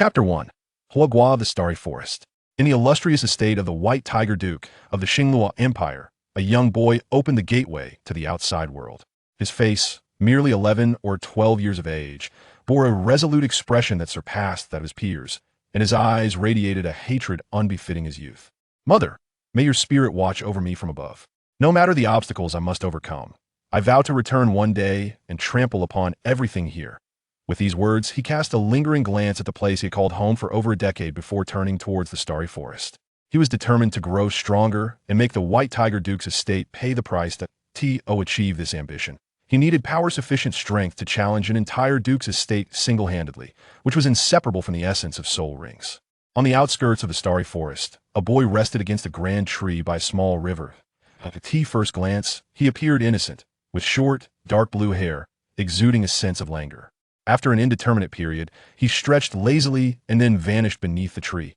Chapter 1. Huogua of the Starry Forest. In the illustrious estate of the White Tiger Duke of the Xingluo Empire, a young boy opened the gateway to the outside world. His face, merely 11 or 12 years of age, bore a resolute expression that surpassed that of his peers, and his eyes radiated a hatred unbefitting his youth. Mother, may your spirit watch over me from above. No matter the obstacles I must overcome, I vow to return one day and trample upon everything here. With these words, he cast a lingering glance at the place he had called home for over a decade before turning towards the Starry Forest. He was determined to grow stronger and make the White Tiger Duke's estate pay the price to achieve this ambition. He needed power-sufficient strength to challenge an entire Duke's estate single-handedly, which was inseparable from the essence of Soul Rings. On the outskirts of the Starry Forest, a boy rested against a grand tree by a small river. At first glance, he appeared innocent, with short, dark blue hair, exuding a sense of languor. After an indeterminate period, he stretched lazily and then vanished beneath the tree.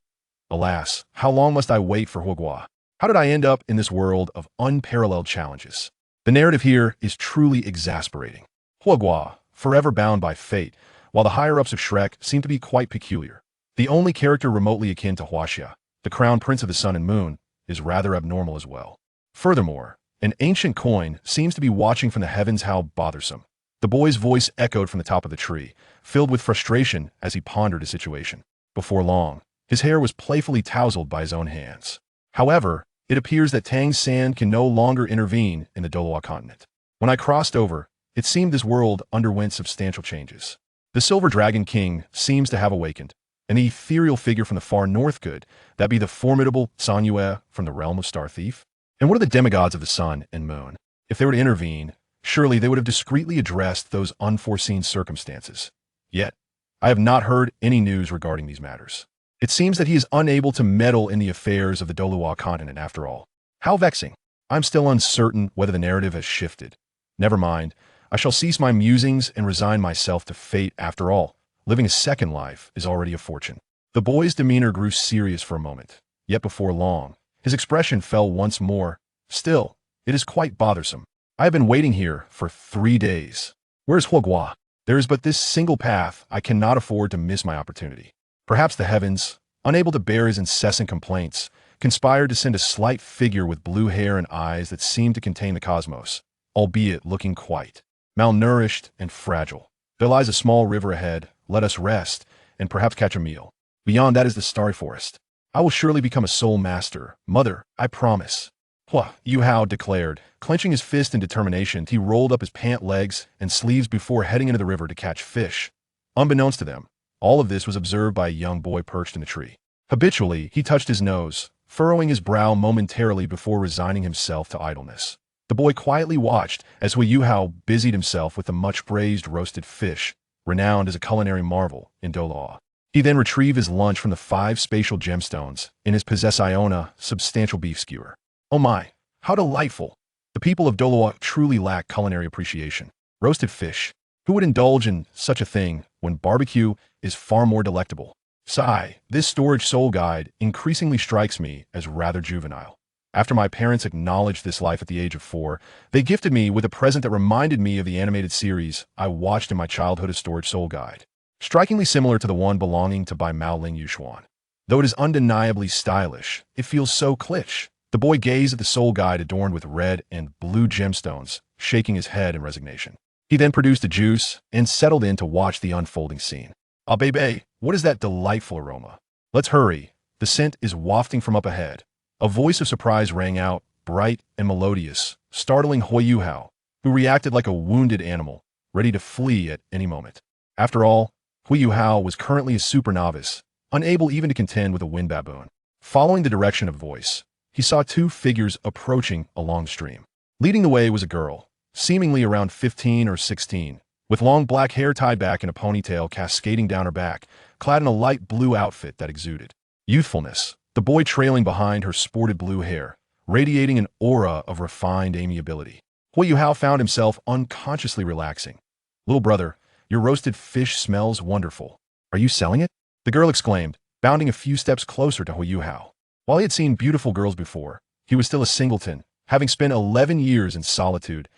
Alas, how long must I wait for Huogua? How did I end up in this world of unparalleled challenges? The narrative here is truly exasperating. Huogua, forever bound by fate, while the higher-ups of Shrek seem to be quite peculiar. The only character remotely akin to Huaxia, the crown prince of the sun and moon, is rather abnormal as well. Furthermore, an ancient coin seems to be watching from the heavens. How bothersome. The boy's voice echoed from the top of the tree, filled with frustration as he pondered his situation. Before long, his hair was playfully tousled by his own hands. However, it appears that Tang's sand can no longer intervene in the Douluo continent. When I crossed over, it seemed this world underwent substantial changes. The Silver Dragon King seems to have awakened, and the ethereal figure from the far north could that be the formidable San Yue from the realm of Star Thief? And what are the demigods of the sun and moon? If they were to intervene, surely they would have discreetly addressed those unforeseen circumstances. Yet, I have not heard any news regarding these matters. It seems that he is unable to meddle in the affairs of the Douluo continent after all. How vexing. I'm still uncertain whether the narrative has shifted. Never mind, I shall cease my musings and resign myself to fate. After all, living a second life is already a fortune. The boy's demeanor grew serious for a moment, yet before long, his expression fell once more. Still, it is quite bothersome. I have been waiting here for 3 days. Where's Huogua? There is but this single path. I cannot afford to miss my opportunity. Perhaps the heavens, unable to bear his incessant complaints, conspired to send a slight figure with blue hair and eyes that seemed to contain the cosmos, albeit looking quite malnourished and fragile. There lies a small river ahead. Let us rest and perhaps catch a meal. Beyond that is the Starry Forest. I will surely become a soul master. Mother, I promise. Yu Hao declared. Clenching his fist in determination, he rolled up his pant legs and sleeves before heading into the river to catch fish. Unbeknownst to them, all of this was observed by a young boy perched in a tree. Habitually, he touched his nose, furrowing his brow momentarily before resigning himself to idleness. The boy quietly watched as Yu Hao busied himself with the much-praised roasted fish, renowned as a culinary marvel in Douluo. He then retrieved his lunch from the 5 spatial gemstones in his possessiona substantial beef skewer. Oh my, how delightful! The people of Douluo truly lack culinary appreciation. Roasted fish. Who would indulge in such a thing when barbecue is far more delectable? Sigh, this storage soul guide increasingly strikes me as rather juvenile. After my parents acknowledged this life at the age of 4, they gifted me with a present that reminded me of the animated series I watched in my childhood, a storage soul guide. Strikingly similar to the one belonging to by Mao Ling Yuxuan. Though it is undeniably stylish, it feels so kitsch. The boy gazed at the soul guide adorned with red and blue gemstones, shaking his head in resignation. He then produced a juice and settled in to watch the unfolding scene. Ah, baby, what is that delightful aroma? Let's hurry. The scent is wafting from up ahead. A voice of surprise rang out, bright and melodious, startling Yu Hao, who reacted like a wounded animal, ready to flee at any moment. After all, Yu Hao was currently a super novice, unable even to contend with a wind baboon. Following the direction of voice, he saw 2 figures approaching along the stream. Leading the way was a girl, seemingly around 15 or 16, with long black hair tied back in a ponytail cascading down her back, clad in a light blue outfit that exuded youthfulness. The boy trailing behind her sported blue hair, radiating an aura of refined amiability. Yu Hao found himself unconsciously relaxing. Little brother, your roasted fish smells wonderful. Are you selling it? The girl exclaimed, bounding a few steps closer to Yu Hao. While he had seen beautiful girls before, he was still a singleton, having spent 11 years in solitude.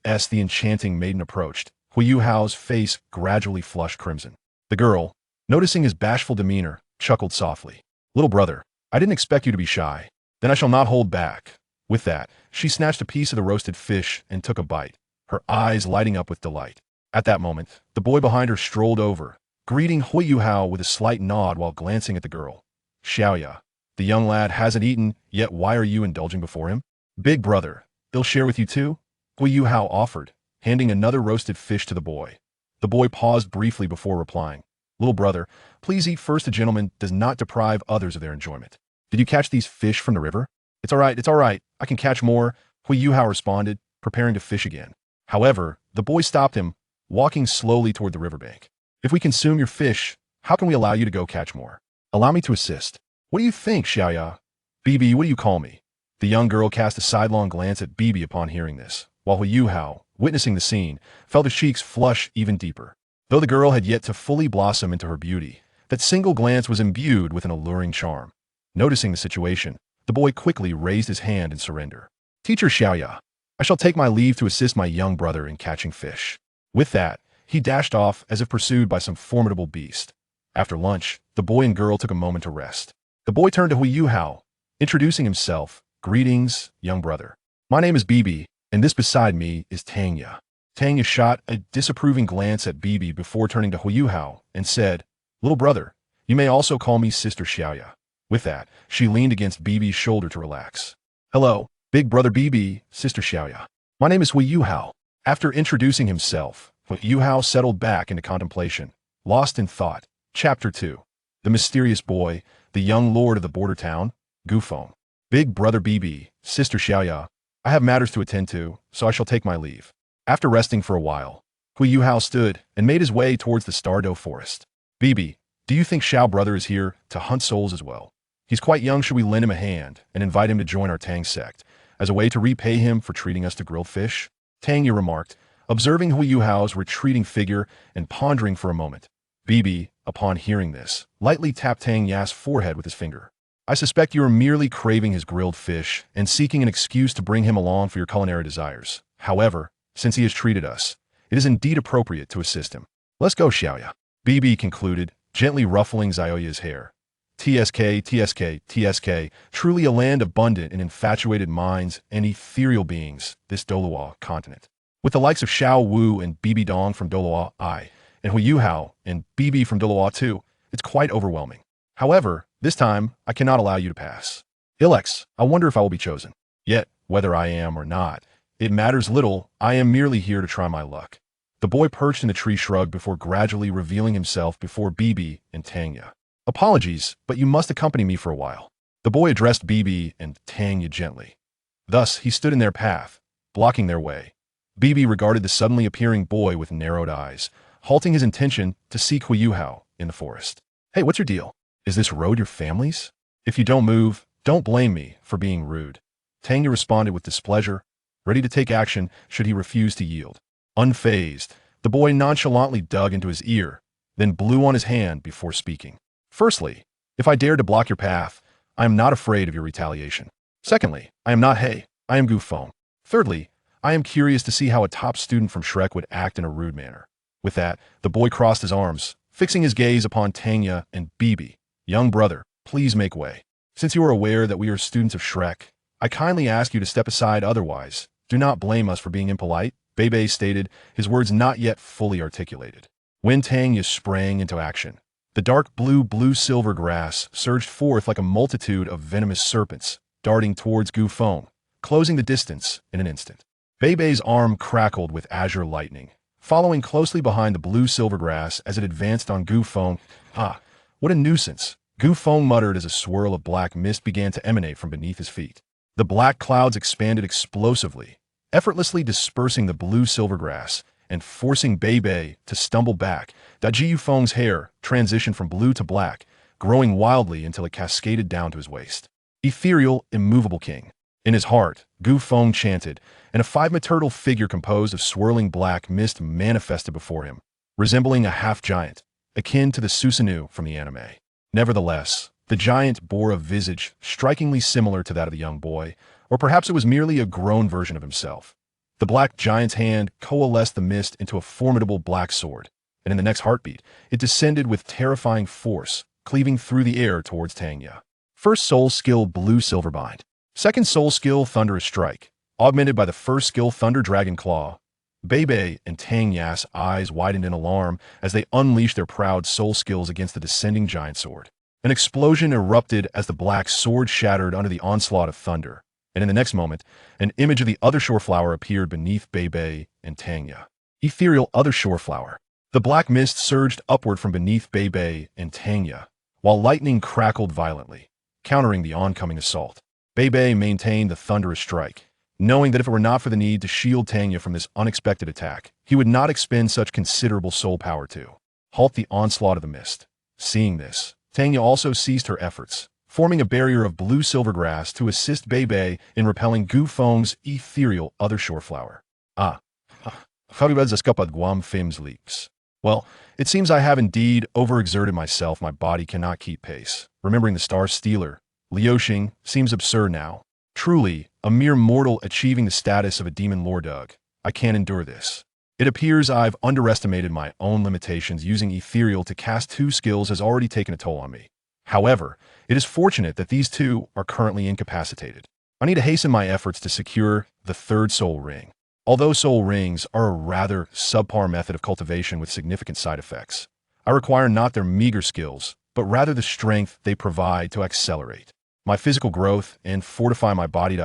As the enchanting maiden approached, Yu Hao's face gradually flushed crimson. The girl, noticing his bashful demeanor, chuckled softly. Little brother, I didn't expect you to be shy. Then I shall not hold back. With that, she snatched a piece of the roasted fish and took a bite, her eyes lighting up with delight. At that moment, the boy behind her strolled over, greeting Hui Yuhao with a slight nod while glancing at the girl. Xiaoya, the young lad hasn't eaten, yet why are you indulging before him? Big brother, he'll share with you too? Hui Yuhao offered, handing another roasted fish to the boy. The boy paused briefly before replying. Little brother, please eat first. A gentleman does not deprive others of their enjoyment. Did you catch these fish from the river? It's all right, I can catch more, Hui Yuhao responded, preparing to fish again. However, the boy stopped him, walking slowly toward the riverbank. If we consume your fish, how can we allow you to go catch more? Allow me to assist. What do you think, Xiaoya? Bibi, what do you call me? The young girl cast a sidelong glance at Bibi upon hearing this, while Hui Yuhao, witnessing the scene, felt her cheeks flush even deeper. Though the girl had yet to fully blossom into her beauty, that single glance was imbued with an alluring charm. Noticing the situation, the boy quickly raised his hand in surrender. Teacher Xiaoya, I shall take my leave to assist my young brother in catching fish. With that, he dashed off as if pursued by some formidable beast. After lunch, the boy and girl took a moment to rest. The boy turned to Hui Yuhao, introducing himself. Greetings, young brother. My name is Bibi, and this beside me is Tanya. Tanya shot a disapproving glance at Bibi before turning to Hui Yuhao and said, Little brother, you may also call me Sister Xiaoya. With that, she leaned against Bibi's shoulder to relax. Hello, big brother Bibi, Sister Xiaoya. My name is Hui Yuhao. After introducing himself, Hui Yuhao settled back into contemplation, lost in thought. Chapter 2. The Mysterious Boy, the Young Lord of the Border Town, Gufeng. Big brother Bibi, Sister Xiaoya, I have matters to attend to, so I shall take my leave. After resting for a while, Hui Yuhao stood and made his way towards the Stardow forest. Bibi, do you think Xiao brother is here to hunt souls as well? He's quite young. Should we lend him a hand and invite him to join our Tang sect, as a way to repay him for treating us to grilled fish? Tanya remarked, observing Hui Yuhao's retreating figure and pondering for a moment. Bibi, upon hearing this, lightly tapped Tang Ya's forehead with his finger. I suspect you are merely craving his grilled fish and seeking an excuse to bring him along for your culinary desires. However, since he has treated us, it is indeed appropriate to assist him. Let's go, Xiaoya. Bibi concluded, gently ruffling Xiaoya's hair. TSK, truly a land abundant in infatuated minds and ethereal beings, this Douluo continent. With the likes of Xiao Wu and Bibi Dong from Douluo I, and Hui Yuhao and Bibi from Douluo II, it's quite overwhelming. However, this time, I cannot allow you to pass. Ilex, I wonder if I will be chosen. Yet, whether I am or not, it matters little. I am merely here to try my luck. The boy perched in the tree shrugged before gradually revealing himself before Bibi and Tanya. Apologies, but you must accompany me for a while. The boy addressed Bibi and Tanya gently. Thus, he stood in their path, blocking their way. Bibi regarded the suddenly appearing boy with narrowed eyes, halting his intention to seek Hui Yuhao in the forest. Hey, what's your deal? Is this road your family's? If you don't move, don't blame me for being rude. Tanya responded with displeasure, ready to take action should he refuse to yield. Unfazed, the boy nonchalantly dug into his ear, then blew on his hand before speaking. Firstly, if I dare to block your path, I am not afraid of your retaliation. Secondly, I am not Hey, I am Gufeng. Thirdly, I am curious to see how a top student from Shrek would act in a rude manner. With that, the boy crossed his arms, fixing his gaze upon Tanya and Bibi. Young brother, please make way. Since you are aware that we are students of Shrek, I kindly ask you to step aside. Otherwise, do not blame us for being impolite, Bebe stated, his words not yet fully articulated. When Tanya sprang into action, the dark blue-silver grass surged forth like a multitude of venomous serpents, darting towards Gufeng, closing the distance in an instant. Bebe's arm crackled with azure lightning, following closely behind the blue-silver grass as it advanced on Gufeng. Ah, what a nuisance, Gufeng muttered as a swirl of black mist began to emanate from beneath his feet. The black clouds expanded explosively, effortlessly dispersing the blue-silver grass and forcing Bebe to stumble back. Daji Yufeng's hair transitioned from blue to black, growing wildly until it cascaded down to his waist. Ethereal, immovable king. In his heart, Gufeng chanted, and a five-meter figure composed of swirling black mist manifested before him, resembling a half-giant, akin to the Susanoo from the anime. Nevertheless, the giant bore a visage strikingly similar to that of the young boy, or perhaps it was merely a grown version of himself. The black giant's hand coalesced the mist into a formidable black sword, and in the next heartbeat, it descended with terrifying force, cleaving through the air towards Tanya. First soul skill Blue Silverbind. Second soul skill Thunderous Strike, augmented by the first skill Thunder Dragon Claw. Bei and Tang Yas' eyes widened in alarm as they unleashed their proud soul skills against the descending giant sword. An explosion erupted as the black sword shattered under the onslaught of thunder, and in the next moment, an image of the Other Shore Flower appeared beneath Bei and Tanya. Ethereal Other Shore Flower. The black mist surged upward from beneath Bei and Tanya, while lightning crackled violently, countering the oncoming assault. Bei maintained the Thunderous Strike, knowing that if it were not for the need to shield Tanya from this unexpected attack, he would not expend such considerable soul power to halt the onslaught of the mist. Seeing this, Tanya also ceased her efforts, forming a barrier of blue silver grass to assist Bei in repelling Gu Feng's ethereal Other Shore Flower. Well, it seems I have indeed overexerted myself. My body cannot keep pace. Remembering the Star Stealer, Liuxing, seems absurd now. Truly, a mere mortal achieving the status of a demon lord Doug. I can't endure this. It appears I've underestimated my own limitations. Using ethereal to cast 2 skills has already taken a toll on me. However, it is fortunate that these 2 are currently incapacitated. I need to hasten my efforts to secure the 3rd soul ring. Although soul rings are a rather subpar method of cultivation with significant side effects, I require not their meager skills, but rather the strength they provide to accelerate my physical growth and fortify my body.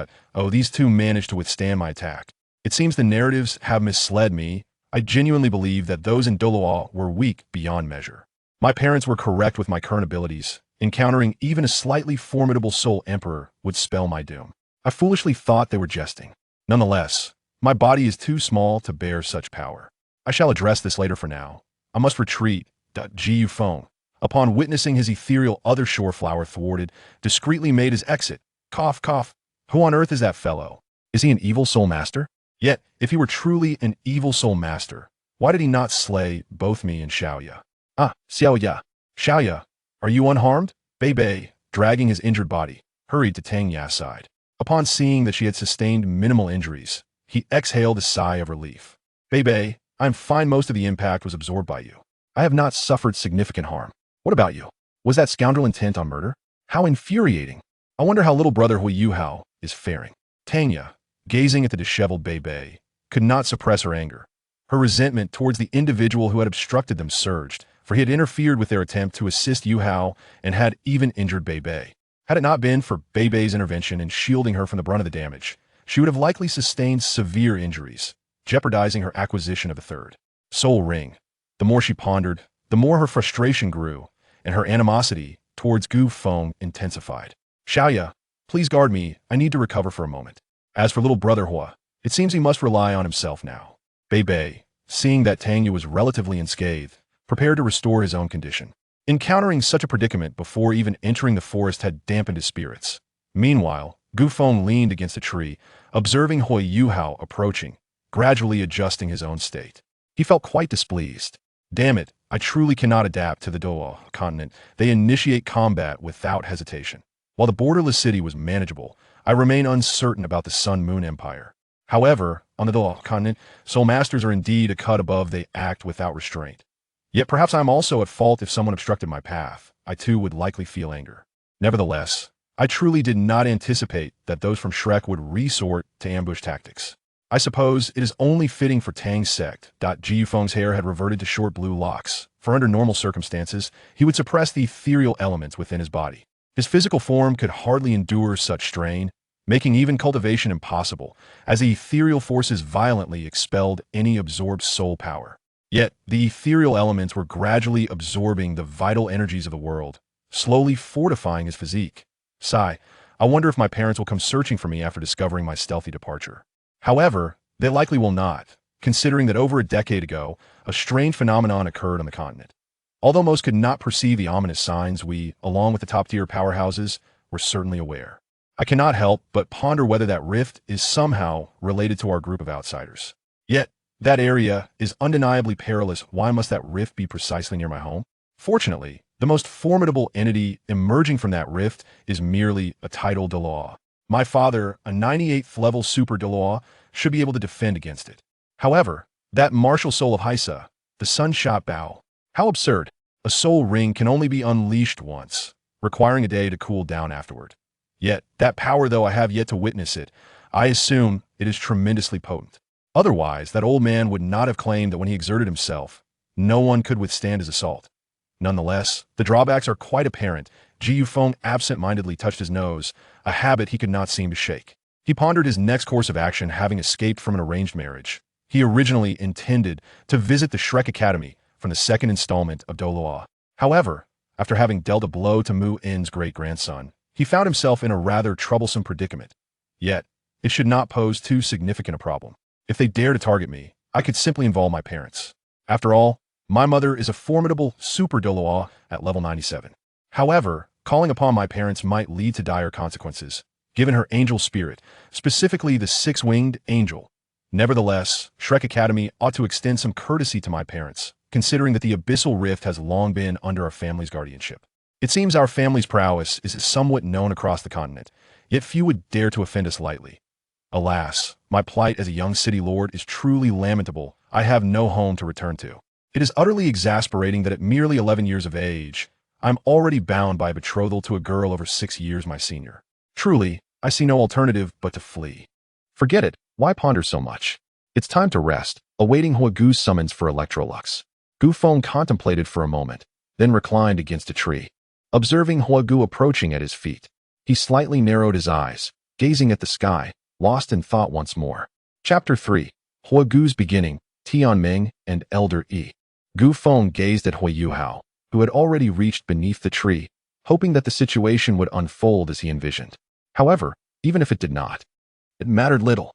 These 2 managed to withstand my attack. It seems the narratives have misled me. I genuinely believe that those in Douluo were weak beyond measure. My parents were correct with my current abilities. Encountering even a slightly formidable soul emperor would spell my doom. I foolishly thought they were jesting. Nonetheless, my body is too small to bear such power. I shall address this later. For now, I must retreat. Gu Feng, upon witnessing his ethereal Other Shore Flower thwarted, discreetly made his exit. Cough, cough. Who on earth is that fellow? Is he an evil soul master? Yet, if he were truly an evil soul master, why did he not slay both me and Xiaoya? Xiaoya. Xiaoya, are you unharmed? Bei, dragging his injured body, hurried to Tang Ya's side. Upon seeing that she had sustained minimal injuries, he exhaled a sigh of relief. Bei, I'm fine. Most of the impact was absorbed by you. I have not suffered significant harm. What about you? Was that scoundrel intent on murder? How infuriating. I wonder how little brother Hui Yuhao is faring. Tanya, gazing at the disheveled Bei, could not suppress her anger. Her resentment towards the individual who had obstructed them surged, for he had interfered with their attempt to assist Yuhao and had even injured Bei. Had it not been for Bei's intervention in shielding her from the brunt of the damage, she would have likely sustained severe injuries, jeopardizing her acquisition of a 3rd soul ring. The more she pondered, the more her frustration grew, and her animosity towards Gu Feng intensified. Xiaoya, please guard me. I need to recover for a moment. As for little brother Hua, it seems he must rely on himself now. Bei, seeing that Tanya was relatively unscathed, prepared to restore his own condition. Encountering such a predicament before even entering the forest had dampened his spirits. Meanwhile, Gu Feng leaned against a tree, observing Hui Yuhao approaching, gradually adjusting his own state. He felt quite displeased. Damn it, I truly cannot adapt to the Douluo continent. They initiate combat without hesitation. While the borderless city was manageable, I remain uncertain about the Sun-Moon Empire. However, on the Douluo continent, soul masters are indeed a cut above. They act without restraint. Yet perhaps I am also at fault. If someone obstructed my path, I too would likely feel anger. Nevertheless, I truly did not anticipate that those from Shrek would resort to ambush tactics. I suppose it is only fitting for Tang's sect. Gu Feng's hair had reverted to short blue locks, for under normal circumstances, he would suppress the ethereal elements within his body. His physical form could hardly endure such strain, making even cultivation impossible, as the ethereal forces violently expelled any absorbed soul power. Yet, the ethereal elements were gradually absorbing the vital energies of the world, slowly fortifying his physique. Sigh, I wonder if my parents will come searching for me after discovering my stealthy departure. However, they likely will not, considering that over a decade ago, a strange phenomenon occurred on the continent. Although most could not perceive the ominous signs, we, along with the top-tier powerhouses, were certainly aware. I cannot help but ponder whether that rift is somehow related to our group of outsiders. Yet, that area is undeniably perilous. Why must that rift be precisely near my home? Fortunately, the most formidable entity emerging from that rift is merely a tidal Douluo. My father, a 98th level super Douluo, should be able to defend against it. However, that martial soul of Haisa, The sunshot bow. How absurd. A soul ring can only be unleashed once, requiring a day to cool down afterward. Yet, that power, though I have yet to witness it, I assume it is tremendously potent. Otherwise, that old man would not have claimed that when he exerted himself, no one could withstand his assault. Nonetheless, the drawbacks are quite apparent. Ji Yufeng absent-mindedly touched his nose, a habit he could not seem to shake. He pondered his next course of action, having escaped from an arranged marriage. He originally intended to visit the Shrek Academy from the second installment of Douluo. However, after having dealt a blow to Mu In's great-grandson, he found himself in a rather troublesome predicament. Yet, it should not pose too significant a problem. If they dare to target me, I could simply involve my parents. After all, my mother is a formidable super Douluo at level 97. However, calling upon my parents might lead to dire consequences, given her angel spirit, specifically the six-winged angel. Nevertheless, Shrek Academy ought to extend some courtesy to my parents, considering that the Abyssal Rift has long been under our family's guardianship. It seems our family's prowess is somewhat known across the continent, yet few would dare to offend us lightly. Alas, my plight as a young city lord is truly lamentable. I have no home to return to. It is utterly exasperating that at merely 11 years of age, I'm already bound by a betrothal to a girl over 6 years my senior. Truly, I see no alternative but to flee. Forget it. Why ponder so much? It's time to rest, awaiting Huagu's summons for Electrolux. Gu Feng contemplated for a moment, then reclined against a tree. Observing Huagu approaching at his feet, he slightly narrowed his eyes, gazing at the sky, lost in thought once more. Chapter 3. Huagu's Beginning, Tianming, and Elder Yi. Gu Feng gazed at Hui Yuhao, who had already reached beneath the tree, hoping that the situation would unfold as he envisioned. However, even if it did not, it mattered little.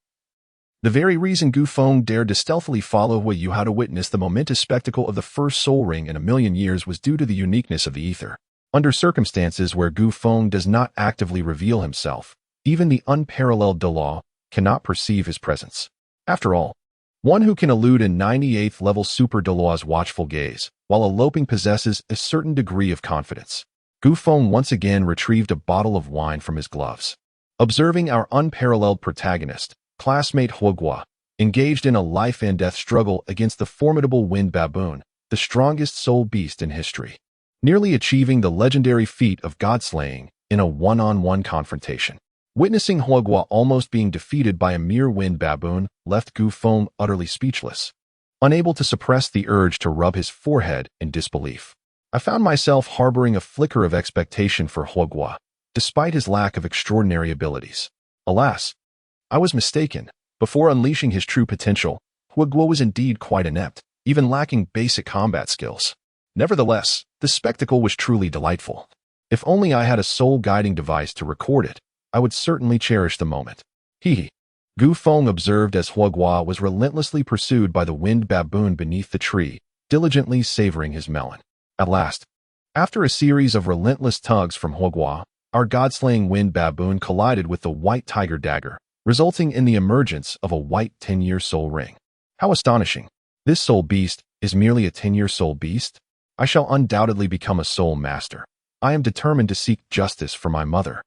The very reason Gu Feng dared to stealthily follow Hui Yuhao to witness the momentous spectacle of the first soul ring in a million years was due to the uniqueness of the ether. Under circumstances where Gu Feng does not actively reveal himself, even the unparalleled Douluo cannot perceive his presence. After all, one who can elude a 98th level super Douluo's watchful gaze, while eloping possesses a certain degree of confidence. Gu Feng once again retrieved a bottle of wine from his gloves. Observing our unparalleled protagonist, classmate Huaguo, engaged in a life-and-death struggle against the formidable wind baboon, the strongest soul beast in history, nearly achieving the legendary feat of god-slaying in a one-on-one confrontation. Witnessing Huaguo almost being defeated by a mere wind baboon left Gu Feng utterly speechless, unable to suppress the urge to rub his forehead in disbelief. I found myself harboring a flicker of expectation for Huaguo, despite his lack of extraordinary abilities. Alas, I was mistaken. Before unleashing his true potential, Huaguo was indeed quite inept, even lacking basic combat skills. Nevertheless, the spectacle was truly delightful. If only I had a soul-guiding device to record it, I would certainly cherish the moment. Hee. Gu Feng observed as Huaguo was relentlessly pursued by the wind baboon beneath the tree, diligently savoring his melon. At last, after a series of relentless tugs from Huaguo, our god-slaying wind baboon collided with the white tiger dagger, resulting in the emergence of a white 10-year soul ring. How astonishing! This soul beast is merely a 10-year soul beast? I shall undoubtedly become a soul master. I am determined to seek justice for my mother.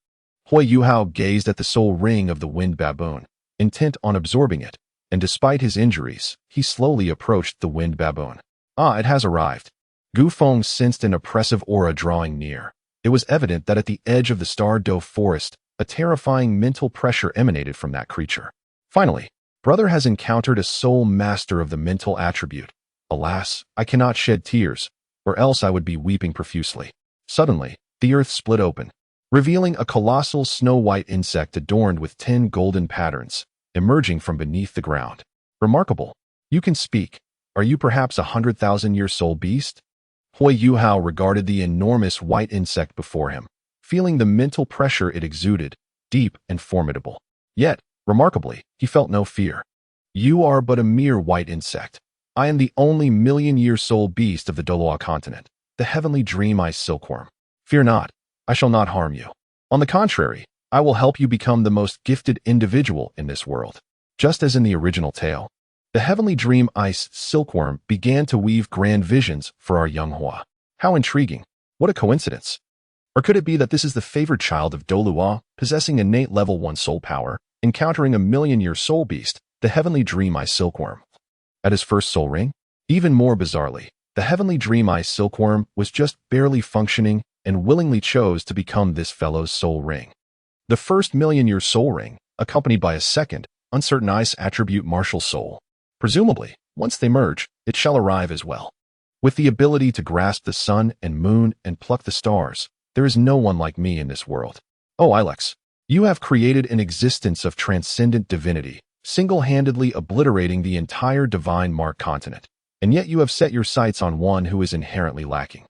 Hui Yuhao gazed at the soul ring of the wind baboon, intent on absorbing it, and despite his injuries, he slowly approached the wind baboon. Ah, it has arrived. Gu Feng sensed an oppressive aura drawing near. It was evident that at the edge of the Star Doe forest, a terrifying mental pressure emanated from that creature. Finally, brother has encountered a soul master of the mental attribute. Alas, I cannot shed tears, or else I would be weeping profusely. Suddenly, the earth split open, revealing a colossal snow-white insect adorned with 10 golden patterns, emerging from beneath the ground. Remarkable. You can speak. Are you perhaps 100,000-year soul beast? Hui Yuhao regarded the enormous white insect before him, feeling the mental pressure it exuded, deep and formidable. Yet, remarkably, he felt no fear. You are but a mere white insect. I am the only million-year soul beast of the Douluo continent, the heavenly dream-eyed silkworm. Fear not, I shall not harm you. On the contrary, I will help you become the most gifted individual in this world. Just as in the original tale, the heavenly dream ice silkworm began to weave grand visions for our young Hua. How intriguing. What a coincidence. Or could it be that this is the favored child of Douluo, possessing innate level 1 soul power, encountering a million-year soul beast, the heavenly dream ice silkworm? At his first soul ring, Even more bizarrely, the heavenly dream eye silkworm was just barely functioning and willingly chose to become this fellow's soul ring. The first million-year soul ring, accompanied by a second, uncertain ice attribute martial soul. Presumably, once they merge, it shall arrive as well. With the ability to grasp the sun and moon and pluck the stars, there is no one like me in this world. Oh, Ilex, you have created an existence of transcendent divinity, single-handedly obliterating the entire divine Mark continent, and yet you have set your sights on one who is inherently lacking.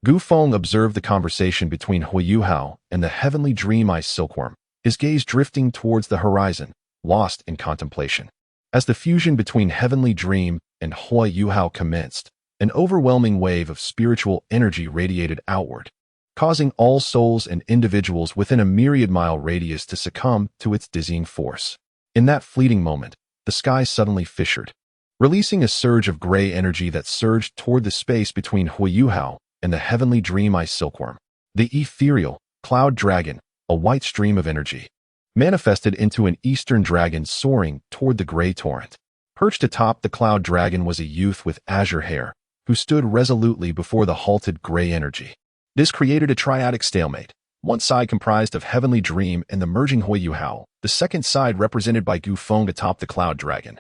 Gu Feng observed the conversation between Hui Yuhao and the heavenly dream eye silkworm, his gaze drifting towards the horizon, lost in contemplation. As the fusion between heavenly dream and Hui Yuhao commenced, an overwhelming wave of spiritual energy radiated outward, causing all souls and individuals within a myriad-mile radius to succumb to its dizzying force. In that fleeting moment, the sky suddenly fissured, releasing a surge of gray energy that surged toward the space between Hui Yuhao and the heavenly dream eye silkworm. The ethereal cloud dragon, a white stream of energy, manifested into an eastern dragon soaring toward the gray torrent. Perched atop the cloud dragon was a youth with azure hair, who stood resolutely before the halted gray energy. This created a triadic stalemate. One side comprised of heavenly dream and the merging Hui Yuhao, the second side represented by Gu Feng atop the cloud dragon,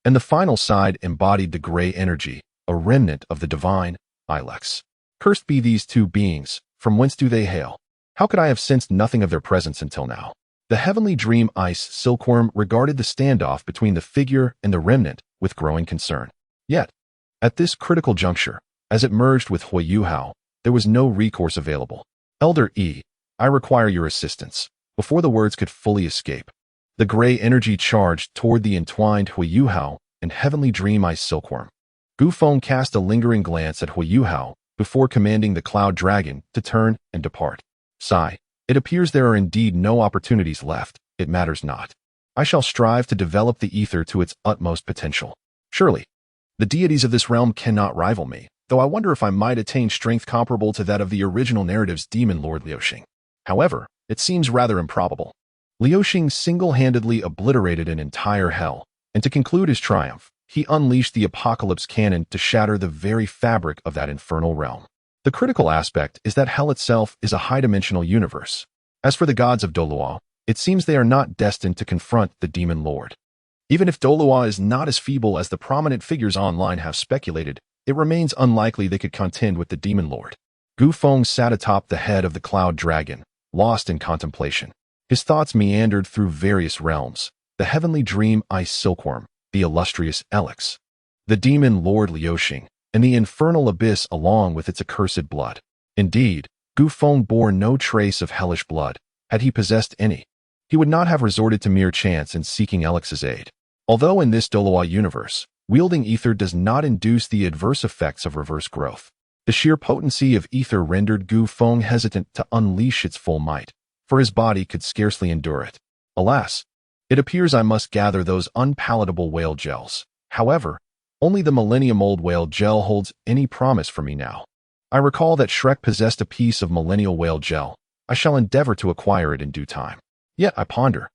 and the final side embodied the gray energy, a remnant of the divine Ilex. Cursed be these two beings, from whence do they hail? How could I have sensed nothing of their presence until now? The heavenly dream ice silkworm regarded the standoff between the figure and the remnant with growing concern. Yet, at this critical juncture, as it merged with Hui Yuhao, there was no recourse available. Elder E, I require your assistance. Before the words could fully escape, the gray energy charged toward the entwined Hui Yuhao and heavenly dream ice silkworm. Gu Feng cast a lingering glance at Hui Yuhao before commanding the cloud dragon to turn and depart. Sigh, it appears there are indeed no opportunities left. It matters not. I shall strive to develop the ether to its utmost potential. Surely, the deities of this realm cannot rival me, though I wonder if I might attain strength comparable to that of the original narrative's demon lord Liuxing. However, it seems rather improbable. Liuxing single-handedly obliterated an entire hell, and to conclude his triumph, he unleashed the apocalypse cannon to shatter the very fabric of that infernal realm. The critical aspect is that hell itself is a high-dimensional universe. As for the gods of Douluo, it seems they are not destined to confront the demon lord. Even if Douluo is not as feeble as the prominent figures online have speculated, it remains unlikely they could contend with the demon lord. Gu Feng sat atop the head of the cloud dragon, lost in contemplation. His thoughts meandered through various realms: the heavenly dream ice silkworm, the illustrious Ilex, the demon lord Liuxing, and the infernal abyss along with its accursed blood. Indeed, Gu Feng bore no trace of hellish blood. Had he possessed any, he would not have resorted to mere chance in seeking Ilex's aid. Although in this Douluo universe, wielding ether does not induce the adverse effects of reverse growth, the sheer potency of ether rendered Gu Feng hesitant to unleash its full might, for his body could scarcely endure it. Alas, it appears I must gather those unpalatable whale gels. However, only the millennium-old whale gel holds any promise for me now. I recall that Shrek possessed a piece of millennial whale gel. I shall endeavor to acquire it in due time. Yet I ponder,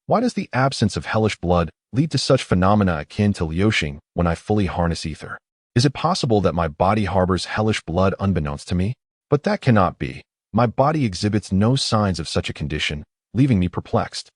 why does the absence of hellish blood lead to such phenomena akin to Liuxing when I fully harness ether? Is it possible that my body harbors hellish blood unbeknownst to me? But that cannot be. My body exhibits no signs of such a condition, leaving me perplexed.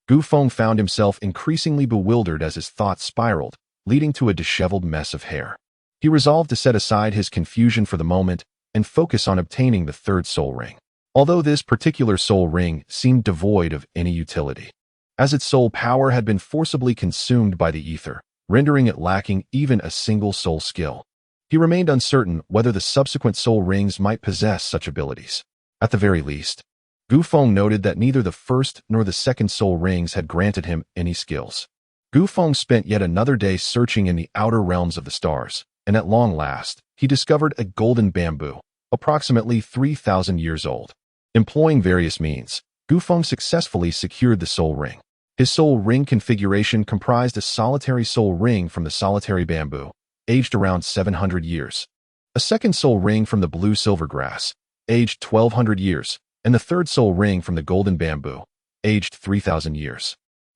Gu Feng found himself increasingly bewildered as his thoughts spiraled, leading to a disheveled mess of hair. He resolved to set aside his confusion for the moment and focus on obtaining the third soul ring. Although this particular soul ring seemed devoid of any utility, as its soul power had been forcibly consumed by the ether, rendering it lacking even a single soul skill. He remained uncertain whether the subsequent soul rings might possess such abilities. At the very least, Gu Feng noted that neither the first nor the second soul rings had granted him any skills. Gu Feng spent yet another day searching in the outer realms of the stars, and at long last, he discovered a golden bamboo, approximately 3,000 years old. Employing various means, Gu Feng successfully secured the soul ring. His soul ring configuration comprised a solitary soul ring from the solitary bamboo, aged around 700 years, a second soul ring from the blue silvergrass, aged 1,200 years, and the third soul ring from the golden bamboo, aged 3,000 years.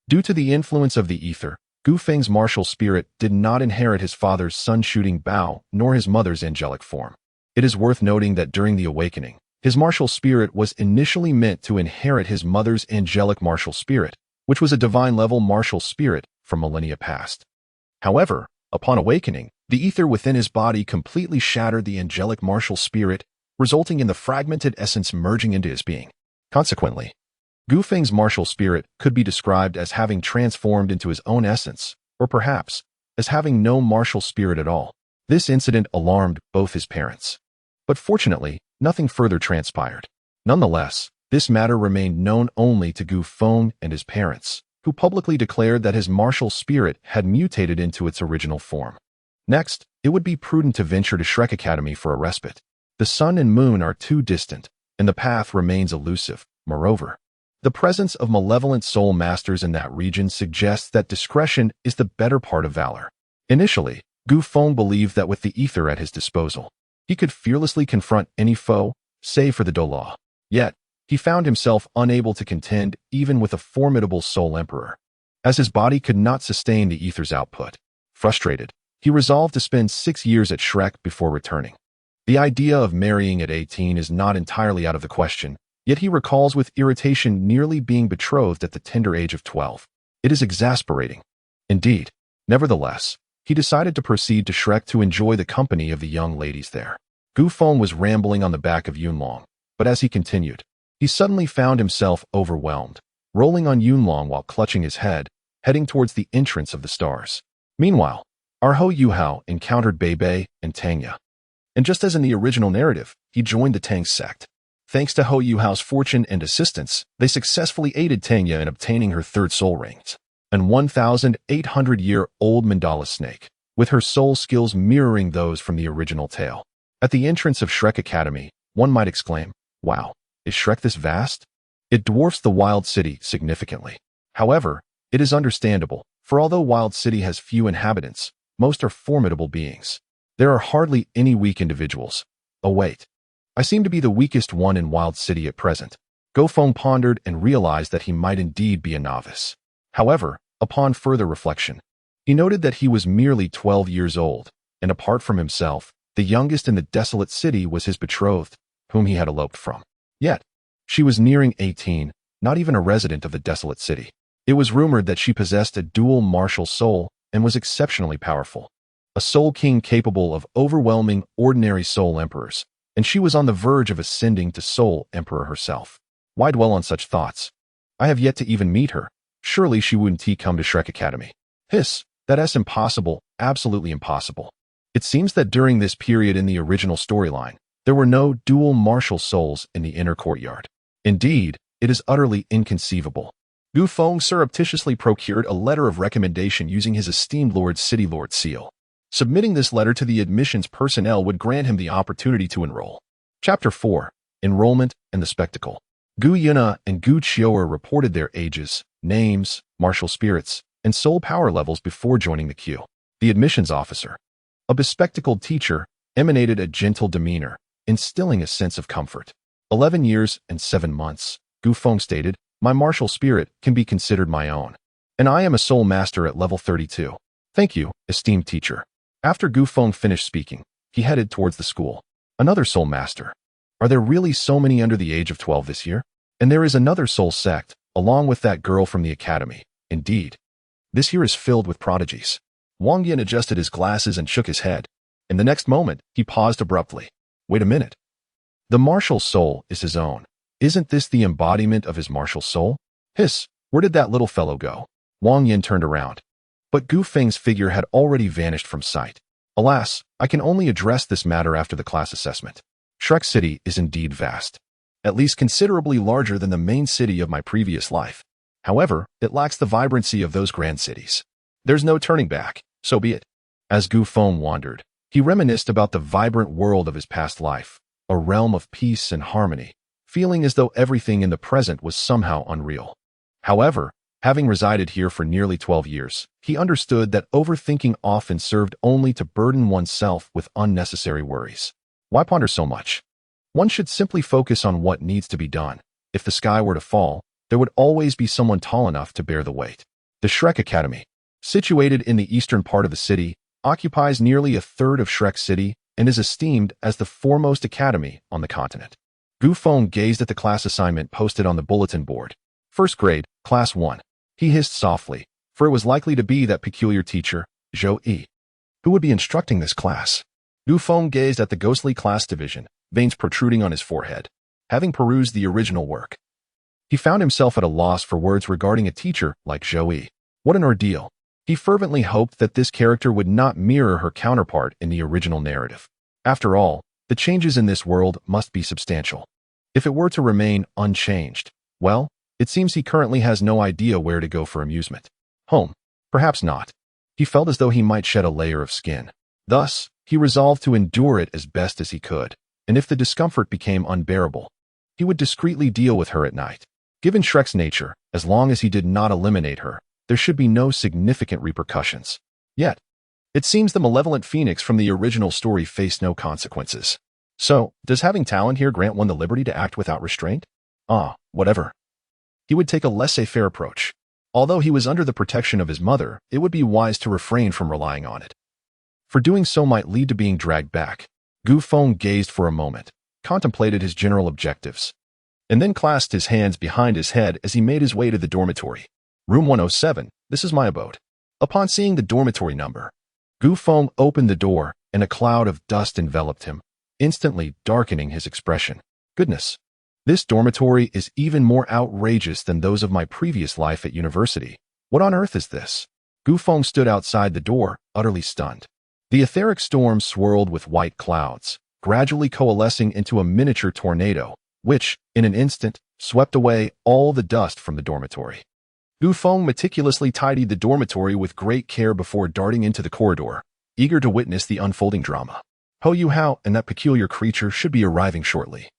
Due to the influence of the ether, Gu Feng's martial spirit did not inherit his father's sun-shooting Bao nor his mother's angelic form. It is worth noting that during the awakening, his martial spirit was initially meant to inherit his mother's angelic martial spirit, which was a divine-level martial spirit from millennia past. However, upon awakening, the ether within his body completely shattered the angelic martial spirit, resulting in the fragmented essence merging into his being. Consequently, Gu Feng's martial spirit could be described as having transformed into his own essence, or perhaps as having no martial spirit at all. This incident alarmed both his parents. But fortunately, nothing further transpired. Nonetheless, this matter remained known only to Gu Feng and his parents, who publicly declared that his martial spirit had mutated into its original form. Next, it would be prudent to venture to Shrek Academy for a respite. The sun and moon are too distant, and the path remains elusive. Moreover, the presence of malevolent soul masters in that region suggests that discretion is the better part of valor. Initially, Gu Feng believed that with the ether at his disposal, he could fearlessly confront any foe, save for the Douluo. Yet, he found himself unable to contend even with a formidable soul emperor, as his body could not sustain the ether's output. Frustrated, he resolved to spend 6 years at Shrek before returning. The idea of marrying at 18 is not entirely out of the question, yet he recalls with irritation nearly being betrothed at the tender age of 12. It is exasperating. Indeed, nevertheless, he decided to proceed to Shrek to enjoy the company of the young ladies there. Gu Feng was rambling on the back of Yunlong, but as he continued, he suddenly found himself overwhelmed, rolling on Yunlong while clutching his head, heading towards the entrance of the stars. Meanwhile, our Ho Yuhao encountered Bei Bei and Tangya. And just as in the original narrative, he joined the Tang sect. Thanks to Ho Yuhao's fortune and assistance, they successfully aided Tangya in obtaining her third soul rings, an 1,800-year-old mandala snake, with her soul skills mirroring those from the original tale. At the entrance of Shrek Academy, one might exclaim, "Wow, is Shrek this vast?" It dwarfs the Wild City significantly. However, it is understandable, for although Wild City has few inhabitants, most are formidable beings. There are hardly any weak individuals. Oh wait, I seem to be the weakest one in Wild City at present. Gu Feng pondered and realized that he might indeed be a novice. However, upon further reflection, he noted that he was merely 12 years old, and apart from himself, the youngest in the desolate city was his betrothed, whom he had eloped from. Yet, she was nearing 18, not even a resident of the desolate city. It was rumored that she possessed a dual martial soul and was exceptionally powerful. A soul king capable of overwhelming ordinary soul emperors, and she was on the verge of ascending to soul emperor herself. Why dwell on such thoughts? I have yet to even meet her. Surely she wouldn't come to Shrek Academy. Hiss, that's impossible, absolutely impossible. It seems that during this period in the original storyline, there were no dual martial souls in the inner courtyard. Indeed, it is utterly inconceivable. Gu Feng surreptitiously procured a letter of recommendation using his esteemed lord's city lord seal. Submitting this letter to the admissions personnel would grant him the opportunity to enroll. Chapter 4. Enrollment and the Spectacle. Gu Yuna and Gu Qiuer reported their ages, names, martial spirits, and soul power levels before joining the queue. The admissions officer, a bespectacled teacher, emanated a gentle demeanor, instilling a sense of comfort. 11 years and 7 months, Gu Feng stated, my martial spirit can be considered my own, and I am a soul master at level 32. Thank you, esteemed teacher. After Gu Feng finished speaking, he headed towards the school. Another soul master. Are there really so many under the age of 12 this year? And there is another soul sect, along with that girl from the academy. Indeed. This year is filled with prodigies. Wang Yin adjusted his glasses and shook his head. In the next moment, he paused abruptly. Wait a minute. The martial soul is his own. Isn't this the embodiment of his martial soul? Hiss, where did that little fellow go? Wang Yin turned around. But Gu Feng's figure had already vanished from sight. Alas, I can only address this matter after the class assessment. Shrek City is indeed vast. At least considerably larger than the main city of my previous life. However, it lacks the vibrancy of those grand cities. There's no turning back, so be it. As Gu Feng wandered, he reminisced about the vibrant world of his past life, a realm of peace and harmony, feeling as though everything in the present was somehow unreal. However, having resided here for nearly 12 years, he understood that overthinking often served only to burden oneself with unnecessary worries. Why ponder so much? One should simply focus on what needs to be done. If the sky were to fall, there would always be someone tall enough to bear the weight. The Shrek Academy. Situated in the eastern part of the city, occupies nearly a third of Shrek City, and is esteemed as the foremost academy on the continent. Gu Feng gazed at the class assignment posted on the bulletin board. First grade, Class 1. He hissed softly, for it was likely to be that peculiar teacher, Zhou Yi. Who would be instructing this class? Gu Feng gazed at the ghostly class division, veins protruding on his forehead. Having perused the original work, he found himself at a loss for words regarding a teacher like Zhou Yi. What an ordeal. He fervently hoped that this character would not mirror her counterpart in the original narrative. After all, the changes in this world must be substantial. If it were to remain unchanged, well, it seems he currently has no idea where to go for amusement. Home? Perhaps not. He felt as though he might shed a layer of skin. Thus, he resolved to endure it as best as he could, and if the discomfort became unbearable, he would discreetly deal with her at night. Given Shrek's nature, as long as he did not eliminate her, there should be no significant repercussions. Yet, it seems the malevolent phoenix from the original story faced no consequences. So, does having talent here grant one the liberty to act without restraint? Whatever. He would take a laissez-faire approach. Although he was under the protection of his mother, it would be wise to refrain from relying on it. For doing so might lead to being dragged back. Gu Feng gazed for a moment, contemplated his general objectives, and then clasped his hands behind his head as he made his way to the dormitory. Room 107, this is my abode. Upon seeing the dormitory number, Gu Feng opened the door, and a cloud of dust enveloped him, instantly darkening his expression. Goodness. This dormitory is even more outrageous than those of my previous life at university. What on earth is this? Gu Feng stood outside the door, utterly stunned. The etheric storm swirled with white clouds, gradually coalescing into a miniature tornado, which, in an instant, swept away all the dust from the dormitory. Gu Feng meticulously tidied the dormitory with great care before darting into the corridor, eager to witness the unfolding drama. Hou Yuhao and that peculiar creature should be arriving shortly.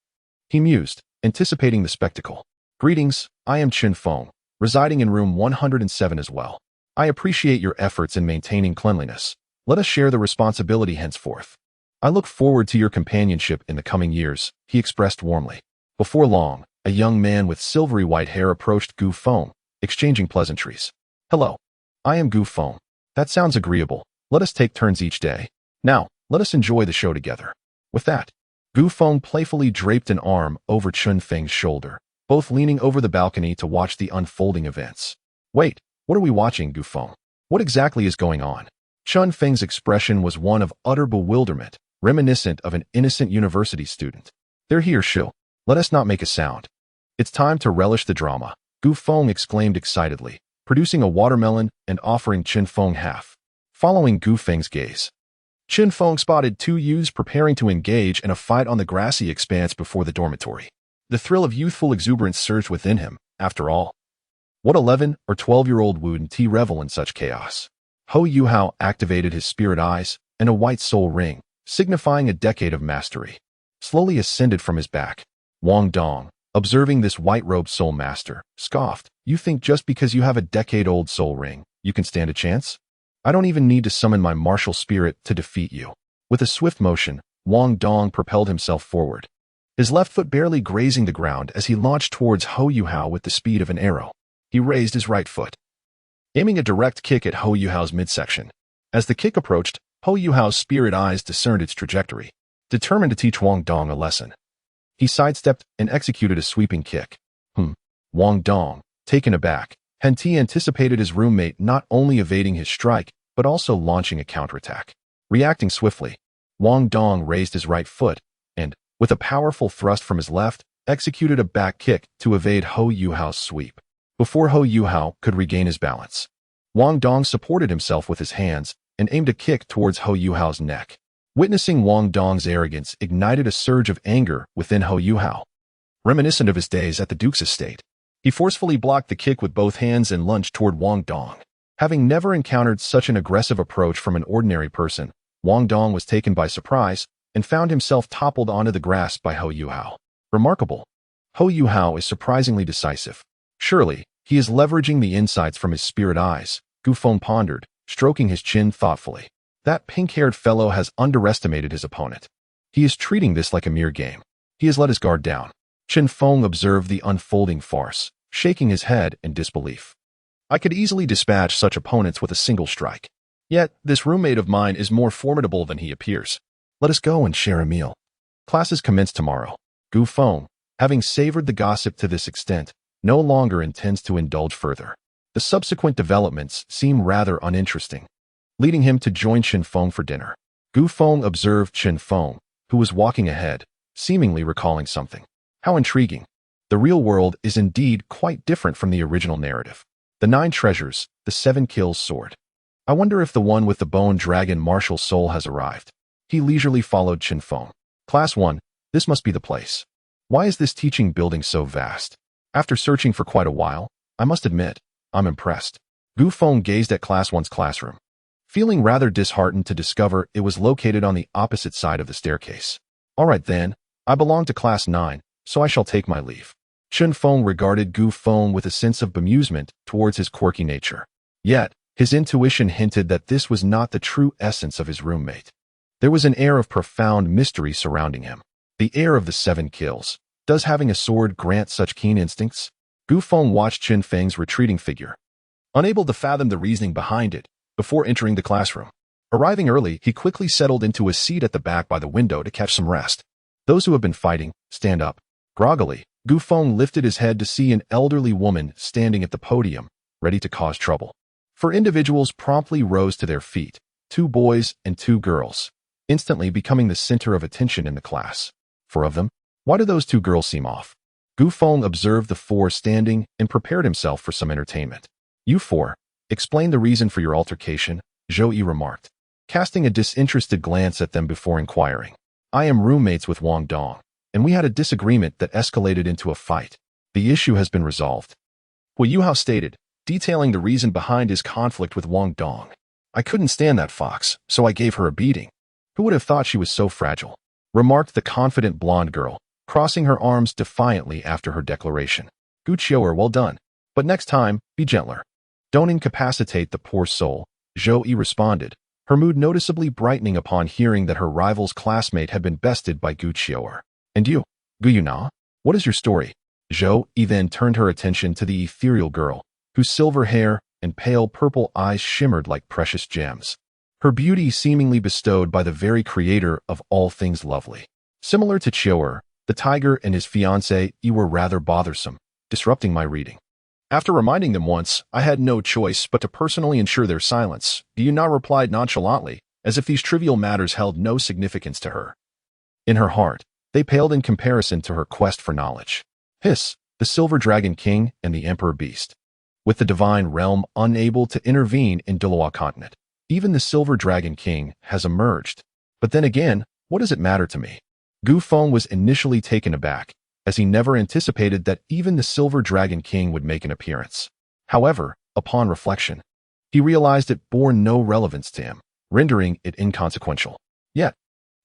He mused, anticipating the spectacle. Greetings, I am Qin Feng, residing in room 107 as well. I appreciate your efforts in maintaining cleanliness. Let us share the responsibility henceforth. I look forward to your companionship in the coming years, he expressed warmly. Before long, a young man with silvery white hair approached Gu Feng, exchanging pleasantries. Hello. I am Gu Feng. That sounds agreeable. Let us take turns each day. Now, let us enjoy the show together. With that, Gu Feng playfully draped an arm over Qin Feng's shoulder, both leaning over the balcony to watch the unfolding events. Wait, what are we watching, Gu Feng? What exactly is going on? Qin Feng's expression was one of utter bewilderment, reminiscent of an innocent university student. They're here, Shu. Let us not make a sound. It's time to relish the drama, Gu Feng exclaimed excitedly, producing a watermelon and offering Qin Feng half. Following Gu Feng's gaze, Qin Feng spotted two youths preparing to engage in a fight on the grassy expanse before the dormitory. The thrill of youthful exuberance surged within him, after all. What 11 or 12-year-old wouldn't revel in such chaos? Hou Yuhao activated his spirit eyes, and a white soul ring, signifying a decade of mastery, slowly ascended from his back. Wang Dong, observing this white-robed soul master, scoffed. You think just because you have a decade-old soul ring, you can stand a chance? I don't even need to summon my martial spirit to defeat you. With a swift motion, Wang Dong propelled himself forward, his left foot barely grazing the ground as he launched towards Hou Yuhao with the speed of an arrow. He raised his right foot, aiming a direct kick at Hou Yuhao's midsection. As the kick approached, Hou Yuhao's spirit eyes discerned its trajectory, determined to teach Wang Dong a lesson. He sidestepped and executed a sweeping kick. Wang Dong, taken aback, Henti anticipated his roommate not only evading his strike, but also launching a counterattack. Reacting swiftly, Wang Dong raised his right foot and, with a powerful thrust from his left, executed a back kick to evade Hou Yuhao's sweep. Before Hou Yuhao could regain his balance, Wang Dong supported himself with his hands and aimed a kick towards Hou Yuhao's neck. Witnessing Wang Dong's arrogance ignited a surge of anger within Hou Yuhao. Reminiscent of his days at the Duke's estate, he forcefully blocked the kick with both hands and lunged toward Wang Dong. Having never encountered such an aggressive approach from an ordinary person, Wang Dong was taken by surprise and found himself toppled onto the grass by Hou Yuhao. Remarkable. Hou Yuhao is surprisingly decisive. Surely, he is leveraging the insights from his spirit eyes, Gu Feng pondered, stroking his chin thoughtfully. That pink-haired fellow has underestimated his opponent. He is treating this like a mere game. He has let his guard down. Qin Feng observed the unfolding farce, shaking his head in disbelief. I could easily dispatch such opponents with a single strike. Yet, this roommate of mine is more formidable than he appears. Let us go and share a meal. Classes commence tomorrow. Gu Feng, having savored the gossip to this extent, no longer intends to indulge further. The subsequent developments seem rather uninteresting, leading him to join Chen Feng for dinner. Gu Feng observed Chen Feng, who was walking ahead, seemingly recalling something. How intriguing. The real world is indeed quite different from the original narrative. The 9 treasures, the 7 kills sword. I wonder if the one with the bone dragon martial soul has arrived. He leisurely followed Chen Feng. Class 1, this must be the place. Why is this teaching building so vast? After searching for quite a while, I must admit, I'm impressed. Gu Feng gazed at Class 1's classroom, feeling rather disheartened to discover it was located on the opposite side of the staircase. All right then, I belong to Class 9, so I shall take my leave. Chen Feng regarded Gu Feng with a sense of bemusement towards his quirky nature. Yet, his intuition hinted that this was not the true essence of his roommate. There was an air of profound mystery surrounding him. The air of the 7 kills. Does having a sword grant such keen instincts? Gu Feng watched Chen Feng's retreating figure, unable to fathom the reasoning behind it, before entering the classroom. Arriving early, he quickly settled into a seat at the back by the window to catch some rest. Those who have been fighting, stand up. Groggily, Gu Feng lifted his head to see an elderly woman standing at the podium, ready to cause trouble. 4 individuals promptly rose to their feet, 2 boys and 2 girls, instantly becoming the center of attention in the class. 4 of them? Why do those 2 girls seem off? Gu Feng observed the 4 standing and prepared himself for some entertainment. You 4, explain the reason for your altercation, Zhou Yi remarked, casting a disinterested glance at them before inquiring. I am roommates with Wang Dong, and we had a disagreement that escalated into a fight. The issue has been resolved. Hu Yuhao stated, detailing the reason behind his conflict with Wang Dong. I couldn't stand that fox, so I gave her a beating. Who would have thought she was so fragile? Remarked the confident blonde girl, crossing her arms defiantly after her declaration. Gu Qiuer, well done. But next time, be gentler. Don't incapacitate the poor soul, Zhou Yi responded, her mood noticeably brightening upon hearing that her rival's classmate had been bested by Gu Qiuer. And you, Gu Yuna, what is your story? Zhou Yi then turned her attention to the ethereal girl, whose silver hair and pale purple eyes shimmered like precious gems. Her beauty seemingly bestowed by the very creator of all things lovely. Similar to Qiuer, the tiger and his fiancée were rather bothersome, disrupting my reading. After reminding them once, I had no choice but to personally ensure their silence. Yuna replied nonchalantly, as if these trivial matters held no significance to her. In her heart, they paled in comparison to her quest for knowledge. Hiss, the Silver Dragon King and the Emperor Beast. With the divine realm unable to intervene in Douluo continent, even the Silver Dragon King has emerged. But then again, what does it matter to me? Gu Feng was initially taken aback, as he never anticipated that even the Silver Dragon King would make an appearance. However, upon reflection, he realized it bore no relevance to him, rendering it inconsequential. Yet,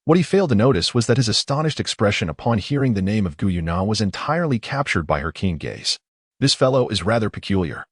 what he failed to notice was that his astonished expression upon hearing the name of Gu Yuna was entirely captured by her keen gaze. This fellow is rather peculiar.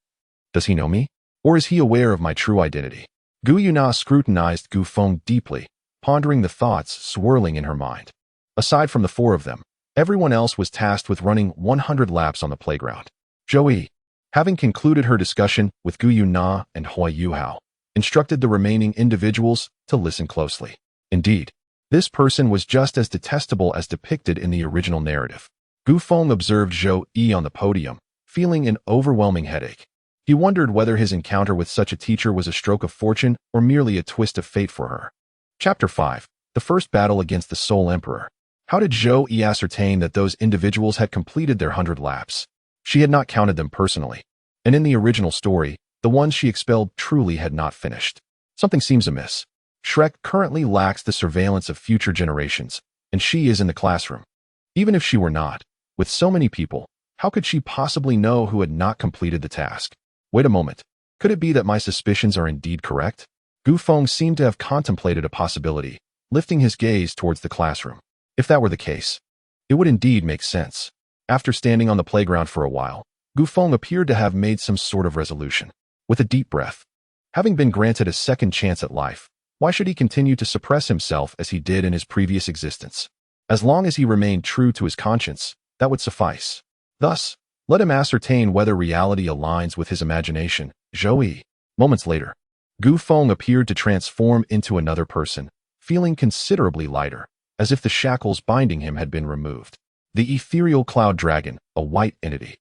Does he know me? Or is he aware of my true identity? Gu Yuna scrutinized Gu Feng deeply, pondering the thoughts swirling in her mind. Aside from the 4 of them, everyone else was tasked with running 100 laps on the playground. Zhou Yi, having concluded her discussion with Gu Yuna and Hu Yuhao, instructed the remaining individuals to listen closely. Indeed, this person was just as detestable as depicted in the original narrative. Gu Feng observed Zhou Yi on the podium, feeling an overwhelming headache. He wondered whether his encounter with such a teacher was a stroke of fortune or merely a twist of fate for her. Chapter 5. The First Battle Against the Soul Emperor. How did Zhou Yi ascertain that those individuals had completed their 100 laps? She had not counted them personally, and in the original story, the ones she expelled truly had not finished. Something seems amiss. Shrek currently lacks the surveillance of future generations, and she is in the classroom. Even if she were not, with so many people, how could she possibly know who had not completed the task? Wait a moment. Could it be that my suspicions are indeed correct? Gu Feng seemed to have contemplated a possibility, lifting his gaze towards the classroom. If that were the case, it would indeed make sense. After standing on the playground for a while, Gu Feng appeared to have made some sort of resolution. With a deep breath, having been granted a second chance at life, why should he continue to suppress himself as he did in his previous existence? As long as he remained true to his conscience, that would suffice. Thus, let him ascertain whether reality aligns with his imagination, Zhou. Moments later, Gu Feng appeared to transform into another person, feeling considerably lighter, as if the shackles binding him had been removed. The ethereal cloud dragon, a white entity,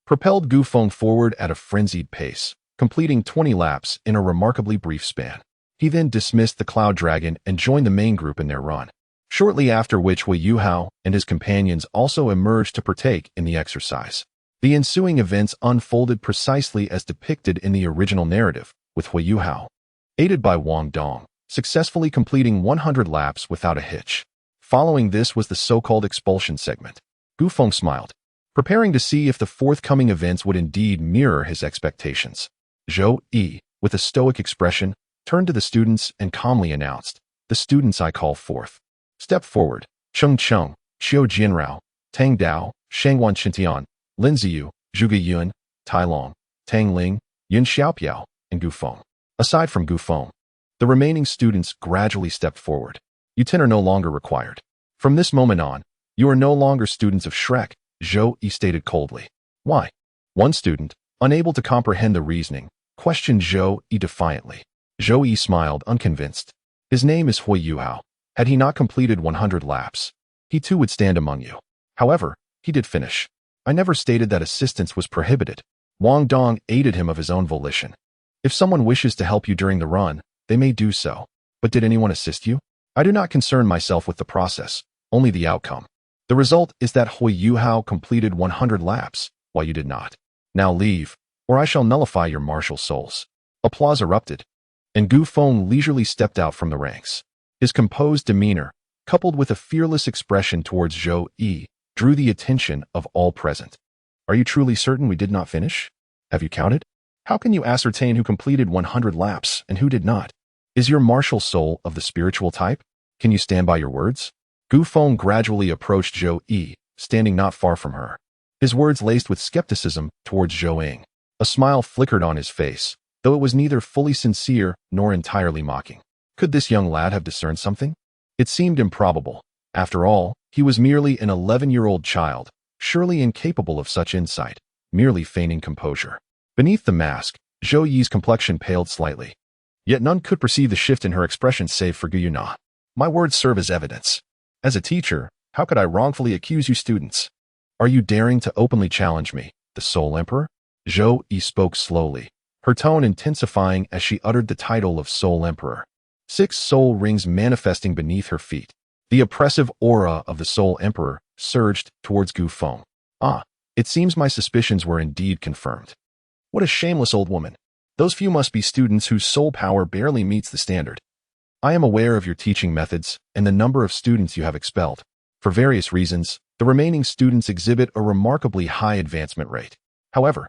propelled Gu Feng forward at a frenzied pace, completing 20 laps in a remarkably brief span. He then dismissed the cloud dragon and joined the main group in their run, shortly after which Hui Yuhao and his companions also emerged to partake in the exercise. The ensuing events unfolded precisely as depicted in the original narrative, with Hui Yuhao, aided by Wang Dong, successfully completing 100 laps without a hitch. Following this was the so-called expulsion segment. Gu Feng smiled, preparing to see if the forthcoming events would indeed mirror his expectations. Zhou, with a stoic expression, turned to the students and calmly announced, "The students I call forth. Step forward, Cheng Cheng, Xiao Jianrao, Tang Dao, Shangwan Qintian, Lin Ziyu, Zhuge Yun, Tai Long, Tang Ling, Yun Xiaopiao, and Gu Feng." Aside from Gu Feng, the remaining students gradually stepped forward. "You 10 are no longer required. From this moment on, you are no longer students of Shrek," Zhou stated coldly. "Why?" One student, unable to comprehend the reasoning, questioned Zhou defiantly. Zhou smiled, unconvinced. "His name is Hui Yuhao. Had he not completed 100 laps, he too would stand among you. However, he did finish. I never stated that assistance was prohibited. Wang Dong aided him of his own volition. If someone wishes to help you during the run, they may do so. But did anyone assist you? I do not concern myself with the process, only the outcome. The result is that Hui Yuhao completed 100 laps, while you did not. Now leave, or I shall nullify your martial souls." Applause erupted, and Gu Feng leisurely stepped out from the ranks. His composed demeanor, coupled with a fearless expression towards Zhou, drew the attention of all present. "Are you truly certain we did not finish? Have you counted? How can you ascertain who completed 100 laps and who did not? Is your martial soul of the spiritual type? Can you stand by your words?" Gu Feng gradually approached Zhou, standing not far from her. His words laced with skepticism towards Zhou. A smile flickered on his face, though it was neither fully sincere nor entirely mocking. Could this young lad have discerned something? It seemed improbable. After all, he was merely an 11-year-old child, surely incapable of such insight, merely feigning composure. Beneath the mask, Zhou complexion paled slightly. Yet none could perceive the shift in her expression save for Gu Yuna. "My words serve as evidence. As a teacher, how could I wrongfully accuse you students? Are you daring to openly challenge me, the Soul Emperor?" Zhou spoke slowly, her tone intensifying as she uttered the title of Soul Emperor. 6 soul rings manifesting beneath her feet. The oppressive aura of the Soul Emperor surged towards Gu Feng. "Ah, it seems my suspicions were indeed confirmed. What a shameless old woman. Those few must be students whose soul power barely meets the standard. I am aware of your teaching methods and the number of students you have expelled. For various reasons, the remaining students exhibit a remarkably high advancement rate. However,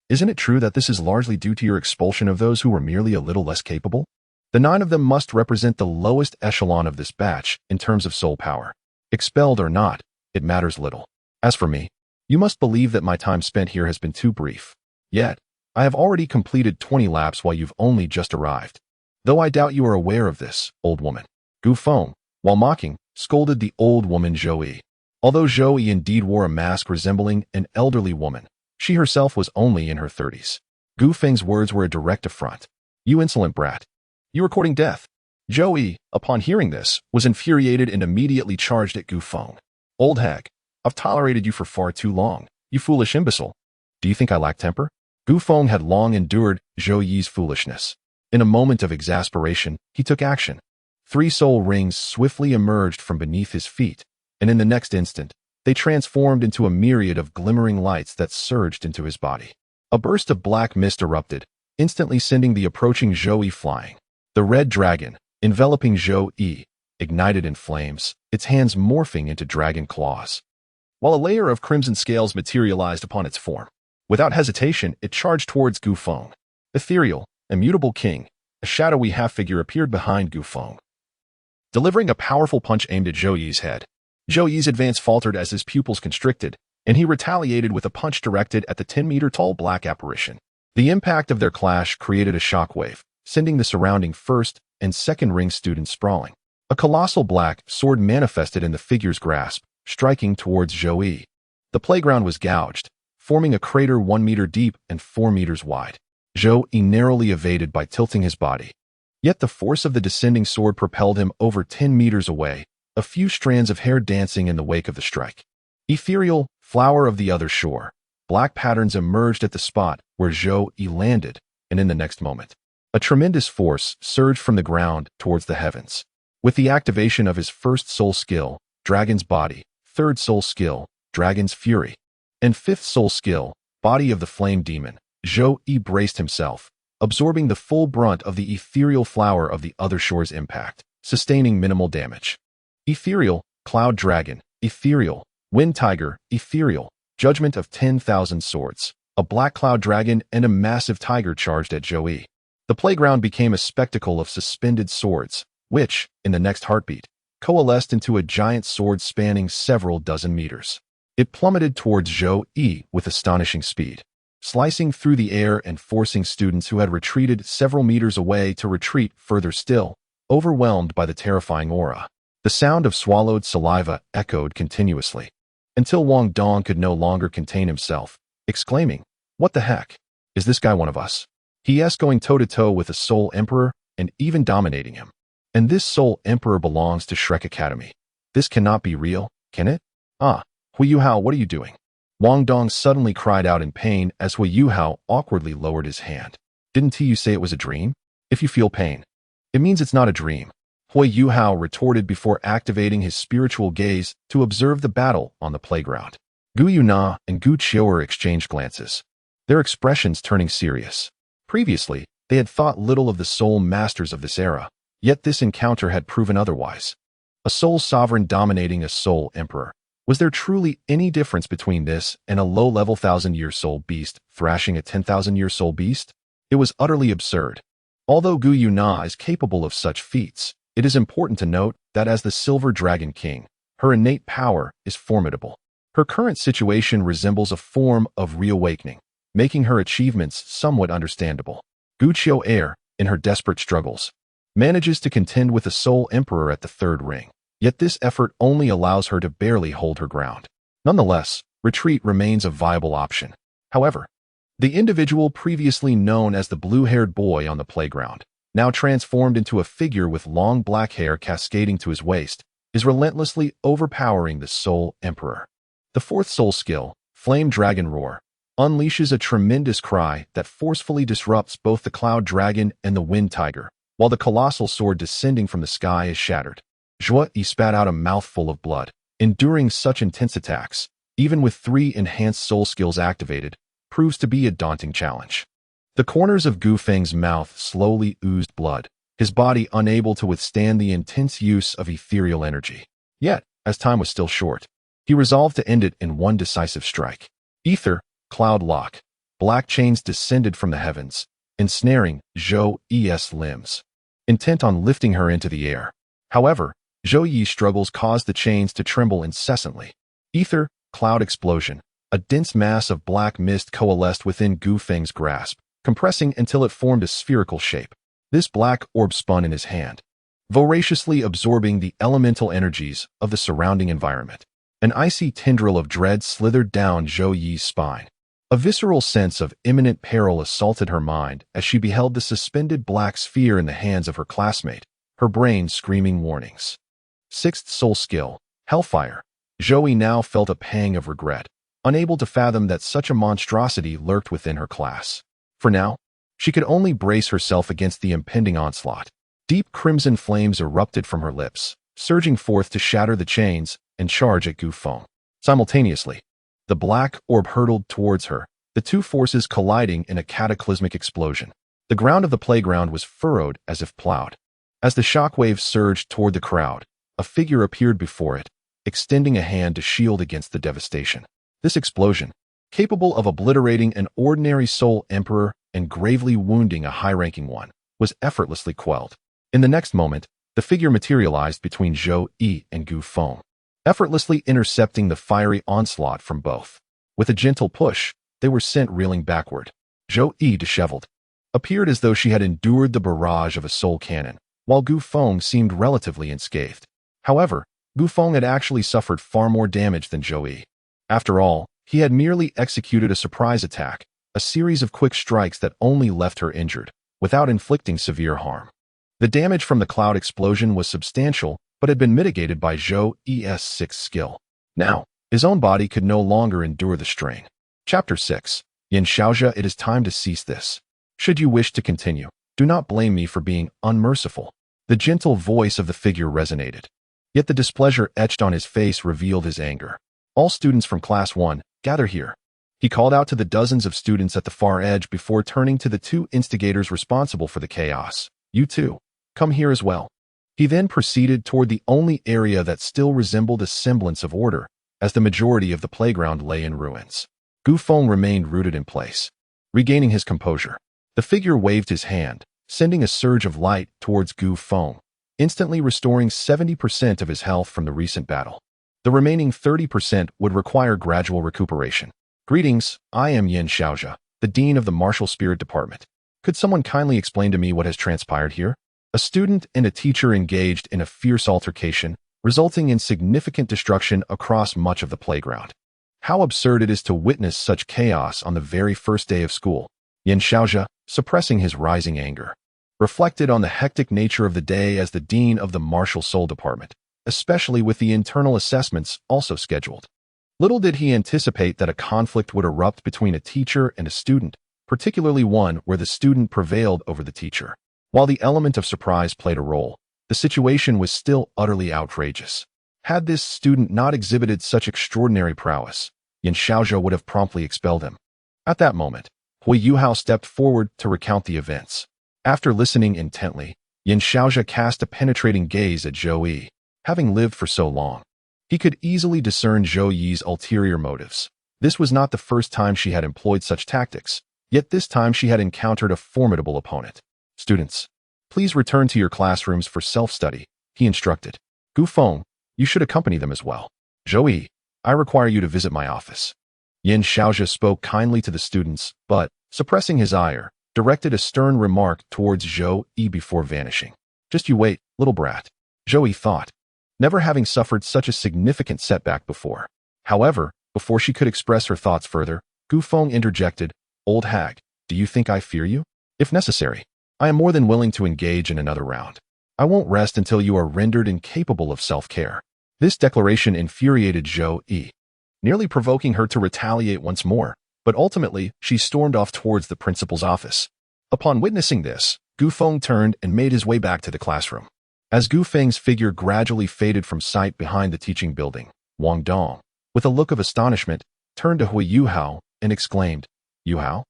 isn't it true that this is largely due to your expulsion of those who were merely a little less capable? The 9 of them must represent the lowest echelon of this batch in terms of soul power. Expelled or not, it matters little. As for me, you must believe that my time spent here has been too brief. Yet, I have already completed 20 laps while you've only just arrived. Though I doubt you are aware of this, old woman." Gu Feng, while mocking, scolded the old woman Zhou. Although Zhou indeed wore a mask resembling an elderly woman, she herself was only in her 30s. Gu Feng's words were a direct affront. "You insolent brat. You are courting death." Zhou, upon hearing this, was infuriated and immediately charged at Gu Feng. "Old hag, I've tolerated you for far too long, you foolish imbecile. Do you think I lack temper?" Gu Feng had long endured Zhou's foolishness. In a moment of exasperation, he took action. 3 soul rings swiftly emerged from beneath his feet, and in the next instant, they transformed into a myriad of glimmering lights that surged into his body. A burst of black mist erupted, instantly sending the approaching Zhou flying. The red dragon, enveloping Zhou, ignited in flames, its hands morphing into dragon claws, while a layer of crimson scales materialized upon its form. Without hesitation, it charged towards Gu Feng. Ethereal, immutable king, a shadowy half-figure appeared behind Gu Feng, delivering a powerful punch aimed at Zhou's head. Zhou's advance faltered as his pupils constricted, and he retaliated with a punch directed at the 10-meter-tall black apparition. The impact of their clash created a shockwave, sending the surrounding first and second ring students sprawling. A colossal black sword manifested in the figure's grasp, striking towards Zhou. The playground was gouged, forming a crater 1 meter deep and 4 meters wide. Zhou Yi narrowly evaded by tilting his body. Yet the force of the descending sword propelled him over 10 meters away, a few strands of hair dancing in the wake of the strike. Ethereal, flower of the other shore. Black patterns emerged at the spot where Zhou Yi landed, and in the next moment, a tremendous force surged from the ground towards the heavens. With the activation of his first soul skill, Dragon's Body, third soul skill, Dragon's Fury, and fifth soul skill, Body of the Flame Demon, Zhou Yi braced himself, absorbing the full brunt of the ethereal flower of the other shore's impact, sustaining minimal damage. Ethereal, Cloud Dragon, Ethereal, Wind Tiger, Ethereal, Judgment of 10,000 Swords. A black cloud dragon and a massive tiger charged at Zhou Yi. The playground became a spectacle of suspended swords, which, in the next heartbeat, coalesced into a giant sword spanning several dozen meters. It plummeted towards Zhou Yi with astonishing speed, slicing through the air and forcing students who had retreated several meters away to retreat further still, overwhelmed by the terrifying aura. The sound of swallowed saliva echoed continuously, until Wang Dong could no longer contain himself, exclaiming, "What the heck? Is this guy one of us?" He is going toe-to-toe with a Soul Emperor and even dominating him. And this Soul Emperor belongs to Shrek Academy. This cannot be real, can it? Ah, Hui Yuhao, what are you doing? Wang Dong suddenly cried out in pain as Hui Yuhao awkwardly lowered his hand. Didn't you say it was a dream? If you feel pain, it means it's not a dream. Hui Yuhao retorted before activating his spiritual gaze to observe the battle on the playground. Gu Yuna and Gu Qiuer exchanged glances, their expressions turning serious. Previously, they had thought little of the soul masters of this era, yet this encounter had proven otherwise. A soul sovereign dominating a soul emperor. Was there truly any difference between this and a low-level 1,000-year soul beast thrashing a 10,000-year soul beast? It was utterly absurd. Although Gu Yuna is capable of such feats, it is important to note that as the Silver Dragon King, her innate power is formidable. Her current situation resembles a form of reawakening, making her achievements somewhat understandable. Gu Qiuer, in her desperate struggles, manages to contend with the Soul Emperor at the third ring, yet this effort only allows her to barely hold her ground. Nonetheless, retreat remains a viable option. However, the individual previously known as the blue-haired boy on the playground, now transformed into a figure with long black hair cascading to his waist, is relentlessly overpowering the Soul Emperor. The fourth soul skill, Flame Dragon Roar, unleashes a tremendous cry that forcefully disrupts both the Cloud Dragon and the Wind Tiger, while the colossal sword descending from the sky is shattered. Zhou Yi spat out a mouthful of blood. Enduring such intense attacks, even with 3 enhanced soul skills activated, proves to be a daunting challenge. The corners of Gu Feng's mouth slowly oozed blood, his body unable to withstand the intense use of ethereal energy. Yet, as time was still short, he resolved to end it in one decisive strike. Ether, Cloud Lock. Black chains descended from the heavens, ensnaring Zhou Yi's limbs, intent on lifting her into the air. However, Zhou Yi's struggles caused the chains to tremble incessantly. Ether, Cloud Explosion. A dense mass of black mist coalesced within Gu Feng's grasp, compressing until it formed a spherical shape. This black orb spun in his hand, voraciously absorbing the elemental energies of the surrounding environment. An icy tendril of dread slithered down Zhou Yi's spine. A visceral sense of imminent peril assaulted her mind as she beheld the suspended black sphere in the hands of her classmate, her brain screaming warnings. Sixth soul skill, Hellfire. Zhou Yi now felt a pang of regret, unable to fathom that such a monstrosity lurked within her class. For now, she could only brace herself against the impending onslaught. Deep crimson flames erupted from her lips, surging forth to shatter the chains and charge at Gu Feng. Simultaneously, the black orb hurtled towards her, the two forces colliding in a cataclysmic explosion. The ground of the playground was furrowed as if plowed. As the shockwave surged toward the crowd, a figure appeared before it, extending a hand to shield against the devastation. This explosion, capable of obliterating an ordinary soul emperor and gravely wounding a high-ranking one, was effortlessly quelled. In the next moment, the figure materialized between Zhou Yi and Gu Feng, effortlessly intercepting the fiery onslaught from both. With a gentle push, they were sent reeling backward. Zhou Yi, disheveled, appeared as though she had endured the barrage of a soul cannon, while Gu Feng seemed relatively unscathed. However, Gu Feng had actually suffered far more damage than Zhou Yi. After all, he had merely executed a surprise attack, a series of quick strikes that only left her injured, without inflicting severe harm. The damage from the cloud explosion was substantial, but had been mitigated by Zhou Yi's 6 skill. Now, his own body could no longer endure the strain. Chapter 6. Yin Xiaojia, it is time to cease this. Should you wish to continue, do not blame me for being unmerciful. The gentle voice of the figure resonated. Yet the displeasure etched on his face revealed his anger. All students from Class 1, gather here. He called out to the dozens of students at the far edge before turning to the 2 instigators responsible for the chaos. You too, come here as well. He then proceeded toward the only area that still resembled a semblance of order, as the majority of the playground lay in ruins. Gu Feng remained rooted in place. Regaining his composure, the figure waved his hand, sending a surge of light towards Gu Feng, instantly restoring 70% of his health from the recent battle. The remaining 30% would require gradual recuperation. Greetings, I am Yin Xiaojia, the Dean of the Martial Spirit Department. Could someone kindly explain to me what has transpired here? A student and a teacher engaged in a fierce altercation, resulting in significant destruction across much of the playground. How absurd it is to witness such chaos on the very first day of school. Yin Xiaojia, suppressing his rising anger, reflected on the hectic nature of the day as the Dean of the Martial Soul Department, especially with the internal assessments also scheduled. Little did he anticipate that a conflict would erupt between a teacher and a student, particularly one where the student prevailed over the teacher. While the element of surprise played a role, the situation was still utterly outrageous. Had this student not exhibited such extraordinary prowess, Yin Xiaojia would have promptly expelled him. At that moment, Hui Yuhao stepped forward to recount the events. After listening intently, Yin Xiaojia cast a penetrating gaze at Zhou Yi. Having lived for so long, he could easily discern Zhou Yi's ulterior motives. This was not the first time she had employed such tactics, yet this time she had encountered a formidable opponent. Students, please return to your classrooms for self-study, he instructed. Gu Feng, you should accompany them as well. Zhou Yi, I require you to visit my office. Yin Xiaojia spoke kindly to the students, but, suppressing his ire, directed a stern remark towards Zhou Yi before vanishing. Just you wait, little brat. Zhou Yi thought, never having suffered such a significant setback before. However, before she could express her thoughts further, Gu Feng interjected, Old hag, do you think I fear you? If necessary, I am more than willing to engage in another round. I won't rest until you are rendered incapable of self-care. This declaration infuriated Zhou Yi, nearly provoking her to retaliate once more, but ultimately she stormed off towards the principal's office. Upon witnessing this, Gu Feng turned and made his way back to the classroom. As Gu Feng's figure gradually faded from sight behind the teaching building, Wang Dong, with a look of astonishment, turned to Hui Yuhao and exclaimed, Yuhao?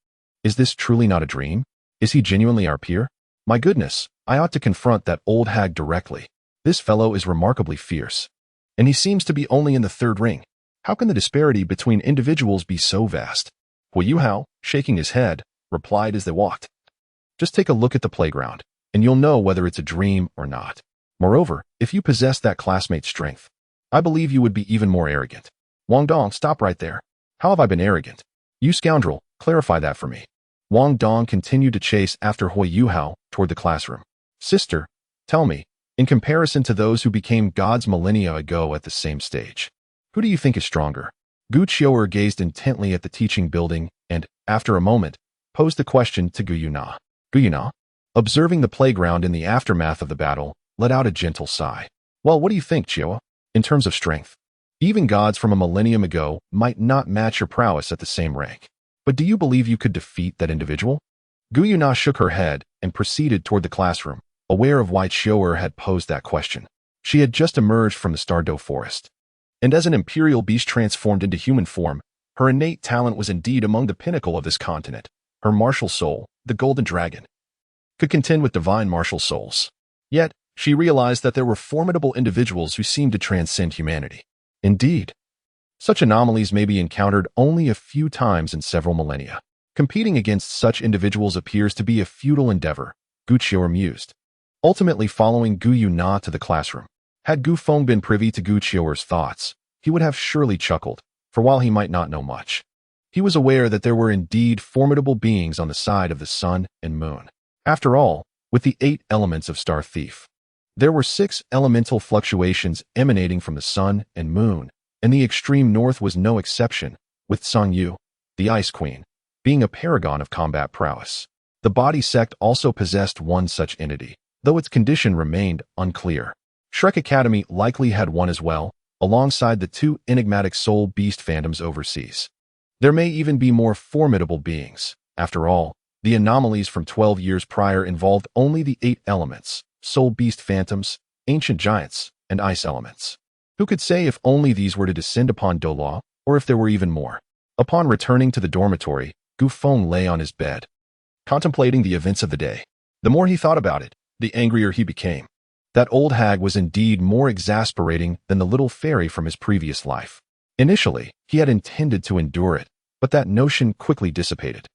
Is this truly not a dream? Is he genuinely our peer? My goodness, I ought to confront that old hag directly. This fellow is remarkably fierce. And he seems to be only in the 3rd ring. How can the disparity between individuals be so vast? Hui Yuhao, shaking his head, replied as they walked. Just take a look at the playground, and you'll know whether it's a dream or not. Moreover, if you possess that classmate's strength, I believe you would be even more arrogant. Wang Dong, stop right there. How have I been arrogant? You scoundrel, clarify that for me. Wang Dong continued to chase after Hui Yuhao toward the classroom. Sister, tell me, in comparison to those who became gods millennia ago at the same stage, who do you think is stronger? Gu Qiuer gazed intently at the teaching building and, after a moment, posed the question to Gu Yuna. Gu Yuna, observing the playground in the aftermath of the battle, let out a gentle sigh. Well, what do you think, Qiuer? In terms of strength, even gods from a millennium ago might not match your prowess at the same rank. But do you believe you could defeat that individual? Gu Yuna shook her head and proceeded toward the classroom, aware of why Qiuer had posed that question. She had just emerged from the Stardow forest, and as an imperial beast transformed into human form, her innate talent was indeed among the pinnacle of this continent. Her martial soul, the golden dragon, could contend with divine martial souls. Yet, she realized that there were formidable individuals who seemed to transcend humanity. Indeed, such anomalies may be encountered only a few times in several millennia. Competing against such individuals appears to be a futile endeavor, Gu Qiuer mused. Ultimately following Gu Yuna to the classroom. Had Gu Feng been privy to Gu Qiuer's thoughts, he would have surely chuckled, for while he might not know much, he was aware that there were indeed formidable beings on the side of the sun and moon. After all, with the 8 elements of Star Thief, there were 6 elemental fluctuations emanating from the sun and moon, and the extreme north was no exception, with Song Yu, the Ice Queen, being a paragon of combat prowess. The body sect also possessed one such entity, though its condition remained unclear. Shrek Academy likely had one as well, alongside the two enigmatic soul beast phantoms overseas. There may even be more formidable beings. After all, the anomalies from 12 years prior involved only the 8 elements, soul beast phantoms, ancient giants, and ice elements. Who could say if only these were to descend upon Douluo, or if there were even more? Upon returning to the dormitory, Gu Feng lay on his bed, contemplating the events of the day. The more he thought about it, the angrier he became. That old hag was indeed more exasperating than the little fairy from his previous life. Initially, he had intended to endure it, but that notion quickly dissipated.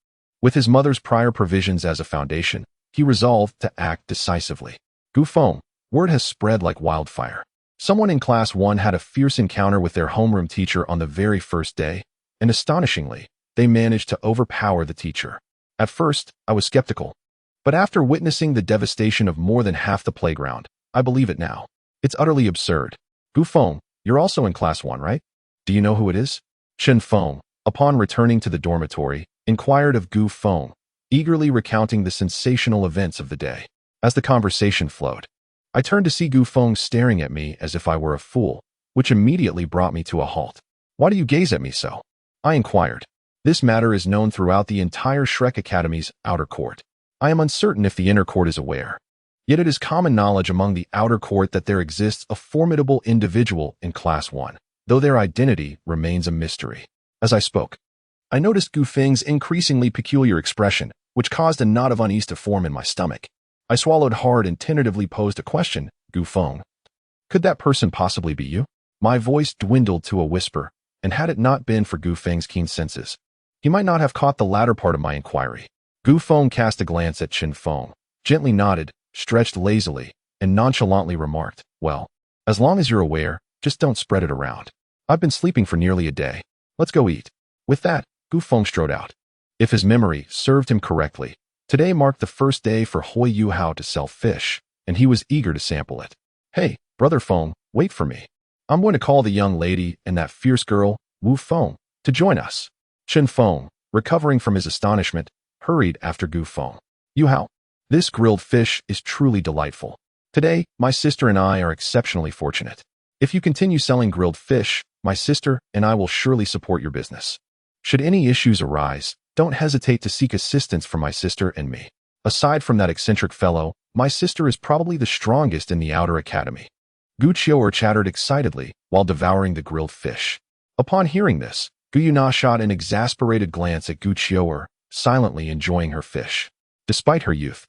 With his mother's prior provisions as a foundation, he resolved to act decisively. Gu Feng, word has spread like wildfire. Someone in Class 1 had a fierce encounter with their homeroom teacher on the very first day, and astonishingly, they managed to overpower the teacher. At first, I was skeptical, but after witnessing the devastation of more than half the playground, I believe it now. It's utterly absurd. Gu Feng, you're also in Class 1, right? Do you know who it is? Chen Feng, upon returning to the dormitory, inquired of Gu Feng, eagerly recounting the sensational events of the day. As the conversation flowed, I turned to see Gu Feng staring at me as if I were a fool, which immediately brought me to a halt. Why do you gaze at me so? I inquired. This matter is known throughout the entire Shrek Academy's outer court. I am uncertain if the inner court is aware. Yet it is common knowledge among the outer court that there exists a formidable individual in Class 1, though their identity remains a mystery. As I spoke, I noticed Gu Feng's increasingly peculiar expression, which caused a knot of unease to form in my stomach. I swallowed hard and tentatively posed a question. Gu Feng, could that person possibly be you? My voice dwindled to a whisper, and had it not been for Gu Feng's keen senses, he might not have caught the latter part of my inquiry. Gu Feng cast a glance at Chen Feng, gently nodded, stretched lazily, and nonchalantly remarked, well, as long as you're aware, just don't spread it around. I've been sleeping for nearly a day. Let's go eat. With that, Gu Feng strode out. If his memory served him correctly, today marked the first day for Hui Yu Hao to sell fish, and he was eager to sample it. Hey, Brother Feng, wait for me. I'm going to call the young lady and that fierce girl, Wu Feng, to join us. Chen Feng, recovering from his astonishment, hurried after Gu Feng. Yu Hao, this grilled fish is truly delightful. Today, my sister and I are exceptionally fortunate. If you continue selling grilled fish, my sister and I will surely support your business. Should any issues arise, don't hesitate to seek assistance from my sister and me. Aside from that eccentric fellow, my sister is probably the strongest in the outer academy. Gu Qiuer chattered excitedly while devouring the grilled fish. Upon hearing this, Gu Yuna shot an exasperated glance at Gu Qiuer, silently enjoying her fish. Despite her youth,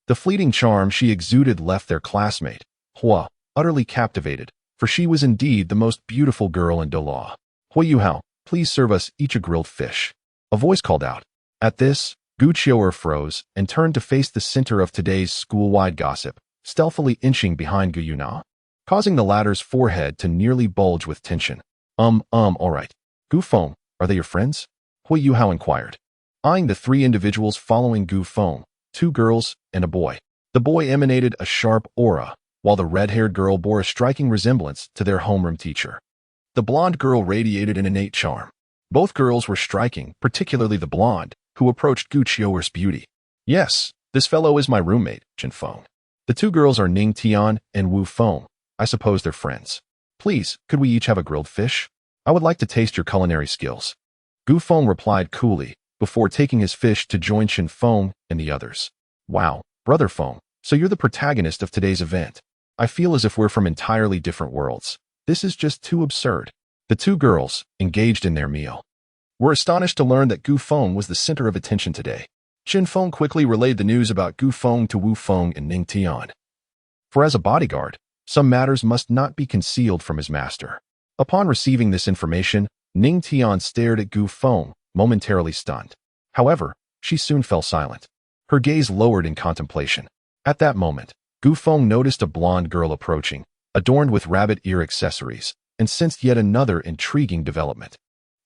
the fleeting charm she exuded left their classmate, Hua, utterly captivated, for she was indeed the most beautiful girl in Douluo. Hui Yu Hao, please serve us each a grilled fish. A voice called out. At this, Gu Qiuer froze and turned to face the center of today's school-wide gossip, stealthily inching behind Gu Yuna, causing the latter's forehead to nearly bulge with tension. All right. Gu Feng, are they your friends? Hui Yu Hao inquired, eyeing the 3 individuals following Gu Feng, 2 girls and a boy. The boy emanated a sharp aura, while the red-haired girl bore a striking resemblance to their homeroom teacher. The blonde girl radiated an innate charm. Both girls were striking, particularly the blonde, who approached Gu Qiuer's beauty. Yes, this fellow is my roommate, Chen Feng. The 2 girls are Ning Tian and Wu Feng. I suppose they're friends. Please, could we each have a grilled fish? I would like to taste your culinary skills. Gu Feng replied coolly, before taking his fish to join Chen Feng and the others. Wow, Brother Feng, so you're the protagonist of today's event. I feel as if we're from entirely different worlds. This is just too absurd. The 2 girls, engaged in their meal, were astonished to learn that Gu Feng was the center of attention today. Chen Feng quickly relayed the news about Gu Feng to Wu Feng and Ning Tian. For as a bodyguard, some matters must not be concealed from his master. Upon receiving this information, Ning Tian stared at Gu Feng, momentarily stunned. However, she soon fell silent. Her gaze lowered in contemplation. At that moment, Gu Feng noticed a blonde girl approaching, adorned with rabbit ear accessories, and sensed yet another intriguing development.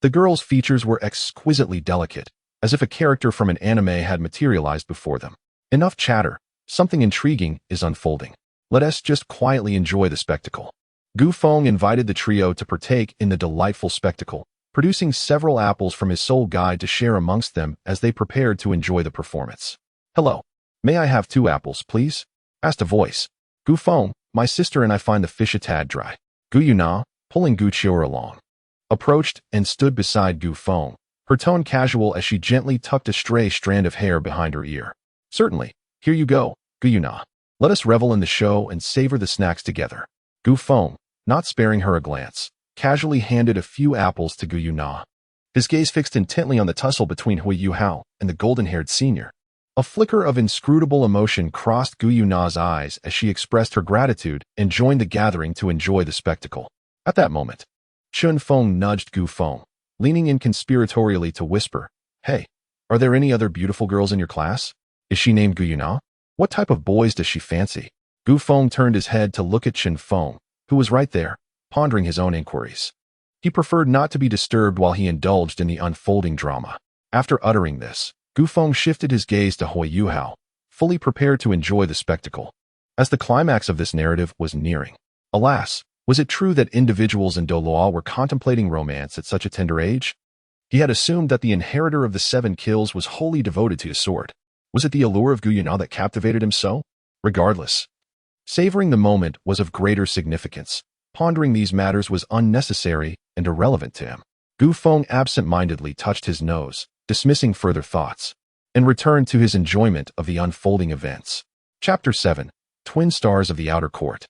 The girl's features were exquisitely delicate, as if a character from an anime had materialized before them. Enough chatter. Something intriguing is unfolding. Let us just quietly enjoy the spectacle. Gu Feng invited the trio to partake in the delightful spectacle, producing several apples from his soul guide to share amongst them as they prepared to enjoy the performance. "Hello. May I have 2 apples, please?" asked a voice. "Gu Feng, my sister and I find the fish a tad dry." Gu Yuna, pulling Gu Qiu along, approached and stood beside Gu Feng, her tone casual as she gently tucked a stray strand of hair behind her ear. "Certainly. Here you go, Gu Yuna. Let us revel in the show and savor the snacks together." Gu Feng, not sparing her a glance, casually handed a few apples to Gu Yuna. His gaze fixed intently on the tussle between Hui Yuhao and the golden-haired senior. A flicker of inscrutable emotion crossed Gu Yuna's eyes as she expressed her gratitude and joined the gathering to enjoy the spectacle. At that moment, Chun Feng nudged Gu Feng, leaning in conspiratorially to whisper, "Hey, are there any other beautiful girls in your class? Is she named Gu Yuna? What type of boys does she fancy?" Gu Feng turned his head to look at Chen Feng, who was right there, pondering his own inquiries. He preferred not to be disturbed while he indulged in the unfolding drama. After uttering this, Gu Feng shifted his gaze to Hui Yuhao, fully prepared to enjoy the spectacle. As the climax of this narrative was nearing, alas, was it true that individuals in Douluo were contemplating romance at such a tender age? He had assumed that the inheritor of the 7 kills was wholly devoted to his sword. Was it the allure of Gu Yuna that captivated him so? Regardless, savoring the moment was of greater significance. Pondering these matters was unnecessary and irrelevant to him. Gu Feng absent-mindedly touched his nose, dismissing further thoughts, and returned to his enjoyment of the unfolding events. Chapter 7. Twin Stars of the Outer Court.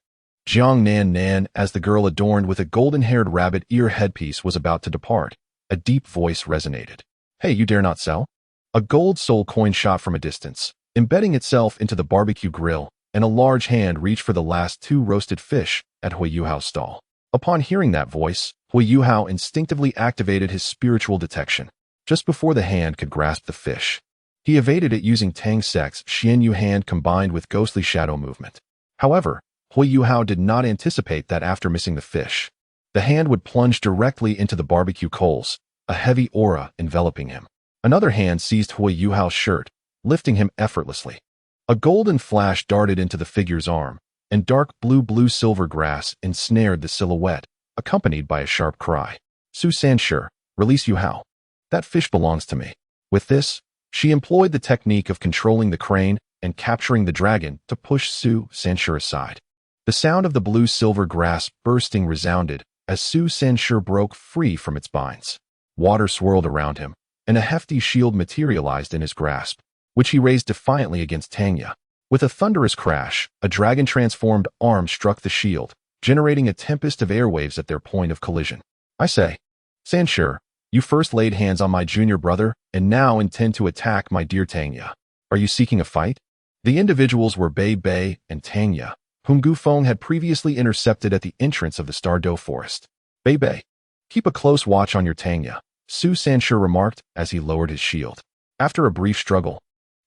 Jiang Nan Nan, as the girl adorned with a golden-haired rabbit ear headpiece was about to depart, a deep voice resonated. "Hey, you dare not sell?" A gold soul coin shot from a distance, embedding itself into the barbecue grill, and a large hand reached for the last 2 roasted fish at Hui Yuhao's stall. Upon hearing that voice, Hui Yuhao instinctively activated his spiritual detection. Just before the hand could grasp the fish, he evaded it using Tang Sek's Xian Yu hand combined with ghostly shadow movement. However, Hui Yuhao did not anticipate that after missing the fish, the hand would plunge directly into the barbecue coals, a heavy aura enveloping him. Another hand seized Hui Yuhao's shirt, lifting him effortlessly. A golden flash darted into the figure's arm, and dark blue-silver grass ensnared the silhouette, accompanied by a sharp cry. "Su Sanshi, release Yuhao. That fish belongs to me." With this, she employed the technique of controlling the crane and capturing the dragon to push Su Sanshi aside. The sound of the blue-silver grass bursting resounded as Su Sanshi broke free from its binds. Water swirled around him, and a hefty shield materialized in his grasp, which he raised defiantly against Tanya. With a thunderous crash, a dragon-transformed arm struck the shield, generating a tempest of airwaves at their point of collision. "I say, Sanshi, you first laid hands on my junior brother and now intend to attack my dear Tanya. Are you seeking a fight?" The individuals were Bei Bei and Tanya, whom Gu Feng had previously intercepted at the entrance of the Stardow Forest. "Bei Bei, keep a close watch on your Tanya," Su Sanshi remarked as he lowered his shield. After a brief struggle,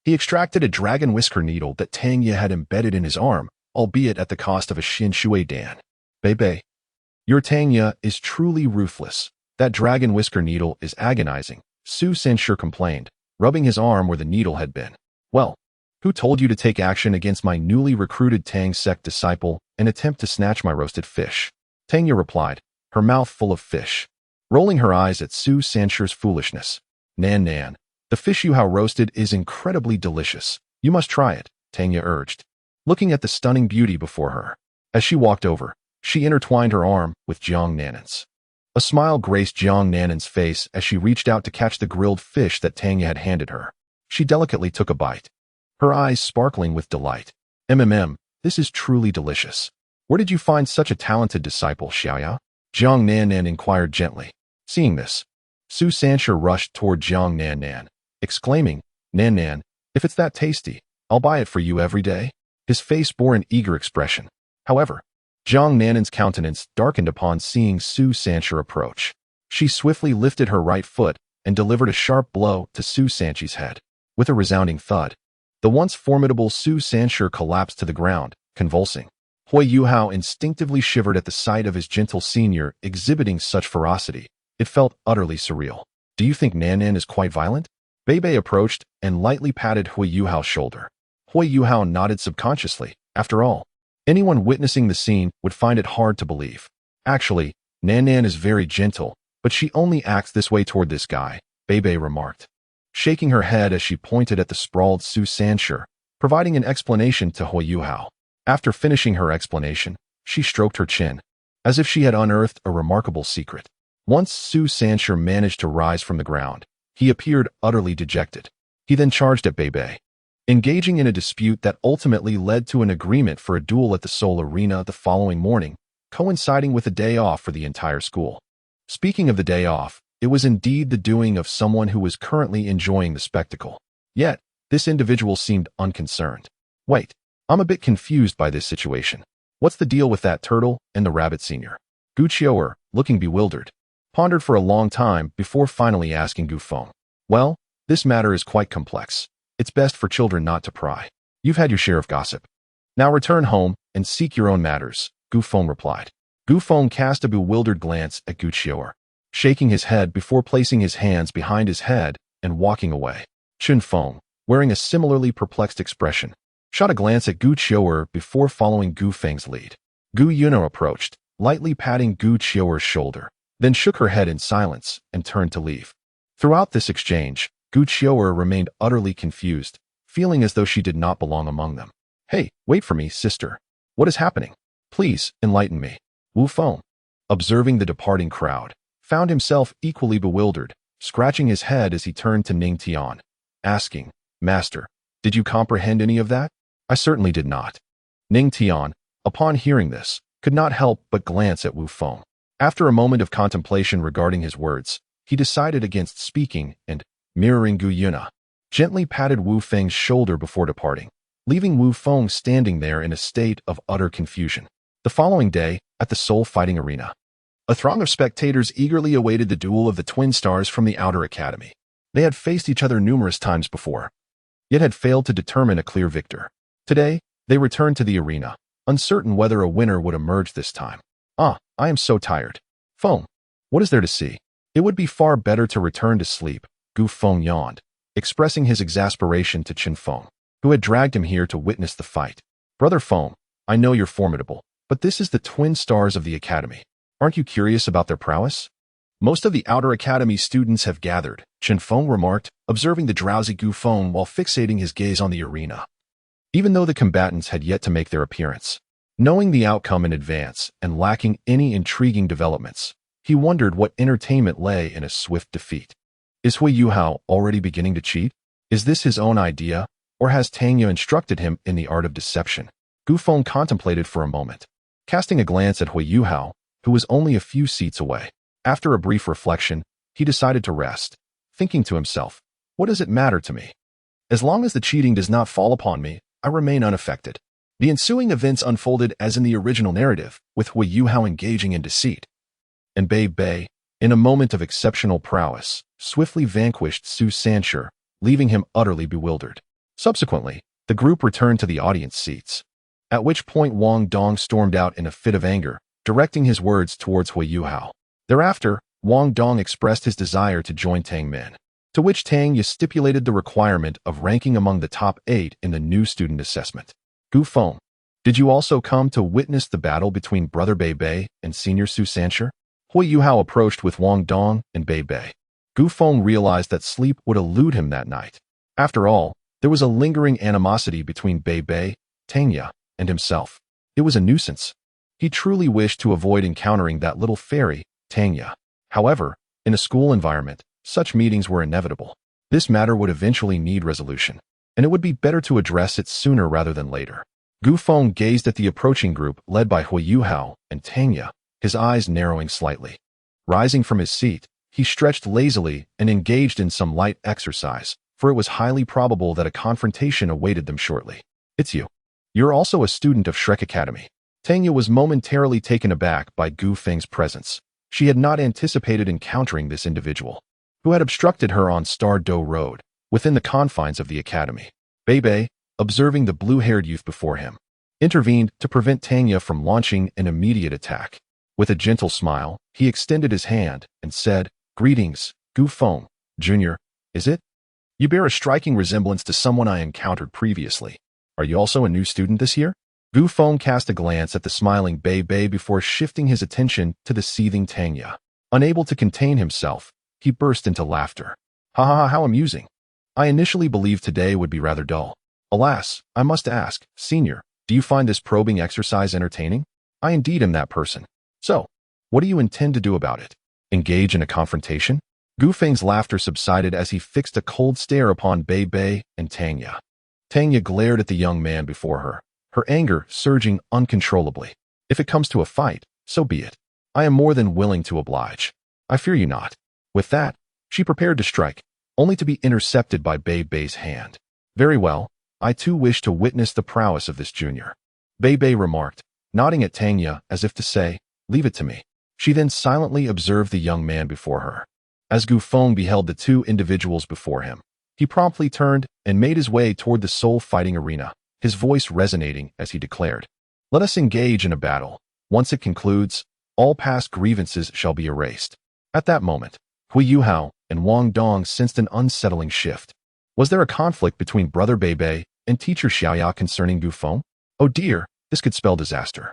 he extracted a dragon whisker needle that Tanya had embedded in his arm, albeit at the cost of a Xin Shui Dan. "Bei Bei, your Tanya is truly ruthless. That dragon whisker needle is agonizing," Su Sanshi complained, rubbing his arm where the needle had been. "Well, who told you to take action against my newly recruited Tang sect disciple and attempt to snatch my roasted fish?" Tanya replied, her mouth full of fish, rolling her eyes at Su Sanshi's foolishness. "Nan Nan, the fish you have roasted is incredibly delicious. You must try it," Tanya urged, looking at the stunning beauty before her. As she walked over, she intertwined her arm with Jiang Nanan's. A smile graced Jiang Nanan's face as she reached out to catch the grilled fish that Tanya had handed her. She delicately took a bite, her eyes sparkling with delight. This is truly delicious. Where did you find such a talented disciple, Xiaoya?" Jiang Nanan inquired gently. Seeing this, Su Sanshi rushed toward Jiang Nanan, exclaiming, "Nan, if it's that tasty, I'll buy it for you every day." His face bore an eager expression. However, Jiang Nanan's countenance darkened upon seeing Su Sanshi approach. She swiftly lifted her right foot and delivered a sharp blow to Su Sanshi's head. With a resounding thud, the once formidable Su Sanshi collapsed to the ground, convulsing. Hui Yuhao instinctively shivered at the sight of his gentle senior exhibiting such ferocity. It felt utterly surreal. "Do you think Nanan is quite violent?" Bei Bei approached and lightly patted Hui Yuhao's shoulder. Hui Yuhao nodded subconsciously. After all, anyone witnessing the scene would find it hard to believe. Actually, Nanan is very gentle, But she only acts this way toward this guy, Bei remarked, shaking her head as she pointed at the sprawled Su Sanshi, providing an explanation to Hui Yuhao. After finishing her explanation, she stroked her chin, as if she had unearthed a remarkable secret. Once Su Sanshi managed to rise from the ground, he appeared utterly dejected. He then charged at Bei, engaging in a dispute that ultimately led to an agreement for a duel at the Seoul Arena the following morning, coinciding with a day off for the entire school. Speaking of the day off, it was indeed the doing of someone who was currently enjoying the spectacle. Yet, this individual seemed unconcerned. Wait, I'm a bit confused by this situation. What's the deal with that turtle and the rabbit senior? Gu Qiu'er, looking bewildered, pondered for a long time before finally asking Gu Feng. Well, this matter is quite complex. It's best for children not to pry. You've had your share of gossip. Now return home and seek your own matters, Gu Feng replied. Gu Feng cast a bewildered glance at Gu Qiu'er, shaking his head before placing his hands behind his head and walking away. Chen Feng, wearing a similarly perplexed expression, shot a glance at Gu Qiu'er before following Gu Feng's lead. Gu Yun'er approached, lightly patting Gu Qiu'er's shoulder, then shook her head in silence and turned to leave. Throughout this exchange, Gu Qiu'er remained utterly confused, feeling as though she did not belong among them. Hey, wait for me, sister. What is happening? Please, enlighten me. Wu Feng, observing the departing crowd, found himself equally bewildered, scratching his head as he turned to Ning Tian, asking, Master, did you comprehend any of that? I certainly did not. Ning Tian, upon hearing this, could not help but glance at Wu Feng. After a moment of contemplation regarding his words, he decided against speaking and, mirroring Gu Yun'er, gently patted Wu Feng's shoulder before departing, leaving Wu Feng standing there in a state of utter confusion. The following day, at the Seoul Fighting Arena, a throng of spectators eagerly awaited the duel of the twin stars from the Outer Academy. They had faced each other numerous times before, yet had failed to determine a clear victor. Today, they returned to the arena, uncertain whether a winner would emerge this time. I am so tired. Feng, what is there to see? It would be far better to return to sleep, Gu Feng yawned, expressing his exasperation to Chen Feng, who had dragged him here to witness the fight. Brother Feng, I know you're formidable, but this is the twin stars of the academy. Aren't you curious about their prowess? Most of the Outer Academy students have gathered, Chen Feng remarked, observing the drowsy Gu Feng while fixating his gaze on the arena. Even though the combatants had yet to make their appearance, knowing the outcome in advance and lacking any intriguing developments, he wondered what entertainment lay in a swift defeat. Is Hui Yuhao already beginning to cheat? Is this his own idea, or has Tangya instructed him in the art of deception? Gu Feng contemplated for a moment, casting a glance at Hui Yuhao, who was only a few seats away. After a brief reflection, he decided to rest, thinking to himself, what does it matter to me? As long as the cheating does not fall upon me, I remain unaffected. The ensuing events unfolded as in the original narrative, with Hui Yuhao engaging in deceit. And Bei, in a moment of exceptional prowess, swiftly vanquished Su Sanshi, leaving him utterly bewildered. Subsequently, the group returned to the audience seats, at which point Wang Dong stormed out in a fit of anger, directing his words towards Hui Yuhao. Thereafter, Wang Dong expressed his desire to join Tang Min, to which Tang Yi stipulated the requirement of ranking among the top 8 in the new student assessment. Gu Feng, did you also come to witness the battle between Brother Bei and Senior Su Sanshi? Hui Yuhao approached with Wang Dong and Bei. Gu Feng realized that sleep would elude him that night. After all, there was a lingering animosity between Bei, Tangya, and himself. It was a nuisance. He truly wished to avoid encountering that little fairy, Tangya. However, in a school environment, such meetings were inevitable. This matter would eventually need resolution, and it would be better to address it sooner rather than later. Gu Feng gazed at the approaching group led by Hui Yuhao and Tangya, his eyes narrowing slightly. Rising from his seat, he stretched lazily and engaged in some light exercise, for it was highly probable that a confrontation awaited them shortly. It's you. You're also a student of Shrek Academy. Tangya was momentarily taken aback by Gu Feng's presence. She had not anticipated encountering this individual, who had obstructed her on Star Do Road, within the confines of the academy. Bei, observing the blue-haired youth before him, intervened to prevent Tangya from launching an immediate attack. With a gentle smile, he extended his hand and said, Greetings, Gu Feng, Jr., is it? You bear a striking resemblance to someone I encountered previously. Are you also a new student this year? Gu Feng cast a glance at the smiling Bei before shifting his attention to the seething Tangya. Unable to contain himself, he burst into laughter. Ha ha ha, how amusing. I initially believed today would be rather dull. Alas, I must ask, Senior, do you find this probing exercise entertaining? I indeed am that person. So, what do you intend to do about it? Engage in a confrontation? Gu Feng's laughter subsided as he fixed a cold stare upon Bei Bei and Tanya. Tanya glared at the young man before her, her anger surging uncontrollably. If it comes to a fight, so be it. I am more than willing to oblige. I fear you not. With that, she prepared to strike, only to be intercepted by Bei Bei's hand. Very well, I too wish to witness the prowess of this junior. Bei Bei remarked, nodding at Tanya as if to say, leave it to me. She then silently observed the young man before her. As Gu Feng beheld the two individuals before him, he promptly turned and made his way toward the soul-fighting arena, his voice resonating as he declared, let us engage in a battle. Once it concludes, all past grievances shall be erased. At that moment, Hui Yuhao and Wang Dong sensed an unsettling shift. Was there a conflict between Brother Bei Bei and Teacher Xiaoya concerning Gu Feng? Oh dear, this could spell disaster.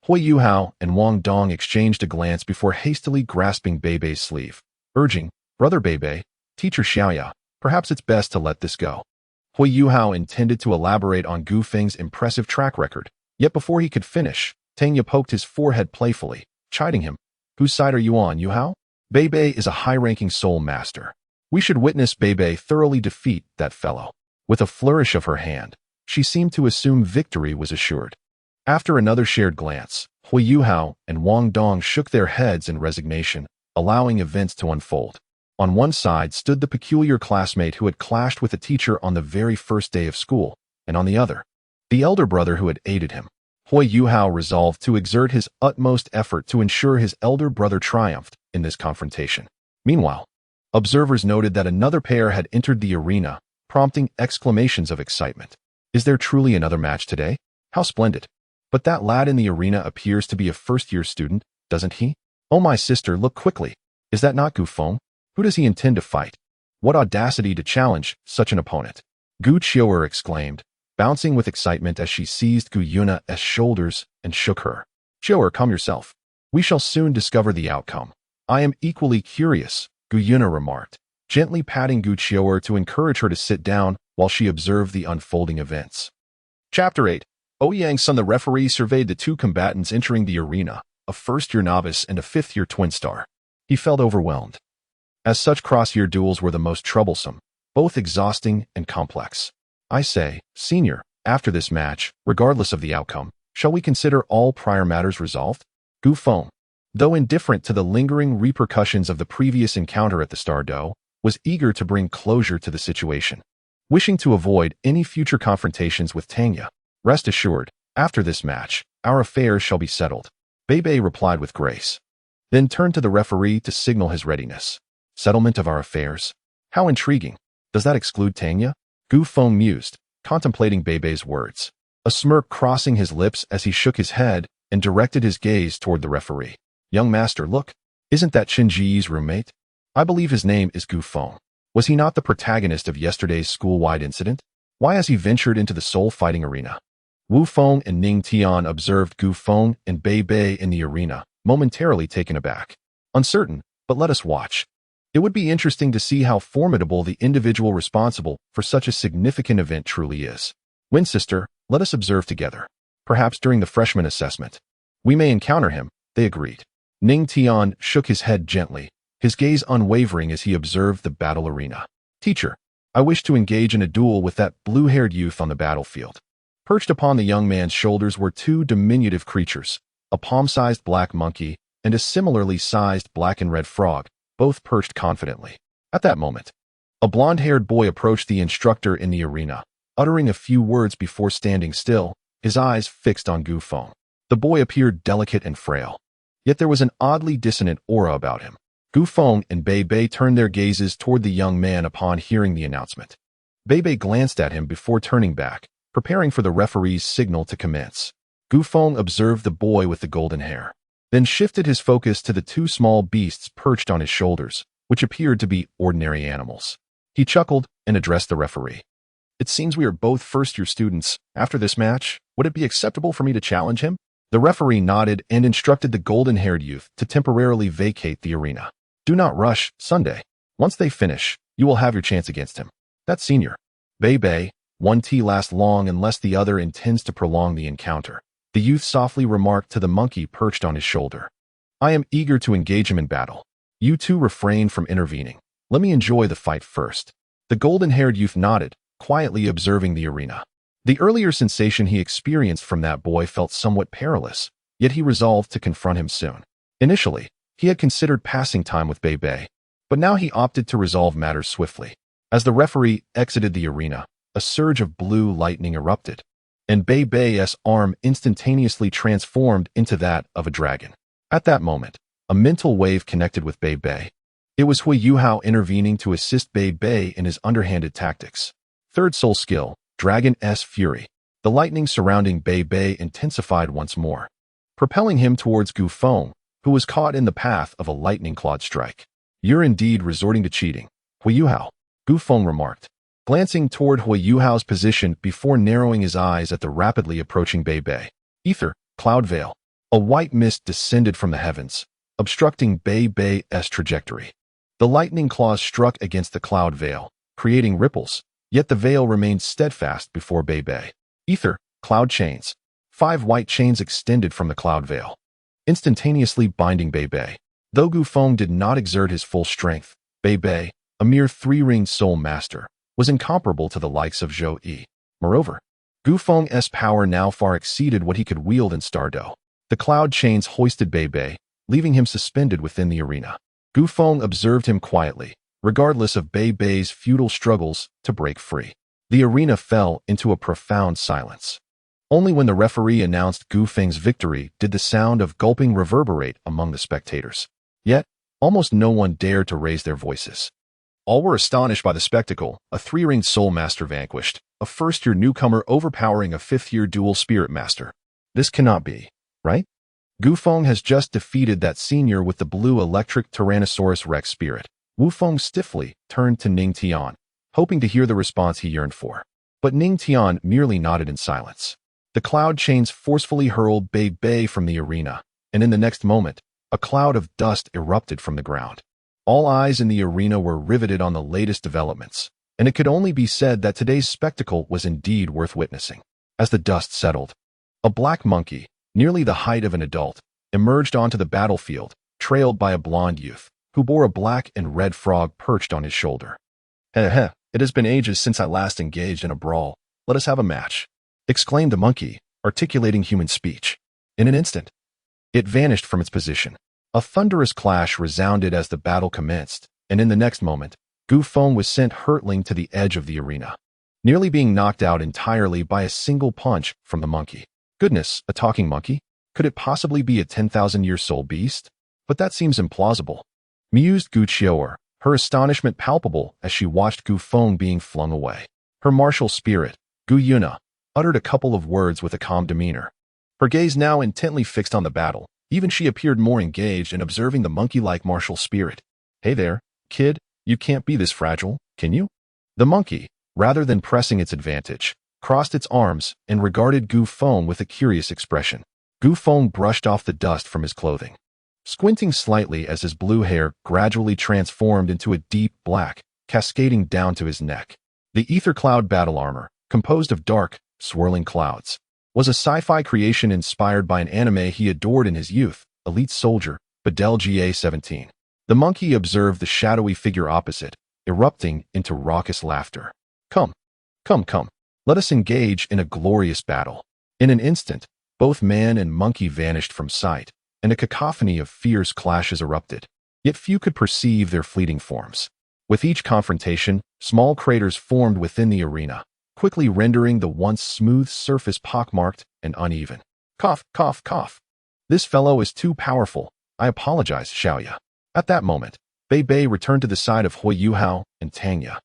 Hui Yuhao and Wang Dong exchanged a glance before hastily grasping Bei Bei's sleeve, urging, Brother Bei Bei, Teacher Xiaoya, perhaps it's best to let this go. Hui Yuhao intended to elaborate on Gu Feng's impressive track record, yet before he could finish, Tanya poked his forehead playfully, chiding him. Whose side are you on, Yuhao? Bei Bei is a high-ranking soul master. We should witness Bei Bei thoroughly defeat that fellow. With a flourish of her hand, she seemed to assume victory was assured. After another shared glance, Hui Yuhao and Wang Dong shook their heads in resignation, allowing events to unfold. On one side stood the peculiar classmate who had clashed with the teacher on the very first day of school, and on the other, the elder brother who had aided him. Hui Yuhao resolved to exert his utmost effort to ensure his elder brother triumphed in this confrontation. Meanwhile, observers noted that another pair had entered the arena, prompting exclamations of excitement. Is there truly another match today? How splendid. But that lad in the arena appears to be a first-year student, doesn't he? Oh my sister, look quickly. Is that not Gu Feng? Who does he intend to fight? What audacity to challenge such an opponent. Gu Qiuer exclaimed, bouncing with excitement as she seized Gu Yuna's shoulders and shook her. Qiuer, calm yourself. We shall soon discover the outcome. I am equally curious, Gu Yuna remarked, gently patting Gu Qiuer to encourage her to sit down while she observed the unfolding events. Chapter 8. Ouyang's son, the referee, surveyed the two combatants entering the arena, a first-year novice and a fifth-year twin star. He felt overwhelmed, as such cross-year duels were the most troublesome, both exhausting and complex. I say, Senior, after this match, regardless of the outcome, shall we consider all prior matters resolved? Gu Feng, though indifferent to the lingering repercussions of the previous encounter at the Star Do, was eager to bring closure to the situation. Wishing to avoid any future confrontations with Tanya, rest assured, after this match, our affairs shall be settled. Bei Bei replied with grace, then turned to the referee to signal his readiness. Settlement of our affairs? How intriguing. Does that exclude Tanya? Gu Feng mused, contemplating Bei Bei's words, a smirk crossing his lips as he shook his head and directed his gaze toward the referee. Young master, look. Isn't that Qin Ji's roommate? I believe his name is Gu Feng. Was he not the protagonist of yesterday's school-wide incident? Why has he ventured into the soul-fighting arena? Wu Feng and Ning Tian observed Gu Feng and Bei Bei in the arena, momentarily taken aback. Uncertain, but let us watch. It would be interesting to see how formidable the individual responsible for such a significant event truly is. Win, sister, let us observe together. Perhaps during the freshman assessment. We may encounter him, they agreed. Ning Tian shook his head gently, his gaze unwavering as he observed the battle arena. Teacher, I wish to engage in a duel with that blue-haired youth on the battlefield. Perched upon the young man's shoulders were two diminutive creatures, a palm-sized black monkey and a similarly sized black and red frog, both perched confidently. At that moment, a blonde-haired boy approached the instructor in the arena, uttering a few words before standing still, his eyes fixed on Gu Feng. The boy appeared delicate and frail, yet there was an oddly dissonant aura about him. Gu Feng and Bei Bei turned their gazes toward the young man upon hearing the announcement. Bei Bei glanced at him before turning back, preparing for the referee's signal to commence. Gu Feng observed the boy with the golden hair, then shifted his focus to the two small beasts perched on his shoulders, which appeared to be ordinary animals. He chuckled and addressed the referee. It seems we are both first-year students. After this match, would it be acceptable for me to challenge him? The referee nodded and instructed the golden-haired youth to temporarily vacate the arena. Do not rush, Sunday. Once they finish, you will have your chance against him. That's senior. Bei, one tea lasts long unless the other intends to prolong the encounter. The youth softly remarked to the monkey perched on his shoulder. I am eager to engage him in battle. You two refrain from intervening. Let me enjoy the fight first. The golden-haired youth nodded, quietly observing the arena. The earlier sensation he experienced from that boy felt somewhat perilous, yet he resolved to confront him soon. Initially, he had considered passing time with Bei, but now he opted to resolve matters swiftly. As the referee exited the arena, a surge of blue lightning erupted, and Bei's arm instantaneously transformed into that of a dragon. At that moment, a mental wave connected with Bei. It was Hui Yuhao intervening to assist Bei in his underhanded tactics. Third soul skill, Dragon's Fury. The lightning surrounding Bei intensified once more, propelling him towards Gu Feng, who was caught in the path of a lightning-clawed strike. You're indeed resorting to cheating, Hui Yuhao, Gu Feng remarked, glancing toward Hui Yuhao's position before narrowing his eyes at the rapidly approaching Bei. Ether, cloud veil. A white mist descended from the heavens, obstructing Bei's trajectory. The lightning claws struck against the cloud veil, creating ripples, yet the veil remained steadfast before Bei. Ether, cloud chains. 5 white chains extended from the cloud veil, instantaneously binding Bei. Though Gu Feng did not exert his full strength, Bei, a mere 3-ringed soul master, was incomparable to the likes of Zhou Yi. Moreover, Gu Feng's power now far exceeded what he could wield in Stardo. The cloud chains hoisted Bei, leaving him suspended within the arena. Gu Feng observed him quietly, regardless of Bei's futile struggles to break free. The arena fell into a profound silence. Only when the referee announced Gu Feng's victory did the sound of gulping reverberate among the spectators. Yet, almost no one dared to raise their voices. All were astonished by the spectacle, a 3-ringed soul master vanquished, a first-year newcomer overpowering a 5th-year dual spirit master. This cannot be, right? Gu Feng has just defeated that senior with the blue electric Tyrannosaurus Rex spirit. Wu Feng stiffly turned to Ning Tian, hoping to hear the response he yearned for. But Ning Tian merely nodded in silence. The cloud chains forcefully hurled Bei from the arena, and in the next moment, a cloud of dust erupted from the ground. All eyes in the arena were riveted on the latest developments, and it could only be said that today's spectacle was indeed worth witnessing. As the dust settled, a black monkey, nearly the height of an adult, emerged onto the battlefield, trailed by a blonde youth, who bore a black and red frog perched on his shoulder. Heh, it has been ages since I last engaged in a brawl. Let us have a match, exclaimed the monkey, articulating human speech. In an instant, it vanished from its position. A thunderous clash resounded as the battle commenced, and in the next moment, Gu Feng was sent hurtling to the edge of the arena, nearly being knocked out entirely by a single punch from the monkey. Goodness, a talking monkey? Could it possibly be a 10,000-year soul beast? But that seems implausible, mused Gu Qiuer, her astonishment palpable as she watched Gu Feng being flung away. Her martial spirit, Gu Yuna, uttered a couple of words with a calm demeanor. Her gaze now intently fixed on the battle. Even she appeared more engaged in observing the monkey-like martial spirit. Hey there, kid, you can't be this fragile, can you? The monkey, rather than pressing its advantage, crossed its arms and regarded Gu Feng with a curious expression. Gu Feng brushed off the dust from his clothing, squinting slightly as his blue hair gradually transformed into a deep black, cascading down to his neck. The ether cloud battle armor, composed of dark, swirling clouds, was a sci-fi creation inspired by an anime he adored in his youth, Elite Soldier, Badel GA-17. The monkey observed the shadowy figure opposite, erupting into raucous laughter. Come, let us engage in a glorious battle. In an instant, both man and monkey vanished from sight, and a cacophony of fierce clashes erupted. Yet few could perceive their fleeting forms. With each confrontation, small craters formed within the arena, quickly rendering the once smooth surface pockmarked and uneven. Cough, cough, cough. This fellow is too powerful. I apologize, Xiaoya. At that moment, Bei returned to the side of Hui Yuhao and Tangya.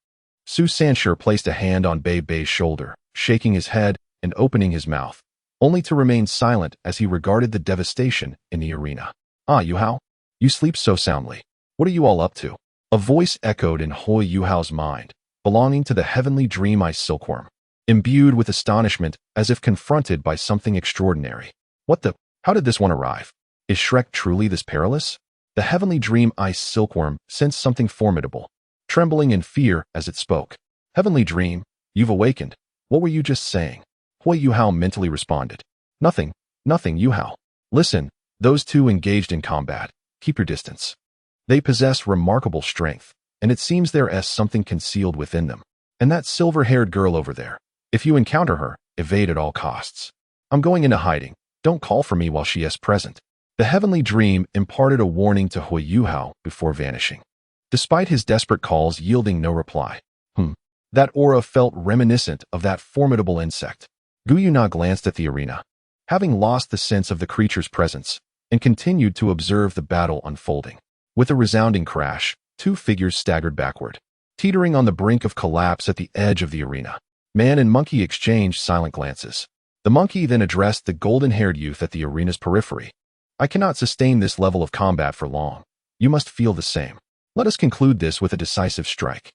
Su Sanshur placed a hand on Bei's shoulder, shaking his head and opening his mouth, only to remain silent as he regarded the devastation in the arena. Ah, Yuhao, you sleep so soundly. What are you all up to? A voice echoed in Hui Yuhao's mind, belonging to the heavenly dream ice silkworm, imbued with astonishment as if confronted by something extraordinary. What the? How did this one arrive? Is Shrek truly this perilous? The heavenly dream ice silkworm sensed something formidable, trembling in fear as it spoke. Heavenly dream, you've awakened. What were you just saying? Hui Yuhao mentally responded. Nothing, nothing, Yuhao. Listen, those two engaged in combat. Keep your distance. They possess remarkable strength, and it seems there is something concealed within them. And that silver-haired girl over there. If you encounter her, evade at all costs. I'm going into hiding. Don't call for me while she is present. The heavenly dream imparted a warning to Hui Yuhao before vanishing. Despite his desperate calls yielding no reply. That aura felt reminiscent of that formidable insect. Gu Yuna glanced at the arena, having lost the sense of the creature's presence, and continued to observe the battle unfolding. With a resounding crash, two figures staggered backward, teetering on the brink of collapse at the edge of the arena. Man and monkey exchanged silent glances. The monkey then addressed the golden-haired youth at the arena's periphery. I cannot sustain this level of combat for long. You must feel the same. Let us conclude this with a decisive strike.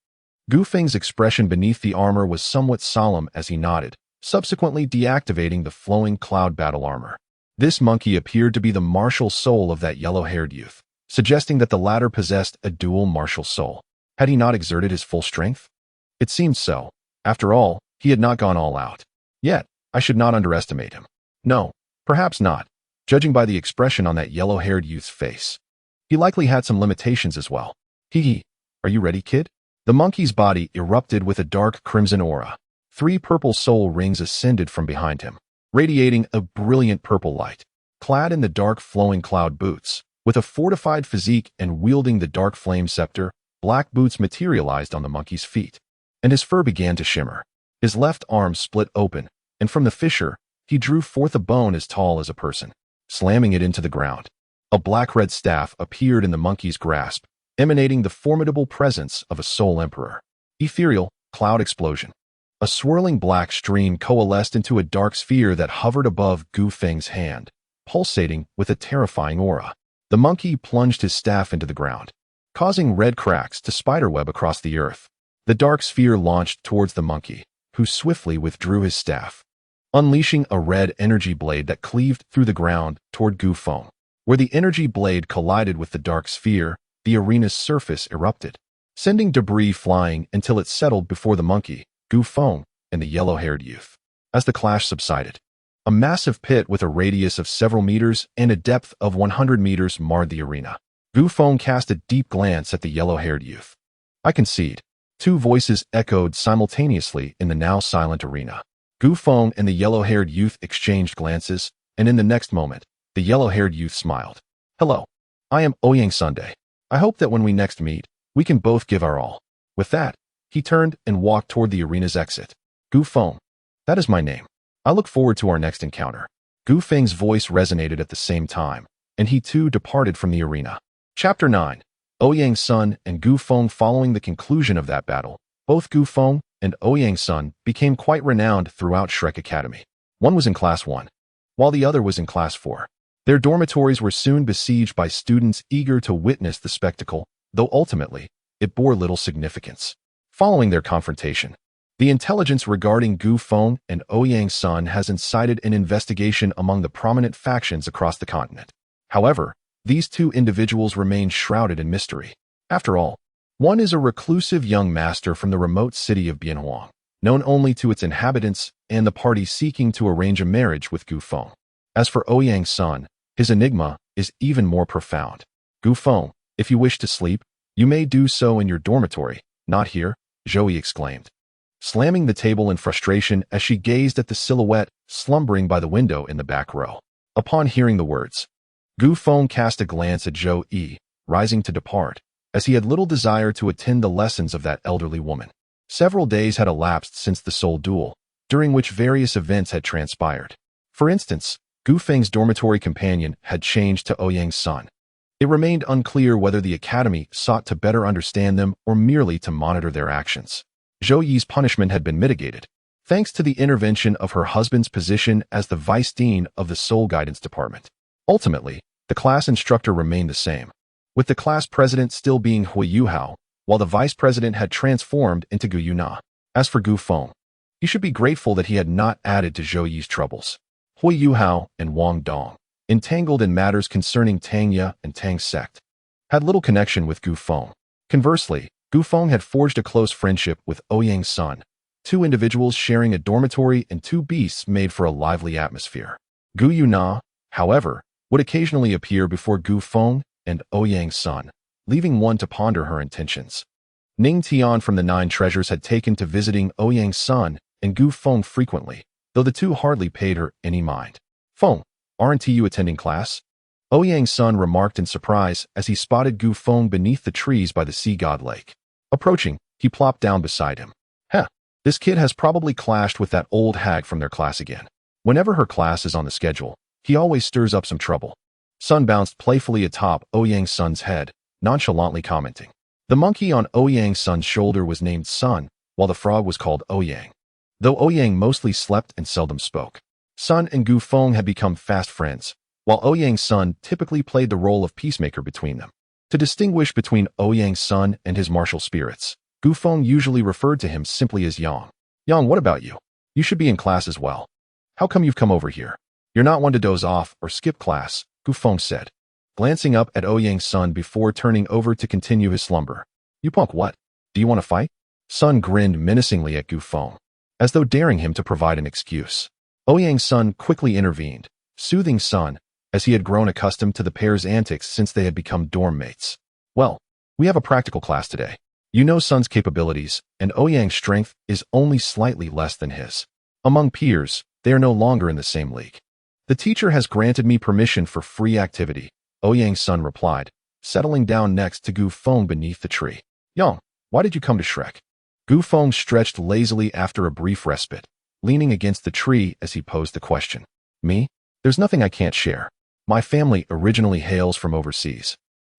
Gu Feng's expression beneath the armor was somewhat solemn as he nodded, subsequently deactivating the flowing cloud battle armor. This monkey appeared to be the martial soul of that yellow-haired youth, suggesting that the latter possessed a dual martial soul. Had he not exerted his full strength? It seemed so. After all, he had not gone all out. Yet, I should not underestimate him. No, perhaps not, judging by the expression on that yellow-haired youth's face. He likely had some limitations as well. Hee. Are you ready, kid? The monkey's body erupted with a dark crimson aura. 3 purple soul rings ascended from behind him, radiating a brilliant purple light. Clad in the dark flowing cloud boots, with a fortified physique and wielding the dark flame scepter, black boots materialized on the monkey's feet, and his fur began to shimmer. His left arm split open, and from the fissure, he drew forth a bone as tall as a person, slamming it into the ground. A black-red staff appeared in the monkey's grasp, emanating the formidable presence of a soul emperor. Ethereal, cloud explosion. A swirling black stream coalesced into a dark sphere that hovered above Gu Feng's hand, pulsating with a terrifying aura. The monkey plunged his staff into the ground, causing red cracks to spiderweb across the earth. The dark sphere launched towards the monkey, who swiftly withdrew his staff, unleashing a red energy blade that cleaved through the ground toward Gu Feng. Where the energy blade collided with the dark sphere, the arena's surface erupted, sending debris flying until it settled before the monkey, Gu Feng, and the yellow-haired youth. As the clash subsided, a massive pit with a radius of several meters and a depth of 100 meters marred the arena. Gu Feng cast a deep glance at the yellow-haired youth. I concede. 2 voices echoed simultaneously in the now silent arena. Gu Feng and the yellow-haired youth exchanged glances, and in the next moment, the yellow-haired youth smiled. Hello. I am Ouyang Sunday. I hope that when we next meet, we can both give our all. With that, he turned and walked toward the arena's exit. Gu Feng. That is my name. I look forward to our next encounter. Gu Feng's voice resonated at the same time, and he too departed from the arena. Chapter 9. Ouyang Sun and Gu Feng. Following the conclusion of that battle, both Gu Feng and Ouyang Sun became quite renowned throughout Shrek Academy. One was in Class 1, while the other was in Class 4. Their dormitories were soon besieged by students eager to witness the spectacle, though ultimately, it bore little significance. Following their confrontation, the intelligence regarding Gu Feng and Ouyang Sun has incited an investigation among the prominent factions across the continent. However, these two individuals remain shrouded in mystery. After all, one is a reclusive young master from the remote city of Bianhuang, known only to its inhabitants and the party seeking to arrange a marriage with Gu Feng. As for Ouyang Sun, his enigma is even more profound. Gu Feng, if you wish to sleep, you may do so in your dormitory, not here, Zhou exclaimed, slamming the table in frustration as she gazed at the silhouette slumbering by the window in the back row. Upon hearing the words, Gu Feng cast a glance at Zhou Yi, rising to depart, as he had little desire to attend the lessons of that elderly woman. Several days had elapsed since the soul duel, during which various events had transpired. For instance, Gu Feng's dormitory companion had changed to Ouyang Sun. It remained unclear whether the academy sought to better understand them or merely to monitor their actions. Zhou Yi's punishment had been mitigated, thanks to the intervention of her husband's position as the vice dean of the Soul Guidance Department. Ultimately, the class instructor remained the same, with the class president still being Hui Yuhao, while the vice president had transformed into Gu Yuna. As for Gu Feng, he should be grateful that he had not added to Zhou Yi's troubles. Hui Yuhao and Wang Dong, entangled in matters concerning Tangya and Tang's sect, had little connection with Gu Feng. Conversely, Gu Feng had forged a close friendship with Ouyang's son, two individuals sharing a dormitory and two beasts made for a lively atmosphere. Gu Yuna, however, would occasionally appear before Gu Feng and Ouyang's son, leaving one to ponder her intentions. Ning Tian from the Nine Treasures had taken to visiting Ouyang's son and Gu Feng frequently, though the two hardly paid her any mind. "Feng, aren't you attending class?" Ouyang's son remarked in surprise as he spotted Gu Feng beneath the trees by the sea god lake. Approaching, he plopped down beside him. "Heh, this kid has probably clashed with that old hag from their class again. Whenever her class is on the schedule, he always stirs up some trouble." Sun bounced playfully atop Ouyang's son's head, nonchalantly commenting. The monkey on Ouyang's son's shoulder was named Sun, while the frog was called Ouyang. Though Ouyang mostly slept and seldom spoke, Sun and Gu Feng had become fast friends, while Ouyang's son typically played the role of peacemaker between them. To distinguish between Ouyang's son and his martial spirits, Gu Feng usually referred to him simply as Yang. "Yang, what about you? You should be in class as well. How come you've come over here? You're not one to doze off or skip class," Gu Feng said, glancing up at Ouyang's son before turning over to continue his slumber. "You punk what? Do you want to fight?" Sun grinned menacingly at Gu Feng, as though daring him to provide an excuse. Ouyang's son quickly intervened, soothing Sun, as he had grown accustomed to the pair's antics since they had become dorm mates. "Well, we have a practical class today. You know Sun's capabilities, and Ouyang's strength is only slightly less than his. Among peers, they are no longer in the same league. The teacher has granted me permission for free activity," Ouyang's son replied, settling down next to Gu Feng beneath the tree. "Yang, why did you come to Shrek?" Gu Feng stretched lazily after a brief respite, leaning against the tree as he posed the question. "Me? There's nothing I can't share. My family originally hails from overseas.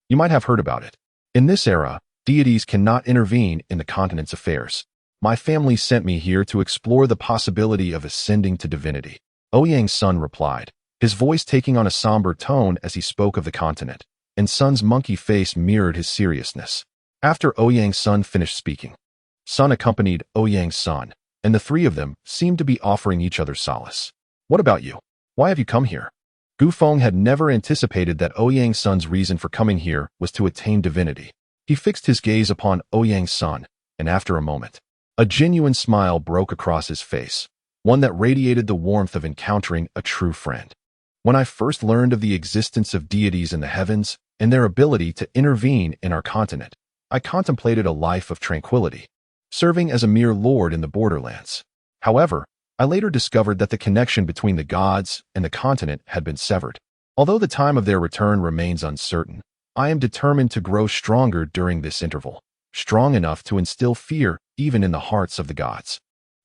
You might have heard about it. In this era, deities cannot intervene in the continent's affairs. My family sent me here to explore the possibility of ascending to divinity," Ouyang's son replied, his voice taking on a somber tone as he spoke of the continent, and Sun's monkey face mirrored his seriousness. After Ouyang's son finished speaking, Sun accompanied Ouyang's son, and the three of them seemed to be offering each other solace. "What about you? Why have you come here?" Gu Feng had never anticipated that Ouyang's son's reason for coming here was to attain divinity. He fixed his gaze upon Ouyang's son, and after a moment, a genuine smile broke across his face, one that radiated the warmth of encountering a true friend. "When I first learned of the existence of deities in the heavens and their ability to intervene in our continent, I contemplated a life of tranquility, serving as a mere lord in the borderlands. However, I later discovered that the connection between the gods and the continent had been severed. Although the time of their return remains uncertain, I am determined to grow stronger during this interval, strong enough to instill fear even in the hearts of the gods."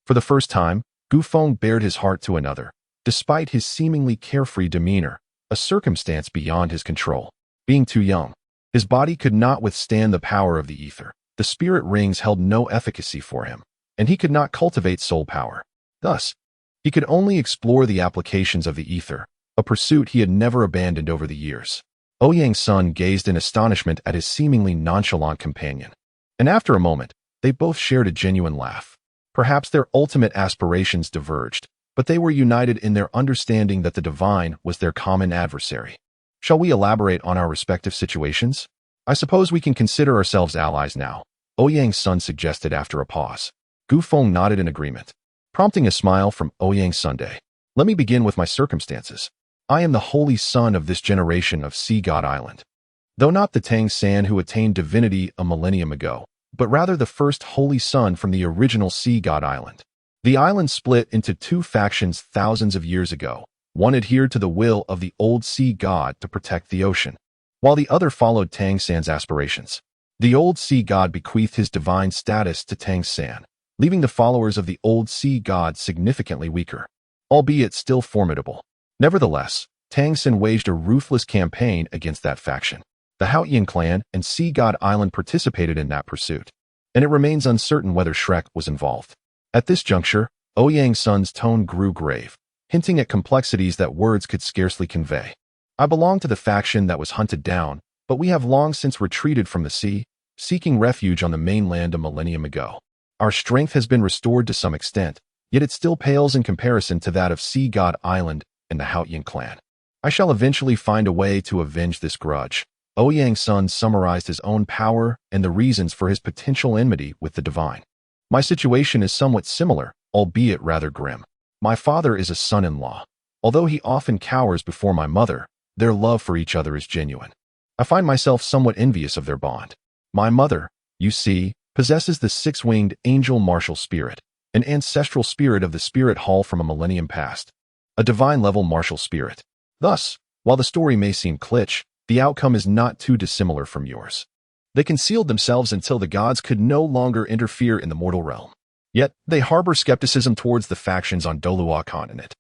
For the first time, Gu Feng bared his heart to another, despite his seemingly carefree demeanor, a circumstance beyond his control. Being too young, his body could not withstand the power of the ether. The spirit rings held no efficacy for him, and he could not cultivate soul power. Thus, he could only explore the applications of the ether, a pursuit he had never abandoned over the years. Ouyang's son gazed in astonishment at his seemingly nonchalant companion, and after a moment, they both shared a genuine laugh. Perhaps their ultimate aspirations diverged, but they were united in their understanding that the divine was their common adversary. "Shall we elaborate on our respective situations? I suppose we can consider ourselves allies now," Ouyang's son suggested after a pause. Gu Feng nodded in agreement, prompting a smile from Ouyang's Sunday. "Let me begin with my circumstances. I am the holy son of this generation of Sea God Island. Though not the Tang San who attained divinity a millennium ago, but rather the first holy son from the original Sea God Island. The island split into two factions thousands of years ago. One adhered to the will of the old sea god to protect the ocean, while the other followed Tang San's aspirations. The old sea god bequeathed his divine status to Tang San, leaving the followers of the old sea god significantly weaker, albeit still formidable. Nevertheless, Tang San waged a ruthless campaign against that faction. The Haotian clan and Sea God Island participated in that pursuit, and it remains uncertain whether Shrek was involved. At this juncture, Ouyang's son's tone grew grave, hinting at complexities that words could scarcely convey. "I belong to the faction that was hunted down, but we have long since retreated from the sea, seeking refuge on the mainland a millennium ago. Our strength has been restored to some extent, yet it still pales in comparison to that of Sea God Island and the Haotian clan. I shall eventually find a way to avenge this grudge. Ouyang's son summarized his own power and the reasons for his potential enmity with the divine. My situation is somewhat similar, albeit rather grim. My father is a son-in-law. Although he often cowers before my mother, their love for each other is genuine. I find myself somewhat envious of their bond. My mother, you see, possesses the six-winged angel martial spirit, an ancestral spirit of the spirit hall from a millennium past, a divine-level martial spirit. Thus, while the story may seem kitsch, the outcome is not too dissimilar from yours. They concealed themselves until the gods could no longer interfere in the mortal realm. Yet, they harbor skepticism towards the factions on Douluo continent.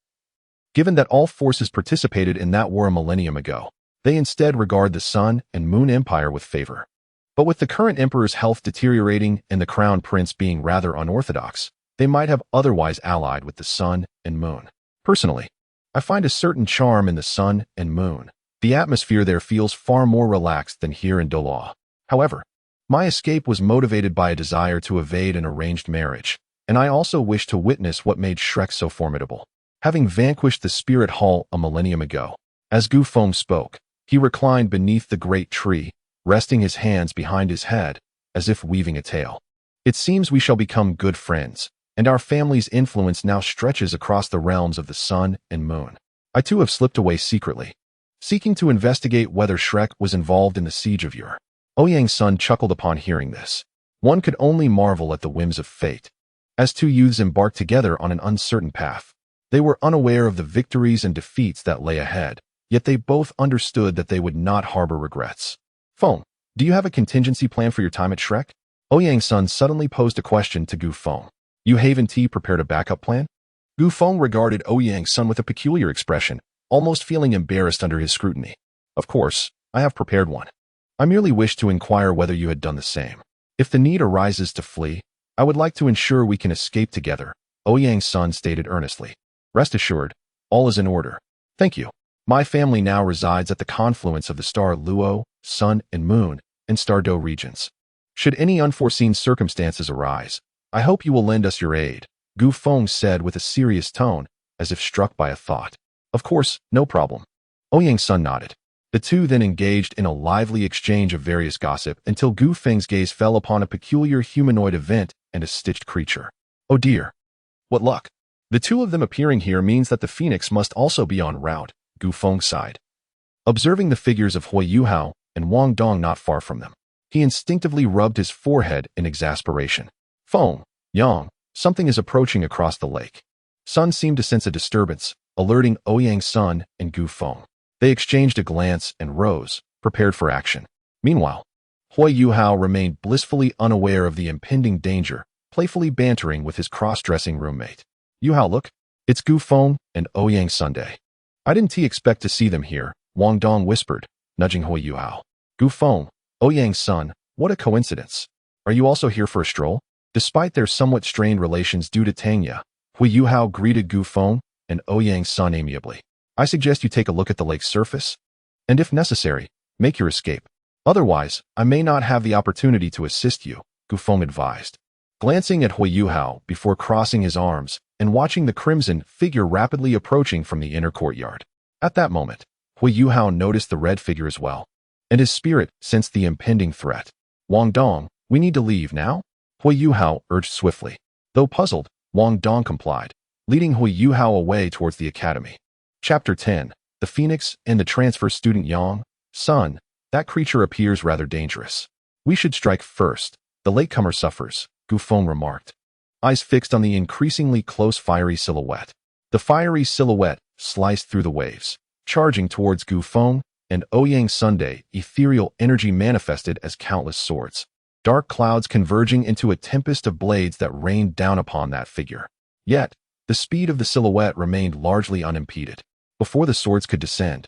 Given that all forces participated in that war a millennium ago, they instead regard the Sun and Moon Empire with favor. But with the current emperor's health deteriorating and the crown prince being rather unorthodox, they might have otherwise allied with the Sun and Moon. Personally, I find a certain charm in the Sun and Moon. The atmosphere there feels far more relaxed than here in Douluo. However, my escape was motivated by a desire to evade an arranged marriage, and I also wished to witness what made Shrek so formidable. Having vanquished the Spirit Hall a millennium ago, as Gu Feng spoke, he reclined beneath the great tree, resting his hands behind his head, as if weaving a tale. It seems we shall become good friends, and our family's influence now stretches across the realms of the Sun and Moon. I too have slipped away secretly, seeking to investigate whether Shrek was involved in the siege of Ur. Ouyang's son chuckled upon hearing this. One could only marvel at the whims of fate. As two youths embarked together on an uncertain path, they were unaware of the victories and defeats that lay ahead, yet they both understood that they would not harbor regrets. Feng, do you have a contingency plan for your time at Shrek? Ouyang's son suddenly posed a question to Gu Feng. You Haven T prepared a backup plan? Gu Feng regarded Ouyang's son with a peculiar expression, almost feeling embarrassed under his scrutiny. Of course, I have prepared one. I merely wish to inquire whether you had done the same. If the need arises to flee, I would like to ensure we can escape together, Ouyang's son stated earnestly. Rest assured, all is in order. Thank you. My family now resides at the confluence of the star Luo, Sun and Moon, and Stardo regions. Should any unforeseen circumstances arise, I hope you will lend us your aid, Gu Feng said with a serious tone, as if struck by a thought. Of course, no problem. Ouyang's son nodded. The two then engaged in a lively exchange of various gossip until Gu Feng's gaze fell upon a peculiar humanoid event and a stitched creature. Oh dear. What luck. The two of them appearing here means that the phoenix must also be en route, Gu Feng sighed. Observing the figures of Hui Yuhao and Wang Dong not far from them, he instinctively rubbed his forehead in exasperation. Feng, Yang, something is approaching across the lake. Sun seemed to sense a disturbance, alerting Ouyang's son and Gu Feng. They exchanged a glance and rose, prepared for action. Meanwhile, Hui Yuhao remained blissfully unaware of the impending danger, playfully bantering with his cross-dressing roommate. Yuhao, look, it's Gu Feng and Ouyang Sunday. I didn't expect to see them here, Wang Dong whispered, nudging Hui Yuhao. Gu Feng, Ouyang's son, what a coincidence. Are you also here for a stroll? Despite their somewhat strained relations due to Tangya, Hui Yuhao greeted Gu Feng and Ouyang's son amiably. I suggest you take a look at the lake's surface, and if necessary, make your escape. Otherwise, I may not have the opportunity to assist you, Gu Feng advised. Glancing at Hui Yuhao before crossing his arms and watching the crimson figure rapidly approaching from the inner courtyard. At that moment, Hui Yuhao noticed the red figure as well, and his spirit sensed the impending threat. Wang Dong, we need to leave now? Hui Yuhao urged swiftly. Though puzzled, Wang Dong complied, leading Hui Yuhao away towards the academy. Chapter 10. The Phoenix and the Transfer Student Yang. Son, that creature appears rather dangerous. We should strike first. The latecomer suffers, Gu Feng remarked, eyes fixed on the increasingly close fiery silhouette. The fiery silhouette sliced through the waves, charging towards Gu Feng and Ouyang Sunday. Ethereal energy manifested as countless swords, dark clouds converging into a tempest of blades that rained down upon that figure. Yet, the speed of the silhouette remained largely unimpeded. Before the swords could descend,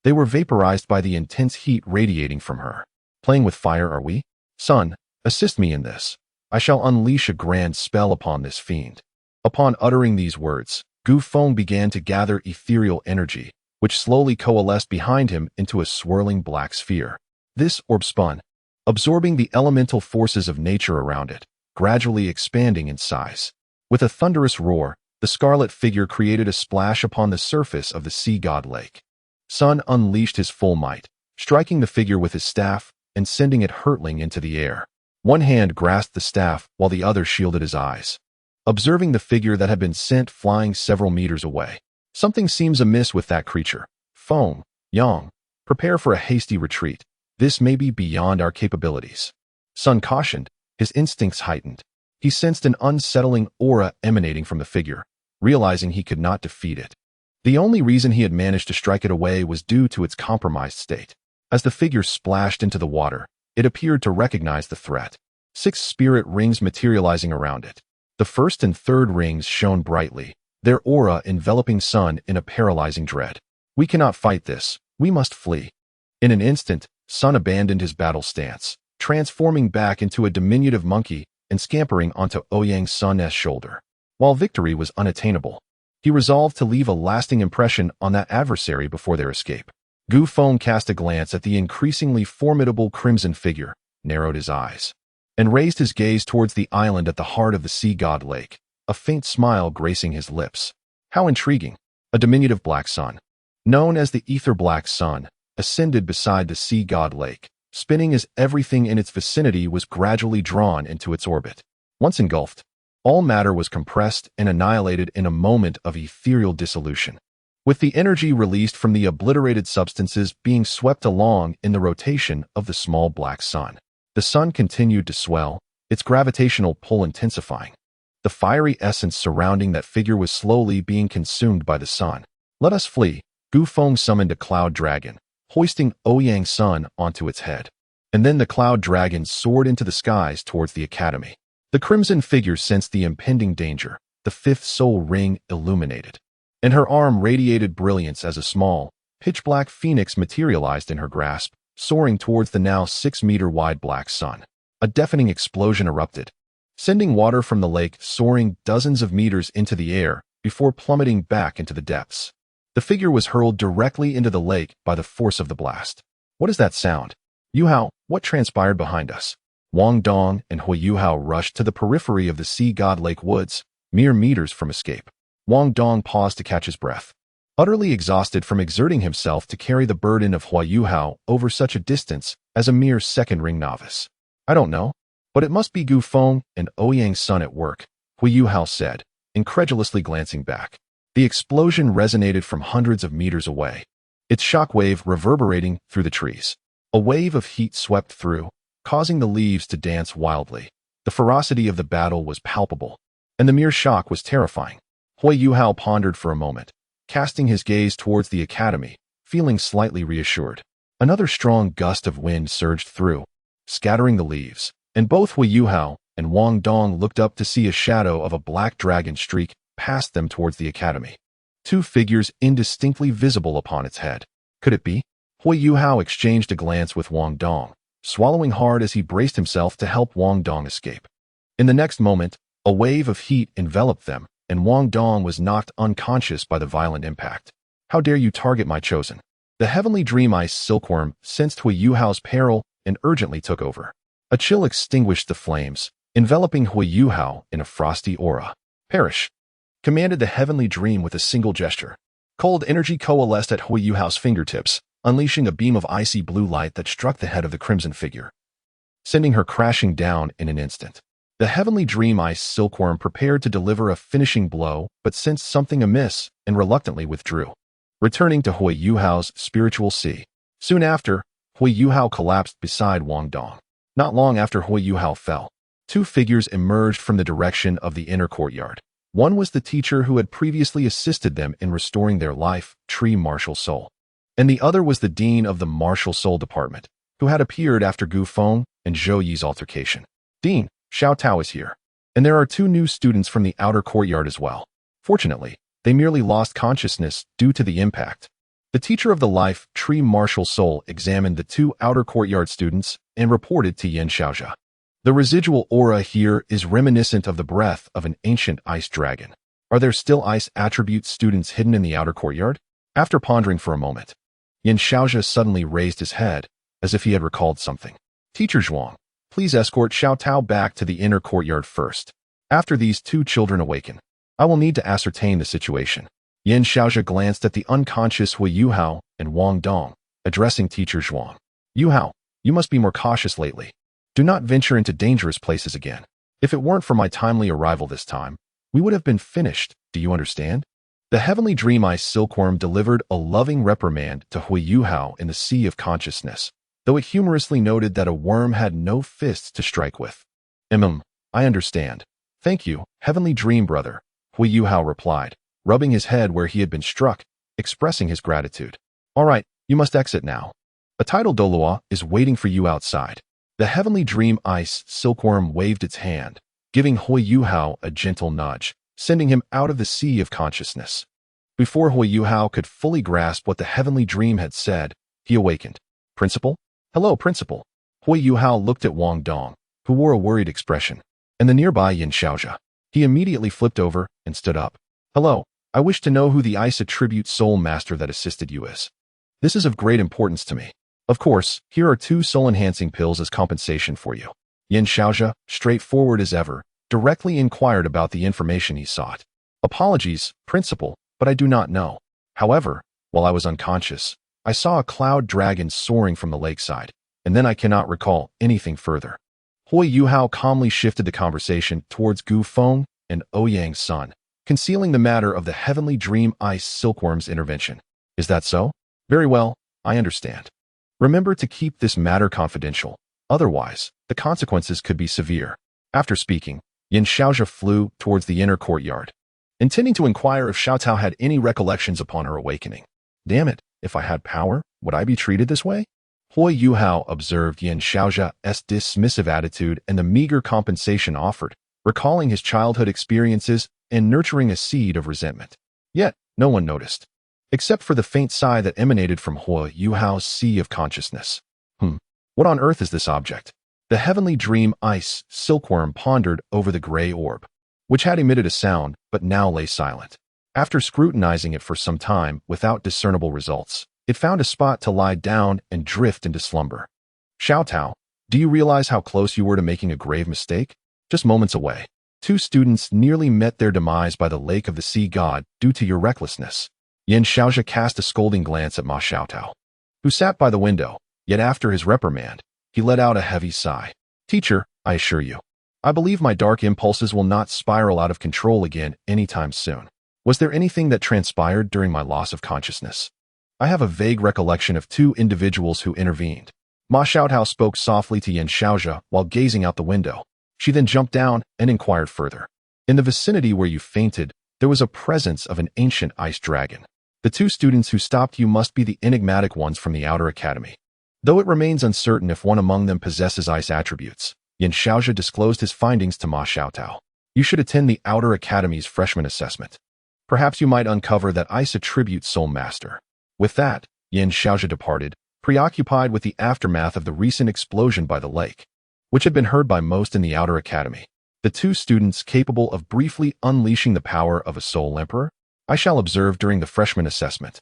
they were vaporized by the intense heat radiating from her. Playing with fire, are we? Son, assist me in this. I shall unleash a grand spell upon this fiend. Upon uttering these words, Gu Feng began to gather ethereal energy, which slowly coalesced behind him into a swirling black sphere. This orb spun, absorbing the elemental forces of nature around it, gradually expanding in size. With a thunderous roar, the scarlet figure created a splash upon the surface of the sea god lake. Sun unleashed his full might, striking the figure with his staff and sending it hurtling into the air. One hand grasped the staff while the other shielded his eyes. Observing the figure that had been sent flying several meters away, something seems amiss with that creature. Feng, Yang, prepare for a hasty retreat. This may be beyond our capabilities. Sun cautioned, his instincts heightened. He sensed an unsettling aura emanating from the figure, realizing he could not defeat it. The only reason he had managed to strike it away was due to its compromised state. As the figure splashed into the water, it appeared to recognize the threat. 6 spirit rings materializing around it. The first and third rings shone brightly, their aura enveloping Sun in a paralyzing dread. We cannot fight this. We must flee. In an instant, Sun abandoned his battle stance, transforming back into a diminutive monkey and scampering onto Ouyang Sun's shoulder. While victory was unattainable, he resolved to leave a lasting impression on that adversary before their escape. Gu Feng cast a glance at the increasingly formidable crimson figure, narrowed his eyes, and raised his gaze towards the island at the heart of the sea god lake, a faint smile gracing his lips. How intriguing! A diminutive black sun, known as the ether black sun, ascended beside the sea god lake, spinning as everything in its vicinity was gradually drawn into its orbit. Once engulfed, all matter was compressed and annihilated in a moment of ethereal dissolution, with the energy released from the obliterated substances being swept along in the rotation of the small black sun. The sun continued to swell, its gravitational pull intensifying. The fiery essence surrounding that figure was slowly being consumed by the sun. Let us flee. Gu Feng summoned a cloud dragon, hoisting Ouyang Sun onto its head. And then the cloud dragon soared into the skies towards the academy. The crimson figure sensed the impending danger, the 5th soul ring illuminated, and her arm radiated brilliance as a small, pitch-black phoenix materialized in her grasp, soaring towards the now 6-meter-wide black sun. A deafening explosion erupted, sending water from the lake soaring dozens of meters into the air before plummeting back into the depths. The figure was hurled directly into the lake by the force of the blast. What is that sound? Yuhao, what transpired behind us? Wang Dong and Hui Yuhao rushed to the periphery of the sea god lake woods, mere meters from escape. Wang Dong paused to catch his breath, utterly exhausted from exerting himself to carry the burden of Hui Yuhao over such a distance as a mere second-ring novice. I don't know, but it must be Gu Feng and Ouyang Sun at work, Hui Yuhao said, incredulously glancing back. The explosion resonated from hundreds of meters away, its shockwave reverberating through the trees. A wave of heat swept through, causing the leaves to dance wildly. The ferocity of the battle was palpable, and the mere shock was terrifying. Hui Yuhao pondered for a moment, casting his gaze towards the academy, feeling slightly reassured. Another strong gust of wind surged through, scattering the leaves, and both Hui Yuhao and Wang Dong looked up to see a shadow of a black dragon streak past them towards the academy. 2 figures indistinctly visible upon its head. Could it be? Hui Yuhao exchanged a glance with Wang Dong, swallowing hard as he braced himself to help Wang Dong escape. In the next moment, a wave of heat enveloped them, and Wang Dong was knocked unconscious by the violent impact. How dare you target my chosen? The heavenly dream ice silkworm sensed Hui Yuhao's peril and urgently took over. A chill extinguished the flames, enveloping Hui Yuhao in a frosty aura. Perish! Commanded the heavenly dream with a single gesture. Cold energy coalesced at Hui Yuhao's fingertips, unleashing a beam of icy blue light that struck the head of the crimson figure, sending her crashing down in an instant. The heavenly dream ice silkworm prepared to deliver a finishing blow, but sensed something amiss and reluctantly withdrew, returning to Hui Yuhao's spiritual sea. Soon after, Hui Yuhao collapsed beside Wang Dong. Not long after Hui Yuhao fell, 2 figures emerged from the direction of the inner courtyard. One was the teacher who had previously assisted them in restoring their life, tree martial soul, and the other was the dean of the martial soul department, who had appeared after Gu Feng and Zhou Yi's altercation. Dean, Xiao Tao is here, and there are 2 new students from the outer courtyard as well. Fortunately, they merely lost consciousness due to the impact. The teacher of the life, tree martial soul examined the 2 outer courtyard students and reported to Yan Xiaojia. The residual aura here is reminiscent of the breath of an ancient ice dragon. Are there still ice attribute students hidden in the outer courtyard? After pondering for a moment, Yan Xiaojia suddenly raised his head, as if he had recalled something. Teacher Zhuang, please escort Xiao Tao back to the inner courtyard first. After these 2 children awaken, I will need to ascertain the situation. Yan Xiaojia glanced at the unconscious Hui Yuhao and Wang Dong, addressing teacher Zhuang. Yu Hao, you must be more cautious lately. Do not venture into dangerous places again. If it weren't for my timely arrival this time, we would have been finished, do you understand? The heavenly dream ice silkworm delivered a loving reprimand to Hui Yu Hao in the sea of consciousness, though it humorously noted that a worm had no fists to strike with. I understand. Thank you, heavenly dream brother, Hui Yu Hao replied, rubbing his head where he had been struck, expressing his gratitude. All right, you must exit now. A tidal Douluo is waiting for you outside. The heavenly dream ice silkworm waved its hand, giving Hui Yu Hao a gentle nudge, sending him out of the sea of consciousness. Before Hui Yu Hao could fully grasp what the heavenly dream had said, he awakened. Principal? Hello, Principal. Hui Yu Hao looked at Wang Dong, who wore a worried expression, and the nearby Yin Xiaozha. He immediately flipped over and stood up. Hello, I wish to know who the ice attribute soul master that assisted you is. This is of great importance to me. Of course, here are 2 soul-enhancing pills as compensation for you. Yin Xiaozha, straightforward as ever, directly inquired about the information he sought. Apologies, Principal, but I do not know. However, while I was unconscious, I saw a cloud dragon soaring from the lakeside, and then I cannot recall anything further. Hui Yu Hao calmly shifted the conversation towards Gu Feng and Ouyang's son, concealing the matter of the heavenly dream ice silkworm's intervention. Is that so? Very well, I understand. Remember to keep this matter confidential, otherwise, the consequences could be severe. After speaking, Yin Xiaozha flew towards the inner courtyard, intending to inquire if Xiao Tao had any recollections upon her awakening. Damn it, if I had power, would I be treated this way? Hui Yu Hao observed Yin Xiaozha's dismissive attitude and the meager compensation offered, recalling his childhood experiences and nurturing a seed of resentment. Yet, no one noticed, except for the faint sigh that emanated from Hui Yu Hao's sea of consciousness. What on earth is this object? The heavenly dream ice silkworm pondered over the gray orb, which had emitted a sound but now lay silent. After scrutinizing it for some time without discernible results, it found a spot to lie down and drift into slumber. Xiao Tao, do you realize how close you were to making a grave mistake? Just moments away, 2 students nearly met their demise by the lake of the sea god due to your recklessness. Yin Xiaozha cast a scolding glance at Ma Xiao Tao, who sat by the window, yet after his reprimand, he let out a heavy sigh. Teacher, I assure you, I believe my dark impulses will not spiral out of control again anytime soon. Was there anything that transpired during my loss of consciousness? I have a vague recollection of 2 individuals who intervened. Ma Xiaotao spoke softly to Yin Xiaozha while gazing out the window. She then jumped down and inquired further. In the vicinity where you fainted, there was a presence of an ancient ice dragon. The 2 students who stopped you must be the enigmatic ones from the Outer Academy. Though it remains uncertain if one among them possesses ice attributes, Yin Xiaozha disclosed his findings to Ma Xiaotao. You should attend the Outer Academy's freshman assessment. Perhaps you might uncover that ice attribute soul master. With that, Yin Xiaozha departed, preoccupied with the aftermath of the recent explosion by the lake, which had been heard by most in the Outer Academy. The 2 students capable of briefly unleashing the power of a soul emperor? I shall observe during the freshman assessment.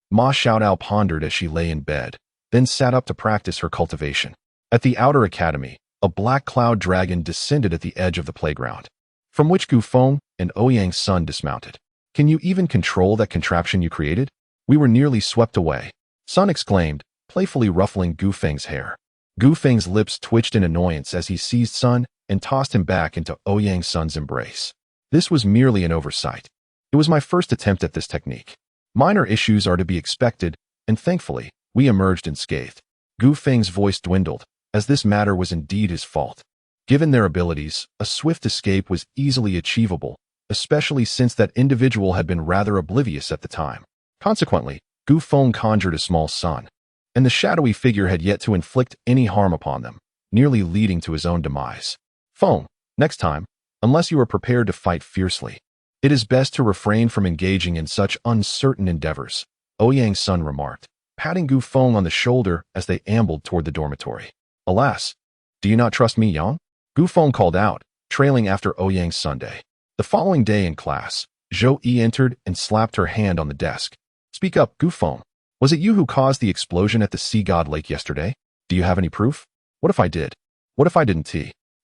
Ma Xiaotao pondered as she lay in bed, then sat up to practice her cultivation. At the Outer Academy, a black cloud dragon descended at the edge of the playground, from which Gu Feng and Ouyang's son dismounted. Can you even control that contraption you created? We were nearly swept away, Sun exclaimed, playfully ruffling Gu Feng's hair. Gu Feng's lips twitched in annoyance as he seized Sun and tossed him back into Ouyang's son's embrace. This was merely an oversight. It was my first attempt at this technique. Minor issues are to be expected, and thankfully, we emerged unscathed. Gu Feng's voice dwindled, as this matter was indeed his fault. Given their abilities, a swift escape was easily achievable, especially since that individual had been rather oblivious at the time. Consequently, Gu Feng conjured a small sun, and the shadowy figure had yet to inflict any harm upon them, nearly leading to his own demise. Feng, next time, unless you are prepared to fight fiercely, it is best to refrain from engaging in such uncertain endeavors, Ouyang's son remarked, patting Gu Feng on the shoulder as they ambled toward the dormitory. Alas, do you not trust me, Yang? Gu Feng called out, trailing after Ouyang's Sunday. The following day in class, Zhou Yi entered and slapped her hand on the desk. Speak up, Gu Feng. Was it you who caused the explosion at the Sea God Lake yesterday? Do you have any proof? What if I did? What if I didn't?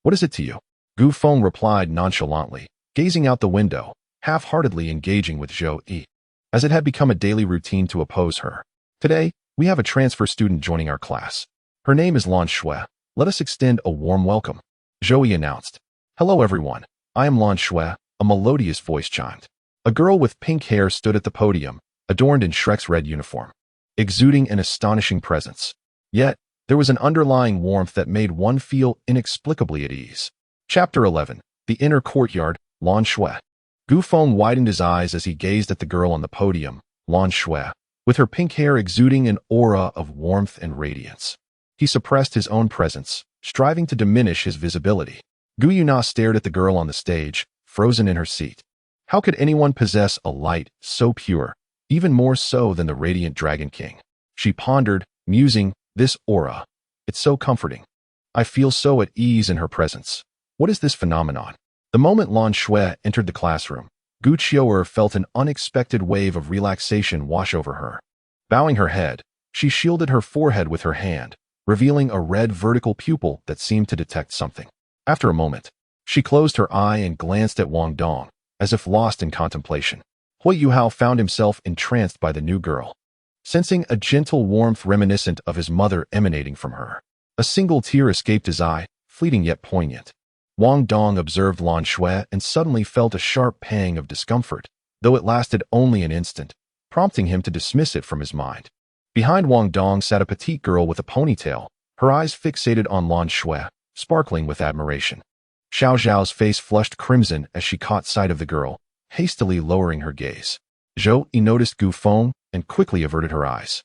What is it to you? Gu Feng replied nonchalantly, gazing out the window, half-heartedly engaging with Zhou Yi, as it had become a daily routine to oppose her. Today, we have a transfer student joining our class. Her name is Lan Shui. Let us extend a warm welcome. Zoe announced. Hello everyone, I am Lan Shui, a melodious voice chimed. A girl with pink hair stood at the podium, adorned in Shrek's red uniform, exuding an astonishing presence. Yet, there was an underlying warmth that made one feel inexplicably at ease. Chapter 11. The Inner Courtyard, Lan Shui. Gu Feng widened his eyes as he gazed at the girl on the podium, Lan Shui, with her pink hair exuding an aura of warmth and radiance. He suppressed his own presence, striving to diminish his visibility. Gu Yuna stared at the girl on the stage, frozen in her seat. How could anyone possess a light so pure, even more so than the radiant Dragon King? She pondered, musing, this aura. It's so comforting. I feel so at ease in her presence. What is this phenomenon? The moment Lan Shui entered the classroom, Gu Qiuer felt an unexpected wave of relaxation wash over her. Bowing her head, she shielded her forehead with her hand, revealing a red vertical pupil that seemed to detect something. After a moment, she closed her eye and glanced at Wang Dong, as if lost in contemplation. Hui Yuhao found himself entranced by the new girl, sensing a gentle warmth reminiscent of his mother emanating from her. A single tear escaped his eye, fleeting yet poignant. Wang Dong observed Lan Shui and suddenly felt a sharp pang of discomfort, though it lasted only an instant, prompting him to dismiss it from his mind. Behind Wang Dong sat a petite girl with a ponytail, her eyes fixated on Lan Shui, sparkling with admiration. Xiao Zhao's face flushed crimson as she caught sight of the girl, hastily lowering her gaze. Zhou Yi noticed Gu Feng and quickly averted her eyes,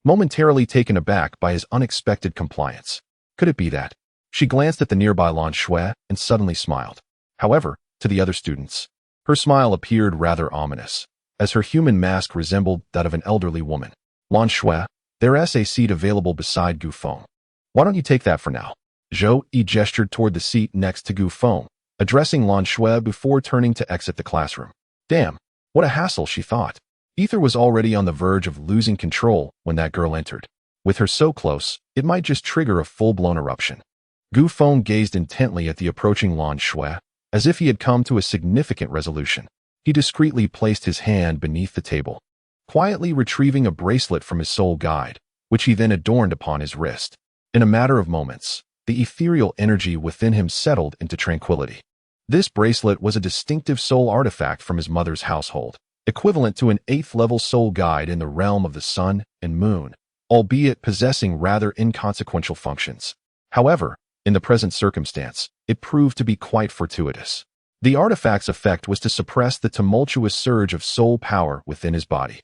momentarily taken aback by his unexpected compliance. Could it be that? She glanced at the nearby Lan Shui and suddenly smiled. However, to the other students, her smile appeared rather ominous, as her human mask resembled that of an elderly woman. Lan Shui, there's a seat available beside Gu Feng. Why don't you take that for now? Zhou Yi gestured toward the seat next to Gu Feng, addressing Lan Shui before turning to exit the classroom. Damn, what a hassle, she thought. Ether was already on the verge of losing control when that girl entered. With her so close, it might just trigger a full-blown eruption. Gu Feng gazed intently at the approaching Lan Shui, as if he had come to a significant resolution. He discreetly placed his hand beneath the table, quietly retrieving a bracelet from his soul guide, which he then adorned upon his wrist. In a matter of moments, the ethereal energy within him settled into tranquility. This bracelet was a distinctive soul artifact from his mother's household, equivalent to an 8th-level soul guide in the realm of the sun and moon, albeit possessing rather inconsequential functions. However, in the present circumstance, it proved to be quite fortuitous. The artifact's effect was to suppress the tumultuous surge of soul power within his body,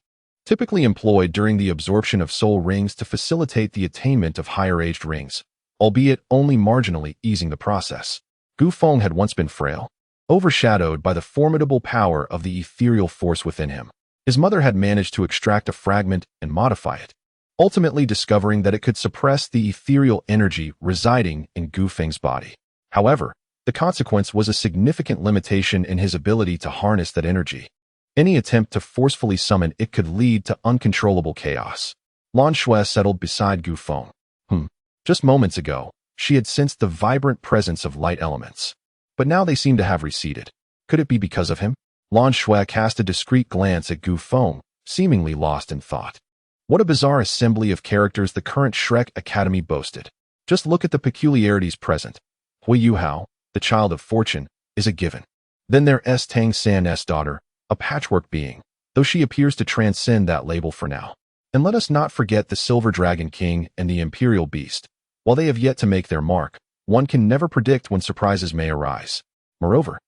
typically employed during the absorption of soul rings to facilitate the attainment of higher-aged rings, albeit only marginally easing the process. Gu Feng had once been frail, overshadowed by the formidable power of the ethereal force within him. His mother had managed to extract a fragment and modify it, ultimately discovering that it could suppress the ethereal energy residing in Gu Feng's body. However, the consequence was a significant limitation in his ability to harness that energy. Any attempt to forcefully summon it could lead to uncontrollable chaos. Lan Shui settled beside Gu Feng. Just moments ago, she had sensed the vibrant presence of light elements, but now they seemed to have receded. Could it be because of him? Lan Shui cast a discreet glance at Gu Feng, seemingly lost in thought. What a bizarre assembly of characters the current Shrek Academy boasted. Just look at the peculiarities present. Hui Yuhao, the child of fortune, is a given. Then there's Tang San's daughter, a patchwork being, though she appears to transcend that label for now. And let us not forget the Silver Dragon King and the Imperial Beast. While they have yet to make their mark, one can never predict when surprises may arise. Moreover,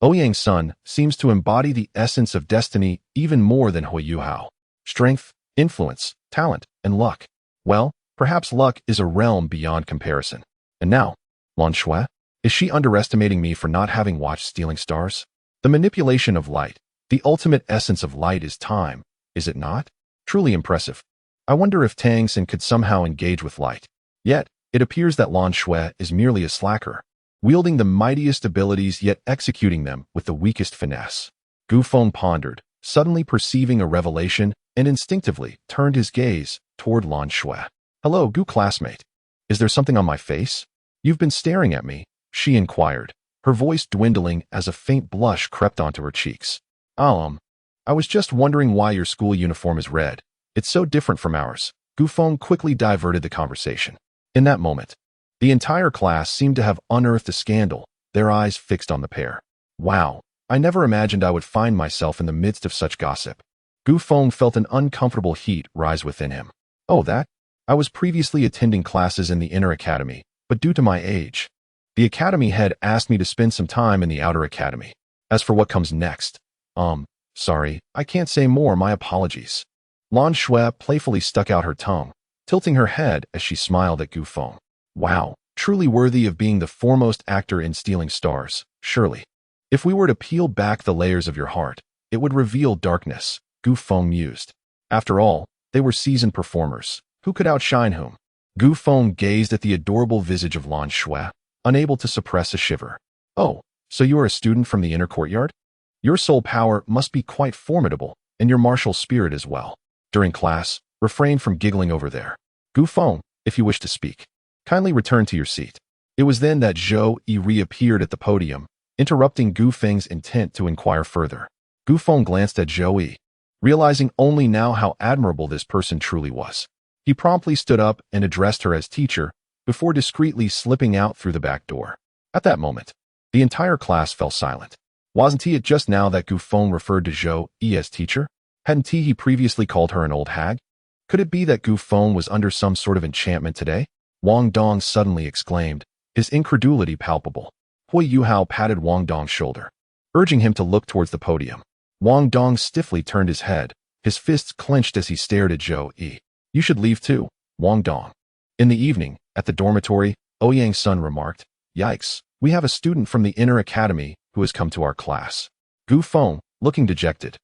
Ouyang's son seems to embody the essence of destiny even more than Hui Yuhao. Strength, influence, talent, and luck. Well, perhaps luck is a realm beyond comparison. And now, Lan Shui? Is she underestimating me for not having watched Stealing Stars? The manipulation of light, the ultimate essence of light is time, is it not? Truly impressive. I wonder if Tang San could somehow engage with light. Yet, it appears that Lan Shui is merely a slacker, wielding the mightiest abilities yet executing them with the weakest finesse. Gu Feng pondered, suddenly perceiving a revelation, and instinctively turned his gaze toward Lan Shui. Hello, Gu classmate. Is there something on my face? You've been staring at me, she inquired, her voice dwindling as a faint blush crept onto her cheeks. I was just wondering why your school uniform is red. It's so different from ours. Gufeng quickly diverted the conversation. In that moment, the entire class seemed to have unearthed a scandal, their eyes fixed on the pair. Wow, I never imagined I would find myself in the midst of such gossip. Gufeng felt an uncomfortable heat rise within him. Oh, that? I was previously attending classes in the inner academy, but due to my age, the academy head asked me to spend some time in the outer academy. As for what comes next, sorry, I can't say more, my apologies. Lan Shui playfully stuck out her tongue, tilting her head as she smiled at Gufeng. Wow, truly worthy of being the foremost actor in Stealing Stars, surely. If we were to peel back the layers of your heart, it would reveal darkness, Gufeng mused. After all, they were seasoned performers. Who could outshine whom? Gufeng gazed at the adorable visage of Lan Shui, unable to suppress a shiver. Oh, so you are a student from the inner courtyard? Your soul power must be quite formidable, and your martial spirit as well. During class, refrain from giggling over there. Gufeng, if you wish to speak, kindly return to your seat. It was then that Zhou Yi reappeared at the podium, interrupting Gufeng's intent to inquire further. Gufeng glanced at Zhou Yi, realizing only now how admirable this person truly was. He promptly stood up and addressed her as teacher, before discreetly slipping out through the back door. At that moment, the entire class fell silent. Wasn't it just now that Gufeng referred to Zhou Yi as teacher? Hadn't he previously called her an old hag? Could it be that Gufeng was under some sort of enchantment today? Wang Dong suddenly exclaimed, his incredulity palpable. Hui Yuhao patted Wang Dong's shoulder, urging him to look towards the podium. Wang Dong stiffly turned his head, his fists clenched as he stared at Zhou Yi. You should leave too, Wang Dong. In the evening, at the dormitory, Ouyang's son remarked, Yikes, we have a student from the inner academy who has come to our class. Gufeng, looking dejected,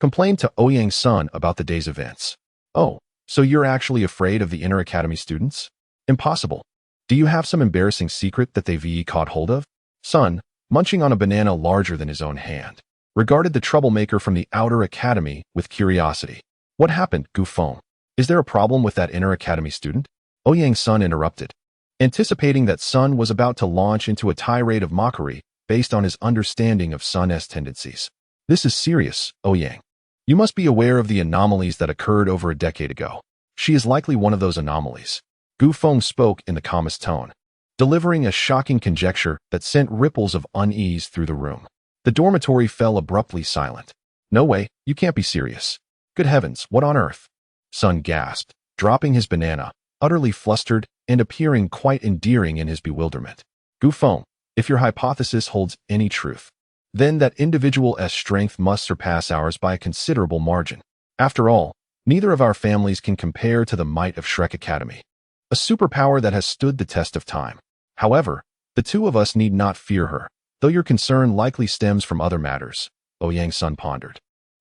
complained to Ouyang's son about the day's events. Oh, so you're actually afraid of the inner academy students? Impossible. Do you have some embarrassing secret that they've caught hold of? Son, munching on a banana larger than his own hand, regarded the troublemaker from the outer academy with curiosity. What happened, Gufeng? Is there a problem with that inner academy student? Ouyang's son interrupted, anticipating that Sun was about to launch into a tirade of mockery based on his understanding of Sun's tendencies. This is serious, Ouyang. You must be aware of the anomalies that occurred over a decade ago. She is likely one of those anomalies. Gufeng spoke in the calmest tone, delivering a shocking conjecture that sent ripples of unease through the room. The dormitory fell abruptly silent. No way, you can't be serious. Good heavens, what on earth? Sun gasped, dropping his banana, utterly flustered and appearing quite endearing in his bewilderment. Gufeng, if your hypothesis holds any truth, then that individual's strength must surpass ours by a considerable margin. After all, neither of our families can compare to the might of Shrek Academy, a superpower that has stood the test of time. However, the two of us need not fear her, though your concern likely stems from other matters, Ouyang's son pondered.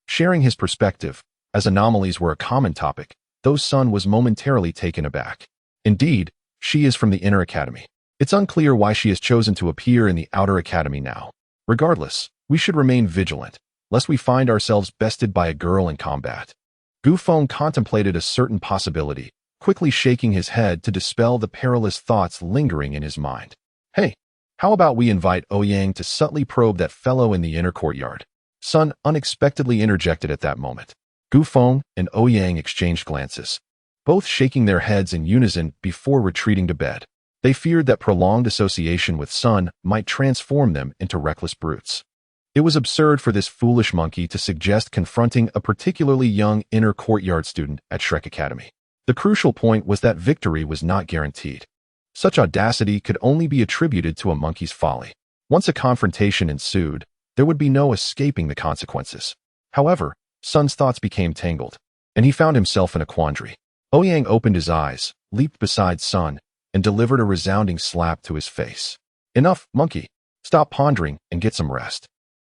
Sharing his perspective, as anomalies were a common topic, though Sun was momentarily taken aback. Indeed, she is from the inner academy. It's unclear why she has chosen to appear in the outer academy now. Regardless, we should remain vigilant, lest we find ourselves bested by a girl in combat. Gufeng contemplated a certain possibility, quickly shaking his head to dispel the perilous thoughts lingering in his mind. Hey, how about we invite Ouyang to subtly probe that fellow in the inner courtyard? Sun unexpectedly interjected at that moment. Gufeng and Ouyang exchanged glances, both shaking their heads in unison before retreating to bed. They feared that prolonged association with Sun might transform them into reckless brutes. It was absurd for this foolish monkey to suggest confronting a particularly young inner courtyard student at Shrek Academy. The crucial point was that victory was not guaranteed. Such audacity could only be attributed to a monkey's folly. Once a confrontation ensued, there would be no escaping the consequences. However, Sun's thoughts became tangled, and he found himself in a quandary. Ouyang opened his eyes, leaped beside Sun, and delivered a resounding slap to his face. Enough, monkey. Stop pondering and get some rest.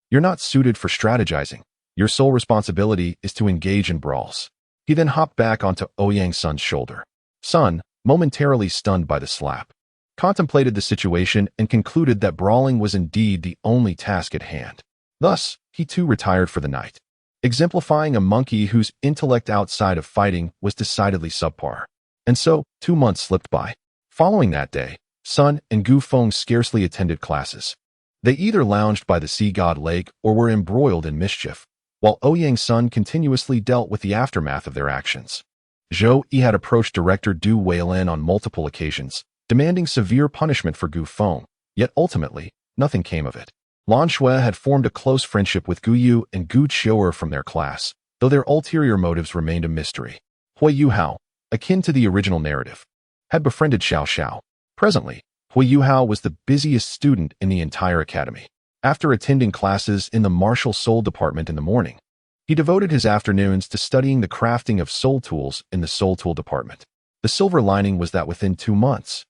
You're not suited for strategizing. Your sole responsibility is to engage in brawls. He then hopped back onto Ouyang Sun's shoulder. Sun, momentarily stunned by the slap, contemplated the situation and concluded that brawling was indeed the only task at hand. Thus, he too retired for the night, exemplifying a monkey whose intellect outside of fighting was decidedly subpar. And so, 2 months slipped by. Following that day, Sun and Gufeng scarcely attended classes. They either lounged by the sea god lake or were embroiled in mischief, while Ouyang's son continuously dealt with the aftermath of their actions. Zhou Yi had approached director Du Weilin on multiple occasions, demanding severe punishment for Gu Feng, yet ultimately, nothing came of it. Lan Shui had formed a close friendship with Gu Yu and Gu Qiuer from their class, though their ulterior motives remained a mystery. Hui Yuhao, akin to the original narrative, had befriended Xiao Xiao. Presently, Hui Yuhao was the busiest student in the entire academy. After attending classes in the martial soul department in the morning, he devoted his afternoons to studying the crafting of soul tools in the soul tool department. The silver lining was that within 2 months,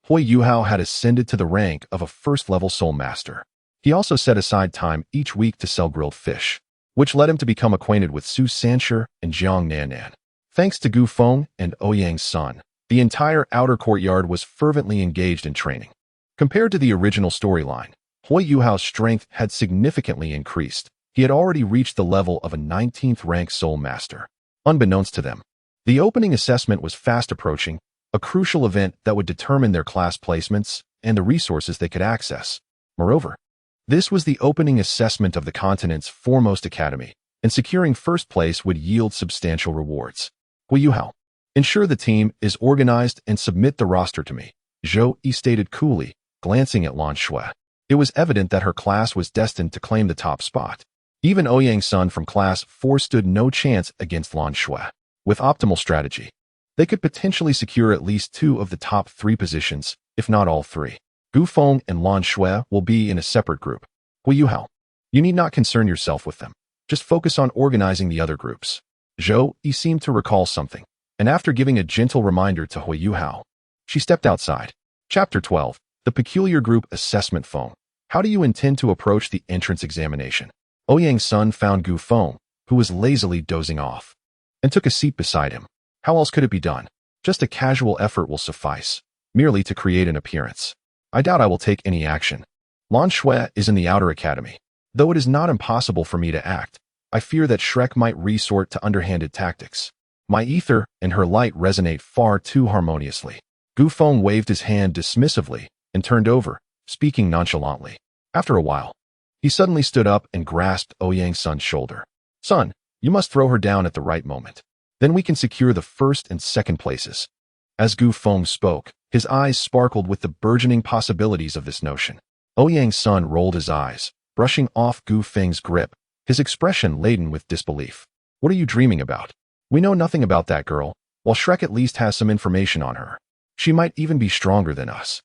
Hui Yuhao had ascended to the rank of a first-level soul master. He also set aside time each week to sell grilled fish, which led him to become acquainted with Su Sanshi and Jiang Nannan. Thanks to Gu Feng and Ouyang's son, the entire outer courtyard was fervently engaged in training. Compared to the original storyline, Hui Yuhao's strength had significantly increased. He had already reached the level of a 19th rank soul master. Unbeknownst to them, the opening assessment was fast approaching, a crucial event that would determine their class placements and the resources they could access. Moreover, this was the opening assessment of the continent's foremost academy, and securing first place would yield substantial rewards. Hui Yuhao, ensure the team is organized and submit the roster to me, Zhou Yi stated coolly, glancing at Lan Shui. It was evident that her class was destined to claim the top spot. Even Ouyang's son from class 4 stood no chance against Lan Shui. With optimal strategy, they could potentially secure at least 2 of the top 3 positions, if not all 3. Gu Feng and Lan Shui will be in a separate group. Hui Yuhao, you need not concern yourself with them. Just focus on organizing the other groups. Zhou Yi seemed to recall something, and after giving a gentle reminder to Hui Yuhao, she stepped outside. Chapter 12. The Peculiar Group Assessment Phone. How do you intend to approach the entrance examination? Ouyang's son found Gu Feng, who was lazily dozing off, and took a seat beside him. How else could it be done? Just a casual effort will suffice, merely to create an appearance. I doubt I will take any action. Lan Shui is in the outer academy. Though it is not impossible for me to act, I fear that Shrek might resort to underhanded tactics. My ether and her light resonate far too harmoniously. Gu Feng waved his hand dismissively and turned over, speaking nonchalantly. After a while, he suddenly stood up and grasped Ouyang's son's shoulder. Son, you must throw her down at the right moment. Then we can secure the first and second places. As Gu Feng spoke, his eyes sparkled with the burgeoning possibilities of this notion. Ouyang's son rolled his eyes, brushing off Gu Feng's grip, his expression laden with disbelief. What are you dreaming about? We know nothing about that girl, while Shrek at least has some information on her. She might even be stronger than us.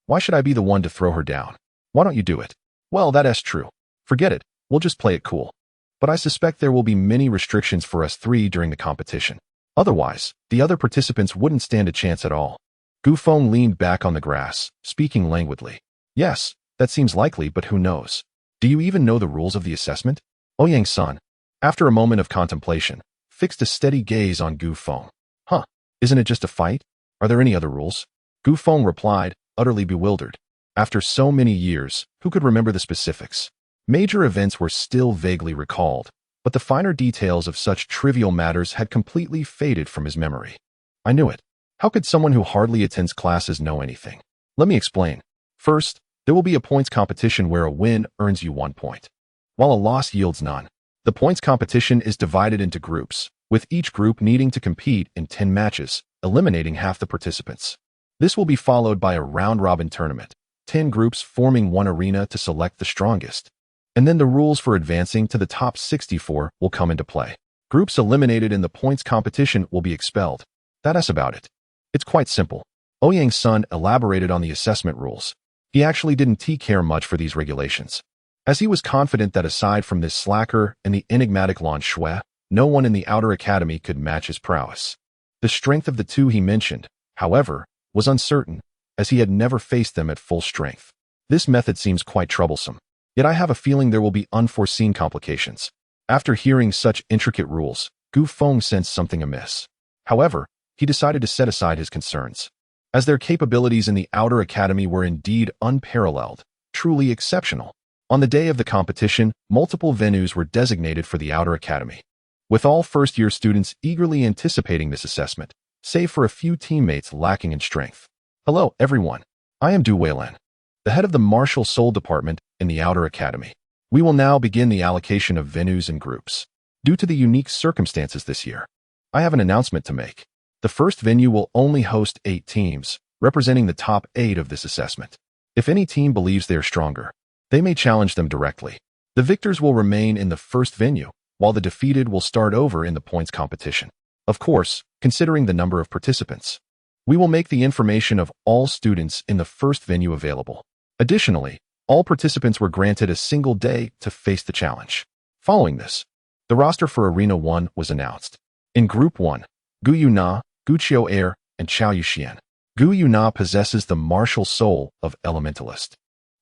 Why should I be the one to throw her down? Why don't you do it? Well, that's true. Forget it, we'll just play it cool. But I suspect there will be many restrictions for us 3 during the competition. Otherwise, the other participants wouldn't stand a chance at all. Gu Feng leaned back on the grass, speaking languidly. Yes, that seems likely, but who knows? Do you even know the rules of the assessment? Ouyang's son, after a moment of contemplation, fixed a steady gaze on Gu Feng. Huh, isn't it just a fight? Are there any other rules? Gu Feng replied, utterly bewildered. After so many years, who could remember the specifics? Major events were still vaguely recalled, but the finer details of such trivial matters had completely faded from his memory. I knew it. How could someone who hardly attends classes know anything? Let me explain. First, there will be a points competition where a win earns you 1 point, while a loss yields none. The points competition is divided into groups, with each group needing to compete in 10 matches, eliminating half the participants. This will be followed by a round-robin tournament, 10 groups forming one arena to select the strongest. And then the rules for advancing to the top 64 will come into play. Groups eliminated in the points competition will be expelled. That's about it. It's quite simple. Ouyang's son elaborated on the assessment rules. He actually didn't care much for these regulations, as he was confident that aside from this slacker and the enigmatic Lan Shui, no one in the outer academy could match his prowess. The strength of the 2 he mentioned, however, was uncertain, as he had never faced them at full strength. This method seems quite troublesome, yet I have a feeling there will be unforeseen complications. After hearing such intricate rules, Gu Feng sensed something amiss. However, he decided to set aside his concerns, as their capabilities in the outer academy were indeed unparalleled, truly exceptional. On the day of the competition, multiple venues were designated for the outer academy, with all first-year students eagerly anticipating this assessment, save for a few teammates lacking in strength. Hello, everyone. I am Du Weilin, the head of the Martial Soul Department in the Outer Academy. We will now begin the allocation of venues and groups. Due to the unique circumstances this year, I have an announcement to make. The first venue will only host 8 teams, representing the top 8 of this assessment. If any team believes they are stronger, they may challenge them directly. The victors will remain in the first venue, while the defeated will start over in the points competition. Of course, considering the number of participants, we will make the information of all students in the first venue available. Additionally, all participants were granted a single day to face the challenge. Following this, the roster for Arena 1 was announced. In Group 1, Gu Yuna, Gu Qiu Er, and Chao Yuxian. Gu Yuna possesses the martial soul of Elementalist.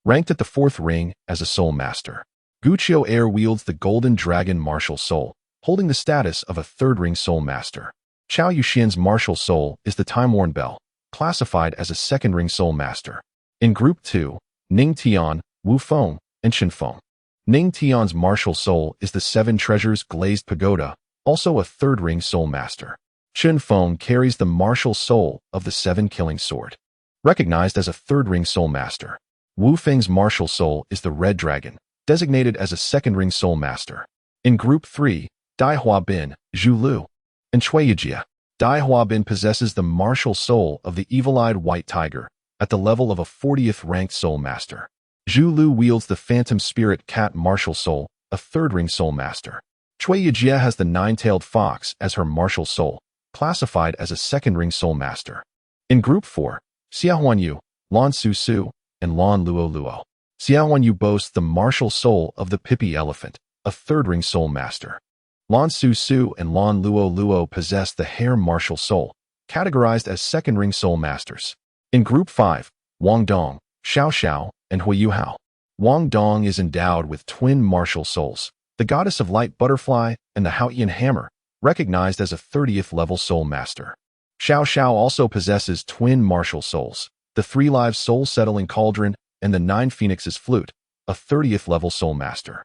Ranked at the 4th ring as a Soul Master, Gu Qiu Er wields the Golden Dragon martial soul, holding the status of a 3rd ring Soul Master. Chao Yuxian's martial soul is the Time-Worn Bell, classified as a 2nd ring Soul Master. In Group 2, Ning Tian, Wu Feng, and Shen Feng. Ning Tian's martial soul is the 7 Treasures Glazed Pagoda, also a 3rd ring Soul Master. Shen Feng carries the martial soul of the 7 Killing Sword, recognized as a 3rd ring Soul Master. Wu Feng's martial soul is the Red Dragon, designated as a 2nd ring Soul Master. In Group 3, Dai Hua Bin, Zhu Lu, and Cui Yijie. Dai Hua Bin possesses the martial soul of the evil-eyed White Tiger, at the level of a 40th ranked Soul Master. Zhu Lu wields the Phantom Spirit Cat martial soul, a 3rd ring Soul Master. Cui Yijie has the Nine-Tailed Fox as her martial soul, classified as a 2nd ring Soul Master. In Group 4, Xia Huanyu, Lan Su Su, and Lan Luo Luo. Xia Huanyu boasts the martial soul of the Pippi Elephant, a 3rd ring Soul Master. Lan Su Su and Lan Luo Luo possess the Hare martial soul, categorized as 2nd ring Soul Masters. In Group 5, Wang Dong, Xiao Xiao, and Hui Yuhao. Wang Dong is endowed with twin martial souls, the Goddess of Light Butterfly and the Haotian Hammer, recognized as a 30th level Soul Master. Xiao Xiao also possesses twin martial souls, the 3 Lives Soul Settling Cauldron and the 9 Phoenixes Flute, a 30th level Soul Master.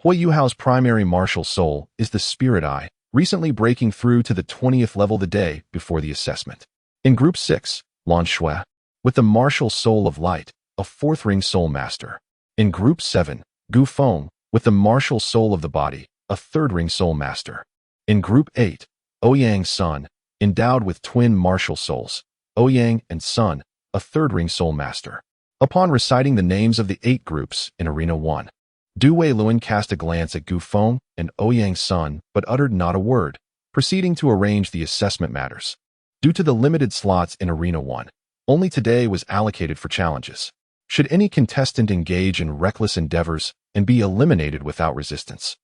Hui Yuhao's primary martial soul is the Spirit Eye, recently breaking through to the 20th level the day before the assessment. In Group 6, Lan Shui, with the martial soul of light, a 4th ring Soul Master. In Group 7, Gu Feng, with the martial soul of the body, a 3rd ring Soul Master. In Group 8, Ouyang Sun, endowed with twin martial souls, Ouyang and Sun, a 3rd ring Soul Master. Upon reciting the names of the 8 groups in Arena 1, Du Wei-Luan cast a glance at Gu Feng and Ouyang Sun but uttered not a word, proceeding to arrange the assessment matters. Due to the limited slots in Arena 1, only today was allocated for challenges. Should any contestant engage in reckless endeavors and be eliminated without resistance,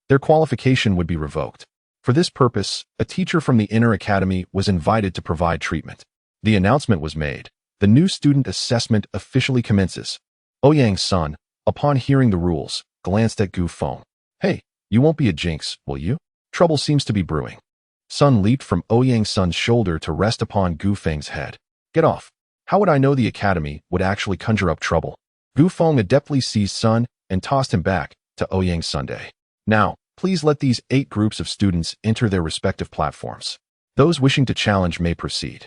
their qualification would be revoked. For this purpose, a teacher from the Inner Academy was invited to provide treatment. The announcement was made. The new student assessment officially commences. Ouyang Sun, upon hearing the rules, glanced at Gu Feng. Hey, you won't be a jinx, will you? Trouble seems to be brewing. Sun leaped from Ouyang Sun's shoulder to rest upon Gu Feng's head. Get off. How would I know the academy would actually conjure up trouble? Gu Feng adeptly seized Sun and tossed him back to Ouyang Sunday. Now, please let these 8 groups of students enter their respective platforms. Those wishing to challenge may proceed.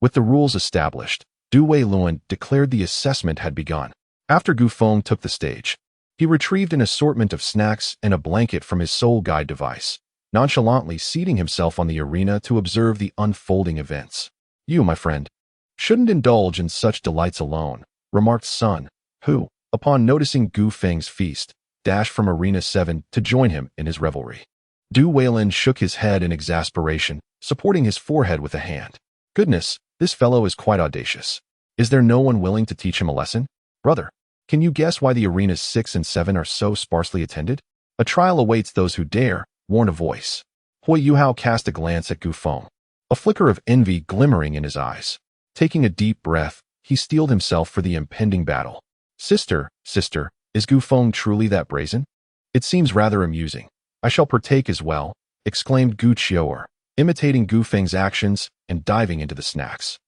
With the rules established, Du Wei-Luan declared the assessment had begun. After Gu Feng took the stage, he retrieved an assortment of snacks and a blanket from his soul guide device, nonchalantly seating himself on the arena to observe the unfolding events. You, my friend, shouldn't indulge in such delights alone, remarked Sun, who, upon noticing Gu Feng's feast, dashed from Arena 7 to join him in his revelry. Du Wei-Luan shook his head in exasperation, supporting his forehead with a hand. Goodness, this fellow is quite audacious. Is there no one willing to teach him a lesson? Brother, can you guess why the Arenas 6 and 7 are so sparsely attended? A trial awaits those who dare, warned a voice. Hui Yuhao cast a glance at Gu Feng, a flicker of envy glimmering in his eyes. Taking a deep breath, he steeled himself for the impending battle. Sister, is Gu Feng truly that brazen? It seems rather amusing. I shall partake as well, exclaimed Gu Qiu'er, imitating Gu Feng's actions and diving into the snacks.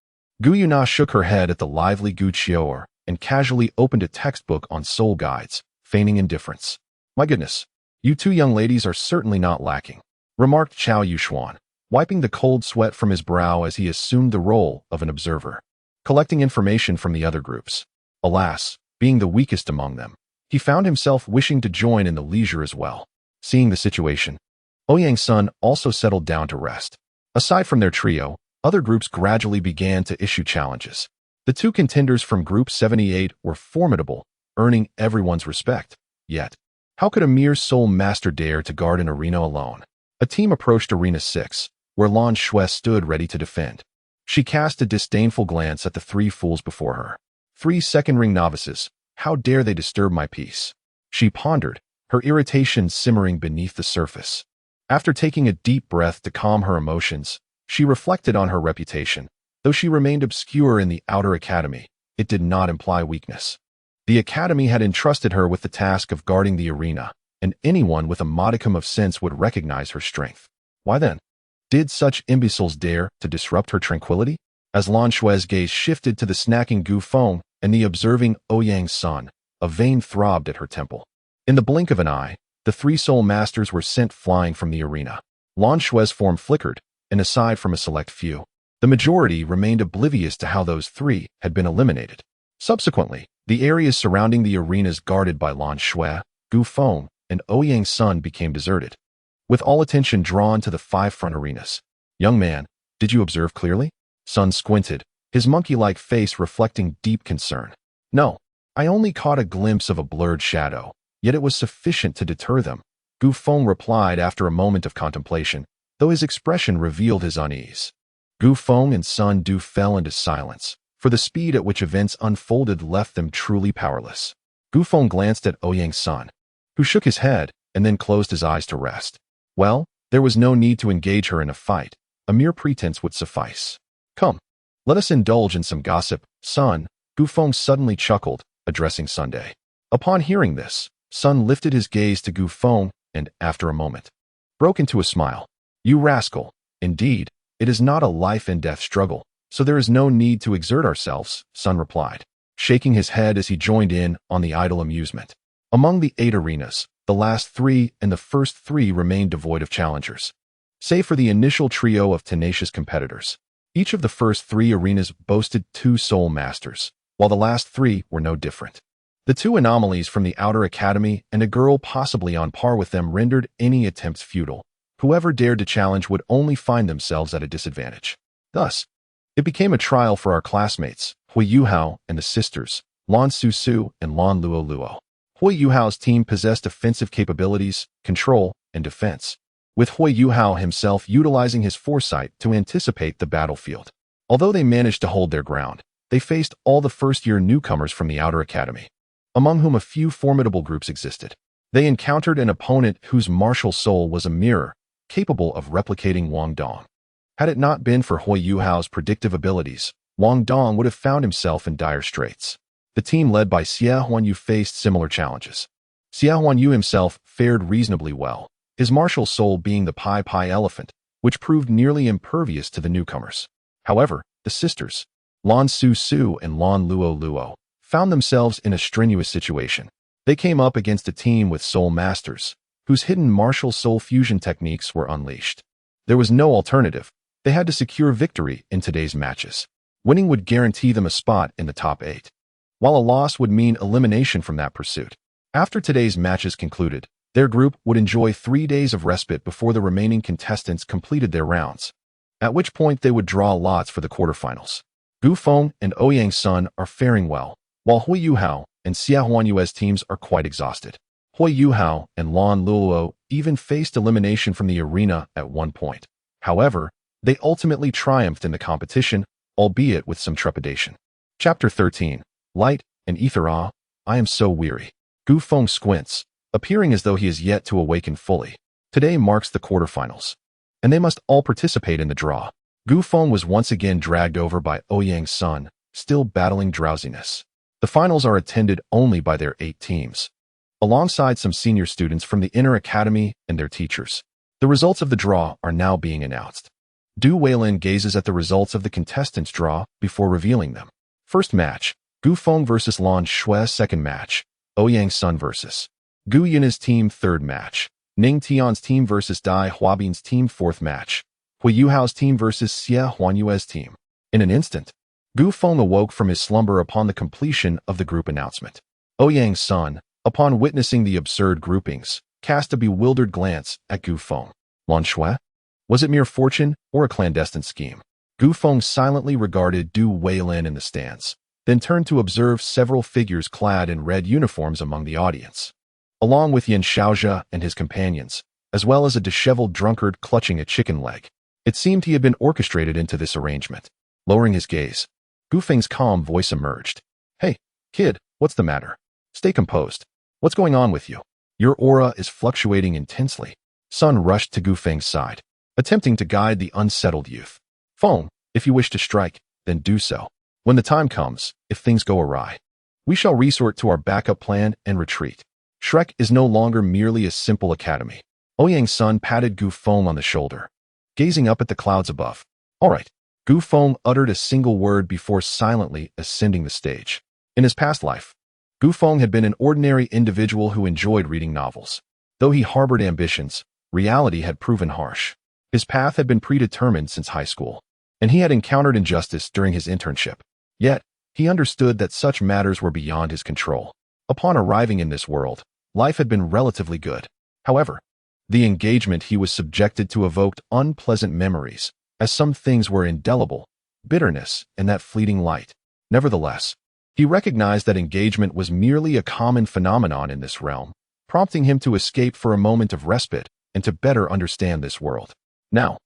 Gu Yuna shook her head at the lively Gu Qiu'er and casually opened a textbook on soul guides, feigning indifference. My goodness, you 2 young ladies are certainly not lacking, remarked Chao Yuxuan, wiping the cold sweat from his brow as he assumed the role of an observer, collecting information from the other groups. Alas, being the weakest among them, he found himself wishing to join in the leisure as well. Seeing the situation, Ouyang Sun also settled down to rest. Aside from their trio, Other groups gradually began to issue challenges. The two contenders from Group 78 were formidable, earning everyone's respect. Yet, how could a mere Soul Master dare to guard an arena alone? A team approached Arena 6, where Lan Shui stood ready to defend. She cast a disdainful glance at the three fools before her. 3 second-ring novices, how dare they disturb my peace? She pondered, her irritation simmering beneath the surface. After taking a deep breath to calm her emotions, she reflected on her reputation. Though she remained obscure in the outer academy, it did not imply weakness. The academy had entrusted her with the task of guarding the arena, and anyone with a modicum of sense would recognize her strength. Why then? Did such imbeciles dare to disrupt her tranquility? As Lan Shui's gaze shifted to the snacking Gu Feng and the observing Ouyang's son, a vein throbbed at her temple. In the blink of an eye, the 3 soul masters were sent flying from the arena. Lan Shui's form flickered, and aside from a select few, the majority remained oblivious to how those 3 had been eliminated. Subsequently, the areas surrounding the arenas guarded by Lan Shui, Gu Feng, and Ouyang's son became deserted, with all attention drawn to the 5 front arenas. Young man, did you observe clearly? Sun squinted, his monkey-like face reflecting deep concern. No, I only caught a glimpse of a blurred shadow, yet it was sufficient to deter them. Gu Feng replied after a moment of contemplation, though his expression revealed his unease. Gu Feng and Sun Du fell into silence, for the speed at which events unfolded left them truly powerless. Gu Feng glanced at Ouyang's son, who shook his head and then closed his eyes to rest. Well, there was no need to engage her in a fight. A mere pretense would suffice. Come, let us indulge in some gossip, son. Gu Feng suddenly chuckled, addressing Sunday. Upon hearing this, Sun lifted his gaze to Gu Feng and, after a moment, broke into a smile. You rascal, indeed, it is not a life-and-death struggle, so there is no need to exert ourselves, Sun replied, shaking his head as he joined in on the idle amusement. Among the 8 arenas, the last 3 and the first 3 remained devoid of challengers, save for the initial trio of tenacious competitors. Each of the first 3 arenas boasted 2 soul masters, while the last 3 were no different. The 2 anomalies from the outer academy and a girl possibly on par with them rendered any attempts futile. Whoever dared to challenge would only find themselves at a disadvantage. Thus, it became a trial for our classmates, Hui Yuhao and the sisters, Lan Su Su and Lan Luo Luo. Hui Yuhao's team possessed offensive capabilities, control, and defense, with Hui Yuhao himself utilizing his foresight to anticipate the battlefield. Although they managed to hold their ground, they faced all the first-year newcomers from the outer academy, among whom a few formidable groups existed. They encountered an opponent whose martial soul was a mirror, capable of replicating Wang Dong. Had it not been for Hui Yuhao's predictive abilities, Wang Dong would have found himself in dire straits. The team led by Xia Huanyu faced similar challenges. Xia Huanyu himself fared reasonably well, his martial soul being the Pai Pai elephant, which proved nearly impervious to the newcomers. However, the sisters, Lan Su Su and Lan Luo Luo, found themselves in a strenuous situation. They came up against a team with soul masters, whose hidden martial soul fusion techniques were unleashed. There was no alternative. They had to secure victory in today's matches. Winning would guarantee them a spot in the top 8, while a loss would mean elimination from that pursuit. After today's matches concluded, their group would enjoy 3 days of respite before the remaining contestants completed their rounds, at which point they would draw lots for the quarterfinals. Gu Feng and Ouyang's son are faring well, while Hui Yuhao and Xia Huanyue's teams are quite exhausted. Hui Yuhao and Lan Luo even faced elimination from the arena at one point. However, they ultimately triumphed in the competition, albeit with some trepidation. Chapter 13. Light and Ether. I am so weary. Gu Feng squints, appearing as though he is yet to awaken fully. Today marks the quarterfinals, and they must all participate in the draw. Gu Feng was once again dragged over by Ouyang's son, still battling drowsiness. The finals are attended only by their 8 teams, alongside some senior students from the inner academy and their teachers. The results of the draw are now being announced. Du Weilin gazes at the results of the contestants' draw before revealing them. First match, Gu Feng vs. Lan Shui. Second match, Ouyang's son vs. Gu Yun's team. Third match, Ning Tian's team vs. Dai Huabin's team. Fourth match, Hui Yuhao's team vs. Xia Huanyue's team. In an instant, Gu Feng awoke from his slumber upon the completion of the group announcement. Ouyang's son, upon witnessing the absurd groupings, cast a bewildered glance at Gu Feng. Lan Shui? Was it mere fortune or a clandestine scheme? Gu Feng silently regarded Du Weilin in the stands, then turned to observe several figures clad in red uniforms among the audience. Along with Yin Shaozhe and his companions, as well as a disheveled drunkard clutching a chicken leg. It seemed he had been orchestrated into this arrangement. Lowering his gaze, Gu Feng's calm voice emerged. "Hey, kid, what's the matter? Stay composed. What's going on with you? Your aura is fluctuating intensely." Sun rushed to Gu Feng's side, attempting to guide the unsettled youth. "Feng, if you wish to strike, then do so. When the time comes, if things go awry, we shall resort to our backup plan and retreat. Shrek is no longer merely a simple academy." Ouyang's son patted Gu Feng on the shoulder, gazing up at the clouds above. "All right." Gu Feng uttered a single word before silently ascending the stage. In his past life, Gu Feng had been an ordinary individual who enjoyed reading novels. Though he harbored ambitions, reality had proven harsh. His path had been predetermined since high school, and he had encountered injustice during his internship. Yet, he understood that such matters were beyond his control. Upon arriving in this world, life had been relatively good. However, the engagement he was subjected to evoked unpleasant memories, as some things were indelible, bitterness, and that fleeting light. Nevertheless, he recognized that engagement was merely a common phenomenon in this realm, prompting him to escape for a moment of respite and to better understand this world. Now,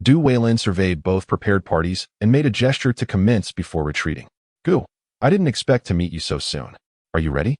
Du Weilin surveyed both prepared parties and made a gesture to commence before retreating. "Gu, I didn't expect to meet you so soon. Are you ready?"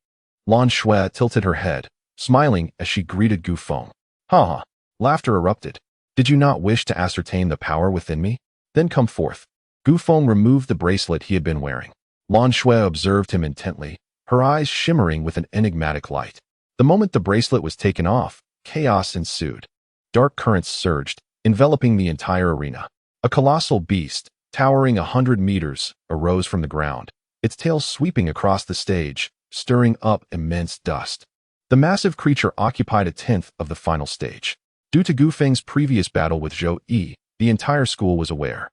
Lan Shui tilted her head, smiling as she greeted Gu Feng. "Ha ha." Laughter erupted. "Did you not wish to ascertain the power within me? Then come forth." Gu Feng removed the bracelet he had been wearing. Lan Shui observed him intently, her eyes shimmering with an enigmatic light. The moment the bracelet was taken off, chaos ensued. Dark currents surged, enveloping the entire arena. A colossal beast, towering 100 meters, arose from the ground, its tail sweeping across the stage, stirring up immense dust. The massive creature occupied a tenth of the final stage. Due to Gu Feng's previous battle with Zhou Yi, the entire school was aware,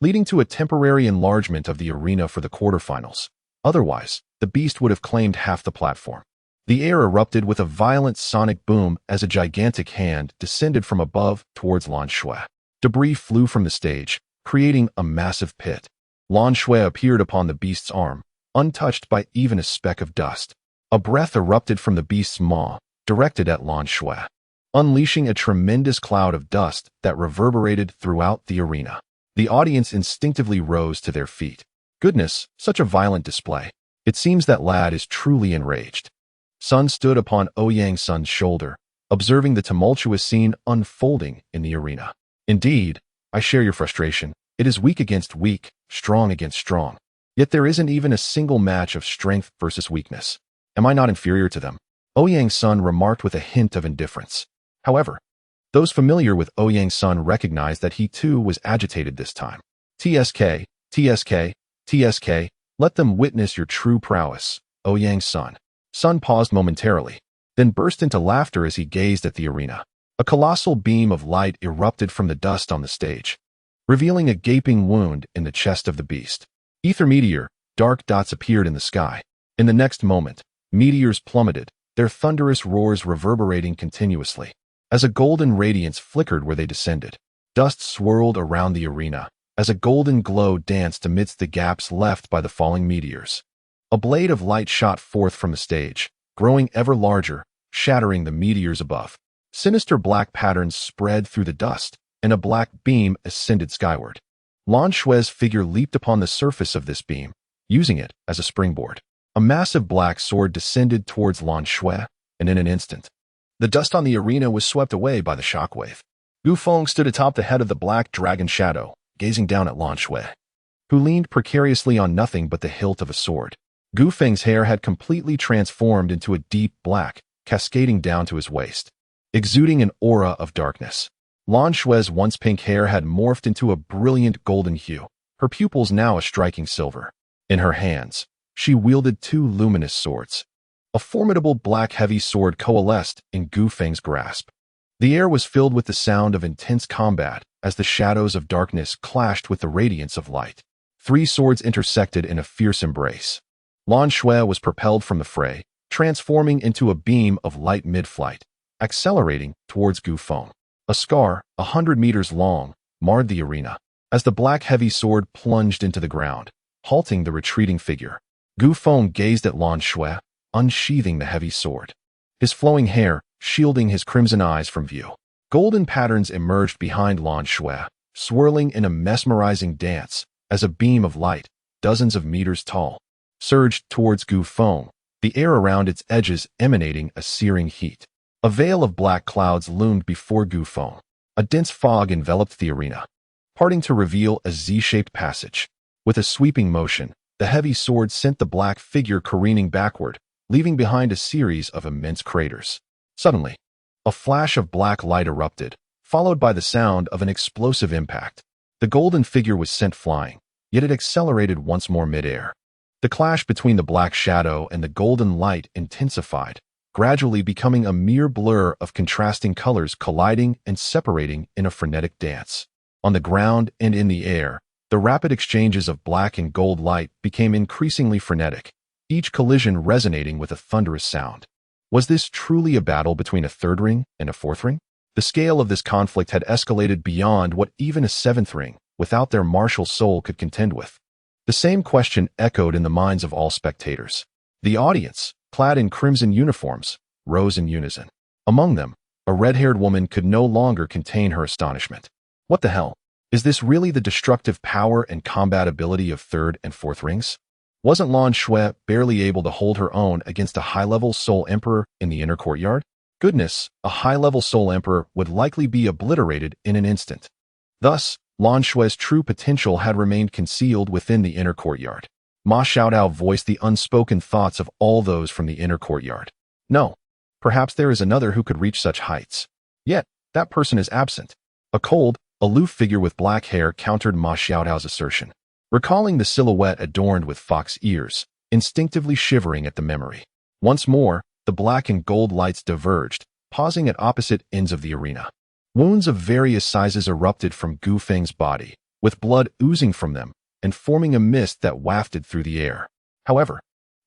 leading to a temporary enlargement of the arena for the quarterfinals. Otherwise, the beast would have claimed half the platform. The air erupted with a violent sonic boom as a gigantic hand descended from above towards Lan Shui. Debris flew from the stage, creating a massive pit. Lan Shui appeared upon the beast's arm, untouched by even a speck of dust. A breath erupted from the beast's maw, directed at Lan Shui, unleashing a tremendous cloud of dust that reverberated throughout the arena. The audience instinctively rose to their feet. Goodness, such a violent display. It seems that lad is truly enraged. Sun stood upon Ouyang's son's shoulder, observing the tumultuous scene unfolding in the arena. "Indeed, I share your frustration. It is weak against weak, strong against strong. Yet there isn't even a single match of strength versus weakness. Am I not inferior to them?" Ouyang's son remarked with a hint of indifference. However, those familiar with Ouyang's son recognized that he too was agitated this time. "TSK, TSK, TSK, let them witness your true prowess, Ouyang's son." Sun paused momentarily, then burst into laughter as he gazed at the arena. A colossal beam of light erupted from the dust on the stage, revealing a gaping wound in the chest of the beast. Ether meteor, dark dots appeared in the sky. In the next moment, meteors plummeted, their thunderous roars reverberating continuously. As a golden radiance flickered where they descended, dust swirled around the arena, as a golden glow danced amidst the gaps left by the falling meteors. A blade of light shot forth from the stage, growing ever larger, shattering the meteors above. Sinister black patterns spread through the dust, and a black beam ascended skyward. Lan Shui's figure leaped upon the surface of this beam, using it as a springboard. A massive black sword descended towards Lan Shui, and in an instant, the dust on the arena was swept away by the shockwave. Gu Feng stood atop the head of the black dragon shadow, gazing down at Lan Shui, who leaned precariously on nothing but the hilt of a sword. Gu Feng's hair had completely transformed into a deep black, cascading down to his waist, exuding an aura of darkness. Lan Shui's once pink hair had morphed into a brilliant golden hue, her pupils now a striking silver. In her hands, she wielded two luminous swords. A formidable black heavy sword coalesced in Gu Feng's grasp. The air was filled with the sound of intense combat as the shadows of darkness clashed with the radiance of light. Three swords intersected in a fierce embrace. Lan Shui was propelled from the fray, transforming into a beam of light mid-flight, accelerating towards Gu Feng. A scar, 100 meters long, marred the arena. as the black heavy sword plunged into the ground, halting the retreating figure. Gu Feng gazed at Lan Shui, unsheathing the heavy sword, his flowing hair shielding his crimson eyes from view. Golden patterns emerged behind Lan Shui, swirling in a mesmerizing dance as a beam of light, dozens of meters tall, surged towards Gu Feng, the air around its edges emanating a searing heat. A veil of black clouds loomed before Gu Feng. A dense fog enveloped the arena, parting to reveal a Z-shaped passage. With a sweeping motion, the heavy sword sent the black figure careening backward, leaving behind a series of immense craters. Suddenly, a flash of black light erupted, followed by the sound of an explosive impact. The golden figure was sent flying, yet it accelerated once more mid-air. The clash between the black shadow and the golden light intensified, gradually becoming a mere blur of contrasting colors colliding and separating in a frenetic dance. On the ground and in the air, the rapid exchanges of black and gold light became increasingly frenetic, each collision resonating with a thunderous sound. Was this truly a battle between a third ring and a fourth ring? The scale of this conflict had escalated beyond what even a seventh ring, without their martial soul, could contend with. The same question echoed in the minds of all spectators. The audience, clad in crimson uniforms, rose in unison. Among them, a red-haired woman could no longer contain her astonishment. What the hell? Is this really the destructive power and combat ability of third and fourth rings? Wasn't Lan Shui barely able to hold her own against a high-level Soul Emperor in the inner courtyard? Goodness, a high-level Soul Emperor would likely be obliterated in an instant. Thus, Lan Shui's true potential had remained concealed within the inner courtyard. Ma Xiaodao voiced the unspoken thoughts of all those from the inner courtyard. No, perhaps there is another who could reach such heights. Yet, that person is absent. A cold, aloof figure with black hair countered Ma Xiaodao's assertion. Recalling the silhouette adorned with fox ears, instinctively shivering at the memory. Once more, the black and gold lights diverged, pausing at opposite ends of the arena. Wounds of various sizes erupted from Gu Feng's body, with blood oozing from them and forming a mist that wafted through the air. However,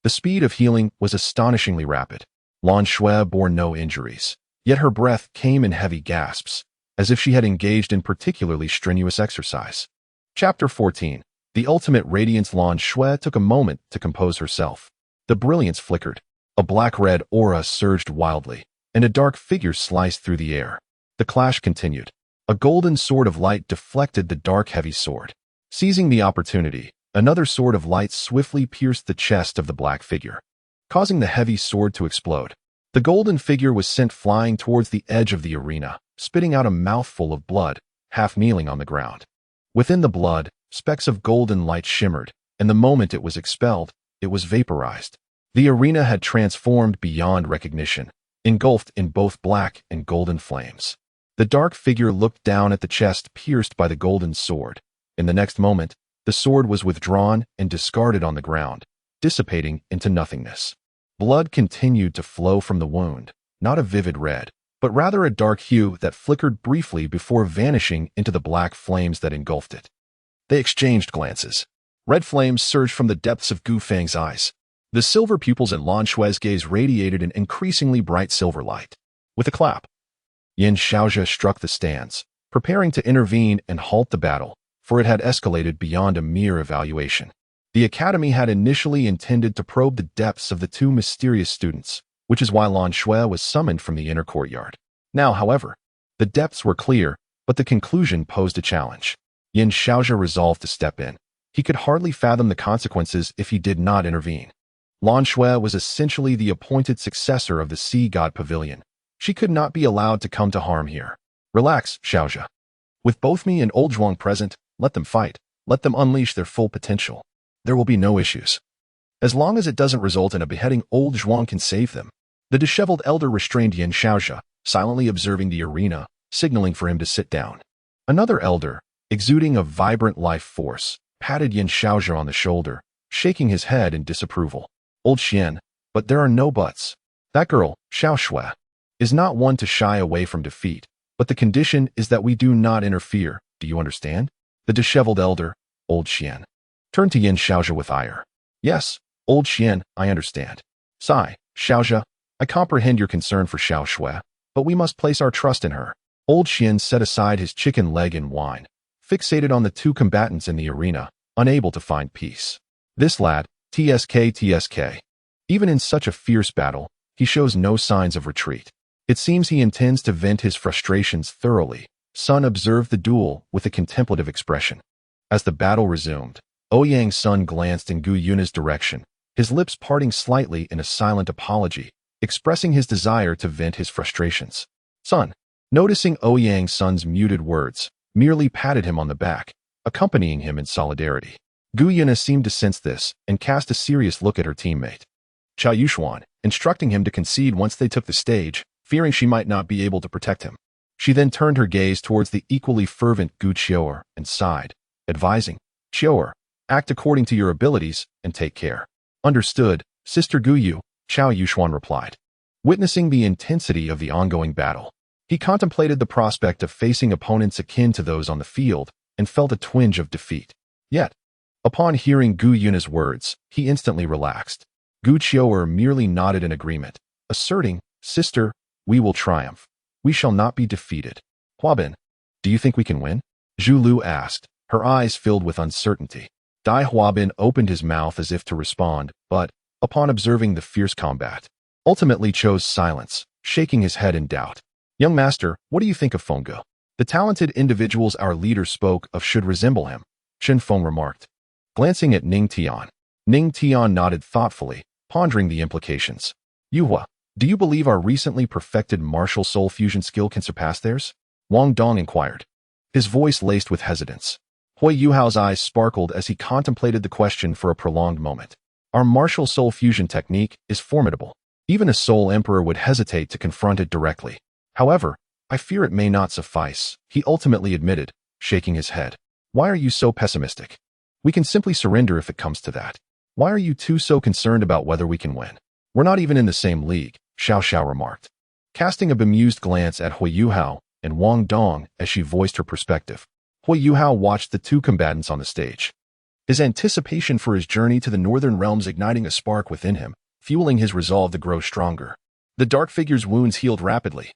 the speed of healing was astonishingly rapid. Lan Shui bore no injuries, yet her breath came in heavy gasps, as if she had engaged in particularly strenuous exercise. Chapter 14. The Ultimate Radiance. Lan Shui took a moment to compose herself. The brilliance flickered. A black-red aura surged wildly, and a dark figure sliced through the air. The clash continued. A golden sword of light deflected the dark heavy sword. Seizing the opportunity, another sword of light swiftly pierced the chest of the black figure, causing the heavy sword to explode. The golden figure was sent flying towards the edge of the arena, spitting out a mouthful of blood, half kneeling on the ground. Within the blood, specks of golden light shimmered, and the moment it was expelled, it was vaporized. The arena had transformed beyond recognition, engulfed in both black and golden flames. The dark figure looked down at the chest pierced by the golden sword. In the next moment, the sword was withdrawn and discarded on the ground, dissipating into nothingness. Blood continued to flow from the wound, not a vivid red, but rather a dark hue that flickered briefly before vanishing into the black flames that engulfed it. They exchanged glances. Red flames surged from the depths of Gu Feng's eyes. The silver pupils in Lan Shui's gaze radiated an increasingly bright silver light. With a clap, Yin Xiaozhe struck the stands, preparing to intervene and halt the battle, for it had escalated beyond a mere evaluation. The academy had initially intended to probe the depths of the two mysterious students, which is why Lan Shui was summoned from the inner courtyard. Now, however, the depths were clear, but the conclusion posed a challenge. Yin Xiaozhe resolved to step in. He could hardly fathom the consequences if he did not intervene. Lan Shui was essentially the appointed successor of the Sea God Pavilion. She could not be allowed to come to harm here. Relax, Xiaozhe. With both me and Old Zhuang present, let them fight. Let them unleash their full potential. There will be no issues. As long as it doesn't result in a beheading, Old Zhuang can save them. The disheveled elder restrained Yin Xiaozhe, silently observing the arena, signaling for him to sit down. Another elder, exuding a vibrant life force, patted Yin Xiaozhe on the shoulder, shaking his head in disapproval. Old Xian, but there are no buts. That girl, Xiao Shui, is not one to shy away from defeat, but the condition is that we do not interfere. Do you understand? The disheveled elder, Old Xian, turned to Yin Xiaozhe with ire. Yes, Old Xian, I understand. Sigh, Xiaozhe, I comprehend your concern for Xiao Shui, but we must place our trust in her. Old Xian set aside his chicken leg and wine, fixated on the two combatants in the arena, unable to find peace. This lad, TSK. Even in such a fierce battle, he shows no signs of retreat. It seems he intends to vent his frustrations thoroughly. Sun observed the duel with a contemplative expression. As the battle resumed, Ouyang's son glanced in Gu Yuna's direction, his lips parting slightly in a silent apology, expressing his desire to vent his frustrations. Sun, noticing Ouyang's son's muted words, merely patted him on the back, accompanying him in solidarity. Gu Yuna seemed to sense this and cast a serious look at her teammate, Chao Yuxuan, instructing him to concede once they took the stage, fearing she might not be able to protect him. She then turned her gaze towards the equally fervent Gu Qiu'er and sighed, advising, Qiu'er, act according to your abilities and take care. Understood, Sister Gu Yu, Chao Yuxuan replied. Witnessing the intensity of the ongoing battle, he contemplated the prospect of facing opponents akin to those on the field and felt a twinge of defeat. Yet, upon hearing Gu Yuna's words, he instantly relaxed. Gu Qiu'er merely nodded in agreement, asserting, Sister, we will triumph. We shall not be defeated. Huabin, do you think we can win? Zhu Lu asked, her eyes filled with uncertainty. Dai Huabin opened his mouth as if to respond, but, upon observing the fierce combat, ultimately chose silence, shaking his head in doubt. Young master, what do you think of Fengge? The talented individuals our leader spoke of should resemble him, Chen Feng remarked. Glancing at Ning Tian nodded thoughtfully, pondering the implications. Yuhua, do you believe our recently perfected martial soul fusion skill can surpass theirs? Wang Dong inquired, his voice laced with hesitance. Hui Yuhao's eyes sparkled as he contemplated the question for a prolonged moment. Our martial soul fusion technique is formidable. Even a soul emperor would hesitate to confront it directly. However, I fear it may not suffice, he ultimately admitted, shaking his head. Why are you so pessimistic? We can simply surrender if it comes to that. Why are you two so concerned about whether we can win? We're not even in the same league, Xiao Xiao remarked, casting a bemused glance at Hui Yuhao and Wang Dong as she voiced her perspective. Hui Yuhao watched the two combatants on the stage, his anticipation for his journey to the northern realms igniting a spark within him, fueling his resolve to grow stronger. The dark figure's wounds healed rapidly.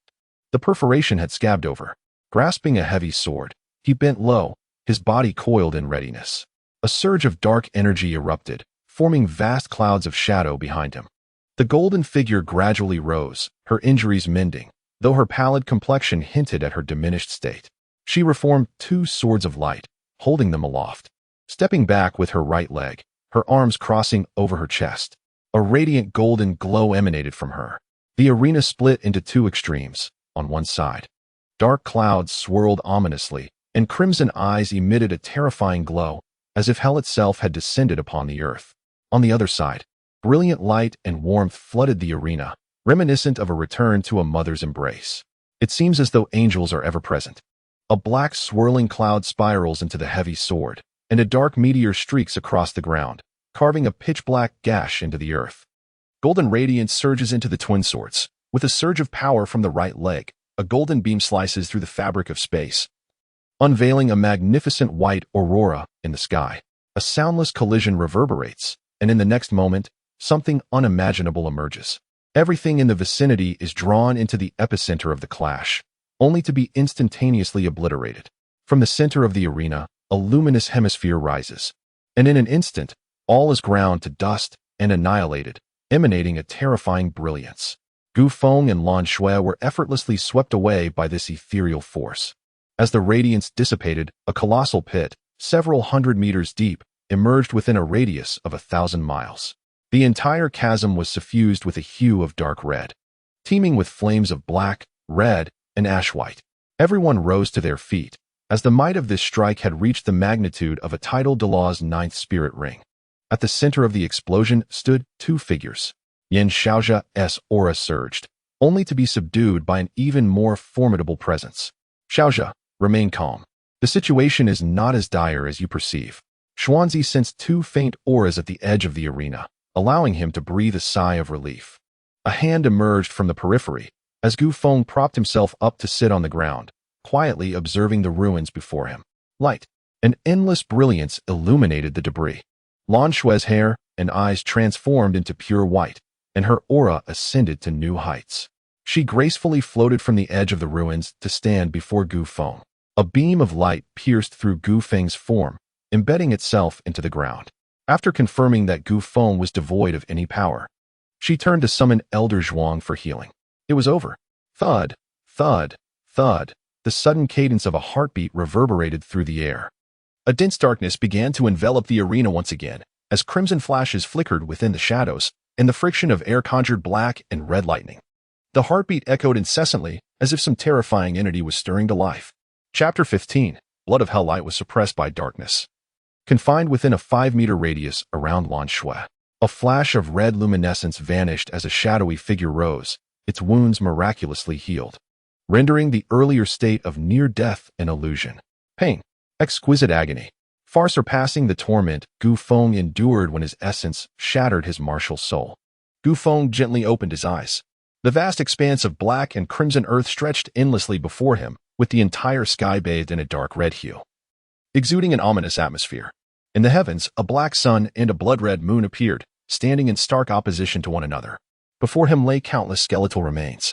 The perforation had scabbed over. Grasping a heavy sword, he bent low, his body coiled in readiness. A surge of dark energy erupted, forming vast clouds of shadow behind him. The golden figure gradually rose, her injuries mending, though her pallid complexion hinted at her diminished state. She reformed two swords of light, holding them aloft. Stepping back with her right leg, her arms crossing over her chest. A radiant golden glow emanated from her. The arena split into two extremes. On one side, dark clouds swirled ominously, and crimson eyes emitted a terrifying glow, as if hell itself had descended upon the earth. On the other side, brilliant light and warmth flooded the arena, reminiscent of a return to a mother's embrace. It seems as though angels are ever present. A black swirling cloud spirals into the heavy sword, and a dark meteor streaks across the ground, carving a pitch-black gash into the earth. Golden radiance surges into the twin swords. With a surge of power from the right leg, a golden beam slices through the fabric of space, unveiling a magnificent white aurora in the sky. A soundless collision reverberates, and in the next moment, something unimaginable emerges. Everything in the vicinity is drawn into the epicenter of the clash, only to be instantaneously obliterated. From the center of the arena, a luminous hemisphere rises, and in an instant, all is ground to dust and annihilated, emanating a terrifying brilliance. Gu Feng and Lan Shui were effortlessly swept away by this ethereal force. As the radiance dissipated, a colossal pit, several hundred meters deep, emerged within a radius of 1,000 miles. The entire chasm was suffused with a hue of dark red, teeming with flames of black, red, and ash white. Everyone rose to their feet, as the might of this strike had reached the magnitude of a tidal Douluo's 9th spirit ring. At the center of the explosion stood two figures. Yan Xiaoxia's aura surged, only to be subdued by an even more formidable presence. Xiaoxia, remain calm. The situation is not as dire as you perceive. Xuanzi sensed two faint auras at the edge of the arena, allowing him to breathe a sigh of relief. A hand emerged from the periphery, as Gu Feng propped himself up to sit on the ground, quietly observing the ruins before him. Light, an endless brilliance illuminated the debris. Lan Shui's hair and eyes transformed into pure white, and her aura ascended to new heights. She gracefully floated from the edge of the ruins to stand before Gu Feng. A beam of light pierced through Gu Feng's form, embedding itself into the ground. After confirming that Gu Feng was devoid of any power, she turned to summon Elder Zhuang for healing. It was over. Thud, thud, thud. The sudden cadence of a heartbeat reverberated through the air. A dense darkness began to envelop the arena once again, as crimson flashes flickered within the shadows, and the friction of air conjured black and red lightning. The heartbeat echoed incessantly, as if some terrifying entity was stirring to life. Chapter 15. Blood of Hell. Light was suppressed by darkness. Confined within a 5-meter radius around Lan Shui, a flash of red luminescence vanished as a shadowy figure rose, its wounds miraculously healed, rendering the earlier state of near death an illusion. Pain, exquisite agony, far surpassing the torment Gu Feng endured when his essence shattered his martial soul. Gu Feng gently opened his eyes. The vast expanse of black and crimson earth stretched endlessly before him, with the entire sky bathed in a dark red hue, exuding an ominous atmosphere. In the heavens, a black sun and a blood-red moon appeared, standing in stark opposition to one another. Before him lay countless skeletal remains.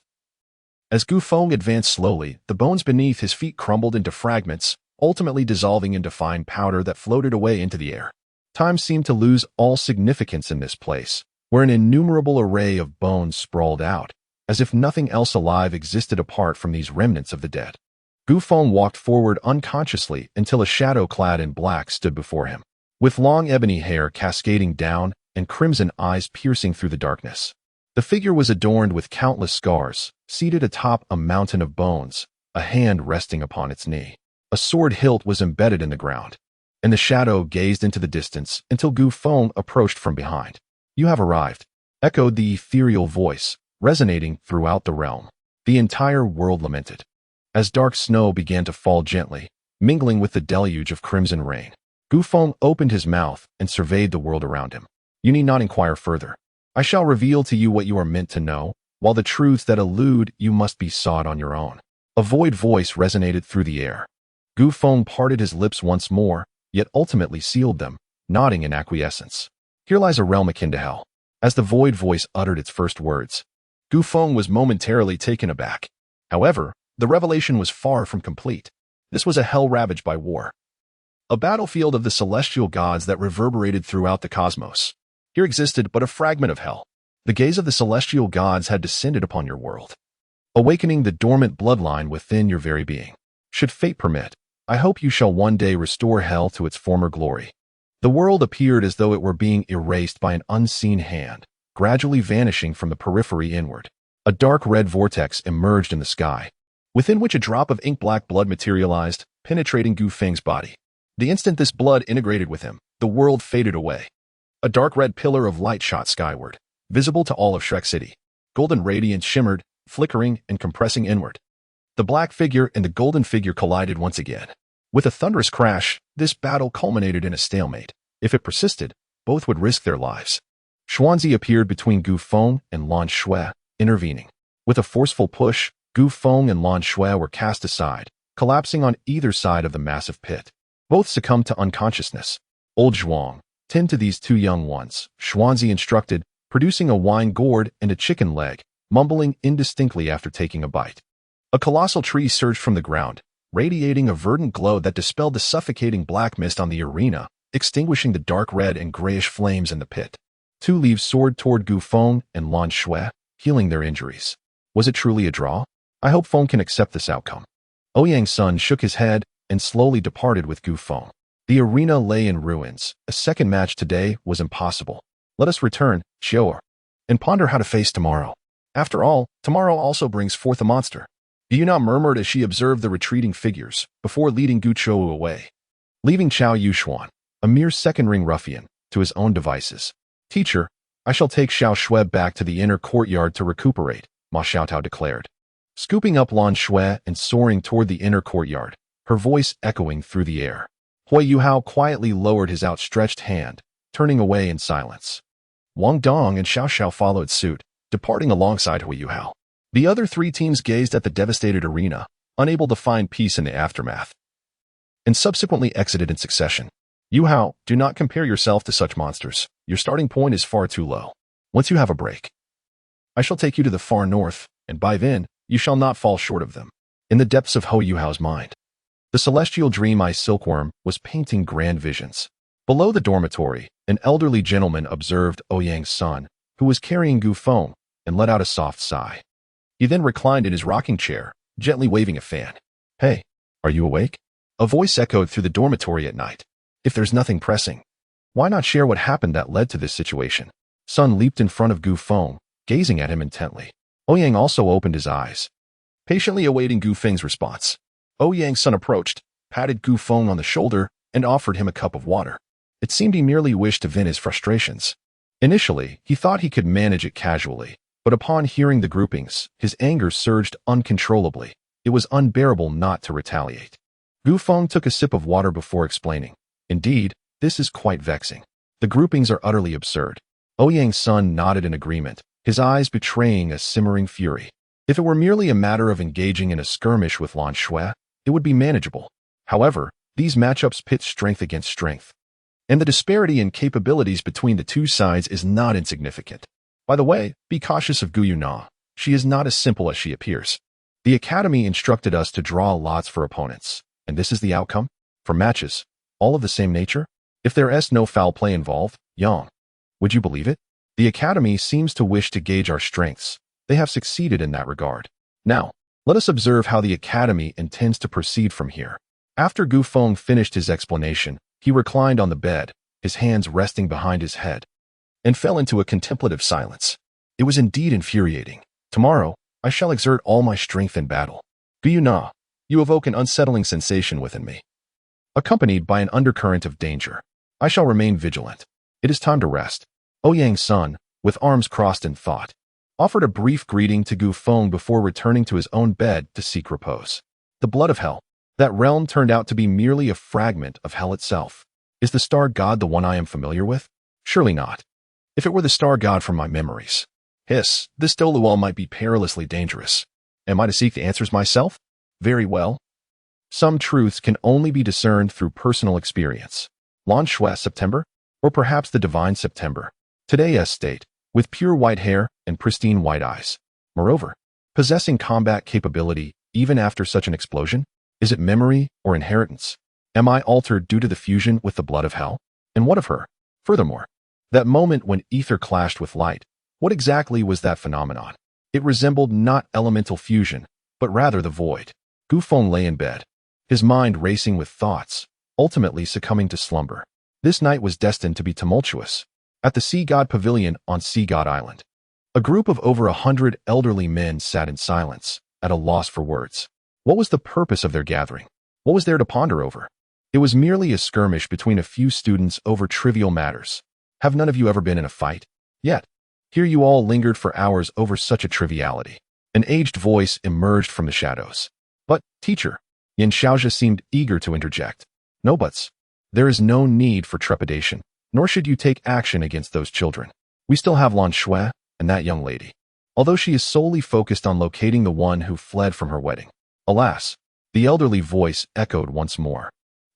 As Gu Feng advanced slowly, the bones beneath his feet crumbled into fragments, ultimately dissolving into fine powder that floated away into the air. Time seemed to lose all significance in this place, where an innumerable array of bones sprawled out, as if nothing else alive existed apart from these remnants of the dead. Gu Feng walked forward unconsciously until a shadow clad in black stood before him, with long ebony hair cascading down and crimson eyes piercing through the darkness. The figure was adorned with countless scars, seated atop a mountain of bones, a hand resting upon its knee. A sword hilt was embedded in the ground, and the shadow gazed into the distance until Gu Feng approached from behind. "You have arrived," echoed the ethereal voice, resonating throughout the realm. The entire world lamented. As dark snow began to fall gently, mingling with the deluge of crimson rain, Gu Feng opened his mouth and surveyed the world around him. "You need not inquire further. I shall reveal to you what you are meant to know, while the truths that elude you must be sought on your own." A void voice resonated through the air. Gu Feng parted his lips once more, yet ultimately sealed them, nodding in acquiescence. "Here lies a realm akin to hell." As the void voice uttered its first words, Gu Feng was momentarily taken aback. However, the revelation was far from complete. This was a hell ravaged by war, a battlefield of the celestial gods that reverberated throughout the cosmos. Here existed but a fragment of hell. The gaze of the celestial gods had descended upon your world, awakening the dormant bloodline within your very being. Should fate permit, I hope you shall one day restore hell to its former glory. The world appeared as though it were being erased by an unseen hand, gradually vanishing from the periphery inward. A dark red vortex emerged in the sky, within which a drop of ink-black blood materialized, penetrating Gu Feng's body. The instant this blood integrated with him, the world faded away. A dark red pillar of light shot skyward, visible to all of Shrek City. Golden radiance shimmered, flickering and compressing inward. The black figure and the golden figure collided once again. With a thunderous crash, this battle culminated in a stalemate. If it persisted, both would risk their lives. Xuanzi appeared between Gu Feng and Lan Shui, intervening. With a forceful push, Gu Feng and Lan Shui were cast aside, collapsing on either side of the massive pit. Both succumbed to unconsciousness. "Old Zhuang, tend to these two young ones," Xuanzi instructed, producing a wine gourd and a chicken leg, mumbling indistinctly after taking a bite. A colossal tree surged from the ground, radiating a verdant glow that dispelled the suffocating black mist on the arena, extinguishing the dark red and grayish flames in the pit. Two leaves soared toward Gu Feng and Lan Shui, healing their injuries. Was it truly a draw? I hope Feng can accept this outcome. Ouyang's son shook his head and slowly departed with Gu Feng. The arena lay in ruins. A second match today was impossible. Let us return, Xiao, and ponder how to face tomorrow. After all, tomorrow also brings forth a monster. Yuna murmured as she observed the retreating figures, before leading Gu Chou away, leaving Chao Yuxuan, a mere second-ring ruffian, to his own devices. "Teacher, I shall take Xiao Shui back to the inner courtyard to recuperate," Ma Xiaotao declared. Scooping up Lan Shui and soaring toward the inner courtyard, her voice echoing through the air, Hui Yuhao quietly lowered his outstretched hand, turning away in silence. Wang Dong and Xiao Xiao followed suit, departing alongside Hui Yuhao. The other three teams gazed at the devastated arena, unable to find peace in the aftermath, and subsequently exited in succession. "Yuhao, do not compare yourself to such monsters. Your starting point is far too low. Once you have a break, I shall take you to the far north, and by then, you shall not fall short of them." In the depths of Hui Yuhao's mind, The celestial dream-eye silkworm was painting grand visions. Below the dormitory, an elderly gentleman observed Ouyang's son, who was carrying Gu Feng, and let out a soft sigh. He then reclined in his rocking chair, gently waving a fan. "Hey, are you awake?" A voice echoed through the dormitory at night. "If there's nothing pressing, why not share what happened that led to this situation?" Sun leaped in front of Gu Feng, gazing at him intently. Ouyang also opened his eyes, patiently awaiting Gu Feng's response. Ouyang's son approached, patted Gu Feng on the shoulder, and offered him a cup of water. It seemed he merely wished to vent his frustrations. Initially, he thought he could manage it casually, but upon hearing the groupings, his anger surged uncontrollably. It was unbearable not to retaliate. Gu Feng took a sip of water before explaining. "Indeed, this is quite vexing. The groupings are utterly absurd." Ouyang's son nodded in agreement, his eyes betraying a simmering fury. If it were merely a matter of engaging in a skirmish with Lan Shui, it would be manageable. However, these matchups pit strength against strength, and the disparity in capabilities between the two sides is not insignificant. By the way, be cautious of Gu Yuna. She is not as simple as she appears. The academy instructed us to draw lots for opponents, and this is the outcome? For matches, all of the same nature? If there is no foul play involved, Yang, would you believe it? The academy seems to wish to gauge our strengths. They have succeeded in that regard. Now, let us observe how the academy intends to proceed from here. After Gu Feng finished his explanation, he reclined on the bed, his hands resting behind his head, and fell into a contemplative silence. It was indeed infuriating. Tomorrow, I shall exert all my strength in battle. Gu Yuna, you evoke an unsettling sensation within me, accompanied by an undercurrent of danger. I shall remain vigilant. It is time to rest. Ouyang's son, with arms crossed in thought, offered a brief greeting to Gu Feng before returning to his own bed to seek repose. The blood of hell. That realm turned out to be merely a fragment of hell itself. Is the star god the one I am familiar with? Surely not. If it were the star god from my memories. Hiss, this Douluo might be perilously dangerous. Am I to seek the answers myself? Very well. Some truths can only be discerned through personal experience. Lan Shui September? Or perhaps the divine September. Today's state, with pure white hair and pristine white eyes. Moreover, possessing combat capability even after such an explosion? Is it memory or inheritance? Am I altered due to the fusion with the blood of hell? And what of her? Furthermore, that moment when ether clashed with light, what exactly was that phenomenon? It resembled not elemental fusion, but rather the void. Gu Feng lay in bed, his mind racing with thoughts, ultimately succumbing to slumber. This night was destined to be tumultuous. At the Sea God Pavilion on Sea God Island, a group of over 100 elderly men sat in silence, at a loss for words. What was the purpose of their gathering? What was there to ponder over? It was merely a skirmish between a few students over trivial matters. Have none of you ever been in a fight? Yet, here you all lingered for hours over such a triviality. An aged voice emerged from the shadows. But, teacher, Yin Xiaozhi seemed eager to interject. No buts. There is no need for trepidation, nor should you take action against those children. We still have Lan Shui and that young lady, although she is solely focused on locating the one who fled from her wedding. Alas, the elderly voice echoed once more,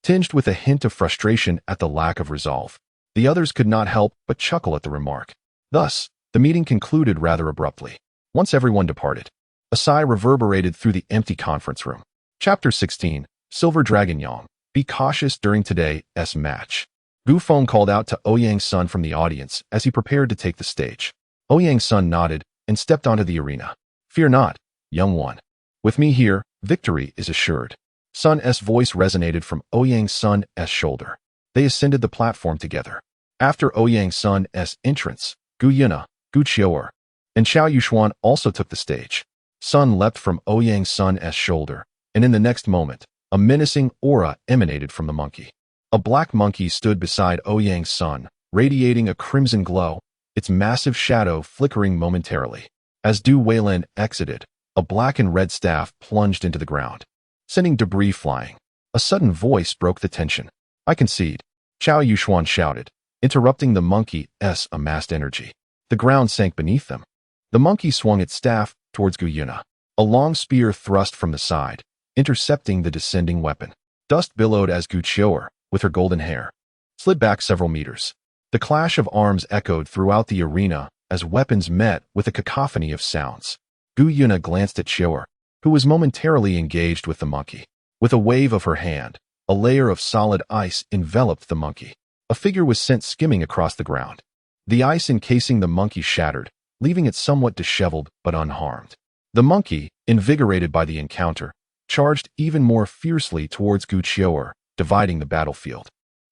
tinged with a hint of frustration at the lack of resolve. The others could not help but chuckle at the remark. Thus, the meeting concluded rather abruptly. Once everyone departed, a sigh reverberated through the empty conference room. Chapter 16, Silver Dragon Yang. Be cautious during today's match. Gu Feng called out to Ouyang's son from the audience as he prepared to take the stage. Ouyang's son nodded and stepped onto the arena. Fear not, young one. With me here, victory is assured. Sun's voice resonated from Ouyang's son's shoulder. They ascended the platform together. After Ouyang's son's entrance, Gu Yuna, Gu Qiu'er, and Xiao Yuxuan also took the stage. Sun leapt from Ouyang's son's shoulder, and in the next moment, a menacing aura emanated from the monkey. A black monkey stood beside Ouyang's son, radiating a crimson glow, its massive shadow flickering momentarily. As Du Weilan exited, a black and red staff plunged into the ground, sending debris flying. A sudden voice broke the tension. I concede, Xiao Yuxuan shouted, interrupting the monkey's amassed energy. The ground sank beneath them. The monkey swung its staff towards Gu Yuna. A long spear thrust from the side, intercepting the descending weapon. Dust billowed as Gu Qiu'er, with her golden hair, slid back several meters. The clash of arms echoed throughout the arena as weapons met with a cacophony of sounds. Gu Yuna glanced at Qiu'er, who was momentarily engaged with the monkey. With a wave of her hand, a layer of solid ice enveloped the monkey. A figure was sent skimming across the ground. The ice encasing the monkey shattered, leaving it somewhat disheveled but unharmed. The monkey, invigorated by the encounter, charged even more fiercely towards Gu Qiu'er, dividing the battlefield.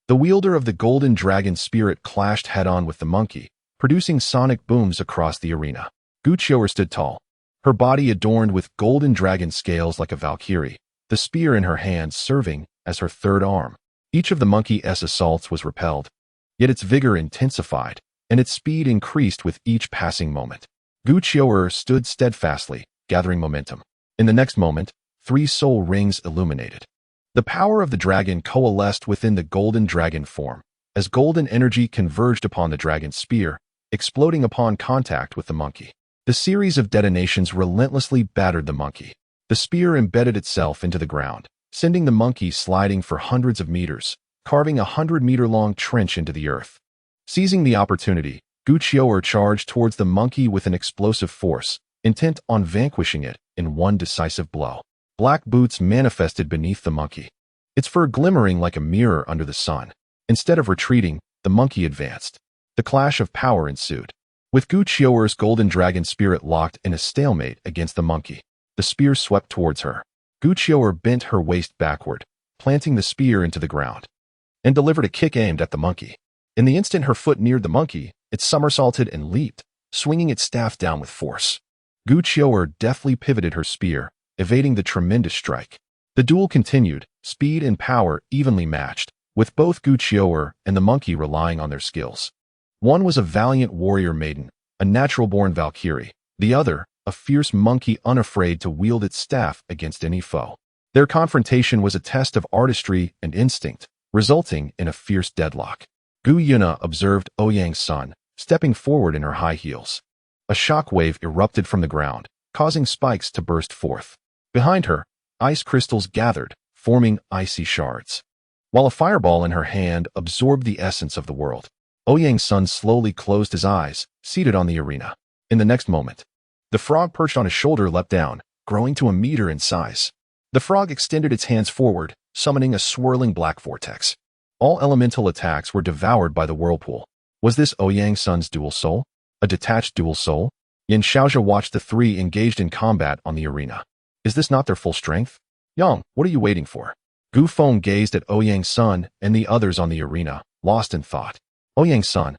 The wielder of the golden dragon spirit clashed head-on with the monkey, producing sonic booms across the arena. Gu Qiu'er stood tall, her body adorned with golden dragon scales like a valkyrie, the spear in her hand serving as her third arm. Each of the monkey's assaults was repelled, yet its vigor intensified, and its speed increased with each passing moment. Gu Qiu'er stood steadfastly, gathering momentum. In the next moment, 3 soul rings illuminated. The power of the dragon coalesced within the golden dragon form, as golden energy converged upon the dragon's spear, exploding upon contact with the monkey. The series of detonations relentlessly battered the monkey. The spear embedded itself into the ground, sending the monkey sliding for hundreds of meters, carving a 100-meter-long trench into the earth. Seizing the opportunity, Gu Qiu'er charged towards the monkey with an explosive force, intent on vanquishing it in one decisive blow. Black boots manifested beneath the monkey, its fur glimmering like a mirror under the sun. Instead of retreating, the monkey advanced. The clash of power ensued. With Gu Qiu'er's golden dragon spirit locked in a stalemate against the monkey, the spear swept towards her. Gu Qiu'er bent her waist backward, planting the spear into the ground, and delivered a kick aimed at the monkey. In the instant her foot neared the monkey, it somersaulted and leaped, swinging its staff down with force. Gu Qiu'er deftly pivoted her spear, evading the tremendous strike. The duel continued, speed and power evenly matched, with both Gu Qiu'er and the monkey relying on their skills. One was a valiant warrior maiden, a natural-born valkyrie. The other, a fierce monkey unafraid to wield its staff against any foe. Their confrontation was a test of artistry and instinct, resulting in a fierce deadlock. Gu Yuna observed Ouyang's son, stepping forward in her high heels. A shockwave erupted from the ground, causing spikes to burst forth. Behind her, ice crystals gathered, forming icy shards. While a fireball in her hand absorbed the essence of the world, Ouyang's son slowly closed his eyes, seated on the arena. In the next moment, the frog perched on his shoulder leapt down, growing to a meter in size. The frog extended its hands forward, summoning a swirling black vortex. All elemental attacks were devoured by the whirlpool. Was this Ouyang's son's dual soul? A detached dual soul? Yan Xiaozhe watched the 3 engaged in combat on the arena. Is this not their full strength? Yang, what are you waiting for? Gu Feng gazed at Ouyang's son and the others on the arena, lost in thought. Ouyang's son,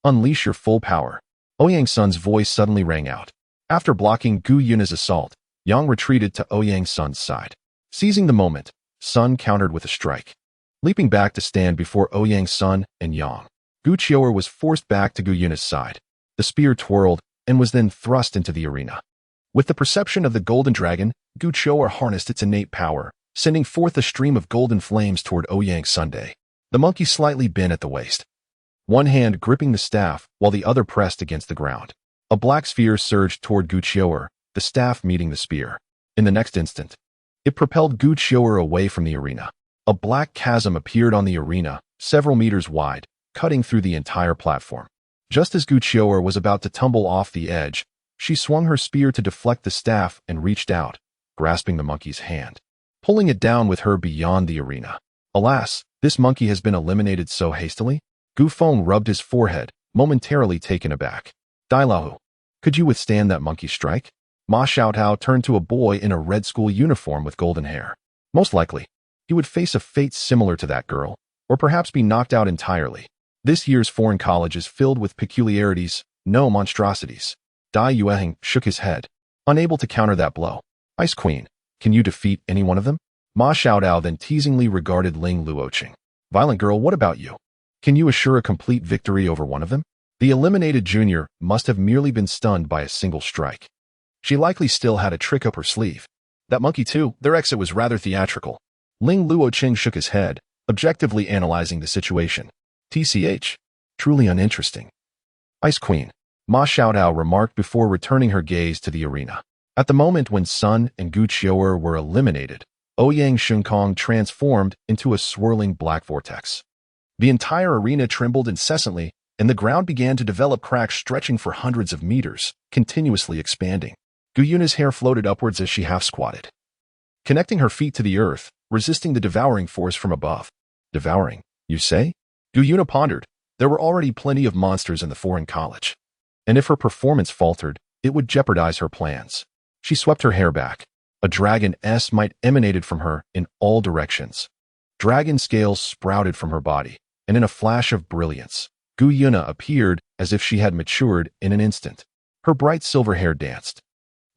unleash your full power. Ouyang's son's voice suddenly rang out. After blocking Gu Yuna's assault, Yang retreated to Ouyang's son's side. Seizing the moment, Sun countered with a strike. Leaping back to stand before Ouyang's son and Yang, Gu Qiu'er was forced back to Gu Yuna's side. The spear twirled and was then thrust into the arena. With the perception of the golden dragon, Gu Qiu'er harnessed its innate power, sending forth a stream of golden flames toward Ouyang's Sunday. The monkey slightly bent at the waist, one hand gripping the staff while the other pressed against the ground. A black sphere surged toward Gu Qiu'er, the staff meeting the spear. In the next instant, it propelled Gu Qiu'er away from the arena. A black chasm appeared on the arena, several meters wide, cutting through the entire platform. Just as Gu Qiu'er was about to tumble off the edge, she swung her spear to deflect the staff and reached out, grasping the monkey's hand, pulling it down with her beyond the arena. Alas, this monkey has been eliminated so hastily? Gu Feng rubbed his forehead, momentarily taken aback. Douluo, could you withstand that monkey strike? Ma Xiaotao turned to a boy in a red school uniform with golden hair. Most likely, he would face a fate similar to that girl, or perhaps be knocked out entirely. This year's foreign college is filled with peculiarities, no monstrosities. Dai Yueheng shook his head, unable to counter that blow. Ice Queen, can you defeat any one of them? Ma Xiaotao then teasingly regarded Ling Luoqing. Violent girl, what about you? Can you assure a complete victory over one of them? The eliminated junior must have merely been stunned by a single strike. She likely still had a trick up her sleeve. That monkey too, their exit was rather theatrical. Ling Luoqing shook his head, objectively analyzing the situation. TCH, truly uninteresting. Ice Queen, Ma Xiaotao remarked before returning her gaze to the arena. At the moment when Sun and Gu Qiu'er were eliminated, Ouyang Xunkong transformed into a swirling black vortex. The entire arena trembled incessantly, and the ground began to develop cracks stretching for hundreds of meters, continuously expanding. Gu Yuna's hair floated upwards as she half-squatted. Connecting her feet to the earth, resisting the devouring force from above. Devouring, you say? Gu Yuna pondered. There were already plenty of monsters in the foreign college. And if her performance faltered, it would jeopardize her plans. She swept her hair back. A dragon's might emanated from her in all directions. Dragon scales sprouted from her body, and in a flash of brilliance, Gu Yuna appeared as if she had matured in an instant. Her bright silver hair danced,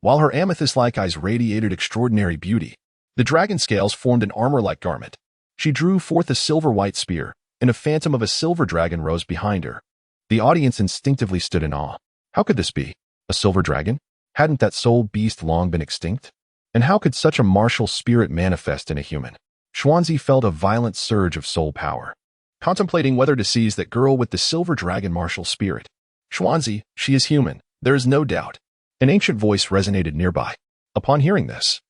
while her amethyst-like eyes radiated extraordinary beauty. The dragon scales formed an armor-like garment. She drew forth a silver-white spear, and a phantom of a silver dragon rose behind her. The audience instinctively stood in awe. How could this be? A silver dragon? Hadn't that soul beast long been extinct? And how could such a martial spirit manifest in a human? Xuanzi felt a violent surge of soul power, contemplating whether to seize that girl with the silver dragon martial spirit. Xuanzi, she is human, there is no doubt. An ancient voice resonated nearby. Upon hearing this,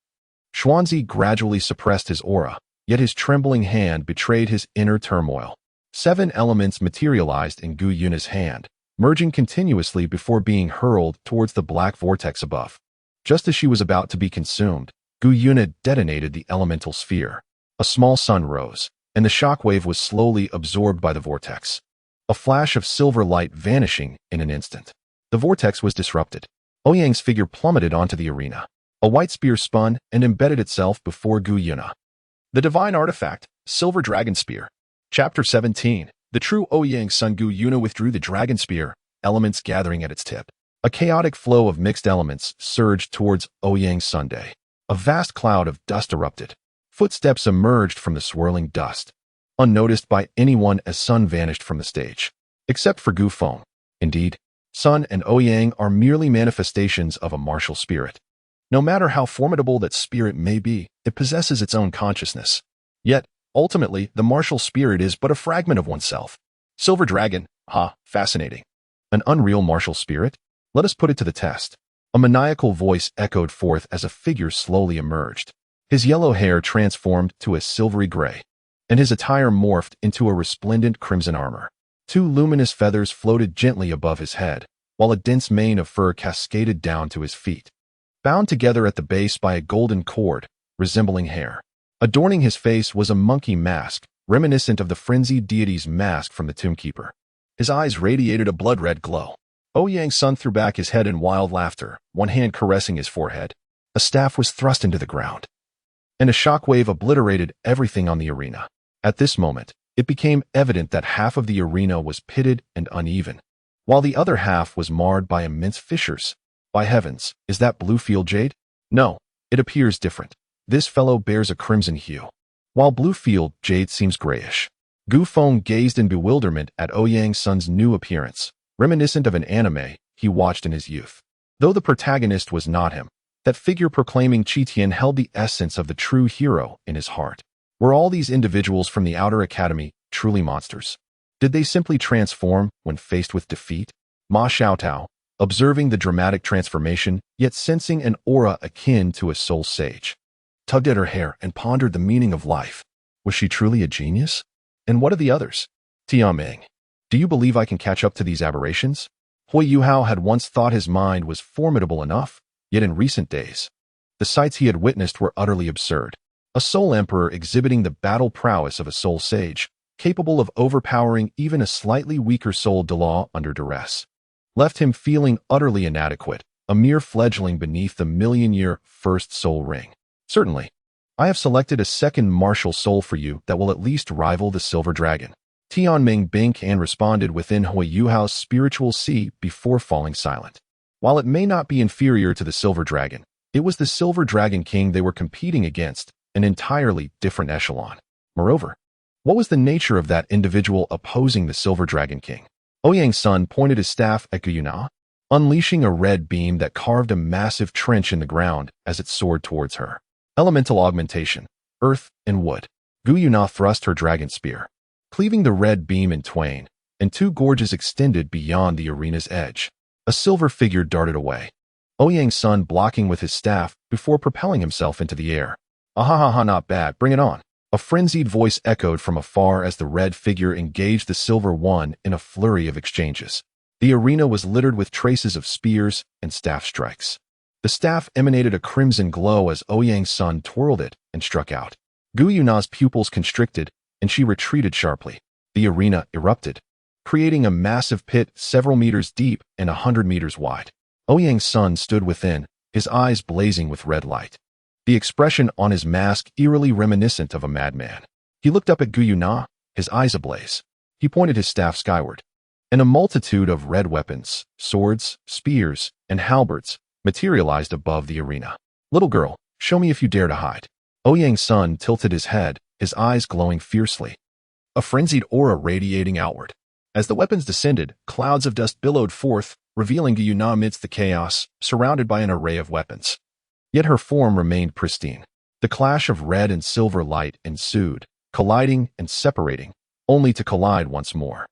Xuanzi gradually suppressed his aura, yet his trembling hand betrayed his inner turmoil. 7 elements materialized in Gu Yuna's hand, merging continuously before being hurled towards the black vortex above. Just as she was about to be consumed, Gu Yuna detonated the elemental sphere. A small sun rose, and the shockwave was slowly absorbed by the vortex. A flash of silver light vanishing in an instant. The vortex was disrupted. Ouyang's figure plummeted onto the arena. A white spear spun and embedded itself before Gu Yuna. The divine artifact, Silver Dragon Spear. Chapter 17. The true Ouyang's son Gu Yuna withdrew the dragon spear, elements gathering at its tip. A chaotic flow of mixed elements surged towards Ouyang's Sunday. A vast cloud of dust erupted. Footsteps emerged from the swirling dust, unnoticed by anyone as Sun vanished from the stage. Except for Gu Feng. Indeed, Sun and Ouyang are merely manifestations of a martial spirit. No matter how formidable that spirit may be, it possesses its own consciousness. Yet, ultimately, the martial spirit is but a fragment of oneself. Silver Dragon, fascinating. An unreal martial spirit? Let us put it to the test. A maniacal voice echoed forth as a figure slowly emerged. His yellow hair transformed to a silvery gray, and his attire morphed into a resplendent crimson armor. 2 luminous feathers floated gently above his head, while a dense mane of fur cascaded down to his feet, bound together at the base by a golden cord, resembling hair. Adorning his face was a monkey mask, reminiscent of the frenzied deity's mask from the Tombkeeper. His eyes radiated a blood-red glow. Ouyang's son threw back his head in wild laughter, one hand caressing his forehead. A staff was thrust into the ground, and a shockwave obliterated everything on the arena. At this moment, it became evident that half of the arena was pitted and uneven, while the other half was marred by immense fissures. By heavens, is that blue field jade? No, it appears different. This fellow bears a crimson hue, while blue field jade seems grayish. Gu Feng gazed in bewilderment at Ouyang's son's new appearance, reminiscent of an anime he watched in his youth. Though the protagonist was not him, that figure proclaiming Qitian held the essence of the true hero in his heart. Were all these individuals from the Outer Academy truly monsters? Did they simply transform when faced with defeat? Ma Xiaotao, observing the dramatic transformation, yet sensing an aura akin to a soul sage, tugged at her hair and pondered the meaning of life. Was she truly a genius? And what of the others? Tianming, do you believe I can catch up to these aberrations? Hui Yuhao had once thought his mind was formidable enough, yet in recent days, the sights he had witnessed were utterly absurd. A soul emperor exhibiting the battle prowess of a soul sage, capable of overpowering even a slightly weaker soul Douluo under duress, left him feeling utterly inadequate, a mere fledgling beneath the million-year first soul ring. Certainly, I have selected a second martial soul for you that will at least rival the Silver Dragon. Tianming blinked and responded within Hui Yuhao's spiritual sea before falling silent. While it may not be inferior to the Silver Dragon, it was the Silver Dragon King they were competing against, an entirely different echelon. Moreover, what was the nature of that individual opposing the Silver Dragon King? Ouyang's son pointed his staff at Gu Yuna, unleashing a red beam that carved a massive trench in the ground as it soared towards her. Elemental augmentation, earth and wood. Gu Yuna thrust her dragon spear, cleaving the red beam in twain, and 2 gorges extended beyond the arena's edge. A silver figure darted away, Ouyang's son blocking with his staff before propelling himself into the air. Ahahaha, not bad, bring it on. A frenzied voice echoed from afar as the red figure engaged the silver one in a flurry of exchanges. The arena was littered with traces of spears and staff strikes. The staff emanated a crimson glow as Ouyang's son twirled it and struck out. Gu Yuna's pupils constricted, and she retreated sharply. The arena erupted, creating a massive pit several meters deep and 100 meters wide. Ouyang's son stood within, his eyes blazing with red light. The expression on his mask eerily reminiscent of a madman. He looked up at Gu Yuna, his eyes ablaze. He pointed his staff skyward, and a multitude of red weapons, swords, spears, and halberds materialized above the arena. "Little girl, show me if you dare to hide." Ouyang's son tilted his head, his eyes glowing fiercely, a frenzied aura radiating outward. As the weapons descended, clouds of dust billowed forth, revealing Gu Yuna amidst the chaos, surrounded by an array of weapons. Yet her form remained pristine. The clash of red and silver light ensued, colliding and separating, only to collide once more.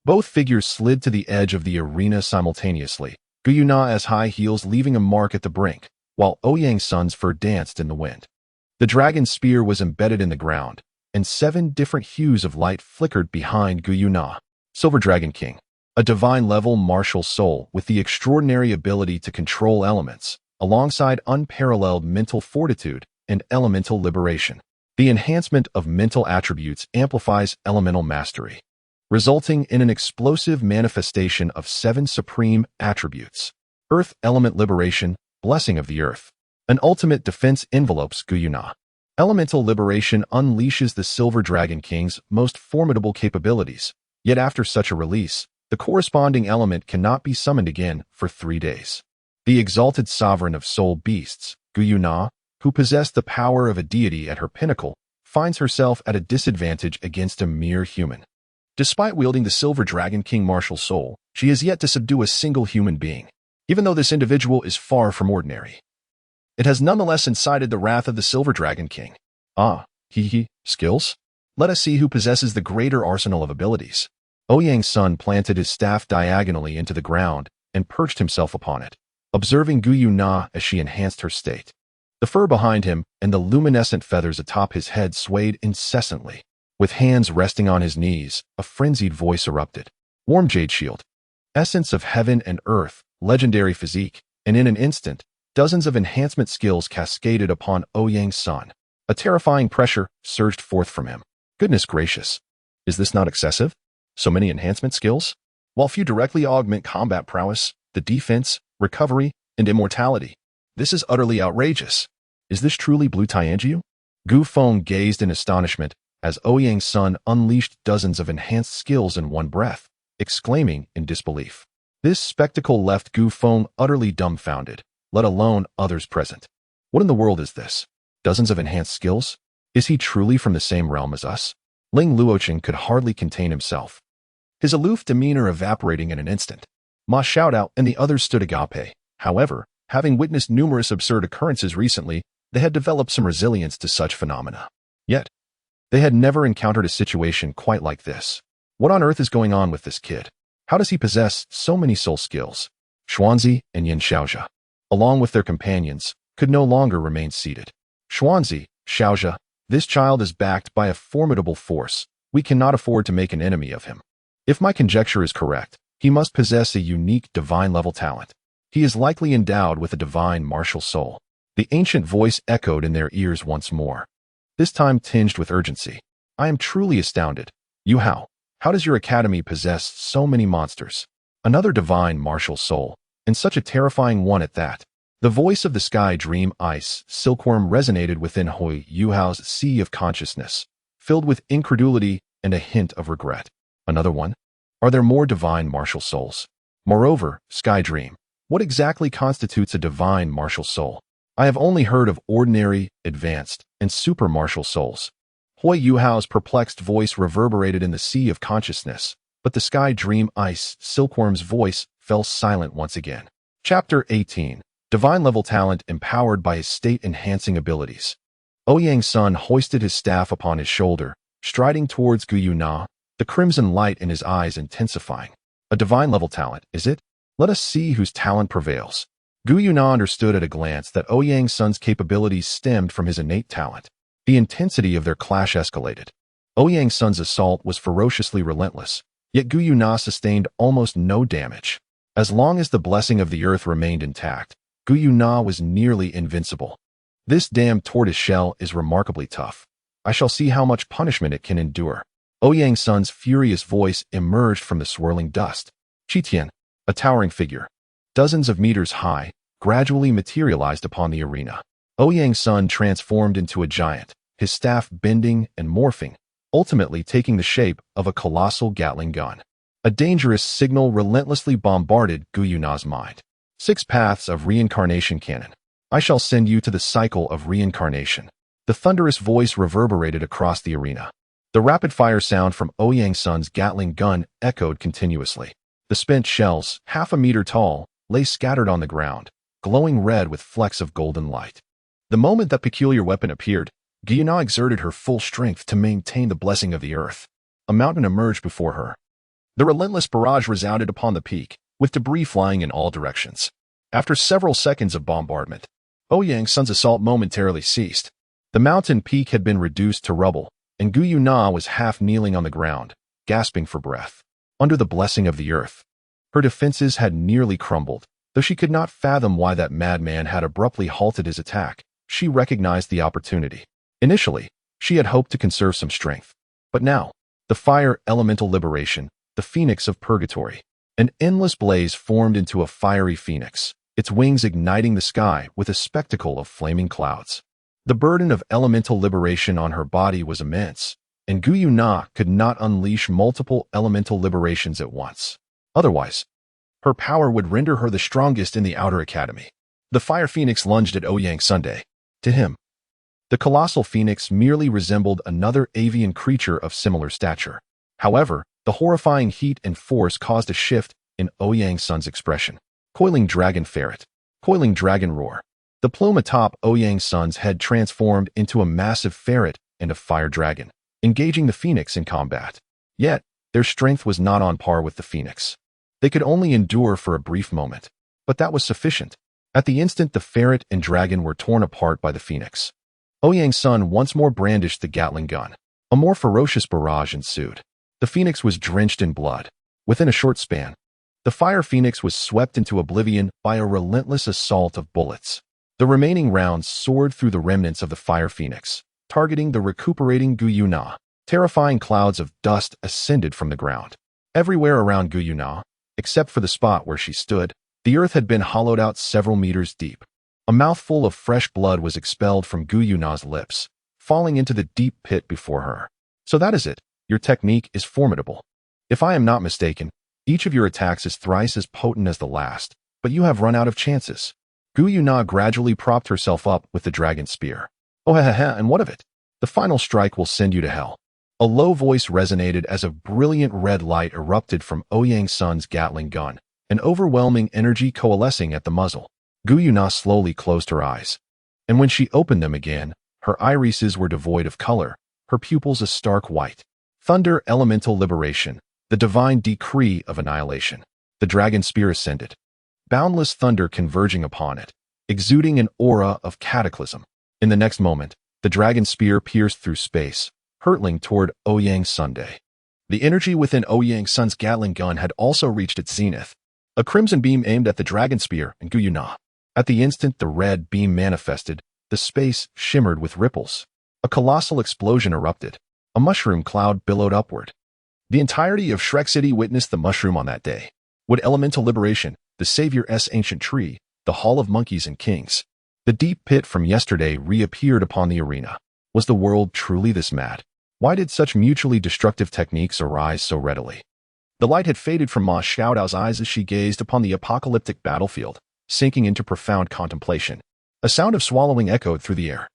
Both figures slid to the edge of the arena simultaneously, Gu Yuna's high heels leaving a mark at the brink, while Ouyang's son's fur danced in the wind. The dragon spear was embedded in the ground, and 7 different hues of light flickered behind Gu Yuna. Silver Dragon King, a divine-level martial soul with the extraordinary ability to control elements, alongside unparalleled mental fortitude and elemental liberation. The enhancement of mental attributes amplifies elemental mastery, resulting in an explosive manifestation of 7 supreme attributes. Earth Element Liberation, Blessing of the Earth. An ultimate defense envelopes Gu Yuna. Elemental Liberation unleashes the Silver Dragon King's most formidable capabilities, yet after such a release, the corresponding element cannot be summoned again for 3 days. The exalted sovereign of soul beasts, Gu Yuna, who possessed the power of a deity at her pinnacle, finds herself at a disadvantage against a mere human. Despite wielding the Silver Dragon King martial soul, she has yet to subdue a single human being, even though this individual is far from ordinary. It has nonetheless incited the wrath of the Silver Dragon King. Skills? Let us see who possesses the greater arsenal of abilities. Ouyang's son planted his staff diagonally into the ground and perched himself upon it, observing Gu Yuna as she enhanced her state. The fur behind him and the luminescent feathers atop his head swayed incessantly. With hands resting on his knees, a frenzied voice erupted. Warm Jade Shield. Essence of heaven and earth, legendary physique, and in an instant, dozens of enhancement skills cascaded upon Ouyang's son. A terrifying pressure surged forth from him. Goodness gracious. Is this not excessive? So many enhancement skills? While few directly augment combat prowess, the defense, recovery, and immortality. This is utterly outrageous. Is this truly Blue Tianjiu? Gu Feng gazed in astonishment as Ouyang's son unleashed dozens of enhanced skills in one breath, exclaiming in disbelief. This spectacle left Gu Feng utterly dumbfounded, let alone others present. What in the world is this? Dozens of enhanced skills? Is he truly from the same realm as us? Ling Luochen could hardly contain himself, his aloof demeanor evaporating in an instant. Ma Shout-Out and the others stood agape. However, having witnessed numerous absurd occurrences recently, they had developed some resilience to such phenomena. Yet, they had never encountered a situation quite like this. What on earth is going on with this kid? How does he possess so many soul skills? Xuanzi and Yin Xiaozha, along with their companions, could no longer remain seated. Xuanzi, Xiaozha, this child is backed by a formidable force. We cannot afford to make an enemy of him. If my conjecture is correct, he must possess a unique divine-level talent. He is likely endowed with a divine martial soul. The ancient voice echoed in their ears once more, this time tinged with urgency. I am truly astounded. Yu Hao, how does your academy possess so many monsters? Another divine martial soul, and such a terrifying one at that. The voice of the Sky Dream Ice Silkworm resonated within Hui Yu Hao's sea of consciousness, filled with incredulity and a hint of regret. Another one? Are there more divine martial souls? Moreover, Sky Dream, what exactly constitutes a divine martial soul? I have only heard of ordinary, advanced, and super martial souls. Hui Yu Hao's perplexed voice reverberated in the sea of consciousness, but the Sky Dream Ice Silkworm's voice fell silent once again. Chapter 18. Divine-level talent empowered by his state-enhancing abilities. Ouyang's son hoisted his staff upon his shoulder, striding towards Gu Yuna, the crimson light in his eyes intensifying. A divine-level talent, is it? Let us see whose talent prevails. Gu Yuna understood at a glance that Ouyang's son's capabilities stemmed from his innate talent. The intensity of their clash escalated. Ouyang's son's assault was ferociously relentless, yet Gu Yuna sustained almost no damage. As long as the blessing of the earth remained intact, Gu Yuna was nearly invincible. This damned tortoise shell is remarkably tough. I shall see how much punishment it can endure. Ouyang Sun's furious voice emerged from the swirling dust. Qitian, a towering figure, dozens of meters high, gradually materialized upon the arena. Ouyang Sun transformed into a giant, his staff bending and morphing, ultimately taking the shape of a colossal Gatling gun. A dangerous signal relentlessly bombarded Gu Yuna's mind. 6 paths of reincarnation cannon. I shall send you to the cycle of reincarnation. The thunderous voice reverberated across the arena. The rapid-fire sound from Ouyang Sun's Gatling gun echoed continuously. The spent shells, half a meter tall, lay scattered on the ground, glowing red with flecks of golden light. The moment that peculiar weapon appeared, Gu Yuna exerted her full strength to maintain the blessing of the earth. A mountain emerged before her. The relentless barrage resounded upon the peak, with debris flying in all directions. After several seconds of bombardment, Ouyang Sun's assault momentarily ceased. The mountain peak had been reduced to rubble, and Gu Yuna was half kneeling on the ground, gasping for breath. Under the blessing of the earth, her defenses had nearly crumbled. Though she could not fathom why that madman had abruptly halted his attack, she recognized the opportunity. Initially, she had hoped to conserve some strength. But now, the fire elemental liberation, the phoenix of purgatory. An endless blaze formed into a fiery phoenix, its wings igniting the sky with a spectacle of flaming clouds. The burden of elemental liberation on her body was immense, and Gu Yuna could not unleash multiple elemental liberations at once. Otherwise, her power would render her the strongest in the Outer Academy. The fire phoenix lunged at Ouyang Sunday. To him, the colossal phoenix merely resembled another avian creature of similar stature. However, the horrifying heat and force caused a shift in Ouyang Sun's expression. Coiling dragon ferret. Coiling dragon roar. The plume atop Ouyang Sun's head transformed into a massive ferret and a fire dragon, engaging the phoenix in combat. Yet, their strength was not on par with the phoenix. They could only endure for a brief moment, but that was sufficient. At the instant the ferret and dragon were torn apart by the phoenix, Ouyang Sun once more brandished the Gatling gun. A more ferocious barrage ensued. The phoenix was drenched in blood. Within a short span, the fire phoenix was swept into oblivion by a relentless assault of bullets. The remaining rounds soared through the remnants of the fire phoenix, targeting the recuperating Gu Yuna. Terrifying clouds of dust ascended from the ground. Everywhere around Gu Yuna, except for the spot where she stood, the earth had been hollowed out several meters deep. A mouthful of fresh blood was expelled from Gu Yuna's lips, falling into the deep pit before her. So that is it. Your technique is formidable. If I am not mistaken, each of your attacks is thrice as potent as the last, but you have run out of chances. Gu Yuna gradually propped herself up with the dragon spear. Oh ha ha ha, and what of it? The final strike will send you to hell. A low voice resonated as a brilliant red light erupted from Ouyang Sun's Gatling gun, an overwhelming energy coalescing at the muzzle. Gu Yuna slowly closed her eyes, and when she opened them again, her irises were devoid of color, her pupils a stark white. Thunder elemental liberation, the divine decree of annihilation. The dragon spear ascended, boundless thunder converging upon it, exuding an aura of cataclysm. In the next moment, the dragon spear pierced through space, hurtling toward Ouyang Sunday. The energy within Ouyang Sun's Gatling gun had also reached its zenith. A crimson beam aimed at the dragon spear and Gu Yuna. At the instant the red beam manifested, the space shimmered with ripples. A colossal explosion erupted. A mushroom cloud billowed upward. The entirety of Shrek City witnessed the mushroom on that day. Would elemental liberation, the Savior's ancient tree, the Hall of Monkeys and Kings, the deep pit from yesterday reappeared upon the arena. Was the world truly this mad? Why did such mutually destructive techniques arise so readily? The light had faded from Ma Xiaodao's eyes as she gazed upon the apocalyptic battlefield, sinking into profound contemplation. A sound of swallowing echoed through the air.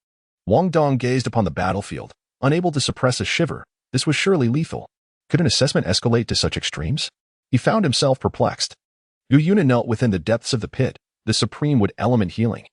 Wang Dong gazed upon the battlefield, unable to suppress a shiver. This was surely lethal. Could an assessment escalate to such extremes? He found himself perplexed. Gu Yuna knelt within the depths of the pit, the supreme wood element healing.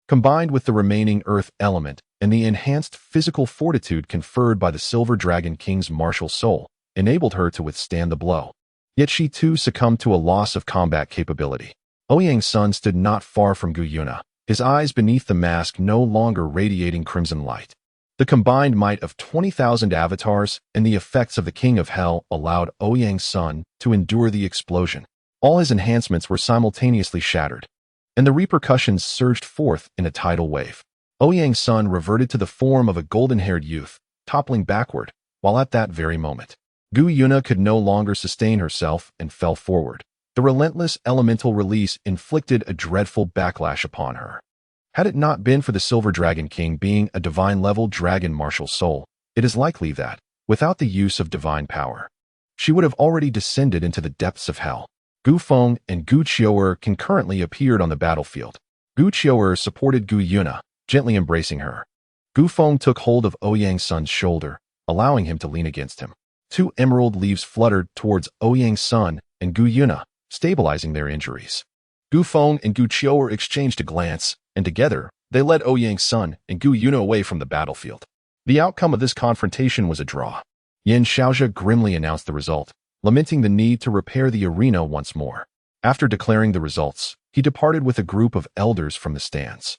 Combined with the remaining earth element and the enhanced physical fortitude conferred by the Silver Dragon King's martial soul, enabled her to withstand the blow. Yet she too succumbed to a loss of combat capability. Ouyang Sun stood not far from Gu Yuna, his eyes beneath the mask no longer radiating crimson light. The combined might of 20,000 avatars and the effects of the King of Hell allowed Ouyang Sun to endure the explosion. All his enhancements were simultaneously shattered, and the repercussions surged forth in a tidal wave. Ouyang Sun reverted to the form of a golden-haired youth, toppling backward, while at that very moment, Gu Yuna could no longer sustain herself and fell forward. The relentless elemental release inflicted a dreadful backlash upon her. Had it not been for the Silver Dragon King being a divine-level dragon martial soul, it is likely that, without the use of divine power, she would have already descended into the depths of hell. Gu Feng and Gu Qiu'er concurrently appeared on the battlefield. Gu Qiu'er supported Gu Yuna, gently embracing her. Gu Feng took hold of Ouyang Sun's shoulder, allowing him to lean against him. Two emerald leaves fluttered towards Ouyang Sun and Gu Yuna, stabilizing their injuries. Gu Feng and Gu Qiu'er exchanged a glance, and together, they led Ouyang Sun and Gu Yuna away from the battlefield. The outcome of this confrontation was a draw. Yin Xiaozhe grimly announced the result, lamenting the need to repair the arena once more. After declaring the results, he departed with a group of elders from the stands.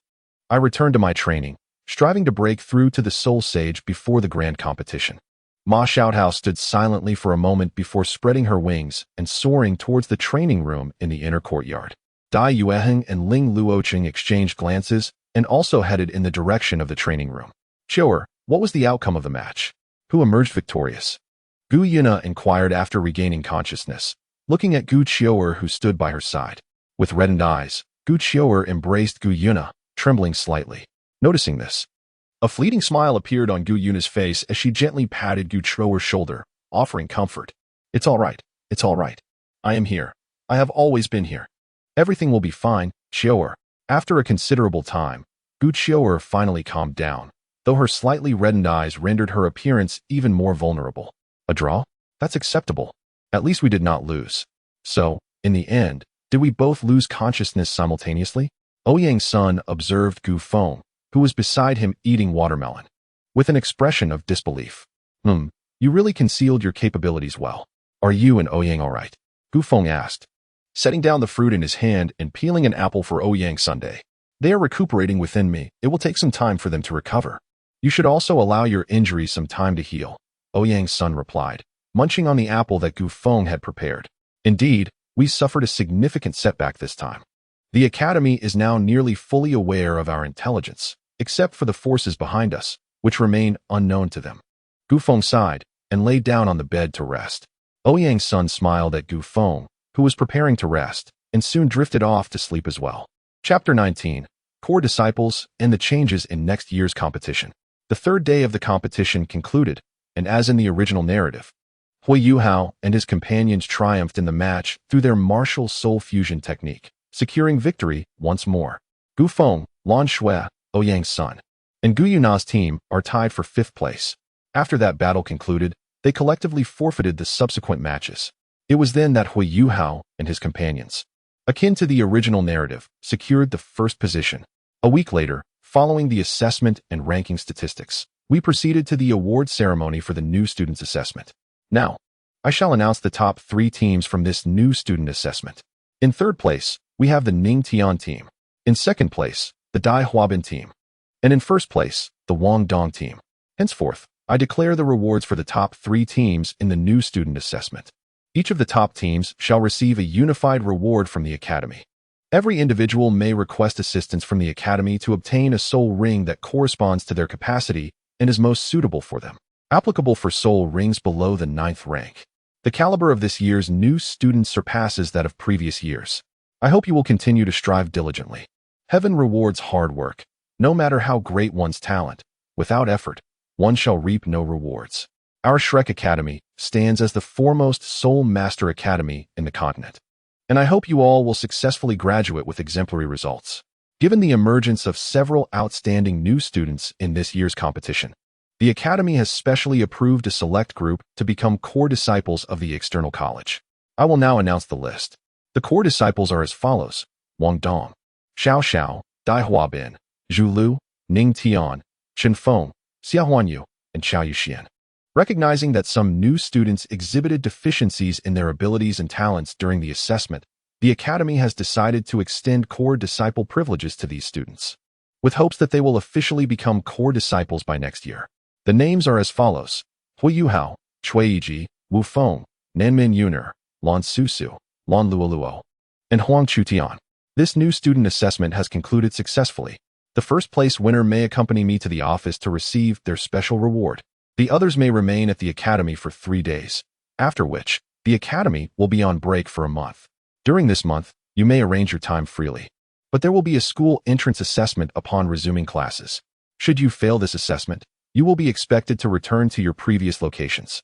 I returned to my training, striving to break through to the Soul Sage before the grand competition. Ma Xiaotao stood silently for a moment before spreading her wings and soaring towards the training room in the inner courtyard. Dai Yueheng and Ling Luoqing exchanged glances and also headed in the direction of the training room. Qiu'er, what was the outcome of the match? Who emerged victorious? Gu Yuna inquired after regaining consciousness, looking at Gu Qiu'er who stood by her side. With reddened eyes, Gu Qiu'er embraced Gu Yuna, trembling slightly. Noticing this, a fleeting smile appeared on Gu Yuna's face as she gently patted Gu Qiu'er's shoulder, offering comfort. It's all right. It's all right. I am here. I have always been here. Everything will be fine, Qiu'er. After a considerable time, Gu Qiu'er finally calmed down, though her slightly reddened eyes rendered her appearance even more vulnerable. A draw? That's acceptable. At least we did not lose. So, in the end, did we both lose consciousness simultaneously? Ouyang Sun observed Gu Feng, who was beside him eating watermelon, with an expression of disbelief. You really concealed your capabilities well. Are you and Ouyang all right? Gu Feng asked, setting down the fruit in his hand and peeling an apple for Ouyang Sunday. They are recuperating within me. It will take some time for them to recover. You should also allow your injuries some time to heal, Ouyang Sun replied, munching on the apple that Gu Feng had prepared. Indeed, we suffered a significant setback this time. The Academy is now nearly fully aware of our intelligence, except for the forces behind us, which remain unknown to them. Gu Feng sighed and lay down on the bed to rest. Ouyang Sun smiled at Gu Feng, who was preparing to rest, and soon drifted off to sleep as well. Chapter 19. Core Disciples and the Changes in Next Year's Competition. The third day of the competition concluded, and as in the original narrative, Hui Yuhao and his companions triumphed in the match through their martial soul fusion technique, securing victory once more. Gu Feng, Lan Shui, Ouyang Sun, and Gu Yuna's team are tied for 5th place. After that battle concluded, they collectively forfeited the subsequent matches. It was then that Hui Yuhao and his companions, akin to the original narrative, secured the 1st position. A week later, following the assessment and ranking statistics, we proceeded to the award ceremony for the new students' assessment. Now, I shall announce the top 3 teams from this new student assessment. In 3rd place, we have the Ning Tian team. In 2nd place, the Dai Huabin team. And in 1st place, the Wang Dong team. Henceforth, I declare the rewards for the top 3 teams in the new student assessment. Each of the top teams shall receive a unified reward from the Academy. Every individual may request assistance from the Academy to obtain a soul ring that corresponds to their capacity and is most suitable for them. Applicable for soul rings below the 9th rank. The caliber of this year's new students surpasses that of previous years. I hope you will continue to strive diligently. Heaven rewards hard work. No matter how great one's talent, without effort, one shall reap no rewards. Our Shrek Academy stands as the foremost soul master academy in the continent. And I hope you all will successfully graduate with exemplary results. Given the emergence of several outstanding new students in this year's competition, the Academy has specially approved a select group to become core disciples of the external college. I will now announce the list. The core disciples are as follows: Wang Dong, Xiao Xiao, Dai Huabin, Zhu Lu, Ning Tian, Chen Feng, Xia Huanyu, and Xiao Yuxian. Recognizing that some new students exhibited deficiencies in their abilities and talents during the assessment, the Academy has decided to extend core disciple privileges to these students, with hopes that they will officially become core disciples by next year. The names are as follows: Hui Yuhao, Chui Yiji, Wu Feng, Nanmin Yuner, Lan Susu, Lan Luoluo, and Huang Chutian. This new student assessment has concluded successfully. The 1st place winner may accompany me to the office to receive their special reward. The others may remain at the academy for 3 days, after which, the academy will be on break for a month. During this month, you may arrange your time freely. But there will be a school entrance assessment upon resuming classes. Should you fail this assessment, you will be expected to return to your previous locations.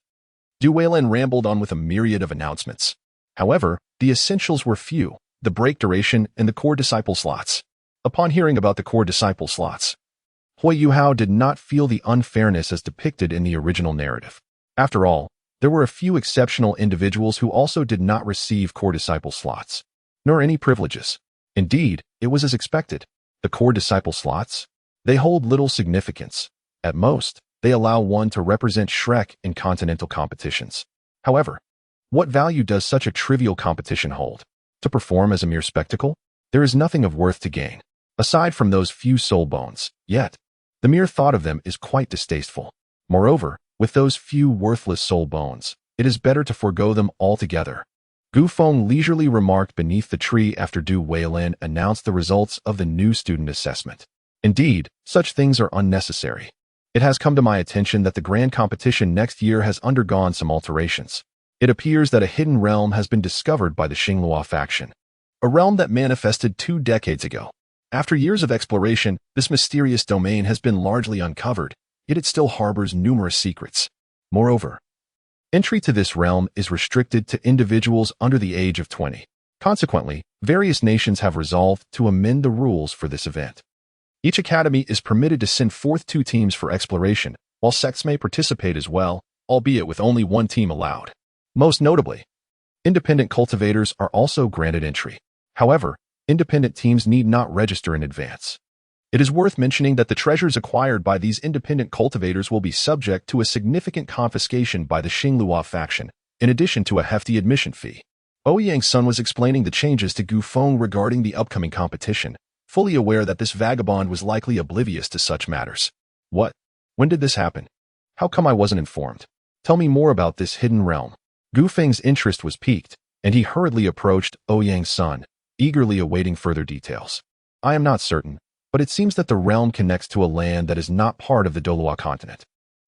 Douluo rambled on with a myriad of announcements. However, the essentials were few: the break duration and the core disciple slots. Upon hearing about the core disciple slots, Hui Yuhao did not feel the unfairness as depicted in the original narrative. After all, there were a few exceptional individuals who also did not receive core disciple slots, nor any privileges. Indeed, it was as expected. The core disciple slots? They hold little significance. At most, they allow one to represent Shrek in continental competitions. However, what value does such a trivial competition hold? To perform as a mere spectacle? There is nothing of worth to gain, aside from those few soul bones. Yet, the mere thought of them is quite distasteful. Moreover, with those few worthless soul bones, it is better to forego them altogether. Gu Feng leisurely remarked beneath the tree after Du Weilin announced the results of the new student assessment. Indeed, such things are unnecessary. It has come to my attention that the grand competition next year has undergone some alterations. It appears that a hidden realm has been discovered by the Xingluo faction, a realm that manifested 2 decades ago. After years of exploration, this mysterious domain has been largely uncovered, yet it still harbors numerous secrets. Moreover, entry to this realm is restricted to individuals under the age of 20. Consequently, various nations have resolved to amend the rules for this event. Each academy is permitted to send forth 2 teams for exploration, while sects may participate as well, albeit with only 1 team allowed. Most notably, independent cultivators are also granted entry. However, independent teams need not register in advance. It is worth mentioning that the treasures acquired by these independent cultivators will be subject to a significant confiscation by the Xingluo faction, in addition to a hefty admission fee. Ouyang's son was explaining the changes to Gu Feng regarding the upcoming competition, fully aware that this vagabond was likely oblivious to such matters. What? When did this happen? How come I wasn't informed? Tell me more about this hidden realm. Gu Feng's interest was piqued, and he hurriedly approached Ouyang's son, eagerly awaiting further details. I am not certain, but it seems that the realm connects to a land that is not part of the Douluo continent.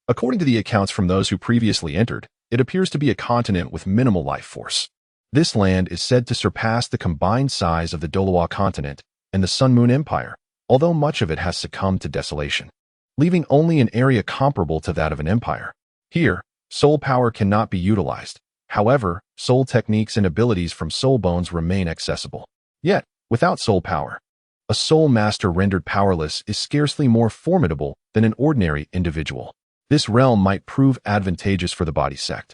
According to the accounts from those who previously entered, it appears to be a continent with minimal life force. This land is said to surpass the combined size of the Douluo continent and the Sun Moon Empire, although much of it has succumbed to desolation, leaving only an area comparable to that of an empire. Here, soul power cannot be utilized. However, soul techniques and abilities from soul bones remain accessible. Yet, without soul power, a soul master rendered powerless is scarcely more formidable than an ordinary individual. This realm might prove advantageous for the body sect.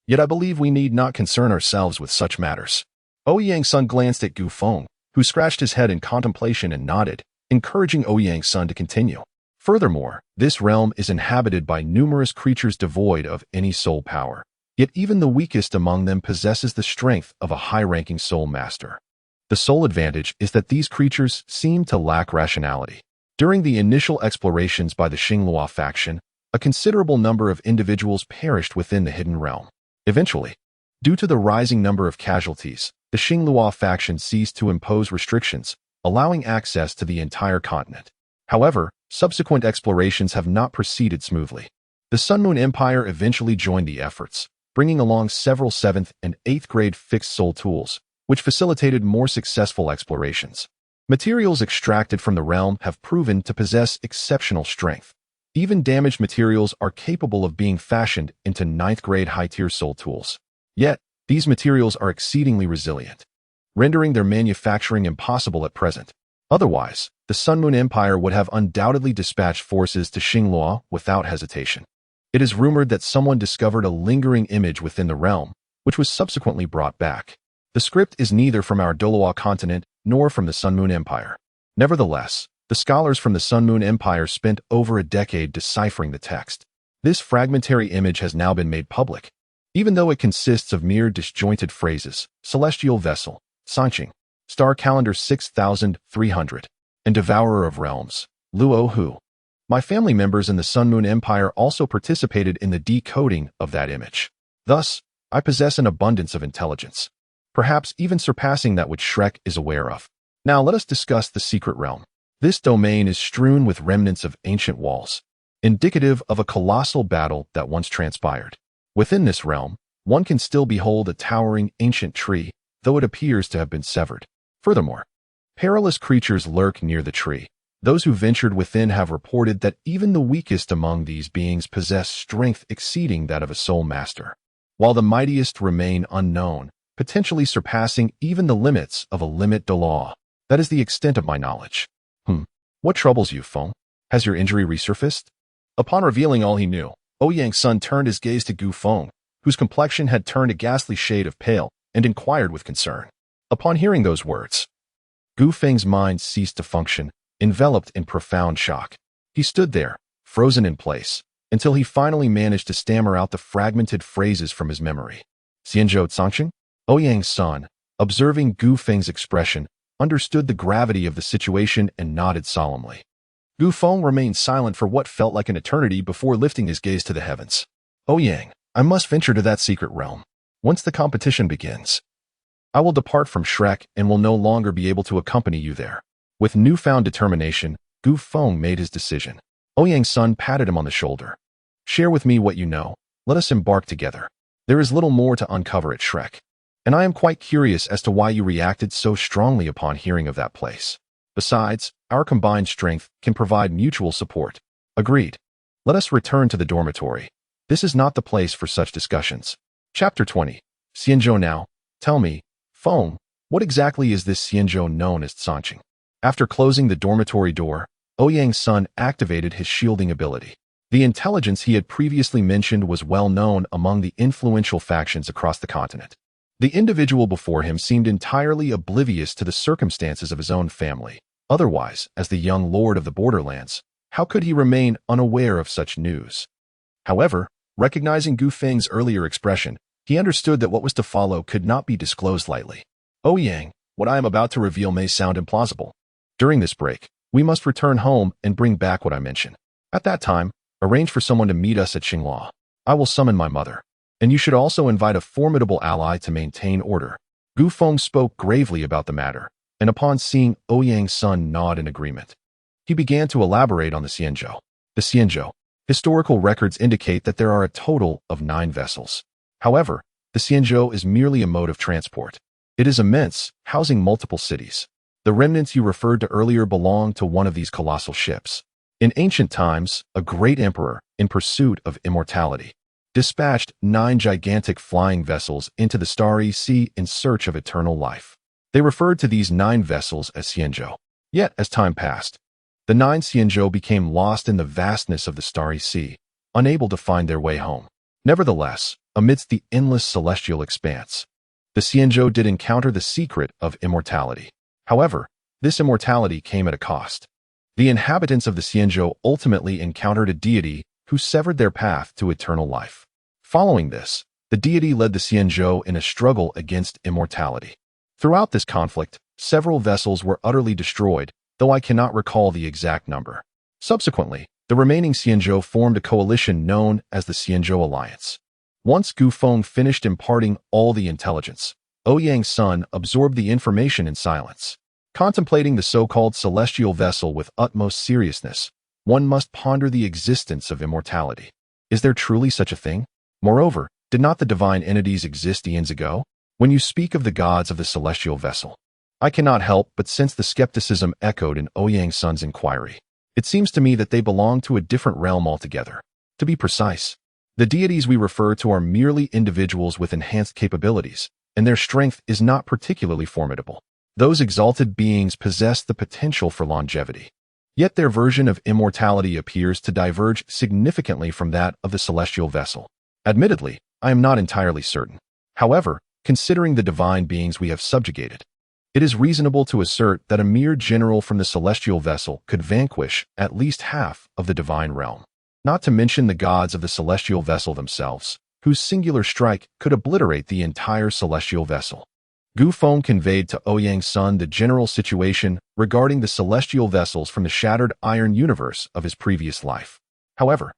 Yet I believe we need not concern ourselves with such matters. Ouyang's son glanced at Gu Feng, who scratched his head in contemplation and nodded, encouraging Ouyang's son to continue. Furthermore, this realm is inhabited by numerous creatures devoid of any soul power. Yet even the weakest among them possesses the strength of a high-ranking soul master. The sole advantage is that these creatures seem to lack rationality. During the initial explorations by the Xingluo faction, a considerable number of individuals perished within the hidden realm. Eventually, due to the rising number of casualties, the Xingluo faction ceased to impose restrictions, allowing access to the entire continent. However, subsequent explorations have not proceeded smoothly. The Sun Moon Empire eventually joined the efforts, bringing along several 7th and 8th grade fixed soul tools, which facilitated more successful explorations. Materials extracted from the realm have proven to possess exceptional strength. Even damaged materials are capable of being fashioned into 9th grade high-tier soul tools. Yet, these materials are exceedingly resilient, rendering their manufacturing impossible at present. Otherwise, the Sun Moon Empire would have undoubtedly dispatched forces to Xingluo without hesitation. It is rumored that someone discovered a lingering image within the realm, which was subsequently brought back. The script is neither from our Douluo continent nor from the Sun Moon Empire. Nevertheless, the scholars from the Sun Moon Empire spent over a decade deciphering the text. This fragmentary image has now been made public. Even though it consists of mere disjointed phrases, celestial vessel, Sanqing, star calendar 6300, and devourer of realms, Luo Hu. My family members in the Sun Moon Empire also participated in the decoding of that image. Thus, I possess an abundance of intelligence, perhaps even surpassing that which Shrek is aware of. Now let us discuss the secret realm. This domain is strewn with remnants of ancient walls. indicative of a colossal battle that once transpired. Within this realm, one can still behold a towering ancient tree, though it appears to have been severed. Furthermore, perilous creatures lurk near the tree. Those who ventured within have reported that even the weakest among these beings possess strength exceeding that of a soul master, while the mightiest remain unknown, potentially surpassing even the limits of a limit Douluo. That is the extent of my knowledge. What troubles you, Feng? Has your injury resurfaced? Upon revealing all he knew, Ouyang's son turned his gaze to Gu Feng, whose complexion had turned a ghastly shade of pale, and inquired with concern. Upon hearing those words, Gu Feng's mind ceased to function, enveloped in profound shock. He stood there, frozen in place, until he finally managed to stammer out the fragmented phrases from his memory. Xianzhou Zhangqing? Ouyang's son, observing Gu Feng's expression, understood the gravity of the situation and nodded solemnly. Gu Feng remained silent for what felt like an eternity before lifting his gaze to the heavens. Ouyang, I must venture to that secret realm. Once the competition begins, I will depart from Shrek and will no longer be able to accompany you there. With newfound determination, Gu Feng made his decision. Ouyang's son patted him on the shoulder. Share with me what you know. Let us embark together. There is little more to uncover at Shrek, and I am quite curious as to why you reacted so strongly upon hearing of that place. Besides, our combined strength can provide mutual support. Agreed. Let us return to the dormitory. This is not the place for such discussions. Chapter 20. Xianzhou now. Tell me, Feng, what exactly is this Xianzhou known as Zhangqing? After closing the dormitory door, Ouyang's son activated his shielding ability. The intelligence he had previously mentioned was well known among the influential factions across the continent. The individual before him seemed entirely oblivious to the circumstances of his own family. Otherwise, as the young lord of the borderlands, how could he remain unaware of such news? However, recognizing Gu Feng's earlier expression, he understood that what was to follow could not be disclosed lightly. Ouyang, what I am about to reveal may sound implausible. During this break, we must return home and bring back what I mentioned. At that time, arrange for someone to meet us at Xinghua. I will summon my mother. And you should also invite a formidable ally to maintain order. Gu Feng spoke gravely about the matter, and upon seeing Ouyang's son nod in agreement, he began to elaborate on the Xianzhou. The Xianzhou. Historical records indicate that there are a total of 9 vessels. However, the Xianzhou is merely a mode of transport. It is immense, housing multiple cities. The remnants you referred to earlier belong to one of these colossal ships. In ancient times, a great emperor, in pursuit of immortality, dispatched 9 gigantic flying vessels into the starry sea in search of eternal life. They referred to these 9 vessels as Xianzhou. Yet, as time passed, the 9 Xianzhou became lost in the vastness of the starry sea, unable to find their way home. Nevertheless, amidst the endless celestial expanse, the Xianzhou did encounter the secret of immortality. However, this immortality came at a cost. The inhabitants of the Xianzhou ultimately encountered a deity who severed their path to eternal life. Following this, the deity led the Xianzhou in a struggle against immortality. Throughout this conflict, several vessels were utterly destroyed, though I cannot recall the exact number. Subsequently, the remaining Xianzhou formed a coalition known as the Xianzhou Alliance. Once Gu Feng finished imparting all the intelligence, Ouyang's son absorbed the information in silence. Contemplating the so-called celestial vessel with utmost seriousness, one must ponder the existence of immortality. Is there truly such a thing? Moreover, did not the divine entities exist eons ago? When you speak of the gods of the celestial vessel, I cannot help but sense the skepticism echoed in Ouyang's son's inquiry. It seems to me that they belong to a different realm altogether. To be precise, the deities we refer to are merely individuals with enhanced capabilities, and their strength is not particularly formidable. Those exalted beings possess the potential for longevity. Yet their version of immortality appears to diverge significantly from that of the celestial vessel. Admittedly, I am not entirely certain. However, considering the divine beings we have subjugated, it is reasonable to assert that a mere general from the celestial vessel could vanquish at least half of the divine realm. Not to mention the gods of the celestial vessel themselves, whose singular strike could obliterate the entire celestial vessel. Gu Feng conveyed to Ouyang's son the general situation regarding the celestial vessels from the shattered iron universe of his previous life. However,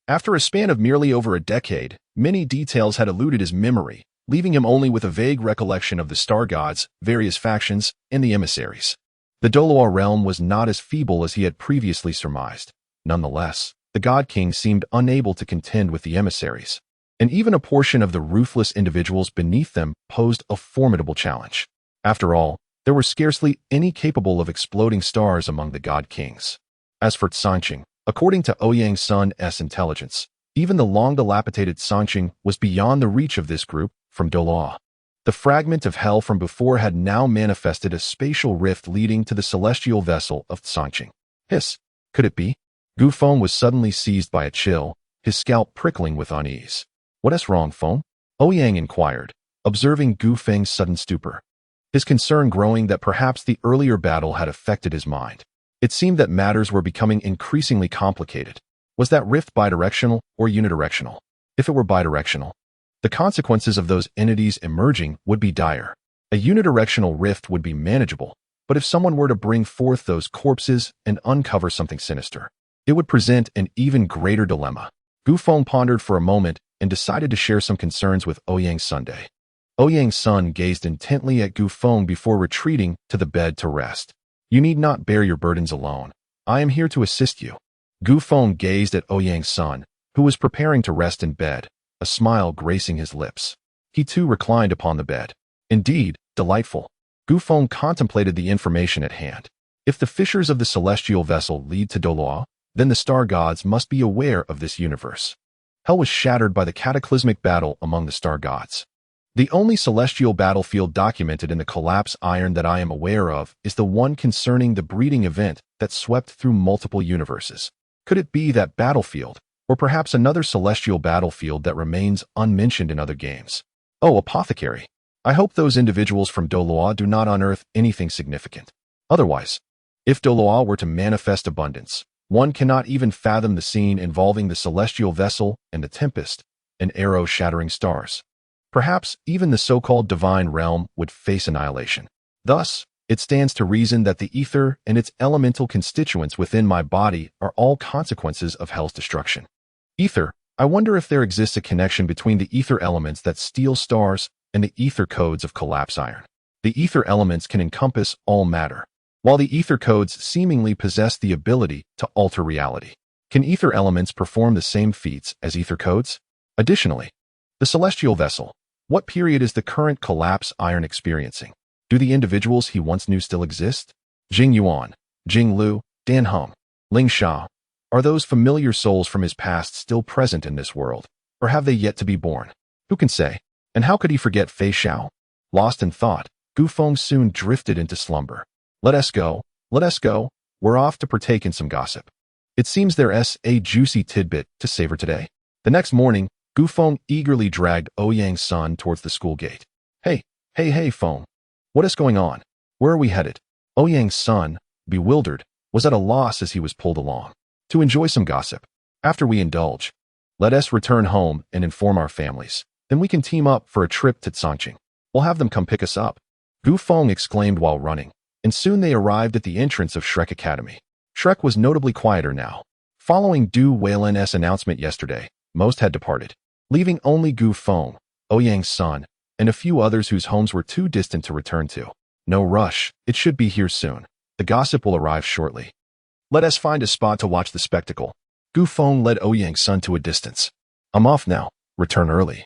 after a span of merely over a decade, many details had eluded his memory, leaving him only with a vague recollection of the star gods, various factions, and the emissaries. The Douluo realm was not as feeble as he had previously surmised. Nonetheless, The God King seemed unable to contend with the emissaries, and even a portion of the ruthless individuals beneath them posed a formidable challenge. After all, there were scarcely any capable of exploding stars among the God Kings. As for Sanqing, according to Ouyang Sun's intelligence, even the long-dilapidated Sanqing was beyond the reach of this group from Douluo. The fragment of hell from before had now manifested a spatial rift leading to the celestial vessel of Sanqing. Hiss! Could it be? Gu Feng was suddenly seized by a chill, his scalp prickling with unease. What's wrong, Feng? Ouyang inquired, observing Gu Feng's sudden stupor, his concern growing that perhaps the earlier battle had affected his mind. It seemed that matters were becoming increasingly complicated. Was that rift bidirectional or unidirectional? If it were bidirectional, the consequences of those entities emerging would be dire. A unidirectional rift would be manageable, but if someone were to bring forth those corpses and uncover something sinister, it would present an even greater dilemma. Gu Feng pondered for a moment and decided to share some concerns with Ouyang Sunday. Ouyang Sun gazed intently at Gu Feng before retreating to the bed to rest. You need not bear your burdens alone. I am here to assist you. Gu Feng gazed at Ouyang Sun, who was preparing to rest in bed, a smile gracing his lips. He too reclined upon the bed. Indeed, delightful. Gu Feng contemplated the information at hand. If the fissures of the celestial vessel lead to Douluo, then the star gods must be aware of this universe. Hell was shattered by the cataclysmic battle among the star gods. The only celestial battlefield documented in the collapse iron that I am aware of is the one concerning the breeding event that swept through multiple universes. Could it be that battlefield, or perhaps another celestial battlefield that remains unmentioned in other games? Oh, apothecary. I hope those individuals from Douluo do not unearth anything significant. Otherwise, if Douluo were to manifest abundance, one cannot even fathom the scene involving the celestial vessel and the tempest, and arrow-shattering stars. Perhaps even the so-called divine realm would face annihilation. Thus, it stands to reason that the ether and its elemental constituents within my body are all consequences of hell's destruction. Ether, I wonder if there exists a connection between the ether elements that steal stars and the ether codes of collapse iron. The ether elements can encompass all matter, while the ether codes seemingly possess the ability to alter reality. Can ether elements perform the same feats as ether codes? Additionally, the celestial vessel. What period is the current collapse iron experiencing? Do the individuals he once knew still exist? Jing Yuan, Jing Lu, Dan Heng, Ling Shao. Are those familiar souls from his past still present in this world, or have they yet to be born? Who can say? And how could he forget Fei Xiao? Lost in thought, Gu Feng soon drifted into slumber. Let us go, we're off to partake in some gossip. It seems there's a juicy tidbit to savor today. The next morning, Gu Feng eagerly dragged Ouyang Sun towards the school gate. Hey, Feng. What is going on? Where are we headed? Ouyang Sun, bewildered, was at a loss as he was pulled along. To enjoy some gossip. After we indulge, let us return home and inform our families. Then we can team up for a trip to Sanqing. We'll have them come pick us up. Gu Feng exclaimed while running, and soon they arrived at the entrance of Shrek Academy. Shrek was notably quieter now. Following Du Weilin's announcement yesterday, most had departed, leaving only Gu Feng, Ouyang Sun, and a few others whose homes were too distant to return to. No rush, it should be here soon. The gossip will arrive shortly. Let us find a spot to watch the spectacle. Gu Feng led Ouyang Sun to a distance. I'm off now. Return early.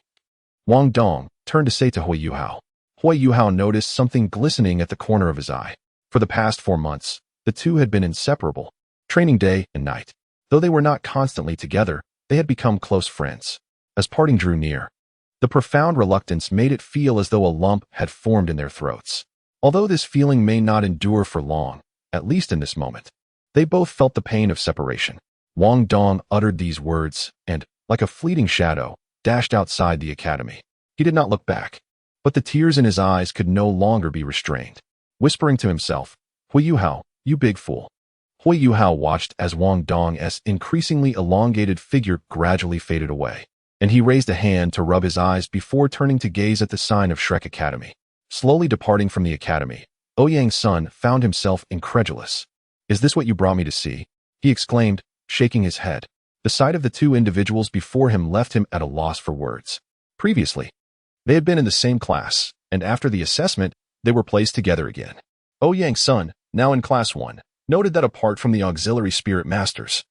Wang Dong turned to say to Hui Yuhao. Hui Yuhao noticed something glistening at the corner of his eye. For the past 4 months, the two had been inseparable, training day and night. Though they were not constantly together, they had become close friends. As parting drew near, the profound reluctance made it feel as though a lump had formed in their throats. Although this feeling may not endure for long, at least in this moment, they both felt the pain of separation. Wang Dong uttered these words and, like a fleeting shadow, dashed outside the academy. He did not look back, but the tears in his eyes could no longer be restrained. Whispering to himself, Hui Yuhao, you big fool. Hui Yuhao watched as Wang Dong's increasingly elongated figure gradually faded away, and he raised a hand to rub his eyes before turning to gaze at the sign of Shrek Academy. Slowly departing from the academy, Ouyang Sun found himself incredulous. Is this what you brought me to see? He exclaimed, shaking his head. The sight of the two individuals before him left him at a loss for words. Previously, they had been in the same class, and after the assessment, they were placed together again. Ouyang Sun, now in Class 1, noted that apart from the auxiliary spirit masters,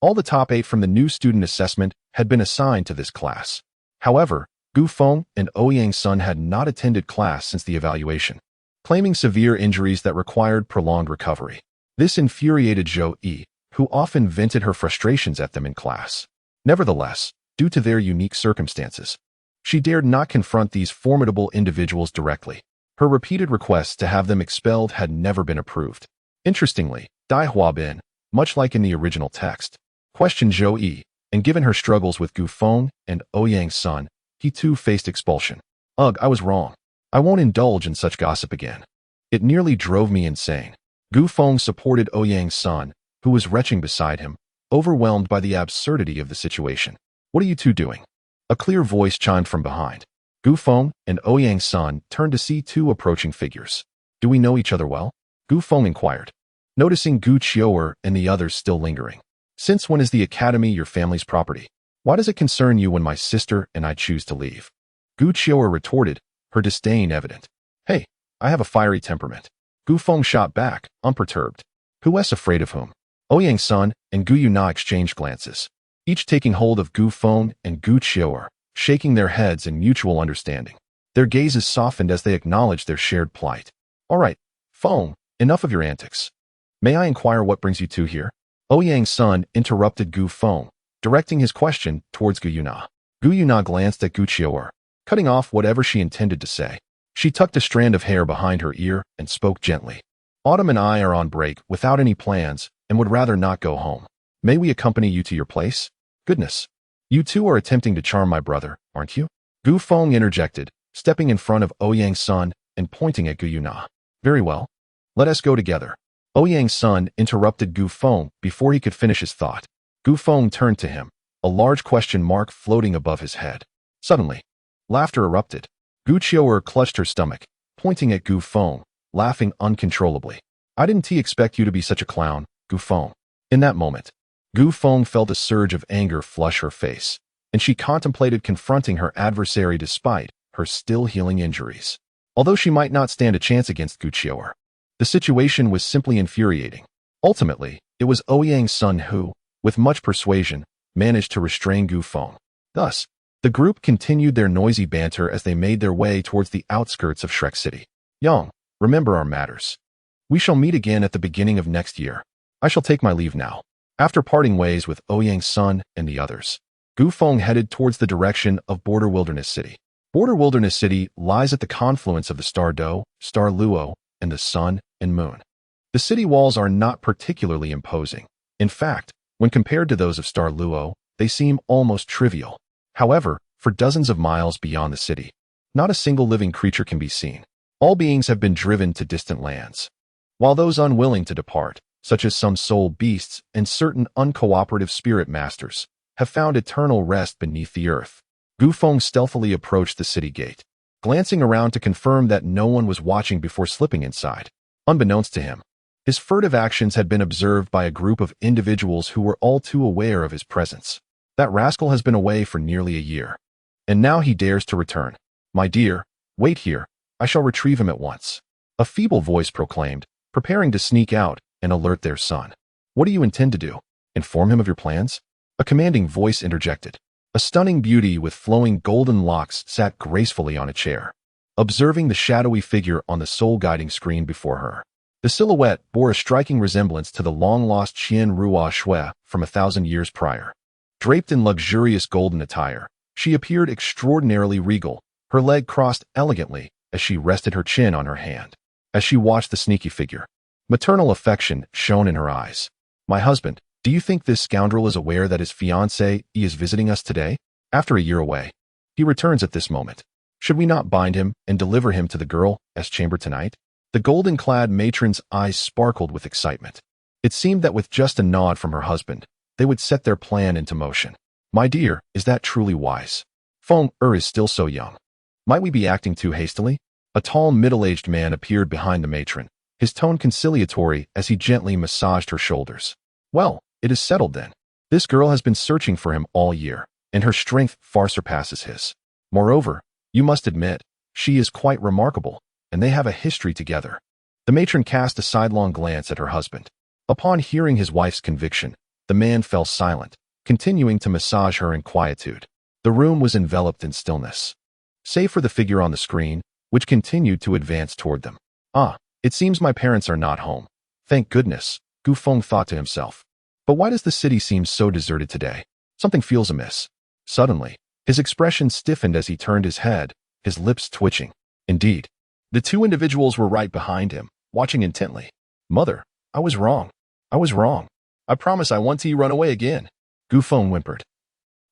All the top 8 from the new student assessment had been assigned to this class. However, Gu Feng and Ouyang Sun had not attended class since the evaluation, claiming severe injuries that required prolonged recovery. This infuriated Zhou Yi, who often vented her frustrations at them in class. Nevertheless, due to their unique circumstances, she dared not confront these formidable individuals directly. Her repeated requests to have them expelled had never been approved. Interestingly, Dai Huabin, much like in the original text, questioned Zhou Yi, and given her struggles with Gu Feng and Ouyang Sun, he too faced expulsion. Ugh, I was wrong. I won't indulge in such gossip again. It nearly drove me insane. Gu Feng supported Ouyang Sun, who was retching beside him, overwhelmed by the absurdity of the situation. What are you two doing? A clear voice chimed from behind. Gu Feng and Ouyang Sun turned to see two approaching figures. Do we know each other well? Gu Feng inquired, noticing Gu Qiuer and the others still lingering. Since when is the academy your family's property? Why does it concern you when my sister and I choose to leave? Gu Qiuer retorted, her disdain evident. Hey, I have a fiery temperament. Gu Feng shot back, unperturbed. Who is afraid of whom? Ouyang Sun and Gu Yuna exchanged glances, each taking hold of Gu Feng and Gu Qiuer, shaking their heads in mutual understanding. Their gazes softened as they acknowledged their shared plight. All right, Feng, enough of your antics. May I inquire what brings you two here? Ouyang Sun interrupted Gu Feng, directing his question towards Gu Yuna. Gu Yuna glanced at Gu Qiuer, cutting off whatever she intended to say. She tucked a strand of hair behind her ear and spoke gently. Autumn and I are on break without any plans and would rather not go home. May we accompany you to your place? Goodness. You two are attempting to charm my brother, aren't you? Gu Feng interjected, stepping in front of Ouyang Sun and pointing at Gu Yuna. Very well. Let us go together. Ouyang Sun interrupted Gu Feng before he could finish his thought. Gu Feng turned to him, a large question mark floating above his head. Suddenly, laughter erupted. Gu Qiuer clutched her stomach, pointing at Gu Feng, laughing uncontrollably. I didn't expect you to be such a clown, Gu Feng. In that moment, Gu Feng felt a surge of anger flush her face, and she contemplated confronting her adversary despite her still healing injuries. Although she might not stand a chance against Gu Qiuer, the situation was simply infuriating. Ultimately, it was Ouyang Sun who, with much persuasion, managed to restrain Gu Feng. Thus, the group continued their noisy banter as they made their way towards the outskirts of Shrek City. Young, remember our matters. We shall meet again at the beginning of next year. I shall take my leave now. After parting ways with Ouyang Sun and the others, Gu Feng headed towards the direction of Border Wilderness City. Border Wilderness City lies at the confluence of the Star Do, Star Luo, and the Sun and Moon. The city walls are not particularly imposing. In fact, when compared to those of Star Luo, they seem almost trivial. However, for dozens of miles beyond the city, not a single living creature can be seen. All beings have been driven to distant lands, while those unwilling to depart, such as some soul beasts and certain uncooperative spirit masters, have found eternal rest beneath the earth. Gu Feng stealthily approached the city gate, glancing around to confirm that no one was watching before slipping inside. Unbeknownst to him, his furtive actions had been observed by a group of individuals who were all too aware of his presence. That rascal has been away for nearly a year, and now he dares to return. My dear, wait here. I shall retrieve him at once. A feeble voice proclaimed, preparing to sneak out and alert their son. What do you intend to do? Inform him of your plans? A commanding voice interjected. A stunning beauty with flowing golden locks sat gracefully on a chair, observing the shadowy figure on the soul-guiding screen before her. The silhouette bore a striking resemblance to the long-lost Qian Ruo Shui from 1,000 years prior. Draped in luxurious golden attire, she appeared extraordinarily regal, her leg crossed elegantly as she rested her chin on her hand. As she watched the sneaky figure, maternal affection shone in her eyes. My husband, do you think this scoundrel is aware that his fiancée is visiting us today? After a year away, he returns at this moment. Should we not bind him and deliver him to the girl's chamber tonight? The golden-clad matron's eyes sparkled with excitement. It seemed that with just a nod from her husband, they would set their plan into motion. My dear, is that truly wise? Feng is still so young. Might we be acting too hastily? A tall, middle-aged man appeared behind the matron, his tone conciliatory as he gently massaged her shoulders. Well, it is settled then. This girl has been searching for him all year, and her strength far surpasses his. Moreover, you must admit, she is quite remarkable, and they have a history together. The matron cast a sidelong glance at her husband. Upon hearing his wife's conviction, The man fell silent, continuing to massage her in quietude. The room was enveloped in stillness, save for the figure on the screen, which continued to advance toward them. Ah, it seems my parents are not home. Thank goodness, Gu Feng thought to himself. But why does the city seem so deserted today? Something feels amiss. Suddenly, his expression stiffened as he turned his head, his lips twitching. Indeed, the two individuals were right behind him, watching intently. Mother, I was wrong. I was wrong. I promise I won't see you run away again, Gu Feng whimpered,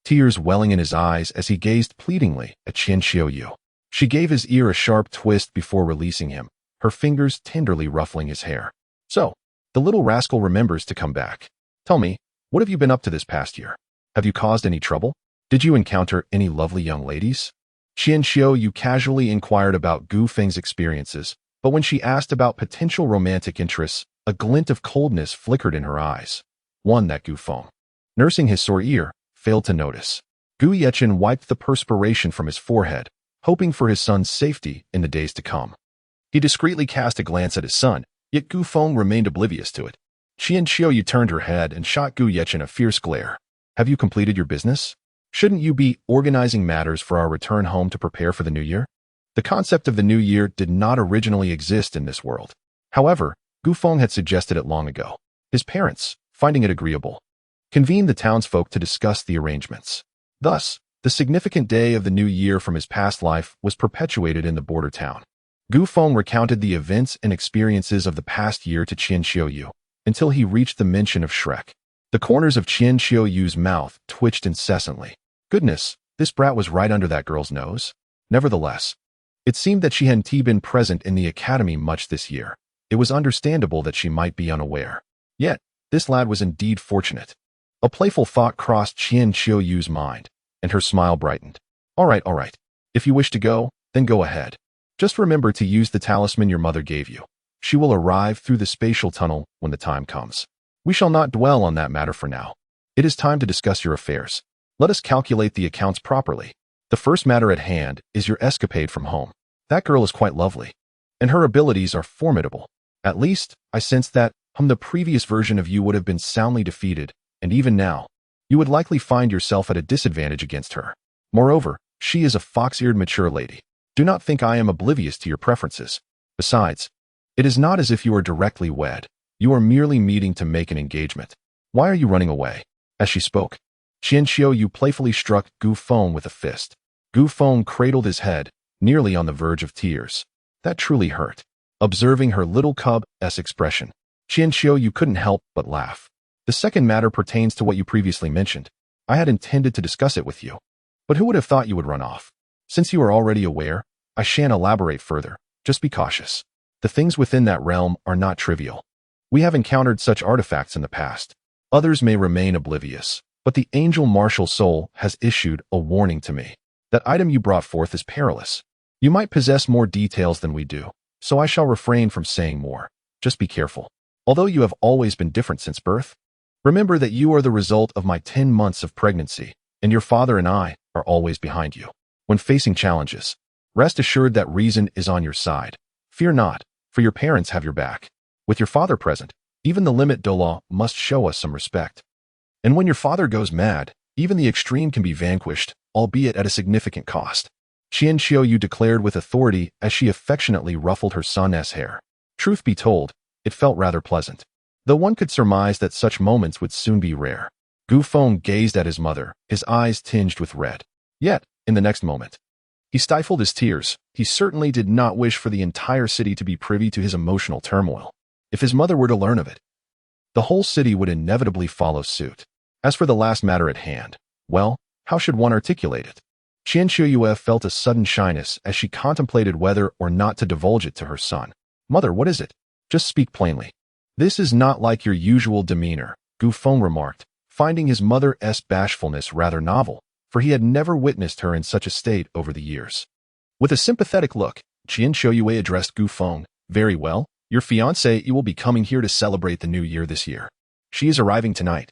tears welling in his eyes as he gazed pleadingly at Qian Xiaoyu. She gave his ear a sharp twist before releasing him, her fingers tenderly ruffling his hair. So, the little rascal remembers to come back. Tell me, what have you been up to this past year? Have you caused any trouble? Did you encounter any lovely young ladies? Qian Xiaoyu casually inquired about Gu Feng's experiences, but when she asked about potential romantic interests, a glint of coldness flickered in her eyes. One that Gu Feng, nursing his sore ear, failed to notice. Gu Yechen wiped the perspiration from his forehead, hoping for his son's safety in the days to come. He discreetly cast a glance at his son, yet Gu Feng remained oblivious to it. Qian Xiaoyu turned her head and shot Gu Yechen a fierce glare. Have you completed your business? Shouldn't you be organizing matters for our return home to prepare for the new year? The concept of the new year did not originally exist in this world. However, Gu Feng had suggested it long ago. His parents, finding it agreeable, convened the townsfolk to discuss the arrangements. Thus, the significant day of the new year from his past life was perpetuated in the border town. Gu Feng recounted the events and experiences of the past year to Qian Xiaoyu, until he reached the mention of Shrek. The corners of Qian Xiaoyu's mouth twitched incessantly. Goodness, this brat was right under that girl's nose. Nevertheless, it seemed that she hadn't been present in the academy much this year. It was understandable that she might be unaware. Yet, this lad was indeed fortunate. A playful thought crossed Qian Xiaoyu's mind, and her smile brightened. All right. If you wish to go, then go ahead. Just remember to use the talisman your mother gave you. She will arrive through the spatial tunnel when the time comes. We shall not dwell on that matter for now. It is time to discuss your affairs. Let us calculate the accounts properly. The first matter at hand is your escapade from home. That girl is quite lovely, and her abilities are formidable. At least, I sense that, the previous version of you would have been soundly defeated, and even now, you would likely find yourself at a disadvantage against her. Moreover, she is a fox-eared mature lady. Do not think I am oblivious to your preferences. Besides, it is not as if you are directly wed. You are merely meeting to make an engagement. Why are you running away? As she spoke, Qian Xiaoyu playfully struck Gu Feng with a fist. Gu Feng cradled his head, nearly on the verge of tears. That truly hurt. Observing her little cub-esque expression, Qian Xiaoyu couldn't help but laugh. The second matter pertains to what you previously mentioned. I had intended to discuss it with you. But who would have thought you would run off? Since you are already aware, I shan't elaborate further. Just be cautious. The things within that realm are not trivial. We have encountered such artifacts in the past. Others may remain oblivious, but the angel martial soul has issued a warning to me. That item you brought forth is perilous. You might possess more details than we do, so I shall refrain from saying more. Just be careful. Although you have always been different since birth, remember that you are the result of my 10 months of pregnancy, and your father and I are always behind you. When facing challenges, rest assured that reason is on your side. Fear not, for your parents have your back. With your father present, even the limit Douluo must show us some respect. And when your father goes mad, even the extreme can be vanquished, albeit at a significant cost. Qian Xiaoyu declared with authority as she affectionately ruffled her son's hair. Truth be told, it felt rather pleasant, though one could surmise that such moments would soon be rare. Gu Feng gazed at his mother, his eyes tinged with red. Yet, in the next moment, he stifled his tears. He certainly did not wish for the entire city to be privy to his emotional turmoil. If his mother were to learn of it, the whole city would inevitably follow suit. As for the last matter at hand, well, how should one articulate it? Qian Xiaoyu felt a sudden shyness as she contemplated whether or not to divulge it to her son. Mother, what is it? Just speak plainly. This is not like your usual demeanor, Gu Feng remarked, finding his mother's bashfulness rather novel, for he had never witnessed her in such a state over the years. With a sympathetic look, Qian Xiaoyu addressed Gu Feng. Very well, your fiancée will be coming here to celebrate the new year this year. She is arriving tonight,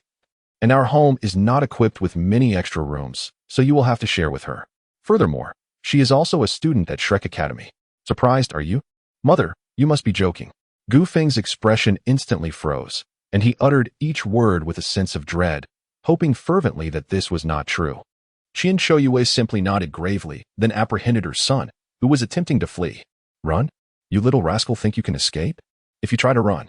and our home is not equipped with many extra rooms, so you will have to share with her. Furthermore, she is also a student at Shrek Academy. Surprised, are you? Mother, you must be joking. Gu Feng's expression instantly froze. and he uttered each word with a sense of dread, hoping fervently that this was not true. Qian Shoyue simply nodded gravely, then apprehended her son, who was attempting to flee. Run? You little rascal think you can escape? If you try to run,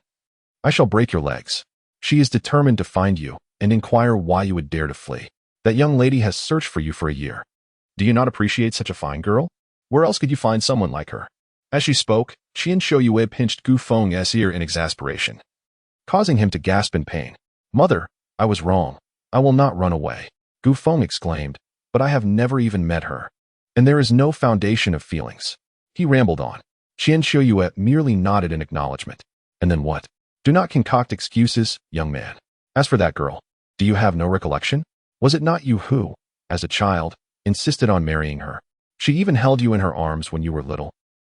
I shall break your legs. She is determined to find you and inquire why you would dare to flee. That young lady has searched for you for a year. Do you not appreciate such a fine girl? Where else could you find someone like her? As she spoke, Qian Shoyue pinched Gu Feng's ear in exasperation, causing him to gasp in pain. Mother, I was wrong. I will not run away. Gu Feng exclaimed, but I have never even met her. And there is no foundation of feelings. He rambled on. Qian Shoyue merely nodded in acknowledgement. And then what? Do not concoct excuses, young man. As for that girl, do you have no recollection? Was it not you who, as a child, insisted on marrying her? She even held you in her arms when you were little.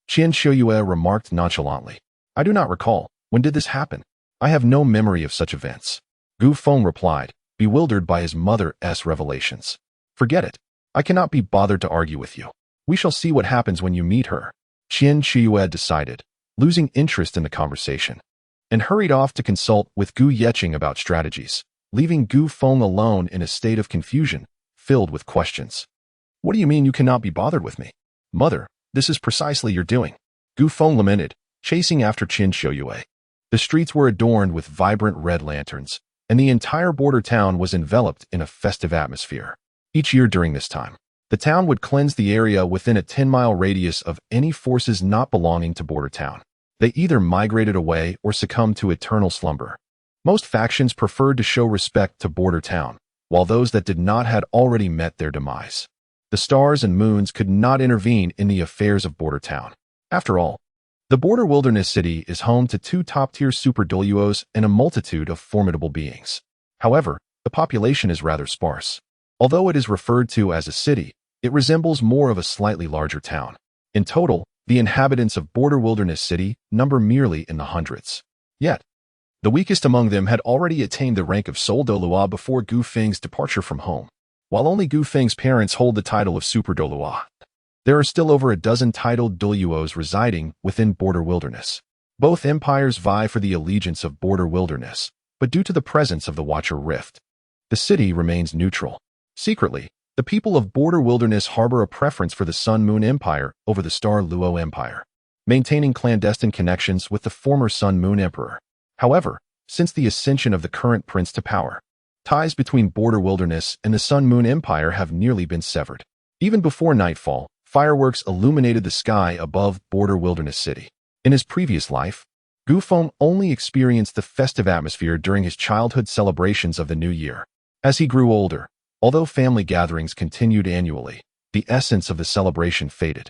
Qian Shoyue remarked nonchalantly. I do not recall. When did this happen? I have no memory of such events. Gu Feng replied, bewildered by his mother's revelations. Forget it. I cannot be bothered to argue with you. We shall see what happens when you meet her. Qian Shoyue decided, losing interest in the conversation, and hurried off to consult with Gu Yeqing about strategies, leaving Gu Feng alone in a state of confusion, filled with questions. What do you mean you cannot be bothered with me? Mother, this is precisely your doing. Gu Feng lamented, chasing after Qian Shoyue. The streets were adorned with vibrant red lanterns, and the entire border town was enveloped in a festive atmosphere. Each year during this time, the town would cleanse the area within a 10-mile radius of any forces not belonging to border town. They either migrated away or succumbed to eternal slumber. Most factions preferred to show respect to border town, while those that did not had already met their demise. The stars and moons could not intervene in the affairs of border town. After all, the border wilderness city is home to 2 top-tier super Douluos and a multitude of formidable beings. However, the population is rather sparse. Although it is referred to as a city, it resembles more of a slightly larger town. In total, the inhabitants of border wilderness city number merely in the hundreds. Yet, the weakest among them had already attained the rank of Sol Douluo before Gu Feng's departure from home. While only Gu Feng's parents hold the title of Super Douluo, there are still over a dozen titled Douluos residing within border wilderness. Both empires vie for the allegiance of border wilderness, but due to the presence of the Watcher Rift, the city remains neutral. Secretly, the people of border wilderness harbor a preference for the Sun-Moon Empire over the Star Luo Empire, maintaining clandestine connections with the former Sun-Moon Emperor. However, since the ascension of the current prince to power, ties between border wilderness and the Sun-Moon Empire have nearly been severed. Even before nightfall, fireworks illuminated the sky above border wilderness city. In his previous life, Gu Feng only experienced the festive atmosphere during his childhood celebrations of the New Year. As he grew older, although family gatherings continued annually, the essence of the celebration faded,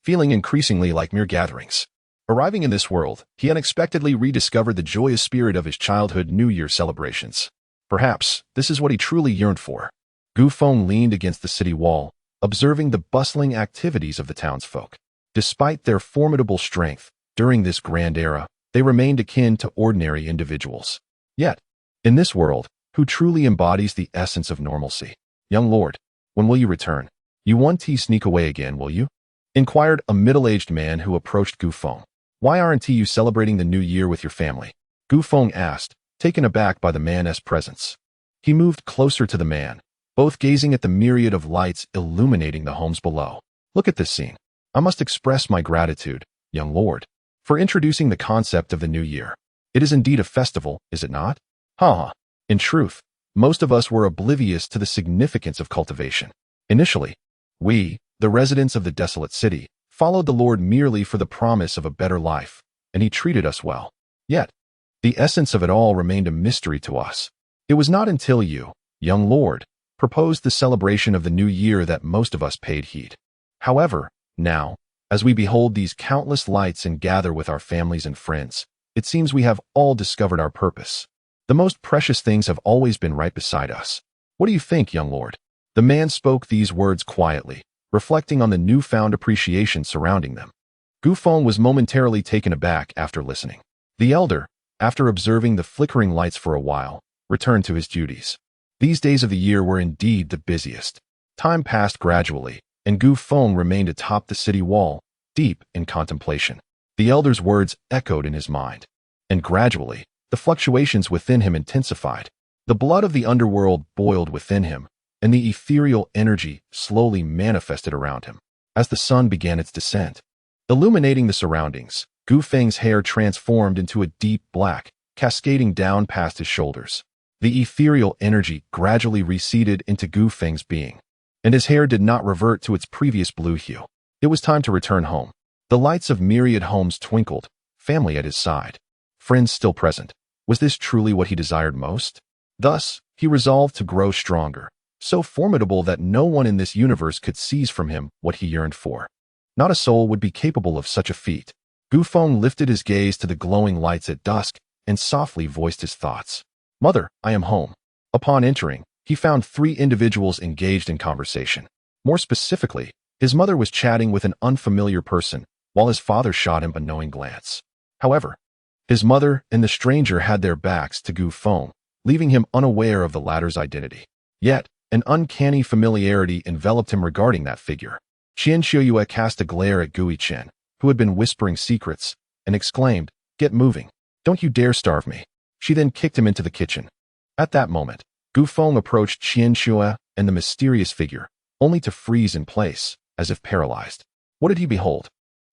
feeling increasingly like mere gatherings. Arriving in this world, he unexpectedly rediscovered the joyous spirit of his childhood New Year celebrations. Perhaps this is what he truly yearned for. Gu Feng leaned against the city wall, observing the bustling activities of the townsfolk. Despite their formidable strength, during this grand era, they remained akin to ordinary individuals. Yet, in this world, who truly embodies the essence of normalcy? Young lord, when will you return? You won't sneak away again, will you? Inquired a middle-aged man who approached Gu Feng. Why aren't you celebrating the new year with your family? Gu Feng asked, taken aback by the man's presence. He moved closer to the man, both gazing at the myriad of lights illuminating the homes below. Look at this scene. I must express my gratitude, young lord, for introducing the concept of the new year. It is indeed a festival, is it not? Ha! In truth, most of us were oblivious to the significance of cultivation. Initially, we, the residents of the desolate city, followed the Lord merely for the promise of a better life, and he treated us well. Yet, the essence of it all remained a mystery to us. It was not until you, young lord, proposed the celebration of the new year that most of us paid heed. However, now, as we behold these countless lights and gather with our families and friends, it seems we have all discovered our purpose. The most precious things have always been right beside us. What do you think, young lord? The man spoke these words quietly, reflecting on the newfound appreciation surrounding them. Gu Feng was momentarily taken aback after listening. The elder, after observing the flickering lights for a while, returned to his duties. These days of the year were indeed the busiest. Time passed gradually, and Gu Feng remained atop the city wall, deep in contemplation. The elder's words echoed in his mind, and gradually, The fluctuations within him intensified. The blood of the underworld boiled within him, and the ethereal energy slowly manifested around him. As the sun began its descent, illuminating the surroundings, Gu Feng's hair transformed into a deep black, cascading down past his shoulders. The ethereal energy gradually receded into Gu Feng's being, and his hair did not revert to its previous blue hue. It was time to return home. The lights of myriad homes twinkled, family at his side, friends still present. Was this truly what he desired most? Thus, he resolved to grow stronger, so formidable that no one in this universe could seize from him what he yearned for. Not a soul would be capable of such a feat. Gu Feng lifted his gaze to the glowing lights at dusk and softly voiced his thoughts. Mother, I am home. Upon entering, he found 3 individuals engaged in conversation. More specifically, his mother was chatting with an unfamiliar person, while his father shot him a knowing glance. However, his mother and the stranger had their backs to Gu Feng, leaving him unaware of the latter's identity. Yet, an uncanny familiarity enveloped him regarding that figure. Qian Xiuyue cast a glare at Gui Chen, who had been whispering secrets, and exclaimed, "Get moving. Don't you dare starve me." She then kicked him into the kitchen. At that moment, Gu Feng approached Qian Xiuyue and the mysterious figure, only to freeze in place, as if paralyzed. What did he behold?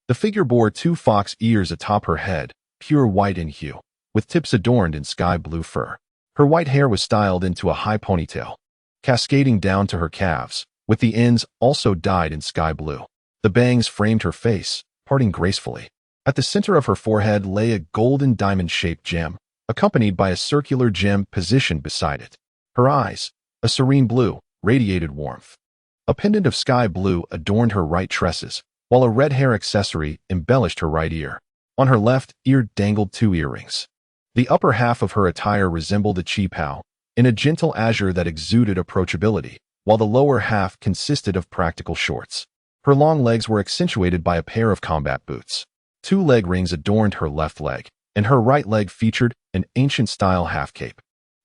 The figure bore 2 fox ears atop her head, pure white in hue, with tips adorned in sky blue fur. Her white hair was styled into a high ponytail, cascading down to her calves, with the ends also dyed in sky blue. The bangs framed her face, parting gracefully. At the center of her forehead lay a golden diamond-shaped gem, accompanied by a circular gem positioned beside it. Her eyes, a serene blue, radiated warmth. A pendant of sky blue adorned her right tresses, while a red hair accessory embellished her right ear. On her left ear dangled 2 earrings. The upper half of her attire resembled a chi pao, in a gentle azure that exuded approachability, while the lower half consisted of practical shorts. Her long legs were accentuated by a pair of combat boots. 2 leg rings adorned her left leg, and her right leg featured an ancient-style half-cape,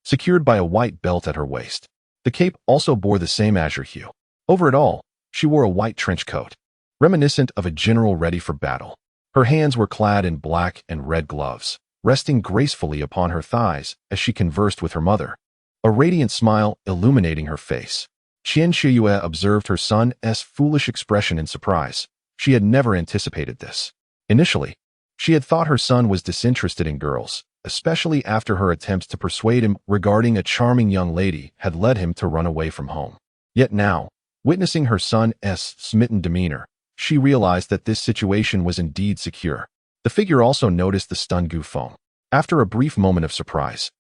secured by a white belt at her waist. The cape also bore the same azure hue. Over it all, she wore a white trench coat, reminiscent of a general ready for battle. Her hands were clad in black and red gloves, resting gracefully upon her thighs as she conversed with her mother, a radiant smile illuminating her face. Qian Xiuyue observed her son's foolish expression in surprise. She had never anticipated this. Initially, she had thought her son was disinterested in girls, especially after her attempts to persuade him regarding a charming young lady had led him to run away from home. Yet now, witnessing her son's smitten demeanor, she realized that this situation was indeed secure. The figure also noticed the stunned Gu Feng. After a brief moment of surprise,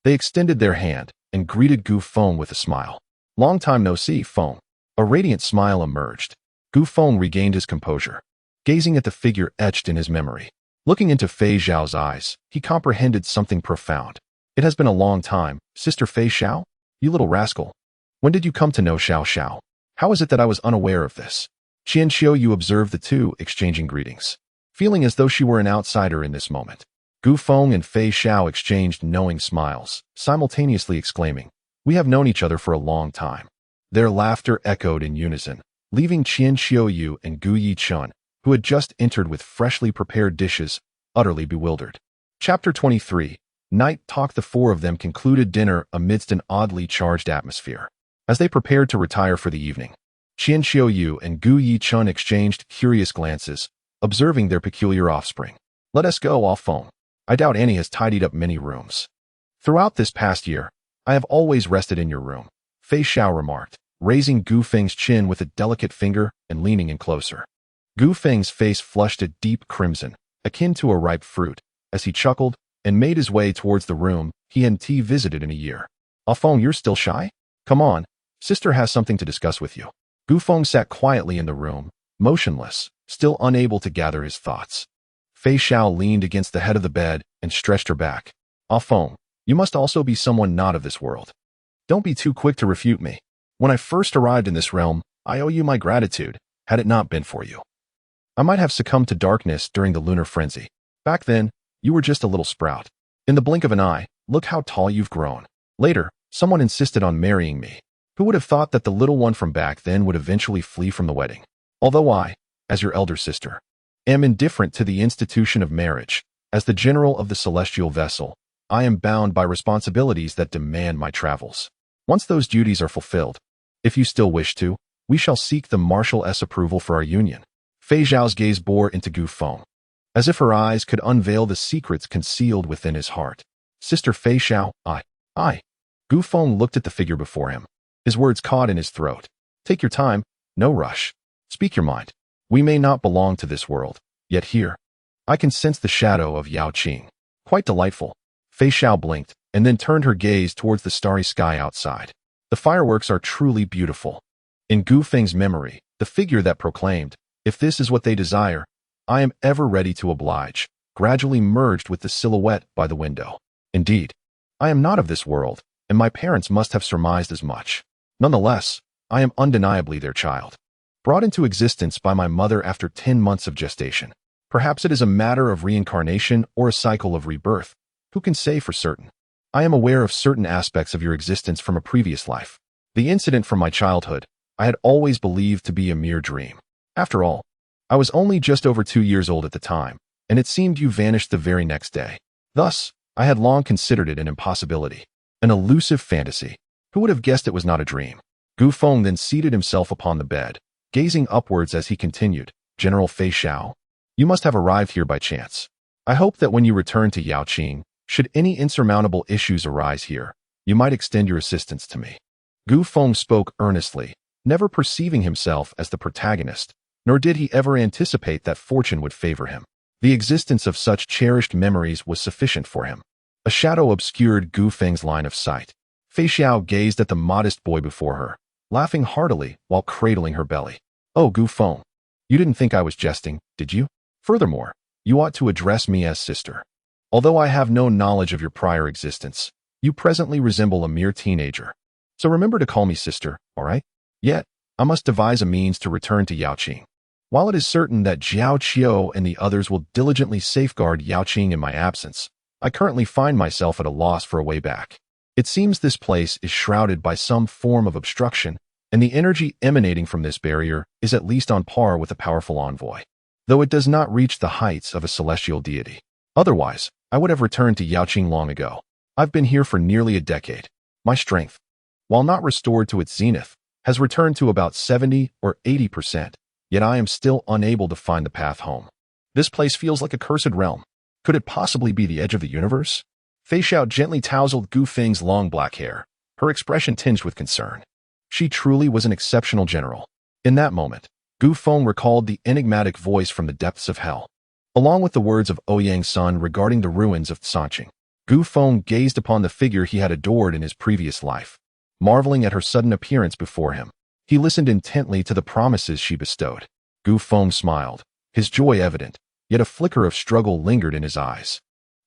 they extended their hand and greeted Gu Feng with a smile. "Long time no see, Feng." A radiant smile emerged. Gu Feng regained his composure, gazing at the figure etched in his memory. Looking into Fei Xiao's eyes, he comprehended something profound. "It has been a long time, Sister Fei Xiao? You little rascal. When did you come to know Xiao Xiao? How is it that I was unaware of this?" Qian Xiuyue observed the 2 exchanging greetings, feeling as though she were an outsider in this moment. Gu Feng and Fei Xiao exchanged knowing smiles, simultaneously exclaiming, "We have known each other for a long time." Their laughter echoed in unison, leaving Qian Xiuyue and Gu Yichun, who had just entered with freshly prepared dishes, utterly bewildered. Chapter 23. Night Talk. The 4 of them concluded dinner amidst an oddly charged atmosphere. As they prepared to retire for the evening, Qian Xiuyue and Gu Yichun exchanged curious glances, observing their peculiar offspring. "Let us go, all Feng. I doubt Annie has tidied up many rooms. Throughout this past year, I have always rested in your room," Fei Xiao remarked, raising Gu Feng's chin with a delicate finger and leaning in closer. Gu Feng's face flushed a deep crimson, akin to a ripe fruit, as he chuckled and made his way towards the room he hadn't visited in a year. "Ah Feng, you're still shy? Come on, sister has something to discuss with you." Gu Feng sat quietly in the room, motionless, still unable to gather his thoughts. Fei Xiao leaned against the head of the bed and stretched her back. "Ah Feng, you must also be someone not of this world. Don't be too quick to refute me. When I first arrived in this realm, I owe you my gratitude. Had it not been for you, I might have succumbed to darkness during the lunar frenzy. Back then, you were just a little sprout. In the blink of an eye, look how tall you've grown. Later, someone insisted on marrying me. Who would have thought that the little one from back then would eventually flee from the wedding? Although I, as your elder sister, am indifferent to the institution of marriage, as the general of the celestial vessel, I am bound by responsibilities that demand my travels. Once those duties are fulfilled, if you still wish to, we shall seek the Marshal's approval for our union. Fei Xiao's gaze bore into Gu Feng, as if her eyes could unveil the secrets concealed within his heart. Sister Fei Xiao, I. Gu Feng looked at the figure before him, his words caught in his throat. Take your time, no rush. Speak your mind. We may not belong to this world, yet here, I can sense the shadow of Yao Qing. Quite delightful. Fei Xiao blinked, and then turned her gaze towards the starry sky outside. The fireworks are truly beautiful. In Gu Feng's memory, the figure that proclaimed, if this is what they desire, I am ever ready to oblige, gradually merged with the silhouette by the window. Indeed, I am not of this world, and my parents must have surmised as much. Nonetheless, I am undeniably their child, brought into existence by my mother after 10 months of gestation. Perhaps it is a matter of reincarnation or a cycle of rebirth. Who can say for certain? I am aware of certain aspects of your existence from a previous life. The incident from my childhood, I had always believed to be a mere dream. After all, I was only just over 2 years old at the time, and it seemed you vanished the very next day. Thus, I had long considered it an impossibility, an elusive fantasy. Who would have guessed it was not a dream? Gu Feng then seated himself upon the bed, gazing upwards as he continued, General Fei Xiao, you must have arrived here by chance. I hope that when you return to Yao Qing, should any insurmountable issues arise here, you might extend your assistance to me. Gu Feng spoke earnestly, never perceiving himself as the protagonist, nor did he ever anticipate that fortune would favor him. The existence of such cherished memories was sufficient for him. A shadow obscured Gu Feng's line of sight. Fei Xiao gazed at the modest boy before her, laughing heartily while cradling her belly. Oh, Gu Feng, you didn't think I was jesting, did you? Furthermore, you ought to address me as sister. Although I have no knowledge of your prior existence, you presently resemble a mere teenager. So remember to call me sister, all right? Yet, I must devise a means to return to Yao Qing. While it is certain that Jiao Qiu and the others will diligently safeguard Yao Qing in my absence, I currently find myself at a loss for a way back. It seems this place is shrouded by some form of obstruction, and the energy emanating from this barrier is at least on par with a powerful envoy, though it does not reach the heights of a celestial deity. Otherwise, I would have returned to Yao Qing long ago. I've been here for nearly a decade. My strength, while not restored to its zenith, has returned to about 70 or 80%, yet I am still unable to find the path home. This place feels like a cursed realm. Could it possibly be the edge of the universe? Fei Xiao gently tousled Gu Feng's long black hair, her expression tinged with concern. She truly was an exceptional general. In that moment, Gu Feng recalled the enigmatic voice from the depths of hell, along with the words of Ouyang's son regarding the ruins of Sanqing. Gu Feng gazed upon the figure he had adored in his previous life, marveling at her sudden appearance before him. He listened intently to the promises she bestowed. Gu Feng smiled, his joy evident, yet a flicker of struggle lingered in his eyes.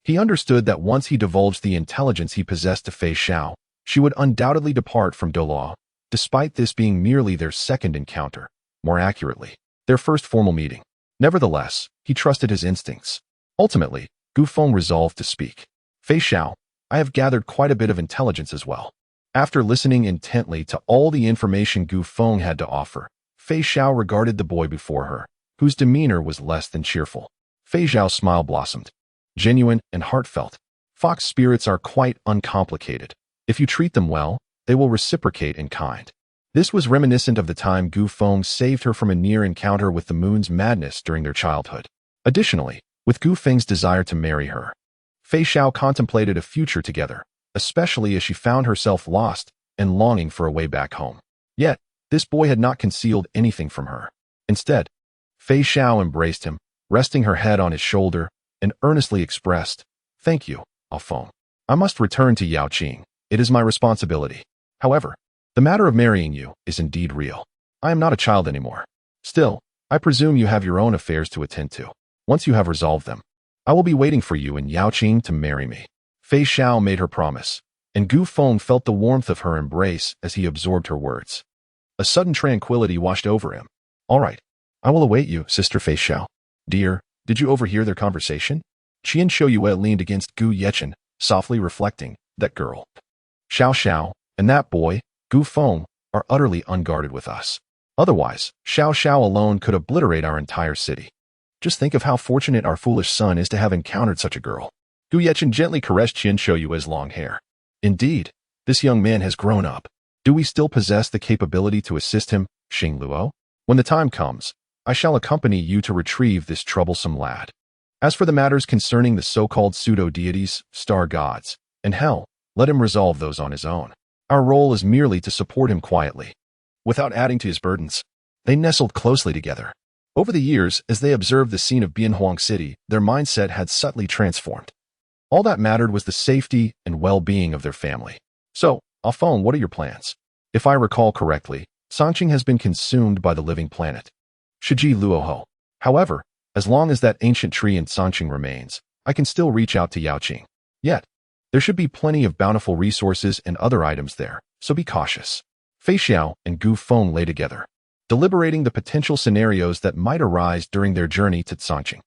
He understood that once he divulged the intelligence he possessed to Fei Xiao, she would undoubtedly depart from Douluo, despite this being merely their second encounter, more accurately, their first formal meeting. Nevertheless, he trusted his instincts. Ultimately, Gu Feng resolved to speak. Fei Xiao, I have gathered quite a bit of intelligence as well. After listening intently to all the information Gu Feng had to offer, Fei Xiao regarded the boy before her, whose demeanor was less than cheerful. Fei Xiao's smile blossomed, genuine and heartfelt. Fox spirits are quite uncomplicated. If you treat them well, they will reciprocate in kind. This was reminiscent of the time Gu Feng saved her from a near encounter with the moon's madness during their childhood. Additionally, with Gu Feng's desire to marry her, Fei Xiao contemplated a future together, especially as she found herself lost and longing for a way back home. Yet, this boy had not concealed anything from her. Instead, Fei Xiao embraced him, resting her head on his shoulder, and earnestly expressed, "Thank you, Feng. I must return to Yao Qing. It is my responsibility. However, the matter of marrying you is indeed real. I am not a child anymore. Still, I presume you have your own affairs to attend to. Once you have resolved them, I will be waiting for you in Yao Qing to marry me." Fei Xiao made her promise, and Gu Feng felt the warmth of her embrace as he absorbed her words. A sudden tranquility washed over him. "All right, I will await you, Sister Fei Xiao." "Dear, did you overhear their conversation?" Qian Shouyue leaned against Gu Yechen, softly reflecting, "That girl, Xiao Xiao, and that boy, Gu Feng, are utterly unguarded with us. Otherwise, Xiao Xiao alone could obliterate our entire city. Just think of how fortunate our foolish son is to have encountered such a girl." Gu Yechen gently caressed Qin Shouyue's long hair. Indeed, this young man has grown up. Do we still possess the capability to assist him, Xingluo? When the time comes, I shall accompany you to retrieve this troublesome lad. As for the matters concerning the so-called pseudo-deities, star gods, and hell, let him resolve those on his own. Our role is merely to support him quietly, without adding to his burdens. They nestled closely together. Over the years, as they observed the scene of Bianhuang City, their mindset had subtly transformed. All that mattered was the safety and well-being of their family. So, Alphone, what are your plans? If I recall correctly, Songqing has been consumed by the living planet. Shiji Luoho. However, as long as that ancient tree in Songqing remains, I can still reach out to Yaoqing. Yet, there should be plenty of bountiful resources and other items there, so be cautious. Fei Xiao and Gu Feng lay together, deliberating the potential scenarios that might arise during their journey to Songqing.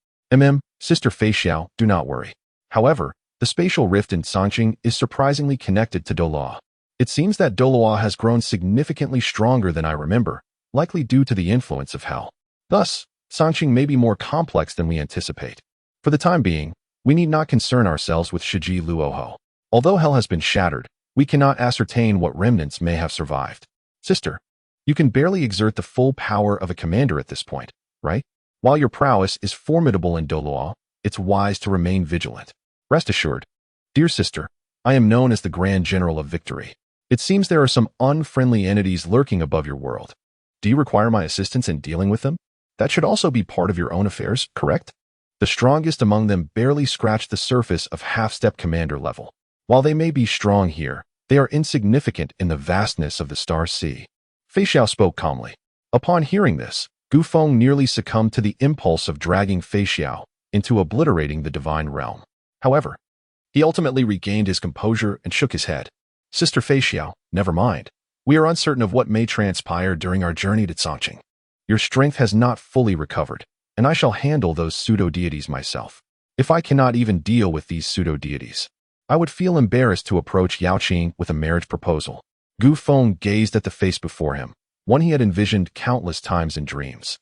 Sister Fei Xiao, do not worry. However, the spatial rift in Songqing is surprisingly connected to Douluo. It seems that Douluo has grown significantly stronger than I remember, likely due to the influence of hell. Thus, Songqing may be more complex than we anticipate. For the time being, we need not concern ourselves with Shiji Luoho. Although hell has been shattered, we cannot ascertain what remnants may have survived. Sister, you can barely exert the full power of a commander at this point, right? While your prowess is formidable in Douluo, it's wise to remain vigilant. Rest assured, dear sister, I am known as the Grand General of Victory. It seems there are some unfriendly entities lurking above your world. Do you require my assistance in dealing with them? That should also be part of your own affairs, correct? The strongest among them barely scratch the surface of half-step commander level. While they may be strong here, they are insignificant in the vastness of the Star Sea. Fei Xiao spoke calmly. Upon hearing this, Gu Feng nearly succumbed to the impulse of dragging Fei Xiao into obliterating the divine realm. However, he ultimately regained his composure and shook his head. Sister Fei Xiao, never mind. We are uncertain of what may transpire during our journey to Songqing. Your strength has not fully recovered, and I shall handle those pseudo-deities myself. If I cannot even deal with these pseudo-deities, I would feel embarrassed to approach Yaoqing with a marriage proposal. Gu Feng gazed at the face before him, one he had envisioned countless times in dreams,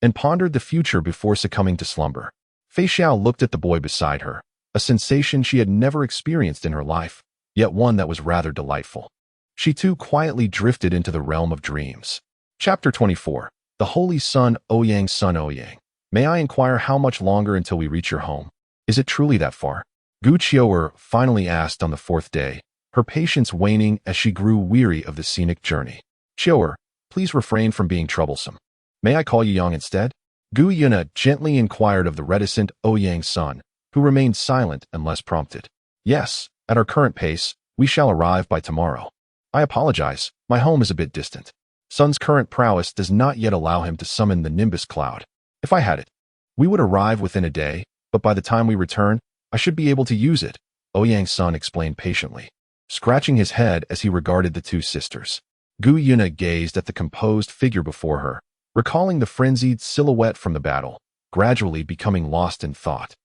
and pondered the future before succumbing to slumber. Fei Xiao looked at the boy beside her, a sensation she had never experienced in her life, yet one that was rather delightful. She too quietly drifted into the realm of dreams. Chapter 24. The Holy Son Ouyang Son Ouyang. May I inquire how much longer until we reach your home? Is it truly that far? Gu Qiu'er finally asked on the fourth day, her patience waning as she grew weary of the scenic journey. Qiu'er, please refrain from being troublesome. May I call you Yang instead? Gu Yuna gently inquired of the reticent Ouyang's son, who remained silent unless prompted. Yes, at our current pace, we shall arrive by tomorrow. I apologize, my home is a bit distant. Sun's current prowess does not yet allow him to summon the Nimbus cloud. If I had it, we would arrive within a day, but by the time we return, I should be able to use it, Ouyang's son explained patiently, scratching his head as he regarded the two sisters. Gu Yuna gazed at the composed figure before her, recalling the frenzied silhouette from the battle, gradually becoming lost in thought.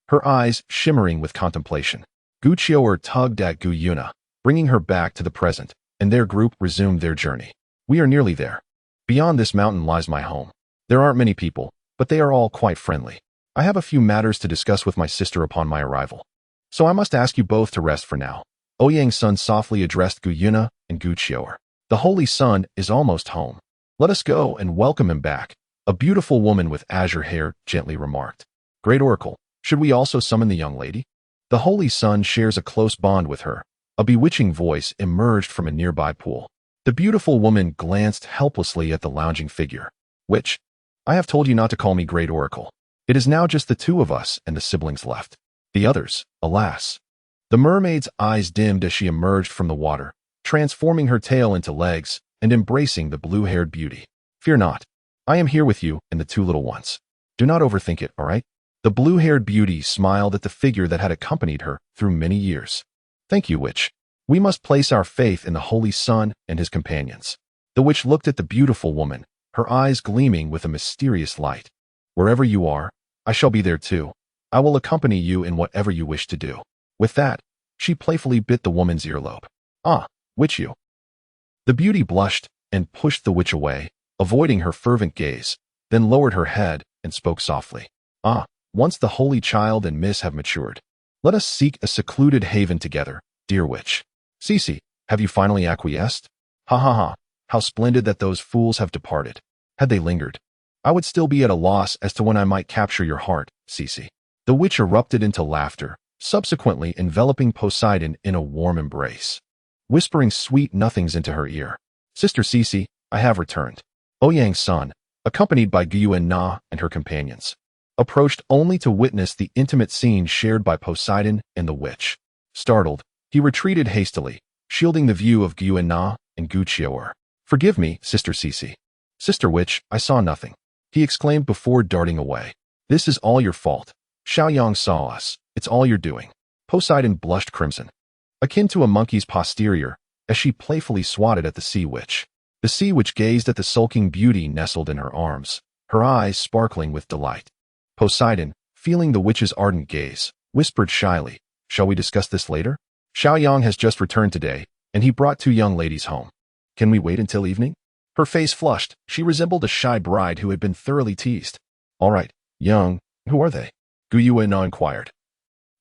Her eyes shimmering with contemplation. Gu Qiu'er tugged at Gu Yuna, bringing her back to the present, and their group resumed their journey. We are nearly there. Beyond this mountain lies my home. There aren't many people, but they are all quite friendly. I have a few matters to discuss with my sister upon my arrival. So I must ask you both to rest for now. Ouyang's son softly addressed Gu Yuna and Gu Qiu'er. The Holy Son is almost home. Let us go and welcome him back, a beautiful woman with azure hair gently remarked. Great Oracle, should we also summon the young lady? The Holy Son shares a close bond with her. A bewitching voice emerged from a nearby pool. The beautiful woman glanced helplessly at the lounging figure. Which? I have told you not to call me Great Oracle. It is now just the two of us and the siblings left. The others, alas. The mermaid's eyes dimmed as she emerged from the water, transforming her tail into legs and embracing the blue-haired beauty. Fear not. I am here with you and the two little ones. Do not overthink it, all right? The blue-haired beauty smiled at the figure that had accompanied her through many years. Thank you, witch. We must place our faith in the Holy Son and his companions. The witch looked at the beautiful woman, her eyes gleaming with a mysterious light. Wherever you are, I shall be there too. I will accompany you in whatever you wish to do. With that, she playfully bit the woman's earlobe. Ah, witch you. The beauty blushed and pushed the witch away, avoiding her fervent gaze, then lowered her head and spoke softly. Ah, once the holy child and miss have matured, Let us seek a secluded haven together, dear witch. Cece, have you finally acquiesced? Ha ha ha, how splendid that those fools have departed. Had they lingered, I would still be at a loss as to when I might capture your heart, Cece. The witch erupted into laughter, subsequently enveloping Poseidon in a warm embrace, whispering sweet nothings into her ear. Sister Cece, I have returned. Ouyang's son, accompanied by Guyu and Na and her companions, approached only to witness the intimate scene shared by Poseidon and the witch. Startled, he retreated hastily, shielding the view of Guyu and Na and Gu Qiu'er. Forgive me, Sister Cece. Sister Witch, I saw nothing, he exclaimed before darting away. This is all your fault. Xiaoyang saw us. It's all you're doing. Poseidon blushed crimson, akin to a monkey's posterior, as she playfully swatted at the sea witch. The sea witch gazed at the sulking beauty nestled in her arms, her eyes sparkling with delight. Poseidon, feeling the witch's ardent gaze, whispered shyly, Shall we discuss this later? Xiaoyang has just returned today, and he brought 2 young ladies home. Can we wait until evening? Her face flushed. She resembled a shy bride who had been thoroughly teased. All right, young, who are they? Guyu Na inquired,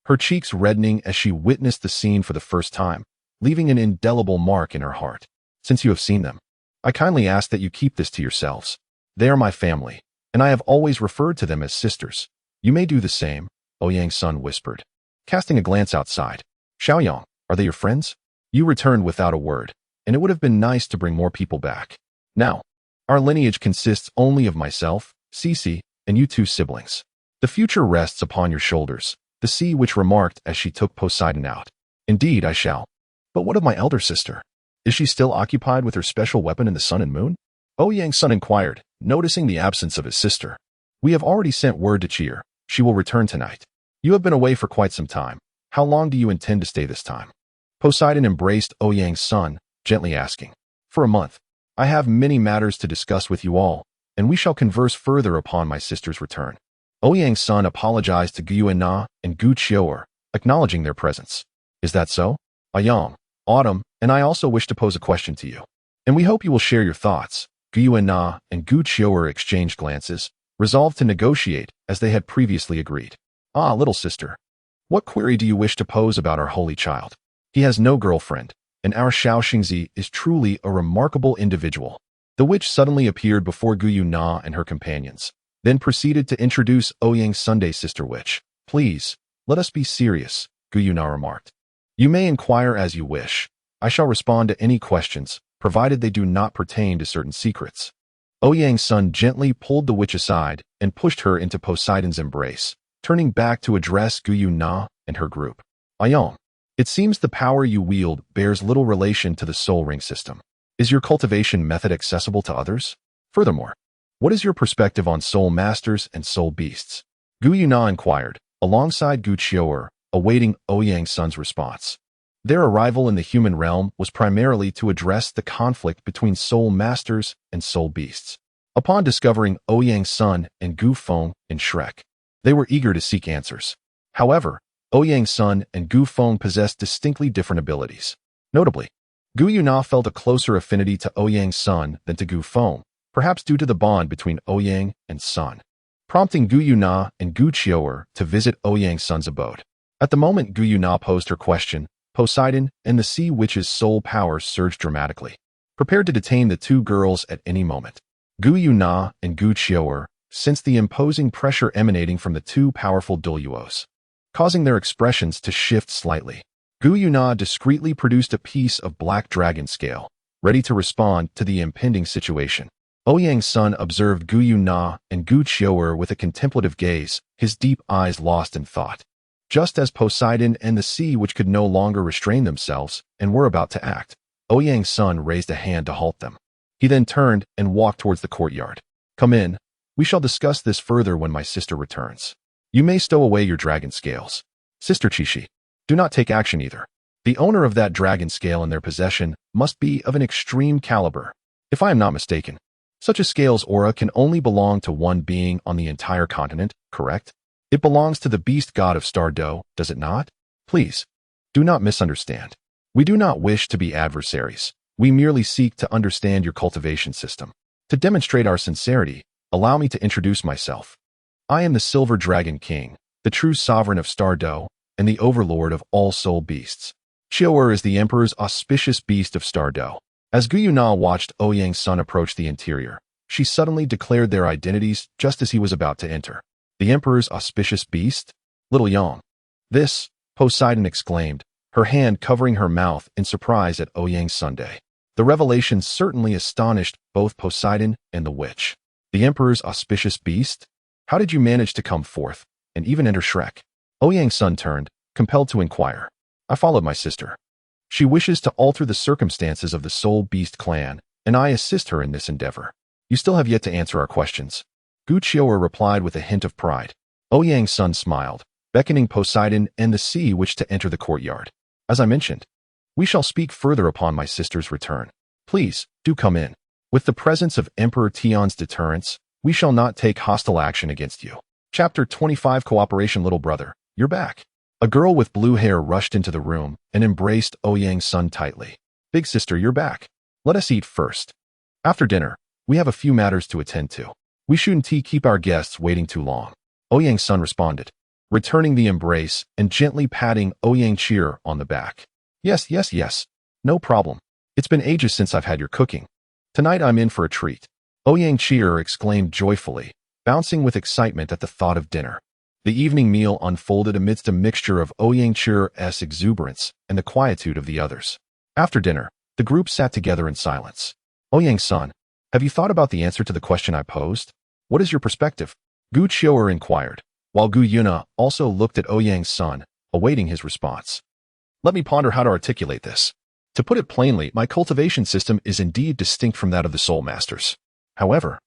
her cheeks reddening as she witnessed the scene for the first time, leaving an indelible mark in her heart. Since you have seen them, I kindly ask that you keep this to yourselves. They are my family, and I have always referred to them as sisters. You may do the same, Ouyang's son whispered, casting a glance outside. Xiaoyang, are they your friends? You returned without a word, and it would have been nice to bring more people back. Now, our lineage consists only of myself, Cece, and you 2 siblings. The future rests upon your shoulders, the sea witch remarked as she took Poseidon out. Indeed, I shall. But what of my elder sister? Is she still occupied with her special weapon in the sun and moon? Ouyang's son inquired, noticing the absence of his sister. We have already sent word to Cheer. She will return tonight. You have been away for quite some time. How long do you intend to stay this time? Poseidon embraced Ouyang's son, gently asking. For a month. I have many matters to discuss with you all, and we shall converse further upon my sister's return. Ouyang's son apologized to Guyu Na and Gu Qiu'er, acknowledging their presence. Is that so? Ayang, Autumn, and I also wish to pose a question to you, and we hope you will share your thoughts. Guyu Na and Gu Qiu'er exchanged glances, resolved to negotiate as they had previously agreed. Ah, little sister, what query do you wish to pose about our holy child? He has no girlfriend, and our Xiao Xingzi is truly a remarkable individual. The witch suddenly appeared before Guyu Na and her companions, then proceeded to introduce Ouyang's Sunday sister witch. Please, let us be serious, Guyu Na remarked. You may inquire as you wish. I shall respond to any questions, provided they do not pertain to certain secrets. Ouyang's son gently pulled the witch aside and pushed her into Poseidon's embrace, turning back to address Guyu Na and her group. Ayang, it seems the power you wield bears little relation to the soul ring system. Is your cultivation method accessible to others? Furthermore, what is your perspective on soul masters and soul beasts? Guyu Na inquired, alongside Gu Qiu'er, awaiting Ouyang's son's response. Their arrival in the human realm was primarily to address the conflict between soul masters and soul beasts. Upon discovering Ouyang's son and Gu Feng in Shrek, they were eager to seek answers. However, Ouyang's son and Gu Feng possessed distinctly different abilities. Notably, Guyu Na felt a closer affinity to Ouyang's son than to Gu Feng, perhaps due to the bond between Ouyang and son, prompting Guyu Na and Gu Qiu'er to visit Ouyang's son's abode. At the moment Guyu Na posed her question, Poseidon and the sea witch's soul power surged dramatically, prepared to detain the 2 girls at any moment. Guyu Na and Gu Qiu'er sensed the imposing pressure emanating from the 2 powerful Douluos, causing their expressions to shift slightly. Guyu Na discreetly produced a piece of black dragon scale, ready to respond to the impending situation. Ouyang's son observed Guyu Na and Gu Qiu'er with a contemplative gaze, his deep eyes lost in thought. Just as Poseidon and the sea which could no longer restrain themselves and were about to act, Ouyang's son raised a hand to halt them. He then turned and walked towards the courtyard. Come in. We shall discuss this further when my sister returns. You may stow away your dragon scales. Sister Chishi, do not take action either. The owner of that dragon scale in their possession must be of an extreme caliber. If I am not mistaken, such a scale's aura can only belong to one being on the entire continent, correct? It belongs to the beast god of Douluo, does it not? Please, do not misunderstand. We do not wish to be adversaries. We merely seek to understand your cultivation system. To demonstrate our sincerity, allow me to introduce myself. I am the Silver Dragon King, the true sovereign of Douluo, and the overlord of all soul beasts. Qiu'er is the emperor's auspicious beast of Douluo. As Gu Yuna watched Ouyang's son approach the interior, she suddenly declared their identities just as he was about to enter. The emperor's auspicious beast? Little Yang. This, Poseidon exclaimed, her hand covering her mouth in surprise at Ouyang's Sunday. The revelation certainly astonished both Poseidon and the witch. The emperor's auspicious beast? How did you manage to come forth, and even enter Shrek? Ouyang's son turned, compelled to inquire. I followed my sister. She wishes to alter the circumstances of the Soul Beast clan, and I assist her in this endeavor. You still have yet to answer our questions. Gu Qiu'er replied with a hint of pride. Ouyang's son smiled, beckoning Poseidon and the sea witch to enter the courtyard. As I mentioned, we shall speak further upon my sister's return. Please, do come in. With the presence of Emperor Tion's deterrence, we shall not take hostile action against you. Chapter 25 Cooperation. Little brother, you're back. A girl with blue hair rushed into the room and embraced Ouyang's son tightly. Big sister, you're back. Let us eat first. After dinner, we have a few matters to attend to. We shouldn't keep our guests waiting too long. Ouyang's son responded, returning the embrace and gently patting Ouyang on the back. Yes. No problem. It's been ages since I've had your cooking. Tonight I'm in for a treat. Ouyang exclaimed joyfully, bouncing with excitement at the thought of dinner. The evening meal unfolded amidst a mixture of Ouyang's exuberance and the quietude of the others. After dinner, the group sat together in silence. Ouyang's son, have you thought about the answer to the question I posed? What is your perspective? Gu Qiu'er inquired, while Gu Yuna also looked at Ouyang's son, awaiting his response. Let me ponder how to articulate this. To put it plainly, my cultivation system is indeed distinct from that of the Soul Masters. However,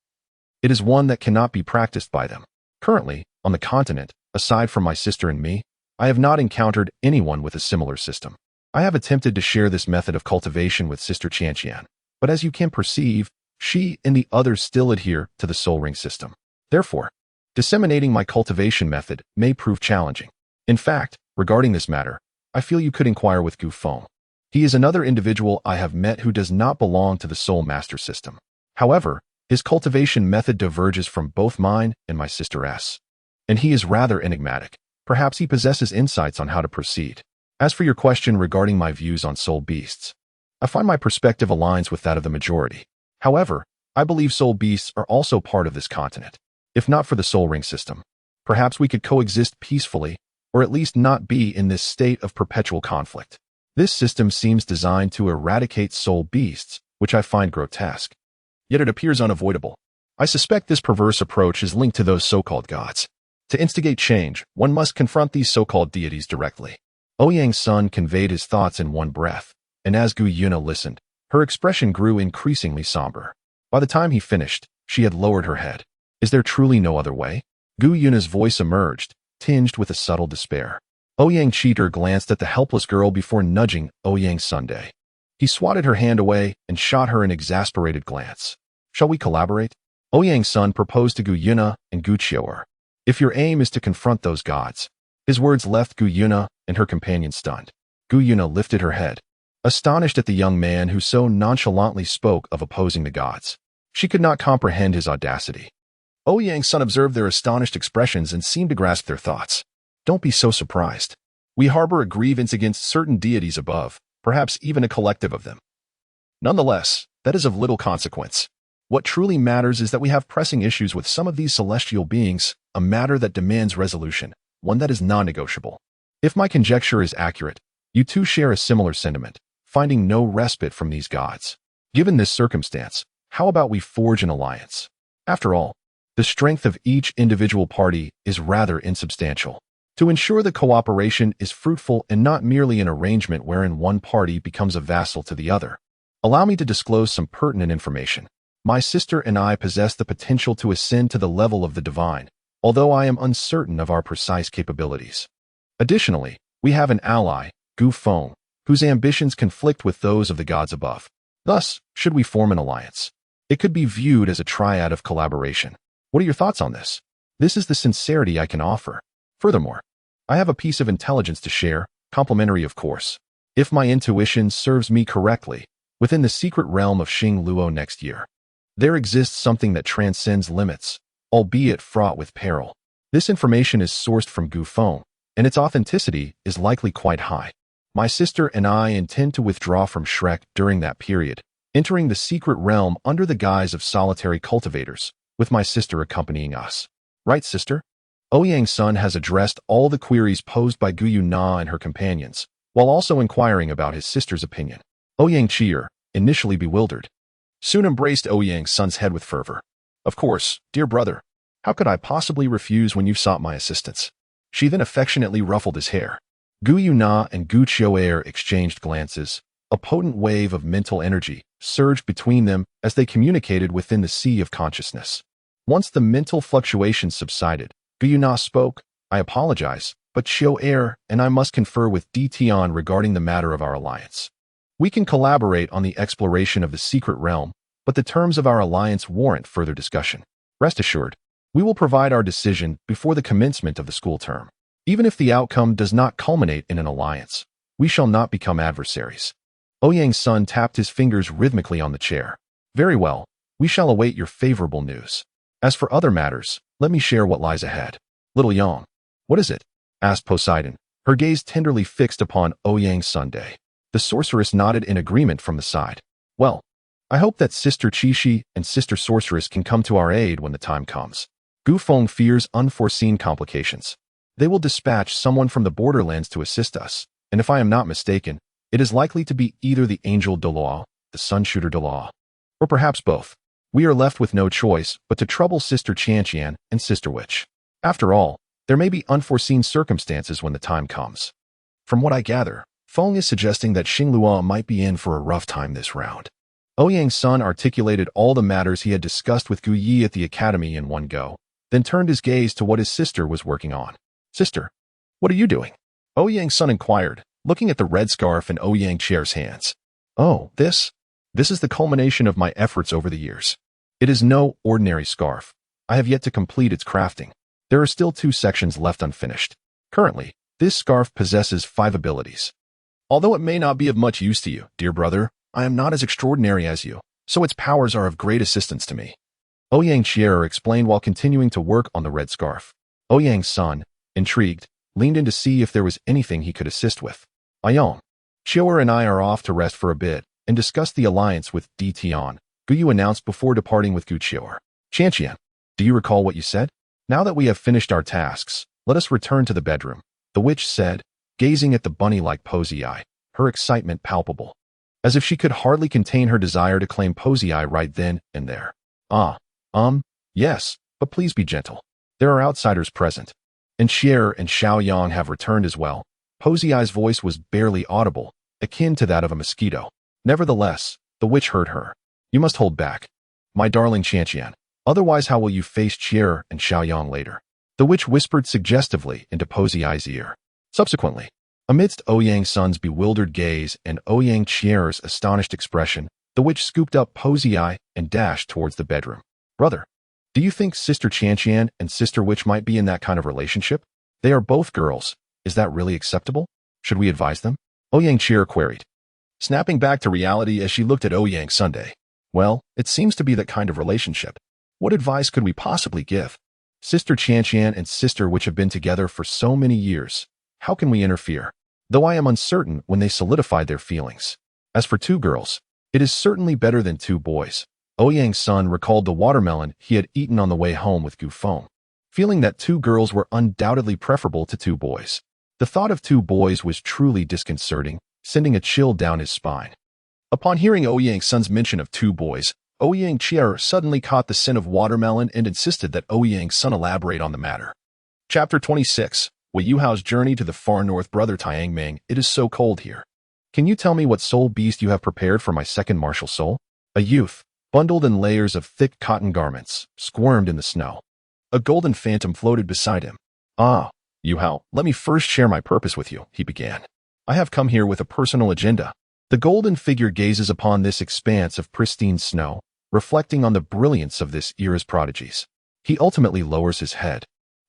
it is one that cannot be practiced by them. Currently, on the continent, aside from my sister and me, I have not encountered anyone with a similar system. I have attempted to share this method of cultivation with Sister Qianqian, but as you can perceive, she and the others still adhere to the Soul Ring system. Therefore, disseminating my cultivation method may prove challenging. In fact, regarding this matter, I feel you could inquire with Gu Feng. He is another individual I have met who does not belong to the Soul Master system. However, his cultivation method diverges from both mine and my sister S. And he is rather enigmatic. Perhaps he possesses insights on how to proceed. As for your question regarding my views on soul beasts, I find my perspective aligns with that of the majority. However, I believe soul beasts are also part of this continent. If not for the Soul Ring system, perhaps we could coexist peacefully, or at least not be in this state of perpetual conflict. This system seems designed to eradicate soul beasts, which I find grotesque. Yet it appears unavoidable. I suspect this perverse approach is linked to those so-called gods. To instigate change, one must confront these so-called deities directly. Ouyang's son conveyed his thoughts in one breath, and as Gu Yuna listened, her expression grew increasingly somber. By the time he finished, she had lowered her head. Is there truly no other way? Gu Yuna's voice emerged, tinged with a subtle despair. Ouyang glanced at the helpless girl before nudging Ouyang's Sunday. He swatted her hand away and shot her an exasperated glance. Shall we collaborate? Ouyang's son proposed to Gu Yuna and Gu Qiu'er. If your aim is to confront those gods. His words left Gu Yuna and her companion stunned. Gu Yuna lifted her head, astonished at the young man who so nonchalantly spoke of opposing the gods. She could not comprehend his audacity. Ouyang's son observed their astonished expressions and seemed to grasp their thoughts. Don't be so surprised. We harbor a grievance against certain deities above, perhaps even a collective of them. Nonetheless, that is of little consequence. What truly matters is that we have pressing issues with some of these celestial beings, a matter that demands resolution, one that is non-negotiable. If my conjecture is accurate, you two share a similar sentiment, finding no respite from these gods. Given this circumstance, how about we forge an alliance? After all, the strength of each individual party is rather insubstantial. To ensure that cooperation is fruitful and not merely an arrangement wherein one party becomes a vassal to the other, allow me to disclose some pertinent information. My sister and I possess the potential to ascend to the level of the divine, although I am uncertain of our precise capabilities. Additionally, we have an ally, Gu Feng, whose ambitions conflict with those of the gods above. Thus, should we form an alliance, it could be viewed as a triad of collaboration. What are your thoughts on this? This is the sincerity I can offer. Furthermore, I have a piece of intelligence to share, complimentary of course. If my intuition serves me correctly, within the secret realm of Douluo next year, there exists something that transcends limits, albeit fraught with peril. This information is sourced from Gu Feng, and its authenticity is likely quite high. My sister and I intend to withdraw from Shrek during that period, entering the secret realm under the guise of solitary cultivators, with my sister accompanying us. Right, sister? Ouyang's son has addressed all the queries posed by Guyu Na and her companions, while also inquiring about his sister's opinion. Ouyang Cheer, initially bewildered, soon embraced Ouyang's son's head with fervor. Of course, dear brother. How could I possibly refuse when you sought my assistance? She then affectionately ruffled his hair. Guyu Na and Gu Chioer exchanged glances. A potent wave of mental energy surged between them as they communicated within the sea of consciousness. Once the mental fluctuations subsided, Guyu Na spoke. I apologize, but Chioer and I must confer with Tian regarding the matter of our alliance. We can collaborate on the exploration of the secret realm, but the terms of our alliance warrant further discussion. Rest assured, we will provide our decision before the commencement of the school term. Even if the outcome does not culminate in an alliance, we shall not become adversaries. Ouyang's son tapped his fingers rhythmically on the chair. Very well, we shall await your favorable news. As for other matters, let me share what lies ahead. Little Yang. What is it? Asked Poseidon, her gaze tenderly fixed upon Ouyang's Sunday. The sorceress nodded in agreement from the side. Well, I hope that Sister Qishi and Sister Sorceress can come to our aid when the time comes. Gu Feng fears unforeseen complications. They will dispatch someone from the borderlands to assist us, and if I am not mistaken, it is likely to be either the angel Douluo, the sun-shooter Douluo, or perhaps both. We are left with no choice but to trouble Sister Qianqian and Sister Witch. After all, there may be unforeseen circumstances when the time comes. From what I gather, Feng is suggesting that Xingluo might be in for a rough time this round. Ouyang's son articulated all the matters he had discussed with Gu Yi at the academy in one go, then turned his gaze to what his sister was working on. Sister, what are you doing? Ouyang's son inquired, looking at the red scarf in Ouyang Chair's hands. Oh, this is the culmination of my efforts over the years. It is no ordinary scarf. I have yet to complete its crafting. There are still 2 sections left unfinished. Currently, this scarf possesses 5 abilities. Although it may not be of much use to you, dear brother, I am not as extraordinary as you, so its powers are of great assistance to me. Ouyang Chier explained while continuing to work on the red scarf. Ouyang's son, intrigued, leaned in to see if there was anything he could assist with. Ayong, Chioer and I are off to rest for a bit and discuss the alliance with Tian, Guyu announced before departing with Gu Chioer. Qianqian, do you recall what you said? Now that we have finished our tasks, let us return to the bedroom, the witch said, gazing at the bunny-like Posy Eye, her excitement palpable, as if she could hardly contain her desire to claim Posy Eye right then and there. Yes, but please be gentle. There are outsiders present. And Xier and Xiaoyang have returned as well. Posy Eye's voice was barely audible, akin to that of a mosquito. Nevertheless, the witch heard her. You must hold back. My darling Qianqian, otherwise how will you face Xier and Xiaoyang later? The witch whispered suggestively into Posy Eye's ear. Subsequently, amidst Ouyang's son's bewildered gaze and Ouyang Chier's astonished expression, the witch scooped up Posy Eye and dashed towards the bedroom. Brother, do you think Sister Qianqian and Sister Witch might be in that kind of relationship? They are both girls. Is that really acceptable? Should we advise them? Ouyang Chier queried, snapping back to reality as she looked at Ouyang Sunday. Well, it seems to be that kind of relationship. What advice could we possibly give? Sister Qianqian and Sister Witch have been together for so many years. How can we interfere? Though I am uncertain when they solidified their feelings. As for 2 girls, it is certainly better than 2 boys. Ouyang's son recalled the watermelon he had eaten on the way home with Gu Feng, feeling that 2 girls were undoubtedly preferable to 2 boys. The thought of 2 boys was truly disconcerting, sending a chill down his spine. Upon hearing Ouyang's son's mention of 2 boys, Ouyang Chier suddenly caught the scent of watermelon and insisted that Ouyang's son elaborate on the matter. Chapter 26. Wei Yuhao's journey to the far north. Brother Tiangming, it is so cold here. Can you tell me what soul beast you have prepared for my second martial soul? A youth, bundled in layers of thick cotton garments, squirmed in the snow. A golden phantom floated beside him. Yuhao, let me first share my purpose with you, he began. I have come here with a personal agenda. The golden figure gazes upon this expanse of pristine snow, reflecting on the brilliance of this era's prodigies. He ultimately lowers his head,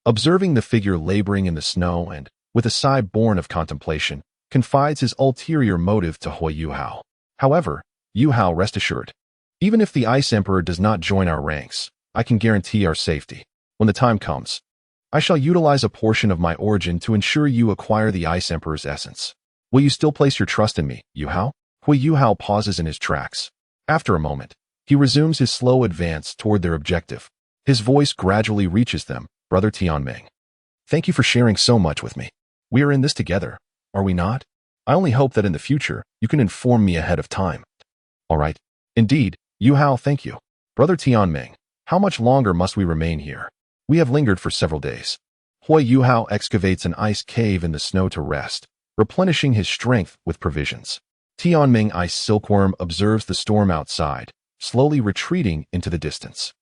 observing the figure laboring in the snow and, with a sigh born of contemplation, confides his ulterior motive to Hui Yuhao. However, Yuhao, rest assured, even if the Ice Emperor does not join our ranks, I can guarantee our safety. When the time comes, I shall utilize a portion of my origin to ensure you acquire the Ice Emperor's essence. Will you still place your trust in me, Yu Hao? Hui Yu Hao pauses in his tracks. After a moment, he resumes his slow advance toward their objective. His voice gradually reaches them, Brother Tianming. Thank you for sharing so much with me. We are in this together, are we not? I only hope that in the future, you can inform me ahead of time. All right. Indeed, Yu Hao, thank you. Brother Tianming, how much longer must we remain here? We have lingered for several days. Hui Yu Hao excavates an ice cave in the snow to rest, replenishing his strength with provisions. Tianming Ice Silkworm observes the storm outside, slowly retreating into the distance,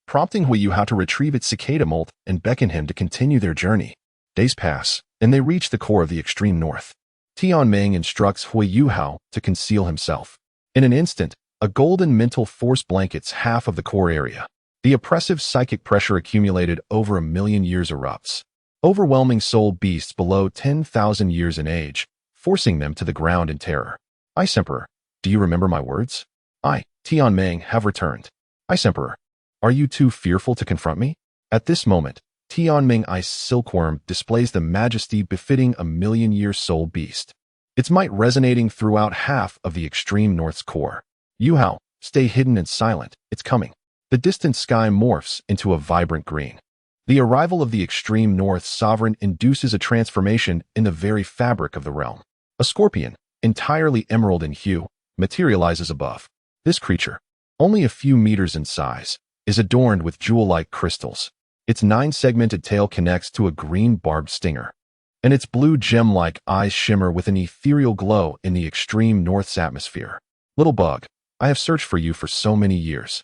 prompting Hui Yu Hao to retrieve its cicada molt and beckon him to continue their journey. Days pass, and they reach the core of the extreme north. Tianming instructs Hui Yu Hao to conceal himself. In an instant, a golden mental force blankets half of the core area. The oppressive psychic pressure accumulated over 1,000,000 years erupts, overwhelming soul beasts below 10,000 years in age, forcing them to the ground in terror. Ice Emperor, do you remember my words? I, Tianming, have returned. Ice Emperor, are you too fearful to confront me? At this moment, Tianming Ice Silkworm displays the majesty befitting a 1,000,000-year soul beast, its might resonating throughout half of the extreme north's core. Yu Hao, stay hidden and silent, it's coming. The distant sky morphs into a vibrant green. The arrival of the extreme north sovereign induces a transformation in the very fabric of the realm. A scorpion, entirely emerald in hue, materializes above. This creature, only a few meters in size, is adorned with jewel-like crystals. Its 9-segmented tail connects to a green barbed stinger, and its blue gem-like eyes shimmer with an ethereal glow in the extreme north's atmosphere. Little bug, I have searched for you for so many years.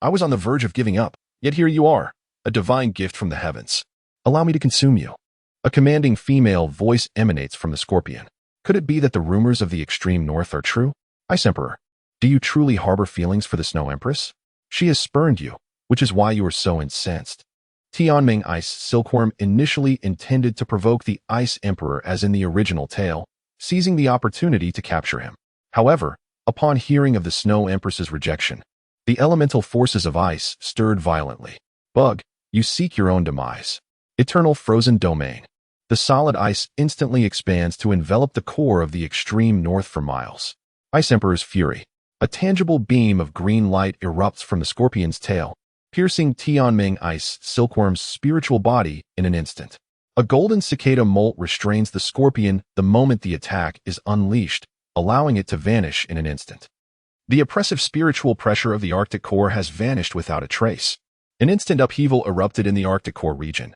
I was on the verge of giving up, yet here you are, a divine gift from the heavens. Allow me to consume you. A commanding female voice emanates from the scorpion. Could it be that the rumors of the extreme north are true? Ice Emperor, do you truly harbor feelings for the Snow Empress? She has spurned you, which is why you are so incensed. Tianming Ice Silkworm initially intended to provoke the Ice Emperor as in the original tale, seizing the opportunity to capture him. However, upon hearing of the Snow Empress's rejection, the elemental forces of ice stirred violently. Bug, you seek your own demise. Eternal frozen domain. The solid ice instantly expands to envelop the core of the extreme north for miles. Ice Emperor's fury. A tangible beam of green light erupts from the scorpion's tail, piercing Tianming Ice Silkworm's spiritual body in an instant. A golden cicada molt restrains the scorpion the moment the attack is unleashed, allowing it to vanish in an instant. The oppressive spiritual pressure of the Arctic core has vanished without a trace. An instant upheaval erupted in the Arctic core region,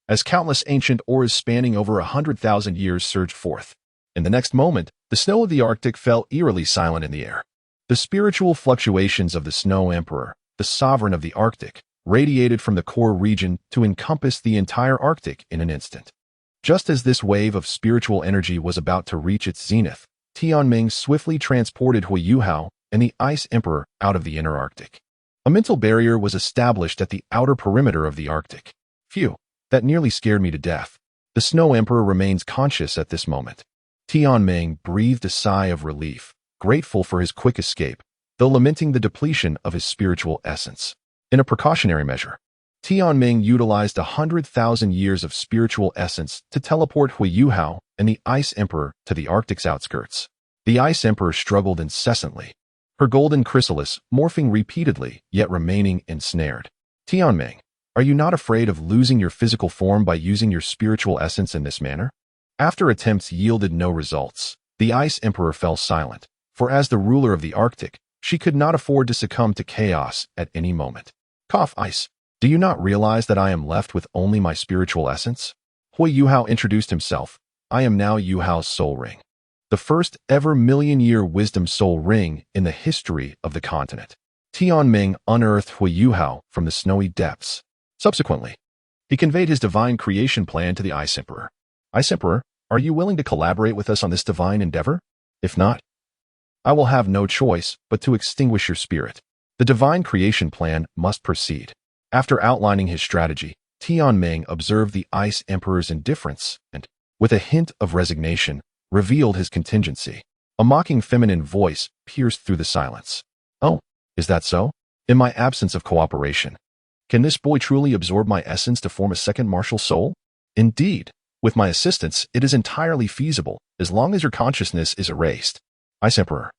as countless ancient ores spanning over 100,000 years surged forth. In the next moment, the snow of the Arctic fell eerily silent in the air. The spiritual fluctuations of the Snow Emperor, the sovereign of the Arctic, radiated from the core region to encompass the entire Arctic in an instant. Just as this wave of spiritual energy was about to reach its zenith, Tianming swiftly transported Hui Yu Hao and the Ice Emperor out of the inner Arctic. A mental barrier was established at the outer perimeter of the Arctic. Phew, that nearly scared me to death. The Snow Emperor remains conscious at this moment. Tianming breathed a sigh of relief, grateful for his quick escape, though lamenting the depletion of his spiritual essence. In a precautionary measure, Tianming utilized 100,000 years of spiritual essence to teleport Hui Yu Hao and the Ice Emperor to the Arctic's outskirts. The Ice Emperor struggled incessantly, her golden chrysalis morphing repeatedly, yet remaining ensnared. Tianming, are you not afraid of losing your physical form by using your spiritual essence in this manner? After attempts yielded no results, the Ice Emperor fell silent, for as the ruler of the Arctic, she could not afford to succumb to chaos at any moment. Cough, Ice, do you not realize that I am left with only my spiritual essence? Hui Yu Hao introduced himself. I am now Yu Hao's soul ring, the first ever 1,000,000-year wisdom soul ring in the history of the continent. Tianming unearthed Hui Yu Hao from the snowy depths. Subsequently, he conveyed his divine creation plan to the Ice Emperor. Ice Emperor, are you willing to collaborate with us on this divine endeavor? If not, I will have no choice but to extinguish your spirit. The divine creation plan must proceed. After outlining his strategy, Tianming observed the Ice Emperor's indifference and, with a hint of resignation, revealed his contingency. A mocking feminine voice pierced through the silence. Oh, is that so? In my absence of cooperation, Can this boy truly absorb my essence to form a second martial soul? Indeed, with my assistance, it is entirely feasible, as long as your consciousness is erased. Ice Emperor,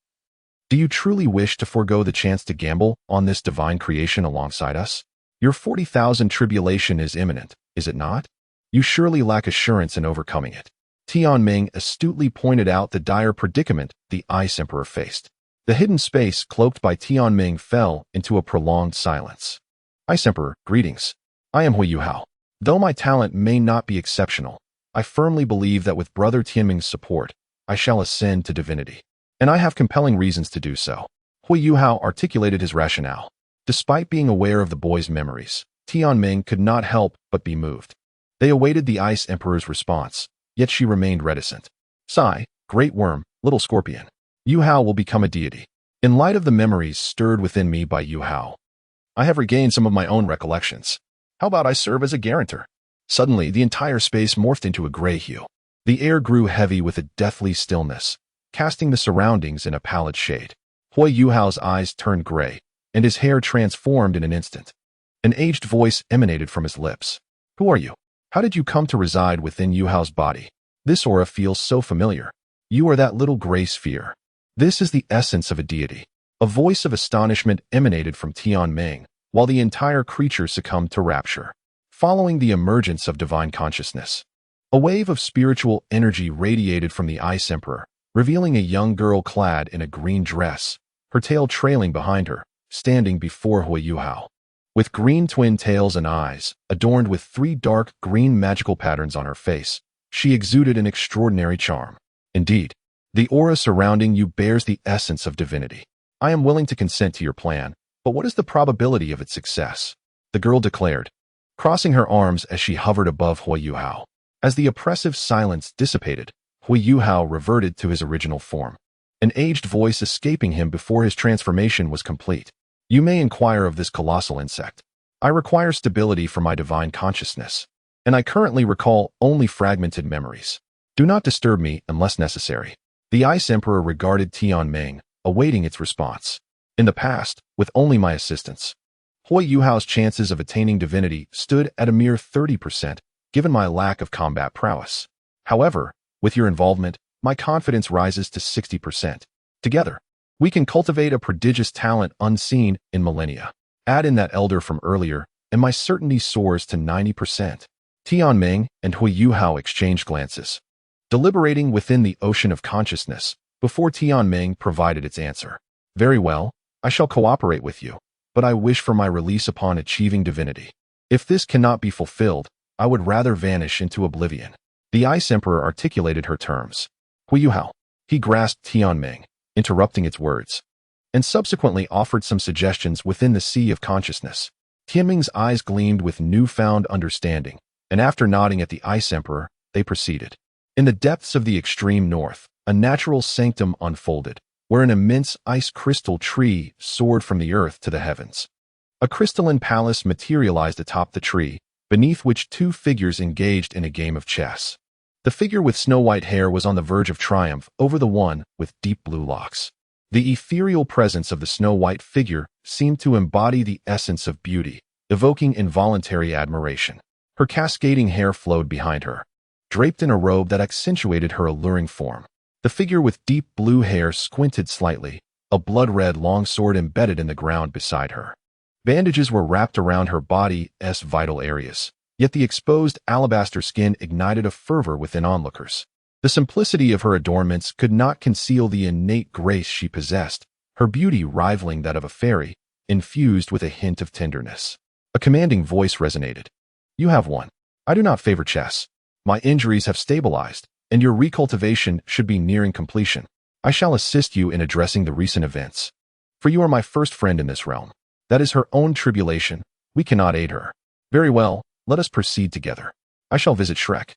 do you truly wish to forego the chance to gamble on this divine creation alongside us? Your 40,000 tribulation is imminent, is it not? You surely lack assurance in overcoming it. Tianming astutely pointed out the dire predicament the Ice Emperor faced. The hidden space cloaked by Tianming fell into a prolonged silence. Ice Emperor, greetings. I am Hui Yuhao. Though my talent may not be exceptional, I firmly believe that with Brother Tianming's support, I shall ascend to divinity. And I have compelling reasons to do so. Hui Yuhao articulated his rationale. Despite being aware of the boy's memories, Tianming could not help but be moved. They awaited the Ice Emperor's response, yet she remained reticent. Sigh, great worm, little scorpion. Yuhao will become a deity. In light of the memories stirred within me by Yuhao, I have regained some of my own recollections. How about I serve as a guarantor? Suddenly, the entire space morphed into a gray hue. The air grew heavy with a deathly stillness, casting the surroundings in a pallid shade. Hui Yuhao's eyes turned gray, and his hair transformed in an instant. An aged voice emanated from his lips. Who are you? How did you come to reside within Yuhao's body? This aura feels so familiar. You are that little gray sphere. This is the essence of a deity. A voice of astonishment emanated from Tianming, while the entire creature succumbed to rapture. Following the emergence of divine consciousness, a wave of spiritual energy radiated from the Ice Emperor, revealing a young girl clad in a green dress, her tail trailing behind her, standing before Hui Yuhao. With green twin tails and eyes, adorned with 3 dark green magical patterns on her face, she exuded an extraordinary charm. Indeed, the aura surrounding you bears the essence of divinity. I am willing to consent to your plan, but what is the probability of its success? The girl declared, crossing her arms as she hovered above Hui Yuhao. As the oppressive silence dissipated, Hui Yuhao reverted to his original form, an aged voice escaping him before his transformation was complete. You may inquire of this colossal insect. I require stability for my divine consciousness, and I currently recall only fragmented memories. Do not disturb me unless necessary. The Ice Emperor regarded Tianming, awaiting its response. In the past, with only my assistance, Hui Yuhao's chances of attaining divinity stood at a mere 30%, given my lack of combat prowess. However, with your involvement, my confidence rises to 60%. Together, we can cultivate a prodigious talent unseen in millennia. Add in that elder from earlier, and my certainty soars to 90%. Tianming and Hui Yuhao exchanged glances, deliberating within the ocean of consciousness, before Tianming provided its answer. Very well, I shall cooperate with you, but I wish for my release upon achieving divinity. If this cannot be fulfilled, I would rather vanish into oblivion. The Ice Emperor articulated her terms. Hui Yuhao. He grasped Tianming, interrupting its words, and subsequently offered some suggestions within the sea of consciousness. Tianming's eyes gleamed with newfound understanding, and after nodding at the Ice Emperor, they proceeded. In the depths of the extreme north, a natural sanctum unfolded, where an immense ice crystal tree soared from the earth to the heavens. A crystalline palace materialized atop the tree, beneath which 2 figures engaged in a game of chess. The figure with snow-white hair was on the verge of triumph over the one with deep blue locks. The ethereal presence of the snow-white figure seemed to embody the essence of beauty, evoking involuntary admiration. Her cascading hair flowed behind her, draped in a robe that accentuated her alluring form. The figure with deep blue hair squinted slightly, a blood-red longsword embedded in the ground beside her. Bandages were wrapped around her body's vital areas, yet the exposed alabaster skin ignited a fervor within onlookers. The simplicity of her adornments could not conceal the innate grace she possessed, her beauty rivaling that of a fairy, infused with a hint of tenderness. A commanding voice resonated. You have won. I do not favor chess. My injuries have stabilized, and your recultivation should be nearing completion. I shall assist you in addressing the recent events. For you are my first friend in this realm. That is her own tribulation. We cannot aid her. Very well, let us proceed together. I shall visit Shrek,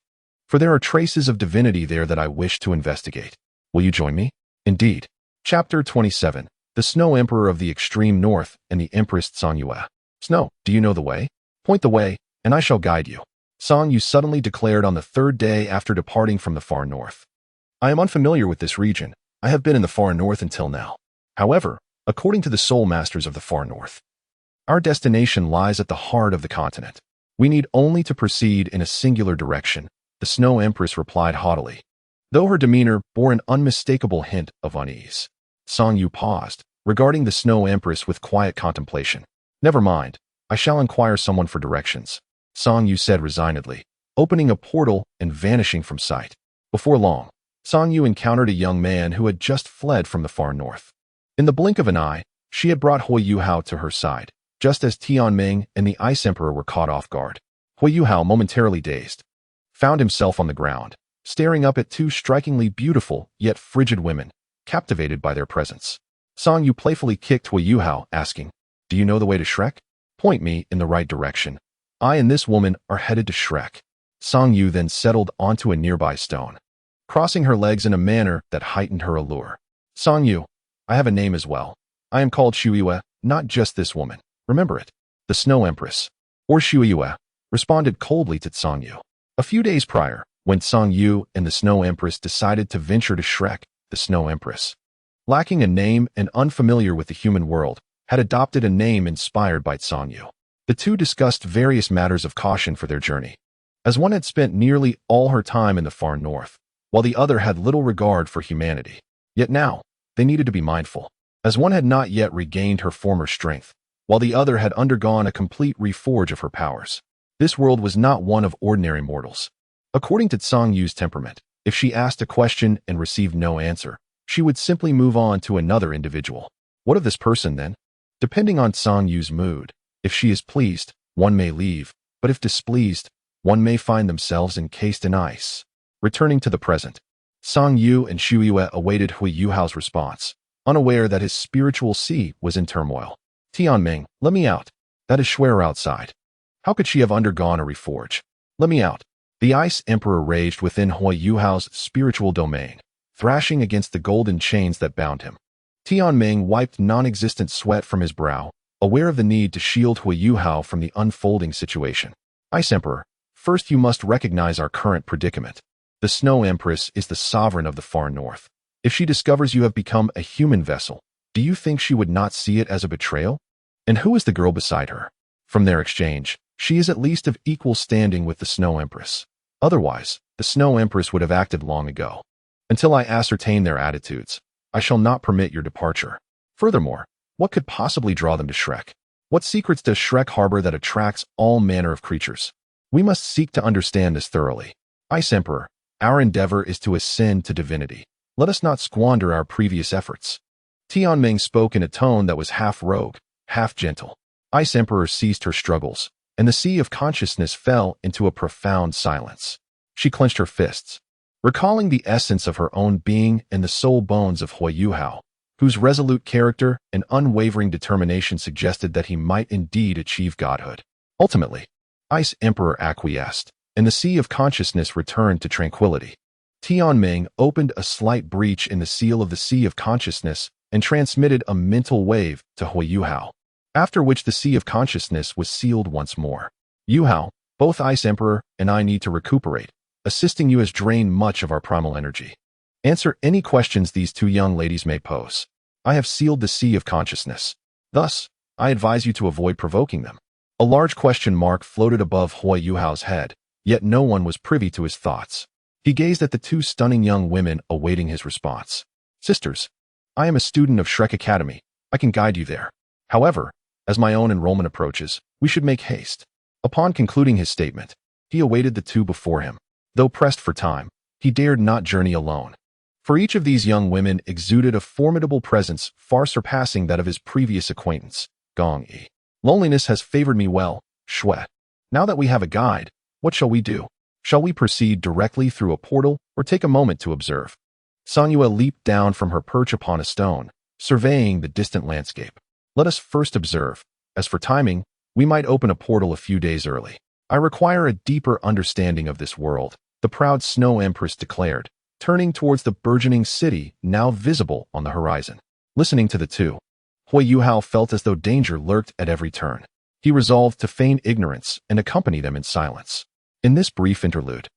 for there are traces of divinity there that I wish to investigate. Will you join me? Indeed. Chapter 27. The Snow Emperor of the Extreme North and the Empress Songyue. Snow, do you know the way? Point the way, and I shall guide you. Song Yu suddenly declared on the 3rd day after departing from the far north. I am unfamiliar with this region. I have been in the far north until now. However, according to the soul masters of the far north, Our destination lies at the heart of the continent. We need only to proceed in a singular direction, the Snow Empress replied haughtily, though her demeanor bore an unmistakable hint of unease. Song Yu paused, regarding the Snow Empress with quiet contemplation. Never mind, I shall inquire someone for directions, Song Yu said resignedly, opening a portal and vanishing from sight. Before long, Song Yu encountered a young man who had just fled from the far north. In the blink of an eye, she had brought Hui Yuhao to her side, just as Tianming and the Ice Emperor were caught off guard. Hui Yuhao, momentarily dazed, found himself on the ground, staring up at two strikingly beautiful yet frigid women, captivated by their presence. Song Yu playfully kicked Hui Yuhao, asking, "Do you know the way to Shrek? Point me in the right direction. I and this woman are headed to Shrek." Song Yu then settled onto a nearby stone, crossing her legs in a manner that heightened her allure. "Song Yu, I have a name as well. I am called Shuiyue, not just this woman. Remember it." The Snow Empress, or Shuiyue, responded coldly to Song Yu. A few days prior, when Song Yu and the Snow Empress decided to venture to Shrek, the Snow Empress, lacking a name and unfamiliar with the human world, had adopted a name inspired by Song Yu. The two discussed various matters of caution for their journey, as one had spent nearly all her time in the far north, while the other had little regard for humanity. Yet now, they needed to be mindful, as one had not yet regained her former strength, while the other had undergone a complete reforge of her powers. This world was not one of ordinary mortals. According to Song Yu's temperament, if she asked a question and received no answer, she would simply move on to another individual. What of this person then? Depending on Song Yu's mood, if she is pleased, one may leave, but if displeased, one may find themselves encased in ice. Returning to the present, Song Yu and Shuiyue awaited Hui Yuhao's response, unaware that his spiritual sea was in turmoil. "Tianming, let me out. That is Shuer outside. How could she have undergone a reforge? Let me out." The Ice Emperor raged within Hui Yuhao's spiritual domain, thrashing against the golden chains that bound him. Tianming wiped non-existent sweat from his brow, aware of the need to shield Hui Yuhao from the unfolding situation. "Ice Emperor, first you must recognize our current predicament. The Snow Empress is the sovereign of the far north. If she discovers you have become a human vessel, do you think she would not see it as a betrayal? And who is the girl beside her? From their exchange, she is at least of equal standing with the Snow Empress. Otherwise, the Snow Empress would have acted long ago. Until I ascertain their attitudes, I shall not permit your departure. Furthermore, what could possibly draw them to Shrek? What secrets does Shrek harbor that attracts all manner of creatures? We must seek to understand this thoroughly. Ice Emperor, our endeavor is to ascend to divinity. Let us not squander our previous efforts." Tianming spoke in a tone that was half rogue, half gentle. Ice Emperor ceased her struggles, and the sea of consciousness fell into a profound silence. She clenched her fists, recalling the essence of her own being and the soul bones of Hui Yuhao, whose resolute character and unwavering determination suggested that he might indeed achieve godhood. Ultimately, Ice Emperor acquiesced, and the sea of consciousness returned to tranquility. Tianming opened a slight breach in the seal of the sea of consciousness and transmitted a mental wave to Hui Yuhao, after which the sea of consciousness was sealed once more. "Yuhao, both Ice Emperor and I need to recuperate. Assisting you has drained much of our primal energy. Answer any questions these two young ladies may pose. I have sealed the sea of consciousness. Thus, I advise you to avoid provoking them." A large question mark floated above Hui Yuhao's head, yet no one was privy to his thoughts. He gazed at the two stunning young women awaiting his response. "Sisters, I am a student of Shrek Academy. I can guide you there. However, as my own enrollment approaches, we should make haste." Upon concluding his statement, he awaited the two before him. Though pressed for time, he dared not journey alone. For each of these young women exuded a formidable presence far surpassing that of his previous acquaintance, Gong Yi. "Loneliness has favored me well, Shui. Now that we have a guide, what shall we do? Shall we proceed directly through a portal or take a moment to observe?" Song Yue leaped down from her perch upon a stone, surveying the distant landscape. "Let us first observe. As for timing, we might open a portal a few days early. I require a deeper understanding of this world," the proud Snow Empress declared, turning towards the burgeoning city now visible on the horizon. Listening to the two, Hui Yuhao felt as though danger lurked at every turn. He resolved to feign ignorance and accompany them in silence. In this brief interlude,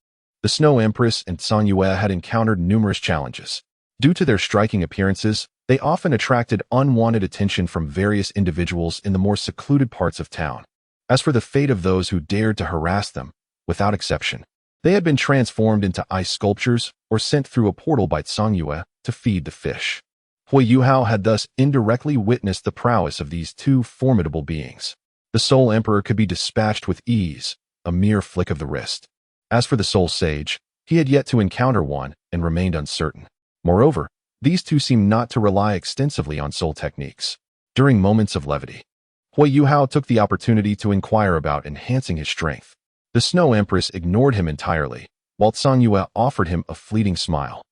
the Snow Empress and Song Yue had encountered numerous challenges. Due to their striking appearances, They often attracted unwanted attention from various individuals in the more secluded parts of town. As for the fate of those who dared to harass them, without exception, they had been transformed into ice sculptures or sent through a portal by Songyue to feed the fish. Hui Yuhao had thus indirectly witnessed the prowess of these two formidable beings. The Soul Emperor could be dispatched with ease, a mere flick of the wrist. As for the Soul Sage, he had yet to encounter one and remained uncertain. Moreover, these two seemed not to rely extensively on soul techniques. During moments of levity, Hui Yuhao took the opportunity to inquire about enhancing his strength. The Snow Empress ignored him entirely, while Songyue offered him a fleeting smile,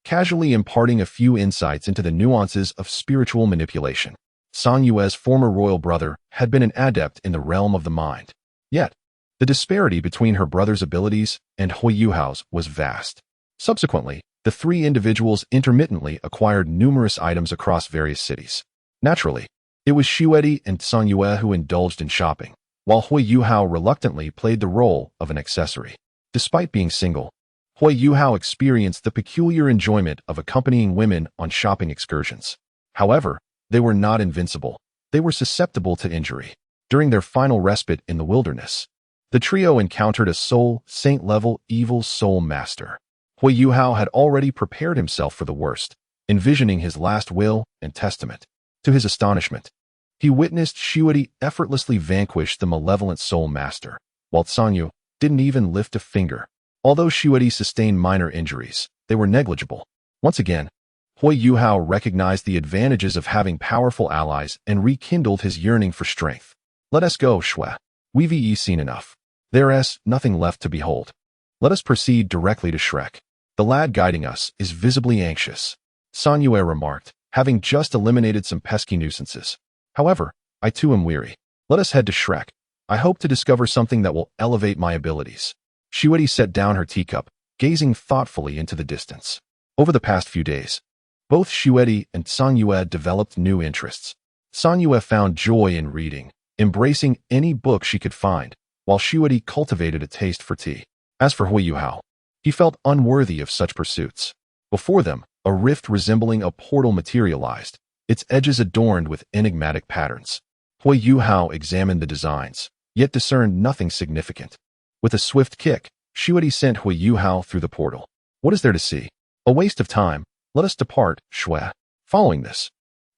casually imparting a few insights into the nuances of spiritual manipulation. Songyue's former royal brother had been an adept in the realm of the mind. Yet, the disparity between her brother's abilities and Hui Yuhao's was vast. Subsequently, the three individuals intermittently acquired numerous items across various cities. Naturally, it was Xuedi and Songyue who indulged in shopping, while Hui Yuhao reluctantly played the role of an accessory. Despite being single, Hui Yuhao experienced the peculiar enjoyment of accompanying women on shopping excursions. However, they were not invincible. They were susceptible to injury. During their final respite in the wilderness, the trio encountered a soul saint-level evil soul master. Hui Yuhao had already prepared himself for the worst, envisioning his last will and testament. To his astonishment, he witnessed Xuedi effortlessly vanquish the malevolent soul master, while Songyue didn't even lift a finger. Although Xuedi sustained minor injuries, they were negligible. Once again, Hui Yuhao recognized the advantages of having powerful allies and rekindled his yearning for strength. Let us go, Xue. We've seen enough. There's nothing left to behold. Let us proceed directly to Shrek. The lad guiding us is visibly anxious, Songyue remarked, having just eliminated some pesky nuisances. However, I too am weary. Let us head to Shrek. I hope to discover something that will elevate my abilities. Xuedi set down her teacup, gazing thoughtfully into the distance. Over the past few days, both Xuedi and Songyue developed new interests. Songyue found joy in reading, embracing any book she could find, while Xuedi cultivated a taste for tea. As for Hui Yuhao, he felt unworthy of such pursuits. Before them, a rift resembling a portal materialized, its edges adorned with enigmatic patterns. Hui Yuhao examined the designs, yet discerned nothing significant. With a swift kick, Xuedi sent Hui Yuhao through the portal. What is there to see? A waste of time. Let us depart, Xue. Following this,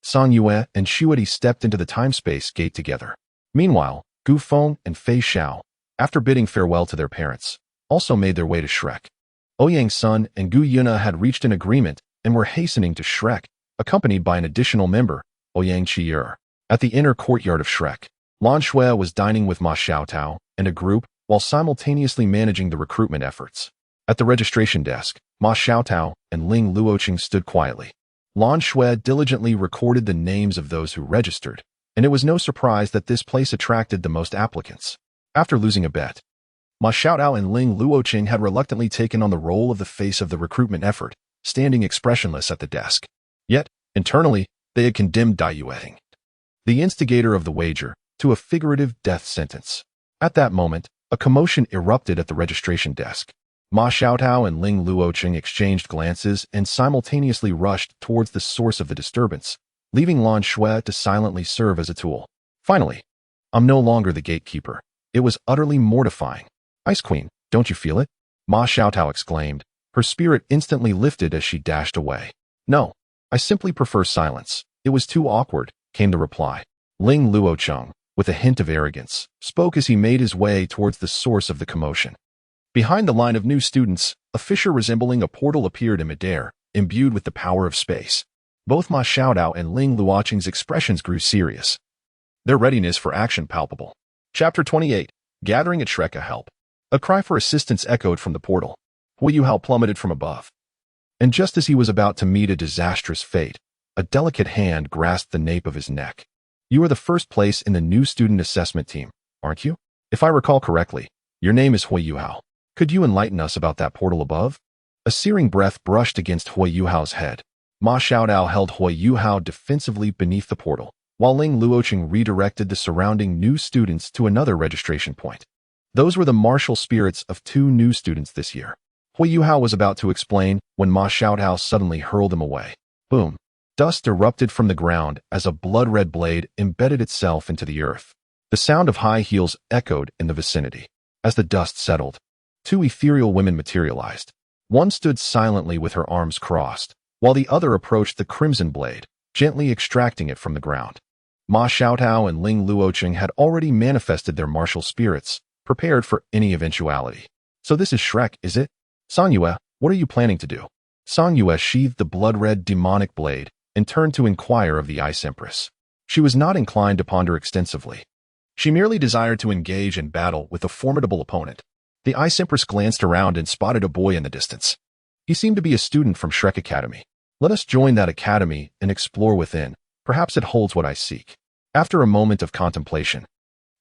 Songyue and Xuedi stepped into the time-space gate together. Meanwhile, Gu Feng and Fei Xiao, after bidding farewell to their parents, also made their way to Shrek. Ouyang's son and Gu Yuna had reached an agreement and were hastening to Shrek, accompanied by an additional member, Ouyang Qi'er. At the inner courtyard of Shrek, Lan Shui was dining with Ma Xiaotao and a group while simultaneously managing the recruitment efforts. At the registration desk, Ma Xiaotao and Ling Luoqing stood quietly. Lan Shui diligently recorded the names of those who registered, and it was no surprise that this place attracted the most applicants. After losing a bet, Ma Xiaotao and Ling Luoqing had reluctantly taken on the role of the face of the recruitment effort, standing expressionless at the desk. Yet, internally, they had condemned Dai Yueting, the instigator of the wager, to a figurative death sentence. At that moment, a commotion erupted at the registration desk. Ma Xiaotao and Ling Luoqing exchanged glances and simultaneously rushed towards the source of the disturbance, leaving Lan Shui to silently serve as a tool. Finally, I'm no longer the gatekeeper. It was utterly mortifying. Ice Queen, don't you feel it? Ma Xiaotao exclaimed, her spirit instantly lifted as she dashed away. No, I simply prefer silence. It was too awkward, came the reply. Ling Luoqing, with a hint of arrogance, spoke as he made his way towards the source of the commotion. Behind the line of new students, a fissure resembling a portal appeared in midair, imbued with the power of space. Both Ma Xiaotao and Ling Luoqing's expressions grew serious, their readiness for action palpable. Chapter 28. Gathering at Shrek. Help. A cry for assistance echoed from the portal. Hui Yuhao plummeted from above. And just as he was about to meet a disastrous fate, a delicate hand grasped the nape of his neck. You are the first place in the new student assessment team, aren't you? If I recall correctly, your name is Hui Yuhao. Could you enlighten us about that portal above? A searing breath brushed against Hui Yuhao's head. Ma Xiaotao held Hui Yuhao defensively beneath the portal, while Ling Luoqing redirected the surrounding new students to another registration point. Those were the martial spirits of 2 new students this year. Hui Yuhao was about to explain when Ma Xiaotao suddenly hurled him away. Boom. Dust erupted from the ground as a blood-red blade embedded itself into the earth. The sound of high heels echoed in the vicinity. As the dust settled, two ethereal women materialized. One stood silently with her arms crossed, while the other approached the crimson blade, gently extracting it from the ground. Ma Xiaotao and Ling Luoqing had already manifested their martial spirits, prepared for any eventuality. So this is Shrek, is it? Song Yue, what are you planning to do? Song Yue sheathed the blood-red demonic blade and turned to inquire of the Ice Empress. She was not inclined to ponder extensively. She merely desired to engage in battle with a formidable opponent. The Ice Empress glanced around and spotted a boy in the distance. He seemed to be a student from Shrek Academy. Let us join that academy and explore within. Perhaps it holds what I seek. After a moment of contemplation,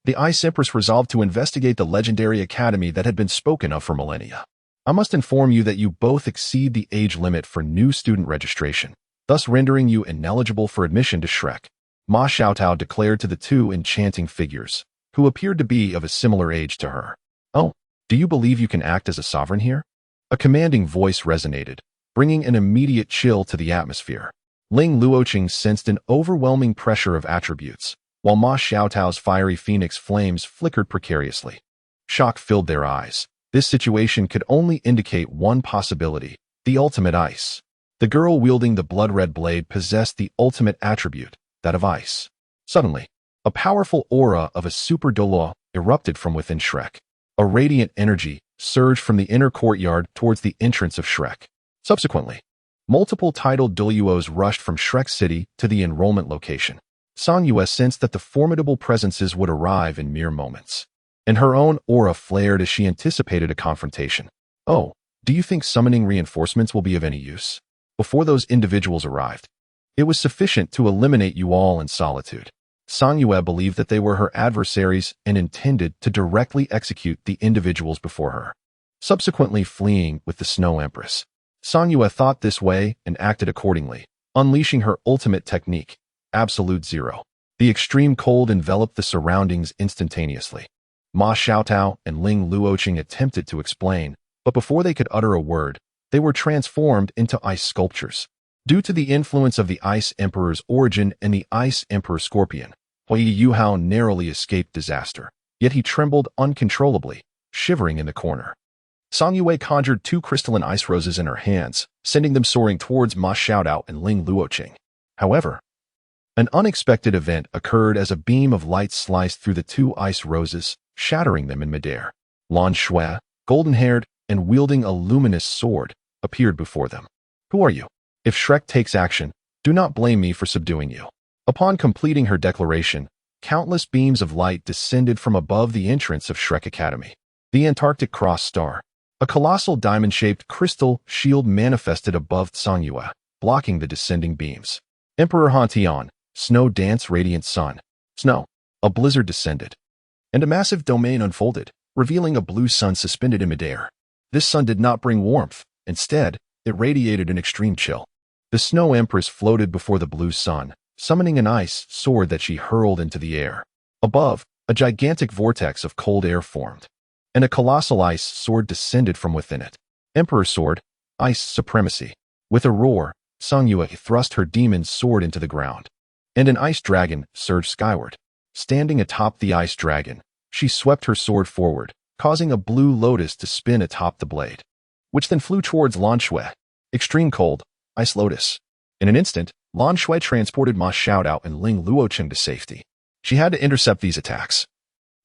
the Ice Empress resolved to investigate the legendary academy that had been spoken of for millennia. I must inform you that you both exceed the age limit for new student registration, thus rendering you ineligible for admission to Shrek. Ma Xiaotao declared to the two enchanting figures, who appeared to be of a similar age to her. Oh, do you believe you can act as a sovereign here? A commanding voice resonated, bringing an immediate chill to the atmosphere. Ling Luoqing sensed an overwhelming pressure of attributes, while Ma Xiaotao's fiery phoenix flames flickered precariously. Shock filled their eyes. This situation could only indicate one possibility, the ultimate ice. The girl wielding the blood-red blade possessed the ultimate attribute, that of ice. Suddenly, a powerful aura of a super Douluo erupted from within Shrek. A radiant energy surged from the inner courtyard towards the entrance of Shrek. Subsequently, multiple titled Douluos rushed from Shrek City to the enrollment location. Song Yue sensed that the formidable presences would arrive in mere moments, and her own aura flared as she anticipated a confrontation. Oh, do you think summoning reinforcements will be of any use? Before those individuals arrived, it was sufficient to eliminate you all in solitude. Song Yue believed that they were her adversaries and intended to directly execute the individuals before her, subsequently fleeing with the Snow Empress. Song Yue thought this way and acted accordingly, unleashing her ultimate technique, Absolute Zero. The extreme cold enveloped the surroundings instantaneously. Ma Xiaotao and Ling Luoqing attempted to explain, but before they could utter a word, they were transformed into ice sculptures. Due to the influence of the Ice Emperor's origin and the Ice Emperor Scorpion, Hui Yuhao narrowly escaped disaster, yet he trembled uncontrollably, shivering in the corner. Song Yue conjured two crystalline ice roses in her hands, sending them soaring towards Ma Xiaotao and Ling Luoqing. However, an unexpected event occurred as a beam of light sliced through the two ice roses, shattering them in midair. Lan Shui, golden-haired and wielding a luminous sword, appeared before them. Who are you? If Shrek takes action, do not blame me for subduing you. Upon completing her declaration, countless beams of light descended from above the entrance of Shrek Academy. The Antarctic Cross Star, a colossal diamond-shaped crystal shield manifested above Song Yue, blocking the descending beams. Emperor Hantian, Snow Dance Radiant Sun. Snow. A blizzard descended, and a massive domain unfolded, revealing a blue sun suspended in midair. This sun did not bring warmth. Instead, it radiated an extreme chill. The Snow Empress floated before the blue sun, summoning an ice sword that she hurled into the air. Above, a gigantic vortex of cold air formed, and a colossal ice sword descended from within it. Emperor Sword, Ice Supremacy. With a roar, Song Yue thrust her demon sword into the ground, and an ice dragon surged skyward. Standing atop the ice dragon, she swept her sword forward, causing a blue lotus to spin atop the blade, which then flew towards Lan Shui. Extreme Cold, Ice Lotus. In an instant, Lan Shui transported Ma Xiaotao and Ling Luoqing to safety. She had to intercept these attacks.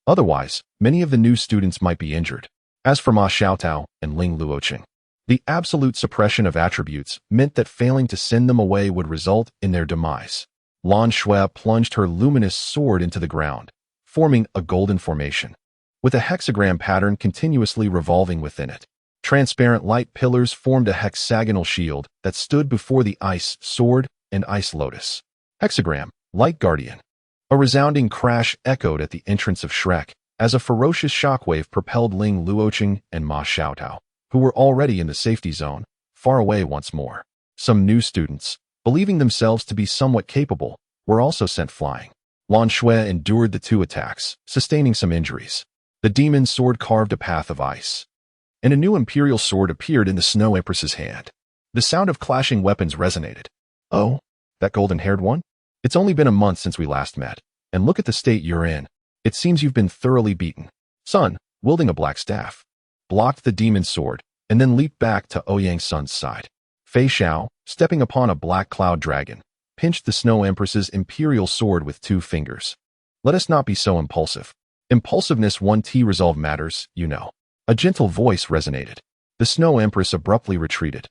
Otherwise, many of the new students might be injured. As for Ma Xiaotao and Ling Luoqing, the absolute suppression of attributes meant that failing to send them away would result in their demise. Lan Shui plunged her luminous sword into the ground, forming a golden formation, with a hexagram pattern continuously revolving within it. Transparent light pillars formed a hexagonal shield that stood before the ice sword and ice lotus. Hexagram, Light Guardian. A resounding crash echoed at the entrance of Shrek as a ferocious shockwave propelled Ling Luoqing and Ma Xiaotao, who were already in the safety zone, far away once more. Some new students, believing themselves to be somewhat capable, were also sent flying. Lan Shui endured the two attacks, sustaining some injuries. The demon sword carved a path of ice, and a new imperial sword appeared in the Snow Empress's hand. The sound of clashing weapons resonated. Oh, That golden-haired one? It's only been a month since we last met, and look at the state you're in. It seems you've been thoroughly beaten. Sun, wielding a black staff, blocked the demon's sword, and then leaped back to Ouyang Sun's side. Fei Xiao, stepping upon a black cloud dragon, pinched the Snow Empress's imperial sword with 2 fingers. Let us not be so impulsive. Impulsiveness 1T resolve matters, you know. A gentle voice resonated. The Snow Empress abruptly retreated,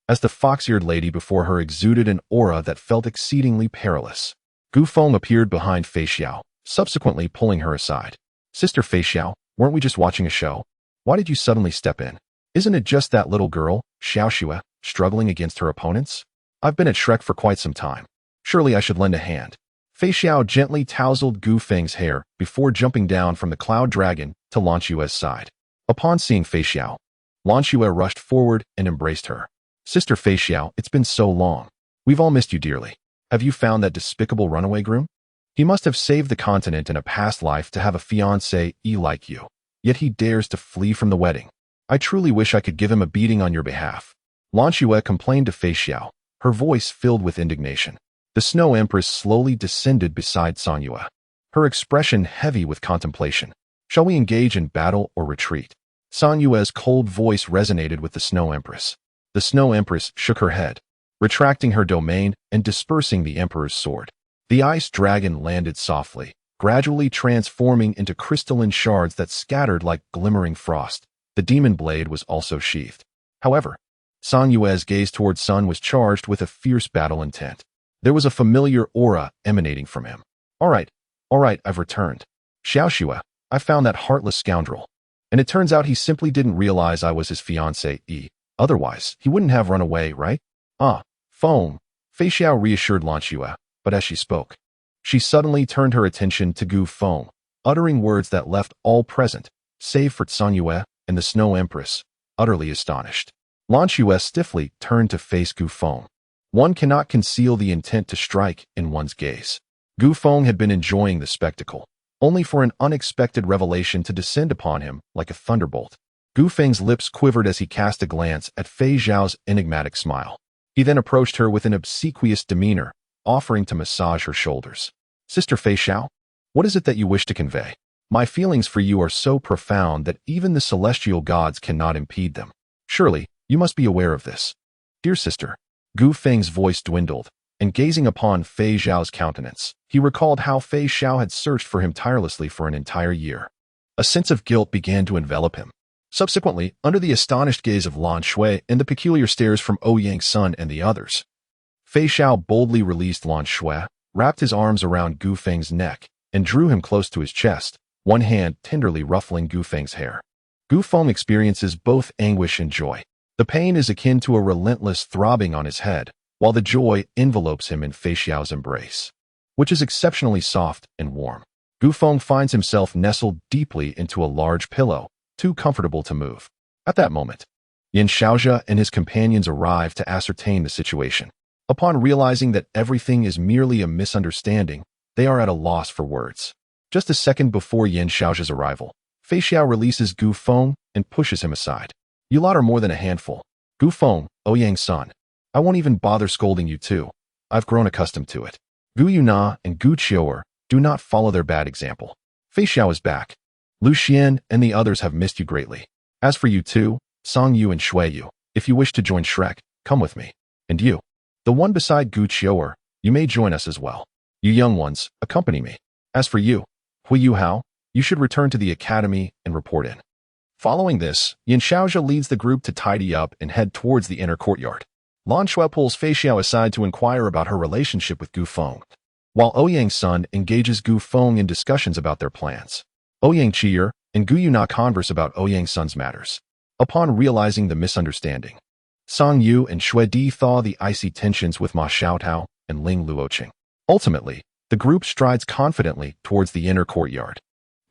as the fox-eared lady before her exuded an aura that felt exceedingly perilous. Gu Feng appeared behind Fei Xiao, subsequently pulling her aside. Sister Fei Xiao, weren't we just watching a show? Why did you suddenly step in? Isn't it just that little girl, Xiao Xue, struggling against her opponents? I've been at Shrek for quite some time. Surely I should lend a hand. Fei Xiao gently tousled Gu Feng's hair before jumping down from the cloud dragon to Lan Xue's side. Upon seeing Fei Xiao, Lan Xue rushed forward and embraced her. Sister Fei Xiao, it's been so long. We've all missed you dearly. Have you found that despicable runaway groom? He must have saved the continent in a past life to have a fiancé like you. Yet he dares to flee from the wedding. I truly wish I could give him a beating on your behalf. Lan Xue complained to Fei Xiao, her voice filled with indignation. The Snow Empress slowly descended beside San Yue, her expression heavy with contemplation. Shall we engage in battle or retreat? San Yue's cold voice resonated with the Snow Empress. The Snow Empress shook her head, retracting her domain and dispersing the Emperor's sword. The ice dragon landed softly, gradually transforming into crystalline shards that scattered like glimmering frost. The demon blade was also sheathed. However, San Yue's gaze toward Sun was charged with a fierce battle intent. There was a familiar aura emanating from him. All right, I've returned. Xiao Xue, I found that heartless scoundrel. And it turns out he simply didn't realize I was his fiancé. Otherwise, he wouldn't have run away, right? Foam. Fei Xiao reassured Lan Xue, but as she spoke, she suddenly turned her attention to Gu Feng, uttering words that left all present, save for San Yue and the Snow Empress, utterly astonished. Lan Xue stiffly turned to face Gu Feng. One cannot conceal the intent to strike in one's gaze. Gu Feng had been enjoying the spectacle, only for an unexpected revelation to descend upon him like a thunderbolt. Gu Feng's lips quivered as he cast a glance at Fei Xiao's enigmatic smile. He then approached her with an obsequious demeanor, offering to massage her shoulders. Sister Fei Xiao, what is it that you wish to convey? My feelings for you are so profound that even the celestial gods cannot impede them. Surely, you must be aware of this. Dear sister, Gu Feng's voice dwindled, and gazing upon Fei Xiao's countenance, he recalled how Fei Xiao had searched for him tirelessly for an entire year. A sense of guilt began to envelop him. Subsequently, under the astonished gaze of Lan Xue and the peculiar stares from Ouyang Sun and the others, Fei Xiao boldly released Lan Xue, wrapped his arms around Gu Feng's neck, and drew him close to his chest, one hand tenderly ruffling Gu Feng's hair. Gu Feng experiences both anguish and joy. The pain is akin to a relentless throbbing on his head, while the joy envelopes him in Fei Xiao's embrace, which is exceptionally soft and warm. Gu Feng finds himself nestled deeply into a large pillow, too comfortable to move. At that moment, Yin Xiaozhe and his companions arrive to ascertain the situation. Upon realizing that everything is merely a misunderstanding, they are at a loss for words. Just a second before Yin Xiaozhe's arrival, Fei Xiao releases Gu Feng and pushes him aside. You lot are more than a handful. Gu Feng, Ouyang Sun. I won't even bother scolding you too. I've grown accustomed to it. Gu Yuna and Gu Qiuer do not follow their bad example. Fei Xiao is back. Lu Xian and the others have missed you greatly. As for you two, Song Yu and Shui Yu, if you wish to join Shrek, come with me. And you, the one beside Gu Qiuer, you may join us as well. You young ones, accompany me. As for you, Hui Yu Hao, you should return to the academy and report in. Following this, Yin Xiaozhe leads the group to tidy up and head towards the inner courtyard. Lan Xue pulls Fei Xiao aside to inquire about her relationship with Gu Feng, while Ouyang Sun engages Gu Feng in discussions about their plans. Ouyang Qiuer and Gu Yuna converse about Ouyang Sun's matters. Upon realizing the misunderstanding, Song Yu and Shui Di thaw the icy tensions with Ma Xiaotao and Ling Luoqing. Ultimately, the group strides confidently towards the inner courtyard.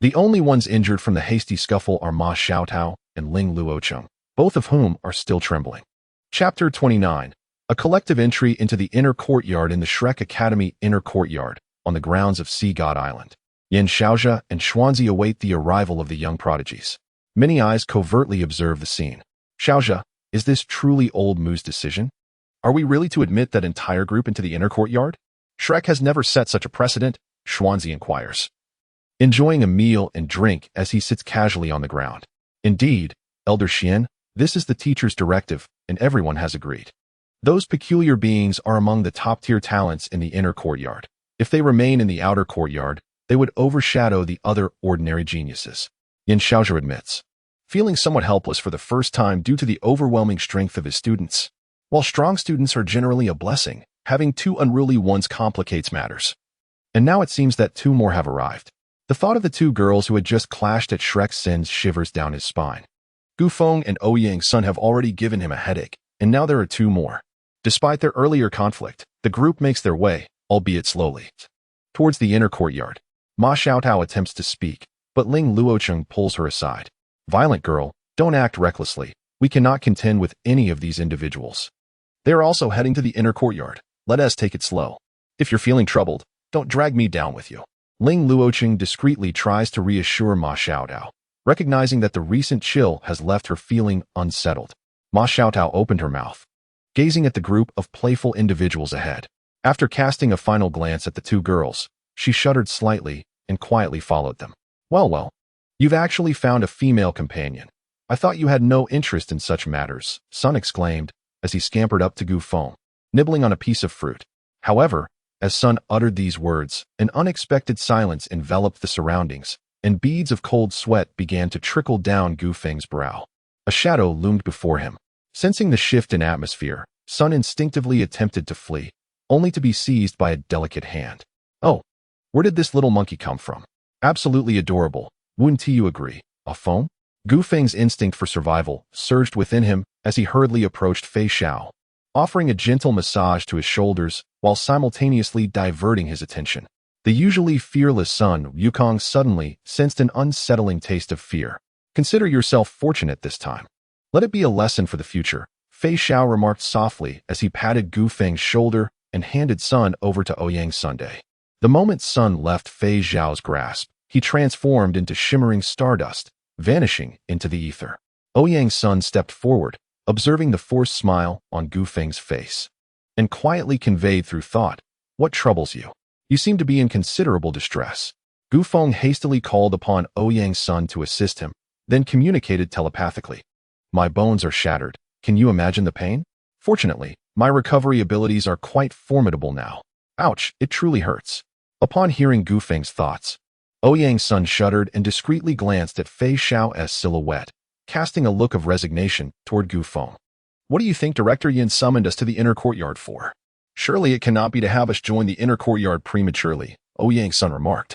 The only ones injured from the hasty scuffle are Ma Xiaotao and Ling Luoqing, both of whom are still trembling. Chapter 29. A collective entry into the inner courtyard in the Shrek Academy inner courtyard on the grounds of Sea God Island. Yin Xiaozhe and Xuanzi await the arrival of the young prodigies. Many eyes covertly observe the scene. Xiaozhe, is this truly old Mu's decision? Are we really to admit that entire group into the inner courtyard? Shrek has never set such a precedent, Xuanzi inquires, enjoying a meal and drink as he sits casually on the ground. Indeed, Elder Xian, this is the teacher's directive, and everyone has agreed. Those peculiar beings are among the top-tier talents in the inner courtyard. If they remain in the outer courtyard, they would overshadow the other ordinary geniuses. Yin Xiaozhi admits, feeling somewhat helpless for the first time due to the overwhelming strength of his students. While strong students are generally a blessing, having two unruly ones complicates matters. And now it seems that two more have arrived. The thought of the two girls who had just clashed at Shrek sends shivers down his spine. Gu Feng and Ouyang's son have already given him a headache, and now there are two more. Despite their earlier conflict, the group makes their way, albeit slowly, towards the inner courtyard. Ma Xiaotao attempts to speak, but Ling Luocheng pulls her aside. Violent girl, don't act recklessly. We cannot contend with any of these individuals. They are also heading to the inner courtyard. Let us take it slow. If you're feeling troubled, don't drag me down with you. Ling Luocheng discreetly tries to reassure Ma Xiaotao, recognizing that the recent chill has left her feeling unsettled. Ma Xiaotao opened her mouth, gazing at the group of playful individuals ahead. After casting a final glance at the two girls, she shuddered slightly and quietly followed them. Well, you've actually found a female companion. I thought you had no interest in such matters, Sun exclaimed as he scampered up to Gu Feng, nibbling on a piece of fruit. However, as Sun uttered these words, an unexpected silence enveloped the surroundings, and beads of cold sweat began to trickle down Gu Feng's brow. A shadow loomed before him. Sensing the shift in atmosphere, Sun instinctively attempted to flee, only to be seized by a delicate hand. Oh, where did this little monkey come from? Absolutely adorable, wouldn't you agree? A phone? Gu Feng's instinct for survival surged within him as he hurriedly approached Fei Xiao, offering a gentle massage to his shoulders while simultaneously diverting his attention. The usually fearless Sun Wukong suddenly sensed an unsettling taste of fear. Consider yourself fortunate this time. Let it be a lesson for the future, Fei Xiao remarked softly as he patted Gu Feng's shoulder and handed Sun over to Ouyang's Sunday. The moment Sun left Fei Xiao's grasp, he transformed into shimmering stardust, vanishing into the ether. Ouyang's son stepped forward, observing the forced smile on Gu Feng's face, and quietly conveyed through thought, "What troubles you? You seem to be in considerable distress." Gu Feng hastily called upon Ouyang's son to assist him, then communicated telepathically. "My bones are shattered. Can you imagine the pain? Fortunately, my recovery abilities are quite formidable now. Ouch, it truly hurts." Upon hearing Gu Feng's thoughts, Ouyang's son shuddered and discreetly glanced at Fei Xiao's silhouette, casting a look of resignation toward Gu Feng. "What do you think Director Yin summoned us to the inner courtyard for? Surely it cannot be to have us join the inner courtyard prematurely," Ouyang's son remarked,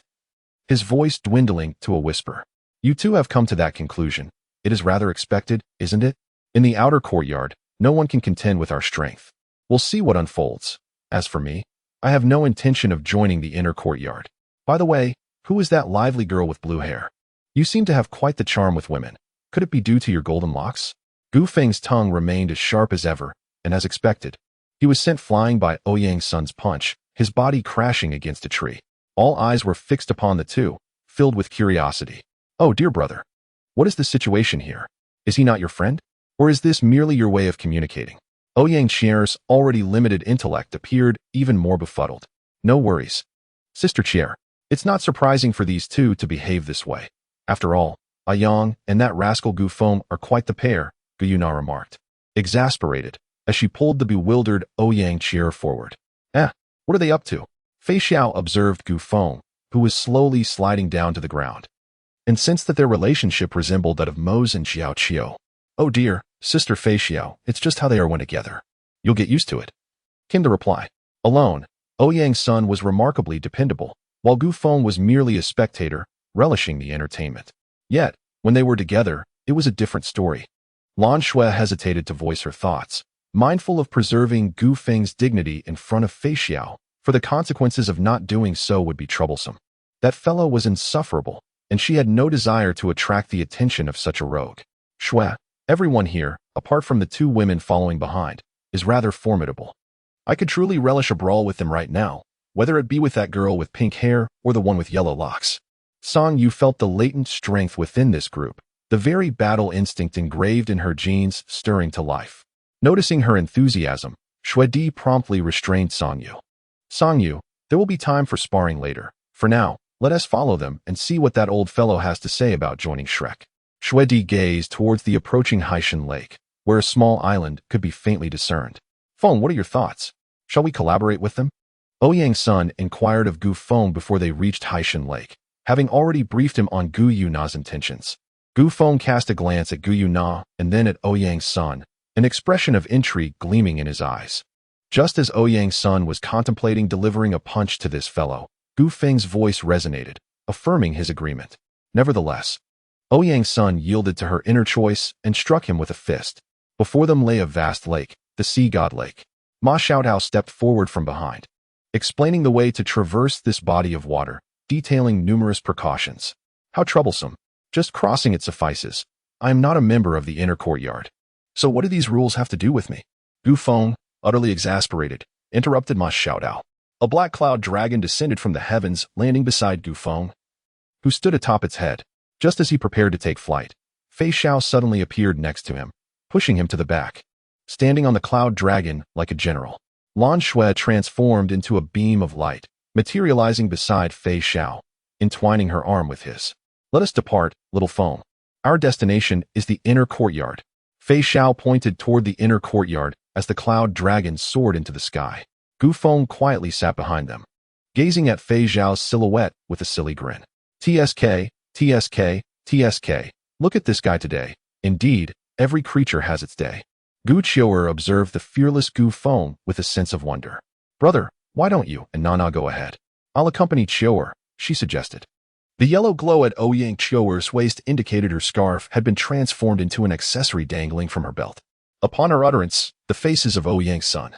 his voice dwindling to a whisper. "You two have come to that conclusion. It is rather expected, isn't it? In the outer courtyard, no one can contend with our strength. We'll see what unfolds. As for me, I have no intention of joining the inner courtyard. By the way, who is that lively girl with blue hair? You seem to have quite the charm with women. Could it be due to your golden locks?" Gu Feng's tongue remained as sharp as ever, and as expected, he was sent flying by Ouyang's son's punch, his body crashing against a tree. All eyes were fixed upon the two, filled with curiosity. "Oh, dear brother, what is the situation here? Is he not your friend? Or is this merely your way of communicating?" Ouyang Chier's already limited intellect appeared even more befuddled. "No worries, Sister Chier. It's not surprising for these two to behave this way. After all, Ouyang and that rascal Gu Feng are quite the pair," Gu Yuna remarked, exasperated, as she pulled the bewildered Ouyang Chier forward. What are they up to?" Fei Xiao observed Gu Feng, who was slowly sliding down to the ground, and sensed that their relationship resembled that of Mo's and Xiao Qiu. "Oh dear, Sister Fei Xiao, it's just how they are when together. You'll get used to it," came the reply. Alone, Ouyang's son was remarkably dependable, while Gu Feng was merely a spectator, relishing the entertainment. Yet, when they were together, it was a different story. Lan Shui hesitated to voice her thoughts, mindful of preserving Gu Feng's dignity in front of Fei Xiao, for the consequences of not doing so would be troublesome. That fellow was insufferable, and she had no desire to attract the attention of such a rogue. "Shui, everyone here, apart from the two women following behind, is rather formidable. I could truly relish a brawl with them right now, whether it be with that girl with pink hair or the one with yellow locks." Song Yu felt the latent strength within this group, the very battle instinct engraved in her genes stirring to life. Noticing her enthusiasm, Shui promptly restrained Song Yu, there will be time for sparring later. For now, let us follow them and see what that old fellow has to say about joining Shrek. Shui gazed towards the approaching Haishan Lake, where a small island could be faintly discerned. Feng, what are your thoughts? Shall we collaborate with them? Ouyang's son inquired of Gu Feng before they reached Haishan Lake, having already briefed him on Gu Yuna's intentions. Gu Feng cast a glance at Gu Yuna and then at Ouyang's son, an expression of intrigue gleaming in his eyes. Just as Ouyang's son was contemplating delivering a punch to this fellow, Gu Feng's voice resonated, affirming his agreement. Nevertheless, Ouyang's son yielded to her inner choice and struck him with a fist. Before them lay a vast lake, the Sea God Lake. Ma Xiaotao stepped forward from behind, explaining the way to traverse this body of water, detailing numerous precautions. How troublesome. Just crossing it suffices. I am not a member of the inner courtyard. So what do these rules have to do with me? Gu Feng, utterly exasperated, interrupted Ma Xiaotao. A black cloud dragon descended from the heavens, landing beside Gu Feng, who stood atop its head. Just as he prepared to take flight, Fei Xiao suddenly appeared next to him, pushing him to the back. Standing on the cloud dragon like a general, Lan Shui transformed into a beam of light, materializing beside Fei Xiao, entwining her arm with his. Let us depart, little Feng. Our destination is the inner courtyard. Fei Xiao pointed toward the inner courtyard as the cloud dragon soared into the sky. Gu Feng quietly sat behind them, gazing at Fei Xiao's silhouette with a silly grin. TSK, TSK, TSK. Look at this guy today. Indeed, every creature has its day. Gu Qiuer observed the fearless Gu Feng with a sense of wonder. Brother, why don't you and Nana go ahead? I'll accompany Qiuer, she suggested. The yellow glow at Ouyang Qiuer's waist indicated her scarf had been transformed into an accessory dangling from her belt. Upon her utterance, the faces of Ouyang's son,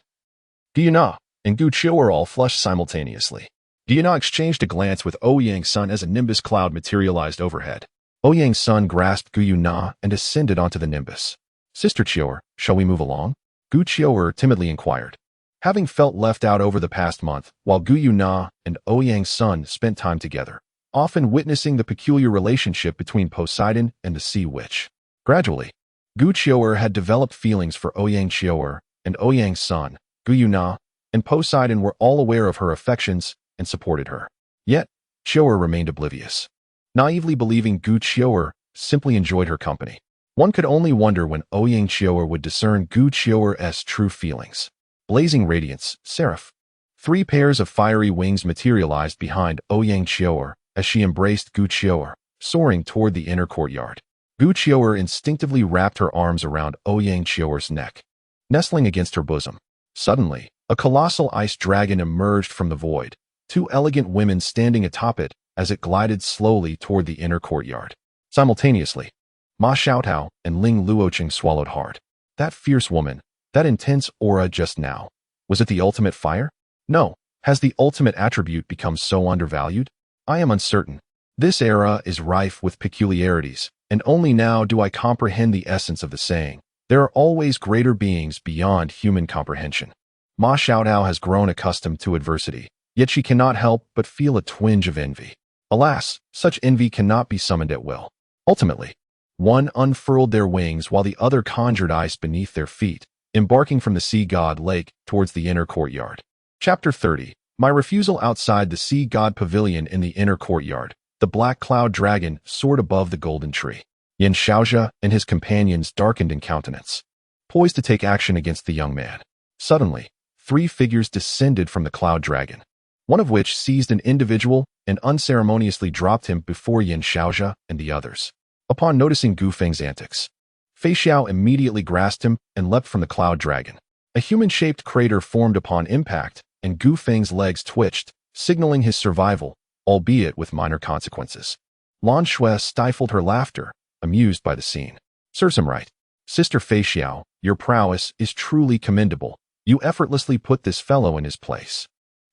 Gu Yuna and Gu Qiuer all flushed simultaneously. Gu Yuna exchanged a glance with Ouyang's son as a nimbus cloud materialized overhead. Ouyang's son grasped Gu Yuna and ascended onto the nimbus. Sister Qiuer, shall we move along? Gu Qiuer timidly inquired. Having felt left out over the past month, while Gu Yuna and Ouyang's son spent time together, often witnessing the peculiar relationship between Poseidon and the Sea Witch. Gradually, Gu Qiuer had developed feelings for Ouyang Qiuer, and Ouyang's son, Gu Yuna, and Poseidon were all aware of her affections and supported her. Yet, Qiuer remained oblivious, naively believing Gu Qiuer simply enjoyed her company. One could only wonder when Ouyang Qiuer would discern Gu Qiuer's true feelings. Blazing radiance, Seraph. 3 pairs of fiery wings materialized behind Ouyang Qiuer as she embraced Gu Qiuer, soaring toward the inner courtyard. Gu Qiuer instinctively wrapped her arms around Ouyang Qiuer's neck, nestling against her bosom. Suddenly, a colossal ice dragon emerged from the void, 2 elegant women standing atop it as it glided slowly toward the inner courtyard. Simultaneously, Ma Xiaotao and Ling Luoqing swallowed hard. That fierce woman, that intense aura just now, was it the ultimate fire? No. Has the ultimate attribute become so undervalued? I am uncertain. This era is rife with peculiarities, and only now do I comprehend the essence of the saying, there are always greater beings beyond human comprehension. Ma Xiaotao has grown accustomed to adversity, yet she cannot help but feel a twinge of envy. Alas, such envy cannot be summoned at will. Ultimately, one unfurled their wings while the other conjured ice beneath their feet, embarking from the Sea God Lake towards the inner courtyard. Chapter 30. My refusal. Outside the Sea God Pavilion in the inner courtyard, the black cloud dragon soared above the golden tree. Yin Xiaozhe and his companions darkened in countenance, poised to take action against the young man. Suddenly, 3 figures descended from the cloud dragon, one of which seized an individual and unceremoniously dropped him before Yin Xiaozhe and the others. Upon noticing Gu Feng's antics, Fei Xiao immediately grasped him and leapt from the cloud dragon. A human-shaped crater formed upon impact, and Gu Feng's legs twitched, signaling his survival, albeit with minor consequences. Lan Shui stifled her laughter, amused by the scene. Serves him right. Sister Fei Xiao, your prowess is truly commendable. You effortlessly put this fellow in his place.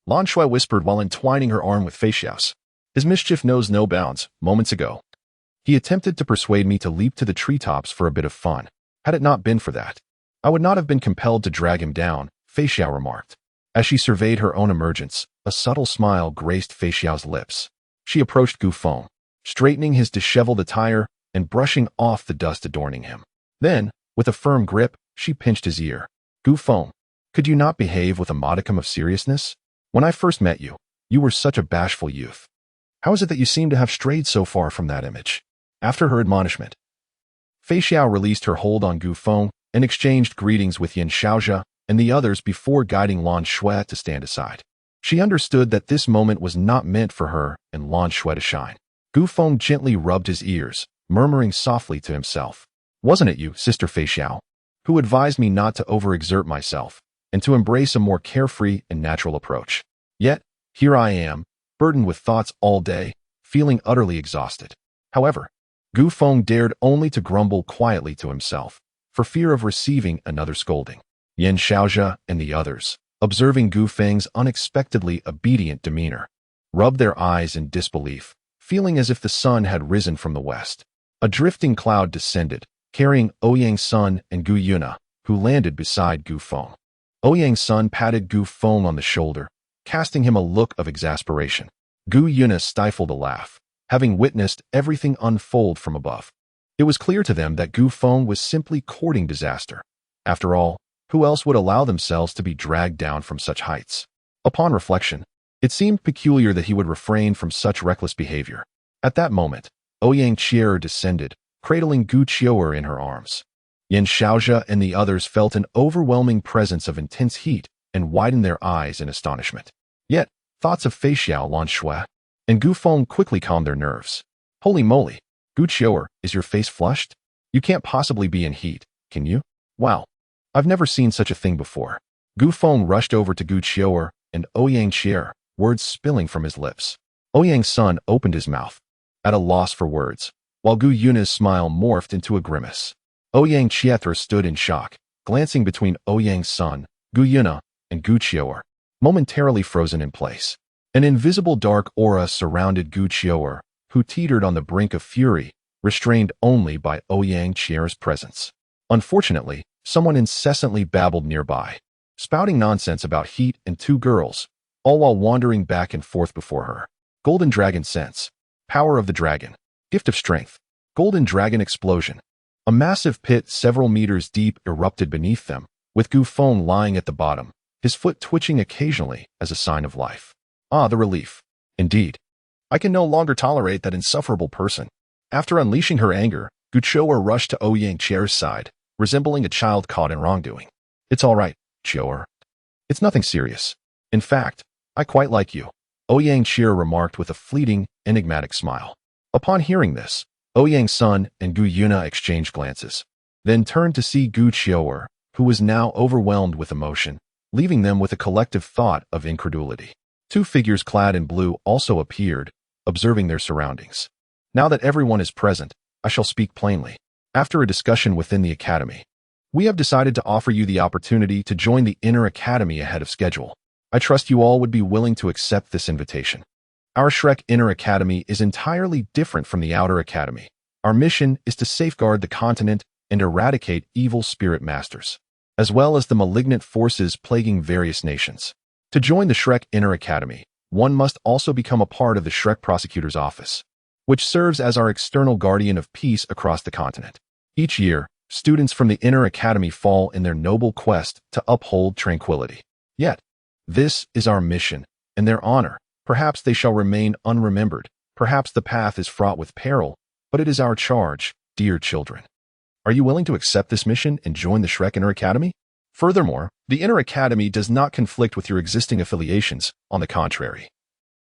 Lan Shui whispered while entwining her arm with Fei Xiao's. His mischief knows no bounds. Moments ago, he attempted to persuade me to leap to the treetops for a bit of fun. Had it not been for that, I would not have been compelled to drag him down, Fei Xiao remarked. As she surveyed her own emergence, a subtle smile graced Fei Xiao's lips. She approached Gu Feng, straightening his disheveled attire and brushing off the dust adorning him. Then, with a firm grip, she pinched his ear. Gu Feng, Could you not behave with a modicum of seriousness? When I first met you, you were such a bashful youth. How is it that you seem to have strayed so far from that image? After her admonishment, Fei Xiao released her hold on Gu Feng and exchanged greetings with Yin Xiaozhe and the others before guiding Lan Shui to stand aside. She understood that this moment was not meant for her and Lan Shui to shine. Gu Feng gently rubbed his ears, murmuring softly to himself. Wasn't it you, Sister Fei Xiao, who advised me not to overexert myself and to embrace a more carefree and natural approach? Yet, here I am, burdened with thoughts all day, feeling utterly exhausted. However, Gu Feng dared only to grumble quietly to himself, for fear of receiving another scolding. Yin Xiaozhe and the others, observing Gu Feng's unexpectedly obedient demeanor, rubbed their eyes in disbelief, feeling as if the sun had risen from the west. A drifting cloud descended, carrying Ouyang's son and Gu Yuna, who landed beside Gu Feng. Ouyang's son patted Gu Feng on the shoulder, casting him a look of exasperation. Gu Yuna stifled a laugh, having witnessed everything unfold from above. It was clear to them that Gu Feng was simply courting disaster. After all, who else would allow themselves to be dragged down from such heights? Upon reflection, it seemed peculiar that he would refrain from such reckless behavior. At that moment, Ouyang Qier descended, cradling Gu Qiuer in her arms. Yin Xiaozhe and the others felt an overwhelming presence of intense heat and widened their eyes in astonishment. Yet, thoughts of Fei Xiao, Lan Shui, and Gu Feng quickly calmed their nerves. Holy moly, Gu Qiuer, is your face flushed? You can't possibly be in heat, can you? Wow, I've never seen such a thing before. Gu Feng rushed over to Gu Qiuer and Ouyang Qier, words spilling from his lips. Ouyang's son opened his mouth, at a loss for words, while Gu Yuna's smile morphed into a grimace. Ouyang Qier stood in shock, glancing between Ouyang's son, Gu Yuna, and Gu Qiuer, momentarily frozen in place. An invisible dark aura surrounded Gu Qiuer, who teetered on the brink of fury, restrained only by Ouyang Qier's presence. Unfortunately, someone incessantly babbled nearby, spouting nonsense about heat and two girls, all while wandering back and forth before her. Golden Dragon Sense. Power of the Dragon. Gift of Strength. Golden Dragon Explosion. A massive pit several meters deep erupted beneath them, with Gu Feng lying at the bottom, his foot twitching occasionally as a sign of life. Ah, the relief. Indeed. I can no longer tolerate that insufferable person. After unleashing her anger, Gu Qiuer rushed to Ouyang Qier's side, resembling a child caught in wrongdoing. It's all right, Qiuer. It's nothing serious. In fact, I quite like you, Ouyang Qier remarked with a fleeting, enigmatic smile. Upon hearing this, Ouyang's son and Gu Yuna exchanged glances, then turned to see Gu Qiuer, who was now overwhelmed with emotion, leaving them with a collective thought of incredulity. Two figures clad in blue also appeared, observing their surroundings. Now that everyone is present, I shall speak plainly. After a discussion within the academy, we have decided to offer you the opportunity to join the inner academy ahead of schedule. I trust you all would be willing to accept this invitation. Our Shrek Inner Academy is entirely different from the Outer Academy. Our mission is to safeguard the continent and eradicate evil spirit masters, as well as the malignant forces plaguing various nations. To join the Shrek Inner Academy, one must also become a part of the Shrek Prosecutor's Office, which serves as our external guardian of peace across the continent. Each year, students from the Inner Academy fall in their noble quest to uphold tranquility. Yet, this is our mission, and their honor. Perhaps they shall remain unremembered. Perhaps the path is fraught with peril, but it is our charge, dear children. Are you willing to accept this mission and join the Shrek Inner Academy? Furthermore, the Inner Academy does not conflict with your existing affiliations. On the contrary,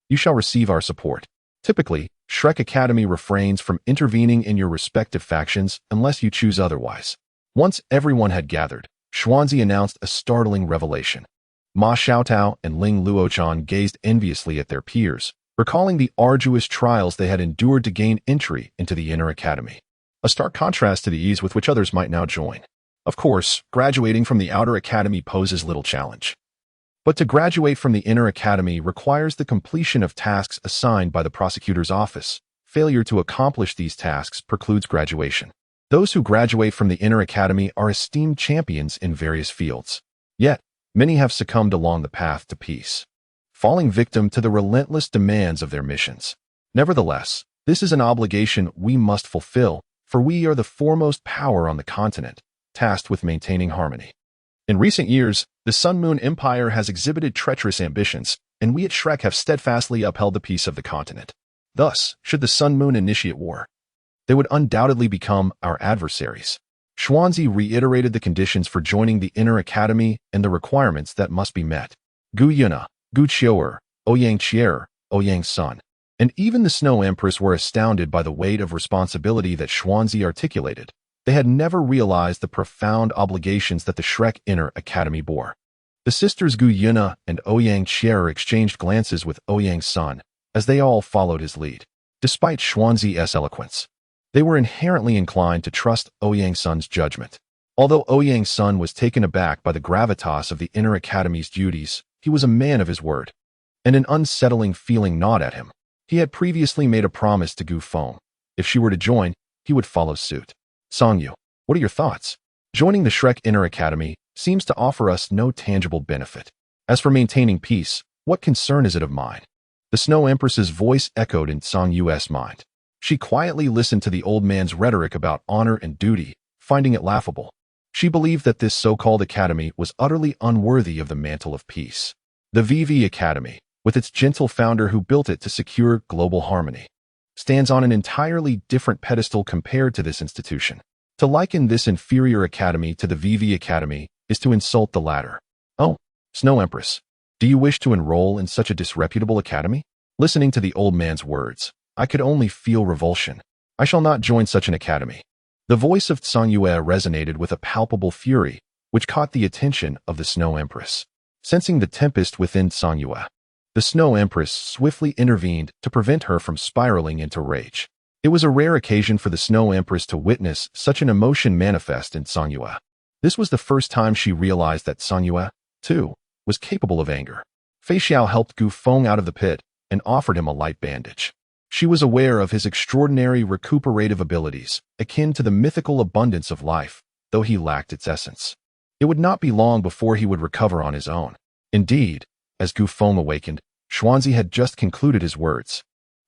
you shall receive our support. Typically, Shrek Academy refrains from intervening in your respective factions unless you choose otherwise. Once everyone had gathered, Xuanzi announced a startling revelation. Ma Xiaotao and Ling Luochan gazed enviously at their peers, recalling the arduous trials they had endured to gain entry into the Inner Academy. A stark contrast to the ease with which others might now join. Of course, graduating from the Outer Academy poses little challenge. But to graduate from the Inner Academy requires the completion of tasks assigned by the Prosecutor's Office. Failure to accomplish these tasks precludes graduation. Those who graduate from the Inner Academy are esteemed champions in various fields. Yet, many have succumbed along the path to peace, falling victim to the relentless demands of their missions. Nevertheless, this is an obligation we must fulfill, for we are the foremost power on the continent, tasked with maintaining harmony. In recent years, the Sun Moon Empire has exhibited treacherous ambitions, and we at Shrek have steadfastly upheld the peace of the continent. Thus, should the Sun Moon initiate war, they would undoubtedly become our adversaries. Xuanzi reiterated the conditions for joining the Inner Academy and the requirements that must be met. Gu Yuna, Gu Qiuer, Ouyang Qier, Ouyang Sun, and even the Snow Empress were astounded by the weight of responsibility that Xuanzi articulated. They had never realized the profound obligations that the Shrek Inner Academy bore. The sisters Gu Yuna and Ouyang Qier exchanged glances with Ouyang Sun as they all followed his lead. Despite Xuanzi's eloquence, they were inherently inclined to trust Ouyang Sun's judgment. Although Ouyang Sun was taken aback by the gravitas of the Inner Academy's duties, he was a man of his word, and an unsettling feeling gnawed at him. He had previously made a promise to Gu Feng. If she were to join, he would follow suit. Songyu, what are your thoughts? Joining the Shrek Inner Academy seems to offer us no tangible benefit. As for maintaining peace, what concern is it of mine? The Snow Empress's voice echoed in Songyu's mind. She quietly listened to the old man's rhetoric about honor and duty, finding it laughable. She believed that this so-called academy was utterly unworthy of the mantle of peace. The VV Academy, with its gentle founder who built it to secure global harmony, stands on an entirely different pedestal compared to this institution. To liken this inferior academy to the VV Academy is to insult the latter. Oh, Snow Empress, do you wish to enroll in such a disreputable academy? Listening to the old man's words, I could only feel revulsion. I shall not join such an academy. The voice of Songyue resonated with a palpable fury, which caught the attention of the Snow Empress. Sensing the tempest within Songyue, the Snow Empress swiftly intervened to prevent her from spiraling into rage. It was a rare occasion for the Snow Empress to witness such an emotion manifest in Songyue. This was the first time she realized that Songyue, too, was capable of anger. Fei Xiao helped Gu Feng out of the pit and offered him a light bandage. She was aware of his extraordinary recuperative abilities, akin to the mythical abundance of life, though he lacked its essence. It would not be long before he would recover on his own. Indeed, as Gu Feng awakened, Xuanzi had just concluded his words,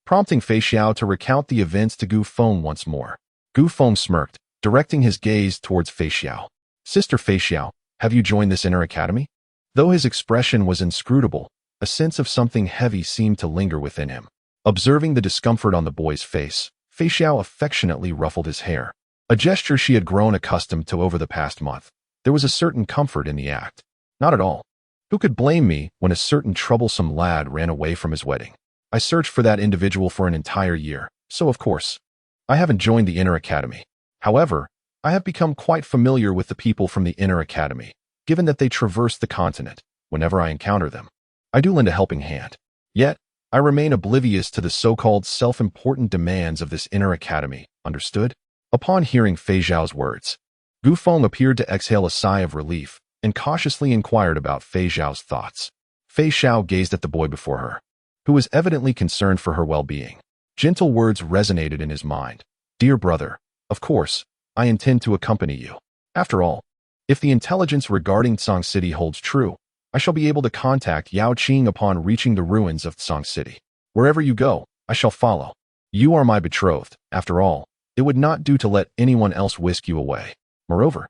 prompting Fei Xiao to recount the events to Gu Feng once more. Gu Feng smirked, directing his gaze towards Fei Xiao. Sister Fei Xiao, have you joined this inner academy? Though his expression was inscrutable, a sense of something heavy seemed to linger within him. Observing the discomfort on the boy's face, Fei Xiao affectionately ruffled his hair, a gesture she had grown accustomed to over the past month. There was a certain comfort in the act. Not at all. Who could blame me when a certain troublesome lad ran away from his wedding? I searched for that individual for an entire year, so of course, I haven't joined the Inner Academy. However, I have become quite familiar with the people from the Inner Academy, given that they traverse the continent whenever I encounter them. I do lend a helping hand. Yet, I remain oblivious to the so-called self-important demands of this Inner Academy, understood? Upon hearing Fei Xiao's words, Gu Feng appeared to exhale a sigh of relief and cautiously inquired about Fei Xiao's thoughts. Fei Xiao gazed at the boy before her, who was evidently concerned for her well-being. Gentle words resonated in his mind. Dear brother, of course, I intend to accompany you. After all, if the intelligence regarding Tsang City holds true, I shall be able to contact Yao Qing upon reaching the ruins of Tsang City. Wherever you go, I shall follow. You are my betrothed. After all, it would not do to let anyone else whisk you away. Moreover,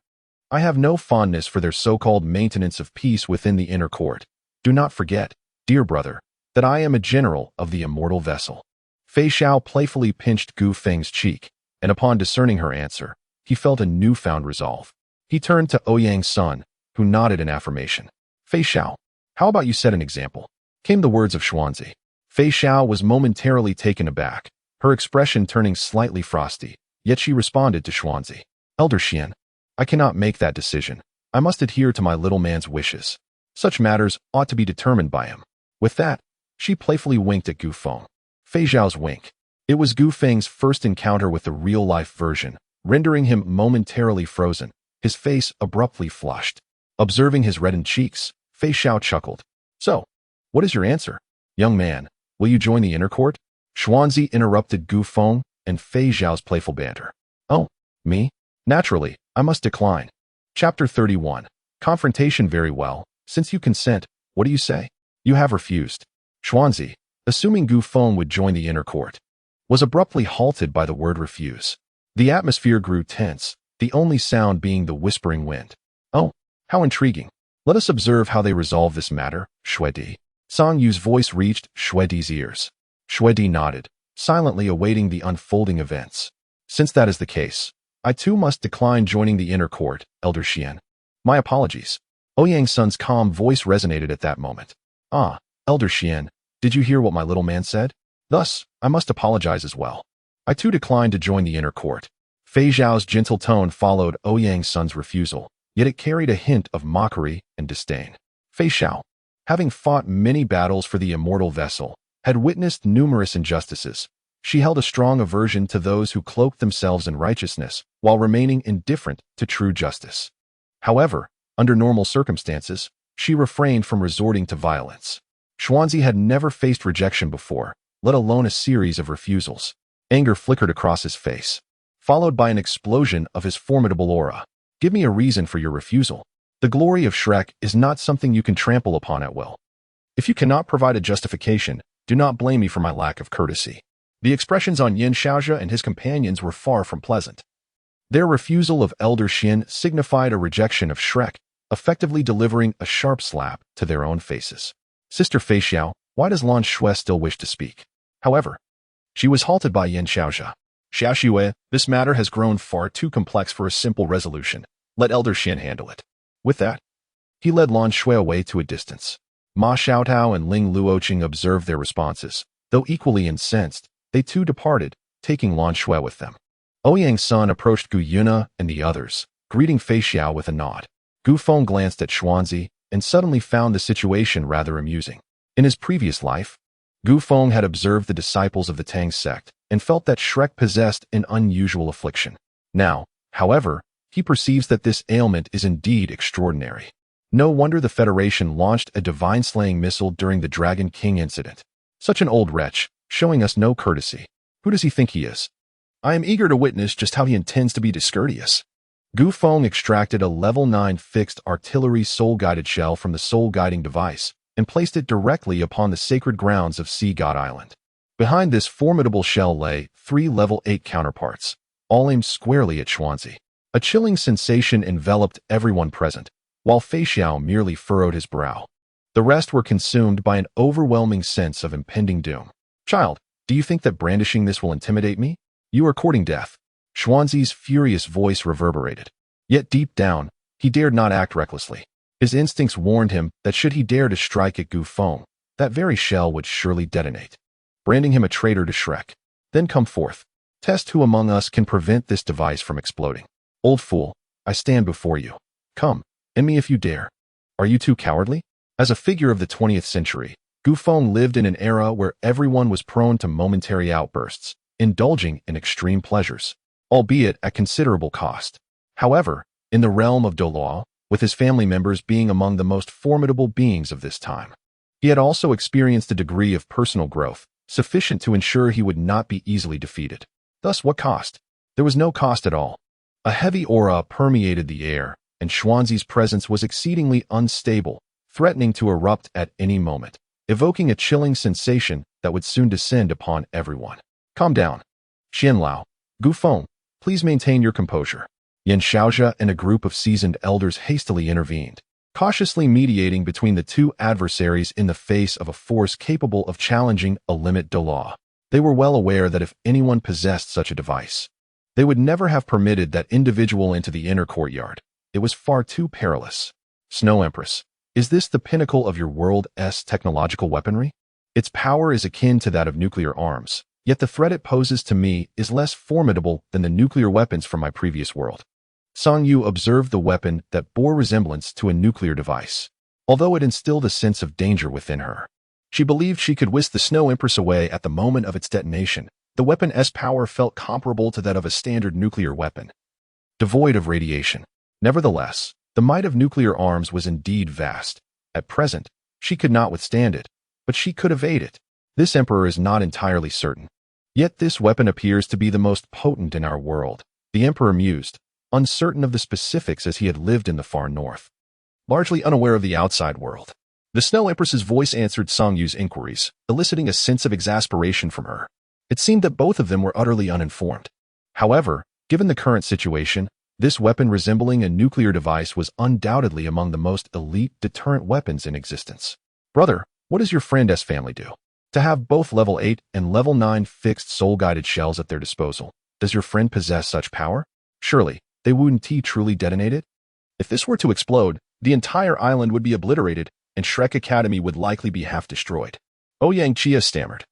I have no fondness for their so-called maintenance of peace within the inner court. Do not forget, dear brother, that I am a general of the immortal vessel. Fei Xiao playfully pinched Gu Feng's cheek, and upon discerning her answer, he felt a newfound resolve. He turned to Ouyang Sun, who nodded in affirmation. Fei Xiao, how about you set an example? Came the words of Xuanzi. Fei Xiao was momentarily taken aback, her expression turning slightly frosty, yet she responded to Xuanzi. Elder Xian, I cannot make that decision. I must adhere to my little man's wishes. Such matters ought to be determined by him. With that, she playfully winked at Gu Feng. Fei Xiao's wink. It was Gu Feng's first encounter with the real-life version, rendering him momentarily frozen. His face abruptly flushed. Observing his reddened cheeks, Fei Xiao chuckled. So, what is your answer? Young man, will you join the inner court? Xuanzi interrupted Gu Feng and Fei Xiao's playful banter. Oh, me? Naturally, I must decline. Chapter 31. Confrontation. Very well. Since you consent, what do you say? You have refused. Xuanzi, assuming Gu Feng would join the inner court, was abruptly halted by the word refuse. The atmosphere grew tense, the only sound being the whispering wind. Oh, How intriguing. Let us observe how they resolve this matter, Xuedi. Song Yu's voice reached Xuedi's ears. Xuedi nodded, silently awaiting the unfolding events. Since that is the case, I too must decline joining the inner court, Elder Xian. My apologies. Ouyang Sun's calm voice resonated at that moment. Ah, Elder Xian, did you hear what my little man said? Thus, I must apologize as well. I too declined to join the inner court. Fei Zhao's gentle tone followed Ouyang Sun's refusal, yet it carried a hint of mockery and disdain. Fei Zhao, having fought many battles for the immortal vessel, had witnessed numerous injustices. She held a strong aversion to those who cloaked themselves in righteousness while remaining indifferent to true justice. However, under normal circumstances, she refrained from resorting to violence. Xuanzi had never faced rejection before, let alone a series of refusals. Anger flickered across his face, followed by an explosion of his formidable aura. Give me a reason for your refusal. The glory of Shrek is not something you can trample upon at will. If you cannot provide a justification, do not blame me for my lack of courtesy. The expressions on Yin Xiaozhi and his companions were far from pleasant. Their refusal of Elder Xin signified a rejection of Shrek, effectively delivering a sharp slap to their own faces. Sister Fei Xiao, why does Lan Shui still wish to speak? However, she was halted by Yin Xiaozhi. Xia Xue, this matter has grown far too complex for a simple resolution. Let Elder Xin handle it. With that, he led Lan Shui away to a distance. Ma Xiaotao and Ling Luoqing observed their responses. Though equally incensed, they too departed, taking Lan Shui with them. Ouyang Sun approached Gu Yuna and the others, greeting Fei Xiao with a nod. Gu Feng glanced at Xuanzi and suddenly found the situation rather amusing. In his previous life, Gu Feng had observed the disciples of the Tang sect and felt that Shrek possessed an unusual affliction. Now, however, he perceives that this ailment is indeed extraordinary. No wonder the Federation launched a divine-slaying missile during the Dragon King incident. Such an old wretch, showing us no courtesy. Who does he think he is? I am eager to witness just how he intends to be discourteous. Gu Feng extracted a level 9 fixed artillery soul-guided shell from the soul-guiding device and placed it directly upon the sacred grounds of Sea God Island. Behind this formidable shell lay 3 level 8 counterparts, all aimed squarely at Xuanzi. A chilling sensation enveloped everyone present, while Fei Xiao merely furrowed his brow. The rest were consumed by an overwhelming sense of impending doom. Child, do you think that brandishing this will intimidate me? You are courting death. Xuanzi's furious voice reverberated. Yet deep down, he dared not act recklessly. His instincts warned him that should he dare to strike at Gu Feng, that very shell would surely detonate, branding him a traitor to Shrek. Then come forth. Test who among us can prevent this device from exploding. Old fool, I stand before you. Come, end me if you dare. Are you too cowardly? As a figure of the 20th century, Gu Feng lived in an era where everyone was prone to momentary outbursts, indulging in extreme pleasures, albeit at considerable cost. However, in the realm of Douluo, with his family members being among the most formidable beings of this time, he had also experienced a degree of personal growth, sufficient to ensure he would not be easily defeated. Thus, what cost? There was no cost at all. A heavy aura permeated the air, and Xuanzi's presence was exceedingly unstable, threatening to erupt at any moment, evoking a chilling sensation that would soon descend upon everyone. Calm down. Xianlao, Gu Feng, please maintain your composure. Yin Xiaozhi and a group of seasoned elders hastily intervened, cautiously mediating between the two adversaries in the face of a force capable of challenging a limit Douluo. They were well aware that if anyone possessed such a device, they would never have permitted that individual into the inner courtyard. It was far too perilous. Snow Empress, is this the pinnacle of your world's technological weaponry? Its power is akin to that of nuclear arms, yet the threat it poses to me is less formidable than the nuclear weapons from my previous world. Song Yu observed the weapon that bore resemblance to a nuclear device, although it instilled a sense of danger within her. She believed she could whisk the Snow Empress away at the moment of its detonation. The weapon's power felt comparable to that of a standard nuclear weapon, devoid of radiation. Nevertheless, the might of nuclear arms was indeed vast. At present, she could not withstand it, but she could evade it. This emperor is not entirely certain. Yet this weapon appears to be the most potent in our world. The emperor mused, uncertain of the specifics as he had lived in the far north, largely unaware of the outside world. The Snow Empress's voice answered Song Yu's inquiries, eliciting a sense of exasperation from her. It seemed that both of them were utterly uninformed. However, given the current situation, This weapon resembling a nuclear device was undoubtedly among the most elite deterrent weapons in existence. Brother, what does your friend's family do? To have both level 8 and level 9 fixed soul-guided shells at their disposal, does your friend possess such power? Surely, they wouldn't truly detonate it? If this were to explode, the entire island would be obliterated, and Shrek Academy would likely be half destroyed. Ouyang Chia stammered.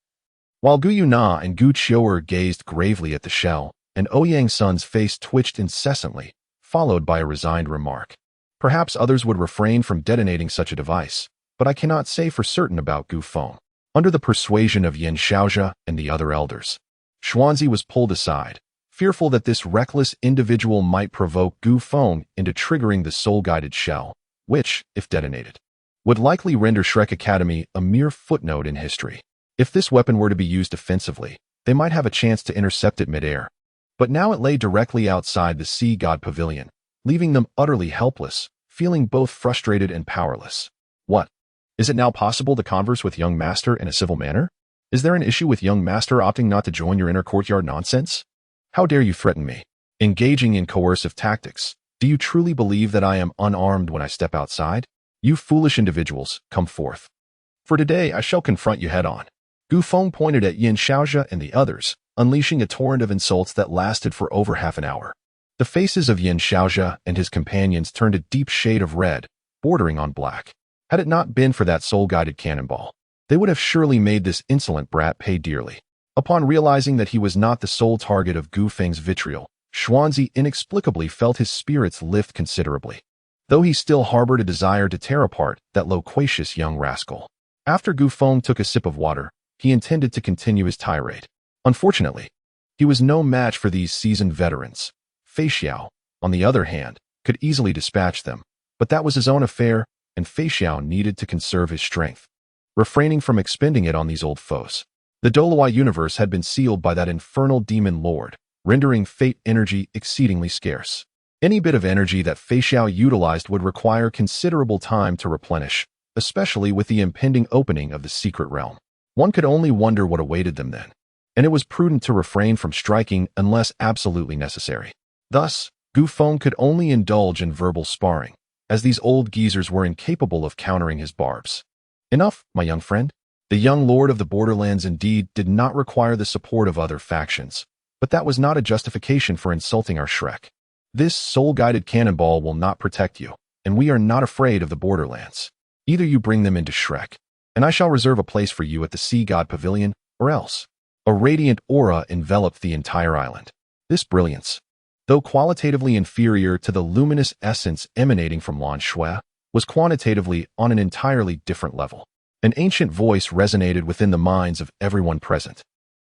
While Gu Yuna and Gu Qiuer gazed gravely at the shell, and Ouyang Sun's face twitched incessantly, followed by a resigned remark. Perhaps others would refrain from detonating such a device, but I cannot say for certain about Gu Feng. Under the persuasion of Yin Xiaozha and the other elders, Xuanzi was pulled aside, fearful that this reckless individual might provoke Gu Feng into triggering the soul-guided shell, which, if detonated, would likely render Shrek Academy a mere footnote in history. If this weapon were to be used offensively, they might have a chance to intercept it mid-air. But now it lay directly outside the Sea God Pavilion, leaving them utterly helpless, feeling both frustrated and powerless. What? Is it now possible to converse with young master in a civil manner? Is there an issue with young master opting not to join your inner courtyard nonsense? How dare you threaten me? Engaging in coercive tactics, do you truly believe that I am unarmed when I step outside? You foolish individuals, come forth. For today I shall confront you head-on. Gu Feng pointed at Yin Xiaozha and the others, unleashing a torrent of insults that lasted for over half an hour. The faces of Yin Xiaozha and his companions turned a deep shade of red, bordering on black. Had it not been for that soul-guided cannonball, they would have surely made this insolent brat pay dearly. Upon realizing that he was not the sole target of Gu Feng's vitriol, Xuanzi inexplicably felt his spirits lift considerably, though he still harbored a desire to tear apart that loquacious young rascal. After Gu Feng took a sip of water, he intended to continue his tirade. Unfortunately, he was no match for these seasoned veterans. Fei Xiao, on the other hand, could easily dispatch them, but that was his own affair, and Fei Xiao needed to conserve his strength, refraining from expending it on these old foes. The Douluo universe had been sealed by that infernal demon lord, rendering fate energy exceedingly scarce. Any bit of energy that Fei Xiao utilized would require considerable time to replenish, especially with the impending opening of the secret realm. One could only wonder what awaited them then, and it was prudent to refrain from striking unless absolutely necessary. Thus, Gu Feng could only indulge in verbal sparring, as these old geezers were incapable of countering his barbs. Enough, my young friend. The young lord of the borderlands indeed did not require the support of other factions, but that was not a justification for insulting our Shrek. This soul-guided cannonball will not protect you, and we are not afraid of the borderlands. Either you bring them into Shrek, and I shall reserve a place for you at the Sea God Pavilion, or else. A radiant aura enveloped the entire island. This brilliance, though qualitatively inferior to the luminous essence emanating from Lan Shui, was quantitatively on an entirely different level. An ancient voice resonated within the minds of everyone present.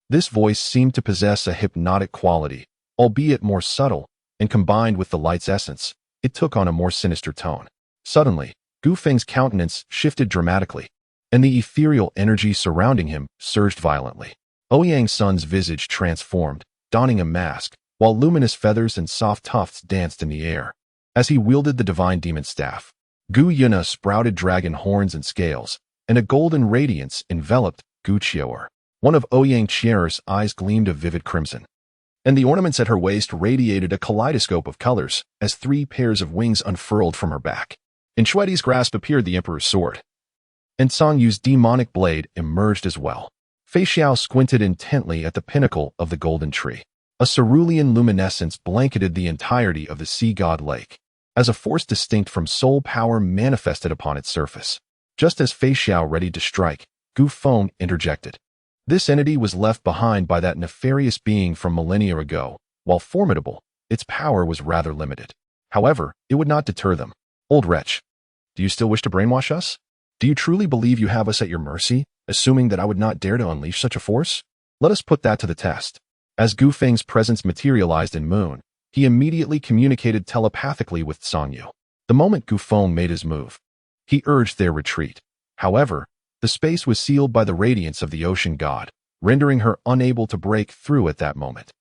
This voice seemed to possess a hypnotic quality, albeit more subtle, and combined with the light's essence, it took on a more sinister tone. Suddenly, Gu Feng's countenance shifted dramatically, and the ethereal energy surrounding him surged violently. Ouyang Sun's visage transformed, donning a mask, while luminous feathers and soft tufts danced in the air. As he wielded the divine demon staff, Gu Yuna sprouted dragon horns and scales, and a golden radiance enveloped Gu Qiuer. One of Ouyang Qiuer's eyes gleamed a vivid crimson, and the ornaments at her waist radiated a kaleidoscope of colors as 3 pairs of wings unfurled from her back. In Shueti's grasp appeared the Emperor's sword, and Song Yu's demonic blade emerged as well. Fei Xiao squinted intently at the pinnacle of the golden tree. A cerulean luminescence blanketed the entirety of the sea god lake, as a force distinct from soul power manifested upon its surface. Just as Fei Xiao readied to strike, Gu Feng interjected. This entity was left behind by that nefarious being from millennia ago. While formidable, its power was rather limited. However, it would not deter them. Old wretch, do you still wish to brainwash us? Do you truly believe you have us at your mercy, assuming that I would not dare to unleash such a force? Let us put that to the test. As Gu Feng's presence materialized in Moon, he immediately communicated telepathically with Song Yu. The moment Gu Feng made his move, he urged their retreat. However, the space was sealed by the radiance of the ocean god, rendering her unable to break through at that moment.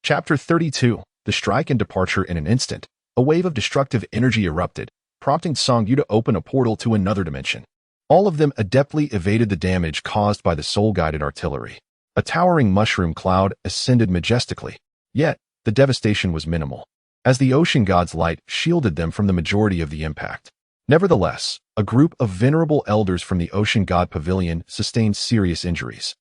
Chapter 32. The strike and departure. In an instant, a wave of destructive energy erupted, prompting Song Yu to open a portal to another dimension. All of them adeptly evaded the damage caused by the soul-guided artillery. A towering mushroom cloud ascended majestically, yet the devastation was minimal. as the ocean god's light shielded them from the majority of the impact. Nevertheless, a group of venerable elders from the ocean god pavilion sustained serious injuries.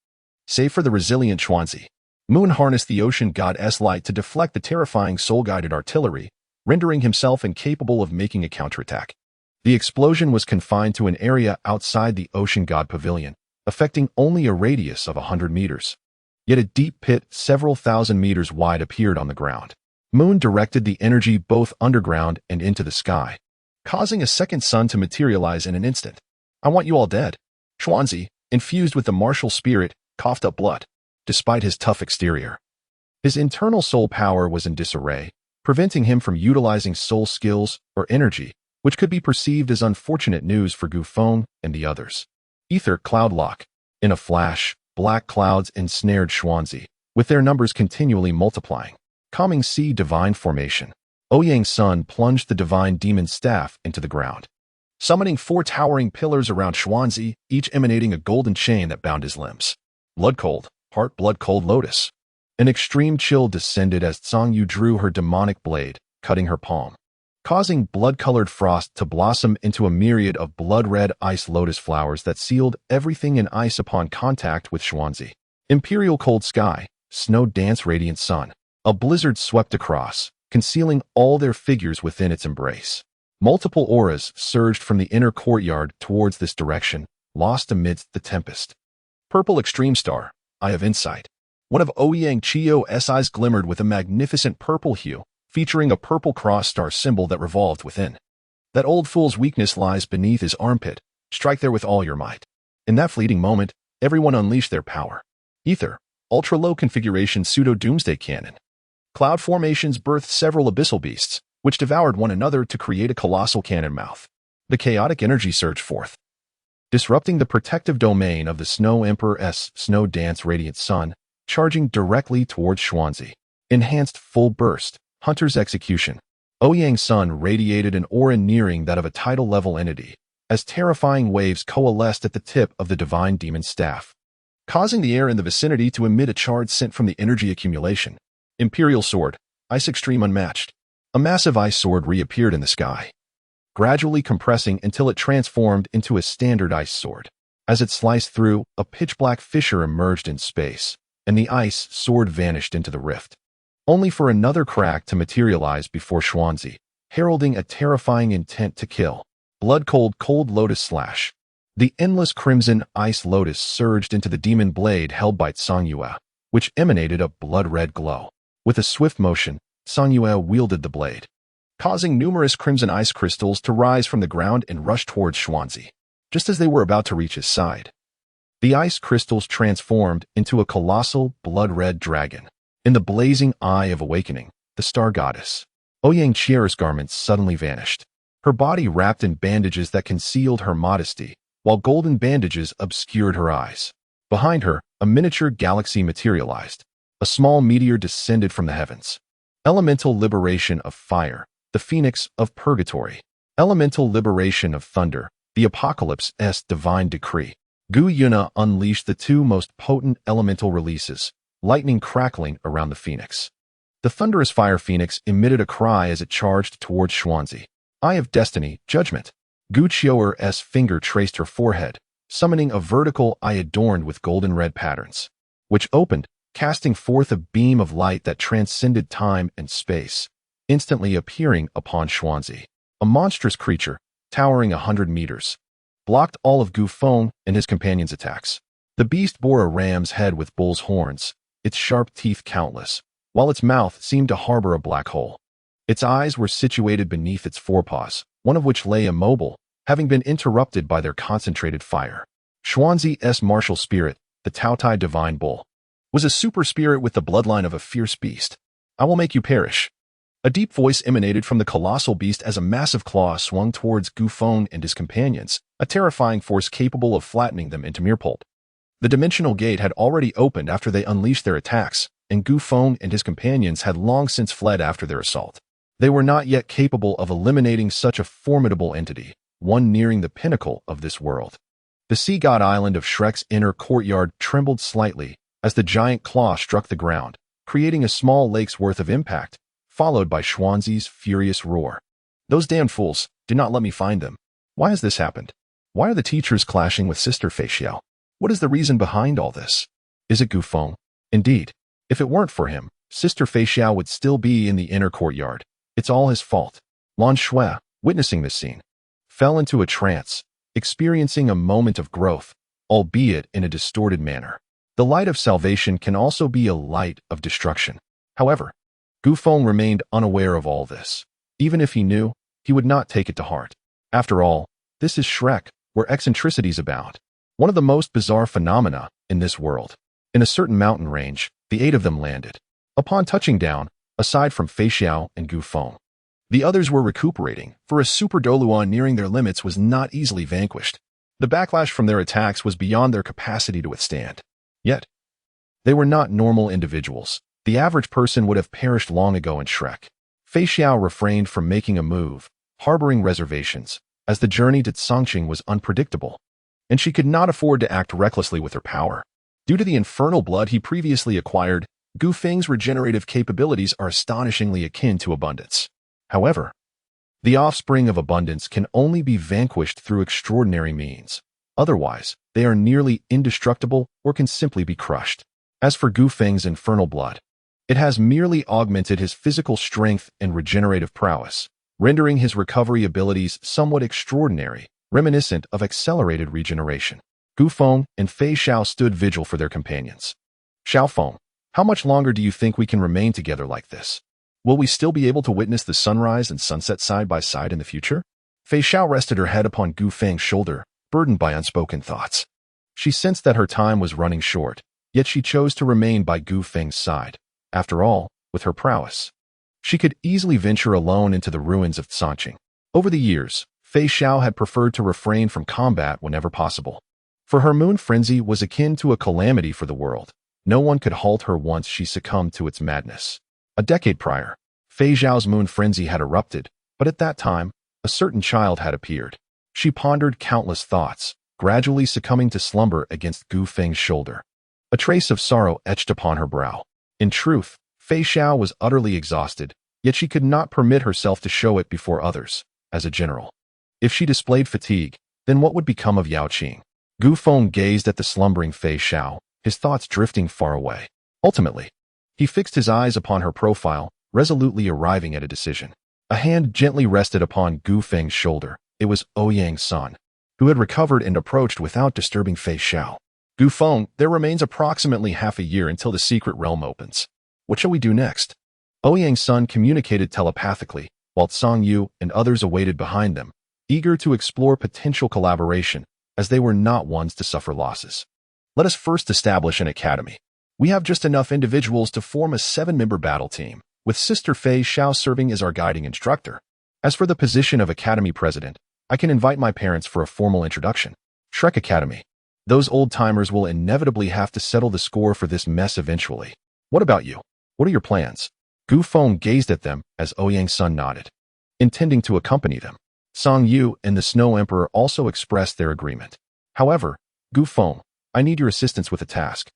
Save for the resilient Xuanzi, Moon harnessed the ocean god's light to deflect the terrifying soul-guided artillery, rendering himself incapable of making a counterattack. The explosion was confined to an area outside the ocean god pavilion, affecting only a radius of 100 meters. Yet a deep pit several thousand meters wide appeared on the ground. Moon directed the energy both underground and into the sky, causing a second sun to materialize in an instant. I want you all dead. Xuanzi, infused with the martial spirit, coughed up blood, despite his tough exterior. His internal soul power was in disarray, preventing him from utilizing soul skills or energy, which could be perceived as unfortunate news for Gu Feng and the others. Ether Cloud Lock. In a flash, black clouds ensnared Xuanzi, with their numbers continually multiplying. Calming Sea Divine Formation. Ouyang's Sun plunged the divine demon staff into the ground, summoning 4 towering pillars around Xuanzi, each emanating a golden chain that bound his limbs. Blood Cold, Heart Blood Cold Lotus. An extreme chill descended as Zhang drew her demonic blade, cutting her palm, causing blood-colored frost to blossom into a myriad of blood-red ice lotus flowers that sealed everything in ice upon contact with Xuanzi. Imperial Cold Sky, Snow Dance Radiant Sun. A blizzard swept across, concealing all their figures within its embrace. Multiple auras surged from the inner courtyard towards this direction, lost amidst the tempest. Purple Extreme Star, Eye of Insight. One of Ouyang Chio's eyes glimmered with a magnificent purple hue, featuring a purple cross star symbol that revolved within. That old fool's weakness lies beneath his armpit. Strike there with all your might. In that fleeting moment, everyone unleashed their power. Ether, ultra-low configuration pseudo-doomsday cannon. Cloud formations birthed several abyssal beasts, which devoured one another to create a colossal cannon mouth. The chaotic energy surged forth, disrupting the protective domain of the Snow Emperor's Snow Dance Radiant Sun, charging directly towards Xuanzi. Enhanced Full Burst, Hunter's Execution. Ouyang's Sun radiated an aura nearing that of a tidal-level entity, as terrifying waves coalesced at the tip of the divine demon staff, causing the air in the vicinity to emit a charred scent from the energy accumulation. Imperial Sword, Ice Extreme Unmatched. A massive ice sword reappeared in the sky, gradually compressing until it transformed into a standard ice sword. As it sliced through, a pitch-black fissure emerged in space, and the ice sword vanished into the rift, only for another crack to materialize before Xuanzi, heralding a terrifying intent to kill. Blood Cold Cold Lotus Slash. The endless crimson ice lotus surged into the demon blade held by Zhang, which emanated a blood-red glow. With a swift motion, Zhang wielded the blade, causing numerous crimson ice crystals to rise from the ground and rush towards Xuanzi. Just as they were about to reach his side, the ice crystals transformed into a colossal blood-red dragon. In the blazing eye of awakening, the star goddess, Ouyang Qi's garments suddenly vanished, her body wrapped in bandages that concealed her modesty, while golden bandages obscured her eyes. Behind her, a miniature galaxy materialized. A small meteor descended from the heavens. Elemental Liberation of Fire, the Phoenix of Purgatory. Elemental Liberation of Thunder, the Apocalypse's Divine Decree. Gu Yuna unleashed the 2 most potent elemental releases, lightning crackling around the Phoenix. The thunderous Fire Phoenix emitted a cry as it charged towards Xuanzi. Eye of Destiny, Judgment. Gu Qi's finger traced her forehead, summoning a vertical eye adorned with golden red patterns, which opened, casting forth a beam of light that transcended time and space, instantly appearing upon Xuanzi. A monstrous creature, towering 100 meters, blocked all of Gu Feng and his companions' attacks. The beast bore a ram's head with bull's horns, its sharp teeth countless, while its mouth seemed to harbor a black hole. Its eyes were situated beneath its forepaws, one of which lay immobile, having been interrupted by their concentrated fire. Xuanzi's martial spirit, the Taotai Divine Bull, was a super spirit with the bloodline of a fierce beast. I will make you perish. A deep voice emanated from the colossal beast as a massive claw swung towards Gu Feng and his companions, a terrifying force capable of flattening them into mere pulp. The dimensional gate had already opened after they unleashed their attacks, and Gu Feng and his companions had long since fled after their assault. They were not yet capable of eliminating such a formidable entity, one nearing the pinnacle of this world. The sea god island of Shrek's inner courtyard trembled slightly as the giant claw struck the ground, creating a small lake's worth of impact, followed by Xuanzi's furious roar. Those damned fools did not let me find them. Why has this happened? Why are the teachers clashing with Sister Fei Xiao? What is the reason behind all this? Is it Gu Feng? Indeed, if it weren't for him, Sister Fei Xiao would still be in the inner courtyard. It's all his fault. Lan Shui, witnessing this scene, fell into a trance, experiencing a moment of growth, albeit in a distorted manner. The light of salvation can also be a light of destruction. However, Gu Feng remained unaware of all this. Even if he knew, he would not take it to heart. After all, this is Shrek, where eccentricities abound. One of the most bizarre phenomena in this world. In a certain mountain range, the 8 of them landed. Upon touching down, aside from Fei Xiao and Gu Feng, the others were recuperating, for a super Douluo nearing their limits was not easily vanquished. The backlash from their attacks was beyond their capacity to withstand. Yet, they were not normal individuals. The average person would have perished long ago in Shrek. Fei Xiao refrained from making a move, harboring reservations, as the journey to Songqing was unpredictable, and she could not afford to act recklessly with her power. Due to the infernal blood he previously acquired, Gu Feng's regenerative capabilities are astonishingly akin to abundance. However, the offspring of abundance can only be vanquished through extraordinary means. Otherwise, they are nearly indestructible or can simply be crushed. As for Gu Feng's infernal blood, it has merely augmented his physical strength and regenerative prowess, rendering his recovery abilities somewhat extraordinary, reminiscent of accelerated regeneration. Gu Feng and Fei Xiao stood vigil for their companions. Xiao Feng, how much longer do you think we can remain together like this? Will we still be able to witness the sunrise and sunset side by side in the future? Fei Xiao rested her head upon Gu Feng's shoulder, burdened by unspoken thoughts. She sensed that her time was running short, yet she chose to remain by Gu Feng's side. After all, with her prowess, she could easily venture alone into the ruins of Songqing. Over the years, Fei Xiao had preferred to refrain from combat whenever possible. For her moon frenzy was akin to a calamity for the world. No one could halt her once she succumbed to its madness. A decade prior, Fei Xiao's moon frenzy had erupted, but at that time, a certain child had appeared. She pondered countless thoughts, gradually succumbing to slumber against Gu Feng's shoulder. A trace of sorrow etched upon her brow. In truth, Fei Xiao was utterly exhausted, yet she could not permit herself to show it before others, as a general. If she displayed fatigue, then what would become of Yao Qing? Gu Feng gazed at the slumbering Fei Xiao, his thoughts drifting far away. Ultimately, he fixed his eyes upon her profile, resolutely arriving at a decision. A hand gently rested upon Gu Feng's shoulder. It was Ouyang's son, who had recovered and approached without disturbing Fei Xiao. Gu Feng, there remains approximately half a year until the secret realm opens. What shall we do next? Ouyang's son communicated telepathically, while Song Yu and others awaited behind them, eager to explore potential collaboration, as they were not ones to suffer losses. Let us first establish an academy. We have just enough individuals to form a 7-member battle team, with Sister Fei Xiao serving as our guiding instructor. As for the position of Academy President, I can invite my parents for a formal introduction. Shrek Academy. Those old-timers will inevitably have to settle the score for this mess eventually. What about you? What are your plans? Gu Feng gazed at them as Ouyang's son nodded, intending to accompany them. Song Yu and the Snow Emperor also expressed their agreement. However, Gu Feng, I need your assistance with a task.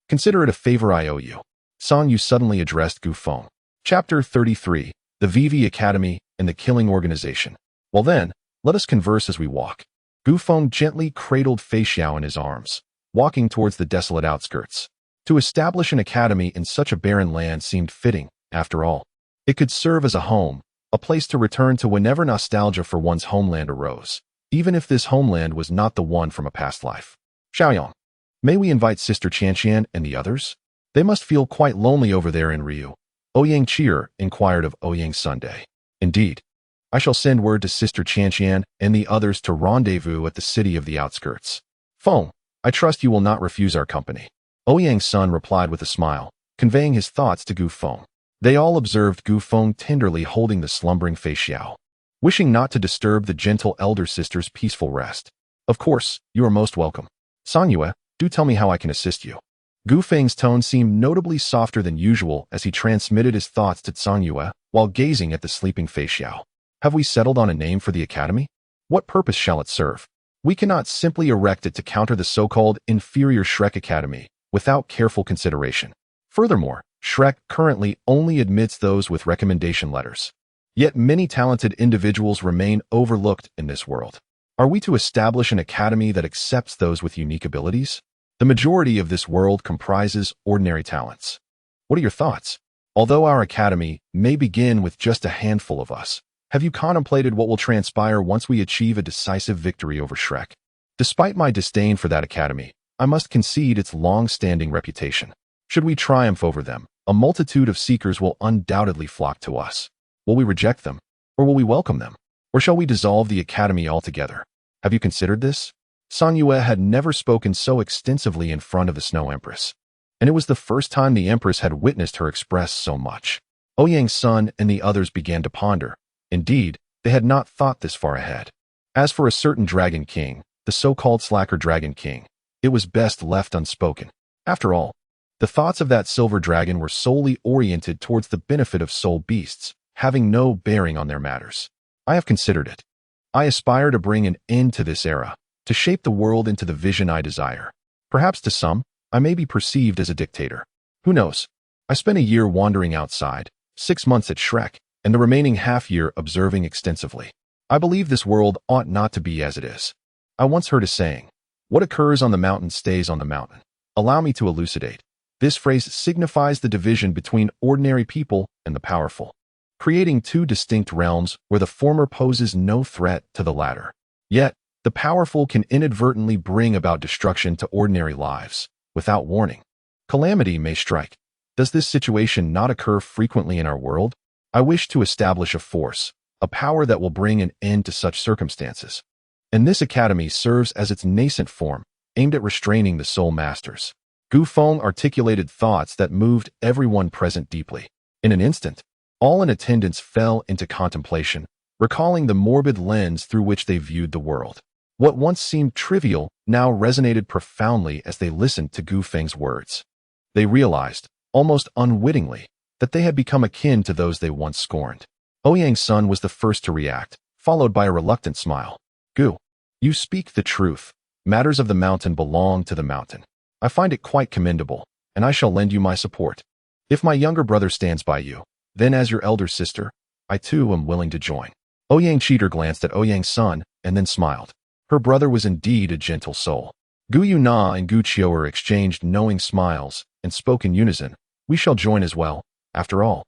Consider it a favor I owe you. Song Yu suddenly addressed Gu Feng. Chapter 33, The VV Academy and the Killing Organization. Well then, let us converse as we walk. Gu Feng gently cradled Fei Xiao in his arms, walking towards the desolate outskirts. To establish an academy in such a barren land seemed fitting, after all. It could serve as a home, a place to return to whenever nostalgia for one's homeland arose, even if this homeland was not the one from a past life. Xiaoyang, may we invite Sister Qianqian and the others? They must feel quite lonely over there in Ryu. Ouyang Cheer inquired of Ouyang Sunday. Indeed, I shall send word to Sister Qianqian and the others to rendezvous at the city of the outskirts. Feng, I trust you will not refuse our company. Ouyang's son replied with a smile, conveying his thoughts to Gu Feng. They all observed Gu Feng tenderly holding the slumbering Fei Xiao, wishing not to disturb the gentle elder sister's peaceful rest. Of course, you are most welcome. Song Yue, do tell me how I can assist you. Gu Feng's tone seemed notably softer than usual as he transmitted his thoughts to Song Yue while gazing at the sleeping Fei Xiao. Have we settled on a name for the academy? What purpose shall it serve? We cannot simply erect it to counter the so-called inferior Shrek Academy without careful consideration. Furthermore, Shrek currently only admits those with recommendation letters. Yet many talented individuals remain overlooked in this world. Are we to establish an academy that accepts those with unique abilities? The majority of this world comprises ordinary talents. What are your thoughts? Although our academy may begin with just a handful of us, have you contemplated what will transpire once we achieve a decisive victory over Shrek? Despite my disdain for that academy, I must concede its long-standing reputation. Should we triumph over them, a multitude of seekers will undoubtedly flock to us. Will we reject them? Or will we welcome them? Or shall we dissolve the academy altogether? Have you considered this? Song Yue had never spoken so extensively in front of the Snow Empress, and it was the first time the Empress had witnessed her express so much. Ouyang's son and the others began to ponder. Indeed, they had not thought this far ahead. As for a certain Dragon King, the so-called Slacker Dragon King, it was best left unspoken. After all, the thoughts of that silver dragon were solely oriented towards the benefit of soul beasts, having no bearing on their matters. I have considered it. I aspire to bring an end to this era, to shape the world into the vision I desire. Perhaps to some, I may be perceived as a dictator. Who knows? I spent a year wandering outside, 6 months at Shrek, and the remaining half-year observing extensively. I believe this world ought not to be as it is. I once heard a saying, "What occurs on the mountain stays on the mountain." Allow me to elucidate. This phrase signifies the division between ordinary people and the powerful, creating two distinct realms where the former poses no threat to the latter. Yet, the powerful can inadvertently bring about destruction to ordinary lives, without warning. Calamity may strike. Does this situation not occur frequently in our world? I wish to establish a force, a power that will bring an end to such circumstances. And this academy serves as its nascent form, aimed at restraining the soul masters. Gu Feng articulated thoughts that moved everyone present deeply. In an instant, all in attendance fell into contemplation, recalling the morbid lens through which they viewed the world. What once seemed trivial now resonated profoundly as they listened to Gu Feng's words. They realized, almost unwittingly, that they had become akin to those they once scorned. Ouyang's son was the first to react, followed by a reluctant smile. Gu, you speak the truth. Matters of the mountain belong to the mountain. I find it quite commendable, and I shall lend you my support. If my younger brother stands by you, then as your elder sister, I too am willing to join. Ouyang Cheater glanced at Ouyang's son and then smiled. Her brother was indeed a gentle soul. Gu Yuna and Gu Qiuer exchanged knowing smiles and spoke in unison. We shall join as well, after all.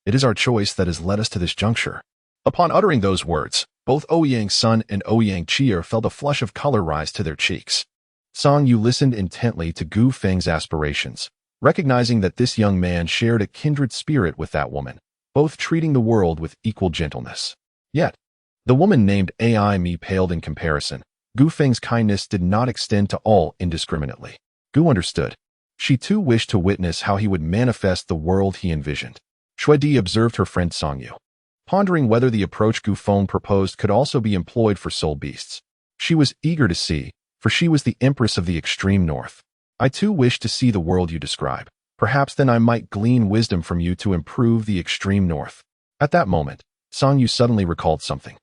It is our choice that has led us to this juncture. Upon uttering those words, both Ouyang's son and Ouyang Cheater felt a flush of color rise to their cheeks. Song Yu listened intently to Gu Feng's aspirations, recognizing that this young man shared a kindred spirit with that woman, both treating the world with equal gentleness. Yet, the woman named Ai Mi paled in comparison. Gu Feng's kindness did not extend to all indiscriminately. Gu understood. She too wished to witness how he would manifest the world he envisioned. Shui Di observed her friend Song Yu, pondering whether the approach Gu Feng proposed could also be employed for soul beasts. She was eager to see, for she was the empress of the extreme north. I too wish to see the world you describe. Perhaps then I might glean wisdom from you to improve the extreme north. At that moment, Song Yu suddenly recalled something.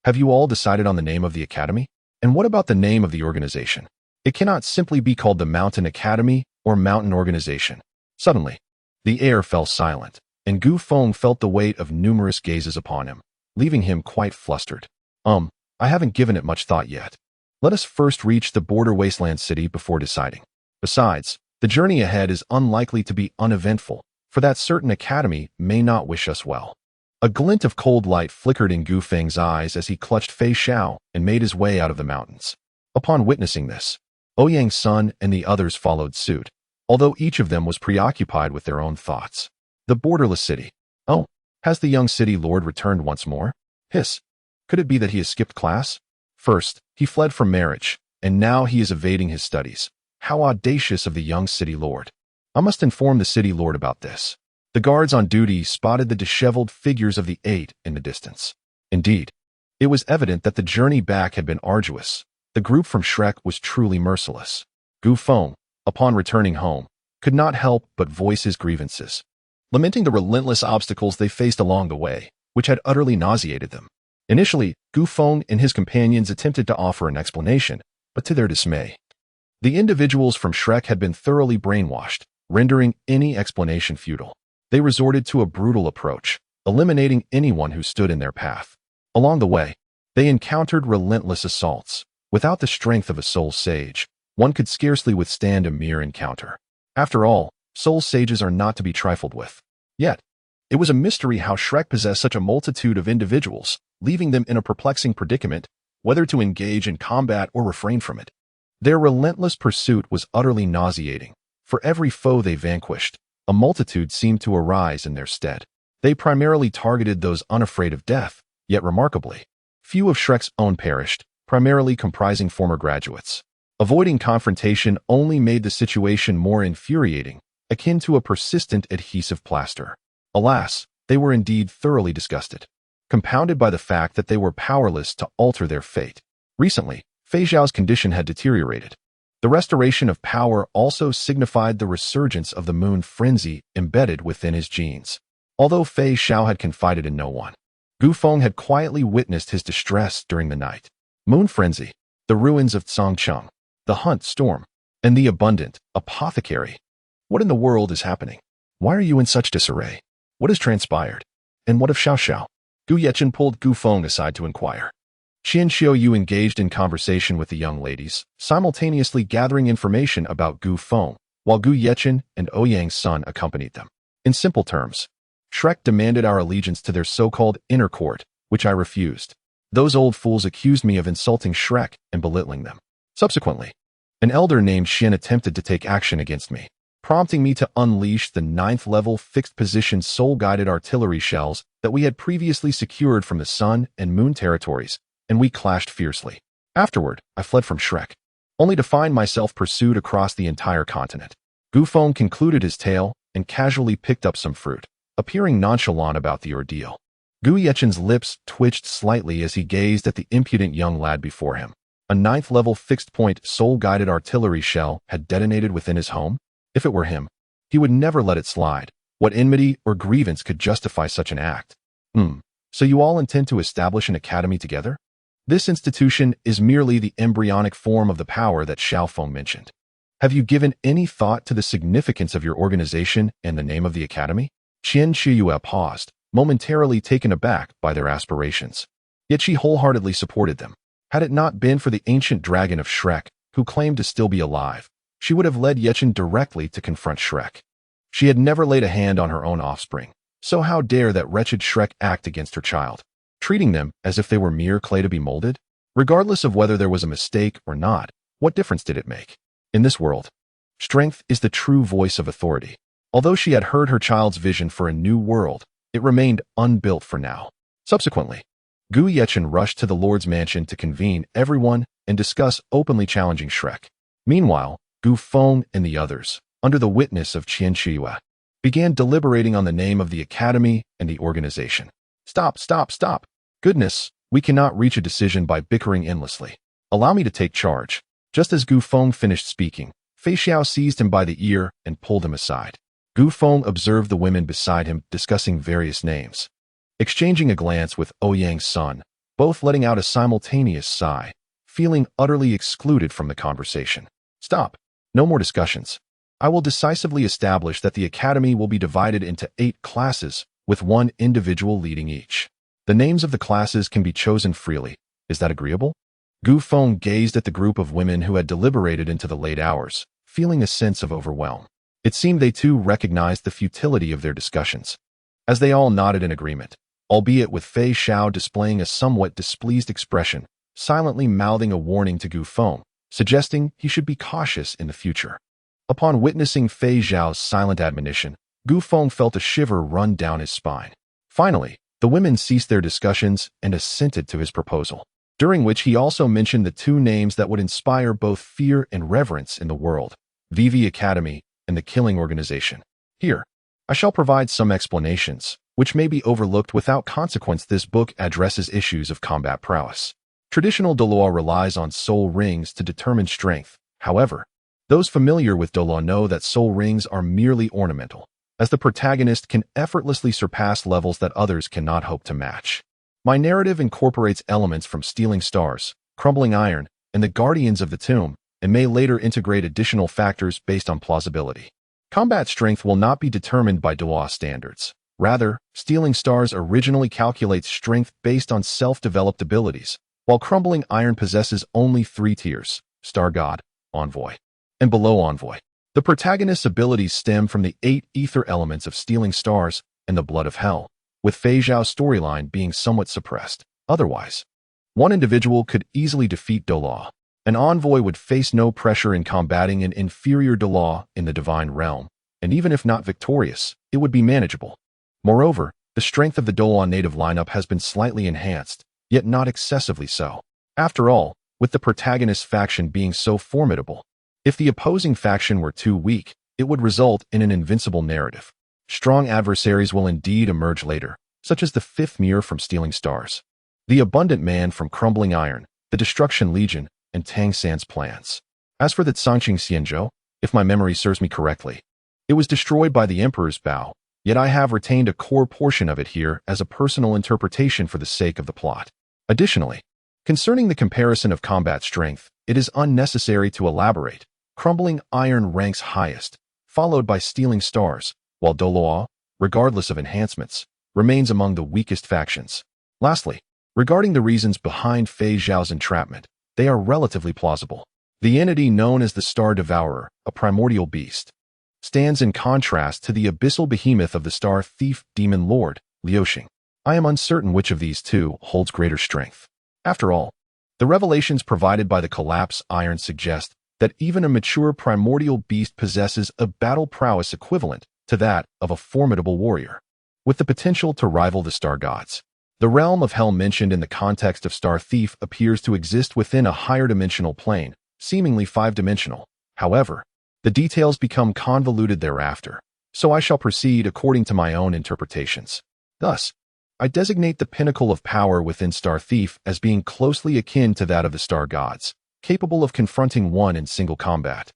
Have you all decided on the name of the academy? And what about the name of the organization? It cannot simply be called the Mountain Academy or Mountain Organization. Suddenly, the air fell silent, and Gu Feng felt the weight of numerous gazes upon him, leaving him quite flustered. I haven't given it much thought yet. Let us first reach the border wasteland city before deciding. Besides, the journey ahead is unlikely to be uneventful, for that certain academy may not wish us well. A glint of cold light flickered in Gu Feng's eyes as he clutched Fei Xiao and made his way out of the mountains. Upon witnessing this, Ouyang's son and the others followed suit, although each of them was preoccupied with their own thoughts. The borderless city. Oh, has the young city lord returned once more? Hiss. Could it be that he has skipped class? First, he fled from marriage, and now he is evading his studies. How audacious of the young city lord. I must inform the city lord about this. The guards on duty spotted the disheveled figures of the 8 in the distance. Indeed, it was evident that the journey back had been arduous. The group from Shrek was truly merciless. Gu Feng, upon returning home, could not help but voice his grievances, lamenting the relentless obstacles they faced along the way, which had utterly nauseated them. Initially, Gu Feng and his companions attempted to offer an explanation, but to their dismay, the individuals from Shrek had been thoroughly brainwashed, rendering any explanation futile. They resorted to a brutal approach, eliminating anyone who stood in their path. Along the way, they encountered relentless assaults. Without the strength of a soul sage, one could scarcely withstand a mere encounter. After all, soul sages are not to be trifled with. Yet, it was a mystery how Shrek possessed such a multitude of individuals, leaving them in a perplexing predicament, whether to engage in combat or refrain from it. Their relentless pursuit was utterly nauseating. For every foe they vanquished, a multitude seemed to arise in their stead. They primarily targeted those unafraid of death, yet remarkably, few of Shrek's own perished, primarily comprising former graduates. Avoiding confrontation only made the situation more infuriating, akin to a persistent adhesive plaster. Alas, they were indeed thoroughly disgusted, compounded by the fact that they were powerless to alter their fate. Recently, Fei Xiao's condition had deteriorated. The restoration of power also signified the resurgence of the moon frenzy embedded within his genes. Although Fei Xiao had confided in no one, Gu Feng had quietly witnessed his distress during the night. Moon frenzy, the ruins of Tsangcheng, the hunt storm, and the abundant apothecary. What in the world is happening? Why are you in such disarray? What has transpired? And what of Xiao Xiao? Gu Yechen pulled Gu Feng aside to inquire. Qian Xiaoyu engaged in conversation with the young ladies, simultaneously gathering information about Gu Feng, while Gu Yechen and Ouyang's son accompanied them. In simple terms, Shrek demanded our allegiance to their so-called inner court, which I refused. Those old fools accused me of insulting Shrek and belittling them. Subsequently, an elder named Xian attempted to take action against me, prompting me to unleash the 9th-level fixed-position soul-guided artillery shells that we had previously secured from the Sun and Moon territories, and we clashed fiercely. Afterward, I fled from Shrek, only to find myself pursued across the entire continent. Gu Feng concluded his tale and casually picked up some fruit, appearing nonchalant about the ordeal. Gu Yechen's lips twitched slightly as he gazed at the impudent young lad before him. A 9th-level fixed-point soul-guided artillery shell had detonated within his home? If it were him, he would never let it slide. What enmity or grievance could justify such an act? So you all intend to establish an academy together? This institution is merely the embryonic form of the power that Xiao Feng mentioned. Have you given any thought to the significance of your organization and the name of the academy? Qian Shiyue paused, momentarily taken aback by their aspirations. Yet she wholeheartedly supported them. Had it not been for the ancient dragon of Shrek, who claimed to still be alive, she would have led Yechen directly to confront Shrek. She had never laid a hand on her own offspring, so how dare that wretched Shrek act against her child, treating them as if they were mere clay to be molded? Regardless of whether there was a mistake or not, what difference did it make? In this world, strength is the true voice of authority. Although she had heard her child's vision for a new world, it remained unbuilt for now. Subsequently, Gu Yechen rushed to the Lord's mansion to convene everyone and discuss openly challenging Shrek. Meanwhile, Gu Feng and the others, under the witness of Qian Shiyue, began deliberating on the name of the academy and the organization. Stop. Goodness, we cannot reach a decision by bickering endlessly. Allow me to take charge. Just as Gu Feng finished speaking, Fei Xiao seized him by the ear and pulled him aside. Gu Feng observed the women beside him discussing various names. Exchanging a glance with Ouyang's son, both letting out a simultaneous sigh, feeling utterly excluded from the conversation. Stop. No more discussions. I will decisively establish that the academy will be divided into 8 classes, with one individual leading each. The names of the classes can be chosen freely. Is that agreeable? Gu Feng gazed at the group of women who had deliberated into the late hours, feeling a sense of overwhelm. It seemed they too recognized the futility of their discussions. As they all nodded in agreement, albeit with Fei Xiao displaying a somewhat displeased expression, silently mouthing a warning to Gu Feng, suggesting he should be cautious in the future. Upon witnessing Fei Xiao's silent admonition, Gu Feng felt a shiver run down his spine. Finally, the women ceased their discussions and assented to his proposal, during which he also mentioned the 2 names that would inspire both fear and reverence in the world, Vivi Academy and the Killing Organization. Here, I shall provide some explanations, which may be overlooked without consequence. This book addresses issues of combat prowess. Traditional Douluo relies on soul rings to determine strength. However, those familiar with Douluo know that soul rings are merely ornamental, as the protagonist can effortlessly surpass levels that others cannot hope to match. My narrative incorporates elements from Stealing Stars, Crumbling Iron, and the Guardians of the Tomb, and may later integrate additional factors based on plausibility. Combat strength will not be determined by Douluo standards. Rather, Stealing Stars originally calculates strength based on self-developed abilities, while Crumbling Iron possesses only 3 tiers: Star God, Envoy, and Below Envoy. The protagonist's abilities stem from the 8 ether elements of Stealing Stars and the Blood of Hell, with Fei Zhao's storyline being somewhat suppressed. Otherwise, one individual could easily defeat Douluo. An envoy would face no pressure in combating an inferior Douluo in the Divine Realm, and even if not victorious, it would be manageable. Moreover, the strength of the Douluo native lineup has been slightly enhanced, yet not excessively so. After all, with the protagonist's faction being so formidable, if the opposing faction were too weak, it would result in an invincible narrative. Strong adversaries will indeed emerge later, such as the 5th Mirror from Stealing Stars, the Abundant Man from Crumbling Iron, the Destruction Legion, and Tang San's plans. As for the Zhangqing Xianzhou, if my memory serves me correctly, it was destroyed by the Emperor's Bow, yet I have retained a core portion of it here as a personal interpretation for the sake of the plot. Additionally, concerning the comparison of combat strength, it is unnecessary to elaborate. Crumbling Iron ranks highest, followed by Stealing Stars, while Douluo, regardless of enhancements, remains among the weakest factions. Lastly, regarding the reasons behind Fei Zhao's entrapment, they are relatively plausible. The entity known as the Star Devourer, a primordial beast, stands in contrast to the abyssal behemoth of the Star Thief Demon Lord, Liuxing. I am uncertain which of these two holds greater strength. After all, the revelations provided by the Collapse Iron suggest that even a mature primordial beast possesses a battle prowess equivalent to that of a formidable warrior, with the potential to rival the Star Gods. The realm of hell mentioned in the context of Star Thief appears to exist within a higher dimensional plane, seemingly 5-dimensional. However, the details become convoluted thereafter, so I shall proceed according to my own interpretations. Thus, I designate the pinnacle of power within Star Thief as being closely akin to that of the Star Gods, capable of confronting one in single combat.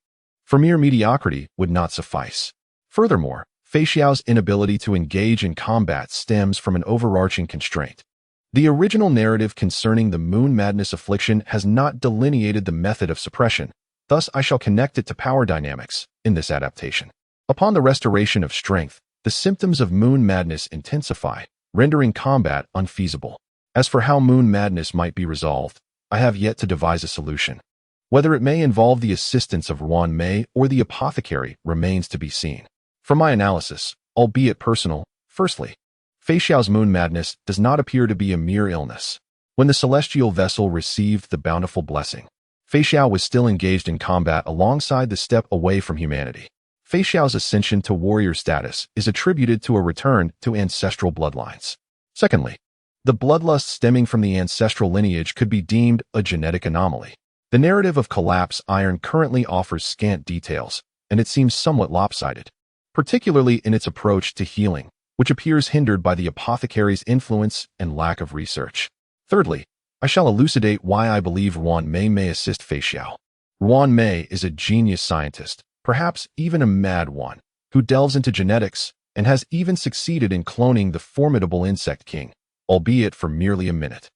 For mere mediocrity would not suffice. Furthermore, Fei Zhao's inability to engage in combat stems from an overarching constraint. The original narrative concerning the Moon Madness affliction has not delineated the method of suppression, thus I shall connect it to power dynamics in this adaptation. Upon the restoration of strength, the symptoms of Moon Madness intensify, rendering combat unfeasible. As for how Moon Madness might be resolved, I have yet to devise a solution. Whether it may involve the assistance of Ruan Mei or the apothecary remains to be seen. From my analysis, albeit personal, firstly, Fei Zhao's Moon Madness does not appear to be a mere illness. When the celestial vessel received the bountiful blessing, Fei Zhao was still engaged in combat alongside the step away from humanity. Fei Zhao's ascension to warrior status is attributed to a return to ancestral bloodlines. Secondly, the bloodlust stemming from the ancestral lineage could be deemed a genetic anomaly. The narrative of Collapse Iron currently offers scant details, and it seems somewhat lopsided, particularly in its approach to healing, which appears hindered by the apothecary's influence and lack of research. Thirdly, I shall elucidate why I believe Ruan Mei may assist Fei Zhao. Ruan Mei is a genius scientist, perhaps even a mad one, who delves into genetics and has even succeeded in cloning the formidable Insect King, albeit for merely a minute.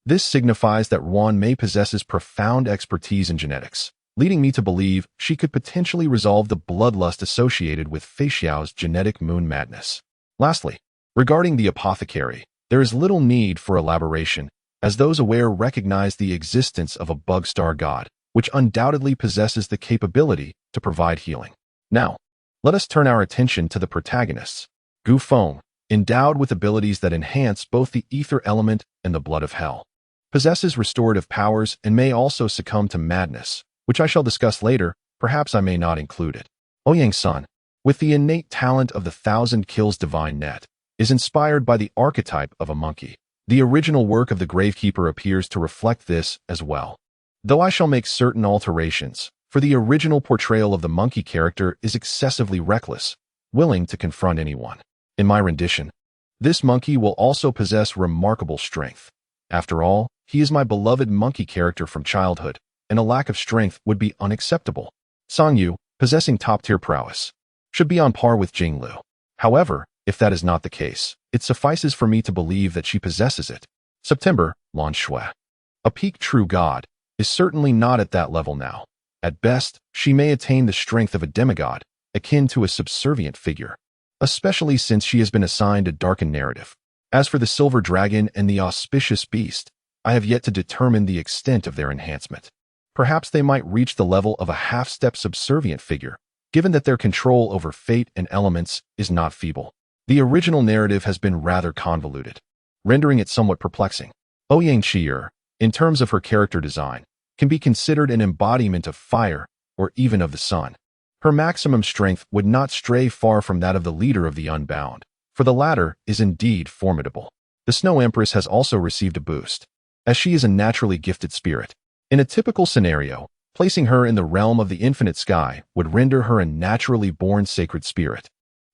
This signifies that Ruan Mei possesses profound expertise in genetics, leading me to believe she could potentially resolve the bloodlust associated with Fei Zhao's genetic Moon Madness. Lastly, regarding the apothecary, there is little need for elaboration, as those aware recognize the existence of a bug star god, which undoubtedly possesses the capability to provide healing. Now, let us turn our attention to the protagonists. Gu Feng, endowed with abilities that enhance both the ether element and the blood of hell, possesses restorative powers and may also succumb to madness, which I shall discuss later. Perhaps I may not include it. Ouyang Sun, with the innate talent of the 1,000 kills divine net, is inspired by the archetype of a monkey. The original work of the Gravekeeper appears to reflect this as well, though I shall make certain alterations, for the original portrayal of the monkey character is excessively reckless, willing to confront anyone. In my rendition, this monkey will also possess remarkable strength. After all, he is my beloved monkey character from childhood, and a lack of strength would be unacceptable. Song Yu, possessing top-tier prowess, should be on par with Jinglu. However, if that is not the case, it suffices for me to believe that she possesses it. September, Lan Shui, a peak true god, is certainly not at that level now. At best, she may attain the strength of a demigod, akin to a subservient figure, especially since she has been assigned a darkened narrative. As for the silver dragon and the auspicious beast, I have yet to determine the extent of their enhancement. Perhaps they might reach the level of a half-step subservient figure, given that their control over fate and elements is not feeble. The original narrative has been rather convoluted, rendering it somewhat perplexing. Ouyang Qi'er, in terms of her character design, can be considered an embodiment of fire or even of the sun. Her maximum strength would not stray far from that of the leader of the Unbound, for the latter is indeed formidable. The Snow Empress has also received a boost, as she is a naturally gifted spirit. In a typical scenario, placing her in the realm of the infinite sky would render her a naturally born sacred spirit.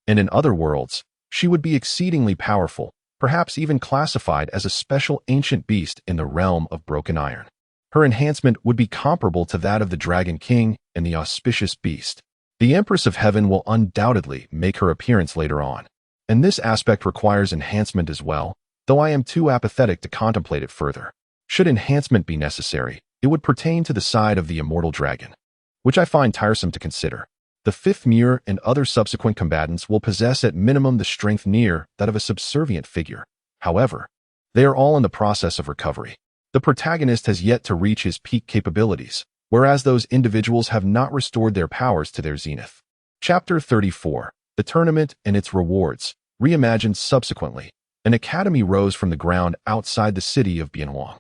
And in other worlds, she would be exceedingly powerful, perhaps even classified as a special ancient beast in the realm of broken iron. Her enhancement would be comparable to that of the Dragon King and the auspicious beast. The Empress of Heaven will undoubtedly make her appearance later on, and this aspect requires enhancement as well, though I am too apathetic to contemplate it further. Should enhancement be necessary, it would pertain to the side of the immortal dragon, which I find tiresome to consider. The fifth mirror and other subsequent combatants will possess at minimum the strength near that of a subservient figure. However, they are all in the process of recovery. The protagonist has yet to reach his peak capabilities, whereas those individuals have not restored their powers to their zenith. Chapter 34. The Tournament and its Rewards. Reimagined subsequently, an academy rose from the ground outside the city of Bianhuang.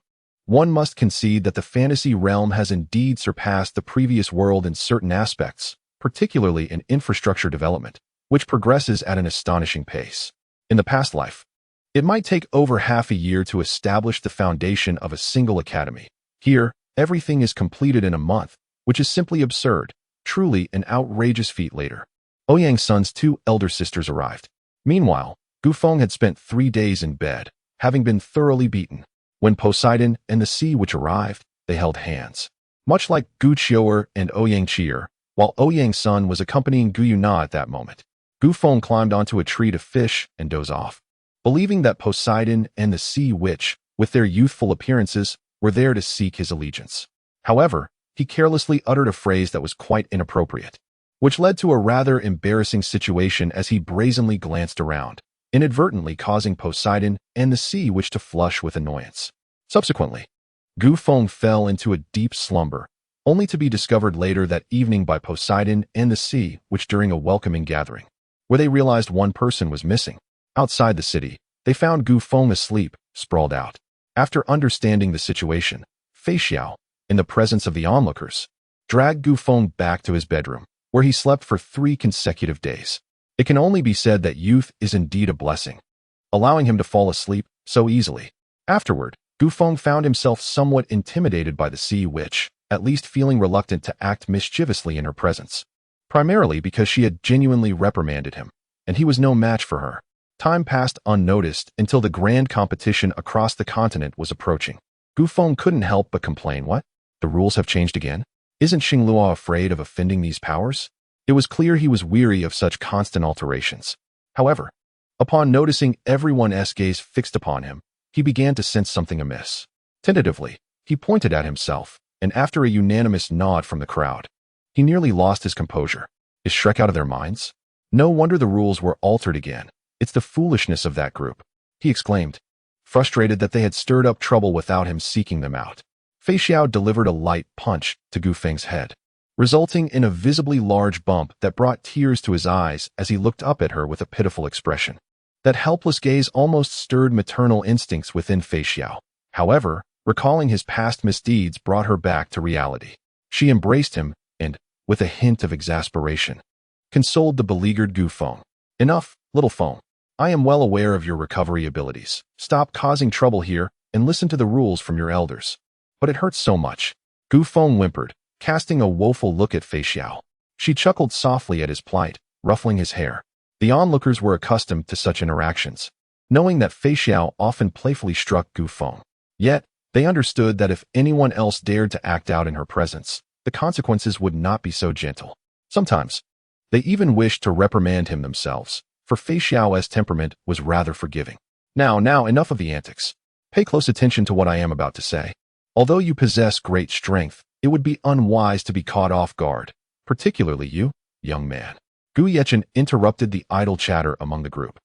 One must concede that the fantasy realm has indeed surpassed the previous world in certain aspects, particularly in infrastructure development, which progresses at an astonishing pace. In the past life, it might take over half a year to establish the foundation of a single academy. Here, everything is completed in a month, which is simply absurd, truly an outrageous feat. Later, Ouyang Sun's two elder sisters arrived. Meanwhile, Gufeng had spent 3 days in bed, having been thoroughly beaten. When Poseidon and the Sea Witch arrived, they held hands. Much like Gu Qiuer and Ouyang Qi'er, while Ouyang Sun was accompanying Gu Yuna at that moment, Gufeng climbed onto a tree to fish and doze off, believing that Poseidon and the Sea Witch, with their youthful appearances, were there to seek his allegiance. However, he carelessly uttered a phrase that was quite inappropriate, which led to a rather embarrassing situation as he brazenly glanced around, inadvertently causing Poseidon and the Sea Witch to flush with annoyance. Subsequently, Gufeng fell into a deep slumber, only to be discovered later that evening by Poseidon and the Sea Witch during a welcoming gathering, where they realized one person was missing. Outside the city, they found Gufeng asleep, sprawled out. After understanding the situation, Fei Xiao, in the presence of the onlookers, dragged Gufeng back to his bedroom, where he slept for 3 consecutive days. It can only be said that youth is indeed a blessing, allowing him to fall asleep so easily. Afterward, Gufeng found himself somewhat intimidated by the Sea Witch, at least feeling reluctant to act mischievously in her presence, primarily because she had genuinely reprimanded him, and he was no match for her. Time passed unnoticed until the grand competition across the continent was approaching. Gufeng couldn't help but complain. What? The rules have changed again? Isn't Xingluo afraid of offending these powers? It was clear he was weary of such constant alterations. However, upon noticing everyone's gaze fixed upon him, he began to sense something amiss. Tentatively, he pointed at himself, and after a unanimous nod from the crowd, he nearly lost his composure. Is Shrek out of their minds? No wonder the rules were altered again. It's the foolishness of that group, he exclaimed, frustrated that they had stirred up trouble without him seeking them out. Fei Xiao delivered a light punch to Gufeng's head, resulting in a visibly large bump that brought tears to his eyes as he looked up at her with a pitiful expression. That helpless gaze almost stirred maternal instincts within Fei Xiao. However, recalling his past misdeeds brought her back to reality. She embraced him and, with a hint of exasperation, consoled the beleaguered Gufeng. Enough, little Feng. I am well aware of your recovery abilities. Stop causing trouble here and listen to the rules from your elders. But it hurts so much. Gufeng whimpered, casting a woeful look at Fei Xiao. She chuckled softly at his plight, ruffling his hair. The onlookers were accustomed to such interactions, knowing that Fei Xiao often playfully struck Gufeng. Yet, they understood that if anyone else dared to act out in her presence, the consequences would not be so gentle. Sometimes, they even wished to reprimand him themselves, for Fei Xiao's temperament was rather forgiving. Now, enough of the antics. Pay close attention to what I am about to say. Although you possess great strength, it would be unwise to be caught off guard, particularly you, young man. Gu Yechen interrupted the idle chatter among the group,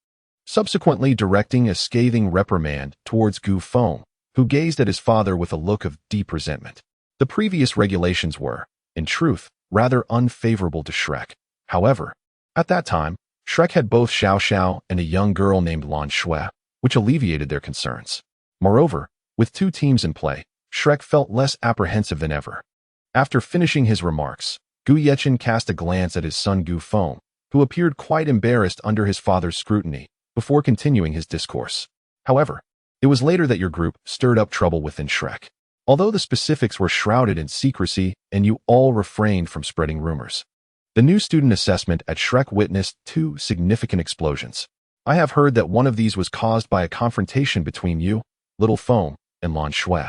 subsequently directing a scathing reprimand towards Gu Feng, who gazed at his father with a look of deep resentment. The previous regulations were, in truth, rather unfavorable to Shrek. However, at that time, Shrek had both Xiao Xiao and a young girl named Lan Shui, which alleviated their concerns. Moreover, with two teams in play, Shrek felt less apprehensive than ever. After finishing his remarks, Gu Yechen cast a glance at his son Gu Feng, who appeared quite embarrassed under his father's scrutiny, before continuing his discourse. However, it was later that your group stirred up trouble within Shrek. Although the specifics were shrouded in secrecy and you all refrained from spreading rumors. The new student assessment at Shrek witnessed two significant explosions. I have heard that one of these was caused by a confrontation between you, Little Feng, and Lan Shui,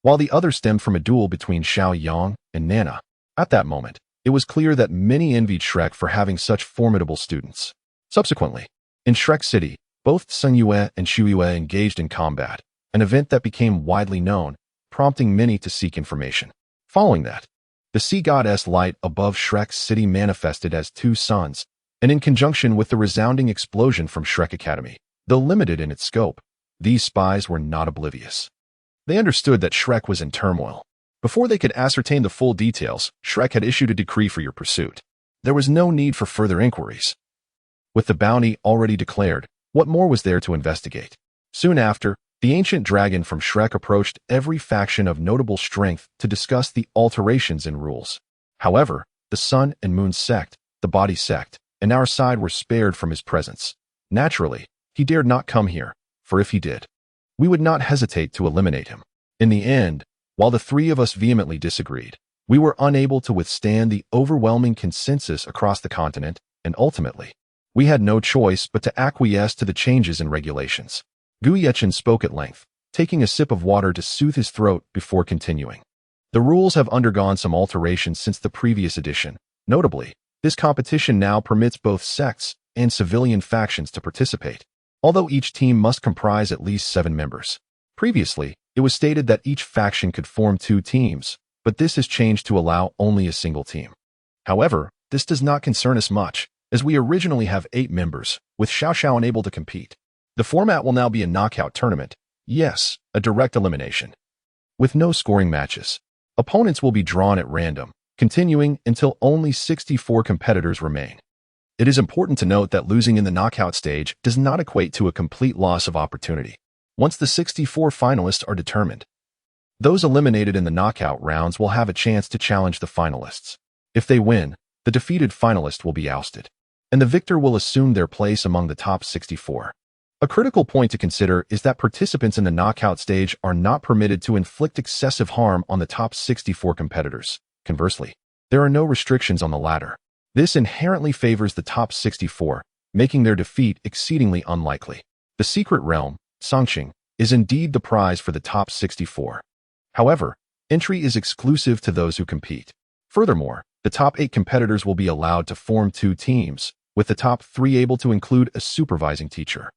while the other stemmed from a duel between Xiao Yang and Nana. At that moment, it was clear that many envied Shrek for having such formidable students. Subsequently, in Shrek City, both Sun Yue and Shu Yue engaged in combat, an event that became widely known, prompting many to seek information. Following that, the sea goddess light above Shrek's city manifested as two suns, and in conjunction with the resounding explosion from Shrek Academy, though limited in its scope, these spies were not oblivious. They understood that Shrek was in turmoil. Before they could ascertain the full details, Shrek had issued a decree for your pursuit. There was no need for further inquiries. With the bounty already declared, what more was there to investigate? Soon after, the ancient dragon from Shrek approached every faction of notable strength to discuss the alterations in rules. However, the Sun and Moon sect, the Body sect, and our side were spared from his presence. Naturally, he dared not come here, for if he did, we would not hesitate to eliminate him. In the end, while the three of us vehemently disagreed, we were unable to withstand the overwhelming consensus across the continent, and ultimately, we had no choice but to acquiesce to the changes in regulations. Gu Yechen spoke at length, taking a sip of water to soothe his throat before continuing. The rules have undergone some alterations since the previous edition. Notably, this competition now permits both sects and civilian factions to participate, although each team must comprise at least 7 members. Previously, it was stated that each faction could form 2 teams, but this has changed to allow only a single team. However, this does not concern us much, as we originally have 8 members, with Xiao Xiao unable to compete. The format will now be a knockout tournament. Yes, a direct elimination. With no scoring matches. Opponents will be drawn at random, continuing until only 64 competitors remain. It is important to note that losing in the knockout stage does not equate to a complete loss of opportunity. Once the 64 finalists are determined, those eliminated in the knockout rounds will have a chance to challenge the finalists. If they win, the defeated finalist will be ousted, and the victor will assume their place among the top 64. A critical point to consider is that participants in the knockout stage are not permitted to inflict excessive harm on the top 64 competitors. Conversely, there are no restrictions on the latter. This inherently favors the top 64, making their defeat exceedingly unlikely. The secret realm, Sangqing, is indeed the prize for the top 64. However, entry is exclusive to those who compete. Furthermore, the top 8 competitors will be allowed to form 2 teams, with the top 3 able to include a supervising teacher.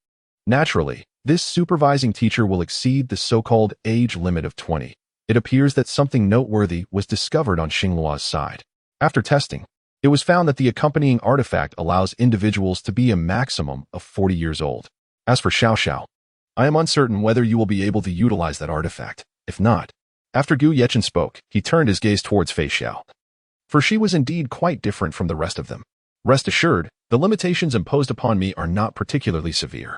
Naturally, this supervising teacher will exceed the so-called age limit of 20. It appears that something noteworthy was discovered on Xingluo's side. After testing, it was found that the accompanying artifact allows individuals to be a maximum of 40 years old. As for Xiao Xiao, I am uncertain whether you will be able to utilize that artifact. If not, after Gu Yechen spoke, he turned his gaze towards Fei Xiao. For she was indeed quite different from the rest of them. Rest assured, the limitations imposed upon me are not particularly severe.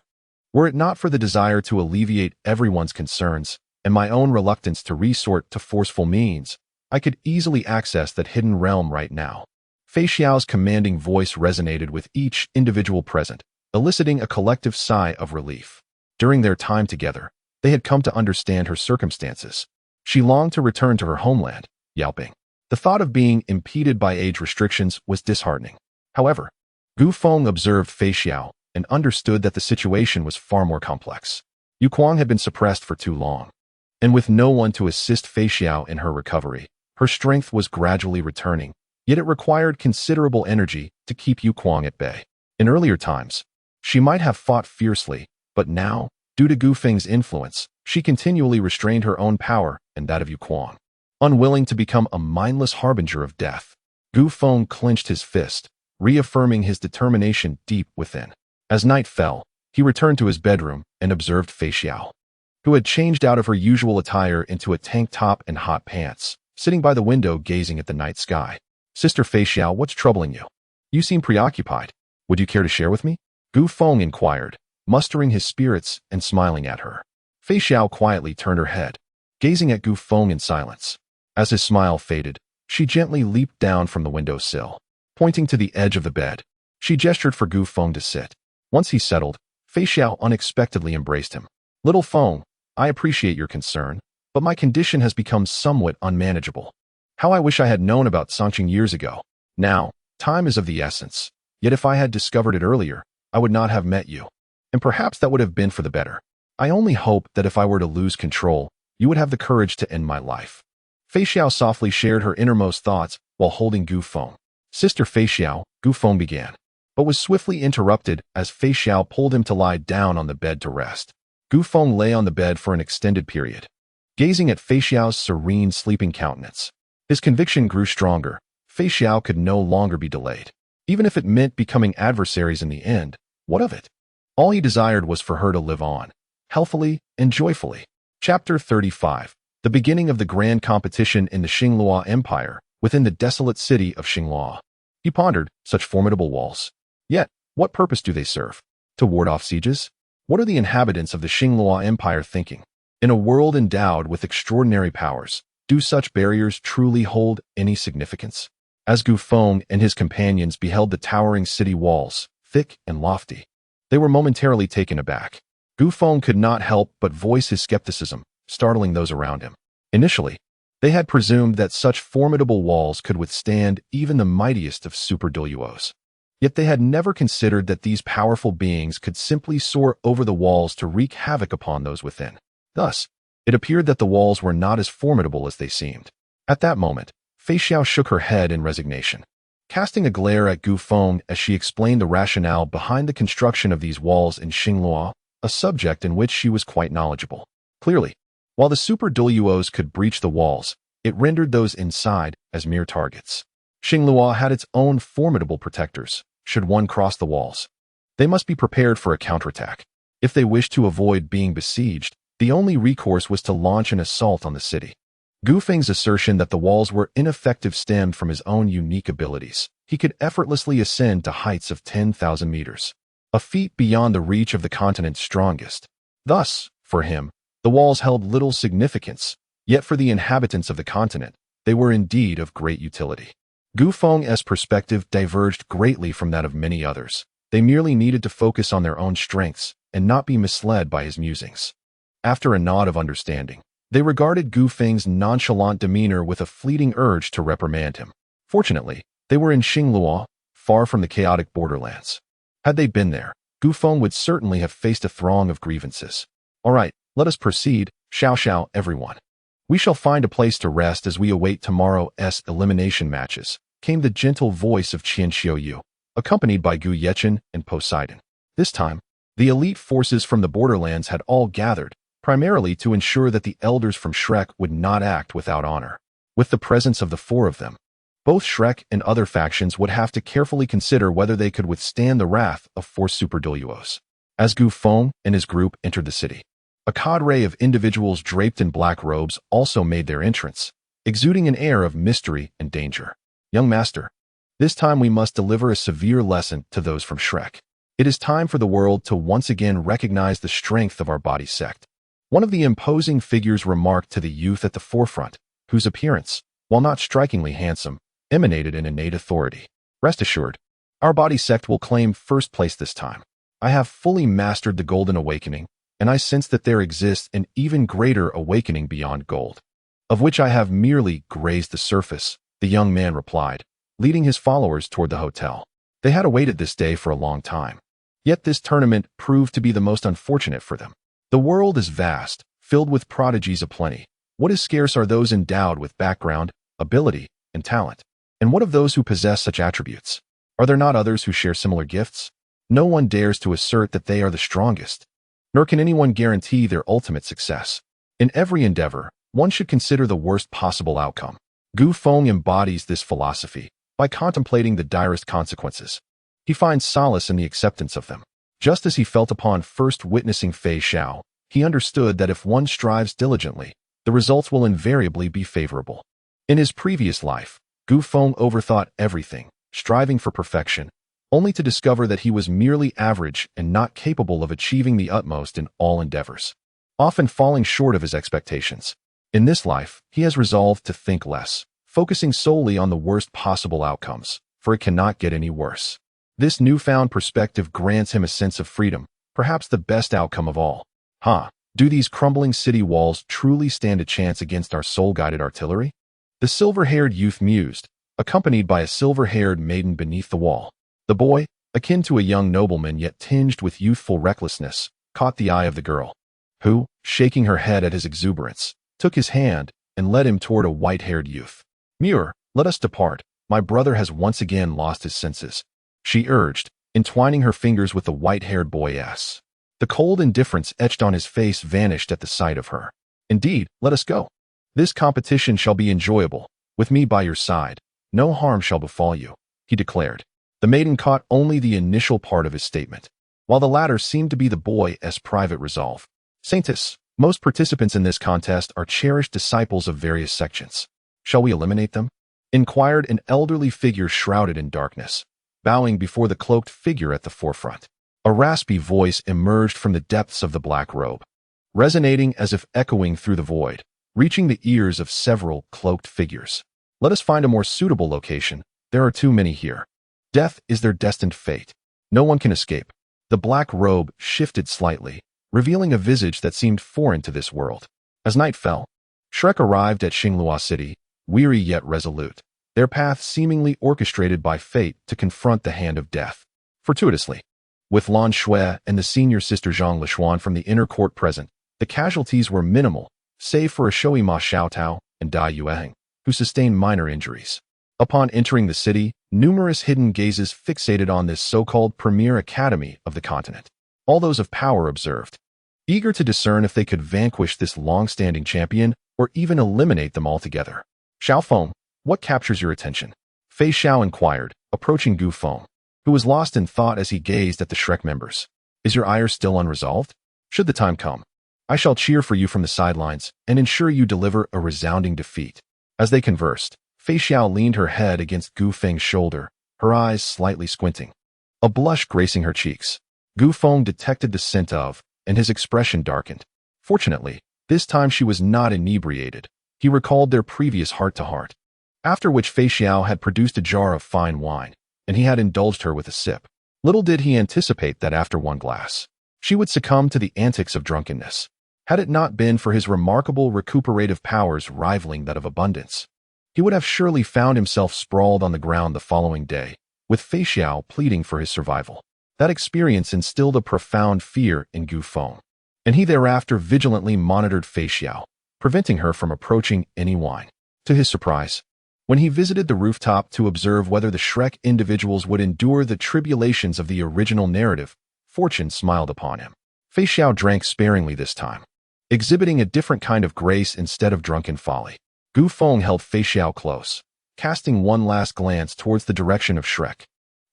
Were it not for the desire to alleviate everyone's concerns, and my own reluctance to resort to forceful means, I could easily access that hidden realm right now. Fei Xiao's commanding voice resonated with each individual present, eliciting a collective sigh of relief. During their time together, they had come to understand her circumstances. She longed to return to her homeland, Yaoping. The thought of being impeded by age restrictions was disheartening. However, Gu Feng observed Fei Xiao and understood that the situation was far more complex. Yu Kuang had been suppressed for too long, and with no one to assist Fei Xiao in her recovery, her strength was gradually returning, yet it required considerable energy to keep Yu Kuang at bay. In earlier times, she might have fought fiercely, but now, due to Gu Feng's influence, she continually restrained her own power and that of Yu Kuang. Unwilling to become a mindless harbinger of death, Gu Feng clenched his fist, reaffirming his determination deep within. As night fell, he returned to his bedroom and observed Fei Xiao, who had changed out of her usual attire into a tank top and hot pants, sitting by the window gazing at the night sky. "Sister Fei Xiao, what's troubling you? You seem preoccupied. Would you care to share with me?" Gu Feng inquired, mustering his spirits and smiling at her. Fei Xiao quietly turned her head, gazing at Gu Feng in silence. As his smile faded, she gently leaped down from the windowsill. Pointing to the edge of the bed, she gestured for Gu Feng to sit. Once he settled, Fei Xiao unexpectedly embraced him. "Little Feng, I appreciate your concern, but my condition has become somewhat unmanageable. How I wish I had known about Songqing years ago. Now, time is of the essence. Yet if I had discovered it earlier, I would not have met you. And perhaps that would have been for the better. I only hope that if I were to lose control, you would have the courage to end my life." Fei Xiao softly shared her innermost thoughts while holding Gu Feng. "Sister Fei Xiao," Gu Feng began, but was swiftly interrupted as Fei Xiao pulled him to lie down on the bed to rest. Gu Feng lay on the bed for an extended period, gazing at Fei Xiao's serene, sleeping countenance. His conviction grew stronger. Fei Xiao could no longer be delayed. Even if it meant becoming adversaries in the end, what of it? All he desired was for her to live on, healthily and joyfully. Chapter 35. The beginning of the grand competition in the Xingluo Empire, within the desolate city of Xingluo. He pondered, such formidable walls. Yet, what purpose do they serve? To ward off sieges? What are the inhabitants of the Xingluo Empire thinking? In a world endowed with extraordinary powers, do such barriers truly hold any significance? As Gu Feng and his companions beheld the towering city walls, thick and lofty, they were momentarily taken aback. Gu Feng could not help but voice his skepticism, startling those around him. Initially, they had presumed that such formidable walls could withstand even the mightiest of super Douluos. Yet they had never considered that these powerful beings could simply soar over the walls to wreak havoc upon those within. Thus, it appeared that the walls were not as formidable as they seemed. At that moment, Fei Xiao shook her head in resignation, casting a glare at Gu Feng as she explained the rationale behind the construction of these walls in Xingluo, a subject in which she was quite knowledgeable. Clearly, while the super Douluos could breach the walls, it rendered those inside as mere targets. Xingluo had its own formidable protectors. Should one cross the walls, they must be prepared for a counterattack. If they wished to avoid being besieged, the only recourse was to launch an assault on the city. Gu Feng's assertion that the walls were ineffective stemmed from his own unique abilities. He could effortlessly ascend to heights of 10,000 meters, a feat beyond the reach of the continent's strongest. Thus, for him, the walls held little significance, yet for the inhabitants of the continent, they were indeed of great utility. Gu Feng's perspective diverged greatly from that of many others. They merely needed to focus on their own strengths and not be misled by his musings. After a nod of understanding, they regarded Gu Feng's nonchalant demeanor with a fleeting urge to reprimand him. Fortunately, they were in Xingluo, far from the chaotic borderlands. Had they been there, Gu Feng would certainly have faced a throng of grievances. "All right, let us proceed, Xiao, everyone. We shall find a place to rest as we await tomorrow's elimination matches," came the gentle voice of Qian Xiuyu, accompanied by Gu Yechen and Poseidon. This time, the elite forces from the borderlands had all gathered, primarily to ensure that the elders from Shrek would not act without honor. With the presence of the four of them, both Shrek and other factions would have to carefully consider whether they could withstand the wrath of four super Douluos. As Gu Feng and his group entered the city, a cadre of individuals draped in black robes also made their entrance, exuding an air of mystery and danger. "Young master, this time we must deliver a severe lesson to those from Shrek. It is time for the world to once again recognize the strength of our body sect," one of the imposing figures remarked to the youth at the forefront, whose appearance, while not strikingly handsome, emanated an innate authority. "Rest assured, our body sect will claim first place this time. I have fully mastered the Golden Awakening, and I sense that there exists an even greater awakening beyond gold, of which I have merely grazed the surface," the young man replied, leading his followers toward the hotel. They had awaited this day for a long time. Yet this tournament proved to be the most unfortunate for them. The world is vast, filled with prodigies aplenty. What is scarce are those endowed with background, ability, and talent. And what of those who possess such attributes? Are there not others who share similar gifts? No one dares to assert that they are the strongest, nor can anyone guarantee their ultimate success. In every endeavor, one should consider the worst possible outcome. Gu Feng embodies this philosophy, by contemplating the direst consequences. He finds solace in the acceptance of them. Just as he felt upon first witnessing Fei Xiao, he understood that if one strives diligently, the results will invariably be favorable. In his previous life, Gu Feng overthought everything, striving for perfection, only to discover that he was merely average and not capable of achieving the utmost in all endeavors, often falling short of his expectations. In this life, he has resolved to think less, focusing solely on the worst possible outcomes, for it cannot get any worse. This newfound perspective grants him a sense of freedom, perhaps the best outcome of all. Do these crumbling city walls truly stand a chance against our soul-guided artillery? The silver-haired youth mused, accompanied by a silver-haired maiden beneath the wall. The boy, akin to a young nobleman yet tinged with youthful recklessness, caught the eye of the girl, who, shaking her head at his exuberance, took his hand and led him toward a white-haired youth. "Muir, let us depart. My brother has once again lost his senses," she urged, entwining her fingers with the white-haired boy's. The cold indifference etched on his face vanished at the sight of her. "Indeed, let us go. This competition shall be enjoyable. With me by your side, no harm shall befall you," he declared. The maiden caught only the initial part of his statement, while the latter seemed to be the boy's private resolve. "Saintus, most participants in this contest are cherished disciples of various sections. Shall we eliminate them?" inquired an elderly figure shrouded in darkness, bowing before the cloaked figure at the forefront. A raspy voice emerged from the depths of the black robe, resonating as if echoing through the void, reaching the ears of several cloaked figures. "Let us find a more suitable location. There are too many here. Death is their destined fate. No one can escape." The black robe shifted slightly, revealing a visage that seemed foreign to this world. As night fell, Shrek arrived at Xingluo City, weary yet resolute, their path seemingly orchestrated by fate to confront the hand of death. Fortuitously, with Lan Shui and the senior sister Zhang Lishuan from the inner court present, the casualties were minimal, save for a showy Ma Xiaotao and Dai Yueheng, who sustained minor injuries. Upon entering the city, numerous hidden gazes fixated on this so-called premier academy of the continent. All those of power observed, eager to discern if they could vanquish this long-standing champion or even eliminate them altogether. "Xiao Feng, what captures your attention?" Fei Xiao inquired, approaching Gu Feng, who was lost in thought as he gazed at the Shrek members. "Is your ire still unresolved? Should the time come, I shall cheer for you from the sidelines and ensure you deliver a resounding defeat." As they conversed, Fei Xiao leaned her head against Gu Feng's shoulder, her eyes slightly squinting, a blush gracing her cheeks. Gu Feng detected the scent of, and his expression darkened. Fortunately, this time she was not inebriated. He recalled their previous heart-to-heart, after which Fei Xiao had produced a jar of fine wine, and he had indulged her with a sip. Little did he anticipate that after one glass, she would succumb to the antics of drunkenness, had it not been for his remarkable recuperative powers rivaling that of abundance. He would have surely found himself sprawled on the ground the following day, with Fei Xiao pleading for his survival. That experience instilled a profound fear in Gu Feng, and he thereafter vigilantly monitored Fei Xiao, preventing her from approaching any wine. To his surprise, when he visited the rooftop to observe whether the Shrek individuals would endure the tribulations of the original narrative, fortune smiled upon him. Fei Xiao drank sparingly this time, exhibiting a different kind of grace instead of drunken folly. Gu Feng held Fei Xiao close, casting one last glance towards the direction of Shrek.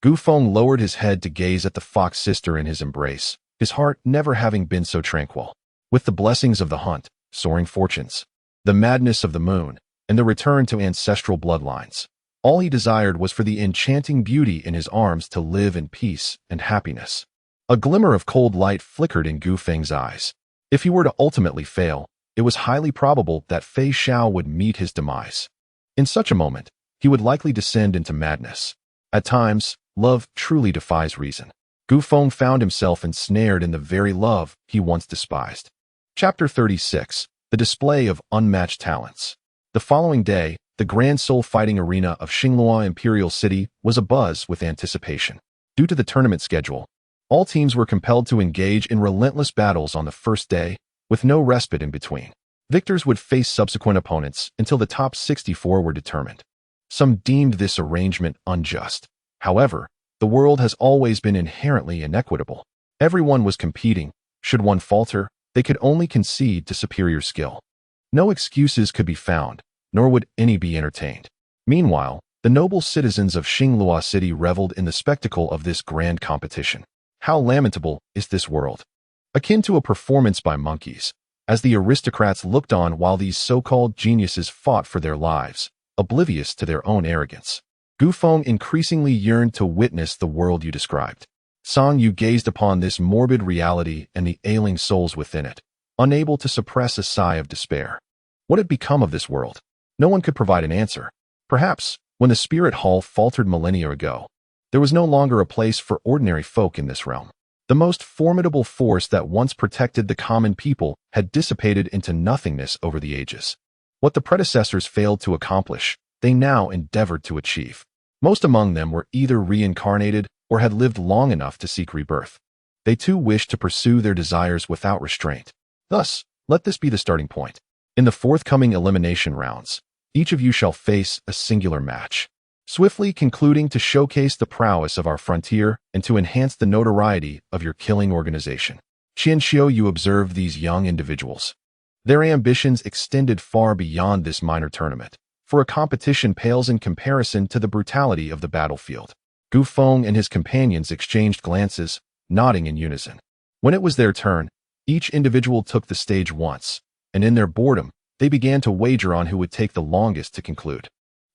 Gu Feng lowered his head to gaze at the fox sister in his embrace, his heart never having been so tranquil. With the blessings of the hunt, soaring fortunes, the madness of the moon, and the return to ancestral bloodlines, all he desired was for the enchanting beauty in his arms to live in peace and happiness. A glimmer of cold light flickered in Gu Feng's eyes. If he were to ultimately fail, it was highly probable that Fei Xiao would meet his demise. In such a moment, he would likely descend into madness. At times, love truly defies reason. Gu Feng found himself ensnared in the very love he once despised. Chapter 36. The Display of Unmatched Talents. The following day, the grand soul-fighting arena of Xingluo Imperial City was abuzz with anticipation. Due to the tournament schedule, all teams were compelled to engage in relentless battles on the first day, with no respite in between. Victors would face subsequent opponents until the top 64 were determined. Some deemed this arrangement unjust. However, the world has always been inherently inequitable. Everyone was competing. Should one falter, they could only concede to superior skill. No excuses could be found, nor would any be entertained. Meanwhile, The noble citizens of Xinglua City reveled in the spectacle of this grand competition. How lamentable is this world! Akin to a performance by monkeys, as the aristocrats looked on while these so-called geniuses fought for their lives, oblivious to their own arrogance. Gu Feng increasingly yearned to witness the world you described. Song Yu gazed upon this morbid reality and the ailing souls within it, unable to suppress a sigh of despair. What had become of this world? No one could provide an answer. Perhaps, when the spirit hall faltered millennia ago, there was no longer a place for ordinary folk in this realm. The most formidable force that once protected the common people had dissipated into nothingness over the ages. What the predecessors failed to accomplish, they now endeavored to achieve. Most among them were either reincarnated or had lived long enough to seek rebirth. They too wished to pursue their desires without restraint. Thus, let this be the starting point. In the forthcoming elimination rounds, each of you shall face a singular match, swiftly concluding to showcase the prowess of our frontier and to enhance the notoriety of your killing organization. Qian Xiu, you observed these young individuals. Their ambitions extended far beyond this minor tournament, for a competition pales in comparison to the brutality of the battlefield. Gu Feng and his companions exchanged glances, nodding in unison. When it was their turn, each individual took the stage once, and in their boredom, they began to wager on who would take the longest to conclude.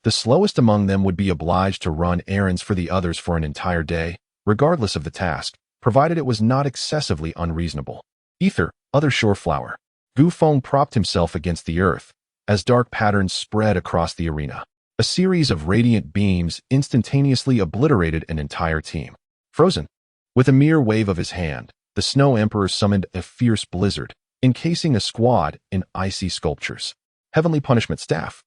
The slowest among them would be obliged to run errands for the others for an entire day, regardless of the task, provided it was not excessively unreasonable. Ether, other shore flower. Gu Feng propped himself against the earth, as dark patterns spread across the arena. A series of radiant beams instantaneously obliterated an entire team. Frozen. With a mere wave of his hand, the Snow Emperor summoned a fierce blizzard, encasing a squad in icy sculptures. Heavenly Punishment Staff.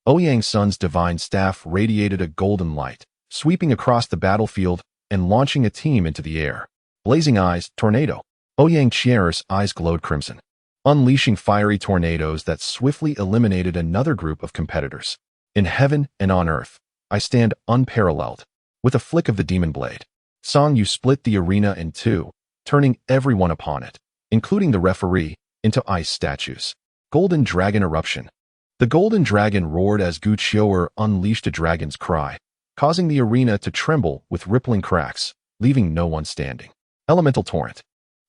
Ouyang Sun's divine staff radiated a golden light, sweeping across the battlefield and launching a team into the air. Blazing Eyes, Tornado. Ouyang Qian's eyes glowed crimson, unleashing fiery tornadoes that swiftly eliminated another group of competitors. In heaven and on earth, I stand unparalleled. With a flick of the demon blade, Song Yu split the arena in two, turning everyone upon it, including the referee, into ice statues. Golden Dragon Eruption. The golden dragon roared as Gu Qiuer unleashed a dragon's cry, causing the arena to tremble with rippling cracks, leaving no one standing. Elemental Torrent.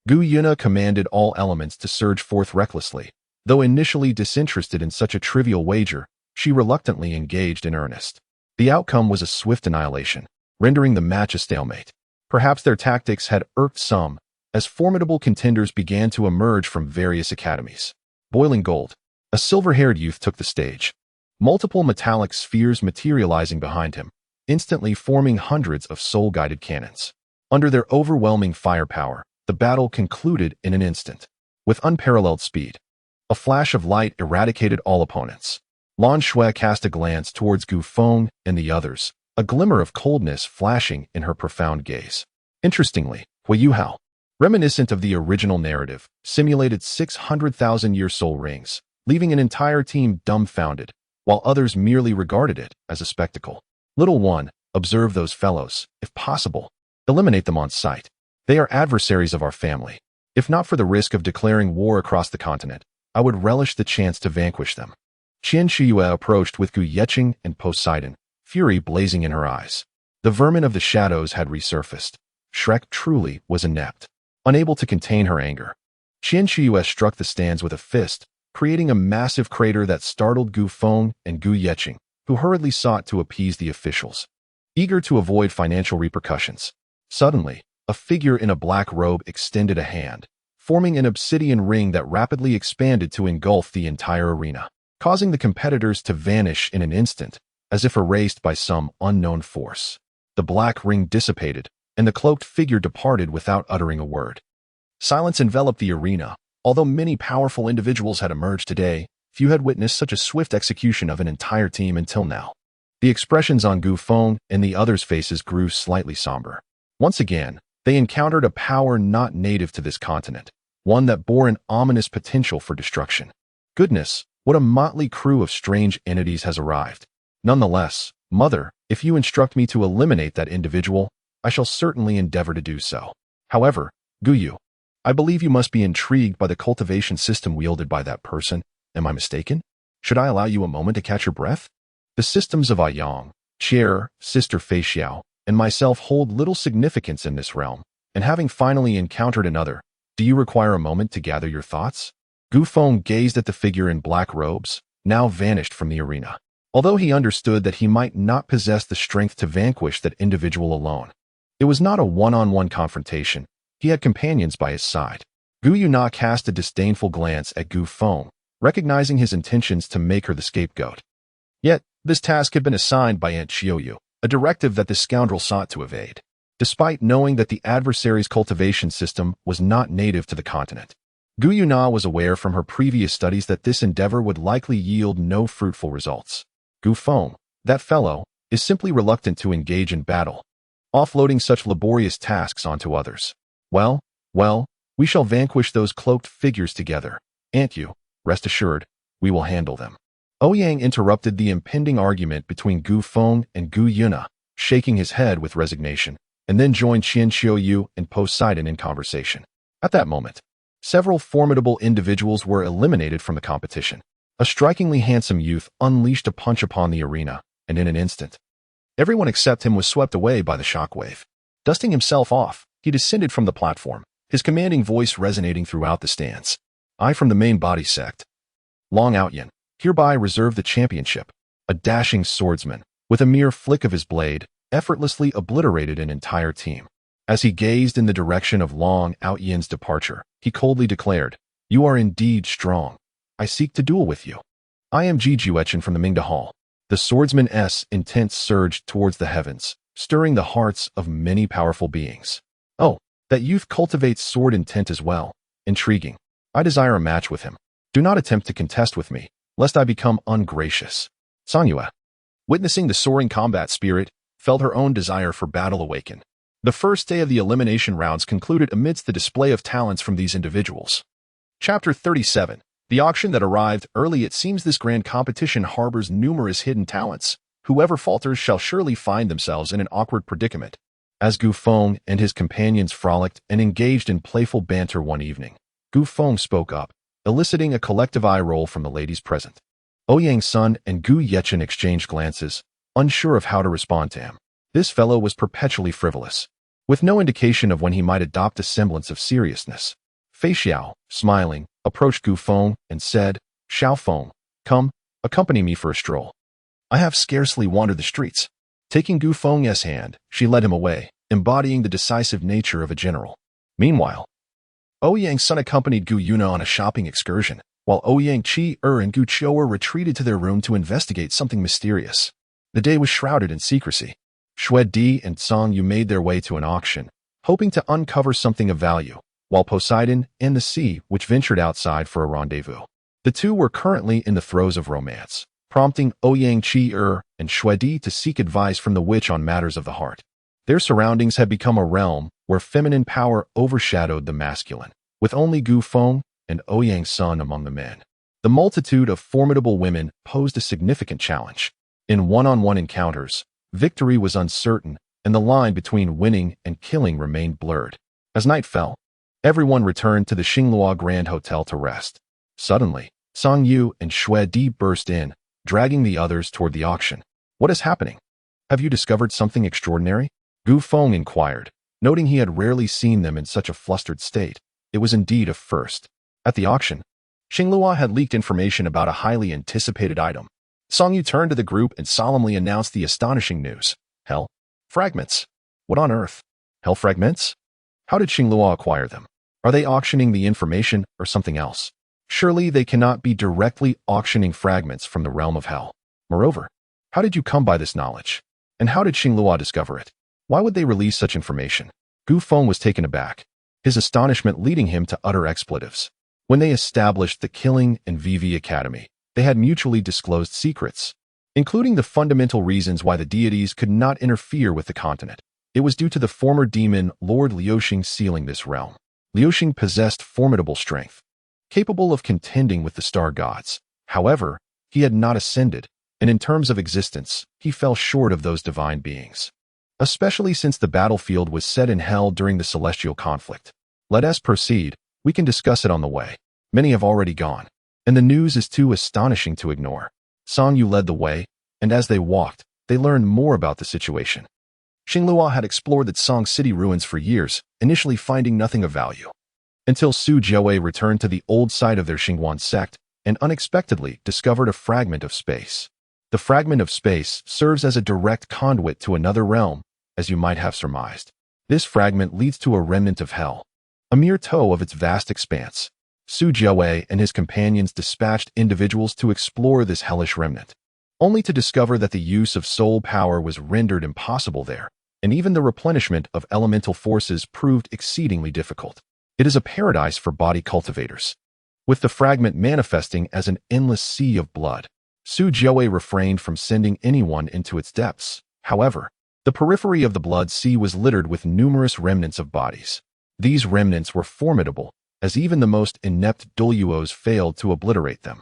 Gu Yuna commanded all elements to surge forth recklessly. Though initially disinterested in such a trivial wager, she reluctantly engaged in earnest. The outcome was a swift annihilation, rendering the match a stalemate. Perhaps their tactics had irked some, as formidable contenders began to emerge from various academies. Boiling Gold. A silver-haired youth took the stage, multiple metallic spheres materializing behind him, instantly forming hundreds of soul-guided cannons. Under their overwhelming firepower, the battle concluded in an instant. With unparalleled speed, a flash of light eradicated all opponents. Lan Shui cast a glance towards Gu Feng and the others, a glimmer of coldness flashing in her profound gaze. Interestingly, Hui Yuhao, reminiscent of the original narrative, simulated 600,000-year soul rings, leaving an entire team dumbfounded, while others merely regarded it as a spectacle. Little one, observe those fellows, if possible. Eliminate them on sight. They are adversaries of our family. If not for the risk of declaring war across the continent, I would relish the chance to vanquish them. Qian Shiyue approached with Gu Yeqing and Poseidon, fury blazing in her eyes. The vermin of the shadows had resurfaced. Shrek truly was inept, unable to contain her anger. Qian Shiyue struck the stands with a fist, creating a massive crater that startled Gu Feng and Gu Yeqing, who hurriedly sought to appease the officials, eager to avoid financial repercussions. Suddenly, a figure in a black robe extended a hand, forming an obsidian ring that rapidly expanded to engulf the entire arena, causing the competitors to vanish in an instant, as if erased by some unknown force. The black ring dissipated, and the cloaked figure departed without uttering a word. Silence enveloped the arena. Although many powerful individuals had emerged today, few had witnessed such a swift execution of an entire team until now. The expressions on Gu Feng and the others' faces grew slightly somber. Once again, they encountered a power not native to this continent, one that bore an ominous potential for destruction. Goodness, what a motley crew of strange entities has arrived. Nonetheless, Mother, if you instruct me to eliminate that individual, I shall certainly endeavor to do so. However, Guyu, I believe you must be intrigued by the cultivation system wielded by that person. Am I mistaken? Should I allow you a moment to catch your breath? The systems of Aiyang, Chair, Sister Fei Xiao, and myself hold little significance in this realm, and having finally encountered another, do you require a moment to gather your thoughts? Gu Feng gazed at the figure in black robes, now vanished from the arena. Although he understood that he might not possess the strength to vanquish that individual alone, it was not a one-on-one confrontation. He had companions by his side. Gu Yuna cast a disdainful glance at Gu Feng, recognizing his intentions to make her the scapegoat. Yet, this task had been assigned by Aunt Xiaoyu, a directive that the scoundrel sought to evade, despite knowing that the adversary's cultivation system was not native to the continent. Gu Yuna was aware from her previous studies that this endeavor would likely yield no fruitful results. Gu Feng, that fellow, is simply reluctant to engage in battle, offloading such laborious tasks onto others. Well, we shall vanquish those cloaked figures together. Aunt Yu, rest assured, we will handle them. Ouyang interrupted the impending argument between Gu Feng and Gu Yuna, shaking his head with resignation, and then joined Qian Xiaoyu and Poseidon in conversation. At that moment, several formidable individuals were eliminated from the competition. A strikingly handsome youth unleashed a punch upon the arena, and in an instant, everyone except him was swept away by the shockwave. Dusting himself off, he descended from the platform, his commanding voice resonating throughout the stands. I from the main body sect, Long Outyan, hereby reserve the championship. A dashing swordsman, with a mere flick of his blade, effortlessly obliterated an entire team. As he gazed in the direction of Long Outyan's departure, he coldly declared, "You are indeed strong. I seek to duel with you. I am Ji Juechen from the Mingda Hall." The swordsman's intent surged towards the heavens, stirring the hearts of many powerful beings. Oh, that youth cultivates sword intent as well. Intriguing. I desire a match with him. Do not attempt to contest with me, lest I become ungracious. Sanyue, witnessing the soaring combat spirit, felt her own desire for battle awaken. The first day of the elimination rounds concluded amidst the display of talents from these individuals. Chapter 37. The auction that arrived early. It seems this grand competition harbors numerous hidden talents. Whoever falters shall surely find themselves in an awkward predicament. As Gu Feng and his companions frolicked and engaged in playful banter one evening, Gu Feng spoke up, eliciting a collective eye roll from the ladies present. Ouyang's son and Gu Yechen exchanged glances, unsure of how to respond to him. This fellow was perpetually frivolous, with no indication of when he might adopt a semblance of seriousness. Fei Xiao, smiling, approached Gu Feng and said, "Xiao Feng, come, accompany me for a stroll. I have scarcely wandered the streets." Taking Gu Feng's hand, she led him away, embodying the decisive nature of a general. Meanwhile, Ouyang's son accompanied Gu Yuna on a shopping excursion, while Ouyang Qi and Gu Chou'er retreated to their room to investigate something mysterious. The day was shrouded in secrecy. Xue Di and Song Yu made their way to an auction, hoping to uncover something of value, while Poseidon and the Sea which ventured outside for a rendezvous. The two were currently in the throes of romance, prompting Ouyang Qi and Xue Di to seek advice from the witch on matters of the heart. Their surroundings had become a realm where feminine power overshadowed the masculine, with only Gu Feng and Ouyang's son among the men. The multitude of formidable women posed a significant challenge. In one-on-one encounters, victory was uncertain, and the line between winning and killing remained blurred. As night fell, everyone returned to the Xinglua Grand Hotel to rest. Suddenly, Song Yu and Xue Di burst in, dragging the others toward the auction. "What is happening? Have you discovered something extraordinary?" Gu Feng inquired, noting he had rarely seen them in such a flustered state. It was indeed a first. At the auction, Xinglua had leaked information about a highly anticipated item. Song Yu turned to the group and solemnly announced the astonishing news. Hell fragments. What on earth? Hell fragments? How did Xinglua acquire them? Are they auctioning the information or something else? Surely they cannot be directly auctioning fragments from the realm of hell. Moreover, how did you come by this knowledge? And how did Xinglua discover it? Why would they release such information? Gu Feng was taken aback, his astonishment leading him to utter expletives. When they established the Killing and VV Academy, they had mutually disclosed secrets, including the fundamental reasons why the deities could not interfere with the continent. It was due to the former demon Lord Liuxing sealing this realm. Liuxing possessed formidable strength, capable of contending with the star gods. However, he had not ascended, and in terms of existence, he fell short of those divine beings, especially since the battlefield was set in hell during the celestial conflict. Let us proceed. We can discuss it on the way. Many have already gone, and the news is too astonishing to ignore. Song Yu led the way, and as they walked, they learned more about the situation. Xingluo had explored the Song City ruins for years, initially finding nothing of value, until Su Jiawei returned to the old site of their Xingguan sect and unexpectedly discovered a fragment of space. The fragment of space serves as a direct conduit to another realm, as you might have surmised. This fragment leads to a remnant of hell, a mere toe of its vast expanse. Su Jiawei and his companions dispatched individuals to explore this hellish remnant, only to discover that the use of soul power was rendered impossible there, and even the replenishment of elemental forces proved exceedingly difficult. It is a paradise for body cultivators, with the fragment manifesting as an endless sea of blood. Su Jiawei refrained from sending anyone into its depths. However, the periphery of the blood sea was littered with numerous remnants of bodies. These remnants were formidable, as even the most inept Douluos failed to obliterate them,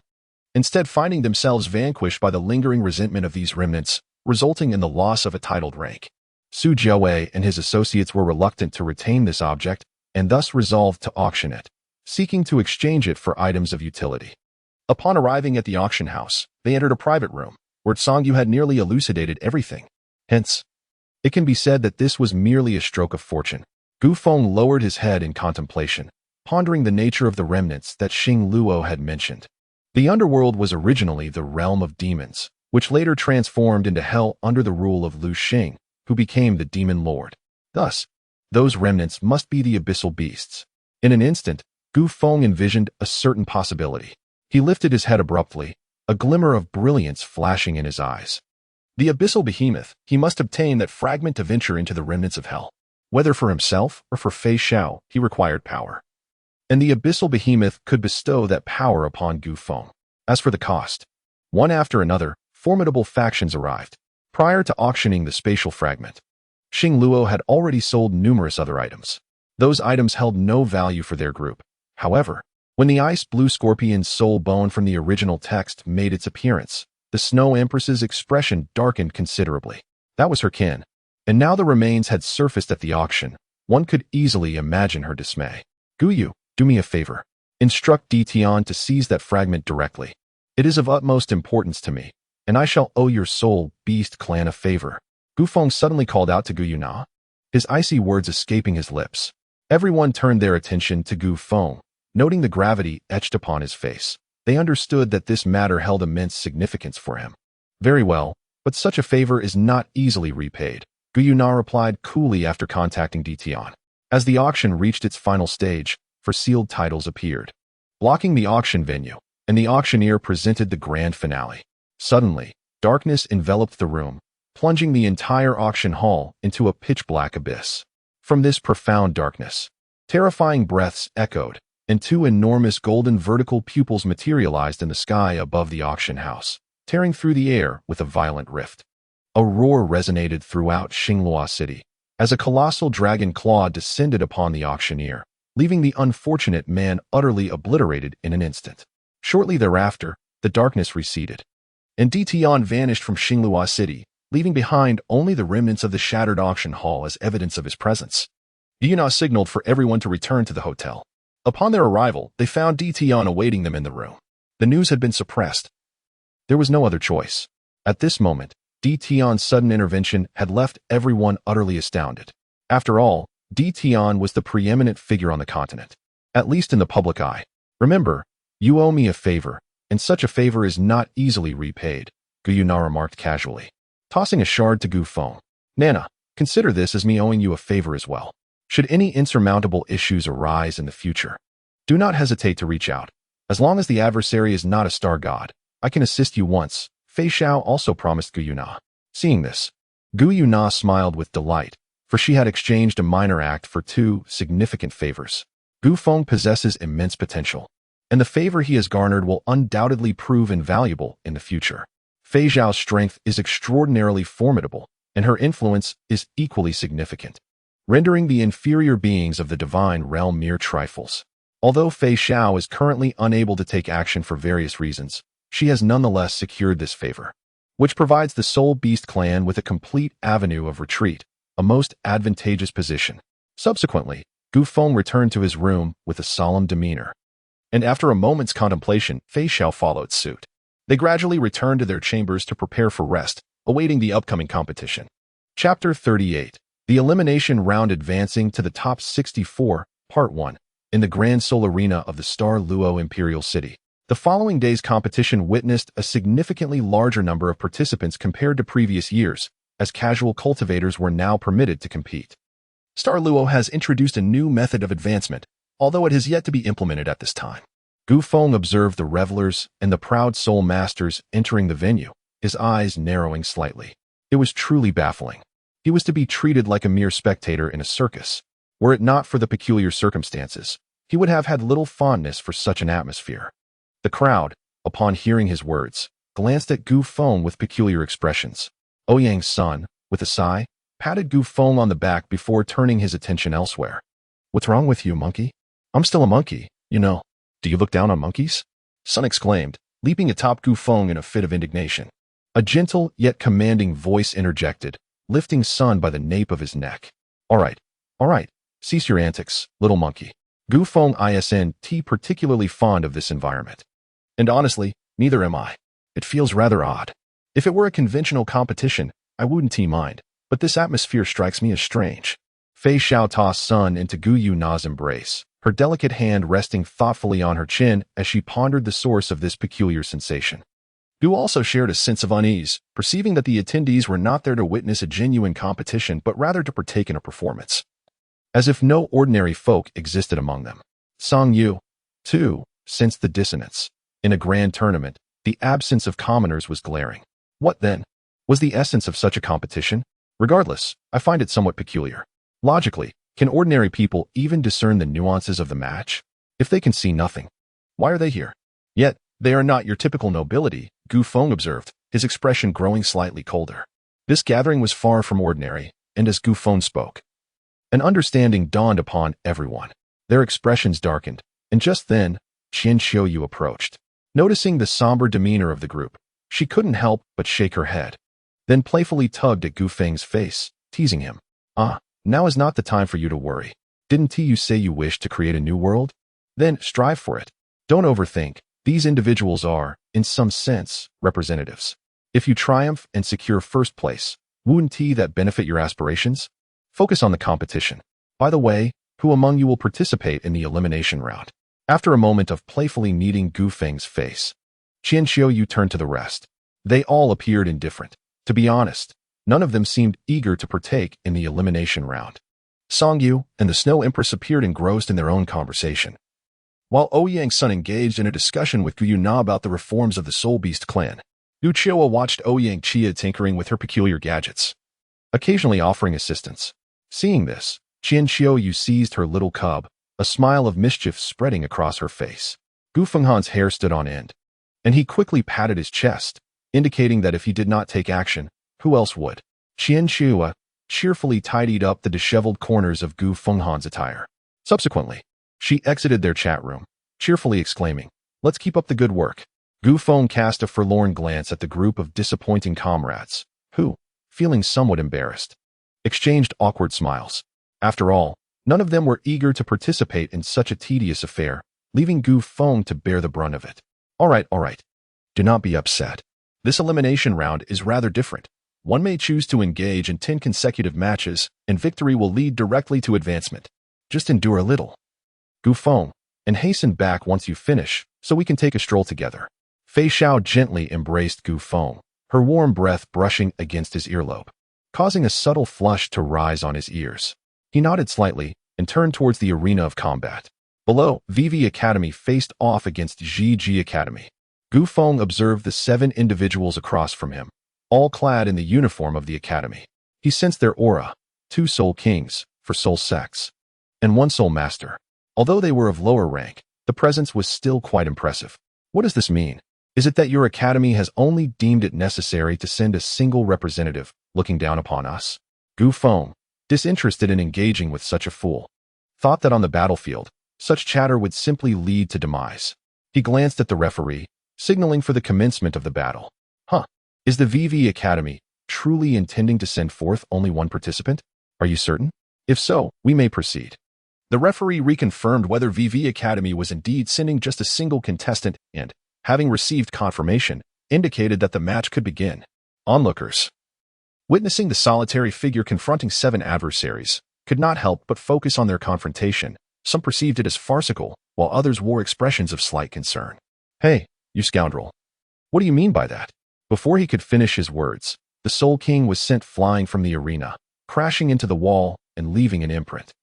instead finding themselves vanquished by the lingering resentment of these remnants, resulting in the loss of a titled rank. Su Jiawei and his associates were reluctant to retain this object and thus resolved to auction it, seeking to exchange it for items of utility. Upon arriving at the auction house, they entered a private room, where Songyu had nearly elucidated everything. Hence, it can be said that this was merely a stroke of fortune. Gu Feng lowered his head in contemplation, pondering the nature of the remnants that Xingluo had mentioned. The underworld was originally the realm of demons, which later transformed into hell under the rule of Lu Xing, who became the demon lord. Thus, those remnants must be the abyssal beasts. In an instant, Gu Feng envisioned a certain possibility. He lifted his head abruptly, a glimmer of brilliance flashing in his eyes. The abyssal behemoth, he must obtain that fragment to venture into the remnants of hell. Whether for himself or for Fei Xiao, he required power. And the abyssal behemoth could bestow that power upon Gu Feng. As for the cost, one after another, formidable factions arrived. Prior to auctioning the spatial fragment, Xingluo had already sold numerous other items. Those items held no value for their group. However, when the ice blue scorpion's soul bone from the original text made its appearance, the Snow Empress's expression darkened considerably. That was her kin. And now the remains had surfaced at the auction. One could easily imagine her dismay. Guyu, do me a favor. Instruct Di Tian to seize that fragment directly. It is of utmost importance to me, and I shall owe your soul beast clan a favor. Gu Feng suddenly called out to Gu Yuna, his icy words escaping his lips. Everyone turned their attention to Gu Feng, noting the gravity etched upon his face. They understood that this matter held immense significance for him. Very well, but such a favor is not easily repaid, Gu Yuna replied coolly after contacting Di Tian. As the auction reached its final stage, for sealed titles appeared, blocking the auction venue, and the auctioneer presented the grand finale. Suddenly, darkness enveloped the room, plunging the entire auction hall into a pitch-black abyss. From this profound darkness, terrifying breaths echoed, and two enormous golden vertical pupils materialized in the sky above the auction house, tearing through the air with a violent rift. A roar resonated throughout Xingluo City, as a colossal dragon claw descended upon the auctioneer, leaving the unfortunate man utterly obliterated in an instant. Shortly thereafter, the darkness receded, and Di Tian vanished from Xingluo City, leaving behind only the remnants of the shattered auction hall as evidence of his presence. Yuna signaled for everyone to return to the hotel. Upon their arrival, they found Di Tian awaiting them in the room. The news had been suppressed. There was no other choice. At this moment, Di Tian's sudden intervention had left everyone utterly astounded. After all, Di Tian was the preeminent figure on the continent, at least in the public eye. Remember, you owe me a favor, and such a favor is not easily repaid, Gu Yuna remarked casually, tossing a shard to Gu Feng. Nana, consider this as me owing you a favor as well. Should any insurmountable issues arise in the future, do not hesitate to reach out. As long as the adversary is not a star god, I can assist you once, Fei Xiao also promised Gu Yuna. Seeing this, Gu Yuna smiled with delight, for she had exchanged a minor act for two significant favors. Gu Feng possesses immense potential, and the favor he has garnered will undoubtedly prove invaluable in the future. Fei Xiao's strength is extraordinarily formidable, and her influence is equally significant, rendering the inferior beings of the divine realm mere trifles. Although Fei Xiao is currently unable to take action for various reasons, she has nonetheless secured this favor, which provides the Soul Beast clan with a complete avenue of retreat, a most advantageous position. Subsequently, Gu Feng returned to his room with a solemn demeanor, and after a moment's contemplation, Fei Xiao followed suit. They gradually returned to their chambers to prepare for rest, awaiting the upcoming competition. Chapter 38. The Elimination Round Advancing to the Top 64, Part 1. In the Grand Seoul Arena of the Douluo Imperial City. The following day's competition witnessed a significantly larger number of participants compared to previous years, as casual cultivators were now permitted to compete. Douluo has introduced a new method of advancement, although it has yet to be implemented at this time. Gu Feng observed the revelers and the proud soul masters entering the venue, his eyes narrowing slightly. It was truly baffling. He was to be treated like a mere spectator in a circus. Were it not for the peculiar circumstances, he would have had little fondness for such an atmosphere. The crowd, upon hearing his words, glanced at Gu Feng with peculiar expressions. Ouyang's son, with a sigh, patted Gu Feng on the back before turning his attention elsewhere. "What's wrong with you, monkey? I'm still a monkey, you know. Do you look down on monkeys?" Sun exclaimed, leaping atop Gu Feng in a fit of indignation. A gentle yet commanding voice interjected, lifting Sun by the nape of his neck. All right, cease your antics, little monkey. Gu Feng isn't particularly fond of this environment. And honestly, neither am I. It feels rather odd. If it were a conventional competition, I wouldn't mind, but this atmosphere strikes me as strange. Fei Xiao tossed Sun into Gu Yuna's embrace, her delicate hand resting thoughtfully on her chin as she pondered the source of this peculiar sensation. Gu also shared a sense of unease, perceiving that the attendees were not there to witness a genuine competition but rather to partake in a performance. As if no ordinary folk existed among them. Song Yu, too, sensed the dissonance. In a grand tournament, the absence of commoners was glaring. What, then, was the essence of such a competition? Regardless, I find it somewhat peculiar. Logically, can ordinary people even discern the nuances of the match? If they can see nothing, why are they here? Yet, they are not your typical nobility, Gu Feng observed, his expression growing slightly colder. This gathering was far from ordinary, and as Gu Feng spoke, an understanding dawned upon everyone. Their expressions darkened, and just then, Qian Xiuyu approached. Noticing the somber demeanor of the group, she couldn't help but shake her head, then playfully tugged at Gu Feng's face, teasing him. Now is not the time for you to worry. Didn't you say you wished to create a new world? Then strive for it. Don't overthink. These individuals are, in some sense, representatives. If you triumph and secure first place, wouldn't that benefit your aspirations? Focus on the competition. By the way, who among you will participate in the elimination round? After a moment of playfully kneading Gu Feng's face, Qian Xiuyu turned to the rest. They all appeared indifferent. To be honest, none of them seemed eager to partake in the elimination round. Song Yu and the Snow Empress appeared engrossed in their own conversation, while Ouyang's son engaged in a discussion with Gu Yuna about the reforms of the Soul Beast clan. Gu Qiuwa watched Ouyang Chia tinkering with her peculiar gadgets, occasionally offering assistance. Seeing this, Qian Xiuyu seized her little cub, a smile of mischief spreading across her face. Gu Fenghan's hair stood on end, and he quickly patted his chest, indicating that if he did not take action, who else would? Qian Xiuyu cheerfully tidied up the disheveled corners of Gu Fenghan's attire. Subsequently, she exited their chat room, cheerfully exclaiming, "Let's keep up the good work." Gu Feng cast a forlorn glance at the group of disappointing comrades, who, feeling somewhat embarrassed, exchanged awkward smiles. After all, none of them were eager to participate in such a tedious affair, leaving Gu Feng to bear the brunt of it. All right. Do not be upset. This elimination round is rather different. One may choose to engage in 10 consecutive matches, and victory will lead directly to advancement. Just endure a little, Gu Feng, and hasten back once you finish, so we can take a stroll together. Fei Xiao gently embraced Gu Feng, her warm breath brushing against his earlobe, causing a subtle flush to rise on his ears. He nodded slightly and turned towards the arena of combat. Below, VV Academy faced off against Ji Academy. Gu Feng observed the 7 individuals across from him, all clad in the uniform of the academy. He sensed their aura, 2 soul kings, for soul sects, and 1 soul master. Although they were of lower rank, the presence was still quite impressive. What does this mean? Is it that your academy has only deemed it necessary to send a single representative, looking down upon us? Gu Feng, disinterested in engaging with such a fool, thought that on the battlefield, such chatter would simply lead to demise. He glanced at the referee, signaling for the commencement of the battle. Is the VV Academy truly intending to send forth only 1 participant? Are you certain? If so, we may proceed. The referee reconfirmed whether VV Academy was indeed sending just a single contestant and, having received confirmation, indicated that the match could begin. Onlookers, witnessing the solitary figure confronting 7 adversaries, could not help but focus on their confrontation. Some perceived it as farcical, while others wore expressions of slight concern. "Hey, you scoundrel. What do you mean by that?" Before he could finish his words, the Soul King was sent flying from the arena, crashing into the wall and leaving an imprint.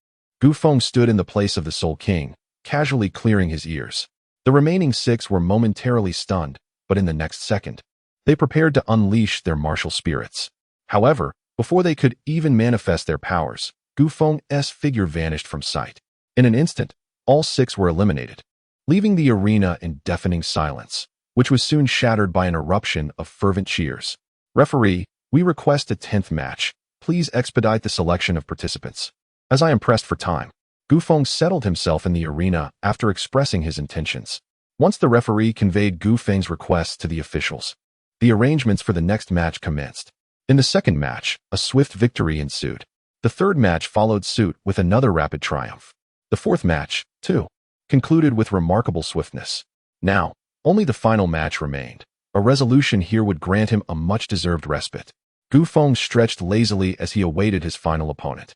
Gu Feng stood in the place of the Soul King, casually clearing his ears. The remaining 6 were momentarily stunned, but in the next second, they prepared to unleash their martial spirits. However, before they could even manifest their powers, Gu Feng's figure vanished from sight. In an instant, all 6 were eliminated, leaving the arena in deafening silence, which was soon shattered by an eruption of fervent cheers. "Referee, we request a 10th match. Please expedite the selection of participants, as I am pressed for time." Gu Feng settled himself in the arena after expressing his intentions. Once the referee conveyed Gu Feng's requests to the officials, the arrangements for the next match commenced. In the second match, a swift victory ensued. The third match followed suit with another rapid triumph. The fourth match, too, concluded with remarkable swiftness. Now, only the final match remained. A resolution here would grant him a much-deserved respite. Gu Feng stretched lazily as he awaited his final opponent.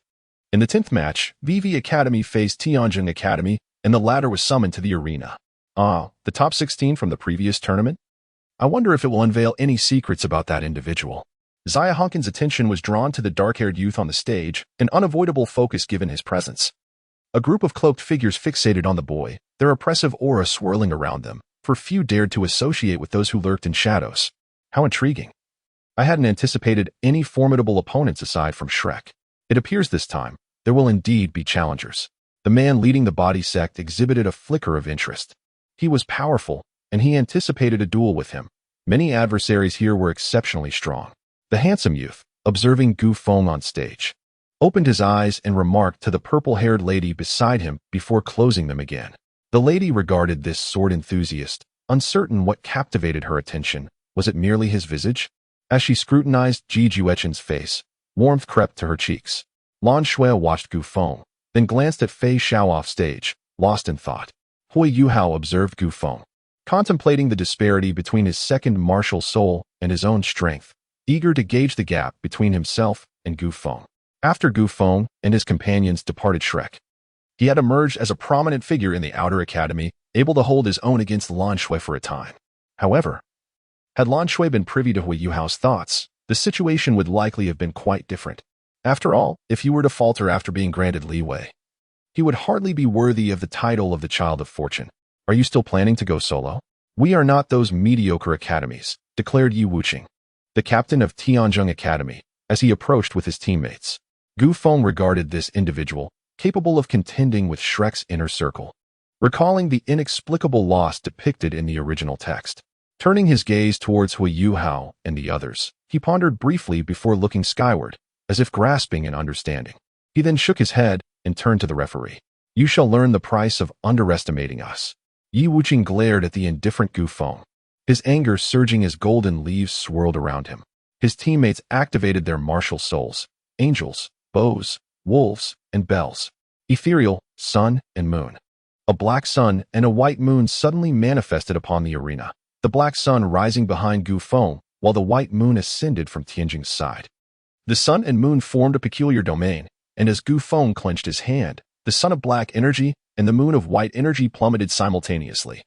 In the 10th match, VV Academy faced Tianjin Academy, and the latter was summoned to the arena. The top 16 from the previous tournament? I wonder if it will unveil any secrets about that individual. Zaya Honkin's attention was drawn to the dark-haired youth on the stage, an unavoidable focus given his presence. A group of cloaked figures fixated on the boy, their oppressive aura swirling around them, for few dared to associate with those who lurked in shadows. How intriguing. I hadn't anticipated any formidable opponents aside from Shrek. It appears this time, there will indeed be challengers. The man leading the body sect exhibited a flicker of interest. He was powerful, and he anticipated a duel with him. Many adversaries here were exceptionally strong. The handsome youth, observing Gu Feng on stage, opened his eyes and remarked to the purple-haired lady beside him before closing them again. The lady regarded this sword enthusiast, uncertain what captivated her attention. Was it merely his visage? As she scrutinized Ji Juechen's face, warmth crept to her cheeks. Lan Shui watched Gu Feng, then glanced at Fei Xiao off stage, lost in thought. Hui Yuhao observed Gu Feng, contemplating the disparity between his second martial soul and his own strength, eager to gauge the gap between himself and Gu Feng. After Gu Feng and his companions departed Shrek, he had emerged as a prominent figure in the outer academy, able to hold his own against Lan Shui for a time. However, had Lan Shui been privy to Hui Yuhao's thoughts, the situation would likely have been quite different. After all, if he were to falter after being granted leeway, he would hardly be worthy of the title of the Child of Fortune. "Are you still planning to go solo?" "We are not those mediocre academies," declared Yi Wuqing, the captain of Tianjin Academy, as he approached with his teammates. Gu Feng regarded this individual, capable of contending with Shrek's inner circle, recalling the inexplicable loss depicted in the original text. Turning his gaze towards Hui Yuhao and the others, he pondered briefly before looking skyward, as if grasping an understanding. He then shook his head and turned to the referee. "You shall learn the price of underestimating us." Yi Wuqing glared at the indifferent Gu Feng, his anger surging as golden leaves swirled around him. His teammates activated their martial souls, angels, bows, wolves, and bells. Ethereal, sun, and moon. A black sun and a white moon suddenly manifested upon the arena, the black sun rising behind Gu Feng, while the white moon ascended from Tianjin's side. The sun and moon formed a peculiar domain, and as Gu Feng clenched his hand, the sun of black energy and the moon of white energy plummeted simultaneously,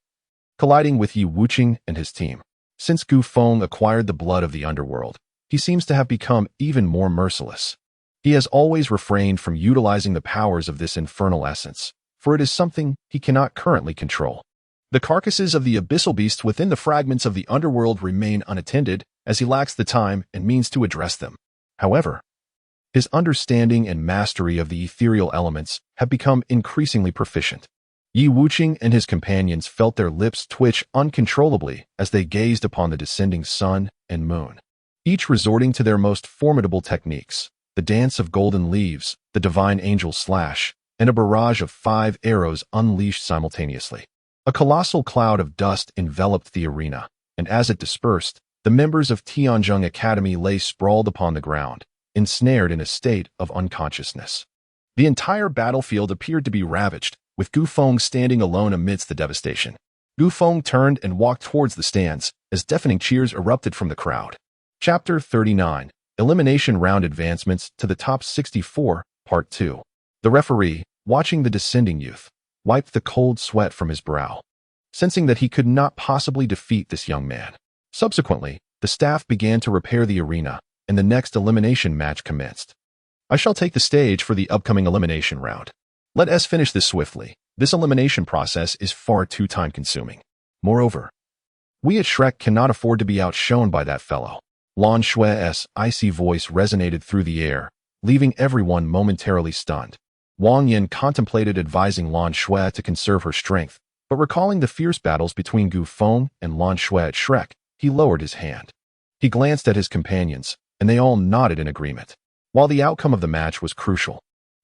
colliding with Yi Wuqing and his team. Since Gu Feng acquired the blood of the underworld, he seems to have become even more merciless. He has always refrained from utilizing the powers of this infernal essence, for it is something he cannot currently control. The carcasses of the abyssal beasts within the fragments of the underworld remain unattended, as he lacks the time and means to address them. However, his understanding and mastery of the ethereal elements have become increasingly proficient. Yi Wuqing and his companions felt their lips twitch uncontrollably as they gazed upon the descending sun and moon, each resorting to their most formidable techniques: the dance of golden leaves, the divine angel slash, and a barrage of 5 arrows unleashed simultaneously. A colossal cloud of dust enveloped the arena, and as it dispersed, the members of Tianjin Academy lay sprawled upon the ground, ensnared in a state of unconsciousness. The entire battlefield appeared to be ravaged, with Gu Feng standing alone amidst the devastation. Gu Feng turned and walked towards the stands, as deafening cheers erupted from the crowd. Chapter 39, Elimination Round Advancements to the Top 64, Part 2. The referee, watching the descending youth, wiped the cold sweat from his brow, sensing that he could not possibly defeat this young man. Subsequently, the staff began to repair the arena, and the next elimination match commenced. I shall take the stage for the upcoming elimination round. Let us finish this swiftly. This elimination process is far too time-consuming. Moreover, we at Shrek cannot afford to be outshone by that fellow. Lan Shui's icy voice resonated through the air, leaving everyone momentarily stunned. Wang Yin contemplated advising Lan Shui to conserve her strength, but recalling the fierce battles between Gu Feng and Lan Shui at Shrek, he lowered his hand. He glanced at his companions, and they all nodded in agreement. While the outcome of the match was crucial,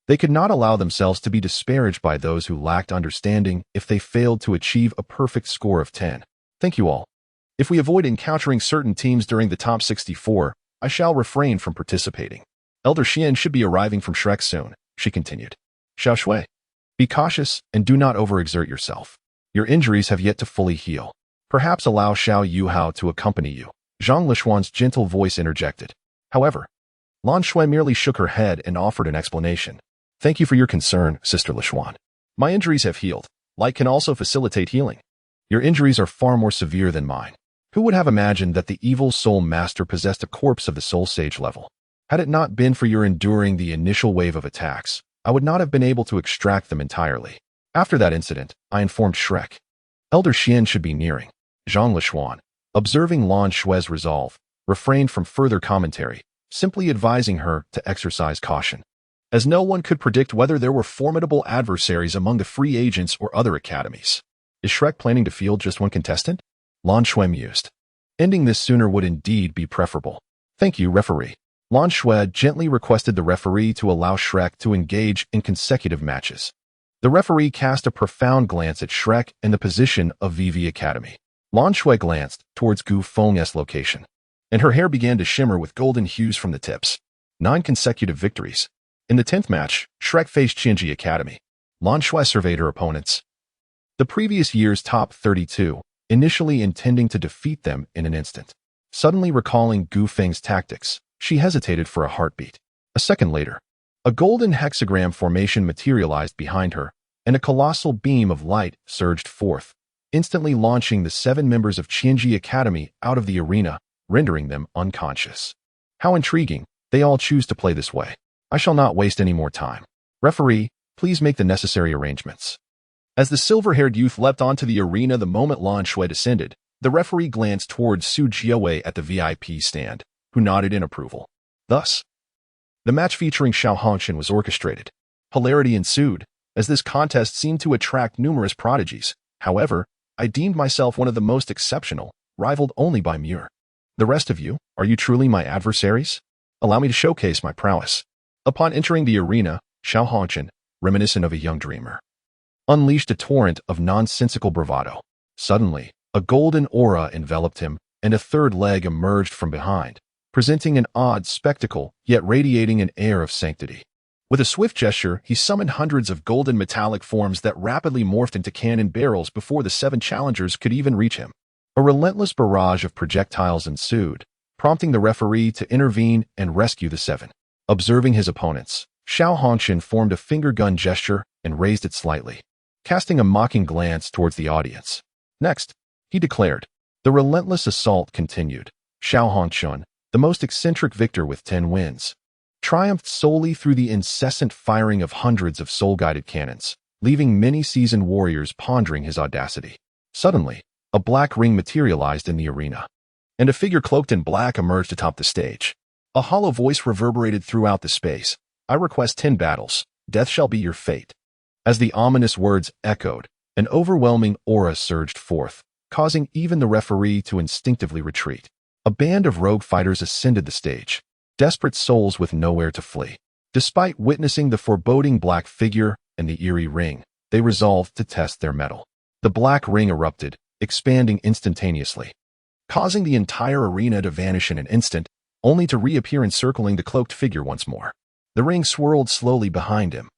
they could not allow themselves to be disparaged by those who lacked understanding if they failed to achieve a perfect score of 10. Thank you all. If we avoid encountering certain teams during the top 64, I shall refrain from participating. Elder Xian should be arriving from Shrek soon, she continued. Xiao Shui, be cautious and do not overexert yourself. Your injuries have yet to fully heal. Perhaps allow Xiao Yuhao to accompany you. Zhang Lishuan's gentle voice interjected. However, Lan Shui merely shook her head and offered an explanation. Thank you for your concern, Sister Lishuan. My injuries have healed. Light can also facilitate healing. Your injuries are far more severe than mine. Who would have imagined that the evil soul master possessed a corpse of the soul sage level? Had it not been for your enduring the initial wave of attacks, I would not have been able to extract them entirely. After that incident, I informed Shrek. Elder Xian should be nearing. Zhang Lishuan, observing Lan Shui's resolve, refrained from further commentary, simply advising her to exercise caution. As no one could predict whether there were formidable adversaries among the free agents or other academies. Is Shrek planning to field just one contestant? Lan Shui mused. Ending this sooner would indeed be preferable. Thank you, referee. Lan Shui gently requested the referee to allow Shrek to engage in consecutive matches. The referee cast a profound glance at Shrek and the position of VV Academy. Lan Shui glanced towards Gu Feng's location, and her hair began to shimmer with golden hues from the tips. 9 consecutive victories. In the 10th match, Shrek faced Qianji Academy. Lan Shui surveyed her opponents. The previous year's top 32, initially intending to defeat them in an instant. Suddenly recalling Gu Feng's tactics, she hesitated for a heartbeat. A second later, a golden hexagram formation materialized behind her, and a colossal beam of light surged forth, instantly launching the 7 members of Qianji Academy out of the arena, rendering them unconscious. How intriguing, they all choose to play this way. I shall not waste any more time. Referee, please make the necessary arrangements. As the silver-haired youth leapt onto the arena the moment Lan Shui descended, the referee glanced towards Su Jiawei at the VIP stand, who nodded in approval. Thus, the match featuring Xiao Hongqian was orchestrated. Hilarity ensued, as this contest seemed to attract numerous prodigies. However, I deemed myself one of the most exceptional, rivaled only by Muir. The rest of you, are you truly my adversaries? Allow me to showcase my prowess. Upon entering the arena, Xiao Hongqian, reminiscent of a young dreamer, unleashed a torrent of nonsensical bravado. Suddenly, a golden aura enveloped him, and a third leg emerged from behind, presenting an odd spectacle, yet radiating an air of sanctity. With a swift gesture, he summoned hundreds of golden metallic forms that rapidly morphed into cannon barrels before the 7 challengers could even reach him. A relentless barrage of projectiles ensued, prompting the referee to intervene and rescue the 7. Observing his opponents, Xiao Hongqian formed a finger gun gesture and raised it slightly, casting a mocking glance towards the audience. Next, he declared. The relentless assault continued. Xiao Hongqian, the most eccentric victor with 10 wins, triumphed solely through the incessant firing of hundreds of soul-guided cannons, leaving many seasoned warriors pondering his audacity. Suddenly, a black ring materialized in the arena, and a figure cloaked in black emerged atop the stage. A hollow voice reverberated throughout the space. I request 10 battles. Death shall be your fate. As the ominous words echoed, an overwhelming aura surged forth, causing even the referee to instinctively retreat. A band of rogue fighters ascended the stage, desperate souls with nowhere to flee. Despite witnessing the foreboding black figure and the eerie ring, they resolved to test their mettle. The black ring erupted, expanding instantaneously, causing the entire arena to vanish in an instant, only to reappear encircling the cloaked figure once more. The ring swirled slowly behind him,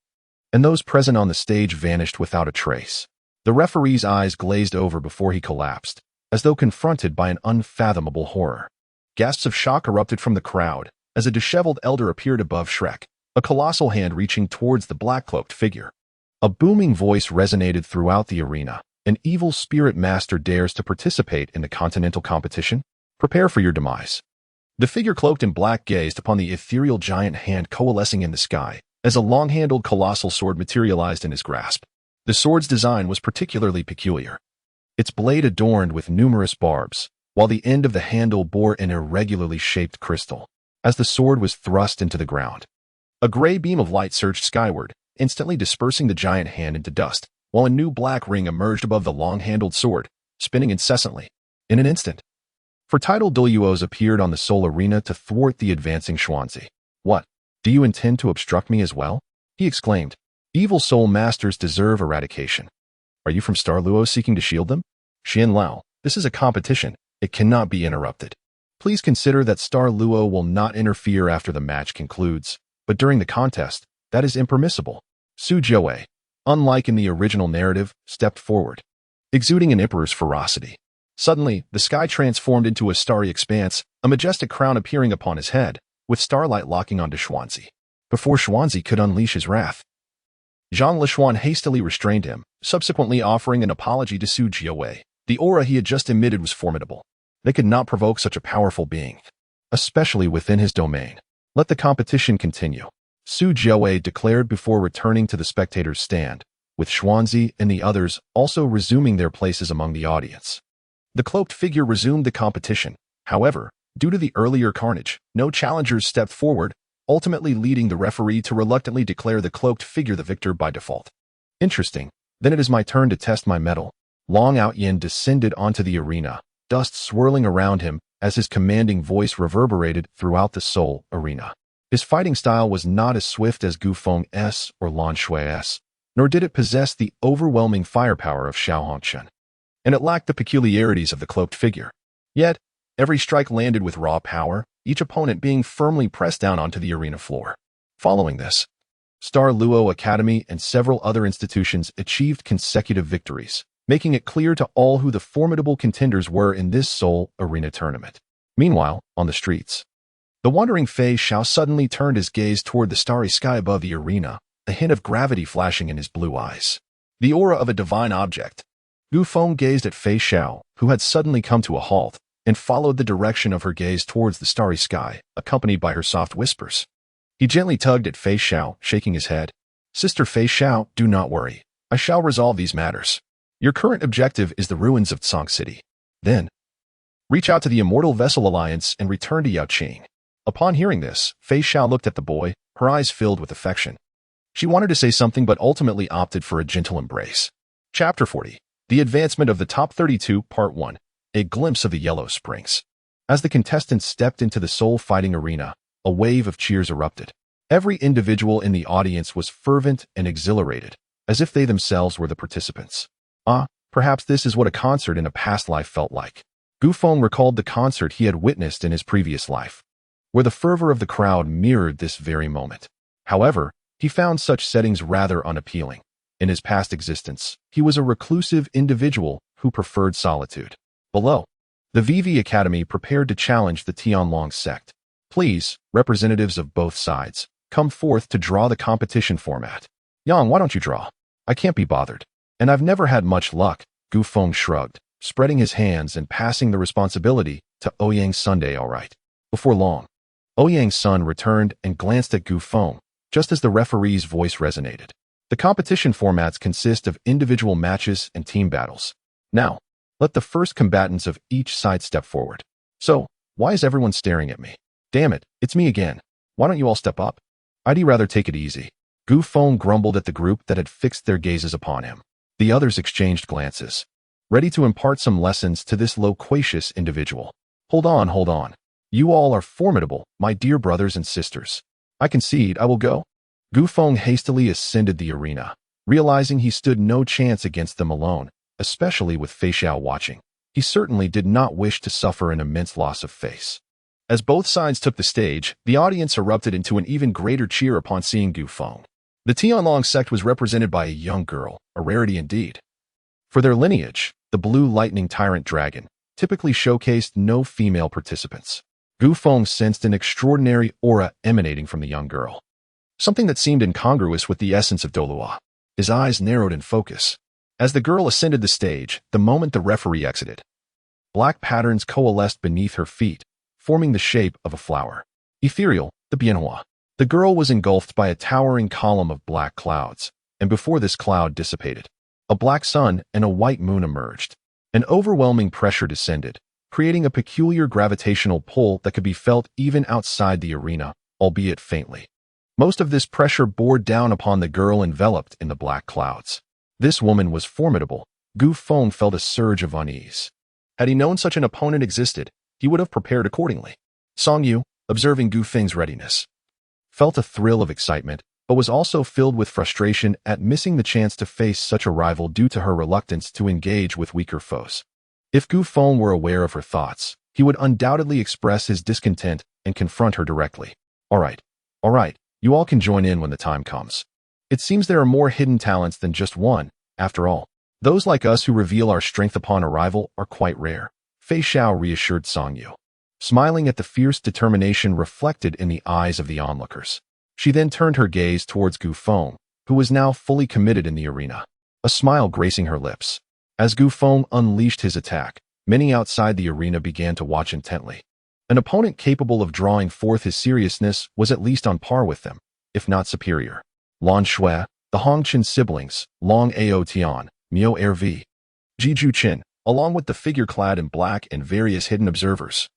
and those present on the stage vanished without a trace. The referee's eyes glazed over before he collapsed, as though confronted by an unfathomable horror. Gasps of shock erupted from the crowd as a disheveled elder appeared above Shrek, a colossal hand reaching towards the black-cloaked figure. A booming voice resonated throughout the arena. An evil spirit master dares to participate in the continental competition? Prepare for your demise. The figure cloaked in black gazed upon the ethereal giant hand coalescing in the sky as a long-handled colossal sword materialized in his grasp. The sword's design was particularly peculiar. Its blade adorned with numerous barbs, while the end of the handle bore an irregularly shaped crystal. As the sword was thrust into the ground, a gray beam of light surged skyward, instantly dispersing the giant hand into dust, while a new black ring emerged above the long-handled sword, spinning incessantly. In an instant, fertile Douluos appeared on the Seoul arena to thwart the advancing Xuanzi. What? Do you intend to obstruct me as well? He exclaimed. Evil soul masters deserve eradication. Are you from Star Luo seeking to shield them? Xian Lao, this is a competition. It cannot be interrupted. Please consider that Star Luo will not interfere after the match concludes, but during the contest, that is impermissible. Su Jiawei, unlike in the original narrative, stepped forward, exuding an emperor's ferocity. Suddenly, the sky transformed into a starry expanse, a majestic crown appearing upon his head, with starlight locking onto Xuanzi. Before Xuanzi could unleash his wrath, Zhang Lishuan hastily restrained him, subsequently offering an apology to Su Jiawei. The aura he had just emitted was formidable. They could not provoke such a powerful being, especially within his domain. Let the competition continue, Su Jiawei declared before returning to the spectators' stand, with Xuanzi and the others also resuming their places among the audience. The cloaked figure resumed the competition. However, due to the earlier carnage, no challengers stepped forward, ultimately leading the referee to reluctantly declare the cloaked figure the victor by default. Interesting. Then it is my turn to test my mettle. Long Outyin descended onto the arena, dust swirling around him as his commanding voice reverberated throughout the Seoul arena. His fighting style was not as swift as Gu Feng's or Lan Shui's, nor did it possess the overwhelming firepower of Xiao Hongchen, and it lacked the peculiarities of the cloaked figure. Yet, every strike landed with raw power, each opponent being firmly pressed down onto the arena floor. Following this, Star Luo Academy and several other institutions achieved consecutive victories, making it clear to all who the formidable contenders were in this Seoul arena tournament. Meanwhile, on the streets, the wandering Fei Xiao suddenly turned his gaze toward the starry sky above the arena, a hint of gravity flashing in his blue eyes. The aura of a divine object. Gu Feng gazed at Fei Xiao, who had suddenly come to a halt, and followed the direction of her gaze towards the starry sky, accompanied by her soft whispers. He gently tugged at Fei Xiao, shaking his head. Sister Fei Xiao, do not worry. I shall resolve these matters. Your current objective is the ruins of Tsang City. Then, reach out to the Immortal Vessel Alliance and return to Yaoqing. Upon hearing this, Fei Xiao looked at the boy, her eyes filled with affection. She wanted to say something but ultimately opted for a gentle embrace. Chapter 40. The Advancement of the Top 32, Part 1. A Glimpse of the Yellow Springs. As the contestants stepped into the Seoul fighting arena, a wave of cheers erupted. Every individual in the audience was fervent and exhilarated, as if they themselves were the participants. Perhaps this is what a concert in a past life felt like. Gu Feng recalled the concert he had witnessed in his previous life, where the fervor of the crowd mirrored this very moment. However, he found such settings rather unappealing. In his past existence, he was a reclusive individual who preferred solitude. Below, the VV Academy prepared to challenge the Tianlong sect. Please, representatives of both sides, come forth to draw the competition format. Yang, why don't you draw? I can't be bothered. And I've never had much luck, Gu Feng shrugged, spreading his hands and passing the responsibility to Ouyang Sunday. All right. Before long, Ouyang's son returned and glanced at Gu Feng, just as the referee's voice resonated. The competition formats consist of individual matches and team battles. Now, let the first combatants of each side step forward. So, why is everyone staring at me? Damn it, it's me again. Why don't you all step up? I'd rather take it easy. Gu Feng grumbled at the group that had fixed their gazes upon him. The others exchanged glances, ready to impart some lessons to this loquacious individual. Hold on. You all are formidable, my dear brothers and sisters. I concede I will go. Gu Feng hastily ascended the arena, realizing he stood no chance against them alone, especially with Fei Xiao watching. He certainly did not wish to suffer an immense loss of face. As both sides took the stage, the audience erupted into an even greater cheer upon seeing Gu Feng. The Tianlong sect was represented by a young girl, a rarity indeed. For their lineage, the Blue Lightning Tyrant Dragon typically showcased no female participants. Gu Feng sensed an extraordinary aura emanating from the young girl, something that seemed incongruous with the essence of Douluo. His eyes narrowed in focus. As the girl ascended the stage, the moment the referee exited, black patterns coalesced beneath her feet, forming the shape of a flower. Ethereal, the Bienhua. The girl was engulfed by a towering column of black clouds, and before this cloud dissipated, a black sun and a white moon emerged. An overwhelming pressure descended, creating a peculiar gravitational pull that could be felt even outside the arena, albeit faintly. Most of this pressure bore down upon the girl enveloped in the black clouds. This woman was formidable. Gu Feng felt a surge of unease. Had he known such an opponent existed, he would have prepared accordingly. Song Yu, observing Gu Feng's readiness, felt a thrill of excitement, but was also filled with frustration at missing the chance to face such a rival due to her reluctance to engage with weaker foes. If Gu Feng were aware of her thoughts, he would undoubtedly express his discontent and confront her directly. All right, you all can join in when the time comes. It seems there are more hidden talents than just one, after all. Those like us who reveal our strength upon arrival are quite rare. Fei Xiao reassured Song Yu, smiling at the fierce determination reflected in the eyes of the onlookers. She then turned her gaze towards Gu Feng, who was now fully committed in the arena, a smile gracing her lips. As Gu Feng unleashed his attack, many outside the arena began to watch intently. An opponent capable of drawing forth his seriousness was at least on par with them, if not superior. Lan Shui, the Hongqin siblings, Long Ao Tian, Miao Erv, Jiju Qin, along with the figure clad in black and various hidden observers,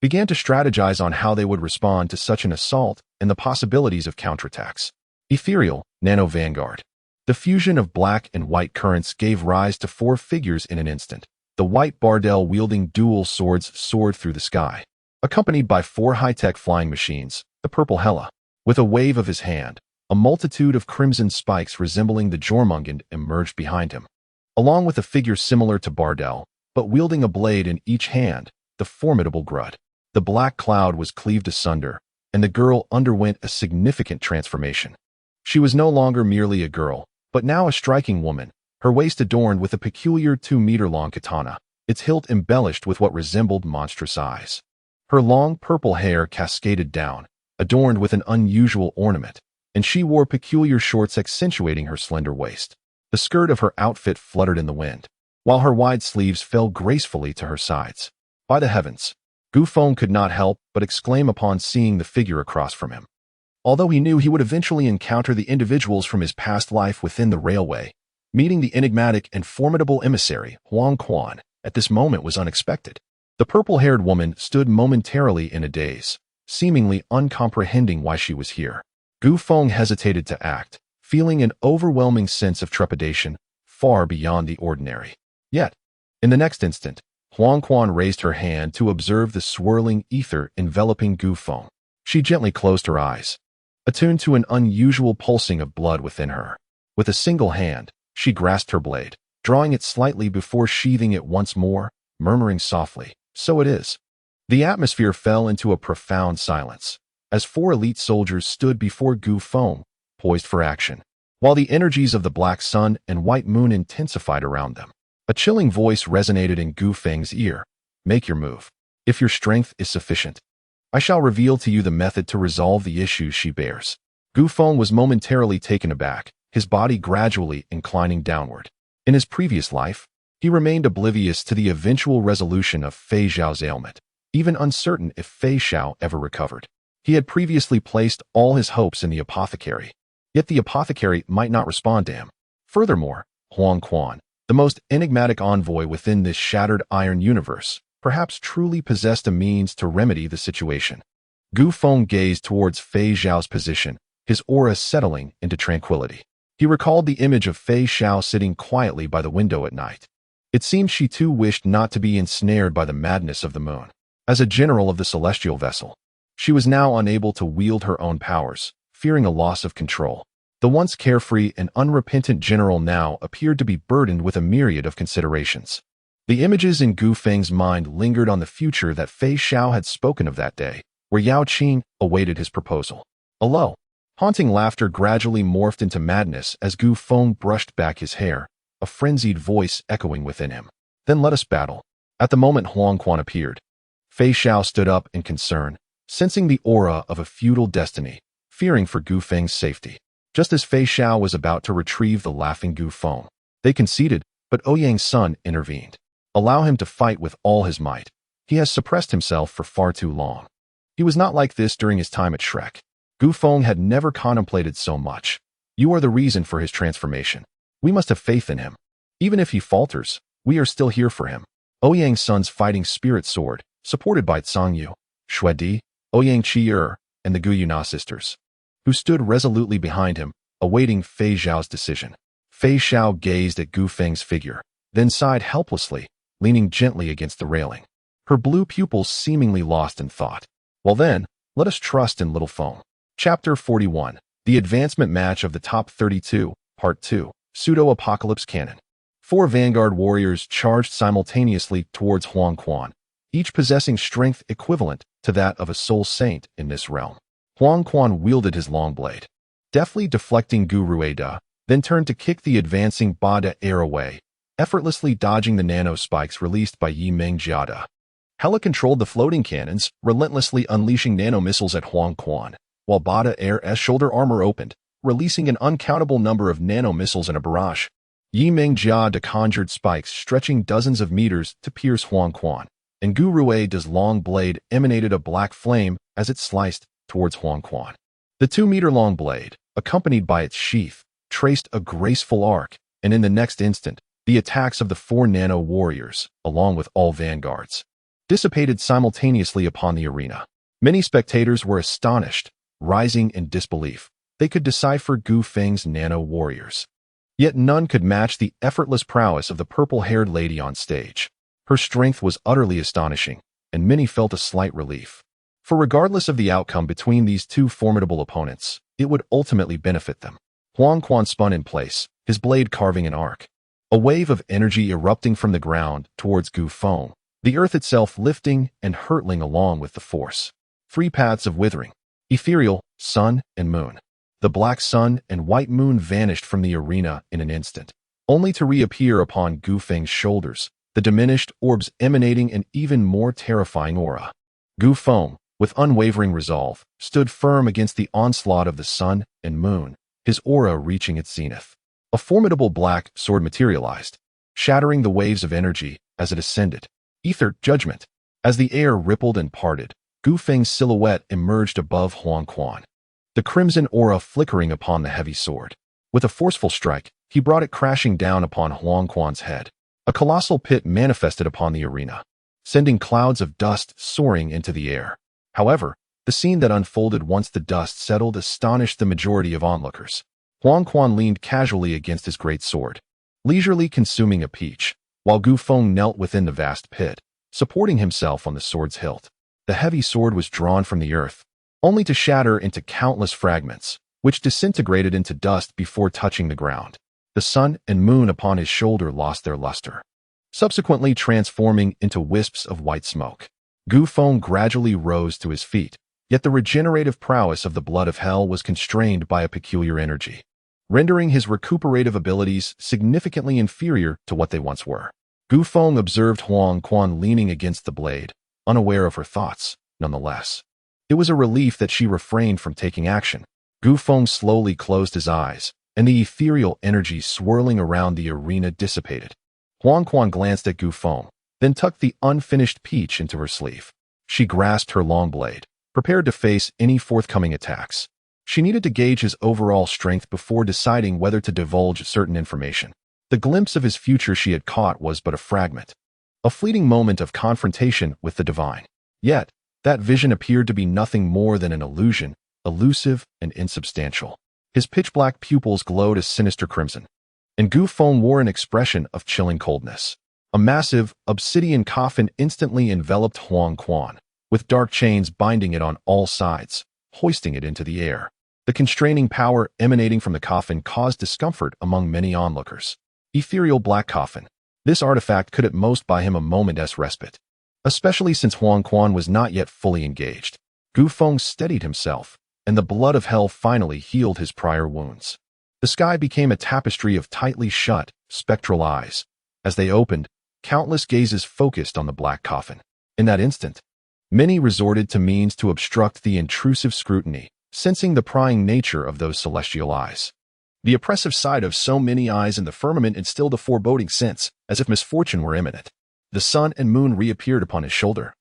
began to strategize on how they would respond to such an assault and the possibilities of counterattacks. Ethereal, Nano Vanguard. The fusion of black and white currents gave rise to 4 figures in an instant. The white Bardel wielding dual swords soared through the sky, accompanied by 4 high-tech flying machines, the purple Hela. With a wave of his hand, a multitude of crimson spikes resembling the Jormungand emerged behind him. Along with a figure similar to Bardel, but wielding a blade in each hand, the formidable Grud. The black cloud was cleaved asunder, and the girl underwent a significant transformation. She was no longer merely a girl, but now a striking woman, her waist adorned with a peculiar 2-meter-long katana, its hilt embellished with what resembled monstrous eyes. Her long purple hair cascaded down, adorned with an unusual ornament, and she wore peculiar shorts accentuating her slender waist. The skirt of her outfit fluttered in the wind, while her wide sleeves fell gracefully to her sides. By the heavens! Gu Feng could not help but exclaim upon seeing the figure across from him. Although he knew he would eventually encounter the individuals from his past life within the railway, meeting the enigmatic and formidable emissary, Huang Quan, at this moment was unexpected. The purple-haired woman stood momentarily in a daze, seemingly uncomprehending why she was here. Gu Feng hesitated to act, feeling an overwhelming sense of trepidation, far beyond the ordinary. Yet, in the next instant, Huang Quan raised her hand to observe the swirling ether enveloping Gu Feng. She gently closed her eyes, attuned to an unusual pulsing of blood within her. With a single hand, she grasped her blade, drawing it slightly before sheathing it once more, murmuring softly, "So it is." The atmosphere fell into a profound silence, as 4 elite soldiers stood before Gu Feng, poised for action, while the energies of the black sun and white moon intensified around them. A chilling voice resonated in Gu Feng's ear. "Make your move. If your strength is sufficient, I shall reveal to you the method to resolve the issues she bears." Gu Feng was momentarily taken aback, his body gradually inclining downward. In his previous life, he remained oblivious to the eventual resolution of Fei Xiao's ailment, even uncertain if Fei Xiao ever recovered. He had previously placed all his hopes in the apothecary, yet the apothecary might not respond to him. Furthermore, Huang Quan, the most enigmatic envoy within this shattered iron universe, perhaps truly possessed a means to remedy the situation. Gu Feng gazed towards Fei Xiao's position, his aura settling into tranquility. He recalled the image of Fei Xiao sitting quietly by the window at night. It seemed she too wished not to be ensnared by the madness of the moon. As a general of the celestial vessel, she was now unable to wield her own powers, fearing a loss of control. The once carefree and unrepentant general now appeared to be burdened with a myriad of considerations. The images in Gu Feng's mind lingered on the future that Fei Xiao had spoken of that day, where Yao Qing awaited his proposal. A low, haunting laughter gradually morphed into madness as Gu Feng brushed back his hair, a frenzied voice echoing within him. "Then let us battle." At the moment Huang Quan appeared, Fei Xiao stood up in concern, sensing the aura of a feudal destiny, fearing for Gu Feng's safety. Just as Fei Xiao was about to retrieve the laughing Gu Feng, they conceded, but Ouyang's son intervened. Allow him to fight with all his might. He has suppressed himself for far too long. He was not like this during his time at Shrek. Gu Feng had never contemplated so much. You are the reason for his transformation. We must have faith in him. Even if he falters, we are still here for him. Ouyang's son's fighting spirit soared, supported by Tsangyu, Shuedi, Ouyang Qi and the Gu Yuna sisters, who stood resolutely behind him, awaiting Fei Xiao's decision. Fei Xiao gazed at Gu Feng's figure, then sighed helplessly, leaning gently against the railing, her blue pupils seemingly lost in thought. Well then, let us trust in Little Feng. Chapter 41. The Advancement Match of the Top 32, Part 2, Pseudo-Apocalypse Canon. 4 vanguard warriors charged simultaneously towards Huang Quan, each possessing strength equivalent to that of a soul saint in this realm. Huang Quan wielded his long blade, deftly deflecting Gu Rueda, then turned to kick the advancing Ba De air away, effortlessly dodging the nano spikes released by Yi Meng Jiada. Hela controlled the floating cannons, relentlessly unleashing nano missiles at Huang Quan, while Ba De Air's shoulder armor opened, releasing an uncountable number of nano missiles in a barrage. Yi Meng Jiada conjured spikes stretching dozens of meters to pierce Huang Quan, and Gu Rueda's long blade emanated a black flame as it sliced towards Huang Quan. The 2-meter-long blade, accompanied by its sheath, traced a graceful arc, and in the next instant, the attacks of the 4 nano warriors, along with all vanguards, dissipated simultaneously upon the arena. Many spectators were astonished, rising in disbelief. They could decipher Gu Feng's nano warriors. Yet none could match the effortless prowess of the purple-haired lady on stage. Her strength was utterly astonishing, and many felt a slight relief. For regardless of the outcome between these 2 formidable opponents, it would ultimately benefit them. Huang Quan spun in place, his blade carving an arc. A wave of energy erupting from the ground towards Gu Feng, the earth itself lifting and hurtling along with the force. 3 paths of withering. Ethereal, sun, and moon. The black sun and white moon vanished from the arena in an instant, only to reappear upon Gu Feng's shoulders, the diminished orbs emanating an even more terrifying aura. Gu Feng, with unwavering resolve, stood firm against the onslaught of the sun and moon, his aura reaching its zenith. A formidable black sword materialized, shattering the waves of energy as it ascended. Ether, judgment. As the air rippled and parted, Gu Feng's silhouette emerged above Huang Quan, the crimson aura flickering upon the heavy sword. With a forceful strike, he brought it crashing down upon Huang Quan's head. A colossal pit manifested upon the arena, sending clouds of dust soaring into the air. However, the scene that unfolded once the dust settled astonished the majority of onlookers. Huang Quan leaned casually against his great sword, leisurely consuming a peach, while Gu Feng knelt within the vast pit, supporting himself on the sword's hilt. The heavy sword was drawn from the earth, only to shatter into countless fragments, which disintegrated into dust before touching the ground. The sun and moon upon his shoulder lost their luster, subsequently transforming into wisps of white smoke. Gu Feng gradually rose to his feet, yet the regenerative prowess of the blood of hell was constrained by a peculiar energy, rendering his recuperative abilities significantly inferior to what they once were. Gu Feng observed Huang Quan leaning against the blade, unaware of her thoughts, nonetheless. It was a relief that she refrained from taking action. Gu Feng slowly closed his eyes, and the ethereal energy swirling around the arena dissipated. Huang Quan glanced at Gu Feng, then tucked the unfinished peach into her sleeve. She grasped her long blade, prepared to face any forthcoming attacks. She needed to gauge his overall strength before deciding whether to divulge certain information. The glimpse of his future she had caught was but a fragment, a fleeting moment of confrontation with the divine. Yet, that vision appeared to be nothing more than an illusion, elusive and insubstantial. His pitch-black pupils glowed a sinister crimson, and Gu Feng wore an expression of chilling coldness. A massive, obsidian coffin instantly enveloped Huang Quan, with dark chains binding it on all sides, hoisting it into the air. The constraining power emanating from the coffin caused discomfort among many onlookers. Ethereal black coffin. This artifact could at most buy him a moment's respite, especially since Huang Quan was not yet fully engaged. Gu Feng steadied himself, and the blood of hell finally healed his prior wounds. The sky became a tapestry of tightly shut, spectral eyes. As they opened, countless gazes focused on the black coffin. In that instant, Many resorted to means to obstruct the intrusive scrutiny, sensing the prying nature of those celestial eyes. The oppressive sight of so many eyes in the firmament instilled a foreboding sense, as if misfortune were imminent. The sun and moon reappeared upon his shoulder,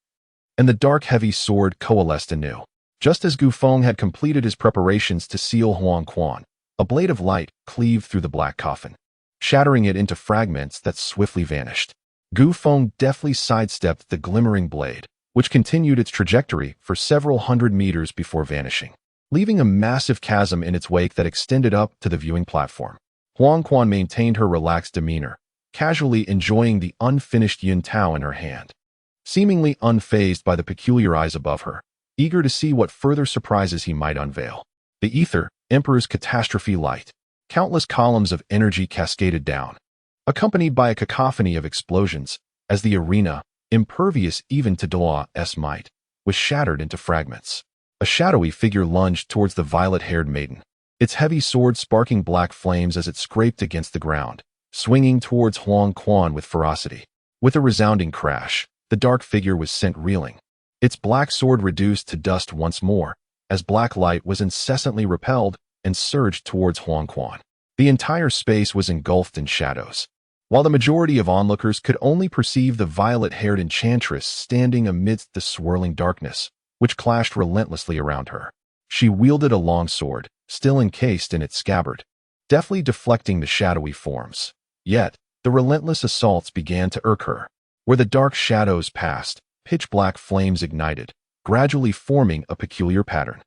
and the dark heavy sword coalesced anew. Just as Gu Feng had completed his preparations to seal Huang Quan, a blade of light cleaved through the black coffin, shattering it into fragments that swiftly vanished. Gu Feng deftly sidestepped the glimmering blade, which continued its trajectory for several hundred meters before vanishing, leaving a massive chasm in its wake that extended up to the viewing platform. Huang Quan maintained her relaxed demeanor, casually enjoying the unfinished yin tao in her hand, seemingly unfazed by the peculiar eyes above her, eager to see what further surprises he might unveil. The ether, Emperor's catastrophe light. Countless columns of energy cascaded down, accompanied by a cacophony of explosions, as the arena, impervious even to Douluo's might, was shattered into fragments. A shadowy figure lunged towards the violet-haired maiden, its heavy sword sparking black flames as it scraped against the ground, swinging towards Huang Quan with ferocity. With a resounding crash, the dark figure was sent reeling, its black sword reduced to dust once more, as black light was incessantly repelled and surged towards Huang Quan. The entire space was engulfed in shadows, while the majority of onlookers could only perceive the violet-haired enchantress standing amidst the swirling darkness, which clashed relentlessly around her. She wielded a long sword, still encased in its scabbard, deftly deflecting the shadowy forms. Yet, the relentless assaults began to irk her. Where the dark shadows passed, pitch-black flames ignited, gradually forming a peculiar pattern.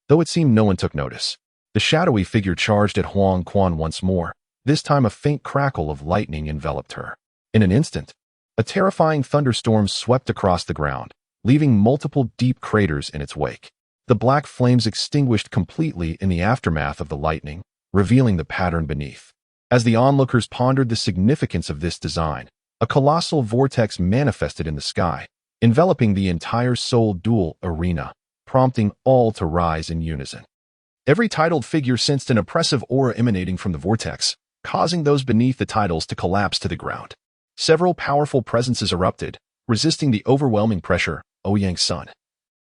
Though it seemed no one took notice, the shadowy figure charged at Huang Quan once more. This time a faint crackle of lightning enveloped her. In an instant, a terrifying thunderstorm swept across the ground, leaving multiple deep craters in its wake. The black flames extinguished completely in the aftermath of the lightning, revealing the pattern beneath. As the onlookers pondered the significance of this design, a colossal vortex manifested in the sky, enveloping the entire Seoul Duel arena, prompting all to rise in unison. Every titled figure sensed an oppressive aura emanating from the vortex, causing those beneath the titles to collapse to the ground. Several powerful presences erupted, resisting the overwhelming pressure. Ouyang Sun,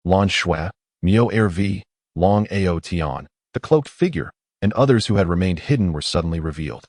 Lan Shui, Miao Erv, Long Ao Tian, the cloaked figure, and others who had remained hidden were suddenly revealed.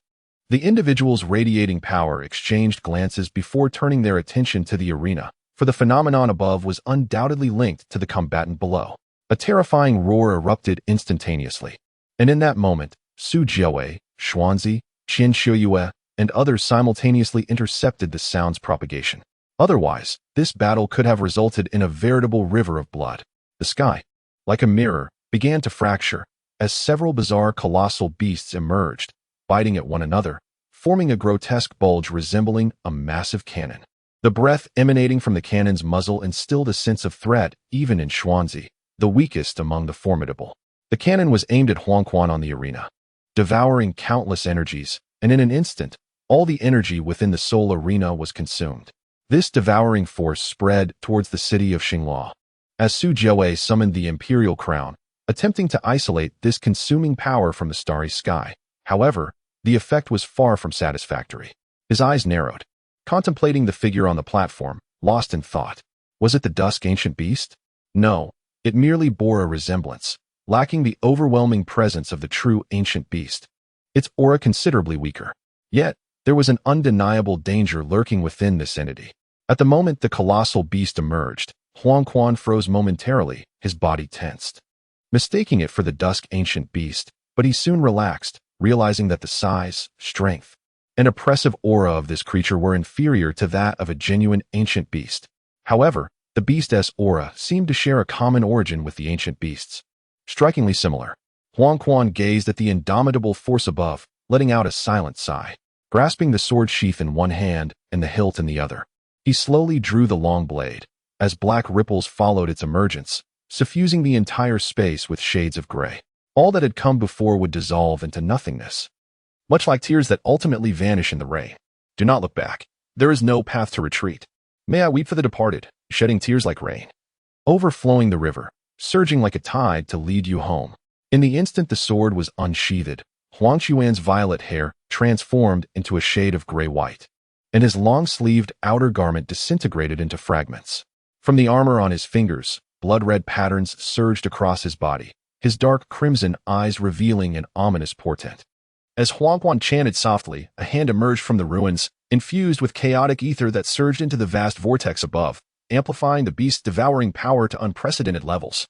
The individuals radiating power exchanged glances before turning their attention to the arena, for the phenomenon above was undoubtedly linked to the combatant below. A terrifying roar erupted instantaneously, and in that moment, Su Jiawei, Xuanzi, Qian Shuyue, and others simultaneously intercepted the sound's propagation. Otherwise, this battle could have resulted in a veritable river of blood. The sky, like a mirror, began to fracture, as several bizarre colossal beasts emerged, biting at one another, forming a grotesque bulge resembling a massive cannon. The breath emanating from the cannon's muzzle instilled a sense of threat even in Xuanzi, the weakest among the formidable. The cannon was aimed at Huang Quan on the arena, devouring countless energies, and in an instant, all the energy within the Seoul arena was consumed. This devouring force spread towards the city of Xinghua, as Su Jiawei summoned the imperial crown, attempting to isolate this consuming power from the starry sky. However, the effect was far from satisfactory. His eyes narrowed, contemplating the figure on the platform, lost in thought. Was it the dusk ancient beast? No, it merely bore a resemblance, lacking the overwhelming presence of the true ancient beast. Its aura considerably weaker. Yet, there was an undeniable danger lurking within this entity. At the moment the colossal beast emerged, Huang Quan froze momentarily, his body tensed, mistaking it for the dusk ancient beast, but he soon relaxed, realizing that the size, strength, and oppressive aura of this creature were inferior to that of a genuine ancient beast. However, the beast's aura seemed to share a common origin with the ancient beasts. Strikingly similar. Huang Quan gazed at the indomitable force above, letting out a silent sigh. Grasping the sword sheath in one hand and the hilt in the other, he slowly drew the long blade, as black ripples followed its emergence, suffusing the entire space with shades of gray. All that had come before would dissolve into nothingness, much like tears that ultimately vanish in the rain. Do not look back. There is no path to retreat. May I weep for the departed, shedding tears like rain, overflowing the river, surging like a tide to lead you home. In the instant the sword was unsheathed, Huang Xuan's violet hair transformed into a shade of gray-white, and his long-sleeved outer garment disintegrated into fragments. From the armor on his fingers, blood-red patterns surged across his body, his dark crimson eyes revealing an ominous portent. As Huangquan chanted softly, a hand emerged from the ruins, infused with chaotic ether that surged into the vast vortex above, amplifying the beast's devouring power to unprecedented levels.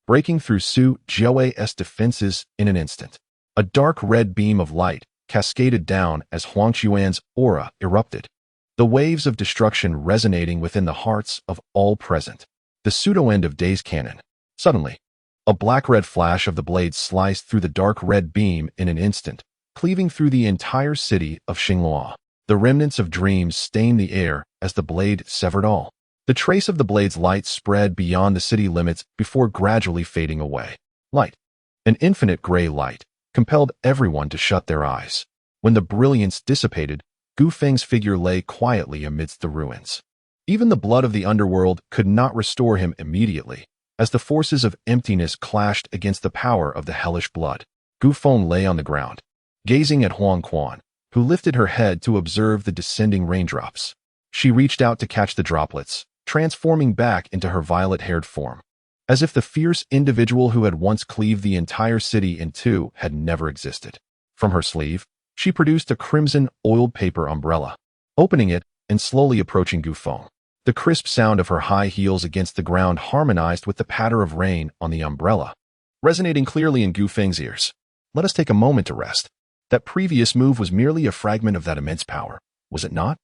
Breaking through Su Jiao's defenses in an instant, a dark red beam of light cascaded down as Huang Xuan's aura erupted, the waves of destruction resonating within the hearts of all present. The pseudo-end of Day's cannon. Suddenly, a black-red flash of the blade sliced through the dark red beam in an instant, cleaving through the entire city of Xingluo. The remnants of dreams stained the air as the blade severed all. The trace of the blade's light spread beyond the city limits before gradually fading away. Light, an infinite gray light, compelled everyone to shut their eyes. When the brilliance dissipated, Gu Feng's figure lay quietly amidst the ruins. Even the blood of the underworld could not restore him immediately, as the forces of emptiness clashed against the power of the hellish blood. Gu Feng lay on the ground, gazing at Huang Quan, who lifted her head to observe the descending raindrops. She reached out to catch the droplets, transforming back into her violet-haired form, as if the fierce individual who had once cleaved the entire city in two had never existed. From her sleeve, she produced a crimson, oiled paper umbrella. Opening it and slowly approaching Gu Feng, the crisp sound of her high heels against the ground harmonized with the patter of rain on the umbrella, resonating clearly in Gu Feng's ears. Let us take a moment to rest. That previous move was merely a fragment of that immense power, was it not?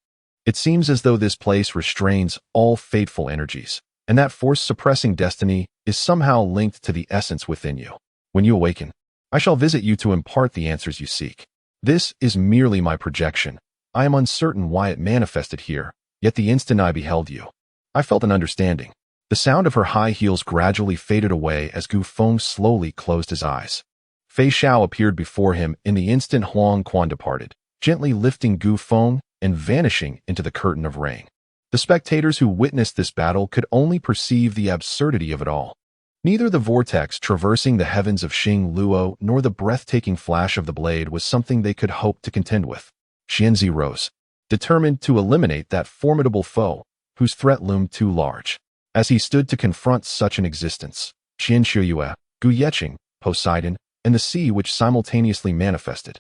It seems as though this place restrains all fateful energies, and that force suppressing destiny is somehow linked to the essence within you. When you awaken, I shall visit you to impart the answers you seek. This is merely my projection. I am uncertain why it manifested here, yet the instant I beheld you, I felt an understanding. The sound of her high heels gradually faded away as Gu Feng slowly closed his eyes. Fei Xiao appeared before him in the instant Huang Quan departed, gently lifting Gu Feng and vanishing into the curtain of rain. The spectators who witnessed this battle could only perceive the absurdity of it all. Neither the vortex traversing the heavens of Xingluo nor the breathtaking flash of the blade was something they could hope to contend with. Xianzi rose, determined to eliminate that formidable foe, whose threat loomed too large. As he stood to confront such an existence, Qian Shuyue, Gu Yeqing, Poseidon, and the sea which simultaneously manifested,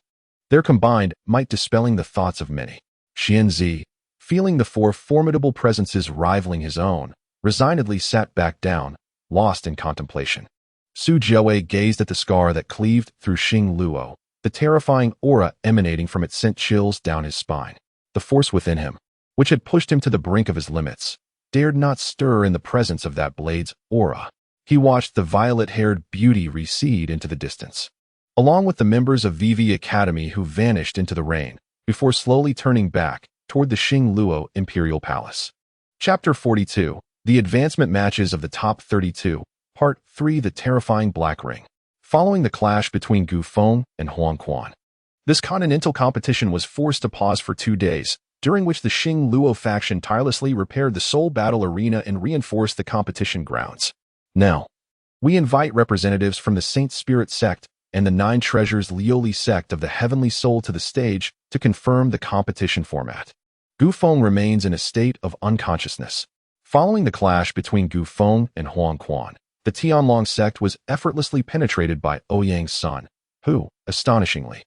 their combined might dispelling the thoughts of many. Xianzi, feeling the four formidable presences rivaling his own, resignedly sat back down, lost in contemplation. Su Jiaowei gazed at the scar that cleaved through Xingluo, the terrifying aura emanating from it sent chills down his spine. The force within him, which had pushed him to the brink of his limits, dared not stir in the presence of that blade's aura. He watched the violet-haired beauty recede into the distance, along with the members of Vivi Academy who vanished into the rain, before slowly turning back toward the Xingluo Imperial Palace. Chapter 42, The Advancement Matches of the Top 32, Part 3, The Terrifying Black Ring. Following the clash between Gu Feng and Huang Quan, this continental competition was forced to pause for 2 days, during which the Xingluo faction tirelessly repaired the Soul Battle Arena and reinforced the competition grounds. Now, we invite representatives from the Saint Spirit sect and the Nine Treasures Lioli sect of the Heavenly Soul to the stage to confirm the competition format. Gu Feng remains in a state of unconsciousness. Following the clash between Gu Feng and Huang Quan, the Tianlong sect was effortlessly penetrated by Ouyang's son, who, astonishingly,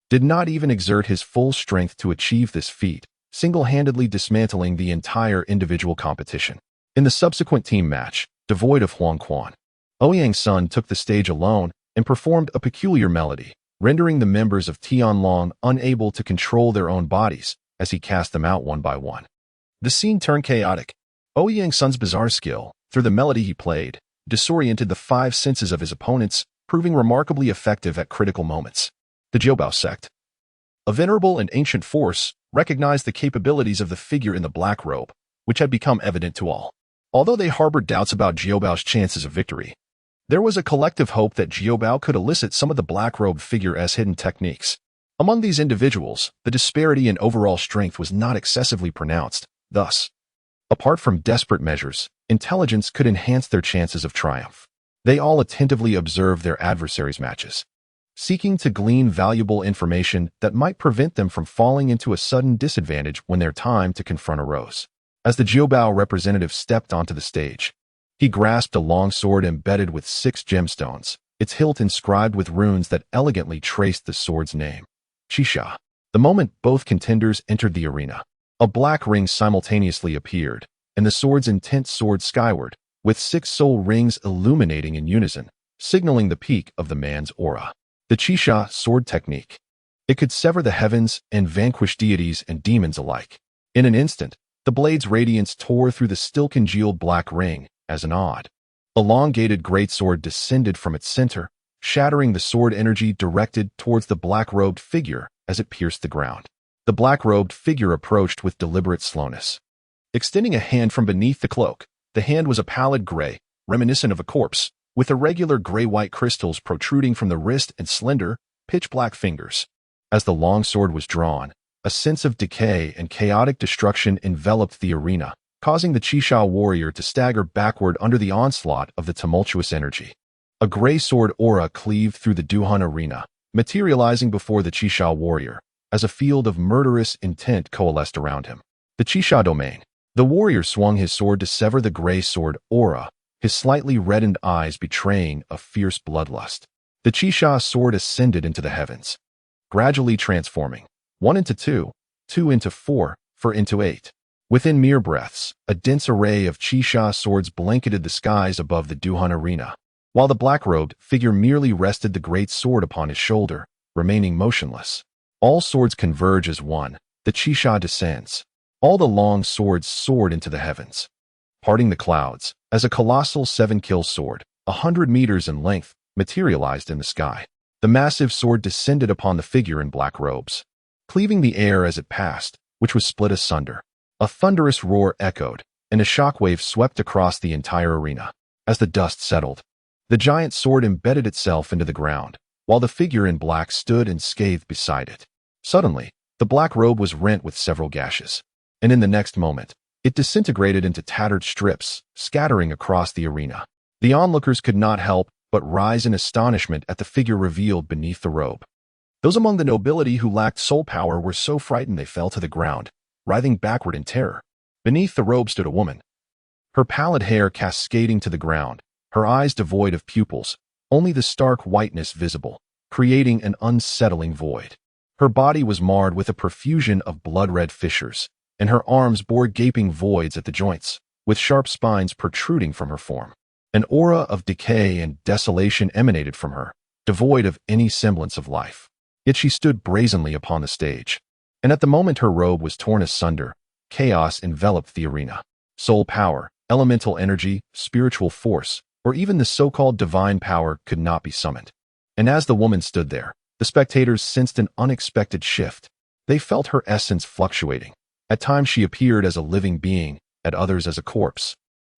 did not even exert his full strength to achieve this feat, single-handedly dismantling the entire individual competition. In the subsequent team match, devoid of Huang Quan, Ouyang's son took the stage alone and performed a peculiar melody, rendering the members of Tianlong unable to control their own bodies as he cast them out one by one. The scene turned chaotic. Ouyang's son's bizarre skill, through the melody he played, disoriented the 5 senses of his opponents, proving remarkably effective at critical moments. The Jiaobao sect, a venerable and ancient force, recognized the capabilities of the figure in the black robe, which had become evident to all. Although they harbored doubts about Jiaobao's chances of victory, there was a collective hope that Jiaobao could elicit some of the black-robed figure as hidden techniques. Among these individuals, the disparity in overall strength was not excessively pronounced. Thus, apart from desperate measures, intelligence could enhance their chances of triumph. They all attentively observed their adversaries' matches, seeking to glean valuable information that might prevent them from falling into a sudden disadvantage when their time to confront arose. As the Jiubao representative stepped onto the stage, he grasped a long sword embedded with 6 gemstones, its hilt inscribed with runes that elegantly traced the sword's name, Qixia. The moment both contenders entered the arena, a black ring simultaneously appeared, and the sword's intent soared skyward, with 6 soul rings illuminating in unison, signaling the peak of the man's aura. The Qixia sword technique. It could sever the heavens and vanquish deities and demons alike. In an instant, the blade's radiance tore through the still-congealed black ring as an odd, elongated greatsword descended from its center, shattering the sword energy directed towards the black-robed figure as it pierced the ground. The black-robed figure approached with deliberate slowness. Extending a hand from beneath the cloak, the hand was a pallid gray, reminiscent of a corpse, with irregular gray-white crystals protruding from the wrist and slender, pitch-black fingers. As the long sword was drawn, a sense of decay and chaotic destruction enveloped the arena, causing the Qixia warrior to stagger backward under the onslaught of the tumultuous energy. A gray sword aura cleaved through the Duhan arena, materializing before the Qixia warrior, as a field of murderous intent coalesced around him. The Qixia domain. The warrior swung his sword to sever the gray sword aura, his slightly reddened eyes betraying a fierce bloodlust. The Qixia sword ascended into the heavens, gradually transforming, 1 into 2, 2 into 4, 4 into 8. Within mere breaths, a dense array of Qixia swords blanketed the skies above the Duhan arena, while the black-robed figure merely rested the great sword upon his shoulder, remaining motionless. All swords converge as one, the Qixia descends. All the long swords soared into the heavens, parting the clouds, as a colossal 7-kill sword, 100 meters in length, materialized in the sky. The massive sword descended upon the figure in black robes, cleaving the air as it passed, which was split asunder. A thunderous roar echoed, and a shockwave swept across the entire arena. As the dust settled, the giant sword embedded itself into the ground, while the figure in black stood unscathed beside it. Suddenly, the black robe was rent with several gashes, and in the next moment, it disintegrated into tattered strips, scattering across the arena. The onlookers could not help but rise in astonishment at the figure revealed beneath the robe. Those among the nobility who lacked soul power were so frightened they fell to the ground, writhing backward in terror. Beneath the robe stood a woman, her pallid hair cascading to the ground, her eyes devoid of pupils, only the stark whiteness visible, creating an unsettling void. Her body was marred with a profusion of blood-red fissures, and her arms bore gaping voids at the joints, with sharp spines protruding from her form. An aura of decay and desolation emanated from her, devoid of any semblance of life. Yet she stood brazenly upon the stage, and at the moment her robe was torn asunder, chaos enveloped the arena. Soul power, elemental energy, spiritual force, or even the so-called divine power could not be summoned. And as the woman stood there, the spectators sensed an unexpected shift. They felt her essence fluctuating. At times she appeared as a living being, at others as a corpse,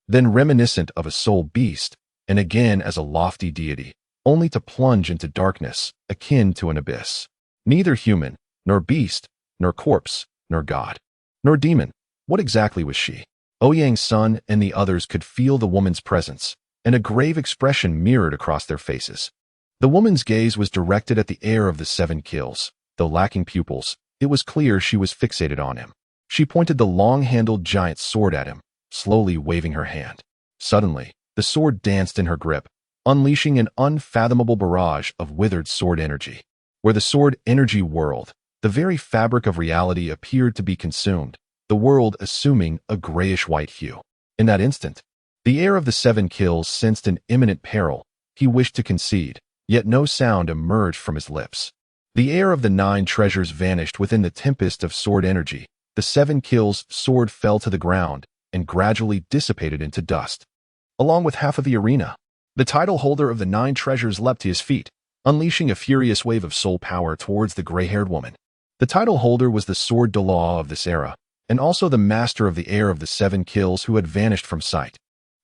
then reminiscent of a soul beast, and again as a lofty deity, only to plunge into darkness, akin to an abyss. Neither human, nor beast, nor corpse, nor god, nor demon. What exactly was she? Ouyang's son and the others could feel the woman's presence, and a grave expression mirrored across their faces. The woman's gaze was directed at the heir of the 7 kills. Though lacking pupils, it was clear she was fixated on him. She pointed the long-handled giant sword at him, slowly waving her hand. Suddenly, the sword danced in her grip, unleashing an unfathomable barrage of withered sword energy. Where the sword energy whirled, the very fabric of reality appeared to be consumed, the world assuming a grayish-white hue. In that instant, the heir of the 7 kills sensed an imminent peril. He wished to concede, yet no sound emerged from his lips. The heir of the 9 treasures vanished within the tempest of sword energy. The 7 kills sword fell to the ground and gradually dissipated into dust, along with half of the arena. The title holder of the 9 treasures leapt to his feet, unleashing a furious wave of soul power towards the gray-haired woman. The title holder was the sword Douluo of this era, and also the master of the heir of the 7 kills who had vanished from sight.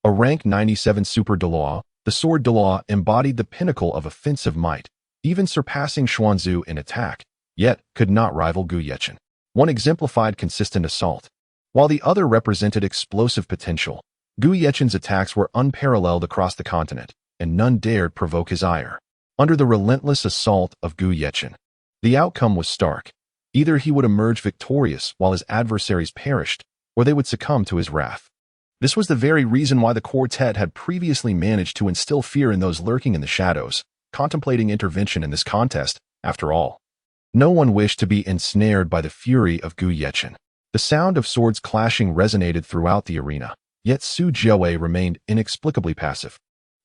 A rank 97 super Douluo, the sword Douluo embodied the pinnacle of offensive might, even surpassing Xuanzu in attack, yet could not rival Gu Yechen. One exemplified consistent assault, while the other represented explosive potential. Gu Yechen's attacks were unparalleled across the continent, and none dared provoke his ire. Under the relentless assault of Gu Yechen, the outcome was stark. Either he would emerge victorious while his adversaries perished, or they would succumb to his wrath. This was the very reason why the quartet had previously managed to instill fear in those lurking in the shadows, contemplating intervention in this contest. After all, no one wished to be ensnared by the fury of Gu Yechen. The sound of swords clashing resonated throughout the arena, yet Su Jiawei remained inexplicably passive,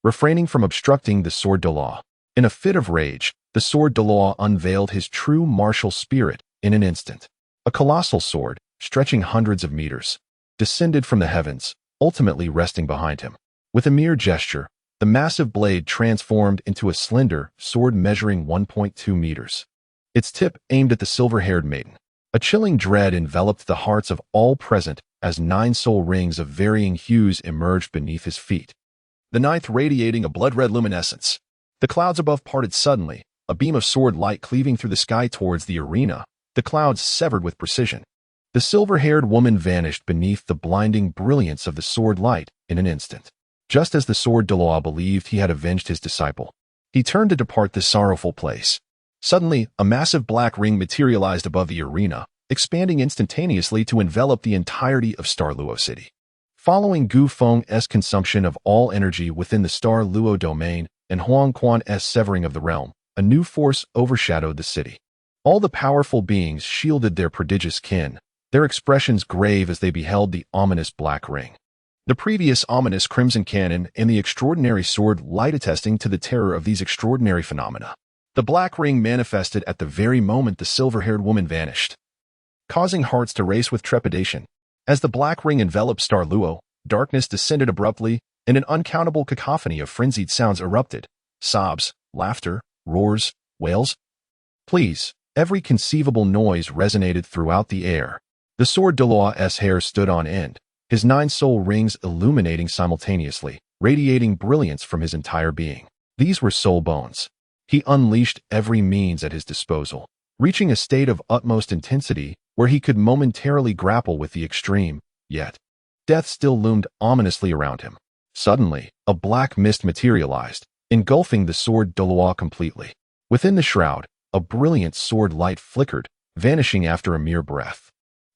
refraining from obstructing the sword Douluo. In a fit of rage, the sword Douluo unveiled his true martial spirit in an instant. A colossal sword, stretching hundreds of meters, descended from the heavens, ultimately resting behind him. With a mere gesture, the massive blade transformed into a slender sword measuring 1.2 meters. Its tip aimed at the silver-haired maiden. A chilling dread enveloped the hearts of all present as 9 soul rings of varying hues emerged beneath his feet, the 9th radiating a blood-red luminescence. The clouds above parted suddenly, a beam of sword light cleaving through the sky towards the arena. The clouds severed with precision. The silver-haired woman vanished beneath the blinding brilliance of the sword light in an instant. Just as the sword Douluo believed he had avenged his disciple, he turned to depart this sorrowful place. Suddenly, a massive black ring materialized above the arena, expanding instantaneously to envelop the entirety of Star Luo City. Following Gu Feng's consumption of all energy within the Star Luo domain and Huang Quan's severing of the realm, a new force overshadowed the city. All the powerful beings shielded their prodigious kin, their expressions grave as they beheld the ominous black ring. The previous ominous crimson cannon and the extraordinary sword light attesting to the terror of these extraordinary phenomena. The black ring manifested at the very moment the silver-haired woman vanished, causing hearts to race with trepidation. As the black ring enveloped Star Luo, darkness descended abruptly, and an uncountable cacophony of frenzied sounds erupted. Sobs, laughter, roars, wails. Please, every conceivable noise resonated throughout the air. The sword Douluo's hair stood on end, his 9 soul rings illuminating simultaneously, radiating brilliance from his entire being. These were soul bones. He unleashed every means at his disposal, reaching a state of utmost intensity where he could momentarily grapple with the extreme, yet death still loomed ominously around him. Suddenly, a black mist materialized, engulfing the sword Douluo completely. Within the shroud, a brilliant sword light flickered, vanishing after a mere breath.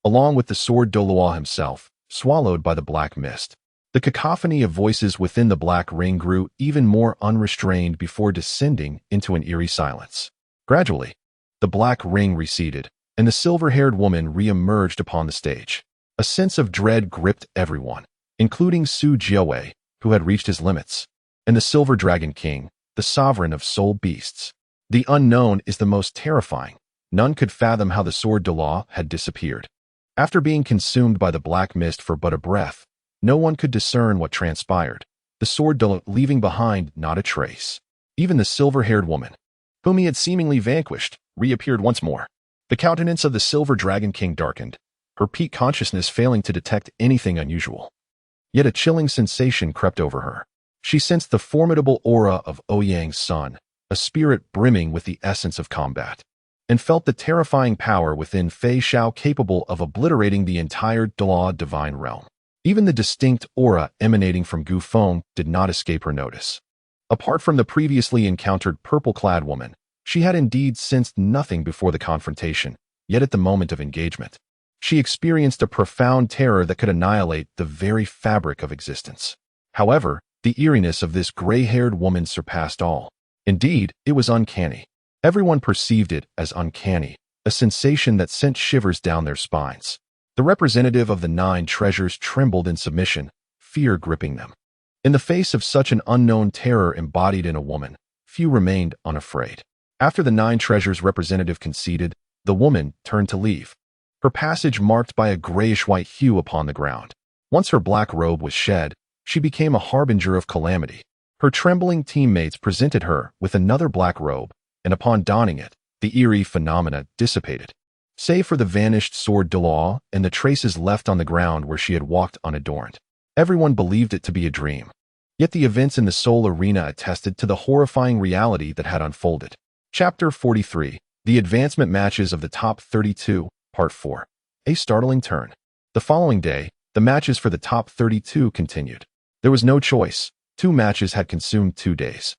Along with the sword Douluo himself, swallowed by the black mist. The cacophony of voices within the black ring grew even more unrestrained before descending into an eerie silence. Gradually, the black ring receded, and the silver-haired woman re-emerged upon the stage. A sense of dread gripped everyone, including Su Jiawei, who had reached his limits, and the Silver Dragon King, the sovereign of soul beasts. The unknown is the most terrifying. None could fathom how the sword Douluo had disappeared. After being consumed by the black mist for but a breath, no one could discern what transpired, the sword Douluo leaving behind not a trace. Even the silver-haired woman, whom he had seemingly vanquished, reappeared once more. The countenance of the Silver Dragon King darkened, her peak consciousness failing to detect anything unusual. Yet a chilling sensation crept over her. She sensed the formidable aura of Ouyang's son, a spirit brimming with the essence of combat, and felt the terrifying power within Fei Xiao capable of obliterating the entire Douluo divine realm. Even the distinct aura emanating from Gu Feng did not escape her notice. Apart from the previously encountered purple-clad woman, she had indeed sensed nothing before the confrontation, yet at the moment of engagement, she experienced a profound terror that could annihilate the very fabric of existence. However, the eeriness of this gray-haired woman surpassed all. Indeed, it was uncanny. Everyone perceived it as uncanny, a sensation that sent shivers down their spines. The representative of the 9 treasures trembled in submission, fear gripping them. In the face of such an unknown terror embodied in a woman, few remained unafraid. After the 9 treasures representative conceded, the woman turned to leave, her passage marked by a grayish-white hue upon the ground. Once her black robe was shed, she became a harbinger of calamity. Her trembling teammates presented her with another black robe, and upon donning it, the eerie phenomena dissipated. Save for the vanished sword Douluo and the traces left on the ground where she had walked unadorned, everyone believed it to be a dream. Yet the events in the soul arena attested to the horrifying reality that had unfolded. Chapter 43. The Advancement Matches of the Top 32, Part 4. A startling turn. The following day, the matches for the top 32 continued. There was no choice. 2 matches had consumed 2 days.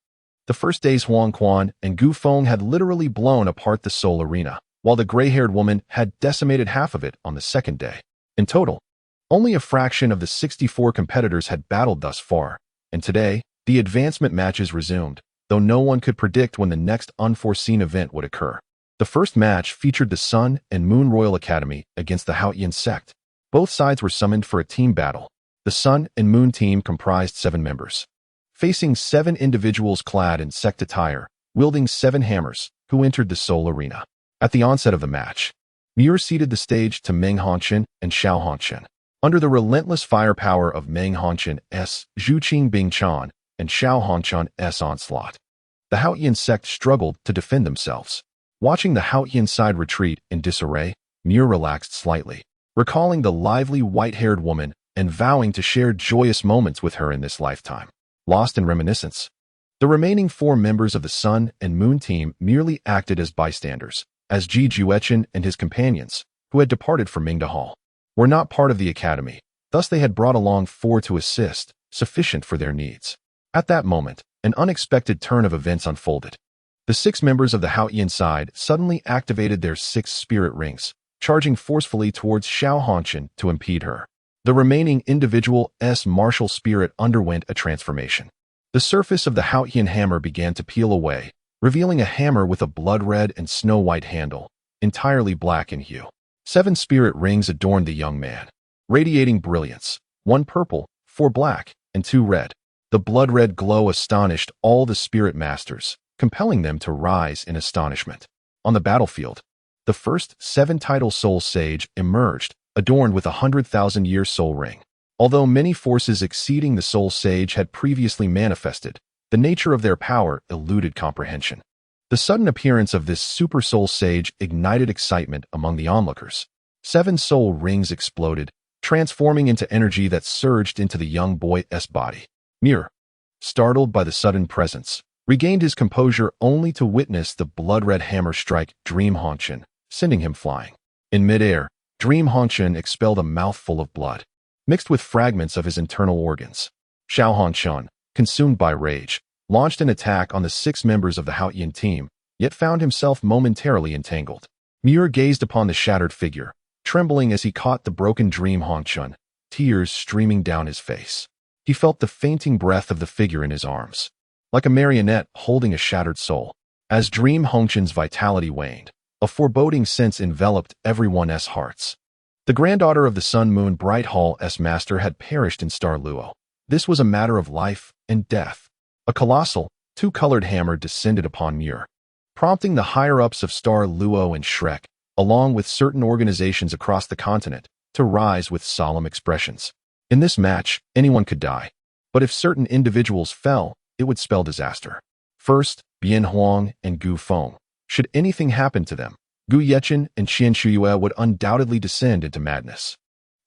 The first day's Huang Quan and Gu Feng had literally blown apart the soul arena, while the gray-haired woman had decimated half of it on the second day. In total, Only a fraction of the 64 competitors had battled thus far, and today, the advancement matches resumed, though no one could predict when the next unforeseen event would occur. The first match featured the Sun and Moon Royal Academy against the Haotian sect. Both sides were summoned for a team battle. The Sun and Moon team comprised 7 members, facing 7 individuals clad in sect attire, wielding 7 hammers, who entered the Seoul arena. At the onset of the match, Muir ceded the stage to Meng Hongqian and Xiao Hongqian. Under the relentless firepower of Meng Hongqian's Zhuqing Bingchan and Xiao Hongqian's onslaught, the Haotian sect struggled to defend themselves. Watching the Haotian side retreat in disarray, Muir relaxed slightly, recalling the lively white-haired woman and vowing to share joyous moments with her in this lifetime. Lost in reminiscence, the remaining 4 members of the Sun and Moon team merely acted as bystanders, as Ji Juechen and his companions, who had departed from Mingda Hall, were not part of the academy. Thus they had brought along 4 to assist, sufficient for their needs. At that moment, an unexpected turn of events unfolded. The 6 members of the Haotian side suddenly activated their 6 spirit rings, charging forcefully towards Xiao Hongqian to impede her. The remaining individual's martial spirit underwent a transformation. The surface of the Haotian hammer began to peel away, revealing a hammer with a blood-red and snow-white handle, entirely black in hue. 7 spirit rings adorned the young man, radiating brilliance, 1 purple, 4 black, and 2 red. The blood-red glow astonished all the spirit masters, compelling them to rise in astonishment. On the battlefield, the first 7-title soul sage emerged, adorned with a 100,000-year soul ring. Although many forces exceeding the soul sage had previously manifested, the nature of their power eluded comprehension. The sudden appearance of this super soul sage ignited excitement among the onlookers. 7 soul rings exploded, transforming into energy that surged into the young boy's body. Muir, startled by the sudden presence, regained his composure only to witness the blood-red hammer strike Dream Hongqian, sending him flying. In midair, Dream Hongqian expelled a mouthful of blood, mixed with fragments of his internal organs. Xiao Hongqian, consumed by rage, launched an attack on the 6 members of the Haotian team, yet found himself momentarily entangled. Muir gazed upon the shattered figure, trembling as he caught the broken Dream Hongqian, tears streaming down his face. He felt the fainting breath of the figure in his arms, like a marionette holding a shattered soul. As Dream Hongqian's vitality waned, a foreboding sense enveloped everyone's hearts. The granddaughter of the Sun Moon Bright Hall's master had perished in Star Luo. This was a matter of life and death. A colossal, 2-colored hammer descended upon Muir, prompting the higher-ups of Star Luo and Shrek, along with certain organizations across the continent, to rise with solemn expressions. In this match, anyone could die, but if certain individuals fell, it would spell disaster. First, Bian Huang and Gu Feng. Should anything happen to them, Gu Yechen and Qian Shuyue would undoubtedly descend into madness.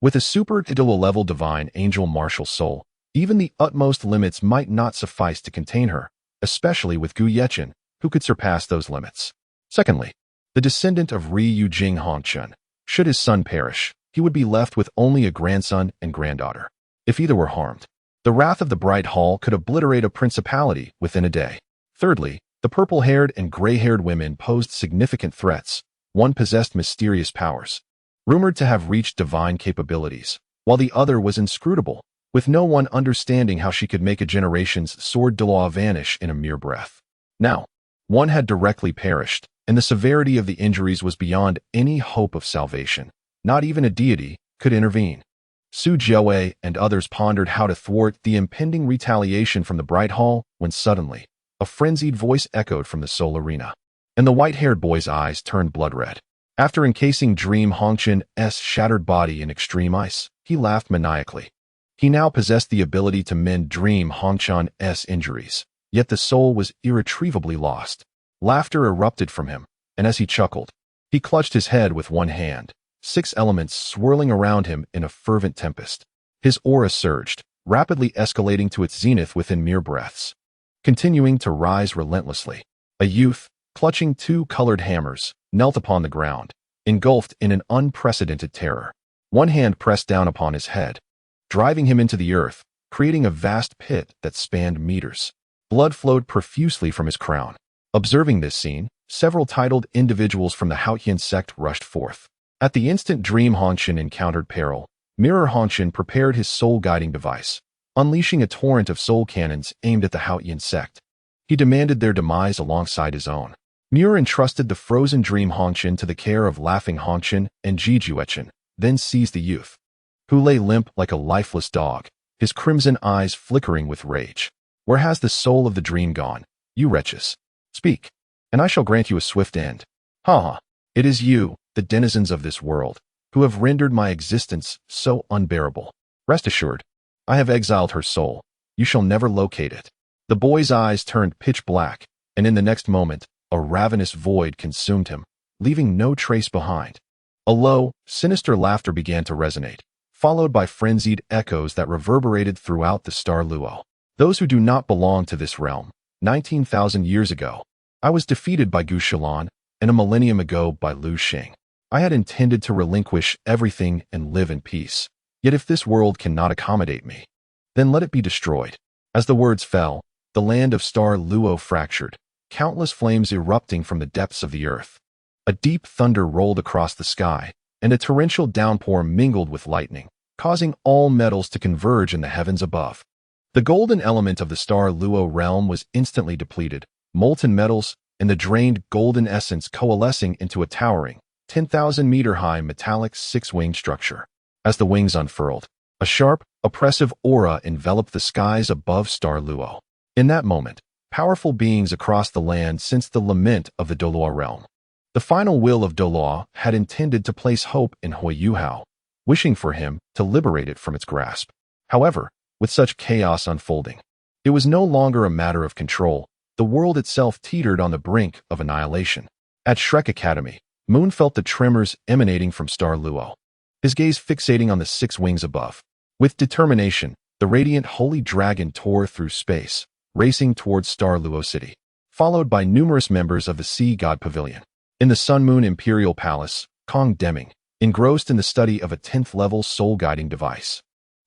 With a super Douluo-level divine angel martial soul, even the utmost limits might not suffice to contain her, especially with Gu Yechen, who could surpass those limits. Secondly, the descendant of Ri Yujing Hongqian. Should his son perish, he would be left with only a grandson and granddaughter. If either were harmed, the wrath of the Bright Hall could obliterate a principality within a day. Thirdly, the purple-haired and gray-haired women posed significant threats. One possessed mysterious powers, rumored to have reached divine capabilities, while the other was inscrutable, with no one understanding how she could make a generation's sword Douluo vanish in a mere breath. Now, one had directly perished, and the severity of the injuries was beyond any hope of salvation. Not even a deity could intervene. Su Jiawei and others pondered how to thwart the impending retaliation from the Bright Hall when suddenly, a frenzied voice echoed from the Seoul arena, and the white-haired boy's eyes turned blood-red. After encasing Dream Hongqian's shattered body in extreme ice, he laughed maniacally. He now possessed the ability to mend Dream Hongqian's injuries, yet the soul was irretrievably lost. Laughter erupted from him, and as he chuckled, he clutched his head with one hand, 6 elements swirling around him in a fervent tempest. His aura surged, rapidly escalating to its zenith within mere breaths, continuing to rise relentlessly. A youth, clutching 2 colored hammers, knelt upon the ground, engulfed in an unprecedented terror. One hand pressed down upon his head, driving him into the earth, creating a vast pit that spanned meters. Blood flowed profusely from his crown. Observing this scene, several titled individuals from the Haotian sect rushed forth. At the instant Dream Hongqian encountered peril, Mirror Honshin prepared his soul-guiding device, unleashing a torrent of soul cannons aimed at the Haotian sect. He demanded their demise alongside his own. Mirror entrusted the frozen dream Honshin to the care of Laughing Honshin and Jijuechen, then seized the youth, who lay limp like a lifeless dog, his crimson eyes flickering with rage. Where has the soul of the dream gone, you wretches? Speak, and I shall grant you a swift end. Ha ha! It is you, the denizens of this world, who have rendered my existence so unbearable. Rest assured, I have exiled her soul. You shall never locate it. The boy's eyes turned pitch black, and in the next moment, a ravenous void consumed him, leaving no trace behind. A low, sinister laughter began to resonate, followed by frenzied echoes that reverberated throughout the star Luo. Those who do not belong to this realm. 19,000 years ago, I was defeated by Gu Shilan, and a millennium ago by Lu Xing. I had intended to relinquish everything and live in peace. Yet if this world cannot accommodate me, then let it be destroyed. As the words fell, the land of star Luo fractured, countless flames erupting from the depths of the earth. A deep thunder rolled across the sky, and a torrential downpour mingled with lightning, causing all metals to converge in the heavens above. The golden element of the star Luo realm was instantly depleted, molten metals and the drained golden essence coalescing into a towering, 10,000-meter-high metallic six-winged structure. As the wings unfurled, a sharp, oppressive aura enveloped the skies above star Luo. In that moment, powerful beings across the land sensed the lament of the Douluo realm. The final will of Douluo had intended to place hope in Huiyuhao, wishing for him to liberate it from its grasp. However, with such chaos unfolding, it was no longer a matter of control. The world itself teetered on the brink of annihilation. At Shrek Academy, Moon felt the tremors emanating from star Luo, his gaze fixating on the six wings above. With determination, the radiant holy dragon tore through space, racing towards star Luo City, followed by numerous members of the Sea God Pavilion. In the Sun Moon Imperial Palace, Kong Deming, engrossed in the study of a 10th-level soul-guiding device,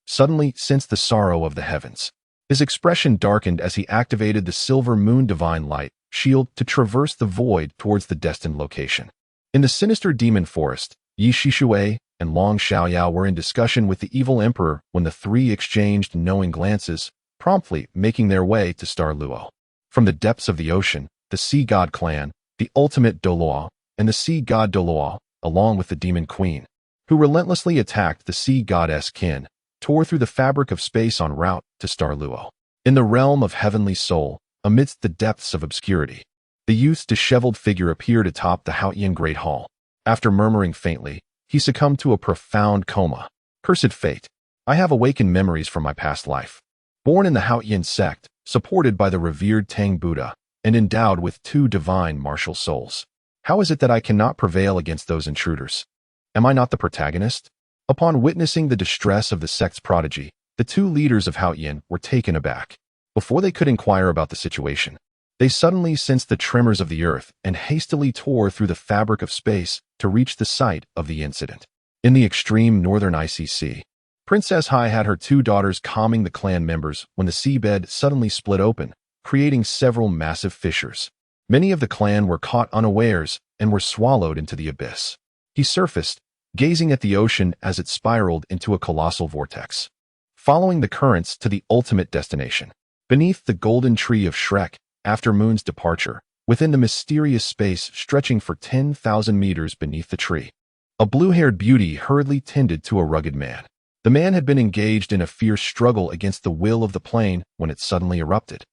suddenly sensed the sorrow of the heavens. His expression darkened as he activated the Silver Moon Divine Light shield to traverse the void towards the destined location. In the sinister demon forest, Yi Shishue and Long Xiaoyao were in discussion with the evil emperor when the three exchanged knowing glances, promptly making their way to star Luo. From the depths of the ocean, the Sea God clan, the ultimate Douluo, and the Sea God Douluo, along with the demon queen, who relentlessly attacked the Sea Goddess Qin, tore through the fabric of space en route to star Luo. In the realm of heavenly soul, amidst the depths of obscurity, the youth's disheveled figure appeared atop the Haotian Great Hall. After murmuring faintly, he succumbed to a profound coma. Cursed fate! I have awakened memories from my past life. Born in the Haotian sect, supported by the revered Tang Buddha, and endowed with two divine martial souls. How is it that I cannot prevail against those intruders? Am I not the protagonist? Upon witnessing the distress of the sect's prodigy, the two leaders of Haotian were taken aback. Before they could inquire about the situation, they suddenly sensed the tremors of the earth and hastily tore through the fabric of space to reach the site of the incident. In the extreme northern ICC, Princess Hai had her two daughters calming the clan members when the seabed suddenly split open, creating several massive fissures. Many of the clan were caught unawares and were swallowed into the abyss. He surfaced, gazing at the ocean as it spiraled into a colossal vortex, following the currents to the ultimate destination. Beneath the golden tree of Shrek, after Moon's departure, within the mysterious space stretching for 10,000 meters beneath the tree, a blue-haired beauty hurriedly tended to a rugged man. The man had been engaged in a fierce struggle against the will of the plane when it suddenly erupted.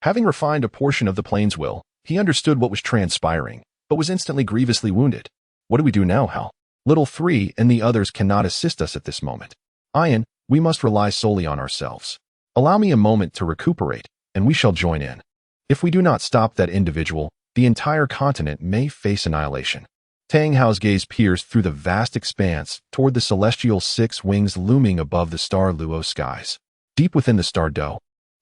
Having refined a portion of the plane's will, he understood what was transpiring, but was instantly grievously wounded. What do we do now, Hal? Little 3 and the others cannot assist us at this moment. Ian, we must rely solely on ourselves. Allow me a moment to recuperate, and we shall join in. If we do not stop that individual, the entire continent may face annihilation. Tang Hao's gaze pierced through the vast expanse toward the celestial six wings looming above the star Luo skies. Deep within the star dough,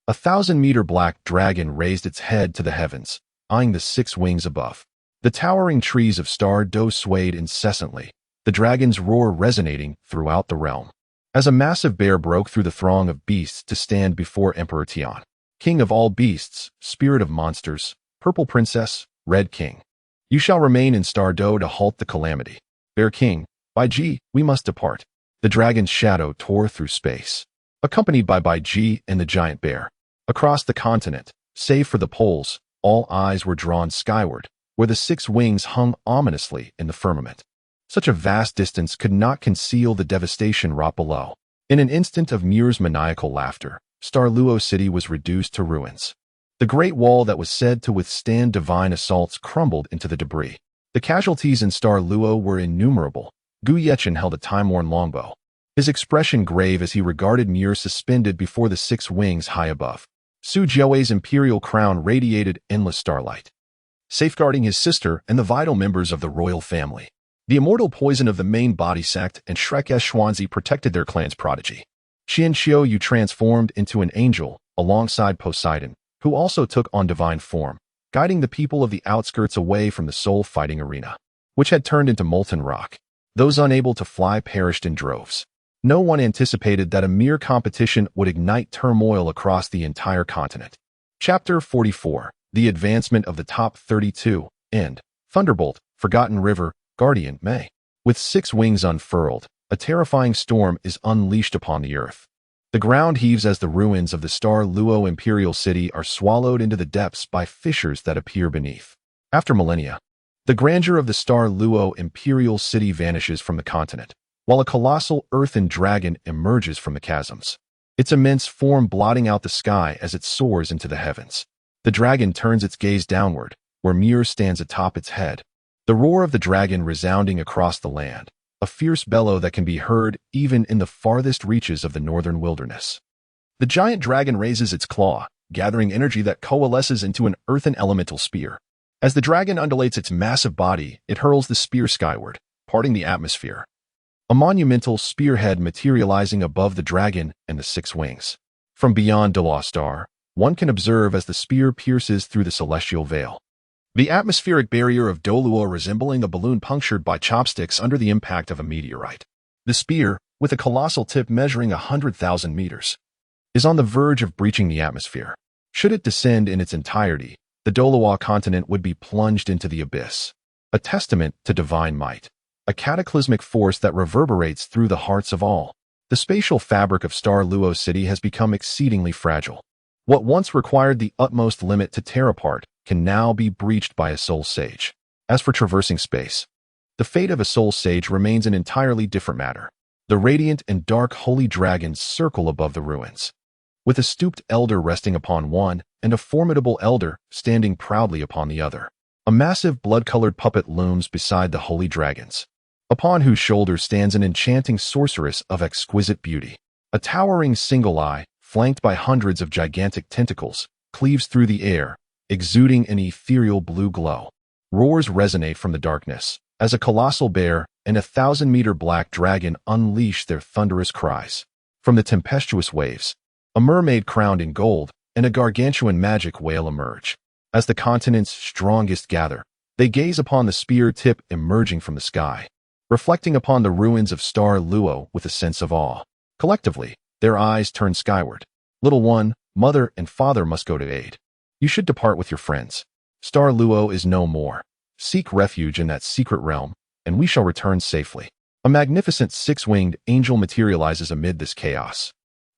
a 1,000-meter black dragon raised its head to the heavens, eyeing the six wings above. The towering trees of star dough swayed incessantly, the dragon's roar resonating throughout the realm. As a massive bear broke through the throng of beasts to stand before Emperor Tian, King of all beasts, Spirit of monsters, Purple Princess, Red King. You shall remain in Star Dough to halt the calamity. Bear King, by G, we must depart. The dragon's shadow tore through space, accompanied by Bai Ji and the giant bear. Across the continent, save for the poles, all eyes were drawn skyward, where the six wings hung ominously in the firmament. Such a vast distance could not conceal the devastation wrought below. In an instant of Muir's maniacal laughter, Douluo City was reduced to ruins. The great wall that was said to withstand divine assaults crumbled into the debris. The casualties in Douluo were innumerable. Gu Yechen held a time-worn longbow, his expression grave as he regarded Muir suspended before the six wings high above. Su Jiawei's imperial crown radiated endless starlight, safeguarding his sister and the vital members of the royal family. The immortal poison of the main body sect and Shrek Schwanzi protected their clan's prodigy. Qian Xiaoyu transformed into an angel alongside Poseidon, who also took on divine form, guiding the people of the outskirts away from the soul-fighting arena, which had turned into molten rock. Those unable to fly perished in droves. No one anticipated that a mere competition would ignite turmoil across the entire continent. Chapter 44. The Advancement of the Top 32. End. Thunderbolt, Forgotten River, Guardian, May. With six wings unfurled, a terrifying storm is unleashed upon the earth. The ground heaves as the ruins of the Douluo imperial city are swallowed into the depths by fissures that appear beneath. After millennia, the grandeur of the Douluo imperial city vanishes from the continent, while a colossal earthen dragon emerges from the chasms, its immense form blotting out the sky as it soars into the heavens. The dragon turns its gaze downward, where Muir stands atop its head, the roar of the dragon resounding across the land, a fierce bellow that can be heard even in the farthest reaches of the northern wilderness. The giant dragon raises its claw, gathering energy that coalesces into an earthen elemental spear. As the dragon undulates its massive body, it hurls the spear skyward, parting the atmosphere. A monumental spearhead materializing above the dragon and the six wings. From beyond Douluo Star, one can observe as the spear pierces through the celestial veil, the atmospheric barrier of Douluo resembling a balloon punctured by chopsticks under the impact of a meteorite. The spear, with a colossal tip measuring 100,000 meters, is on the verge of breaching the atmosphere. Should it descend in its entirety, the Douluo continent would be plunged into the abyss, a testament to divine might, a cataclysmic force that reverberates through the hearts of all. The spatial fabric of Douluo City has become exceedingly fragile. What once required the utmost limit to tear apart can now be breached by a soul sage. As for traversing space, the fate of a soul sage remains an entirely different matter. The radiant and dark holy dragons circle above the ruins, with a stooped elder resting upon one and a formidable elder standing proudly upon the other. A massive blood-colored puppet looms beside the holy dragons, upon whose shoulders stands an enchanting sorceress of exquisite beauty. A towering single eye, flanked by hundreds of gigantic tentacles, cleaves through the air, exuding an ethereal blue glow. Roars resonate from the darkness, as a colossal bear and a 1,000-meter black dragon unleash their thunderous cries. From the tempestuous waves, a mermaid crowned in gold and a gargantuan magic whale emerge. As the continent's strongest gather, they gaze upon the spear tip emerging from the sky, reflecting upon the ruins of Douluo with a sense of awe. Collectively, their eyes turn skyward. Little one, mother, and father must go to aid. You should depart with your friends. Douluo is no more. Seek refuge in that secret realm, and we shall return safely. A magnificent six-winged angel materializes amid this chaos,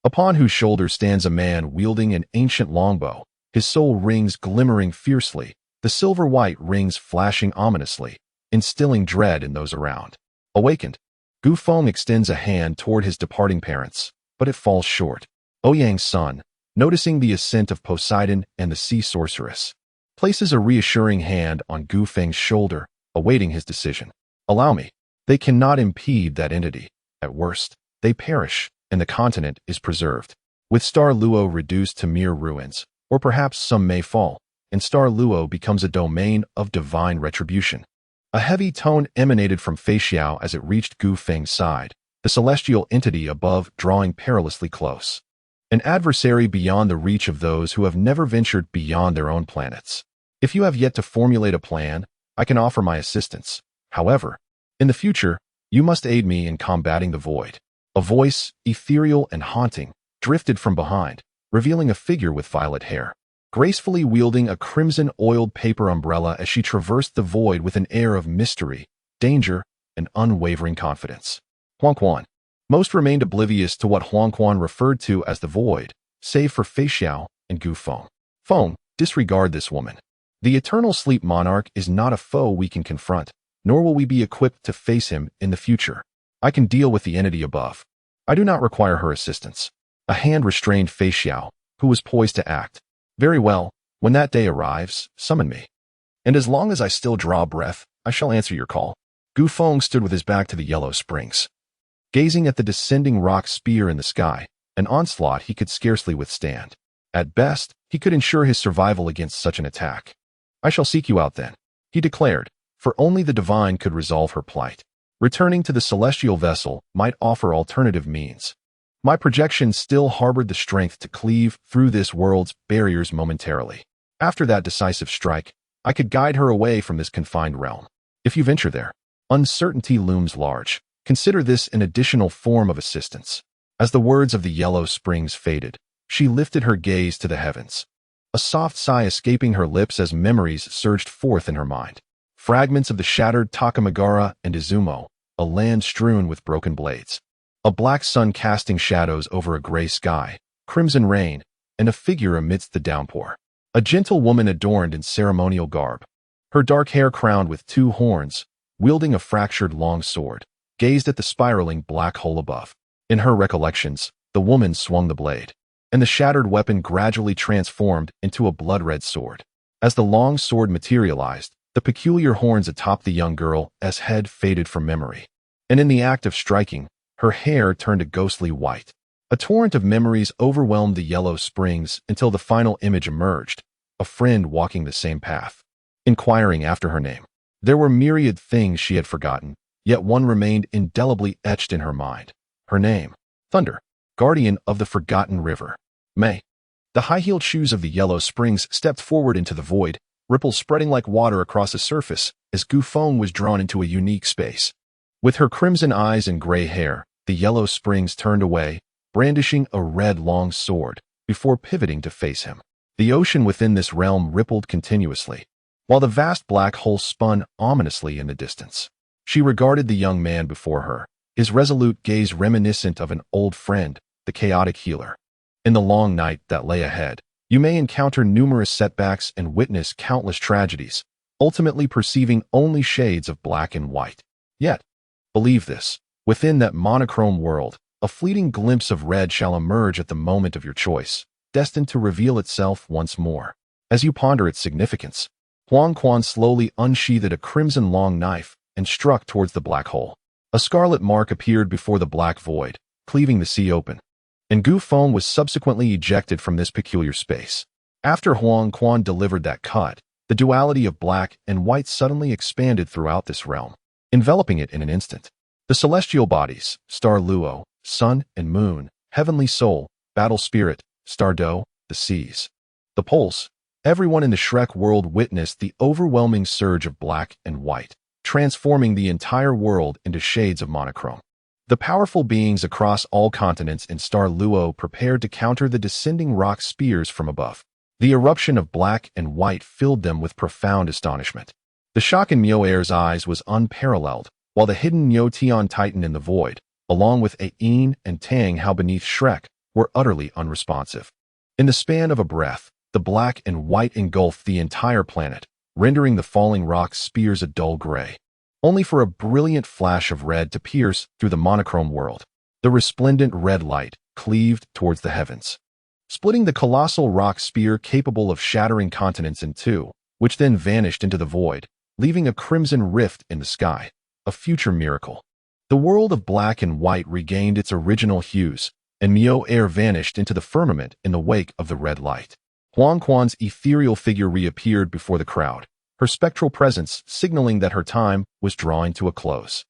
upon whose shoulder stands a man wielding an ancient longbow, his soul rings glimmering fiercely, the silver-white rings flashing ominously, instilling dread in those around. Awakened, Gu Feng extends a hand toward his departing parents, but it falls short. Ouyang's son, noticing the ascent of Poseidon and the sea sorceress, places a reassuring hand on Gu Feng's shoulder, awaiting his decision. Allow me. They cannot impede that entity. At worst, they perish, and the continent is preserved. With Douluo reduced to mere ruins, or perhaps some may fall, and Douluo becomes a domain of divine retribution. A heavy tone emanated from Fei Xiao as it reached Gu Feng's side, the celestial entity above drawing perilously close. An adversary beyond the reach of those who have never ventured beyond their own planets. If you have yet to formulate a plan, I can offer my assistance. However, in the future, you must aid me in combating the void. A voice, ethereal and haunting, drifted from behind, revealing a figure with violet hair, gracefully wielding a crimson-oiled paper umbrella as she traversed the void with an air of mystery, danger, and unwavering confidence. Huang Quan. Most remained oblivious to what Huang Quan referred to as the void, save for Fei Xiao and Gu Feng. Feng, disregard this woman. The eternal sleep monarch is not a foe we can confront, nor will we be equipped to face him in the future. I can deal with the entity above. I do not require her assistance. A hand restrained Fei Xiao, who was poised to act. Very well, when that day arrives, summon me. And as long as I still draw breath, I shall answer your call. Gu Feng stood with his back to the yellow springs. Gazing at the descending rock spear in the sky, an onslaught he could scarcely withstand. At best, he could ensure his survival against such an attack. I shall seek you out then, he declared, for only the divine could resolve her plight. Returning to the celestial vessel might offer alternative means. My projection still harbored the strength to cleave through this world's barriers momentarily. After that decisive strike, I could guide her away from this confined realm. If you venture there, uncertainty looms large. Consider this an additional form of assistance. As the words of the yellow springs faded, she lifted her gaze to the heavens. A soft sigh escaping her lips as memories surged forth in her mind. Fragments of the shattered Takamagara and Izumo, a land strewn with broken blades. A black sun casting shadows over a gray sky, crimson rain, and a figure amidst the downpour. A gentle woman adorned in ceremonial garb. Her dark hair crowned with two horns, wielding a fractured long sword, gazed at the spiraling black hole above. In her recollections, the woman swung the blade, and the shattered weapon gradually transformed into a blood-red sword. As the long sword materialized, the peculiar horns atop the young girl's head faded from memory, and in the act of striking, her hair turned a ghostly white. A torrent of memories overwhelmed the yellow springs until the final image emerged, a friend walking the same path, inquiring after her name. There were myriad things she had forgotten, yet one remained indelibly etched in her mind. Her name, Thunder, guardian of the forgotten river. May. The high-heeled shoes of the yellow springs stepped forward into the void, ripples spreading like water across the surface as Gu Feng was drawn into a unique space. With her crimson eyes and gray hair, the yellow springs turned away, brandishing a red long sword, before pivoting to face him. The ocean within this realm rippled continuously, while the vast black hole spun ominously in the distance. She regarded the young man before her, his resolute gaze reminiscent of an old friend, the chaotic healer. In the long night that lay ahead, you may encounter numerous setbacks and witness countless tragedies, ultimately perceiving only shades of black and white. Yet, believe this, within that monochrome world, a fleeting glimpse of red shall emerge at the moment of your choice, destined to reveal itself once more. As you ponder its significance, Huang Quan slowly unsheathed a crimson long knife and struck towards the black hole. A scarlet mark appeared before the black void, cleaving the sea open, and Gu Feng was subsequently ejected from this peculiar space. After Huang Quan delivered that cut, the duality of black and white suddenly expanded throughout this realm, enveloping it in an instant. The celestial bodies, Star Luo, Sun and Moon, Heavenly Soul, Battle Spirit, Star Do, the seas. The poles, everyone in the Shrek world witnessed the overwhelming surge of black and white, transforming the entire world into shades of monochrome. The powerful beings across all continents in Star Luo prepared to counter the descending rock spears from above. The eruption of black and white filled them with profound astonishment. The shock in Miao Air's eyes was unparalleled, while the hidden Niu Tian Titan in the void, along with Ain and Tang Hao beneath Shrek, were utterly unresponsive. In the span of a breath, the black and white engulfed the entire planet, rendering the falling rock spears a dull gray, only for a brilliant flash of red to pierce through the monochrome world. The resplendent red light cleaved towards the heavens, splitting the colossal rock spear capable of shattering continents in two, which then vanished into the void, leaving a crimson rift in the sky, a future miracle. The world of black and white regained its original hues, and Miao Air vanished into the firmament in the wake of the red light. Huang Quan's ethereal figure reappeared before the crowd, her spectral presence signaling that her time was drawing to a close.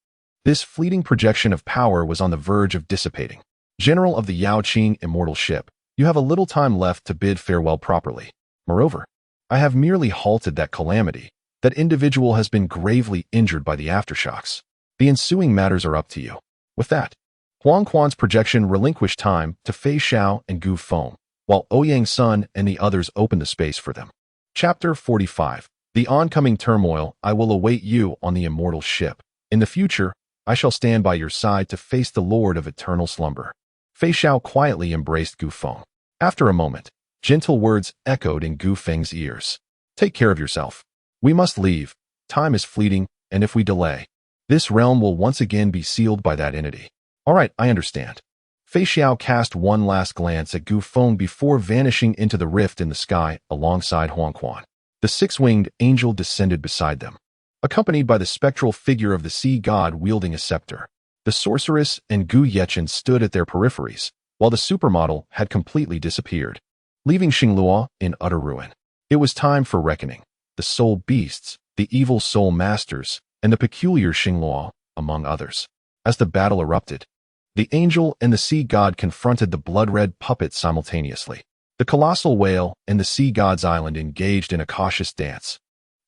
This fleeting projection of power was on the verge of dissipating. General of the Yao Qing immortal ship, you have a little time left to bid farewell properly. Moreover, I have merely halted that calamity. That individual has been gravely injured by the aftershocks. The ensuing matters are up to you. With that, Huang Quan's projection relinquished time to Fei Xiao and Gu Feng, while Ouyang Sun and the others opened the space for them. Chapter 45. The oncoming turmoil. I will await you on the immortal ship. In the future, I shall stand by your side to face the Lord of eternal slumber. Fei Xiao quietly embraced Gu Feng. After a moment, gentle words echoed in Gu Feng's ears. Take care of yourself. We must leave. Time is fleeting, and if we delay, this realm will once again be sealed by that entity. All right, I understand. Fei Xiao cast one last glance at Gu Feng before vanishing into the rift in the sky alongside Huang Quan. The six-winged angel descended beside them, accompanied by the spectral figure of the sea god wielding a scepter. The sorceress and Gu Yechen stood at their peripheries, while the supermodel had completely disappeared, leaving Xingluo in utter ruin. It was time for reckoning. The soul beasts, the evil soul masters, and the peculiar Xingluo, among others. As the battle erupted, the angel and the sea god confronted the blood-red puppet simultaneously. The colossal whale and the sea god's island engaged in a cautious dance,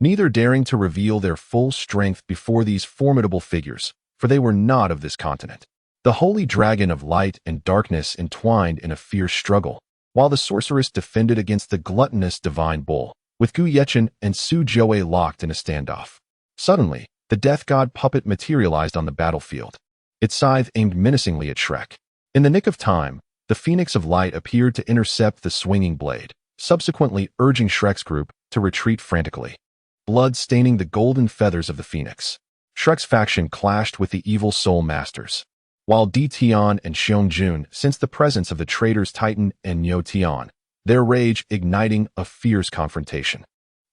neither daring to reveal their full strength before these formidable figures, for they were not of this continent. The holy dragon of light and darkness entwined in a fierce struggle, while the sorceress defended against the gluttonous divine bull, with Gu Yechen and Su Jiawei locked in a standoff. Suddenly, the death god puppet materialized on the battlefield, its scythe aimed menacingly at Shrek. In the nick of time, the Phoenix of Light appeared to intercept the swinging blade, subsequently urging Shrek's group to retreat frantically, blood staining the golden feathers of the Phoenix. Shrek's faction clashed with the evil soul masters, while Di Tian and Xiong Jun sensed the presence of the traitors Titan and Niu Tian, their rage igniting a fierce confrontation.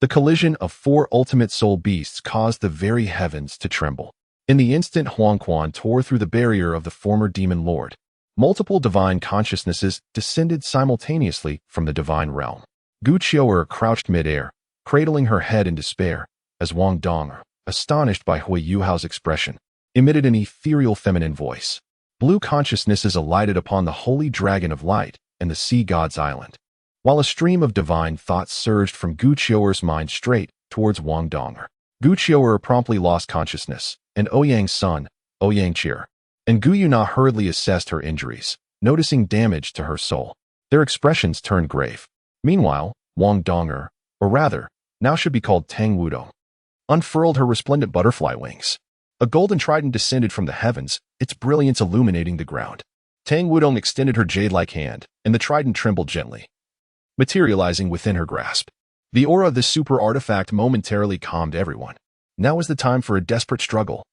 The collision of four ultimate soul beasts caused the very heavens to tremble. In the instant Huang Quan tore through the barrier of the former demon lord, multiple divine consciousnesses descended simultaneously from the divine realm. Gu Qiu'er crouched midair, cradling her head in despair, as Wang Dong, astonished by Hui Yuhao's expression, emitted an ethereal feminine voice. Blue consciousnesses alighted upon the holy dragon of light and the sea god's island, while a stream of divine thoughts surged from Gu Qiu'er's mind straight towards Wang Dong. Gu Qiu'er promptly lost consciousness, and Ouyang's son, Ouyang Qir, and Gu Yuna hurriedly assessed her injuries, noticing damage to her soul. Their expressions turned grave. Meanwhile, Wang Donger, or rather, now should be called Tang Wudong, unfurled her resplendent butterfly wings. A golden trident descended from the heavens, its brilliance illuminating the ground. Tang Wudong extended her jade-like hand, and the trident trembled gently, materializing within her grasp. The aura of this super artifact momentarily calmed everyone. Now was the time for a desperate struggle.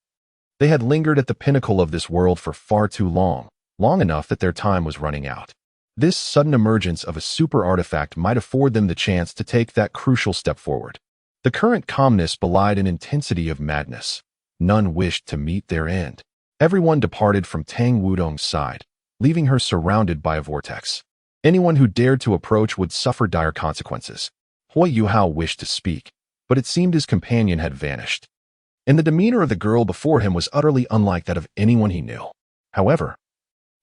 They had lingered at the pinnacle of this world for far too long, long enough that their time was running out. This sudden emergence of a super artifact might afford them the chance to take that crucial step forward. The current calmness belied an intensity of madness. None wished to meet their end. Everyone departed from Tang Wudong's side, leaving her surrounded by a vortex. Anyone who dared to approach would suffer dire consequences. Hui Yuhao wished to speak, but it seemed his companion had vanished, and the demeanor of the girl before him was utterly unlike that of anyone he knew. However,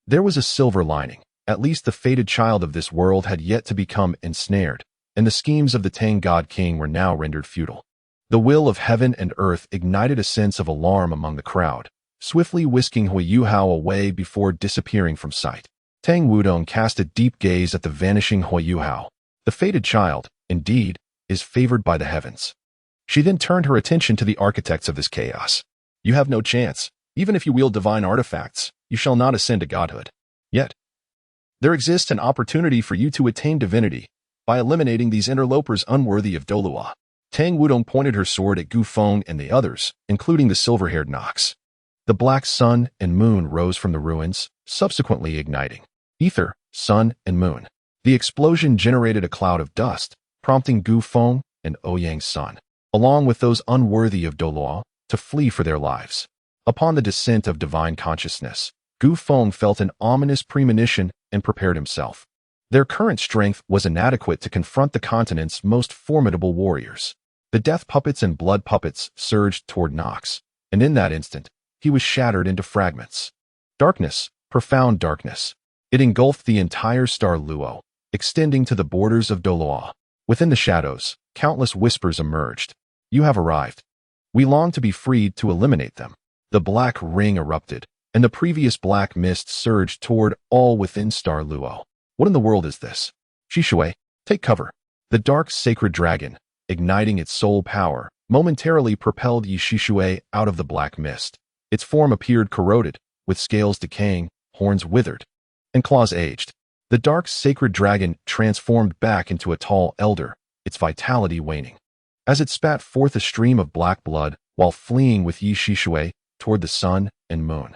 there was a silver lining. At least the fated child of this world had yet to become ensnared, and the schemes of the Tang God King were now rendered futile. The will of heaven and earth ignited a sense of alarm among the crowd, swiftly whisking Hui Yuhao away before disappearing from sight. Tang Wudong cast a deep gaze at the vanishing Hui Yuhao. The fated child, indeed, is favored by the heavens. She then turned her attention to the architects of this chaos. You have no chance. Even if you wield divine artifacts, you shall not ascend to godhood. Yet, there exists an opportunity for you to attain divinity by eliminating these interlopers unworthy of Douluo. Tang Wudong pointed her sword at Gu Feng and the others, including the silver-haired Nox. The black sun and moon rose from the ruins, subsequently igniting. Ether, sun, and moon. The explosion generated a cloud of dust, prompting Gu Feng and Ouyang's son, along with those unworthy of Douluo, to flee for their lives. Upon the descent of divine consciousness, Gu Feng felt an ominous premonition and prepared himself. Their current strength was inadequate to confront the continent's most formidable warriors. The death puppets and blood puppets surged toward Nox, and in that instant, he was shattered into fragments. Darkness, profound darkness. It engulfed the entire star Luo, extending to the borders of Douluo. Within the shadows, countless whispers emerged. You have arrived. We long to be freed to eliminate them. The black ring erupted, and the previous black mist surged toward all within Star Luo. What in the world is this? Shishui, take cover. The dark sacred dragon, igniting its soul power, momentarily propelled Yi Shishui out of the black mist, Its form appeared corroded, with scales decaying, horns withered, and claws aged. The dark sacred dragon transformed back into a tall elder, its vitality waning. As it spat forth a stream of black blood while fleeing with Yi Shishui toward the sun and moon.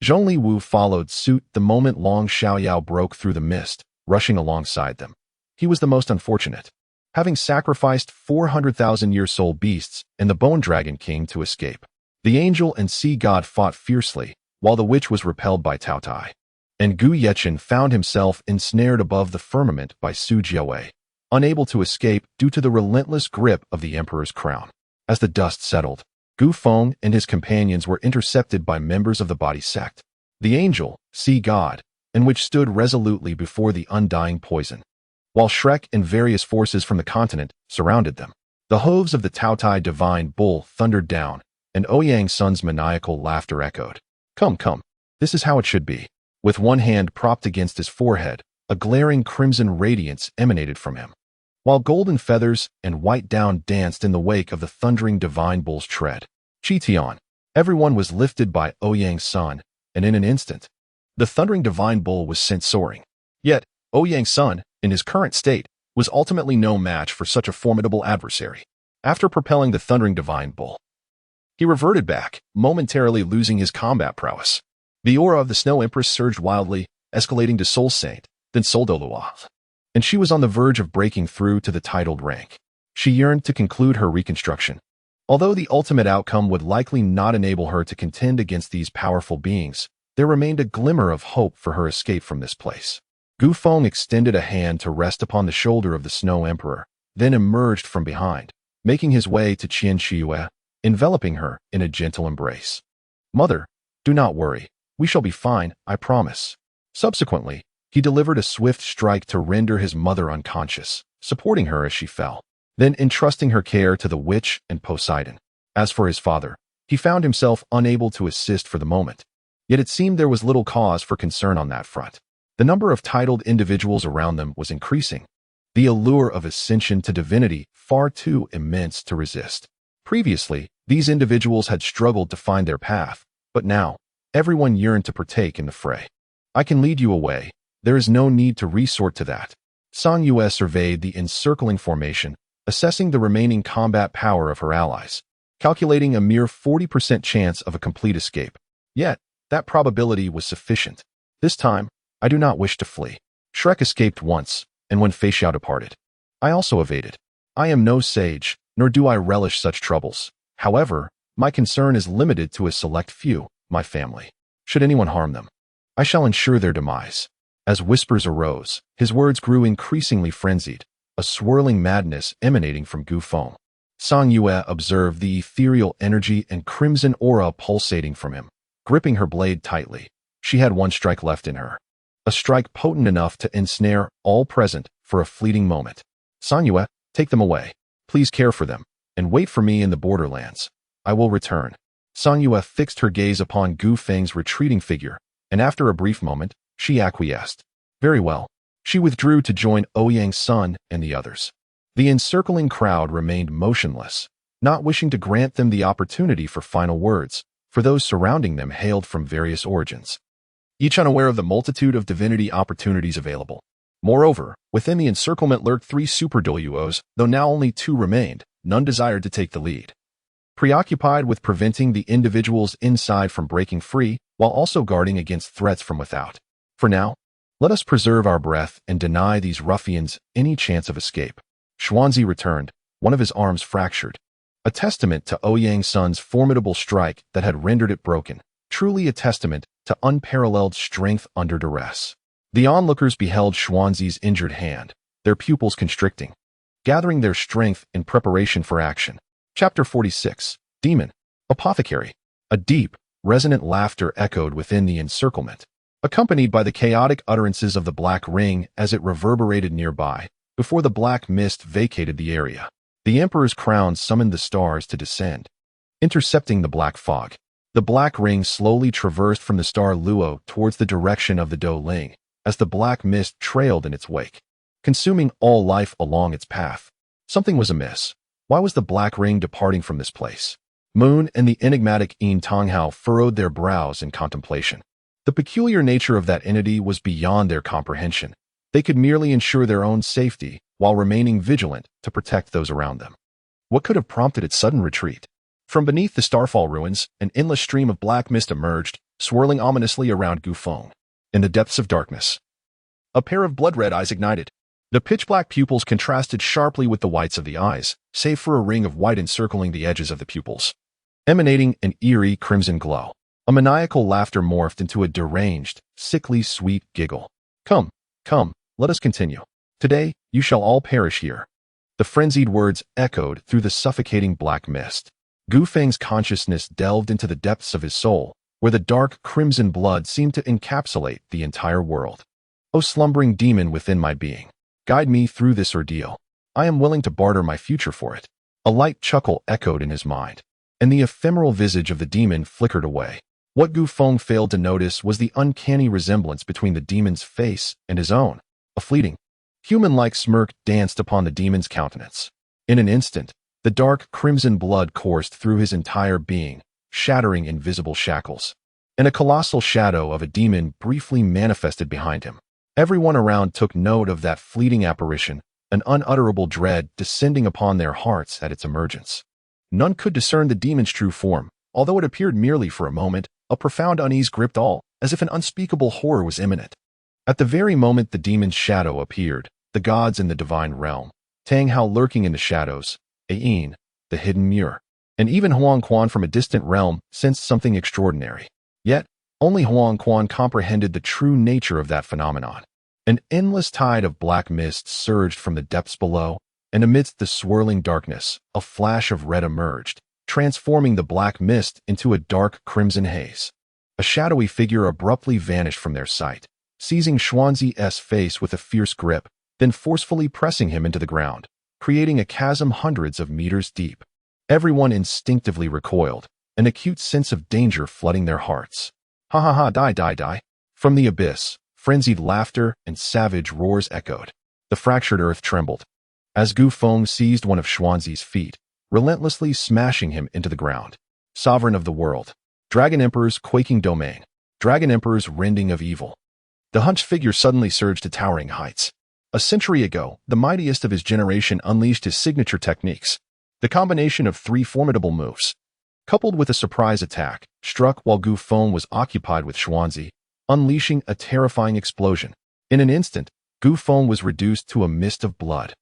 Zhongli Wu followed suit the moment Long Xiaoyao broke through the mist, rushing alongside them. He was the most unfortunate, having sacrificed 400,000-year soul beasts and the Bone Dragon King to escape. The angel and sea god fought fiercely, while the witch was repelled by Tao Tai. And Gu Yechen found himself ensnared above the firmament by Su Jiawei, unable to escape due to the relentless grip of the emperor's crown. As the dust settled, Gu Feng and his companions were intercepted by members of the body sect. The angel, sea god, and which stood resolutely before the undying poison, while Shrek and various forces from the continent surrounded them. The hooves of the Tao Tai divine bull thundered down, and Ouyang Sun's maniacal laughter echoed. Come, come, this is how it should be. With one hand propped against his forehead, a glaring crimson radiance emanated from him, while golden feathers and white down danced in the wake of the thundering divine bull's tread. Qitian. Everyone was lifted by Ouyang Sun, and in an instant, the thundering divine bull was sent soaring. Yet, Ouyang Sun, in his current state, was ultimately no match for such a formidable adversary. After propelling the thundering divine bull, he reverted back, momentarily losing his combat prowess. The aura of the Snow Empress surged wildly, escalating to Soul Saint, then Soul Douluo, and she was on the verge of breaking through to the titled rank. She yearned to conclude her reconstruction. Although the ultimate outcome would likely not enable her to contend against these powerful beings, there remained a glimmer of hope for her escape from this place. Gu Feng extended a hand to rest upon the shoulder of the Snow Emperor, then emerged from behind, making his way to Qian Shiyue, enveloping her in a gentle embrace. Mother, do not worry. We shall be fine, I promise. Subsequently, he delivered a swift strike to render his mother unconscious, supporting her as she fell, then entrusting her care to the witch and Poseidon. As for his father, he found himself unable to assist for the moment. Yet it seemed there was little cause for concern on that front. The number of titled individuals around them was increasing, the allure of ascension to divinity far too immense to resist. Previously, these individuals had struggled to find their path, but now, everyone yearned to partake in the fray. I can lead you away. There is no need to resort to that. Sang Yue surveyed the encircling formation, assessing the remaining combat power of her allies, calculating a mere 40% chance of a complete escape. Yet, that probability was sufficient. This time, I do not wish to flee. Shrek escaped once, and when Fei Xiao departed, I also evaded. I am no sage, nor do I relish such troubles. However, my concern is limited to a select few, my family. Should anyone harm them, I shall ensure their demise. As whispers arose, his words grew increasingly frenzied, a swirling madness emanating from Gu Feng. Sang Yue observed the ethereal energy and crimson aura pulsating from him, gripping her blade tightly. She had one strike left in her, a strike potent enough to ensnare all present for a fleeting moment. Sang Yue, take them away. Please care for them, and wait for me in the borderlands. I will return. Sang Yue fixed her gaze upon Gu Feng's retreating figure, and after a brief moment, she acquiesced. Very well. She withdrew to join Ouyang Sun and the others. The encircling crowd remained motionless, not wishing to grant them the opportunity for final words, for those surrounding them hailed from various origins, each unaware of the multitude of divinity opportunities available. Moreover, within the encirclement lurked 3 super Douluos, though now only 2 remained, none desired to take the lead. Preoccupied with preventing the individuals inside from breaking free, while also guarding against threats from without. For now, let us preserve our breath and deny these ruffians any chance of escape. Xuanzi returned, one of his arms fractured, a testament to Ouyang Sun's formidable strike that had rendered it broken, truly a testament to unparalleled strength under duress. The onlookers beheld Xuanzi's injured hand, their pupils constricting, gathering their strength in preparation for action. Chapter 46. Demon. Apothecary. A deep, resonant laughter echoed within the encirclement, accompanied by the chaotic utterances of the black ring as it reverberated nearby, before the black mist vacated the area. The Emperor's crown summoned the stars to descend, intercepting the black fog. The black ring slowly traversed from the star Luo towards the direction of the Douluo, as the black mist trailed in its wake, consuming all life along its path. Something was amiss. Why was the black ring departing from this place? Moon and the enigmatic Yin Tonghao furrowed their brows in contemplation. The peculiar nature of that entity was beyond their comprehension. They could merely ensure their own safety while remaining vigilant to protect those around them. What could have prompted its sudden retreat? From beneath the Starfall ruins, an endless stream of black mist emerged, swirling ominously around Gu Feng. In the depths of darkness, a pair of blood-red eyes ignited. The pitch-black pupils contrasted sharply with the whites of the eyes, save for a ring of white encircling the edges of the pupils, emanating an eerie crimson glow. A maniacal laughter morphed into a deranged, sickly sweet giggle. Come, come, let us continue. Today, you shall all perish here. The frenzied words echoed through the suffocating black mist. Gu Feng's consciousness delved into the depths of his soul, where the dark crimson blood seemed to encapsulate the entire world. O slumbering demon within my being, guide me through this ordeal. I am willing to barter my future for it. A light chuckle echoed in his mind, and the ephemeral visage of the demon flickered away. What Gu Feng failed to notice was the uncanny resemblance between the demon's face and his own. A fleeting, human-like smirk danced upon the demon's countenance. In an instant, the dark crimson blood coursed through his entire being, shattering invisible shackles. And a colossal shadow of a demon briefly manifested behind him. Everyone around took note of that fleeting apparition, an unutterable dread descending upon their hearts at its emergence. None could discern the demon's true form, although it appeared merely for a moment. A profound unease gripped all, as if an unspeakable horror was imminent. At the very moment the demon's shadow appeared, the gods in the divine realm, Tang Hao lurking in the shadows, Ayin, the hidden mirror, and even Huang Quan from a distant realm sensed something extraordinary. Yet, only Huang Quan comprehended the true nature of that phenomenon. An endless tide of black mist surged from the depths below, and amidst the swirling darkness, a flash of red emerged, transforming the black mist into a dark crimson haze. A shadowy figure abruptly vanished from their sight, seizing Xuanzi's face with a fierce grip, then forcefully pressing him into the ground, creating a chasm hundreds of meters deep. Everyone instinctively recoiled, an acute sense of danger flooding their hearts. Ha ha ha, die, die, die. From the abyss, frenzied laughter and savage roars echoed. The fractured earth trembled, as Gu Feng seized one of Xuanzi's feet, relentlessly smashing him into the ground. Sovereign of the world. Dragon Emperor's quaking domain. Dragon Emperor's rending of evil. The hunched figure suddenly surged to towering heights. A century ago, the mightiest of his generation unleashed his signature techniques. The combination of three formidable moves, coupled with a surprise attack, struck while Gu Feng was occupied with Xuanzi, unleashing a terrifying explosion. In an instant, Gu Feng was reduced to a mist of blood.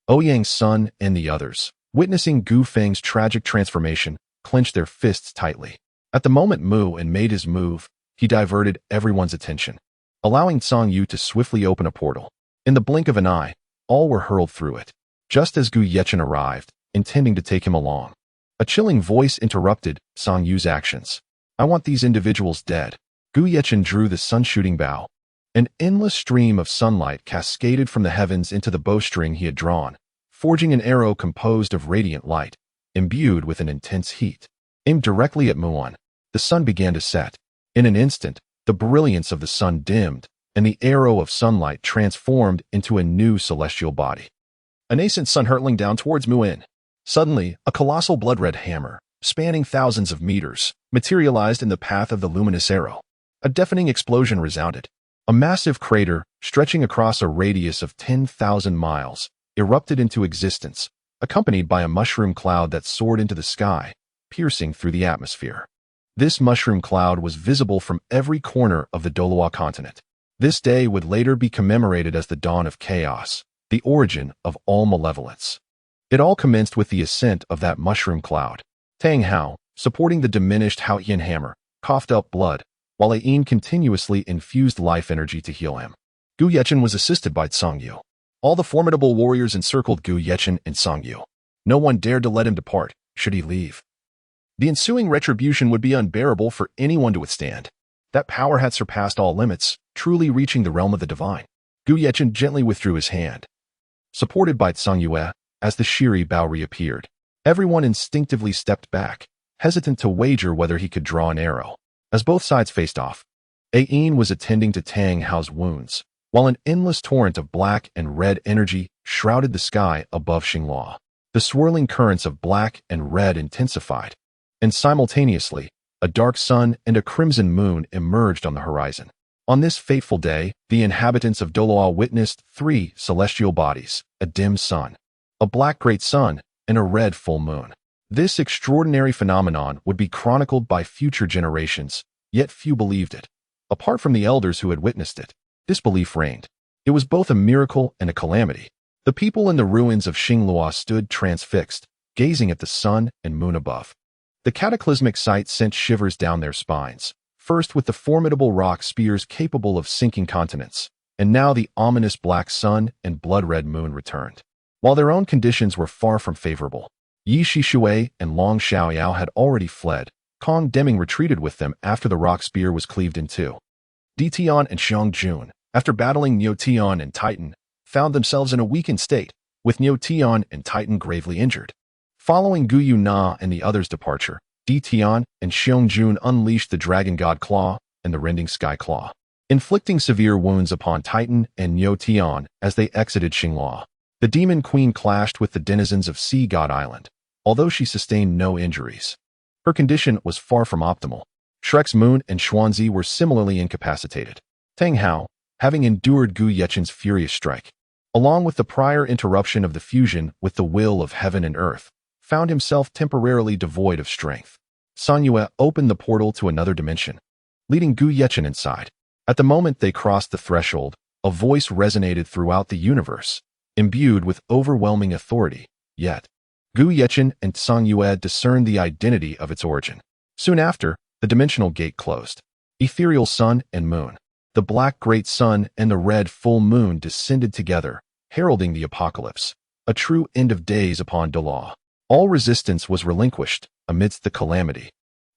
Ouyang's son and the others, witnessing Gu Feng's tragic transformation, clenched their fists tightly. At the moment Mu En made his move, he diverted everyone's attention, allowing Song Yu to swiftly open a portal. In the blink of an eye, all were hurled through it. Just as Gu Yechen arrived, intending to take him along, a chilling voice interrupted Song Yu's actions. I want these individuals dead. Gu Yechen drew the sun-shooting bow. An endless stream of sunlight cascaded from the heavens into the bowstring he had drawn, forging an arrow composed of radiant light, imbued with an intense heat. Aimed directly at Muon, the sun began to set. In an instant, the brilliance of the sun dimmed, and the arrow of sunlight transformed into a new celestial body. A nascent sun hurtling down towards Muon. Suddenly, a colossal blood-red hammer, spanning thousands of meters, materialized in the path of the luminous arrow. A deafening explosion resounded. A massive crater, stretching across a radius of 10,000 miles, erupted into existence, accompanied by a mushroom cloud that soared into the sky, piercing through the atmosphere. This mushroom cloud was visible from every corner of the Douluo continent. This day would later be commemorated as the dawn of chaos, the origin of all malevolence. It all commenced with the ascent of that mushroom cloud. Tang Hao, supporting the diminished Haoyan hammer, coughed up blood, while Ayin continuously infused life energy to heal him. Gu Yechen was assisted by Song Yu. All the formidable warriors encircled Gu Yechen and Song Yu. No one dared to let him depart, should he leave. The ensuing retribution would be unbearable for anyone to withstand. That power had surpassed all limits, truly reaching the realm of the divine. Gu Yechen gently withdrew his hand. Supported by Song Yue, as the Shiri Bao reappeared, everyone instinctively stepped back, hesitant to wager whether he could draw an arrow. As both sides faced off, Ayin was attending to Tang Hao's wounds, while an endless torrent of black and red energy shrouded the sky above Xinghua. The swirling currents of black and red intensified, and simultaneously, a dark sun and a crimson moon emerged on the horizon. On this fateful day, the inhabitants of Douluo witnessed 3 celestial bodies, a dim sun, a black great sun, and a red full moon. This extraordinary phenomenon would be chronicled by future generations, yet few believed it. Apart from the elders who had witnessed it, disbelief reigned. It was both a miracle and a calamity. The people in the ruins of Douluo stood transfixed, gazing at the sun and moon above. The cataclysmic sight sent shivers down their spines, first with the formidable rock spears capable of sinking continents, and now the ominous black sun and blood-red moon returned. While their own conditions were far from favorable, Yi Shishui and Long Xiaoyao had already fled. Kong Deming retreated with them after the rock spear was cleaved in two. Di Tian and Xiong Jun, after battling Niu Tian and Titan, found themselves in a weakened state, with Niu Tian and Titan gravely injured. Following Gu Yu Na and the others' departure, Di Tian and Xiong Jun unleashed the Dragon God Claw and the Rending Sky Claw, inflicting severe wounds upon Titan and Niu Tian as they exited Xinghua. The Demon Queen clashed with the denizens of Sea God Island, although she sustained no injuries. Her condition was far from optimal. Shrek's Moon and Xuanzi were similarly incapacitated. Tang Hao, having endured Gu Yechen's furious strike, along with the prior interruption of the fusion with the will of heaven and earth, found himself temporarily devoid of strength. San Yue opened the portal to another dimension, leading Gu Yechen inside. At the moment they crossed the threshold, a voice resonated throughout the universe, imbued with overwhelming authority. Yet, Gu Yechen and San Yue discerned the identity of its origin. Soon after, the dimensional gate closed. Ethereal sun and moon, the black great sun and the red full moon descended together, heralding the apocalypse, a true end of days upon Douluo. All resistance was relinquished amidst the calamity.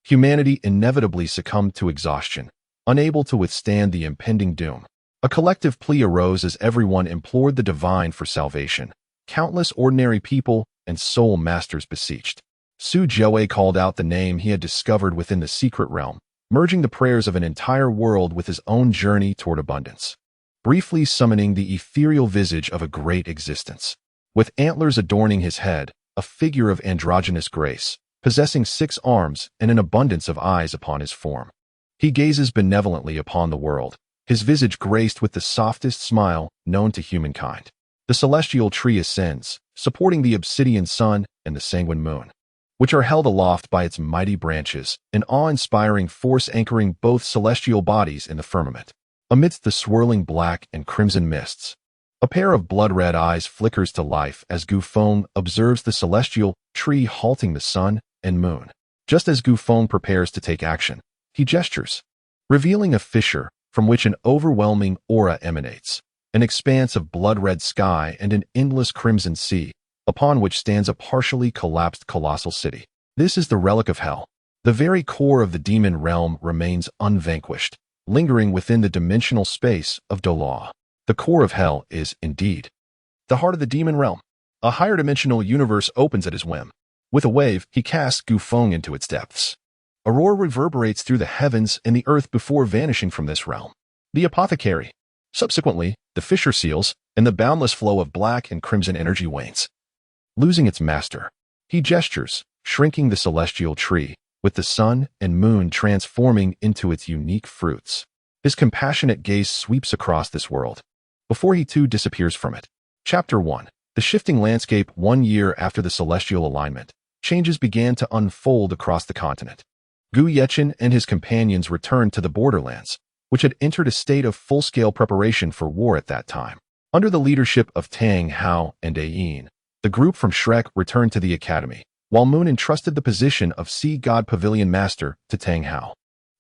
Humanity inevitably succumbed to exhaustion, unable to withstand the impending doom. A collective plea arose as everyone implored the divine for salvation. Countless ordinary people and soul masters beseeched. Su Jiawei called out the name he had discovered within the secret realm, merging the prayers of an entire world with his own journey toward abundance, briefly summoning the ethereal visage of a great existence. With antlers adorning his head, a figure of androgynous grace, possessing 6 arms and an abundance of eyes upon his form. He gazes benevolently upon the world, his visage graced with the softest smile known to humankind. The celestial tree ascends, supporting the obsidian sun and the sanguine moon, which are held aloft by its mighty branches, an awe-inspiring force anchoring both celestial bodies in the firmament. Amidst the swirling black and crimson mists, a pair of blood-red eyes flickers to life as Gu Feng observes the celestial tree halting the sun and moon. Just as Gu Feng prepares to take action, he gestures, revealing a fissure from which an overwhelming aura emanates, an expanse of blood-red sky and an endless crimson sea, upon which stands a partially collapsed colossal city. This is the relic of hell. The very core of the demon realm remains unvanquished, lingering within the dimensional space of Douluo. The core of hell is, indeed, the heart of the demon realm. A higher dimensional universe opens at his whim. With a wave, he casts Gu Feng into its depths. A roar reverberates through the heavens and the earth before vanishing from this realm. The apothecary. Subsequently, the fissure seals, and the boundless flow of black and crimson energy wanes. Losing its master, he gestures, shrinking the celestial tree, with the sun and moon transforming into its unique fruits. His compassionate gaze sweeps across this world, before he too disappears from it. Chapter 1. The shifting landscape. 1 year after the celestial alignment, changes began to unfold across the continent. Gu Yechen and his companions returned to the borderlands, which had entered a state of full-scale preparation for war at that time. Under the leadership of Tang Hao and Ayin, the group from Shrek returned to the academy, while Moon entrusted the position of Sea God Pavilion Master to Tang Hao.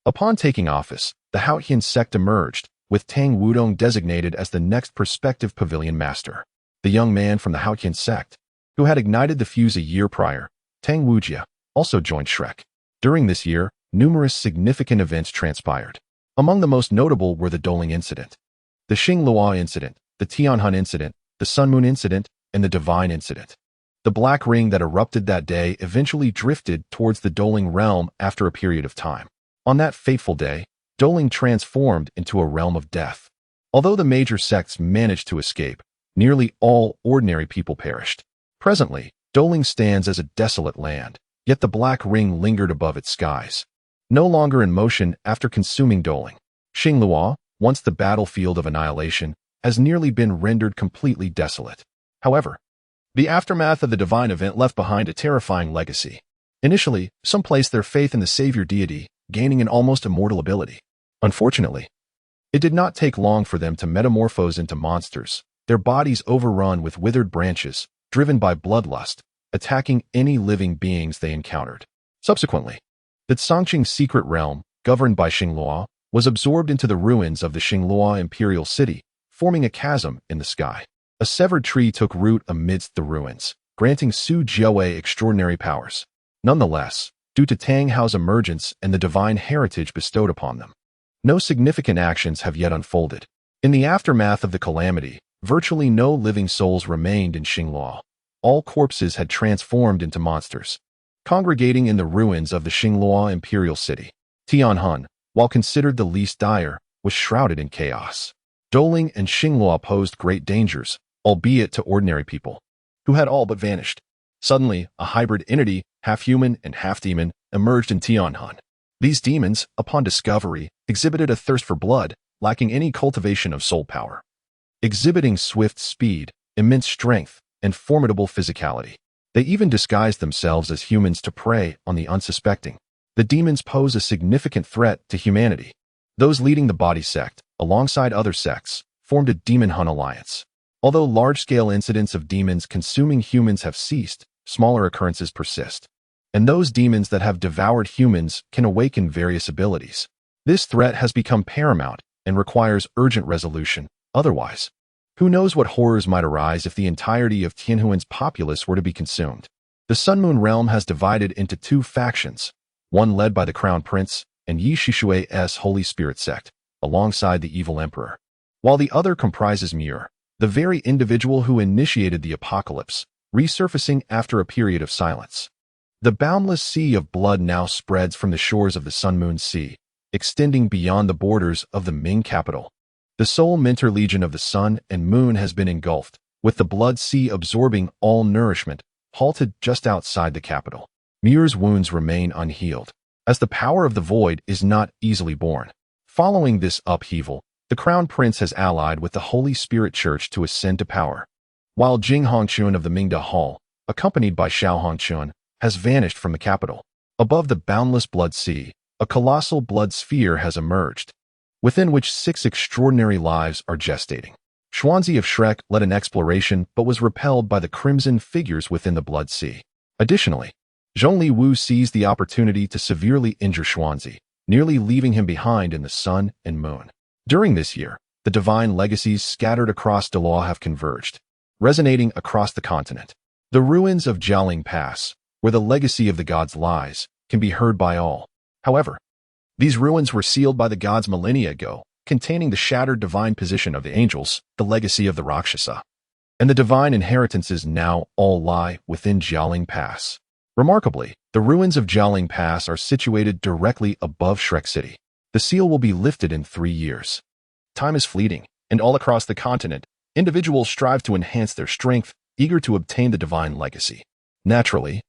Upon taking office, the Haotian sect emerged, with Tang Wudong designated as the next prospective Pavilion Master. The young man from the Haotian sect, who had ignited the fuse a year prior, Tang Wujia, also joined Shrek. During this year, numerous significant events transpired. Among the most notable were the Doling Incident, the Xinghua Incident, the Tianhun Incident, the Sun Moon Incident, and the Divine Incident. The black ring that erupted that day eventually drifted towards the Doling realm after a period of time. On that fateful day, Doling transformed into a realm of death. Although the major sects managed to escape, nearly all ordinary people perished. Presently, Doling stands as a desolate land, Yet the black ring lingered above its skies, no longer in motion after consuming Douluo. Xingluo, once the battlefield of annihilation, has nearly been rendered completely desolate. However, the aftermath of the divine event left behind a terrifying legacy. Initially, some placed their faith in the savior deity, gaining an almost immortal ability. Unfortunately, it did not take long for them to metamorphose into monsters, their bodies overrun with withered branches, driven by bloodlust, attacking any living beings they encountered. Subsequently, the Songqing secret realm, governed by Xingluo, was absorbed into the ruins of the Xingluo imperial city, forming a chasm in the sky. A severed tree took root amidst the ruins, granting Su Jiawei extraordinary powers. Nonetheless, due to Tang Hao's emergence and the divine heritage bestowed upon them, no significant actions have yet unfolded. In the aftermath of the calamity, virtually no living souls remained in Xingluo. All corpses had transformed into monsters, congregating in the ruins of the Xingluo imperial city. Tianhun, while considered the least dire, was shrouded in chaos. Douluo and Xingluo posed great dangers, albeit to ordinary people, who had all but vanished. Suddenly, a hybrid entity, half-human and half-demon, emerged in Tianhun. These demons, upon discovery, exhibited a thirst for blood, lacking any cultivation of soul power. Exhibiting swift speed, immense strength, and formidable physicality, they even disguised themselves as humans to prey on the unsuspecting. The demons pose a significant threat to humanity. Those leading the body sect, alongside other sects, formed a demon hunt alliance. Although large-scale incidents of demons consuming humans have ceased, smaller occurrences persist. And those demons that have devoured humans can awaken various abilities. This threat has become paramount and requires urgent resolution. Otherwise, who knows what horrors might arise if the entirety of Tianhuan's populace were to be consumed. The Sun Moon realm has divided into two factions, one led by the Crown Prince and Yi Shishui's Holy Spirit sect, alongside the evil emperor, while the other comprises Muir, the very individual who initiated the apocalypse, resurfacing after a period of silence. The boundless sea of blood now spreads from the shores of the Sun Moon Sea, extending beyond the borders of the Ming capital. The Soul Mentor Legion of the Sun and Moon has been engulfed, with the blood sea absorbing all nourishment, halted just outside the capital. Muir's wounds remain unhealed, as the power of the void is not easily borne. Following this upheaval, the Crown Prince has allied with the Holy Spirit Church to ascend to power, while Jing Hongchun of the Mingda Hall, accompanied by Xiao Hongchun, has vanished from the capital. Above the boundless blood sea, a colossal blood sphere has emerged, within which 6 extraordinary lives are gestating. Xuanzi of Shrek led an exploration but was repelled by the crimson figures within the blood sea. Additionally, Zhongli Wu seized the opportunity to severely injure Xuanzi, nearly leaving him behind in the Sun and Moon. During this year, the divine legacies scattered across Douluo have converged, resonating across the continent. The ruins of Jialing Pass, where the legacy of the gods lies, can be heard by all. However, these ruins were sealed by the gods millennia ago, containing the shattered divine position of the angels, the legacy of the Rakshasa, and the divine inheritances now all lie within Jialing Pass. Remarkably, the ruins of Jialing Pass are situated directly above Shrek City. The seal will be lifted in 3 years. Time is fleeting, and all across the continent, individuals strive to enhance their strength, eager to obtain the divine legacy. Naturally,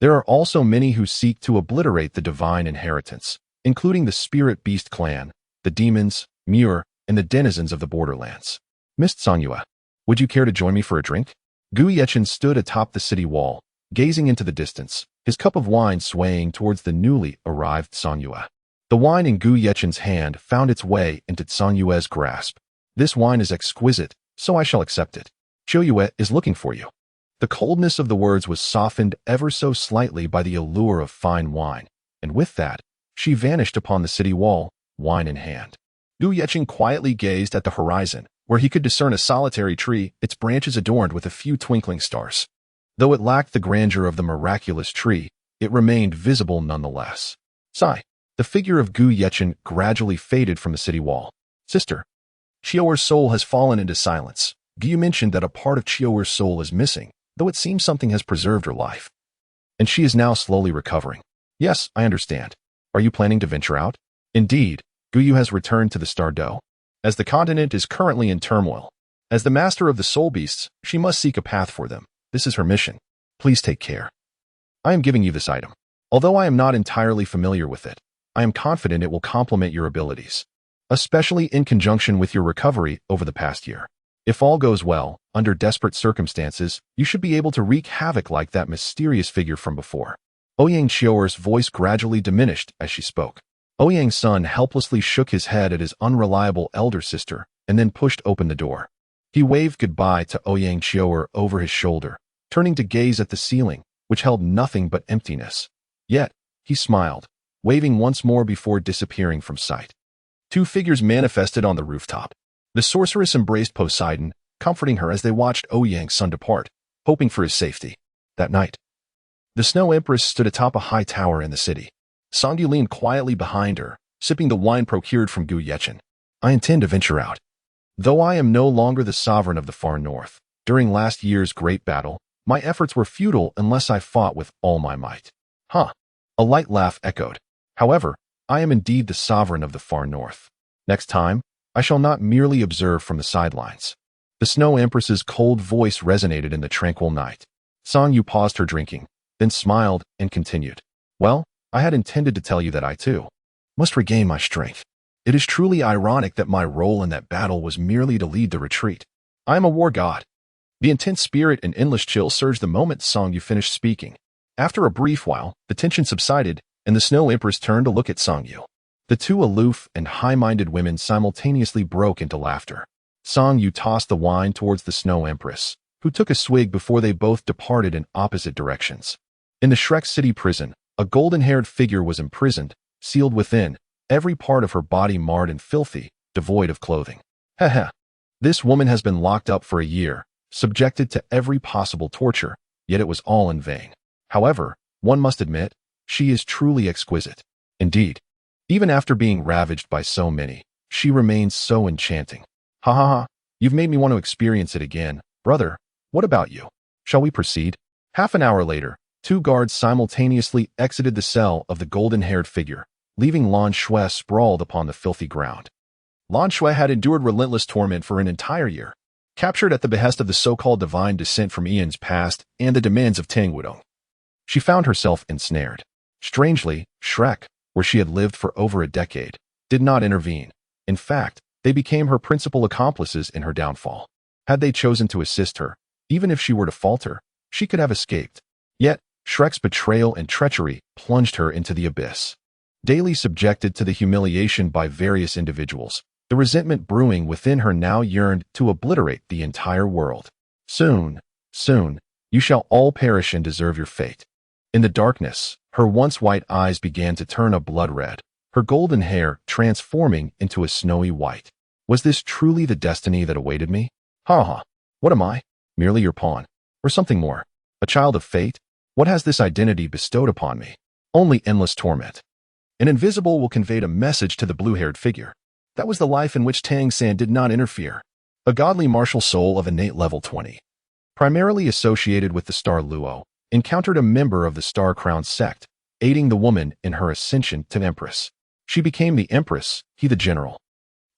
there are also many who seek to obliterate the divine inheritance, including the Spirit Beast clan, the demons, Muir, and the denizens of the borderlands. Mist Songyue, would you care to join me for a drink? Gu Yechen stood atop the city wall, gazing into the distance, his cup of wine swaying towards the newly arrived Songyue. The wine in Gu Yechen's hand found its way into Songyue's grasp. This wine is exquisite, so I shall accept it. Qiuyue is looking for you. The coldness of the words was softened ever so slightly by the allure of fine wine, and with that, she vanished upon the city wall, wine in hand. Gu Yechen quietly gazed at the horizon, where he could discern a solitary tree, its branches adorned with a few twinkling stars. Though it lacked the grandeur of the miraculous tree, it remained visible nonetheless. Sigh. The figure of Gu Yechen gradually faded from the city wall. Sister, Qiuer's soul has fallen into silence. Gu mentioned that a part of Qiuer's soul is missing, though it seems something has preserved her life. And she is now slowly recovering. Yes, I understand. Are you planning to venture out? Indeed, Guyu has returned to the Stardo, as the continent is currently in turmoil. As the master of the soul beasts, she must seek a path for them. This is her mission. Please take care. I am giving you this item. Although I am not entirely familiar with it, I am confident it will complement your abilities, especially in conjunction with your recovery over the past year. If all goes well, under desperate circumstances, you should be able to wreak havoc like that mysterious figure from before. Ouyang Xiaoer's voice gradually diminished as she spoke. Ouyang's son helplessly shook his head at his unreliable elder sister and then pushed open the door. He waved goodbye to Ouyang Xiaoer over his shoulder, turning to gaze at the ceiling, which held nothing but emptiness. Yet, he smiled, waving once more before disappearing from sight. Two figures manifested on the rooftop. The sorceress embraced Poseidon, comforting her as they watched Ouyang's son depart, hoping for his safety. That night, the Snow Empress stood atop a high tower in the city. Songyu leaned quietly behind her, sipping the wine procured from Gu Yechen. I intend to venture out. Though I am no longer the sovereign of the far north, during last year's great battle, my efforts were futile unless I fought with all my might. Huh. A light laugh echoed. However, I am indeed the sovereign of the far north. Next time, I shall not merely observe from the sidelines. The Snow Empress's cold voice resonated in the tranquil night. Songyu paused her drinking, then smiled and continued. Well, I had intended to tell you that I, too, must regain my strength. It is truly ironic that my role in that battle was merely to lead the retreat. I am a war god. The intense spirit and endless chill surged the moment Songyu finished speaking. After a brief while, the tension subsided, and the Snow Empress turned to look at Songyu. The two aloof and high-minded women simultaneously broke into laughter. Songyu tossed the wine towards the Snow Empress, who took a swig before they both departed in opposite directions. In the Shrek City prison, a golden-haired figure was imprisoned, sealed within, every part of her body marred and filthy, devoid of clothing. Heh. This woman has been locked up for a year, subjected to every possible torture, yet it was all in vain. However, one must admit, she is truly exquisite. Indeed, even after being ravaged by so many, she remains so enchanting. Ha, you've made me want to experience it again. Brother, what about you? Shall we proceed? Half an hour later, two guards simultaneously exited the cell of the golden-haired figure, leaving Lan Shui sprawled upon the filthy ground. Lan Shui had endured relentless torment for an entire year, captured at the behest of the so-called divine descent from eons past and the demands of Tang Wudong. She found herself ensnared. Strangely, Shrek, where she had lived for over a decade, did not intervene. In fact, they became her principal accomplices in her downfall. Had they chosen to assist her, even if she were to falter, she could have escaped. Yet, Shrek's betrayal and treachery plunged her into the abyss. Daily subjected to the humiliation by various individuals, the resentment brewing within her now yearned to obliterate the entire world. Soon, you shall all perish and deserve your fate. In the darkness, her once white eyes began to turn a blood red, her golden hair transforming into a snowy white. Was this truly the destiny that awaited me? What am I? Merely your pawn? Or something more? A child of fate? What has this identity bestowed upon me? Only endless torment. An invisible will conveyed a message to the blue-haired figure. That was the life in which Tang San did not interfere. A godly martial soul of innate level 20. Primarily associated with the star Luo, encountered a member of the Star-Crowned sect, aiding the woman in her ascension to Empress. She became the Empress, he the general.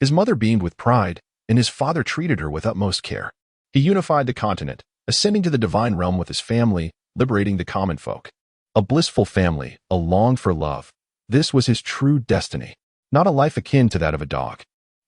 His mother beamed with pride, and his father treated her with utmost care. He unified the continent, ascending to the divine realm with his family, liberating the common folk. A blissful family, a longed for love. This was his true destiny, not a life akin to that of a dog.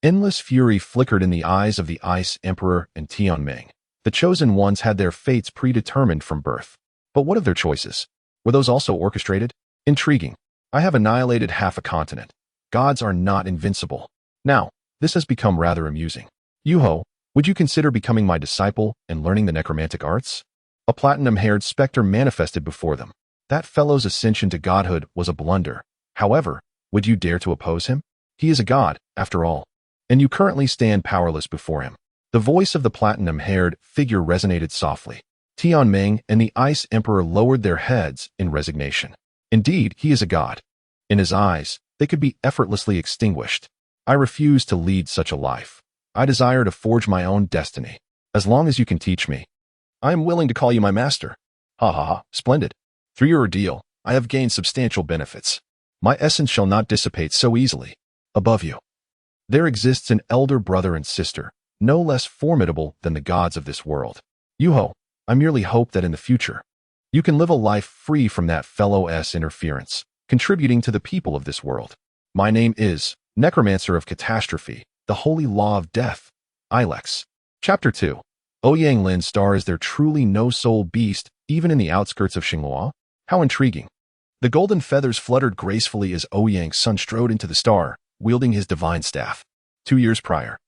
Endless fury flickered in the eyes of the Ice Emperor and Tianming. The chosen ones had their fates predetermined from birth. But what of their choices? Were those also orchestrated? Intriguing. I have annihilated half a continent. Gods are not invincible. Now, this has become rather amusing. Yuho, would you consider becoming my disciple and learning the necromantic arts? A platinum-haired specter manifested before them. That fellow's ascension to godhood was a blunder. However, would you dare to oppose him? He is a god, after all, and you currently stand powerless before him. The voice of the platinum-haired figure resonated softly. Tianming and the Ice Emperor lowered their heads in resignation. Indeed, he is a god. In his eyes, they could be effortlessly extinguished. I refuse to lead such a life. I desire to forge my own destiny. As long as you can teach me, I am willing to call you my master. Splendid. Through your ordeal, I have gained substantial benefits. My essence shall not dissipate so easily. Above you, there exists an elder brother and sister, no less formidable than the gods of this world. Yuho, I merely hope that in the future, You can live a life free from that fellow's interference, contributing to the people of this world. My name is Necromancer of Catastrophe, the Holy Law of Death, Ilex. Chapter 2. Ouyang Lin's star. Is there truly no soul beast, even in the outskirts of Xinghua? How intriguing. The golden feathers fluttered gracefully as Ouyang's son strode into the star, wielding his divine staff. 2 years prior,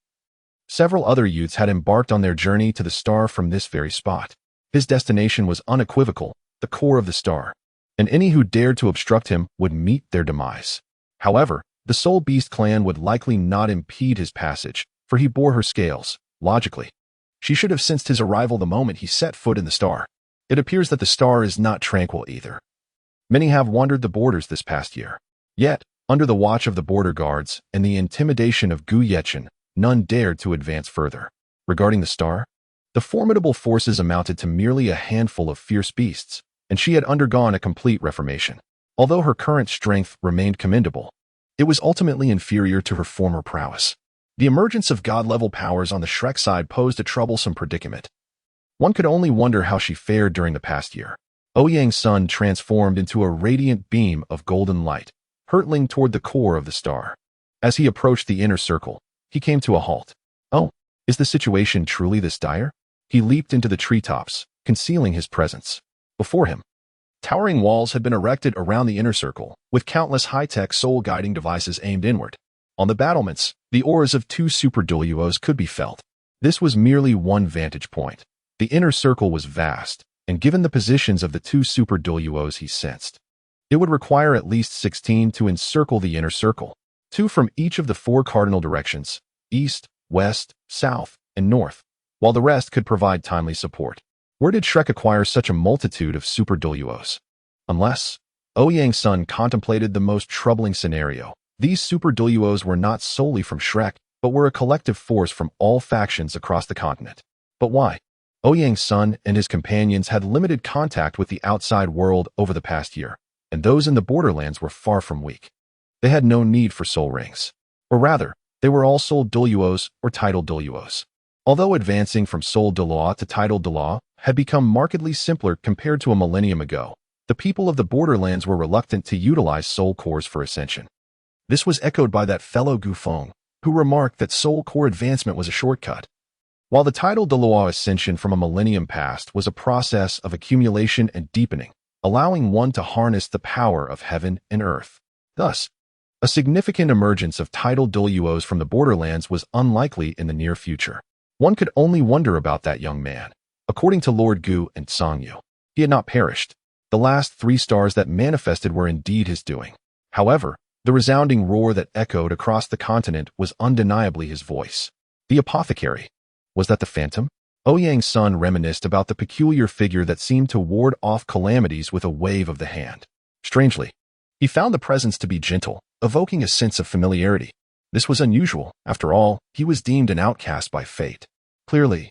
several other youths had embarked on their journey to the star from this very spot. His destination was unequivocal, the core of the star, and any who dared to obstruct him would meet their demise. However, the Soul Beast clan would likely not impede his passage, for he bore her scales, logically. She should have sensed his arrival the moment he set foot in the star. It appears that the star is not tranquil either. Many have wandered the borders this past year. Yet, under the watch of the border guards and the intimidation of Gu Yechen, none dared to advance further. Regarding the star, the formidable forces amounted to merely a handful of fierce beasts, and she had undergone a complete reformation. Although her current strength remained commendable, it was ultimately inferior to her former prowess. The emergence of god-level powers on the Shrek side posed a troublesome predicament. One could only wonder how she fared during the past year. Ouyang's sun transformed into a radiant beam of golden light, hurtling toward the core of the star. As he approached the inner circle, he came to a halt. Oh, is the situation truly this dire? He leaped into the treetops, concealing his presence. Before him, towering walls had been erected around the inner circle, with countless high-tech soul-guiding devices aimed inward. On the battlements, the auras of 2 super Douluos could be felt. This was merely one vantage point. The inner circle was vast, and given the positions of the 2 super Douluos he sensed, it would require at least 16 to encircle the inner circle, 2 from each of the 4 cardinal directions, east, west, south, and north, while the rest could provide timely support. Where did Shrek acquire such a multitude of super Douluos? Unless Ouyang's son contemplated the most troubling scenario. These super Douluos were not solely from Shrek, but were a collective force from all factions across the continent. But why? Ouyang's son and his companions had limited contact with the outside world over the past year, and those in the borderlands were far from weak. They had no need for soul rings. Or rather, they were all soul Douluos or titled Douluos. Although advancing from Soul Douluo to titled Douluo had become markedly simpler compared to a millennium ago, the people of the borderlands were reluctant to utilize soul cores for ascension. This was echoed by that fellow Gufeng, who remarked that soul core advancement was a shortcut. While the titled Douluo ascension from a millennium past was a process of accumulation and deepening, allowing one to harness the power of heaven and earth. Thus, a significant emergence of titled Douluos from the borderlands was unlikely in the near future. One could only wonder about that young man. According to Lord Gu and Songyu, he had not perished. The last 3 stars that manifested were indeed his doing. However, the resounding roar that echoed across the continent was undeniably his voice. The apothecary. Was that the phantom? Ouyang's son reminisced about the peculiar figure that seemed to ward off calamities with a wave of the hand. Strangely, he found the presence to be gentle, evoking a sense of familiarity. This was unusual. After all, he was deemed an outcast by fate. Clearly,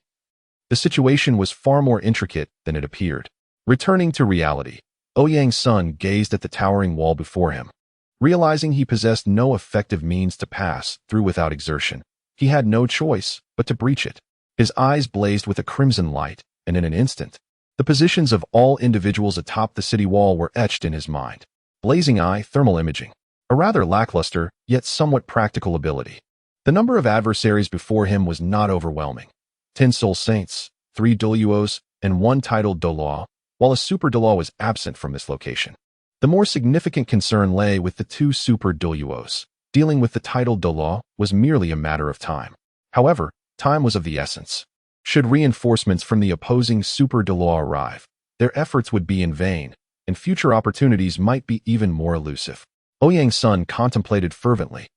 the situation was far more intricate than it appeared. Returning to reality, Ouyang's son gazed at the towering wall before him. Realizing he possessed no effective means to pass through without exertion, he had no choice but to breach it. His eyes blazed with a crimson light, and in an instant, the positions of all individuals atop the city wall were etched in his mind. Blazing eye thermal imaging. A rather lackluster, yet somewhat practical ability. The number of adversaries before him was not overwhelming. 10 Soul Saints, 3 Douluos, and 1 titled Douluo, while a Super Douluo was absent from this location. The more significant concern lay with the 2 Super Douluos. Dealing with the titled Douluo was merely a matter of time. However, time was of the essence. Should reinforcements from the opposing Super Douluo arrive, their efforts would be in vain, and future opportunities might be even more elusive. Ouyang's son contemplated fervently,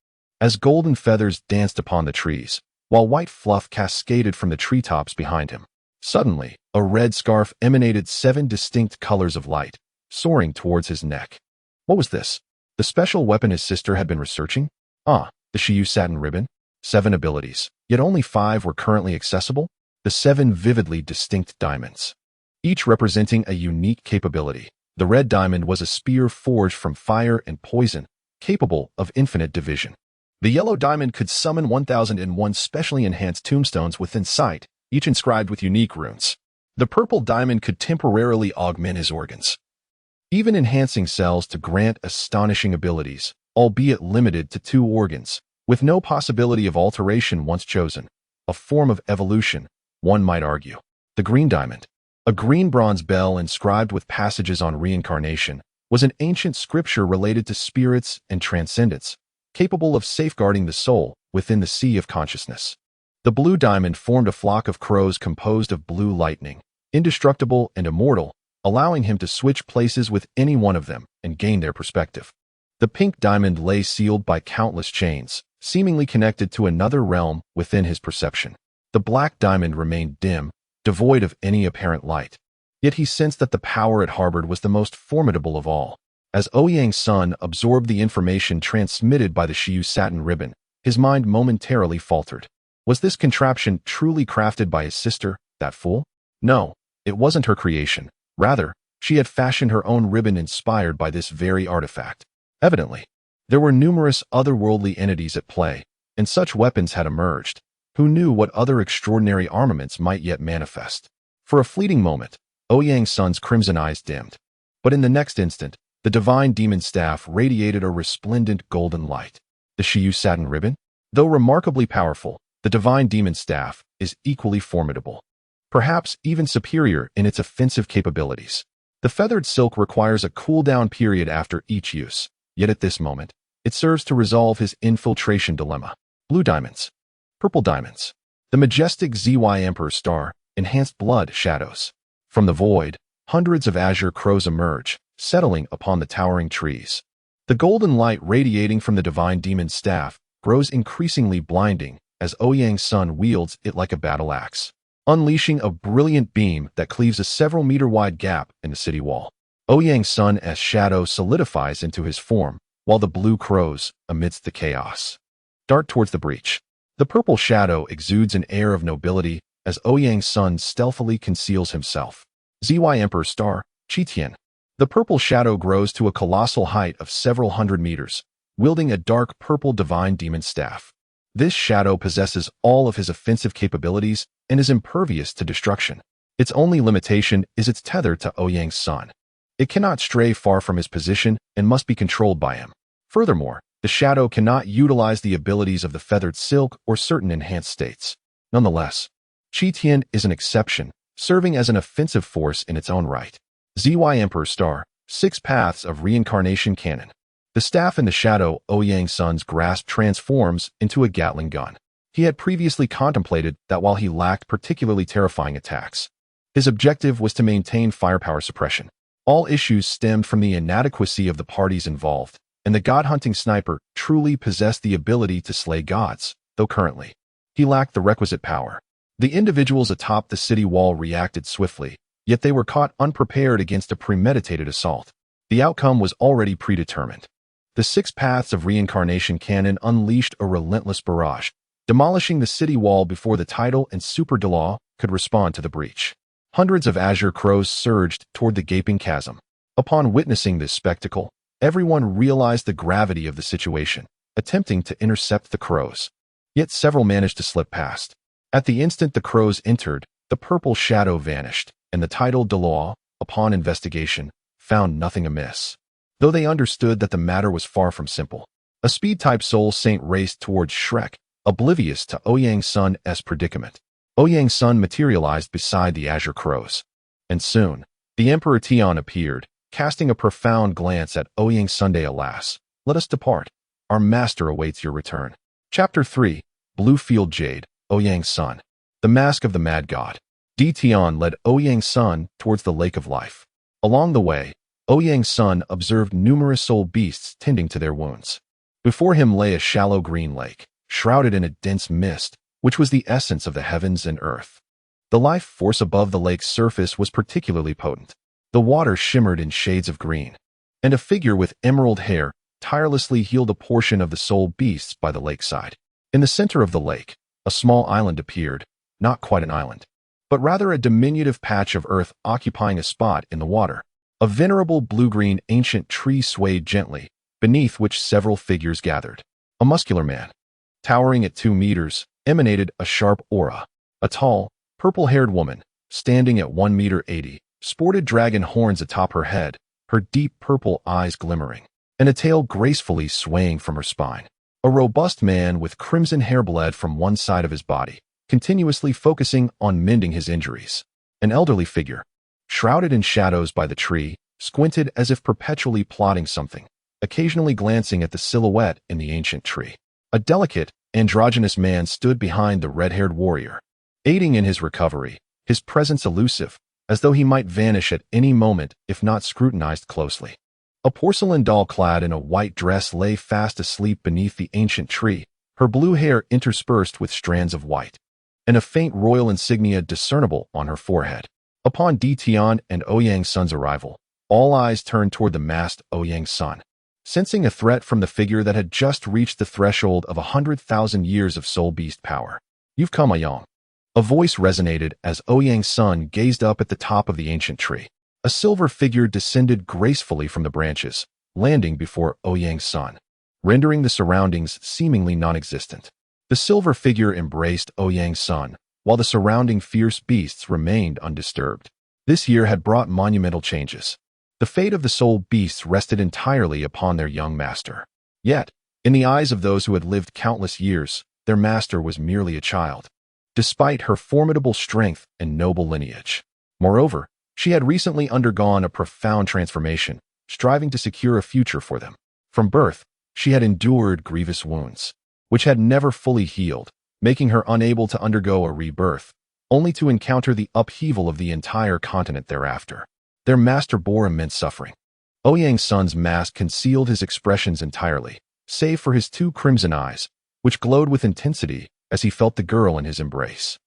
as golden feathers danced upon the trees, while white fluff cascaded from the treetops behind him. Suddenly, a red scarf emanated 7 distinct colors of light, soaring towards his neck. What was this? The special weapon his sister had been researching? The Shiyu satin ribbon? 7 abilities, yet only 5 were currently accessible? The 7 vividly distinct diamonds, each representing a unique capability. The red diamond was a spear forged from fire and poison, capable of infinite division. The yellow diamond could summon 1001 specially enhanced tombstones within sight, each inscribed with unique runes. The purple diamond could temporarily augment his organs, even enhancing cells to grant astonishing abilities, albeit limited to 2 organs, with no possibility of alteration once chosen. A form of evolution, one might argue. The green diamond, a green bronze bell inscribed with passages on reincarnation, was an ancient scripture related to spirits and transcendence, capable of safeguarding the soul within the sea of consciousness. The blue diamond formed a flock of crows composed of blue lightning, indestructible and immortal, allowing him to switch places with any one of them and gain their perspective. The pink diamond lay sealed by countless chains, seemingly connected to another realm within his perception. The black diamond remained dim, devoid of any apparent light. Yet he sensed that the power it harbored was the most formidable of all. As Ouyang's son absorbed the information transmitted by the Shiyu satin ribbon, his mind momentarily faltered. Was this contraption truly crafted by his sister, that fool? No, it wasn't her creation. Rather, she had fashioned her own ribbon inspired by this very artifact. Evidently, there were numerous otherworldly entities at play, and such weapons had emerged. Who knew what other extraordinary armaments might yet manifest? For a fleeting moment, Ouyang's son's crimson eyes dimmed. But in the next instant, the divine demon staff radiated a resplendent golden light. The Shiyu satin ribbon? Though remarkably powerful, the divine demon staff is equally formidable, perhaps even superior in its offensive capabilities. The feathered silk requires a cool-down period after each use, yet at this moment, it serves to resolve his infiltration dilemma. Blue diamonds. Purple diamonds. The majestic ZY Emperor star, enhanced blood shadows. From the void, hundreds of azure crows emerge, settling upon the towering trees. The golden light radiating from the divine demon staff grows increasingly blinding as Ouyang's son wields it like a battle axe, unleashing a brilliant beam that cleaves a several-meter-wide gap in the city wall. Ouyang's son's shadow solidifies into his form, while the blue crows, amidst the chaos, dart towards the breach. The purple shadow exudes an air of nobility as Ouyang's son stealthily conceals himself. ZY Emperor star, Qitian. The purple shadow grows to a colossal height of several hundred meters, wielding a dark purple divine demon staff. This shadow possesses all of his offensive capabilities and is impervious to destruction. Its only limitation is its tether to Ouyang's son. It cannot stray far from his position and must be controlled by him. Furthermore, the shadow cannot utilize the abilities of the feathered silk or certain enhanced states. Nonetheless, Qitian is an exception, serving as an offensive force in its own right. ZY Emperor star, 6 paths of reincarnation cannon. The staff in the shadow Ouyang's son's grasp transforms into a Gatling gun. He had previously contemplated that while he lacked particularly terrifying attacks, his objective was to maintain firepower suppression. All issues stemmed from the inadequacy of the parties involved, and the god-hunting sniper truly possessed the ability to slay gods, though currently, he lacked the requisite power. The individuals atop the city wall reacted swiftly, yet they were caught unprepared against a premeditated assault. The outcome was already predetermined. The 6 paths of reincarnation cannon unleashed a relentless barrage, demolishing the city wall before the title and Super Douluo could respond to the breach. Hundreds of azure crows surged toward the gaping chasm. Upon witnessing this spectacle, everyone realized the gravity of the situation, attempting to intercept the crows. Yet several managed to slip past. At the instant the crows entered, the purple shadow vanished, and the title Douluo, upon investigation, found nothing amiss. Though they understood that the matter was far from simple. A speed-type soul saint raced towards Shrek, oblivious to Ouyang's son's predicament. Ouyang's son materialized beside the azure crows. And soon, the Emperor Tian appeared, casting a profound glance at Ouyang's son. Alas, let us depart. Our master awaits your return. Chapter 3, Blue Field Jade, Ouyang's son. The Mask of the Mad God. Tian led Ouyang's son towards the Lake of Life. Along the way, Ouyang's son observed numerous soul beasts tending to their wounds. Before him lay a shallow green lake, shrouded in a dense mist, which was the essence of the heavens and earth. The life force above the lake's surface was particularly potent. The water shimmered in shades of green, and a figure with emerald hair tirelessly healed a portion of the soul beasts by the lakeside. In the center of the lake, a small island appeared, not quite an island, but rather a diminutive patch of earth occupying a spot in the water. A venerable blue-green ancient tree swayed gently, beneath which several figures gathered. A muscular man, towering at 2 meters, emanated a sharp aura. A tall, purple-haired woman, standing at 1 meter 80, sported dragon horns atop her head, her deep purple eyes glimmering, and a tail gracefully swaying from her spine. A robust man with crimson hair bled from one side of his body, continuously focusing on mending his injuries. An elderly figure, shrouded in shadows by the tree, squinted as if perpetually plotting something, occasionally glancing at the silhouette in the ancient tree. A delicate, androgynous man stood behind the red-haired warrior, aiding in his recovery, his presence elusive, as though he might vanish at any moment if not scrutinized closely. A porcelain doll clad in a white dress lay fast asleep beneath the ancient tree, her blue hair interspersed with strands of white, and a faint royal insignia discernible on her forehead. Upon Di Tian and Ouyang Sun's arrival, all eyes turned toward the masked Ouyang Sun. Sensing a threat from the figure that had just reached the threshold of 100,000 years of soul beast power. "You've come, Ouyang." A voice resonated as Ouyang Sun gazed up at the top of the ancient tree. A silver figure descended gracefully from the branches, landing before Ouyang Sun, rendering the surroundings seemingly non-existent. The silver figure embraced Ouyang Sun, while the surrounding fierce beasts remained undisturbed. This year had brought monumental changes. The fate of the soul beasts rested entirely upon their young master. Yet, in the eyes of those who had lived countless years, their master was merely a child, despite her formidable strength and noble lineage. Moreover, she had recently undergone a profound transformation, striving to secure a future for them. From birth, she had endured grievous wounds, which had never fully healed, making her unable to undergo a rebirth, only to encounter the upheaval of the entire continent thereafter. Their master bore immense suffering. Ouyang Sun's mask concealed his expressions entirely, save for his two crimson eyes, which glowed with intensity as he felt the girl in his embrace.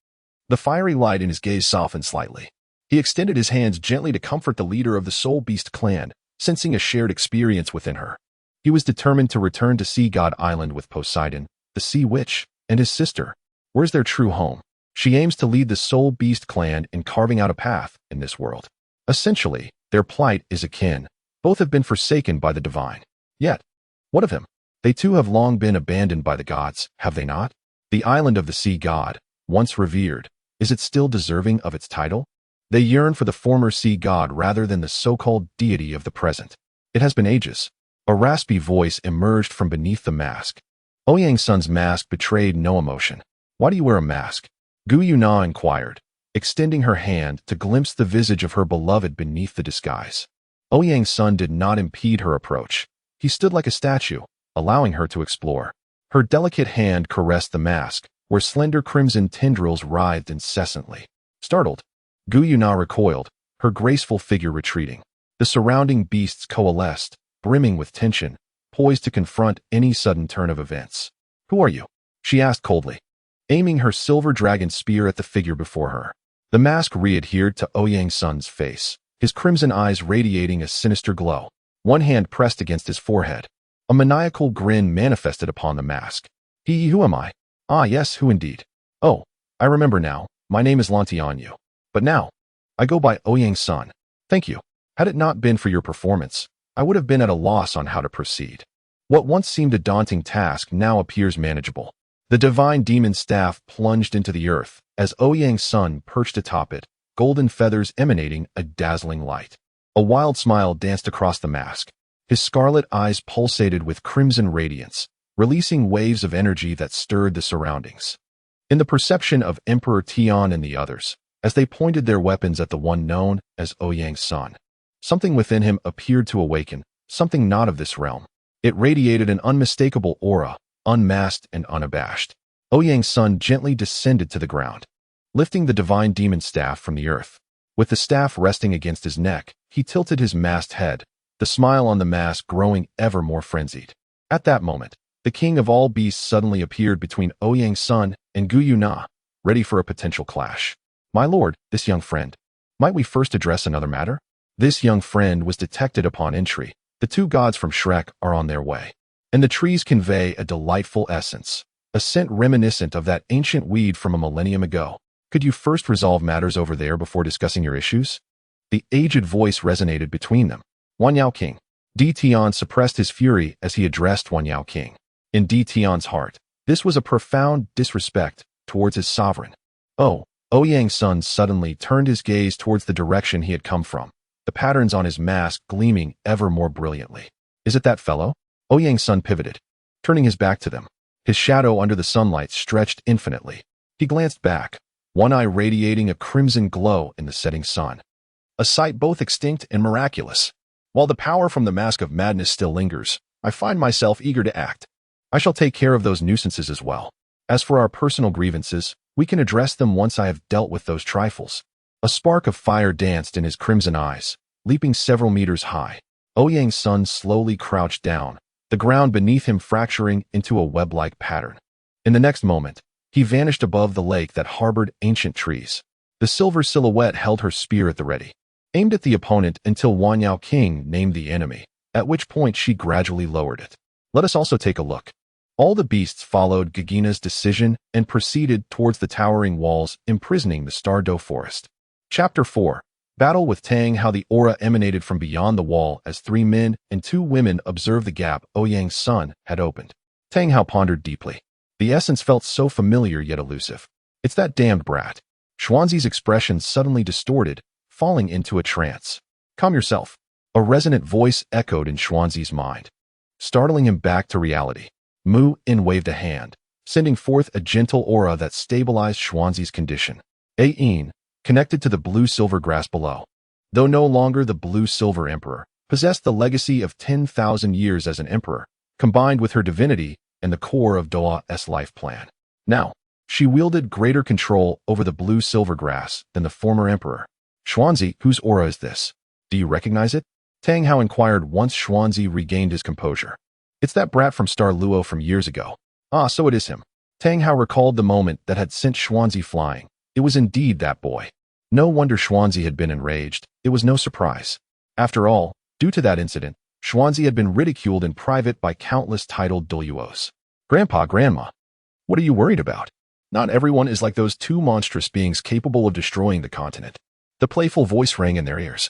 The fiery light in his gaze softened slightly. He extended his hands gently to comfort the leader of the Soul Beast clan, sensing a shared experience within her. He was determined to return to Sea God Island with Poseidon, the Sea Witch, and his sister. Where's their true home? She aims to lead the Soul Beast clan in carving out a path in this world. Essentially, their plight is akin. Both have been forsaken by the divine. Yet, what of him? They too have long been abandoned by the gods, have they not? The island of the sea god, once revered, is it still deserving of its title? They yearn for the former sea god rather than the so-called deity of the present. It has been ages. A raspy voice emerged from beneath the mask. Ouyang Sun's mask betrayed no emotion. Why do you wear a mask? Gu Yuna inquired, extending her hand to glimpse the visage of her beloved beneath the disguise. Ouyang Sun did not impede her approach. He stood like a statue, allowing her to explore. Her delicate hand caressed the mask, where slender crimson tendrils writhed incessantly. Startled, Gu Yuna recoiled, her graceful figure retreating. The surrounding beasts coalesced, brimming with tension, poised to confront any sudden turn of events. "Who are you?" she asked coldly, aiming her silver dragon spear at the figure before her. The mask re-adhered to Ouyang Sun's face, his crimson eyes radiating a sinister glow. One hand pressed against his forehead. A maniacal grin manifested upon the mask. Who am I? Ah yes, who indeed? Oh, I remember now, my name is Lantianyu. But now, I go by Ouyang Sun. Thank you. Had it not been for your performance, I would have been at a loss on how to proceed. What once seemed a daunting task now appears manageable. The divine demon staff plunged into the earth as Ouyang Sun perched atop it, golden feathers emanating a dazzling light. A wild smile danced across the mask. His scarlet eyes pulsated with crimson radiance, releasing waves of energy that stirred the surroundings. In the perception of Emperor Tian and the others, as they pointed their weapons at the one known as Ouyang Sun, something within him appeared to awaken, something not of this realm. It radiated an unmistakable aura, unmasked and unabashed. Ouyang Sun gently descended to the ground, lifting the divine demon staff from the earth. With the staff resting against his neck, he tilted his masked head, the smile on the mask growing ever more frenzied. At that moment, the king of all beasts suddenly appeared between Ouyang Sun and Gu Yuna, ready for a potential clash. "My lord, this young friend. Might we first address another matter?" This young friend was detected upon entry. The two gods from Shrek are on their way, and the trees convey a delightful essence, a scent reminiscent of that ancient weed from a millennium ago. "Could you first resolve matters over there before discussing your issues?" The aged voice resonated between them. Wan Yao King. Di Tian suppressed his fury as he addressed Wan Yao King. In Di Tian's heart, this was a profound disrespect towards his sovereign. "Oh, Ouyang's son suddenly turned his gaze towards the direction he had come from, the patterns on his mask gleaming ever more brilliantly. Is it that fellow? Ouyang's son pivoted, turning his back to them. His shadow under the sunlight stretched infinitely. He glanced back, one eye radiating a crimson glow in the setting sun. A sight both extinct and miraculous. While the power from the mask of madness still lingers, I find myself eager to act. I shall take care of those nuisances as well. As for our personal grievances, we can address them once I have dealt with those trifles. A spark of fire danced in his crimson eyes, leaping several meters high. Ouyang's son slowly crouched down, the ground beneath him fracturing into a web-like pattern. In the next moment, he vanished above the lake that harbored ancient trees. The silver silhouette held her spear at the ready, aimed at the opponent until Wanyao King named the enemy, at which point she gradually lowered it. Let us also take a look. All the beasts followed Gagina's decision and proceeded towards the towering walls imprisoning the Stardow forest. Chapter 4. Battle with Tang. How the aura emanated from beyond the wall as 3 men and 2 women observed the gap Ouyang's son had opened. Tang Hao pondered deeply. The essence felt so familiar yet elusive. It's that damned brat. Xuanzi's expression suddenly distorted, falling into a trance. Calm yourself. A resonant voice echoed in Xuanzi's mind, startling him back to reality. Mu In waved a hand, sending forth a gentle aura that stabilized Xuanzi's condition. Ain connected to the blue-silver grass below. Though no longer the blue-silver emperor, possessed the legacy of 10,000 years as an emperor, combined with her divinity and the core of Douluo's life plan. Now, she wielded greater control over the blue-silver grass than the former emperor. Xuanzi, whose aura is this? Do you recognize it? Tang Hao inquired once Xuanzi regained his composure. It's that brat from Douluo from years ago. Ah, so it is him. Tang Hao recalled the moment that had sent Xuanzi flying. It was indeed that boy. No wonder Xuanzi had been enraged. It was no surprise. After all, due to that incident, Xuanzi had been ridiculed in private by countless titled Douluos. Grandpa, Grandma, what are you worried about? Not everyone is like those 2 monstrous beings capable of destroying the continent. The playful voice rang in their ears,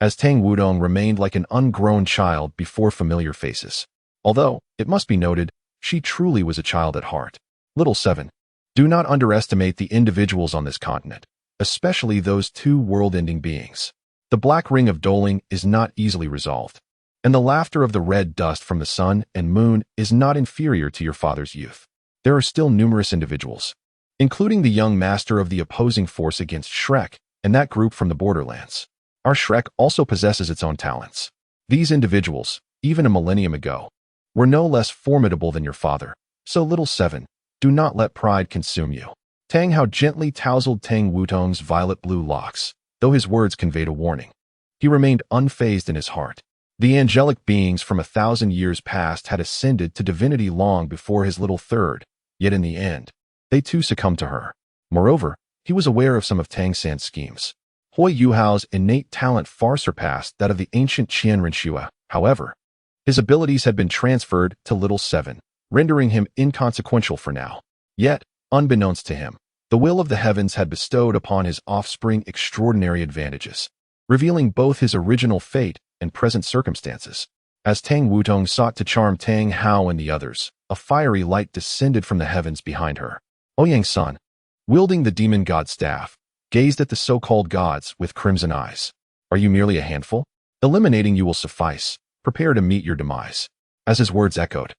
as Tang Wudong remained like an ungrown child before familiar faces. Although, it must be noted, she truly was a child at heart. Little 7. Do not underestimate the individuals on this continent, especially those 2 world-ending beings. The black ring of doling is not easily resolved, and the laughter of the red dust from the sun and moon is not inferior to your father's youth. There are still numerous individuals, including the young master of the opposing force against Shrek, and that group from the borderlands. Our Shrek also possesses its own talents. These individuals, even a millennium ago, were no less formidable than your father. So little 7, do not let pride consume you. Tang Hao gently tousled Tang Wudong's violet blue locks, though his words conveyed a warning. He remained unfazed in his heart. The angelic beings from 1,000 years past had ascended to divinity long before his little third, yet in the end, they too succumbed to her. Moreover, he was aware of some of Tang San's schemes. Hui Yuhao's innate talent far surpassed that of the ancient Qian Renshua. However, his abilities had been transferred to little 7, rendering him inconsequential for now. Yet, unbeknownst to him, the will of the heavens had bestowed upon his offspring extraordinary advantages, revealing both his original fate and present circumstances. As Tang Wudong sought to charm Tang Hao and the others, a fiery light descended from the heavens behind her. Ouyang's son, wielding the demon god staff, gazed at the so-called gods with crimson eyes. Are you merely a handful? Eliminating you will suffice. Prepare to meet your demise. As his words echoed,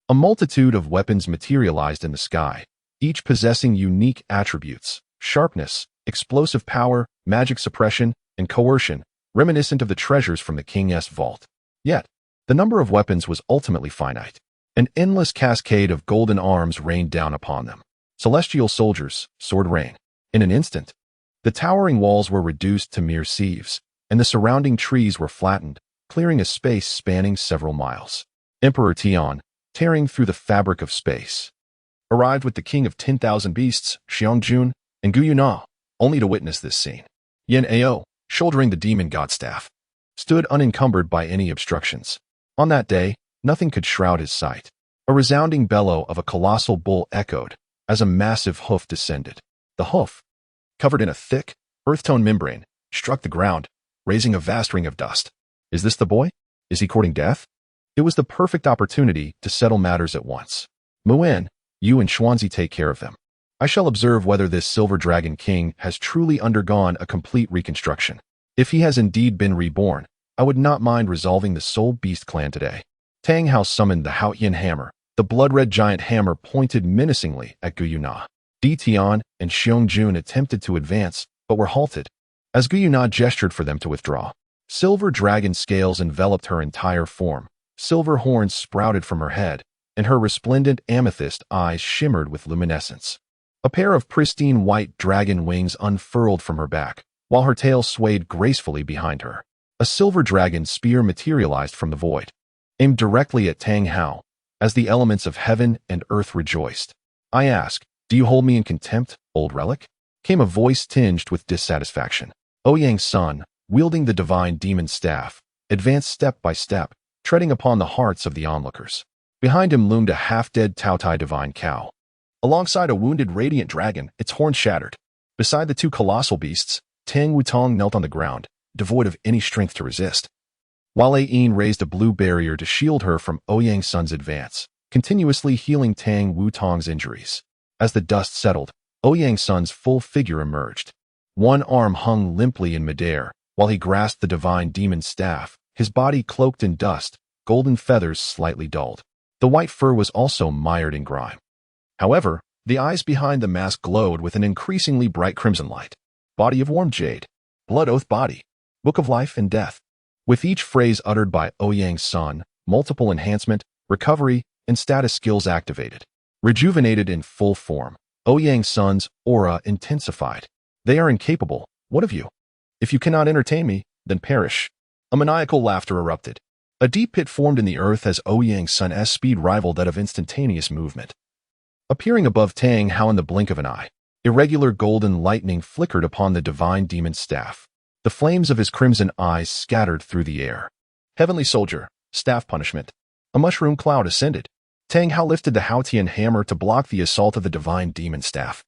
a multitude of weapons materialized in the sky, each possessing unique attributes: sharpness, explosive power, magic suppression, and coercion, reminiscent of the treasures from the King's vault. Yet, the number of weapons was ultimately finite. An endless cascade of golden arms rained down upon them. Celestial soldiers, sword rain. In an instant, the towering walls were reduced to mere sieves, and the surrounding trees were flattened, clearing a space spanning several miles. Emperor Tian, tearing through the fabric of space, arrived with the king of 10,000 beasts, Xiangjun, and Gu Yuna, only to witness this scene. Yen Ao, shouldering the demon god staff, stood unencumbered by any obstructions. On that day, nothing could shroud his sight. A resounding bellow of a colossal bull echoed as a massive hoof descended. The hoof, covered in a thick, earth-tone membrane, struck the ground, raising a vast ring of dust. Is this the boy? Is he courting death? It was the perfect opportunity to settle matters at once. Muan, you and Xuanzi take care of them. I shall observe whether this Silver Dragon King has truly undergone a complete reconstruction. If he has indeed been reborn, I would not mind resolving the Soul Beast clan today. Tang Hao summoned the Haotian hammer. The blood-red giant hammer pointed menacingly at Guyuna. Di Tian and Xiong Jun attempted to advance, but were halted. As Guyuna gestured for them to withdraw, silver dragon scales enveloped her entire form. Silver horns sprouted from her head, and her resplendent amethyst eyes shimmered with luminescence. A pair of pristine white dragon wings unfurled from her back, while her tail swayed gracefully behind her. A silver dragon spear materialized from the void, aimed directly at Tang Hao, as the elements of heaven and earth rejoiced. I ask, do you hold me in contempt, old relic? Came a voice tinged with dissatisfaction. Ouyang's son, wielding the divine demon staff, advanced step by step, treading upon the hearts of the onlookers. Behind him loomed a half-dead Taotai divine cow. Alongside a wounded radiant dragon, its horn shattered. Beside the two colossal beasts, Tang Wutong knelt on the ground, devoid of any strength to resist. While Ayin raised a blue barrier to shield her from Ouyang's son's advance, continuously healing Tang Wutong's injuries. As the dust settled, Ouyang's son's full figure emerged. One arm hung limply in midair, while he grasped the divine demon staff, his body cloaked in dust, golden feathers slightly dulled. The white fur was also mired in grime. However, the eyes behind the mask glowed with an increasingly bright crimson light. Body of warm jade. Blood oath body. Book of life and death. With each phrase uttered by Ouyang's son, multiple enhancement, recovery, and status skills activated. Rejuvenated in full form, Ouyang's son's aura intensified. They are incapable. What of you? If you cannot entertain me, then perish. A maniacal laughter erupted. A deep pit formed in the earth as Ouyang's son's speed rivaled that of instantaneous movement. Appearing above Tang Hao in the blink of an eye, irregular golden lightning flickered upon the divine demon staff. The flames of his crimson eyes scattered through the air. Heavenly soldier, staff punishment. A mushroom cloud ascended. Tang Hao lifted the Haotian hammer to block the assault of the divine demon staff.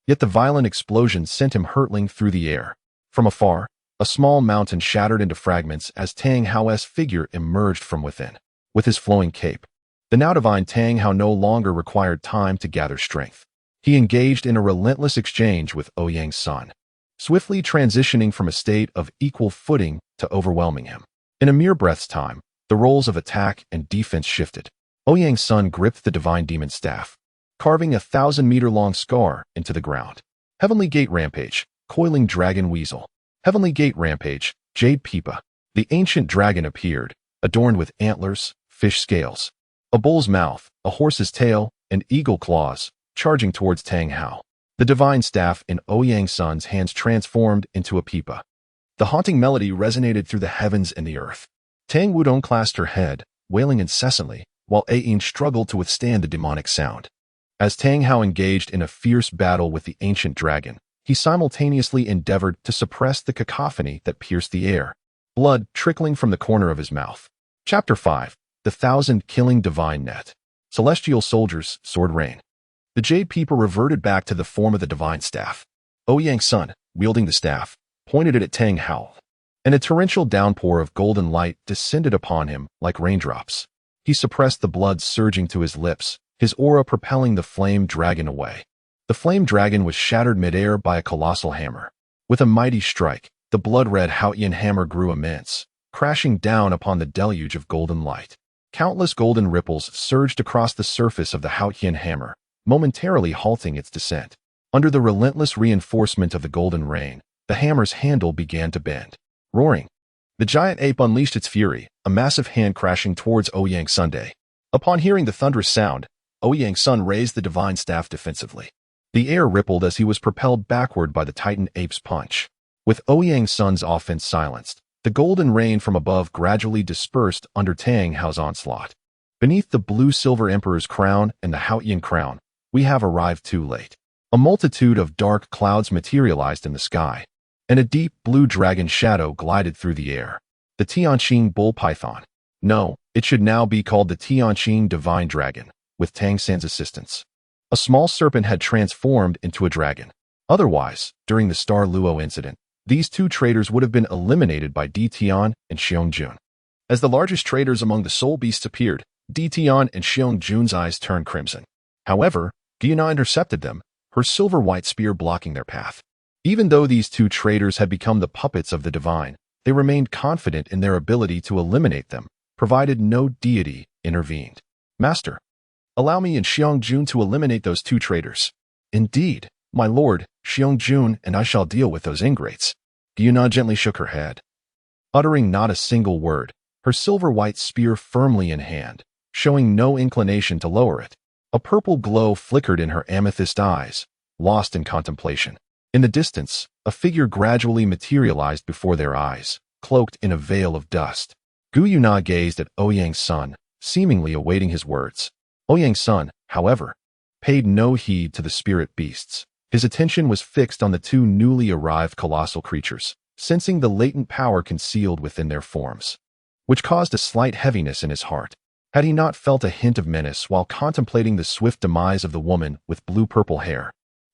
Yet the violent explosion sent him hurtling through the air. From afar, a small mountain shattered into fragments as Tang Hao's figure emerged from within. With his flowing cape, the now divine Tang Hao no longer required time to gather strength. He engaged in a relentless exchange with Ouyang's son, swiftly transitioning from a state of equal footing to overwhelming him. In a mere breath's time, the roles of attack and defense shifted. Ouyang's son gripped the divine demon staff, carving a 1,000-meter-long scar into the ground. Heavenly Gate Rampage, Coiling Dragon Weasel. Heavenly Gate Rampage, Jade Pipa. The ancient dragon appeared, adorned with antlers, fish scales, a bull's mouth, a horse's tail, and eagle claws, charging towards Tang Hao. The divine staff in Ouyang's son's hands transformed into a pipa. The haunting melody resonated through the heavens and the earth. Tang Wudong clasped her head, wailing incessantly, while Ayin struggled to withstand the demonic sound. As Tang Hao engaged in a fierce battle with the ancient dragon, he simultaneously endeavored to suppress the cacophony that pierced the air, blood trickling from the corner of his mouth. Chapter 5. The 1,000-Killing Divine Net. Celestial Soldiers, Sword Rain. The Jade Peeper reverted back to the form of the divine staff. Ouyang's son, wielding the staff, pointed it at Tang Hao, and a torrential downpour of golden light descended upon him like raindrops. He suppressed the blood surging to his lips, his aura propelling the flame dragon away. The flame dragon was shattered midair by a colossal hammer. With a mighty strike, the blood-red Haotian hammer grew immense, crashing down upon the deluge of golden light. Countless golden ripples surged across the surface of the Haotian hammer, momentarily halting its descent. Under the relentless reinforcement of the golden rain, the hammer's handle began to bend. Roaring, the giant ape unleashed its fury, a massive hand crashing towards Ouyang's Sunday. Upon hearing the thunderous sound, Ouyang's son raised the divine staff defensively. The air rippled as he was propelled backward by the titan ape's punch. With Ouyang's son's offense silenced, the golden rain from above gradually dispersed under Tang Hao's onslaught. Beneath the blue-silver emperor's crown and the Haotian crown, we have arrived too late. A multitude of dark clouds materialized in the sky, and a deep blue dragon shadow glided through the air. The Tianqing bull python. No, it should now be called the Tianqing divine dragon, with Tang San's assistance. A small serpent had transformed into a dragon. Otherwise, during the Star Luo incident, these two traitors would have been eliminated by Di Tian and Xiong Jun. As the largest traitors among the soul beasts appeared, Di Tian and Xiong Jun's eyes turned crimson. However, Guyuna intercepted them, her silver-white spear blocking their path. Even though these two traitors had become the puppets of the divine, they remained confident in their ability to eliminate them, provided no deity intervened. Master, allow me and Xiangjun to eliminate those two traitors. Indeed, my lord, Xiangjun and I shall deal with those ingrates. Yuna gently shook her head. Uttering not a single word, her silver-white spear firmly in hand, showing no inclination to lower it. A purple glow flickered in her amethyst eyes, lost in contemplation. In the distance, a figure gradually materialized before their eyes, cloaked in a veil of dust. Gu Yuna gazed at Ouyang's son, seemingly awaiting his words. Ouyang's son, however, paid no heed to the spirit beasts. His attention was fixed on the two newly arrived colossal creatures, sensing the latent power concealed within their forms, which caused a slight heaviness in his heart. Had he not felt a hint of menace while contemplating the swift demise of the woman with blue-purple hair,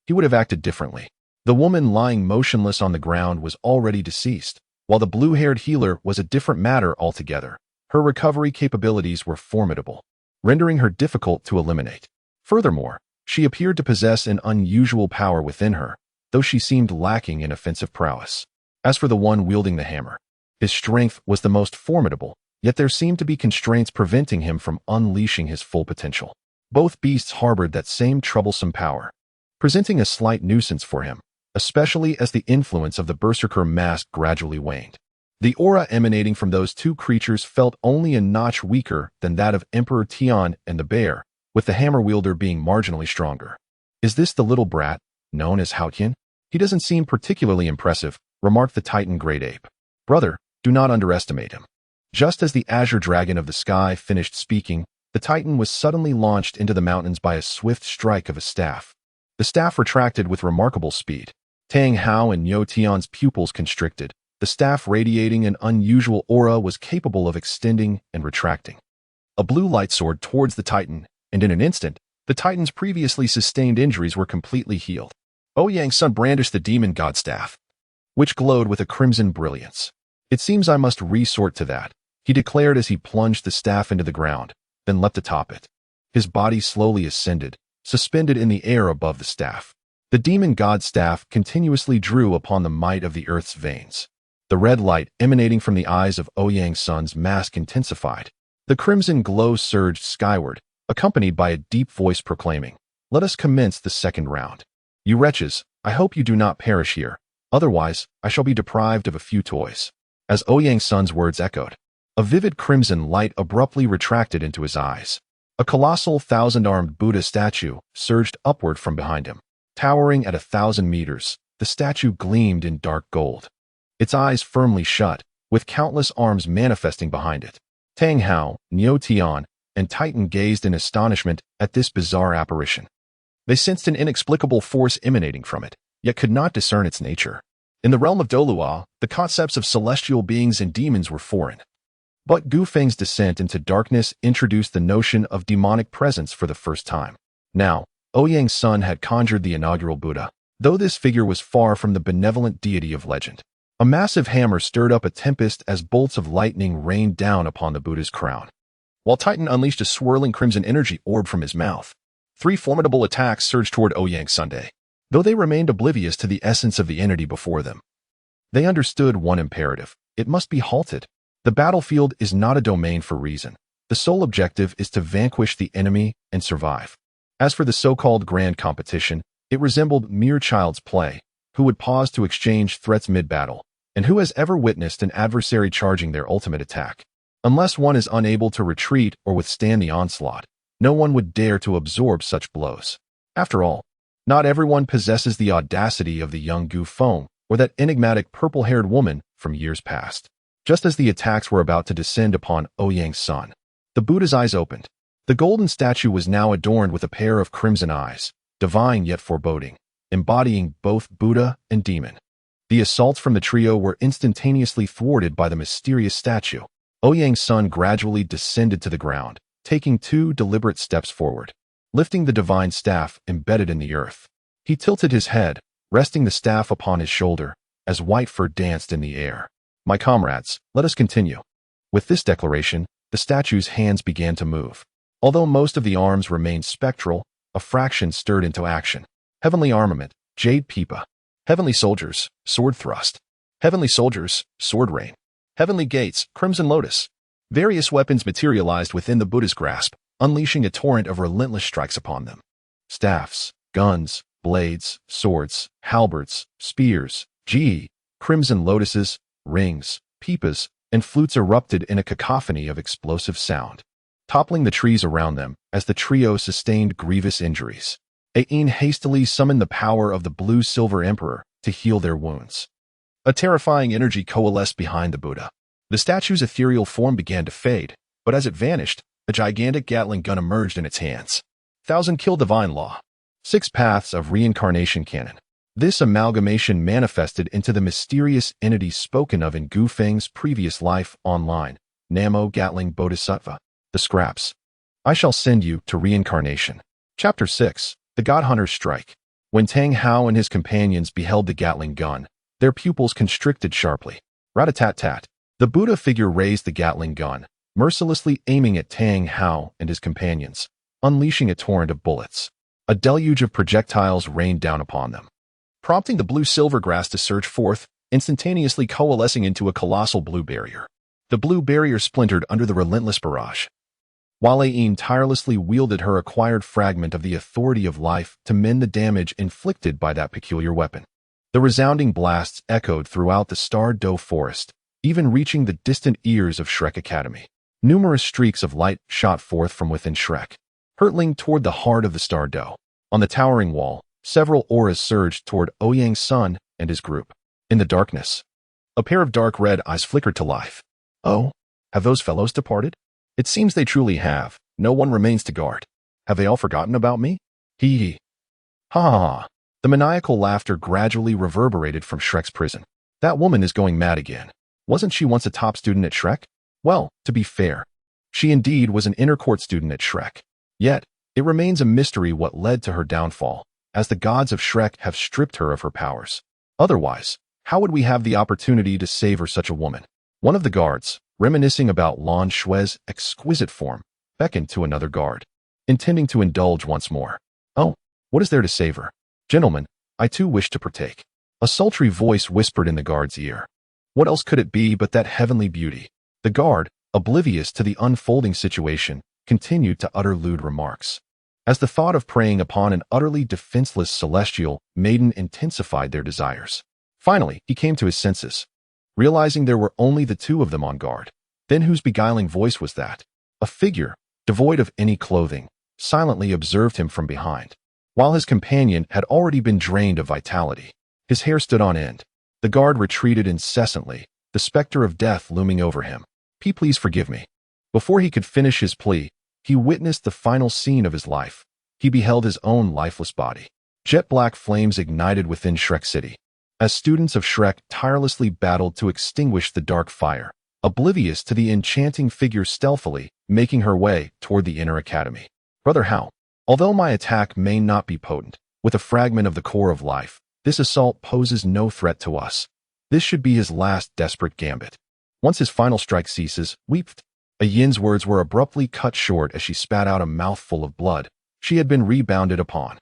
he would have acted differently. The woman lying motionless on the ground was already deceased, while the blue-haired healer was a different matter altogether. Her recovery capabilities were formidable, rendering her difficult to eliminate. Furthermore, she appeared to possess an unusual power within her, though she seemed lacking in offensive prowess. As for the one wielding the hammer, his strength was the most formidable, yet there seemed to be constraints preventing him from unleashing his full potential. Both beasts harbored that same troublesome power, presenting a slight nuisance for him, especially as the influence of the Berserker mask gradually waned. The aura emanating from those two creatures felt only a notch weaker than that of Emperor Tian and the bear, with the hammer wielder being marginally stronger. Is this the little brat, known as Haotian? He doesn't seem particularly impressive, remarked the Titan Great Ape. Brother, do not underestimate him. Just as the azure dragon of the sky finished speaking, the Titan was suddenly launched into the mountains by a swift strike of a staff. The staff retracted with remarkable speed. Tang Hao and Yo Tian's pupils constricted. The staff, radiating an unusual aura, was capable of extending and retracting. A blue light soared towards the Titan, and in an instant, the Titan's previously sustained injuries were completely healed. Ouyang's son brandished the demon god staff, which glowed with a crimson brilliance. It seems I must resort to that, he declared as he plunged the staff into the ground, then leapt atop it. His body slowly ascended, suspended in the air above the staff. The demon god staff continuously drew upon the might of the earth's veins. The red light emanating from the eyes of Ouyang's son's mask intensified. The crimson glow surged skyward, accompanied by a deep voice proclaiming, "Let us commence the second round. You wretches, I hope you do not perish here, otherwise I shall be deprived of a few toys." As Ouyang's son's words echoed, a vivid crimson light abruptly retracted into his eyes. A colossal thousand-armed Buddha statue surged upward from behind him. Towering at 1,000 meters, the statue gleamed in dark gold. Its eyes firmly shut, with countless arms manifesting behind it. Tang Hao, Niu Tian, and Titan gazed in astonishment at this bizarre apparition. They sensed an inexplicable force emanating from it, yet could not discern its nature. In the realm of Douluo, the concepts of celestial beings and demons were foreign. But Gu Feng's descent into darkness introduced the notion of demonic presence for the first time. Now, Ouyang's son had conjured the inaugural Buddha, though this figure was far from the benevolent deity of legend. A massive hammer stirred up a tempest as bolts of lightning rained down upon the Buddha's crown, while Titan unleashed a swirling crimson energy orb from his mouth. 3 formidable attacks surged toward Ouyang's Sunday, though they remained oblivious to the essence of the entity before them. They understood one imperative: it must be halted. The battlefield is not a domain for reason. The sole objective is to vanquish the enemy and survive. As for the so-called grand competition, it resembled mere child's play. Who would pause to exchange threats mid-battle, and who has ever witnessed an adversary charging their ultimate attack? Unless one is unable to retreat or withstand the onslaught, no one would dare to absorb such blows. After all, not everyone possesses the audacity of the young Gu Feng or that enigmatic purple-haired woman from years past. Just as the attacks were about to descend upon Ouyang's son, the Buddha's eyes opened. The golden statue was now adorned with a pair of crimson eyes, divine yet foreboding, embodying both Buddha and demon. The assaults from the trio were instantaneously thwarted by the mysterious statue. Ouyang's son gradually descended to the ground, taking 2 deliberate steps forward, lifting the divine staff embedded in the earth. He tilted his head, resting the staff upon his shoulder, as white fur danced in the air. "My comrades, let us continue." With this declaration, the statue's hands began to move. Although most of the arms remained spectral, a fraction stirred into action. Heavenly armament, jade pipa. Heavenly soldiers, sword thrust. Heavenly soldiers, sword rain. Heavenly gates, crimson lotus. Various weapons materialized within the Buddha's grasp, unleashing a torrent of relentless strikes upon them. Staffs, guns, blades, swords, halberds, spears, crimson lotuses, rings, pipas, and flutes erupted in a cacophony of explosive sound, toppling the trees around them as the trio sustained grievous injuries. Ain hastily summoned the power of the blue-silver emperor to heal their wounds. A terrifying energy coalesced behind the Buddha. The statue's ethereal form began to fade, but as it vanished, a gigantic Gatling gun emerged in its hands. 1,000 kill divine law. 6 paths of reincarnation canon. This amalgamation manifested into the mysterious entity spoken of in Gu Feng's previous life online, Namo Gatling Bodhisattva, the scraps. I shall send you to reincarnation. Chapter 6. The God Hunter's Strike. When Tang Hao and his companions beheld the Gatling gun, their pupils constricted sharply. Rat-a-tat-tat. The Buddha figure raised the Gatling gun, mercilessly aiming at Tang Hao and his companions, unleashing a torrent of bullets. A deluge of projectiles rained down upon them, prompting the blue-silver grass to surge forth, instantaneously coalescing into a colossal blue barrier. The blue barrier splintered under the relentless barrage, while Ain tirelessly wielded her acquired fragment of the authority of life to mend the damage inflicted by that peculiar weapon. The resounding blasts echoed throughout the Star Doe forest, even reaching the distant ears of Shrek Academy. Numerous streaks of light shot forth from within Shrek, hurtling toward the heart of the Star Doe. On the towering wall, several auras surged toward Ouyang's son and his group. In the darkness, a pair of dark red eyes flickered to life. Oh, have those fellows departed? It seems they truly have. No one remains to guard. Have they all forgotten about me? Hee hee. Ha ha ha. The maniacal laughter gradually reverberated from Shrek's prison. That woman is going mad again. Wasn't she once a top student at Shrek? Well, to be fair, she indeed was an inner court student at Shrek. Yet, it remains a mystery what led to her downfall, as the gods of Shrek have stripped her of her powers. Otherwise, how would we have the opportunity to savor such a woman? One of the guards, reminiscing about Lan Shui's exquisite form, beckoned to another guard, intending to indulge once more. Oh, what is there to savor? Gentlemen, I too wish to partake. A sultry voice whispered in the guard's ear. What else could it be but that heavenly beauty? The guard, oblivious to the unfolding situation, continued to utter lewd remarks. As the thought of preying upon an utterly defenseless celestial maiden intensified their desires. Finally, he came to his senses, realizing there were only the two of them on guard. Then whose beguiling voice was that? A figure, devoid of any clothing, silently observed him from behind. While his companion had already been drained of vitality, his hair stood on end. The guard retreated incessantly, the specter of death looming over him. Please forgive me. Before he could finish his plea, he witnessed the final scene of his life. He beheld his own lifeless body. Jet-black flames ignited within Shrek City, as students of Shrek tirelessly battled to extinguish the dark fire, oblivious to the enchanting figure stealthily making her way toward the inner academy. Brother Hao, although my attack may not be potent, with a fragment of the core of life, this assault poses no threat to us. This should be his last desperate gambit. Once his final strike ceases, weep. A Yin's words were abruptly cut short as she spat out a mouthful of blood. She had been rebounded upon.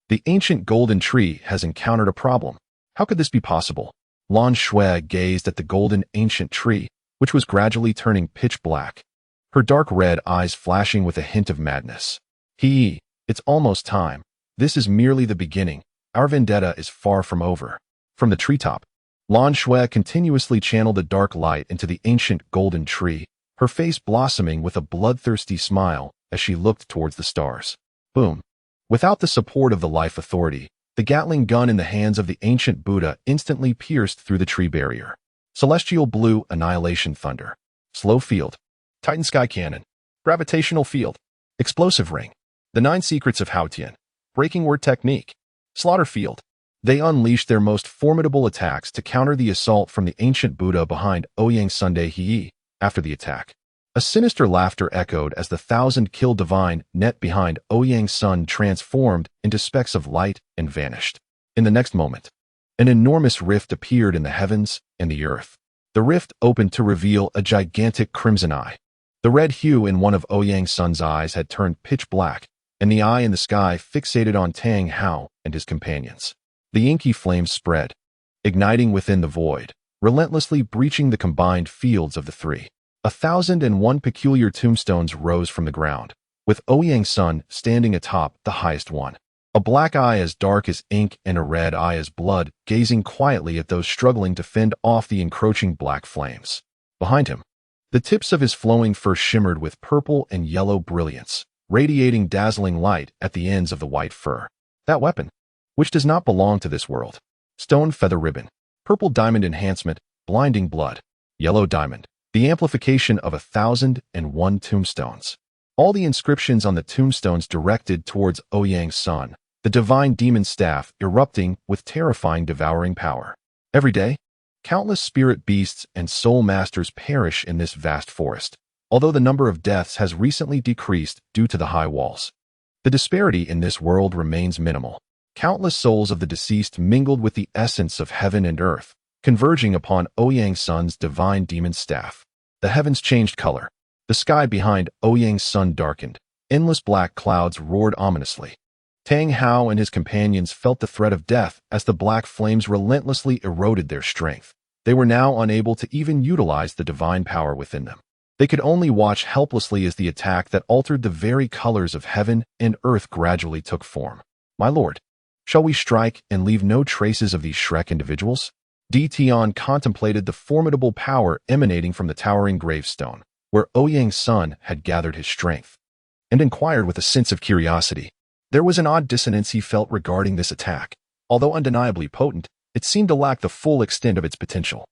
The ancient golden tree has encountered a problem. How could this be possible? Lan Shui gazed at the golden ancient tree, which was gradually turning pitch black, her dark red eyes flashing with a hint of madness. It's almost time. This is merely the beginning. Our vendetta is far from over. From the treetop, Lan Shui continuously channeled the dark light into the ancient golden tree, her face blossoming with a bloodthirsty smile as she looked towards the stars. Boom. Without the support of the life authority, the Gatling gun in the hands of the ancient Buddha instantly pierced through the tree barrier. Celestial blue annihilation thunder. Slow field. Titan sky cannon. Gravitational field. Explosive ring. The 9 secrets of Haotian. Breaking word technique. Slaughter field. They unleashed their most formidable attacks to counter the assault from the ancient Buddha behind Ouyang Sunday Hii. After the attack, a sinister laughter echoed as the 1,000-kill divine net behind Ouyang's sun transformed into specks of light and vanished. In the next moment, an enormous rift appeared in the heavens and the earth. The rift opened to reveal a gigantic crimson eye. The red hue in one of Ouyang's sun's eyes had turned pitch black, and the eye in the sky fixated on Tang Hao and his companions. The inky flames spread, igniting within the void, relentlessly breaching the combined fields of the three. 1,001 peculiar tombstones rose from the ground, with Ouyang's son standing atop the highest one. A black eye as dark as ink and a red eye as blood, gazing quietly at those struggling to fend off the encroaching black flames. Behind him, the tips of his flowing fur shimmered with purple and yellow brilliance, radiating dazzling light at the ends of the white fur. That weapon, which does not belong to this world. Stone feather ribbon, purple diamond enhancement, blinding blood, yellow diamond, the amplification of 1,001 tombstones. All the inscriptions on the tombstones directed towards Ouyang's son, the divine demon staff erupting with terrifying devouring power. Every day, countless spirit beasts and soul masters perish in this vast forest, although the number of deaths has recently decreased due to the high walls. The disparity in this world remains minimal. Countless souls of the deceased mingled with the essence of heaven and earth, converging upon Ouyang's son's divine demon staff. The heavens changed color. The sky behind Ouyang's son darkened. Endless black clouds roared ominously. Tang Hao and his companions felt the threat of death as the black flames relentlessly eroded their strength. They were now unable to even utilize the divine power within them. They could only watch helplessly as the attack that altered the very colors of heaven and earth gradually took form. My lord, shall we strike and leave no traces of these Shrek individuals? Di Tian contemplated the formidable power emanating from the towering gravestone, where Ouyang's son had gathered his strength, and inquired with a sense of curiosity. There was an odd dissonance he felt regarding this attack. Although undeniably potent, it seemed to lack the full extent of its potential.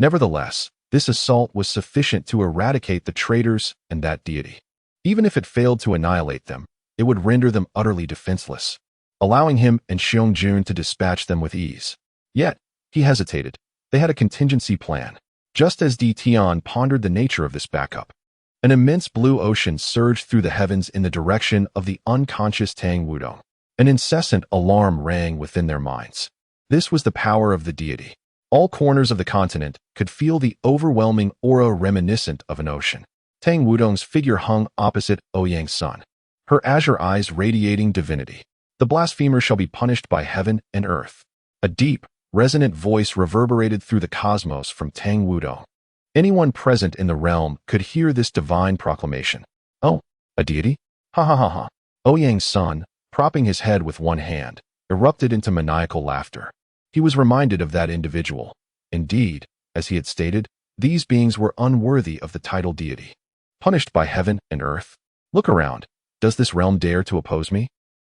Nevertheless, this assault was sufficient to eradicate the traitors and that deity. Even if it failed to annihilate them, it would render them utterly defenseless, allowing him and Xiong-jun to dispatch them with ease. Yet, he hesitated. They had a contingency plan. Just as Di Tian pondered the nature of this backup, an immense blue ocean surged through the heavens in the direction of the unconscious Tang Wudong. An incessant alarm rang within their minds. This was the power of the deity. All corners of the continent could feel the overwhelming aura reminiscent of an ocean. Tang Wudong's figure hung opposite Ouyang's son, her azure eyes radiating divinity. The blasphemer shall be punished by heaven and earth. A deep, resonant voice reverberated through the cosmos from Tang Wudong. Anyone present in the realm could hear this divine proclamation. Oh, a deity? Ha ha ha ha. Ouyang's son, propping his head with one hand, erupted into maniacal laughter. He was reminded of that individual. Indeed, as he had stated, these beings were unworthy of the title deity. Punished by heaven and earth? Look around. Does this realm dare to oppose me?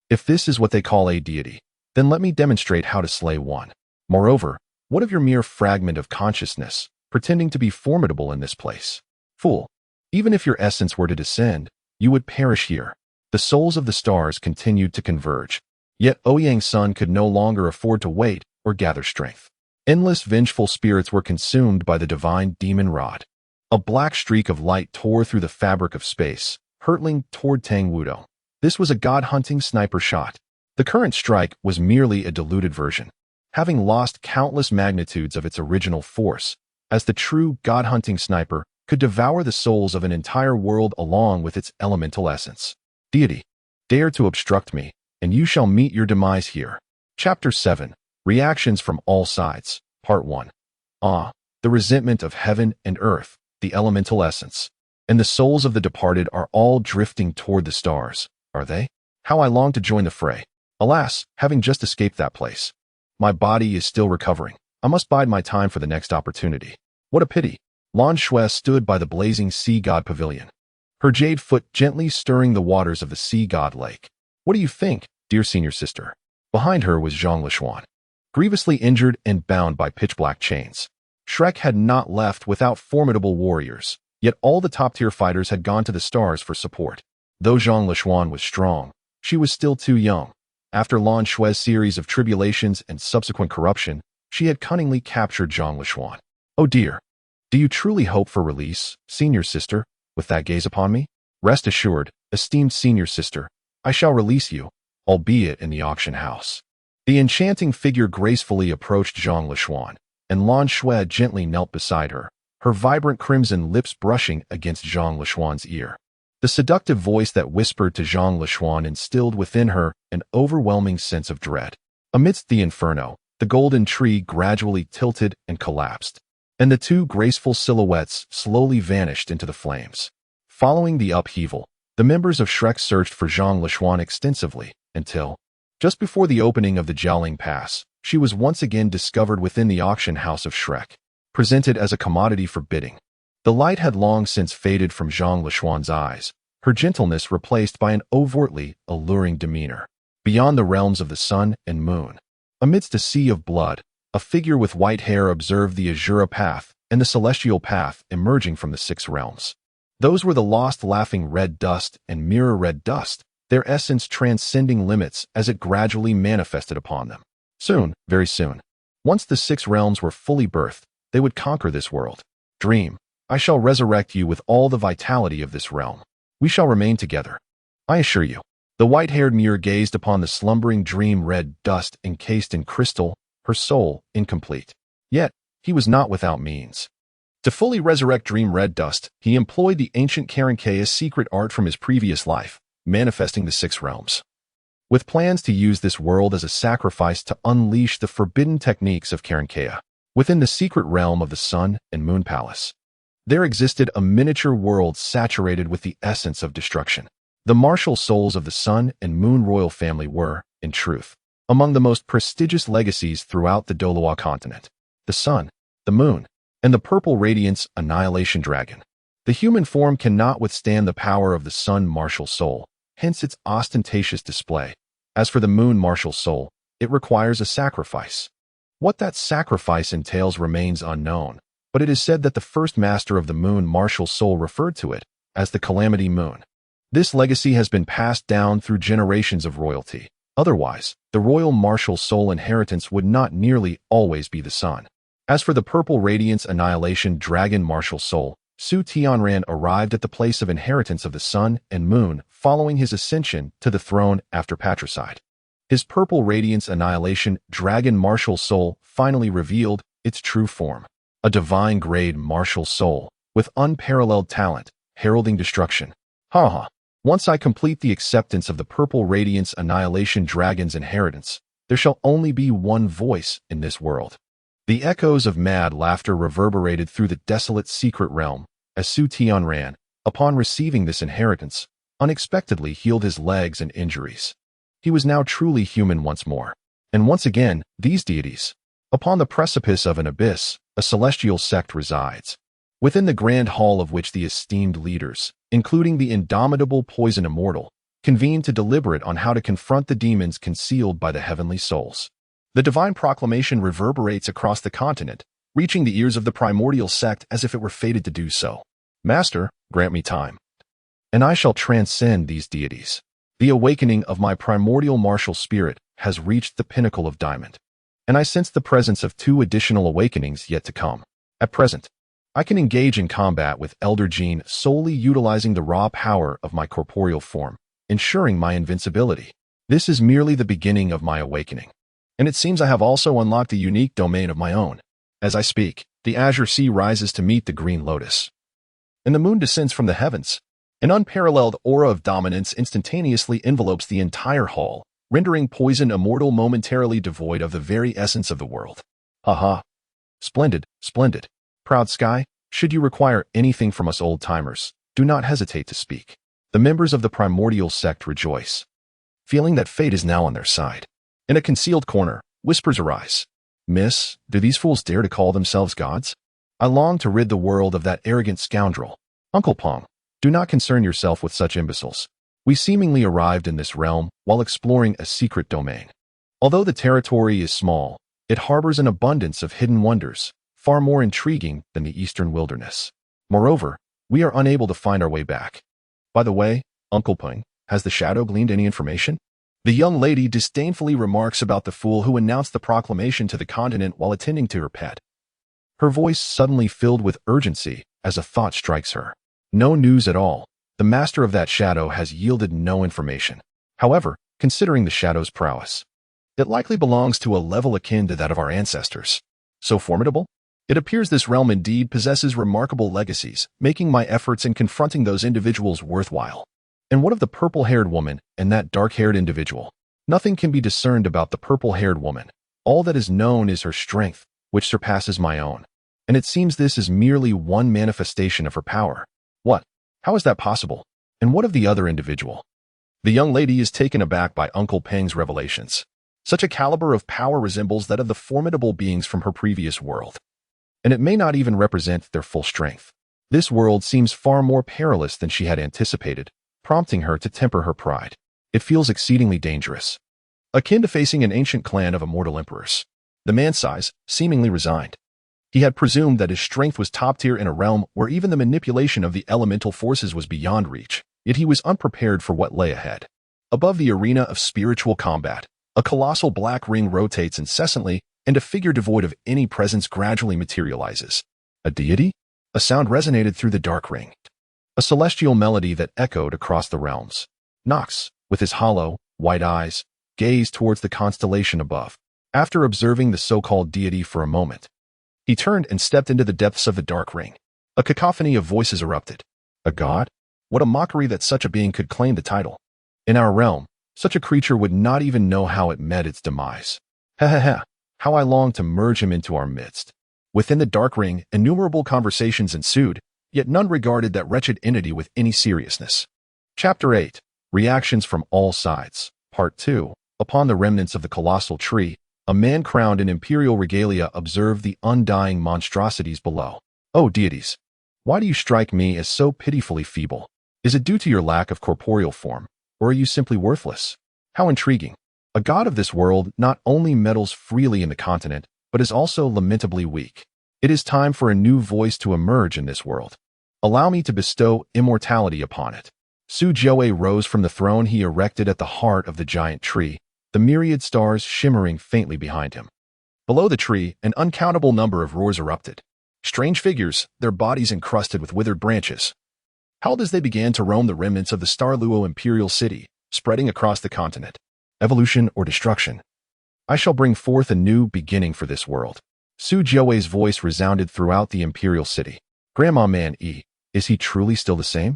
If this is what they call a deity, then let me demonstrate how to slay one. Moreover, what of your mere fragment of consciousness, pretending to be formidable in this place? Fool, even if your essence were to descend, you would perish here. The souls of the stars continued to converge. Yet Ouyang's son could no longer afford to wait or gather strength. Endless vengeful spirits were consumed by the divine demon rod. A black streak of light tore through the fabric of space, hurtling toward Tang Wudong. This was a god-hunting sniper shot. The current strike was merely a diluted version, having lost countless magnitudes of its original force, as the true god-hunting sniper could devour the souls of an entire world along with its elemental essence. Deity, dare to obstruct me, and you shall meet your demise here. Chapter 7. Reactions from All Sides. Part 1. The resentment of heaven and earth, the elemental essence, and the souls of the departed are all drifting toward the stars, are they? How I long to join the fray. Alas, having just escaped that place. My body is still recovering. I must bide my time for the next opportunity. What a pity. Lan Shui stood by the blazing sea god pavilion, her jade foot gently stirring the waters of the sea god lake. What do you think, dear senior sister? Behind her was Zhang Lishuan, grievously injured and bound by pitch-black chains. Shrek had not left without formidable warriors, yet all the top-tier fighters had gone to the stars for support. Though Zhang Lishuan was strong, she was still too young. After Lan Shui's series of tribulations and subsequent corruption, she had cunningly captured Zhang Lishuan. Oh dear. Do you truly hope for release, senior sister, with that gaze upon me? Rest assured, esteemed senior sister, I shall release you, albeit in the auction house. The enchanting figure gracefully approached Zhang Lishuan, and Lan Shui gently knelt beside her, her vibrant crimson lips brushing against Zhang Lishuan's ear. The seductive voice that whispered to Zhang Lishuan instilled within her an overwhelming sense of dread. Amidst the inferno, the golden tree gradually tilted and collapsed, and the two graceful silhouettes slowly vanished into the flames. Following the upheaval, the members of Shrek searched for Zhang Lishuan extensively until, just before the opening of the Jialing Pass, she was once again discovered within the auction house of Shrek, presented as a commodity for bidding. The light had long since faded from Zhang Lishuan's eyes, her gentleness replaced by an overtly alluring demeanor. Beyond the realms of the sun and moon, amidst a sea of blood, a figure with white hair observed the Azura path and the celestial path emerging from the six realms. Those were the lost laughing red dust and mirror red dust, their essence transcending limits as it gradually manifested upon them. Soon, very soon, once the six realms were fully birthed, they would conquer this world. Dream, I shall resurrect you with all the vitality of this realm. We shall remain together. I assure you. The white-haired mirror gazed upon the slumbering dream red dust encased in crystal, her soul incomplete. Yet, he was not without means. To fully resurrect dream red dust, he employed the ancient Karankea's secret art from his previous life, manifesting the six realms. With plans to use this world as a sacrifice to unleash the forbidden techniques of Karankea, within the secret realm of the Sun and Moon Palace, there existed a miniature world saturated with the essence of destruction. The martial souls of the Sun and Moon royal family were, in truth, among the most prestigious legacies throughout the Douluo continent. The Sun, the Moon, and the Purple Radiance Annihilation Dragon. The human form cannot withstand the power of the Sun martial soul, hence its ostentatious display. As for the Moon martial soul, it requires a sacrifice. What that sacrifice entails remains unknown, but it is said that the first master of the Moon martial soul referred to it as the Calamity Moon. This legacy has been passed down through generations of royalty. Otherwise, the royal martial soul inheritance would not nearly always be the Sun. As for the Purple Radiance Annihilation Dragon martial soul, Su Tianran arrived at the place of inheritance of the Sun and Moon following his ascension to the throne after patricide. His Purple Radiance Annihilation Dragon martial soul finally revealed its true form. A divine-grade martial soul, with unparalleled talent, heralding destruction. Once I complete the acceptance of the Purple Radiance Annihilation Dragon's inheritance, there shall only be one voice in this world. The echoes of mad laughter reverberated through the desolate secret realm, as Su Tianran, upon receiving this inheritance, unexpectedly healed his legs and injuries. He was now truly human once more. And once again, these deities, upon the precipice of an abyss, a celestial sect resides, within the grand hall of which the esteemed leaders, including the indomitable Poison Immortal, convene to deliberate on how to confront the demons concealed by the heavenly souls. The divine proclamation reverberates across the continent, reaching the ears of the primordial sect as if it were fated to do so. Master, grant me time, and I shall transcend these deities. The awakening of my primordial martial spirit has reached the pinnacle of diamond, and I sense the presence of 2 additional awakenings yet to come. At present, I can engage in combat with Elder Jean solely utilizing the raw power of my corporeal form, ensuring my invincibility. This is merely the beginning of my awakening, and it seems I have also unlocked a unique domain of my own. As I speak, the azure sea rises to meet the green lotus, and the moon descends from the heavens. An unparalleled aura of dominance instantaneously envelopes the entire hall, rendering Poison Immortal momentarily devoid of the very essence of the world. Splendid, splendid. Proud Sky, should you require anything from us old-timers, do not hesitate to speak. The members of the primordial sect rejoice, feeling that fate is now on their side. In a concealed corner, whispers arise. Miss, do these fools dare to call themselves gods? I long to rid the world of that arrogant scoundrel. Uncle Pong, do not concern yourself with such imbeciles. We seemingly arrived in this realm while exploring a secret domain. Although the territory is small, it harbors an abundance of hidden wonders, far more intriguing than the eastern wilderness. Moreover, we are unable to find our way back. By the way, Uncle Pong, has the shadow gleaned any information? The young lady disdainfully remarks about the fool who announced the proclamation to the continent while attending to her pet. Her voice suddenly filled with urgency as a thought strikes her. No news at all. The master of that shadow has yielded no information. However, considering the shadow's prowess, it likely belongs to a level akin to that of our ancestors. So formidable? It appears this realm indeed possesses remarkable legacies, making my efforts in confronting those individuals worthwhile. And what of the purple-haired woman and that dark-haired individual? Nothing can be discerned about the purple-haired woman. All that is known is her strength, which surpasses my own. And it seems this is merely one manifestation of her power. What? How is that possible? And what of the other individual? The young lady is taken aback by Uncle Peng's revelations. Such a caliber of power resembles that of the formidable beings from her previous world. And it may not even represent their full strength. This world seems far more perilous than she had anticipated, prompting her to temper her pride. It feels exceedingly dangerous, akin to facing an ancient clan of immortal emperors. The man's size seemingly resigned. He had presumed that his strength was top tier in a realm where even the manipulation of the elemental forces was beyond reach, yet he was unprepared for what lay ahead. Above the arena of spiritual combat, a colossal black ring rotates incessantly, and a figure devoid of any presence gradually materializes. A deity? A sound resonated through the dark ring. A celestial melody that echoed across the realms. Nox, with his hollow, white eyes, gazed towards the constellation above. After observing the so-called deity for a moment, he turned and stepped into the depths of the dark ring. A cacophony of voices erupted. A god? What a mockery that such a being could claim the title. In our realm, such a creature would not even know how it met its demise. Ha ha ha, how I long to merge him into our midst. Within the dark ring, innumerable conversations ensued, yet none regarded that wretched entity with any seriousness. Chapter 8. Reactions from All Sides. Part 2. Upon the remnants of the colossal tree, a man crowned in imperial regalia observed the undying monstrosities below. Oh deities, why do you strike me as so pitifully feeble? Is it due to your lack of corporeal form, or are you simply worthless? How intriguing. A god of this world not only meddles freely in the continent, but is also lamentably weak. It is time for a new voice to emerge in this world. Allow me to bestow immortality upon it. Su Jiawei rose from the throne he erected at the heart of the giant tree, the myriad stars shimmering faintly behind him. Below the tree, an uncountable number of roars erupted. Strange figures, their bodies encrusted with withered branches, howled as they began to roam the remnants of the Douluo imperial city, spreading across the continent. Evolution or destruction? I shall bring forth a new beginning for this world. Su Jiawei's voice resounded throughout the imperial city. Grandma Man E, is he truly still the same?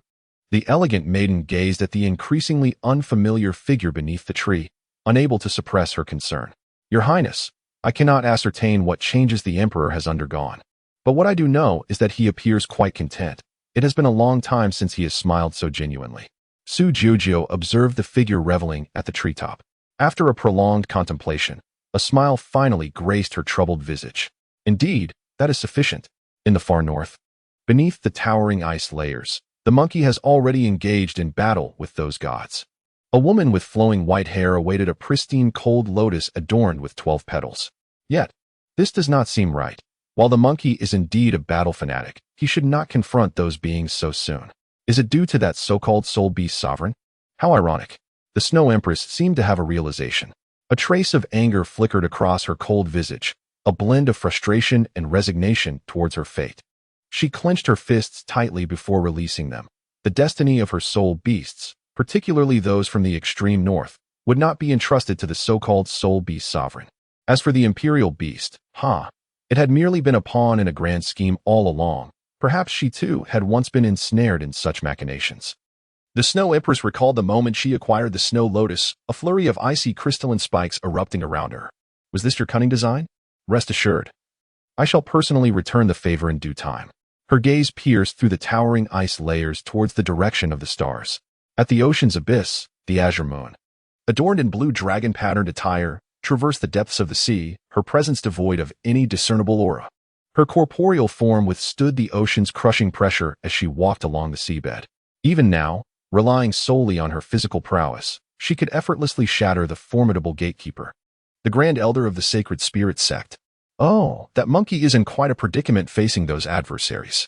The elegant maiden gazed at the increasingly unfamiliar figure beneath the tree, unable to suppress her concern. Your Highness, I cannot ascertain what changes the Emperor has undergone. But what I do know is that he appears quite content. It has been a long time since he has smiled so genuinely. Su Jiujiu observed the figure reveling at the treetop. After a prolonged contemplation, a smile finally graced her troubled visage. Indeed, that is sufficient. In the far north, beneath the towering ice layers, the monkey has already engaged in battle with those gods. A woman with flowing white hair awaited a pristine cold lotus adorned with 12 petals. Yet, this does not seem right. While the monkey is indeed a battle fanatic, he should not confront those beings so soon. Is it due to that so-called soul beast sovereign? How ironic. The Snow Empress seemed to have a realization. A trace of anger flickered across her cold visage, a blend of frustration and resignation towards her fate. She clenched her fists tightly before releasing them. The destiny of her soul beasts, particularly those from the extreme north, would not be entrusted to the so-called soul beast sovereign. As for the imperial beast, it had merely been a pawn in a grand scheme all along. Perhaps she too had once been ensnared in such machinations. The Snow Empress recalled the moment she acquired the Snow Lotus, a flurry of icy crystalline spikes erupting around her. Was this your cunning design? Rest assured, I shall personally return the favor in due time. Her gaze pierced through the towering ice layers towards the direction of the stars. At the ocean's abyss, the azure moon, adorned in blue dragon-patterned attire, traversed the depths of the sea, her presence devoid of any discernible aura. Her corporeal form withstood the ocean's crushing pressure as she walked along the seabed. Even now, relying solely on her physical prowess, she could effortlessly shatter the formidable gatekeeper, the Grand Elder of the Sacred Spirit sect. Oh, that monkey is in quite a predicament facing those adversaries.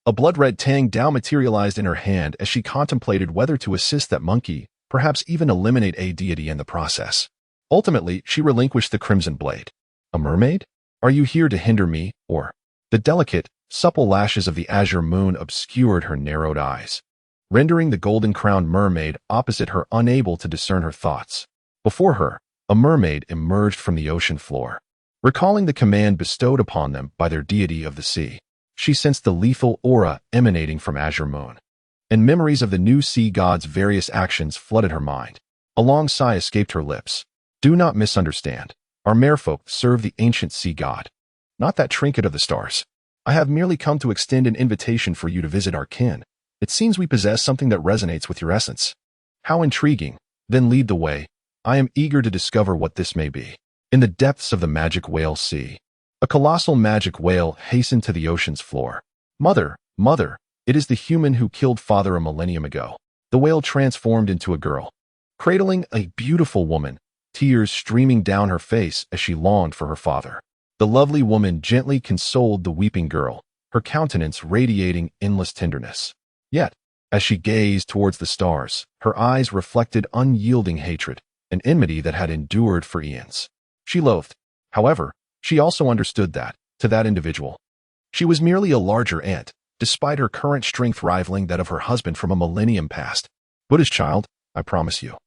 A blood-red Tang Dao materialized in her hand as she contemplated whether to assist that monkey, perhaps even eliminate a deity in the process. Ultimately, she relinquished the crimson blade. A mermaid? Are you here to hinder me, or? The delicate, supple lashes of the azure moon obscured her narrowed eyes, rendering the golden-crowned mermaid opposite her unable to discern her thoughts. Before her, a mermaid emerged from the ocean floor. recalling the command bestowed upon them by their deity of the sea. She sensed the lethal aura emanating from Azure Moon, and memories of the new sea god's various actions flooded her mind. A long sigh escaped her lips. Do not misunderstand. Our merfolk serve the ancient sea god, not that trinket of the stars. I have merely come to extend an invitation for you to visit our kin. It seems we possess something that resonates with your essence. How intriguing. Then lead the way. I am eager to discover what this may be. In the depths of the magic whale sea, a colossal magic whale hastened to the ocean's floor. Mother, mother, it is the human who killed father a millennium ago. The whale transformed into a girl, cradling a beautiful woman, tears streaming down her face as she longed for her father. The lovely woman gently consoled the weeping girl, her countenance radiating endless tenderness. Yet, as she gazed towards the stars, her eyes reflected unyielding hatred, an enmity that had endured for eons. She loathed. However, she also understood that, to that individual, she was merely a larger ant, despite her current strength rivaling that of her husband from a millennium past. Buddha's child, I promise you,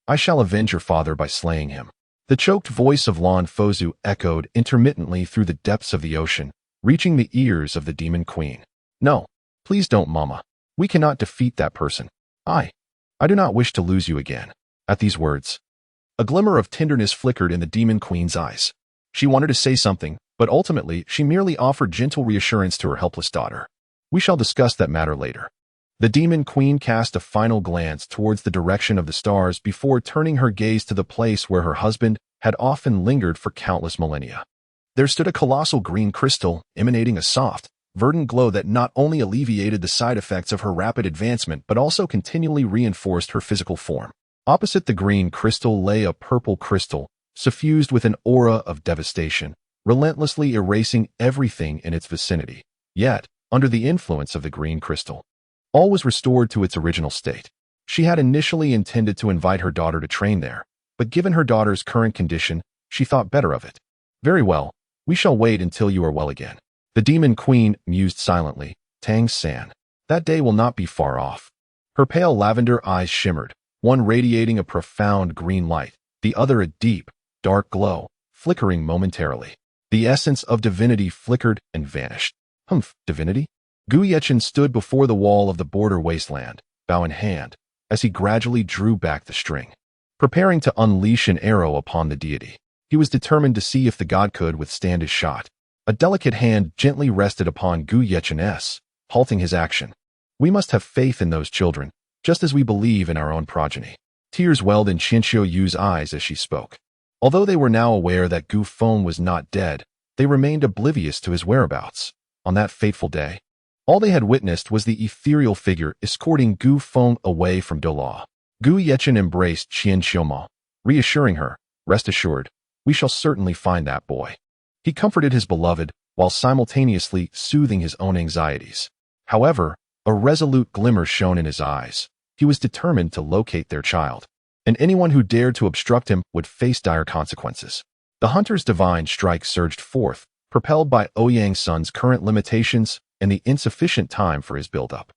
I shall avenge your father by slaying him. The choked voice of Lan Fozu echoed intermittently through the depths of the ocean, reaching the ears of the demon queen. No, please don't, Mama. We cannot defeat that person. I do not wish to lose you again. At these words, a glimmer of tenderness flickered in the demon queen's eyes. She wanted to say something, but ultimately she merely offered gentle reassurance to her helpless daughter. We shall discuss that matter later. The demon queen cast a final glance towards the direction of the stars before turning her gaze to the place where her husband had often lingered for countless millennia. There stood a colossal green crystal, emanating a soft, verdant glow that not only alleviated the side effects of her rapid advancement but also continually reinforced her physical form. Opposite the green crystal lay a purple crystal, suffused with an aura of devastation, relentlessly erasing everything in its vicinity. Yet, under the influence of the green crystal, all was restored to its original state. She had initially intended to invite her daughter to train there, but given her daughter's current condition, she thought better of it. Very well, we shall wait until you are well again. The demon queen mused silently. Tang San. That day will not be far off. Her pale lavender eyes shimmered, one radiating a profound green light, the other a deep, dark glow, flickering momentarily. The essence of divinity flickered and vanished. Humph, divinity? Gu Yechen stood before the wall of the border wasteland, bow in hand, as he gradually drew back the string, preparing to unleash an arrow upon the deity. He was determined to see if the god could withstand his shot. A delicate hand gently rested upon Gu Yechen's, halting his action. We must have faith in those children, just as we believe in our own progeny. Tears welled in Qianqiu Yu's eyes as she spoke. Although they were now aware that Gu Feng was not dead, they remained oblivious to his whereabouts. On that fateful day, all they had witnessed was the ethereal figure escorting Gu Feng away from Douluo. Gu Yechen embraced Qianqiu, reassuring her, rest assured, we shall certainly find that boy. He comforted his beloved while simultaneously soothing his own anxieties. However, a resolute glimmer shone in his eyes. He was determined to locate their child, and anyone who dared to obstruct him would face dire consequences. The hunter's divine strike surged forth, propelled by Ouyang Sun's current limitations and the insufficient time for his build-up.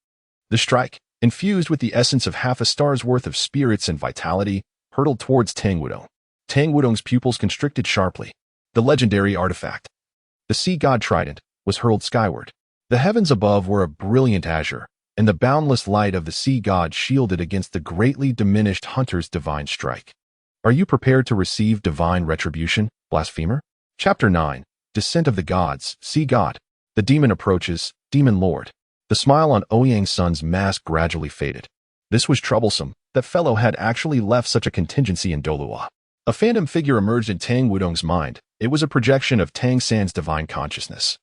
The strike, infused with the essence of half a star's worth of spirits and vitality, hurtled towards Tang Wudong. Tang Wudong's pupils constricted sharply. The legendary artifact, the sea god trident, was hurled skyward. The heavens above were a brilliant azure, and the boundless light of the sea god shielded against the greatly diminished hunter's divine strike. Are you prepared to receive divine retribution, blasphemer? Chapter 9. Descent of the Gods, Sea God. The demon approaches, Demon Lord. The smile on Ouyang Sun's mask gradually faded. This was troublesome. That fellow had actually left such a contingency in Douluo. A phantom figure emerged in Tang Wudong's mind. It was a projection of Tang San's divine consciousness,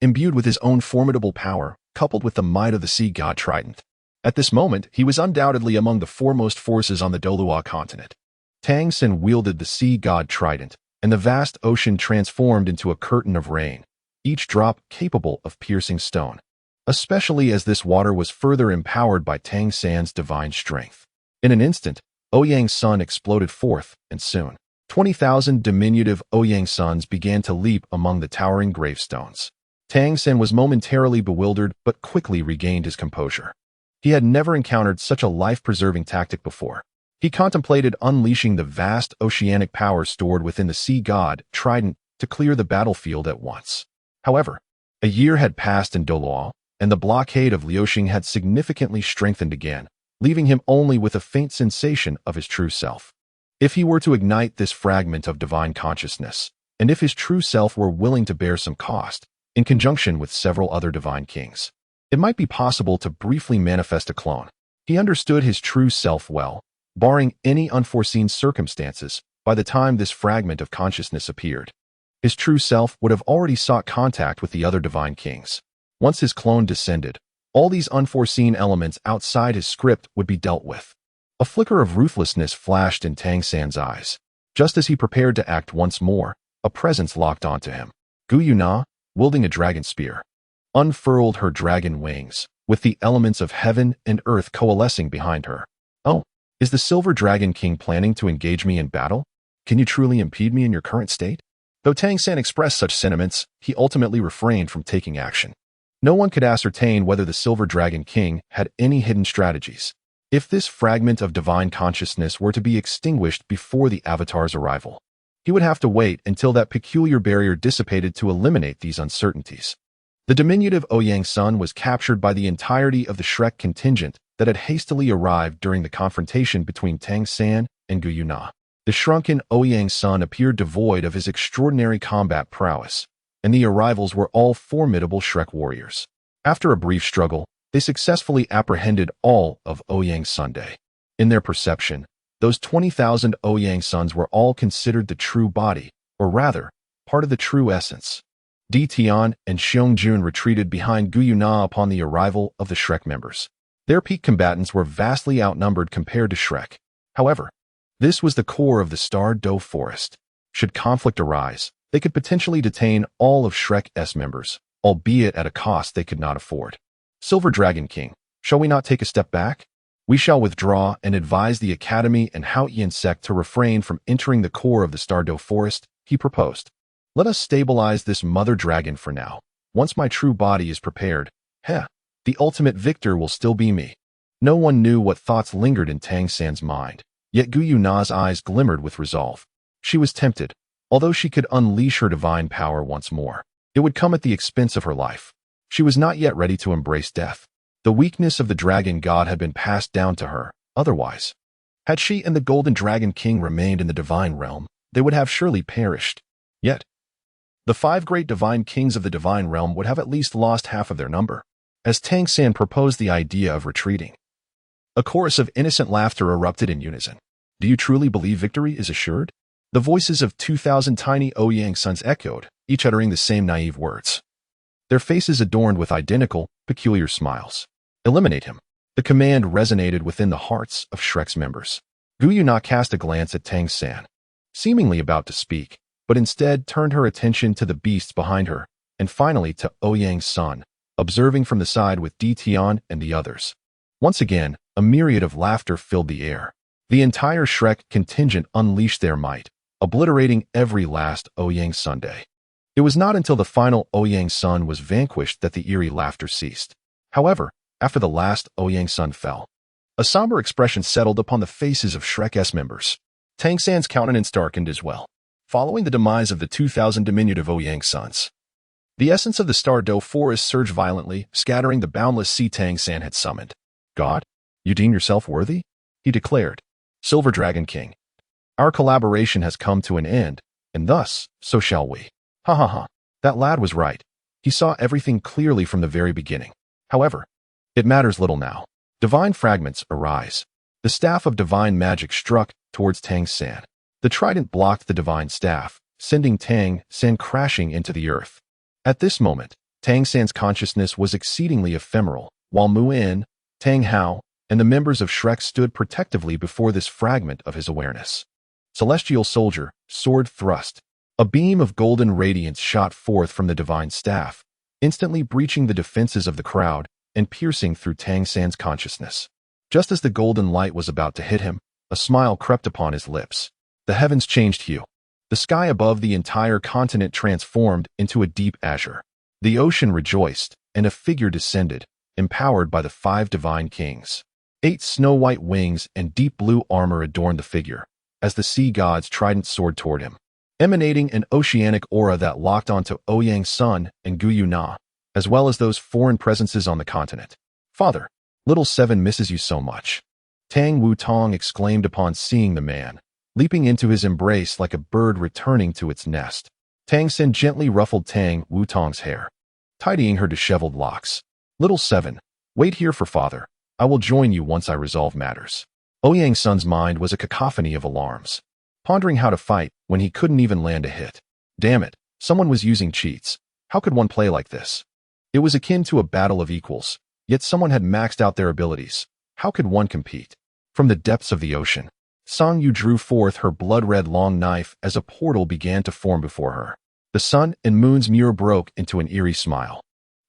imbued with his own formidable power, coupled with the might of the sea god trident. At this moment, he was undoubtedly among the foremost forces on the Douluo continent. Tang San wielded the sea god trident, and the vast ocean transformed into a curtain of rain, each drop capable of piercing stone, especially as this water was further empowered by Tang San's divine strength. In an instant, Ouyang Sun exploded forth, and soon, 20,000 diminutive Ouyang Suns began to leap among the towering gravestones. Tang San was momentarily bewildered but quickly regained his composure. He had never encountered such a life-preserving tactic before. He contemplated unleashing the vast oceanic power stored within the sea god trident to clear the battlefield at once. However, a year had passed in Douluo, and the blockade of Liuxing had significantly strengthened again, leaving him only with a faint sensation of his true self. If he were to ignite this fragment of divine consciousness, and if his true self were willing to bear some cost, in conjunction with several other divine kings, it might be possible to briefly manifest a clone. He understood his true self well, barring any unforeseen circumstances. By the time this fragment of consciousness appeared, his true self would have already sought contact with the other divine kings. Once his clone descended, all these unforeseen elements outside his script would be dealt with. A flicker of ruthlessness flashed in Tang San's eyes. Just as he prepared to act once more, a presence locked onto him. Gu Yuna, wielding a dragon spear, unfurled her dragon wings, with the elements of heaven and earth coalescing behind her. Oh, is the Silver Dragon King planning to engage me in battle? Can you truly impede me in your current state? Though Tang San expressed such sentiments, he ultimately refrained from taking action. No one could ascertain whether the Silver Dragon King had any hidden strategies. If this fragment of divine consciousness were to be extinguished before the Avatar's arrival, he would have to wait until that peculiar barrier dissipated to eliminate these uncertainties. The diminutive Ouyang Sun was captured by the entirety of the Shrek contingent that had hastily arrived during the confrontation between Tang San and Gu Yuna. The shrunken Ouyang Sun appeared devoid of his extraordinary combat prowess, and the arrivals were all formidable Shrek warriors. After a brief struggle, they successfully apprehended all of Ouyang's Sunday. In their perception, those 20,000 Ouyang Suns were all considered the true body, or rather, part of the true essence. Di Tian and Xiong-jun retreated behind Gu Yuna upon the arrival of the Shrek members. Their peak combatants were vastly outnumbered compared to Shrek. However, this was the core of the Star Doe Forest. Should conflict arise, they could potentially detain all of Shrek's members, albeit at a cost they could not afford. Silver Dragon King, shall we not take a step back? We shall withdraw and advise the Academy and Haotian sect to refrain from entering the core of the Star Doe Forest, he proposed. Let us stabilize this mother dragon for now. Once my true body is prepared, the ultimate victor will still be me. No one knew what thoughts lingered in Tang San's mind, yet Gu Yuna's eyes glimmered with resolve. She was tempted. Although she could unleash her divine power once more, it would come at the expense of her life. She was not yet ready to embrace death. The weakness of the dragon god had been passed down to her. Otherwise, had she and the Golden Dragon King remained in the divine realm, they would have surely perished. Yet, the 5 great divine kings of the divine realm would have at least lost half of their number. As Tang San proposed the idea of retreating, a chorus of innocent laughter erupted in unison. Do you truly believe victory is assured? The voices of 2,000 tiny Ouyang Suns echoed, each uttering the same naive words. Their faces adorned with identical, peculiar smiles. Eliminate him. The command resonated within the hearts of Shrek's members. Gu Yuna cast a glance at Tang San, seemingly about to speak, but instead turned her attention to the beasts behind her, and finally to Ouyang's Sun, observing from the side with Di Tian and the others. Once again, a myriad of laughter filled the air. The entire Shrek contingent unleashed their might, obliterating every last Ouyang Sunday. It was not until the final Ouyang Sun was vanquished that the eerie laughter ceased. However, after the last Ouyang Sun fell, a somber expression settled upon the faces of Shrek's members. Tang San's countenance darkened as well. Following the demise of the 2,000 diminutive Ouyang Suns, the essence of the Star Doe Forest surged violently, scattering the boundless sea Tang San had summoned. God, you deem yourself worthy? He declared. Silver Dragon King, our collaboration has come to an end, and thus, so shall we. Ha ha ha. That lad was right. He saw everything clearly from the very beginning. However, it matters little now. Divine fragments arise. The staff of divine magic struck towards Tang San. The trident blocked the divine staff, sending Tang San crashing into the earth. At this moment, Tang San's consciousness was exceedingly ephemeral, while Muin, Tang Hao, and the members of Shrek stood protectively before this fragment of his awareness. Celestial Soldier, sword thrust. A beam of golden radiance shot forth from the divine staff, instantly breaching the defenses of the crowd and piercing through Tang San's consciousness. Just as the golden light was about to hit him, a smile crept upon his lips. The heavens changed hue. The sky above the entire continent transformed into a deep azure. The ocean rejoiced, and a figure descended, empowered by the 5 divine kings. 8 snow-white wings and deep blue armor adorned the figure, as the sea god's trident soared toward him. emanating an oceanic aura that locked onto Ouyang's Sun and Guyu Na, as well as those foreign presences on the continent. "Father, little Seven misses you so much," Tang Wu-tong exclaimed upon seeing the man, leaping into his embrace like a bird returning to its nest. Tang Sen gently ruffled Tang Wu-tong's hair, tidying her disheveled locks. "Little Seven, wait here for father. I will join you once I resolve matters." Ouyang's son's mind was a cacophony of alarms, pondering how to fight when he couldn't even land a hit. Damn it, someone was using cheats. How could one play like this? It was akin to a battle of equals, yet someone had maxed out their abilities. How could one compete? From the depths of the ocean, Song Yu drew forth her blood-red long knife as a portal began to form before her. The sun and moon's mirror broke into an eerie smile,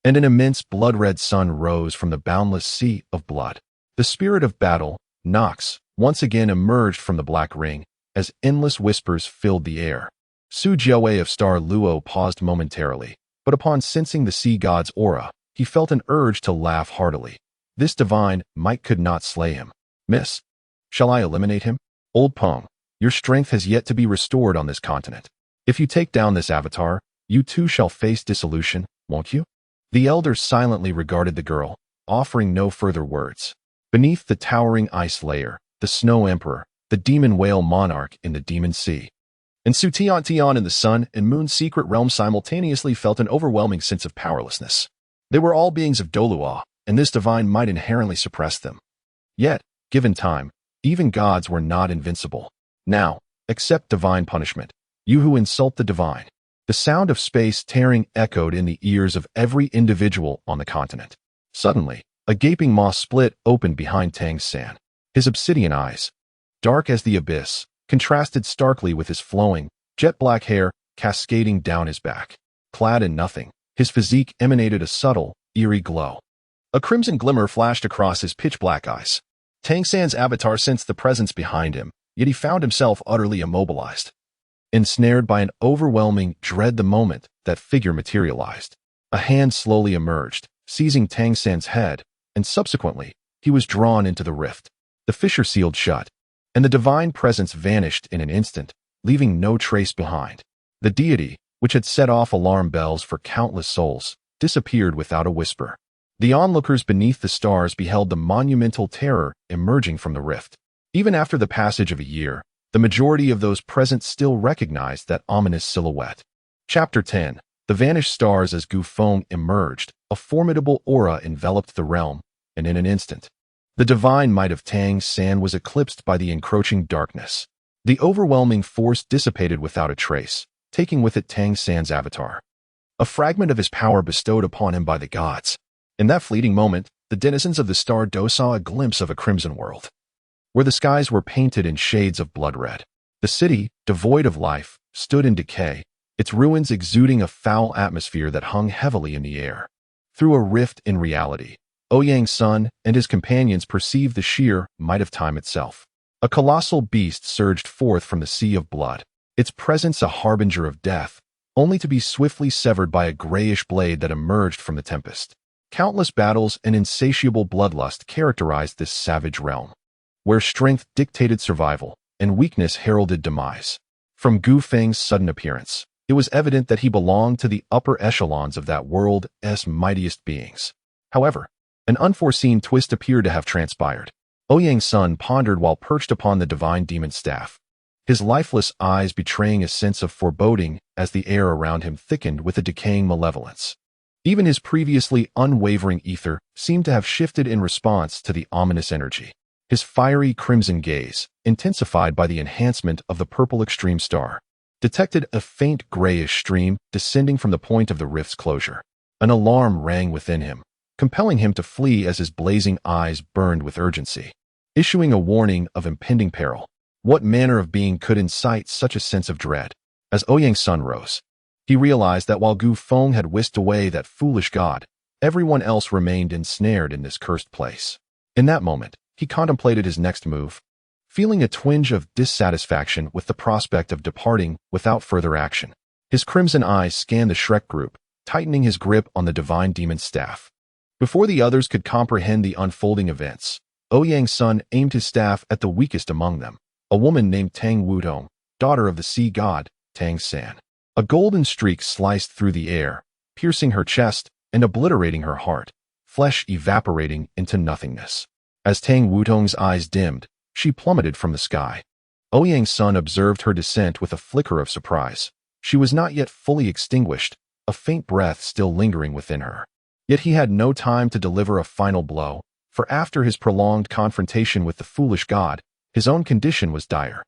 and an immense blood-red sun rose from the boundless sea of blood. The spirit of battle, Nox, once again emerged from the black ring as endless whispers filled the air. Su Jiawei of Star Luo paused momentarily, but upon sensing the sea god's aura, he felt an urge to laugh heartily. This divine might could not slay him. "Miss, shall I eliminate him? Old Peng, your strength has yet to be restored on this continent. If you take down this avatar, you too shall face dissolution, won't you?" The elder silently regarded the girl, offering no further words. Beneath the towering ice layer, the Snow Emperor, the demon whale monarch in the demon sea, and Su Tian in the sun and moon's secret realm simultaneously felt an overwhelming sense of powerlessness. They were all beings of Douluo, and this divine might inherently suppress them. Yet, given time, even gods were not invincible. "Now, accept divine punishment, you who insult the divine." The sound of space tearing echoed in the ears of every individual on the continent. Suddenly, a gaping maw split opened behind Tang San. His obsidian eyes, dark as the abyss, contrasted starkly with his flowing, jet-black hair cascading down his back. Clad in nothing, his physique emanated a subtle, eerie glow. A crimson glimmer flashed across his pitch-black eyes. Tang San's avatar sensed the presence behind him, yet he found himself utterly immobilized, ensnared by an overwhelming dread the moment that figure materialized. A hand slowly emerged, seizing Tang San's head, and subsequently, he was drawn into the rift. The fissure sealed shut, and the divine presence vanished in an instant, leaving no trace behind. The deity, which had set off alarm bells for countless souls, disappeared without a whisper. The onlookers beneath the stars beheld the monumental terror emerging from the rift. Even after the passage of a year, the majority of those present still recognized that ominous silhouette. Chapter 10. The vanished stars. As Gu Feng emerged, a formidable aura enveloped the realm, and in an instant, the divine might of Tang San was eclipsed by the encroaching darkness. The overwhelming force dissipated without a trace, taking with it Tang San's avatar, a fragment of his power bestowed upon him by the gods. In that fleeting moment, the denizens of the Star Do saw a glimpse of a crimson world, where the skies were painted in shades of blood red. The city, devoid of life, stood in decay, its ruins exuding a foul atmosphere that hung heavily in the air. Through a rift in reality, Ouyang's son and his companions perceived the sheer might of time itself. A colossal beast surged forth from the sea of blood, its presence a harbinger of death, only to be swiftly severed by a grayish blade that emerged from the tempest. Countless battles and insatiable bloodlust characterized this savage realm, where strength dictated survival and weakness heralded demise. From Gu Feng's sudden appearance, it was evident that he belonged to the upper echelons of that world's mightiest beings. However, an unforeseen twist appeared to have transpired. Ouyang's son pondered while perched upon the divine demon staff, his lifeless eyes betraying a sense of foreboding as the air around him thickened with a decaying malevolence. Even his previously unwavering ether seemed to have shifted in response to the ominous energy. His fiery crimson gaze, intensified by the enhancement of the purple extreme star, detected a faint grayish stream descending from the point of the rift's closure. An alarm rang within him, compelling him to flee as his blazing eyes burned with urgency, issuing a warning of impending peril. What manner of being could incite such a sense of dread? As Ouyang's son rose, he realized that while Gu Feng had whisked away that foolish god, everyone else remained ensnared in this cursed place. In that moment, he contemplated his next move, feeling a twinge of dissatisfaction with the prospect of departing without further action. His crimson eyes scanned the Shrek group, tightening his grip on the divine demon's staff. Before the others could comprehend the unfolding events, Ouyang's son aimed his staff at the weakest among them, a woman named Tang Wudong, daughter of the sea god, Tang-san. A golden streak sliced through the air, piercing her chest and obliterating her heart, flesh evaporating into nothingness. As Tang Wutong's eyes dimmed, she plummeted from the sky. Ouyang's son observed her descent with a flicker of surprise. She was not yet fully extinguished, a faint breath still lingering within her. Yet he had no time to deliver a final blow, for after his prolonged confrontation with the foolish god, his own condition was dire.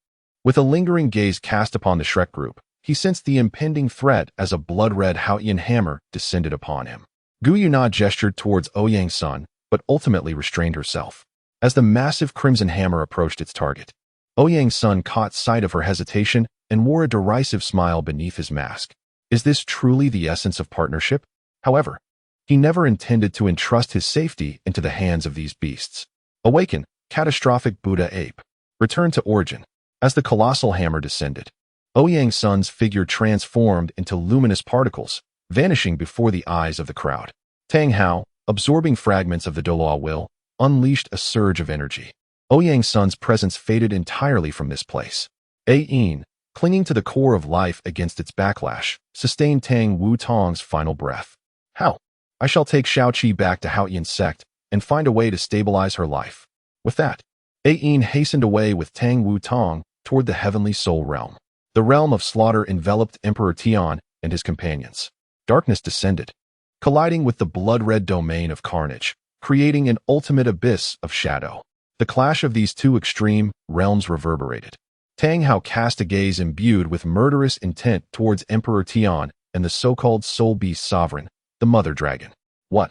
With a lingering gaze cast upon the Shrek group, he sensed the impending threat as a blood-red Haotian hammer descended upon him. Gu Yuna gestured towards Ouyang's son, but ultimately restrained herself. As the massive crimson hammer approached its target, Ouyang's son caught sight of her hesitation and wore a derisive smile beneath his mask. Is this truly the essence of partnership? However, he never intended to entrust his safety into the hands of these beasts. Awaken, catastrophic Buddha ape. Return to origin. As the colossal hammer descended, Ouyang's son's figure transformed into luminous particles, vanishing before the eyes of the crowd. Tang Hao, absorbing fragments of the Douluo will, unleashed a surge of energy. Ouyang's son's presence faded entirely from this place. Yin, clinging to the core of life against its backlash, sustained Tang Wutong's final breath. How? I shall take Shaoqi back to Haotian sect and find a way to stabilize her life. With that, Yin hastened away with Tang Wutong toward the heavenly soul realm. The realm of slaughter enveloped Emperor Tian and his companions. Darkness descended, colliding with the blood-red domain of carnage, creating an ultimate abyss of shadow. The clash of these two extreme realms reverberated. Tang Hao cast a gaze imbued with murderous intent towards Emperor Tian and the so-called Soul Beast Sovereign, the Mother Dragon. What?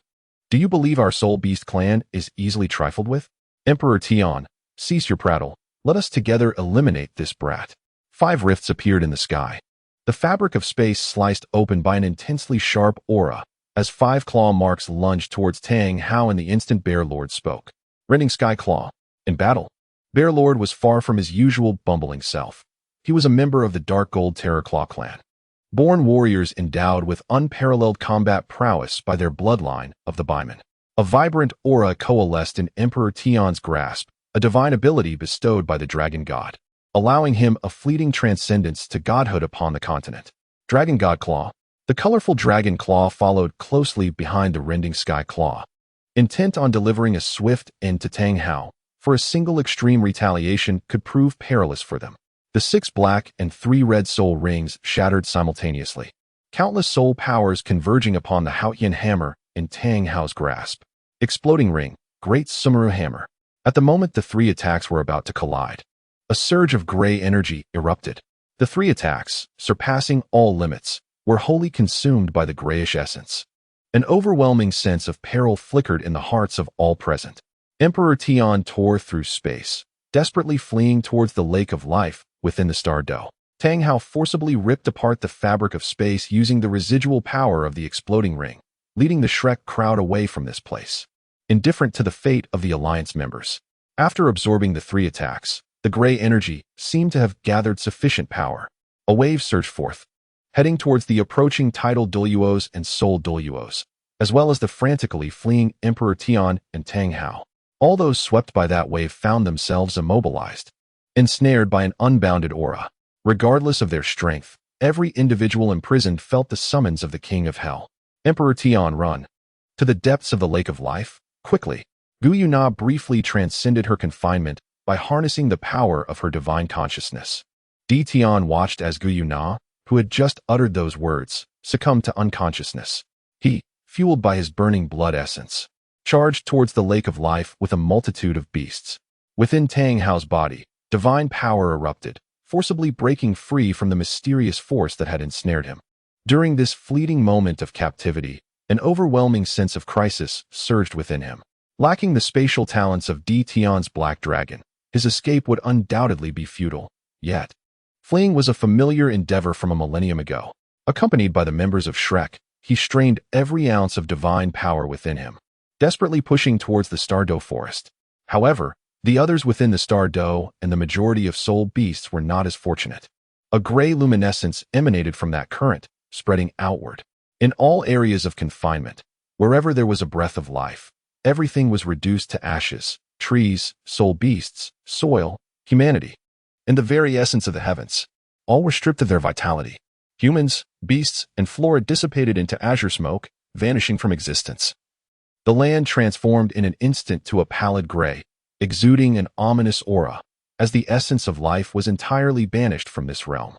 Do you believe our Soul Beast clan is easily trifled with? Emperor Tian, cease your prattle. Let us together eliminate this brat. 5 rifts appeared in the sky. The fabric of space sliced open by an intensely sharp aura, as 5 claw marks lunged towards Tang Hao in the instant Bear Lord spoke. Rending Sky Claw. In battle, Bear Lord was far from his usual bumbling self. He was a member of the Dark Gold Terror Claw clan. Born warriors endowed with unparalleled combat prowess by their bloodline of the Baiman. A vibrant aura coalesced in Emperor Tian's grasp, a divine ability bestowed by the Dragon God, allowing him a fleeting transcendence to godhood upon the continent. Dragon God Claw. The colorful Dragon Claw followed closely behind the Rending Sky Claw, intent on delivering a swift end to Tang Hao, for a single extreme retaliation could prove perilous for them. The 6 black and 3 red soul rings shattered simultaneously, countless soul powers converging upon the Haotian hammer in Tang Hao's grasp. Exploding ring, Great Sumeru Hammer. At the moment the 3 attacks were about to collide, a surge of gray energy erupted. The 3 attacks, surpassing all limits, were wholly consumed by the grayish essence. An overwhelming sense of peril flickered in the hearts of all present. Emperor Tian tore through space, desperately fleeing towards the lake of life within the star dough. Tang Hao forcibly ripped apart the fabric of space using the residual power of the exploding ring, leading the Shrek crowd away from this place, indifferent to the fate of the Alliance members. After absorbing the 3 attacks, the gray energy seemed to have gathered sufficient power. A wave surged forth, heading towards the approaching tidal Douluos and soul Douluos, as well as the frantically fleeing Emperor Tian and Tang Hao. All those swept by that wave found themselves immobilized, ensnared by an unbounded aura. Regardless of their strength, every individual imprisoned felt the summons of the King of Hell. Emperor Tian, run to the depths of the lake of life, quickly. Gu Yuna briefly transcended her confinement by harnessing the power of her divine consciousness. Di Tian watched as Gu Yuna, who had just uttered those words, succumbed to unconsciousness. He, fueled by his burning blood essence, charged towards the lake of life with a multitude of beasts. Within Tang Hao's body, divine power erupted, forcibly breaking free from the mysterious force that had ensnared him. During this fleeting moment of captivity, an overwhelming sense of crisis surged within him. Lacking the spatial talents of Di Tian's Black Dragon, his escape would undoubtedly be futile. Yet, fleeing was a familiar endeavor from a millennium ago. Accompanied by the members of Shrek, he strained every ounce of divine power within him, desperately pushing towards the Stardough forest. However, the others within the Stardough and the majority of soul beasts were not as fortunate. A gray luminescence emanated from that current, spreading outward. In all areas of confinement, wherever there was a breath of life, everything was reduced to ashes: trees, soul beasts, soil, humanity. In the very essence of the heavens, All were stripped of their vitality. Humans, beasts, and flora dissipated into azure smoke, vanishing from existence. The land transformed in an instant to a pallid gray, exuding an ominous aura, as the essence of life was entirely banished from this realm.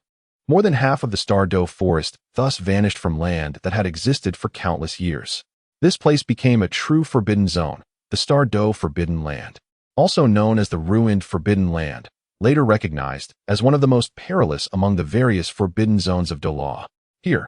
More than half of the Douluo forest thus vanished from land that had existed for countless years. This place became a true forbidden zone, the Douluo Forbidden Land, also known as the Ruined Forbidden Land, later recognized as one of the most perilous among the various forbidden zones of Douluo. Here,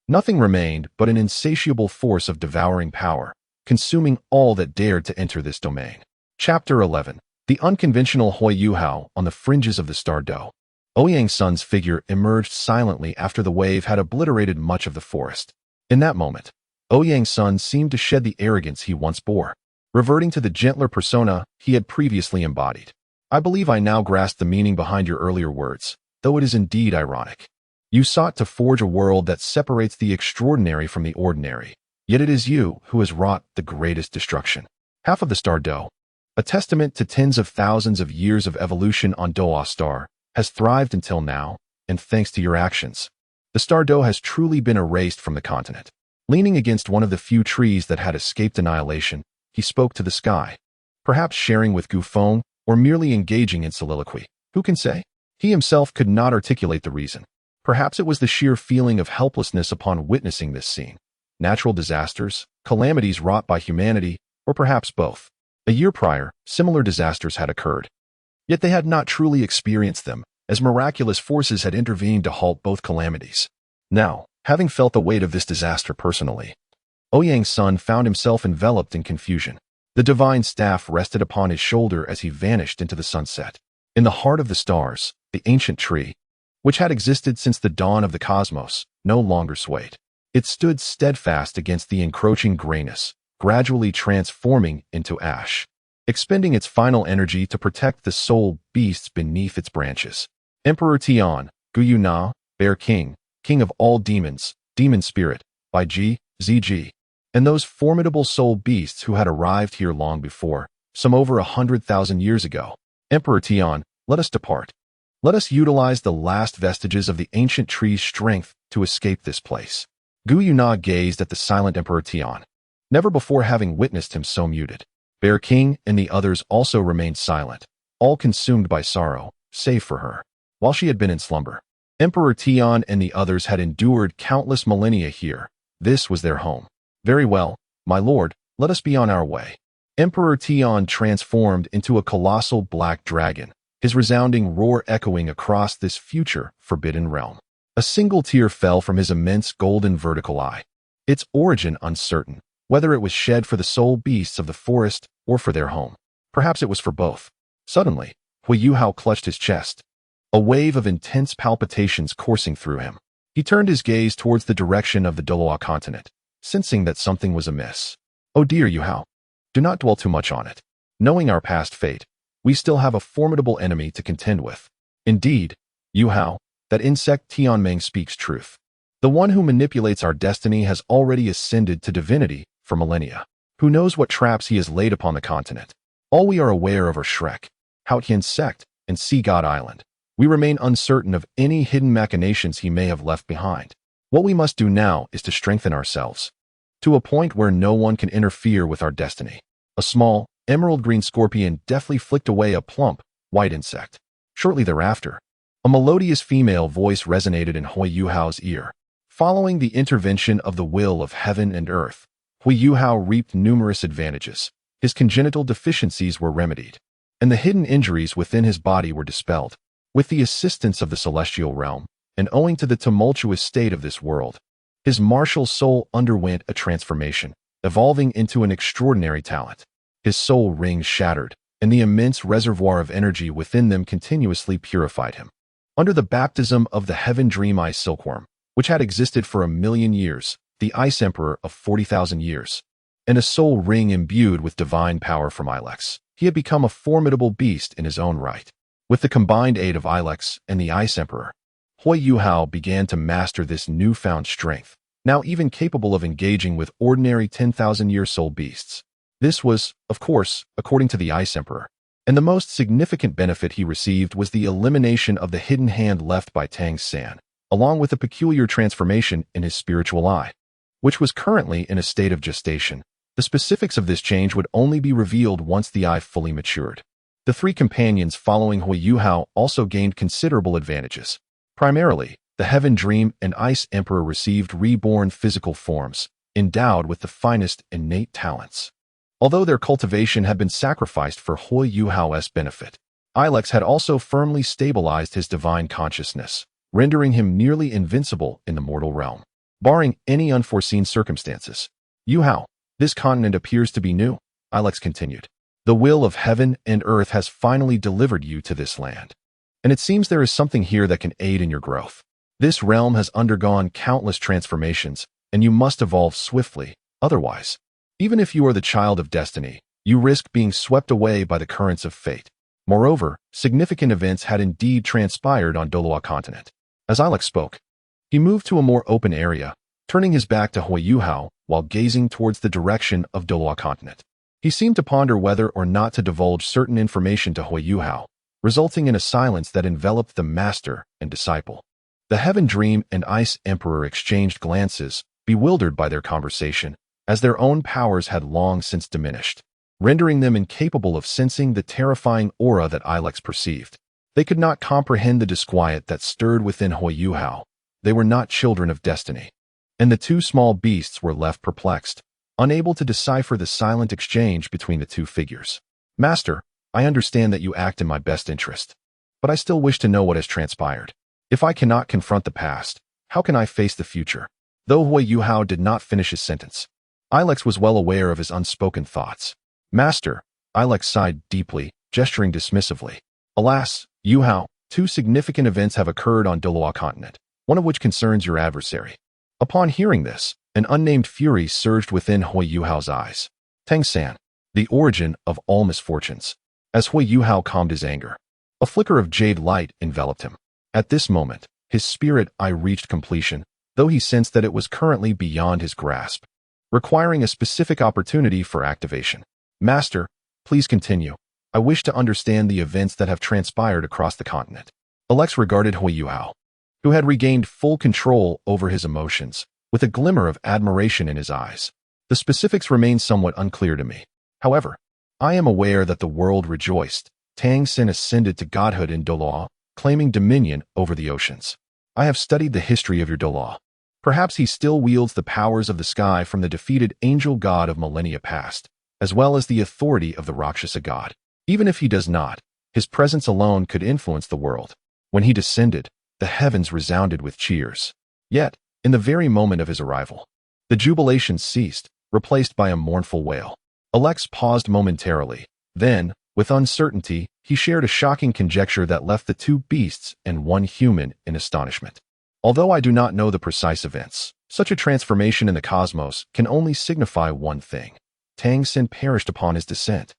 nothing remained but an insatiable force of devouring power, consuming all that dared to enter this domain. Chapter 11. The unconventional Hui Yuhao on the fringes of the Douluo. Ouyang Sun's figure emerged silently after the wave had obliterated much of the forest. In that moment, Ouyang Sun seemed to shed the arrogance he once bore, reverting to the gentler persona he had previously embodied. I believe I now grasp the meaning behind your earlier words, though it is indeed ironic. You sought to forge a world that separates the extraordinary from the ordinary, yet it is you who has wrought the greatest destruction. Half of the Douluo, a testament to tens of thousands of years of evolution on Douluo Star, has thrived until now, and thanks to your actions, the Douluo has truly been erased from the continent. Leaning against one of the few trees that had escaped annihilation, he spoke to the sky, perhaps sharing with Gufeng or merely engaging in soliloquy. Who can say? He himself could not articulate the reason. Perhaps it was the sheer feeling of helplessness upon witnessing this scene. Natural disasters, calamities wrought by humanity, or perhaps both. A year prior, similar disasters had occurred. Yet they had not truly experienced them, as miraculous forces had intervened to halt both calamities. Now, having felt the weight of this disaster personally, Ouyang Sun found himself enveloped in confusion. The divine staff rested upon his shoulder as he vanished into the sunset. In the heart of the stars, the ancient tree, which had existed since the dawn of the cosmos, no longer swayed. It stood steadfast against the encroaching grayness, gradually transforming into ash, expending its final energy to protect the soul beasts beneath its branches. Emperor Tian, Guyu Na, Bear King, King of all demons, Demon Spirit, by ZG, and those formidable soul beasts who had arrived here long before, some over 100,000 years ago. Emperor Tian, let us depart. Let us utilize the last vestiges of the ancient tree's strength to escape this place. Guyu Na gazed at the silent Emperor Tian, never before having witnessed him so muted. Bear King and the others also remained silent, all consumed by sorrow, save for her, while she had been in slumber. Emperor Tian and the others had endured countless millennia here. This was their home. Very well, my lord, let us be on our way. Emperor Tian transformed into a colossal black dragon, his resounding roar echoing across this future forbidden realm. A single tear fell from his immense golden vertical eye, its origin uncertain, whether it was shed for the soul beasts of the forest or for their home. Perhaps it was for both. Suddenly, Hui Yuhao clutched his chest, a wave of intense palpitations coursing through him. He turned his gaze towards the direction of the Douluo continent, sensing that something was amiss. Oh dear Yuhao, do not dwell too much on it. Knowing our past fate, we still have a formidable enemy to contend with. Indeed, Yuhao, that insect Tianmeng speaks truth. The one who manipulates our destiny has already ascended to divinity for millennia. Who knows what traps he has laid upon the continent? All we are aware of are Shrek, Haotian sect, and Sea God Island. We remain uncertain of any hidden machinations he may have left behind. What we must do now is to strengthen ourselves, to a point where no one can interfere with our destiny. A small, emerald-green scorpion deftly flicked away a plump, white insect. Shortly thereafter, a melodious female voice resonated in Hui Yuhao's ear. Following the intervention of the will of heaven and earth, Hui Yuhao reaped numerous advantages. His congenital deficiencies were remedied, and the hidden injuries within his body were dispelled. With the assistance of the celestial realm, and owing to the tumultuous state of this world, his martial soul underwent a transformation, evolving into an extraordinary talent. His soul rings shattered, and the immense reservoir of energy within them continuously purified him. Under the baptism of the Heaven Dream Eye Silkworm, which had existed for 1,000,000 years, the Ice Emperor of 40,000 years, and a soul ring imbued with divine power from Ilex, he had become a formidable beast in his own right. With the combined aid of Ilex and the Ice Emperor, Hui Yuhao began to master this newfound strength, now even capable of engaging with ordinary 10,000-year soul beasts. This was, of course, according to the Ice Emperor, And the most significant benefit he received was the elimination of the hidden hand left by Tang San, along with a peculiar transformation in his spiritual eye, which was currently in a state of gestation. The specifics of this change would only be revealed once the eye fully matured. The three companions following Hui Yuhao also gained considerable advantages. Primarily, the Heaven Dream and Ice Emperor received reborn physical forms, endowed with the finest innate talents. Although their cultivation had been sacrificed for Hui Yuhao's benefit, Ilex had also firmly stabilized his divine consciousness, rendering him nearly invincible in the mortal realm. Barring any unforeseen circumstances, Yuhao, this continent appears to be new, Ilex continued. The will of heaven and earth has finally delivered you to this land. And it seems there is something here that can aid in your growth. This realm has undergone countless transformations, and you must evolve swiftly. Otherwise, even if you are the child of destiny, you risk being swept away by the currents of fate. Moreover, significant events had indeed transpired on Douluo continent. As Ilex spoke, he moved to a more open area, turning his back to Hui Yuhao while gazing towards the direction of Douluo continent. He seemed to ponder whether or not to divulge certain information to Hui Yuhao, resulting in a silence that enveloped the master and disciple. The Heaven Dream and Ice Emperor exchanged glances, bewildered by their conversation, as their own powers had long since diminished, rendering them incapable of sensing the terrifying aura that Ilex perceived. They could not comprehend the disquiet that stirred within Hui Yuhao. They were not children of destiny. And the two small beasts were left perplexed, unable to decipher the silent exchange between the two figures. Master, I understand that you act in my best interest, but I still wish to know what has transpired. If I cannot confront the past, how can I face the future? Though Hui Yuhao did not finish his sentence, Ilex was well aware of his unspoken thoughts. Master, Ilex sighed deeply, gesturing dismissively. Alas, Yuhao, two significant events have occurred on Douluo continent, one of which concerns your adversary. Upon hearing this, an unnamed fury surged within Hui Yuhao's eyes. Tang San, the origin of all misfortunes. As Hui Yuhao calmed his anger, a flicker of jade light enveloped him. At this moment, his spirit eye reached completion, though he sensed that it was currently beyond his grasp, requiring a specific opportunity for activation. Master, please continue. I wish to understand the events that have transpired across the continent. Alex regarded Hui Yuhao, who had regained full control over his emotions, with a glimmer of admiration in his eyes. The specifics remain somewhat unclear to me. However, I am aware that the world rejoiced. Tang Sin ascended to godhood in Douluo, claiming dominion over the oceans. I have studied the history of your Douluo. Perhaps he still wields the powers of the sky from the defeated angel god of millennia past, as well as the authority of the Rakshasa god. Even if he does not, his presence alone could influence the world. When he descended, the heavens resounded with cheers. Yet, in the very moment of his arrival, the jubilation ceased, replaced by a mournful wail. Alex paused momentarily. Then, with uncertainty, he shared a shocking conjecture that left the two beasts and one human in astonishment. Although I do not know the precise events, such a transformation in the cosmos can only signify one thing. Tang Sin perished upon his descent.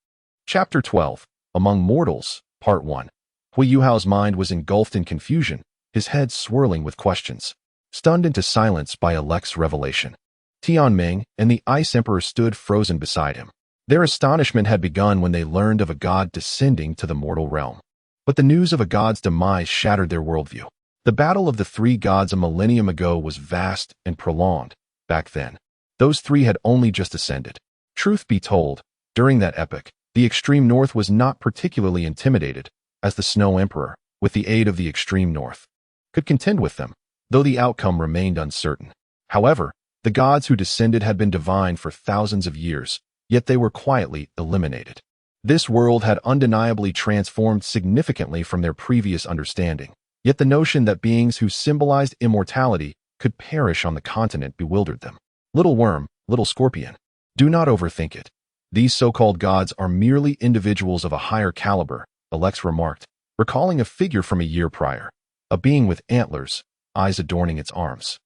Chapter 12, Among Mortals, Part 1. Hui Yuhao's mind was engulfed in confusion, his head swirling with questions. Stunned into silence by Alex's revelation, Tianming and the Ice Emperor stood frozen beside him. Their astonishment had begun when they learned of a god descending to the mortal realm. But the news of a god's demise shattered their worldview. The battle of the three gods a millennium ago was vast and prolonged. Back then, those three had only just ascended. Truth be told, during that epoch, the extreme north was not particularly intimidated, as the Snow Emperor, with the aid of the extreme north, could contend with them, though the outcome remained uncertain. However, the gods who descended had been divine for thousands of years, yet they were quietly eliminated. This world had undeniably transformed significantly from their previous understanding, yet the notion that beings who symbolized immortality could perish on the continent bewildered them. Little worm, little scorpion, do not overthink it. These so-called gods are merely individuals of a higher caliber, Alex remarked, recalling a figure from a year prior, a being with antlers, eyes adorning its arms,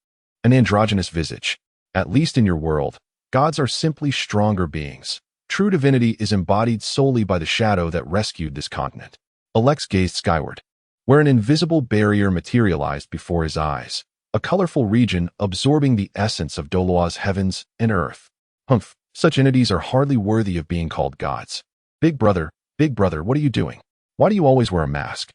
an androgynous visage. At least in your world, gods are simply stronger beings. True divinity is embodied solely by the shadow that rescued this continent. Alex gazed skyward, where an invisible barrier materialized before his eyes, a colorful region absorbing the essence of Douluo's heavens and earth. Humph, such entities are hardly worthy of being called gods. Big brother, Big brother, what are you doing? Why do you always wear a mask?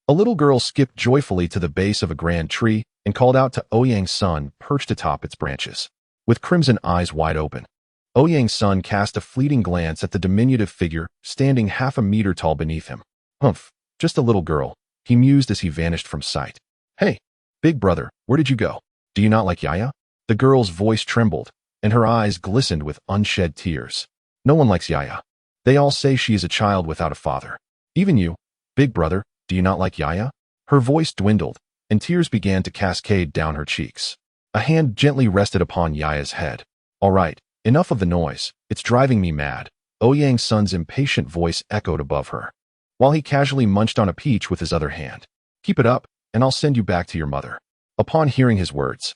A little girl skipped joyfully to the base of a grand tree and called out to Ouyang's son perched atop its branches. With crimson eyes wide open, Ouyang's son cast a fleeting glance at the diminutive figure standing half a meter tall beneath him. Humph, just a little girl, he mused as he vanished from sight. Hey, big brother, where did you go? Do you not like Yaya? The girl's voice trembled, and her eyes glistened with unshed tears. No one likes Yaya. They all say she is a child without a father. Even you, big brother, do you not like Yaya? Her voice dwindled, and tears began to cascade down her cheeks. A hand gently rested upon Yaya's head. All right, enough of the noise. It's driving me mad. Ouyang's son's impatient voice echoed above her, while he casually munched on a peach with his other hand. Keep it up, and I'll send you back to your mother. Upon hearing his words,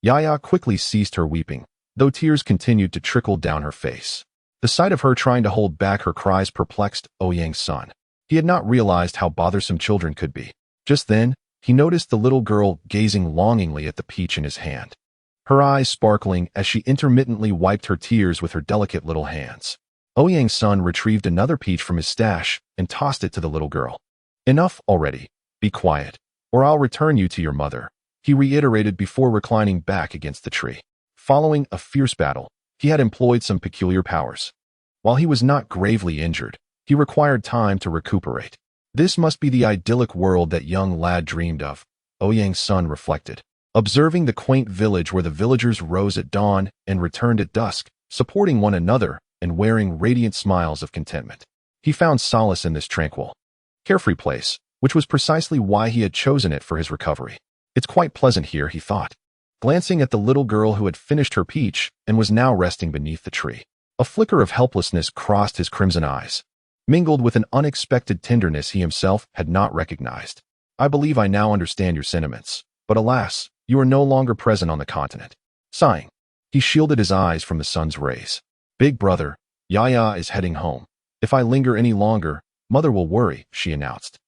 Yaya quickly ceased her weeping, though tears continued to trickle down her face. The sight of her trying to hold back her cries perplexed Ouyang's son. He had not realized how bothersome children could be. Just then, he noticed the little girl gazing longingly at the peach in his hand, her eyes sparkling as she intermittently wiped her tears with her delicate little hands. Ouyang's son retrieved another peach from his stash and tossed it to the little girl. Enough already. Be quiet, or I'll return you to your mother, he reiterated before reclining back against the tree. Following a fierce battle, he had employed some peculiar powers. While he was not gravely injured, he required time to recuperate. This must be the idyllic world that young lad dreamed of, Ouyang's son reflected. Observing the quaint village where the villagers rose at dawn and returned at dusk, supporting one another and wearing radiant smiles of contentment. He found solace in this tranquil, carefree place, which was precisely why he had chosen it for his recovery. It's quite pleasant here, he thought, glancing at the little girl who had finished her peach and was now resting beneath the tree. A flicker of helplessness crossed his crimson eyes, mingled with an unexpected tenderness he himself had not recognized. I believe I now understand your sentiments, but alas, you are no longer present on the continent. Sighing, he shielded his eyes from the sun's rays. Big brother, Yaya is heading home. If I linger any longer, mother will worry, she announced,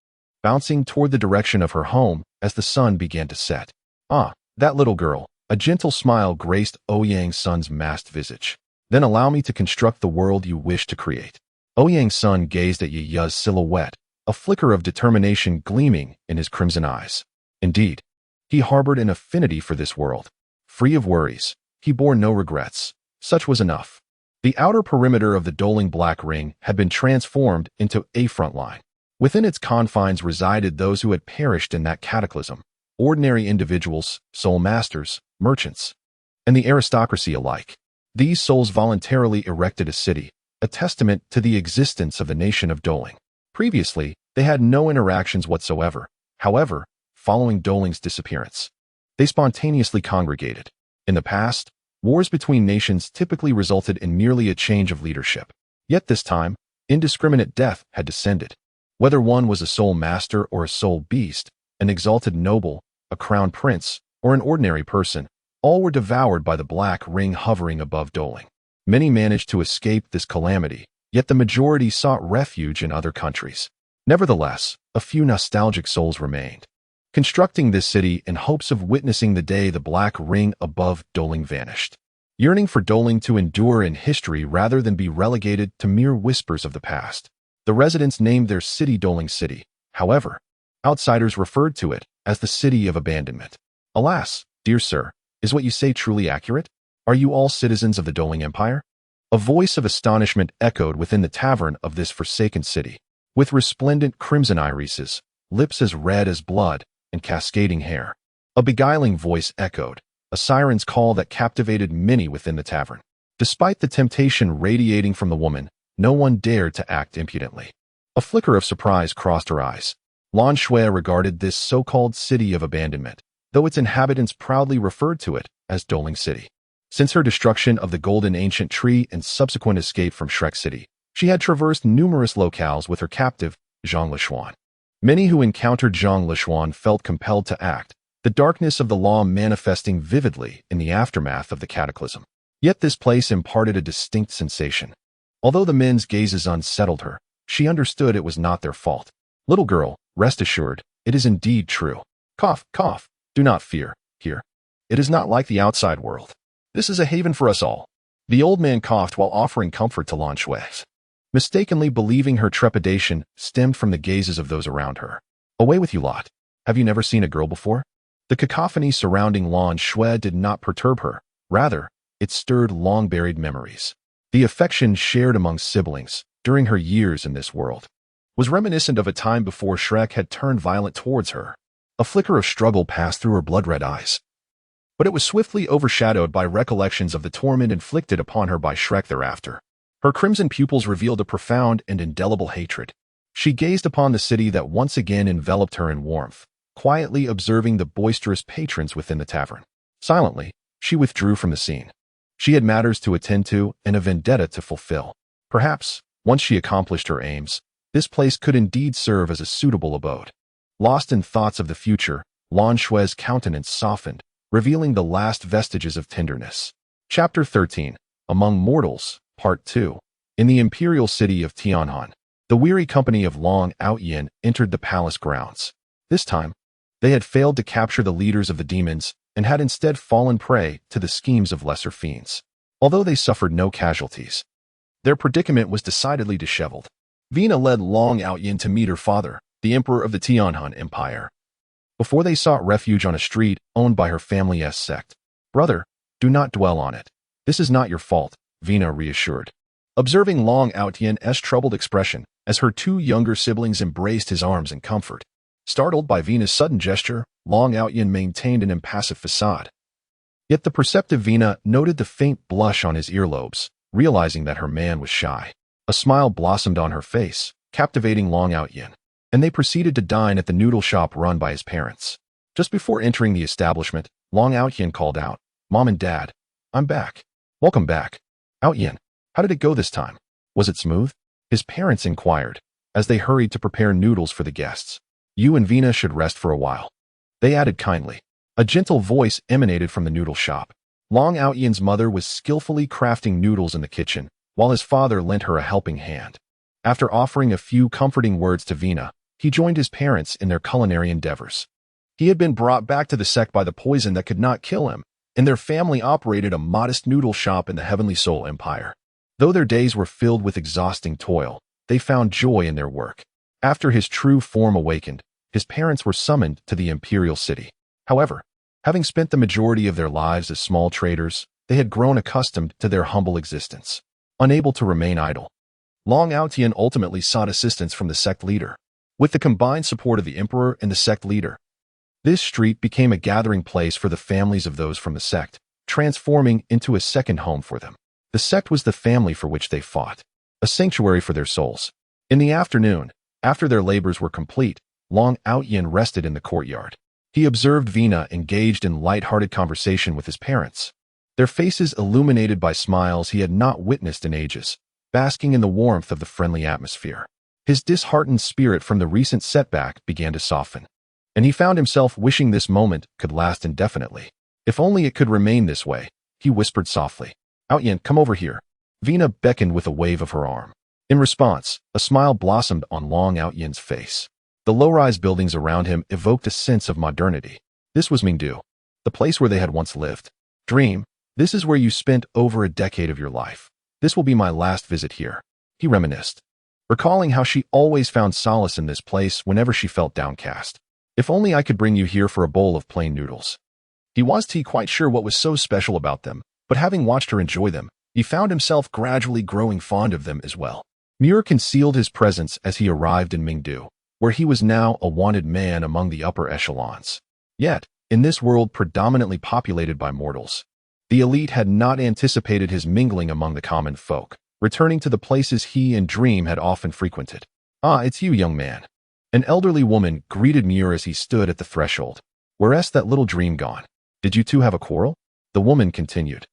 bouncing toward the direction of her home as the sun began to set. Ah, that little girl. A gentle smile graced Ouyang's son's masked visage. Then allow me to construct the world you wish to create. Ouyang's son gazed at Yaya's silhouette, a flicker of determination gleaming in his crimson eyes. Indeed, he harbored an affinity for this world. Free of worries, he bore no regrets. Such was enough. The outer perimeter of the Douluo Black Ring had been transformed into a front line. Within its confines resided those who had perished in that cataclysm, ordinary individuals, soul masters, merchants, and the aristocracy alike. These souls voluntarily erected a city, a testament to the existence of the nation of Douluo. Previously, they had no interactions whatsoever. However, following Douluo's disappearance, they spontaneously congregated. In the past, wars between nations typically resulted in merely a change of leadership. Yet this time, indiscriminate death had descended. Whether one was a soul master or a soul beast, an exalted noble, a crown prince, or an ordinary person, all were devoured by the black ring hovering above Douluo. Many managed to escape this calamity, yet the majority sought refuge in other countries. Nevertheless, a few nostalgic souls remained, constructing this city in hopes of witnessing the day the black ring above Douluo vanished. Yearning for Douluo to endure in history rather than be relegated to mere whispers of the past, the residents named their city Douluo City. However, outsiders referred to it as the City of Abandonment. Alas, dear sir, is what you say truly accurate? Are you all citizens of the Douluo Empire? A voice of astonishment echoed within the tavern of this forsaken city. With resplendent crimson irises, lips as red as blood, and cascading hair, a beguiling voice echoed, a siren's call that captivated many within the tavern. Despite the temptation radiating from the woman, no one dared to act impudently. A flicker of surprise crossed her eyes. Lan Shui regarded this so-called city of abandonment, though its inhabitants proudly referred to it as Douluo City. Since her destruction of the golden ancient tree and subsequent escape from Shrek City, she had traversed numerous locales with her captive, Zhang Lishuan. Many who encountered Zhang Lishuan felt compelled to act, the darkness of the law manifesting vividly in the aftermath of the cataclysm. Yet this place imparted a distinct sensation. Although the men's gazes unsettled her, she understood it was not their fault. Little girl, rest assured, it is indeed true. Cough, cough, do not fear, here. It is not like the outside world. This is a haven for us all. The old man coughed while offering comfort to Lan Shui. mistakenly believing her trepidation stemmed from the gazes of those around her. Away with you lot. Have you never seen a girl before? The cacophony surrounding Lan Shui did not perturb her. Rather, it stirred long-buried memories. The affection shared among siblings during her years in this world was reminiscent of a time before Shrek had turned violent towards her. A flicker of struggle passed through her blood-red eyes, but it was swiftly overshadowed by recollections of the torment inflicted upon her by Shrek thereafter. Her crimson pupils revealed a profound and indelible hatred. She gazed upon the city that once again enveloped her in warmth, quietly observing the boisterous patrons within the tavern. Silently, she withdrew from the scene. She had matters to attend to and a vendetta to fulfill. Perhaps, once she accomplished her aims, this place could indeed serve as a suitable abode. Lost in thoughts of the future, Lan Shui's countenance softened, revealing the last vestiges of tenderness. Chapter 13. Among Mortals, Part 2. In the imperial city of Tianhan, the weary company of Long Outyin entered the palace grounds. This time, they had failed to capture the leaders of the demons and had instead fallen prey to the schemes of lesser fiends. Although they suffered no casualties, their predicament was decidedly disheveled. Vina led Long Outyin to meet her father, the emperor of the Tianhan Empire, before they sought refuge on a street owned by her family's sect. Brother, do not dwell on it. This is not your fault, Vina reassured. Observing Long Outyen's troubled expression as her two younger siblings embraced his arms in comfort. Startled by Vina's sudden gesture, Long Outyin maintained an impassive facade. Yet the perceptive Vina noted the faint blush on his earlobes, realizing that her man was shy. A smile blossomed on her face, captivating Long Outyin, and they proceeded to dine at the noodle shop run by his parents. Just before entering the establishment, Long Outyin called out, "Mom and Dad, I'm back. Welcome back. Outyin, how did it go this time? Was it smooth?" His parents inquired, as they hurried to prepare noodles for the guests. "You and Vina should rest for a while," they added kindly. A gentle voice emanated from the noodle shop. Long Outyen's mother was skillfully crafting noodles in the kitchen, while his father lent her a helping hand. After offering a few comforting words to Vina, he joined his parents in their culinary endeavors. He had been brought back to the sect by the poison that could not kill him, and their family operated a modest noodle shop in the Heavenly Soul Empire. Though their days were filled with exhausting toil, they found joy in their work. After his true form awakened, his parents were summoned to the imperial city. However, having spent the majority of their lives as small traders, they had grown accustomed to their humble existence. Unable to remain idle, Long Outyin ultimately sought assistance from the sect leader. With the combined support of the emperor and the sect leader, this street became a gathering place for the families of those from the sect, transforming into a second home for them. The sect was the family for which they fought, a sanctuary for their souls. In the afternoon, after their labors were complete, Long Outyin rested in the courtyard. He observed Vina engaged in light-hearted conversation with his parents, their faces illuminated by smiles he had not witnessed in ages, basking in the warmth of the friendly atmosphere. His disheartened spirit from the recent setback began to soften, and he found himself wishing this moment could last indefinitely. If only it could remain this way, he whispered softly. "Outyin, come over here." Vina beckoned with a wave of her arm. In response, a smile blossomed on Long Outyin's face. The low-rise buildings around him evoked a sense of modernity. This was Mingdu, the place where they had once lived. "Dream, this is where you spent over a decade of your life. This will be my last visit here," he reminisced, recalling how she always found solace in this place whenever she felt downcast. "If only I could bring you here for a bowl of plain noodles." He wasn't quite sure what was so special about them, but having watched her enjoy them, he found himself gradually growing fond of them as well. Muir concealed his presence as he arrived in Mingdu, where he was now a wanted man among the upper echelons. Yet, in this world predominantly populated by mortals, the elite had not anticipated his mingling among the common folk, returning to the places he and Dream had often frequented. "Ah, it's you, young man." An elderly woman greeted Muir as he stood at the threshold. "Where's that little Dream gone? Did you two have a quarrel?" The woman continued.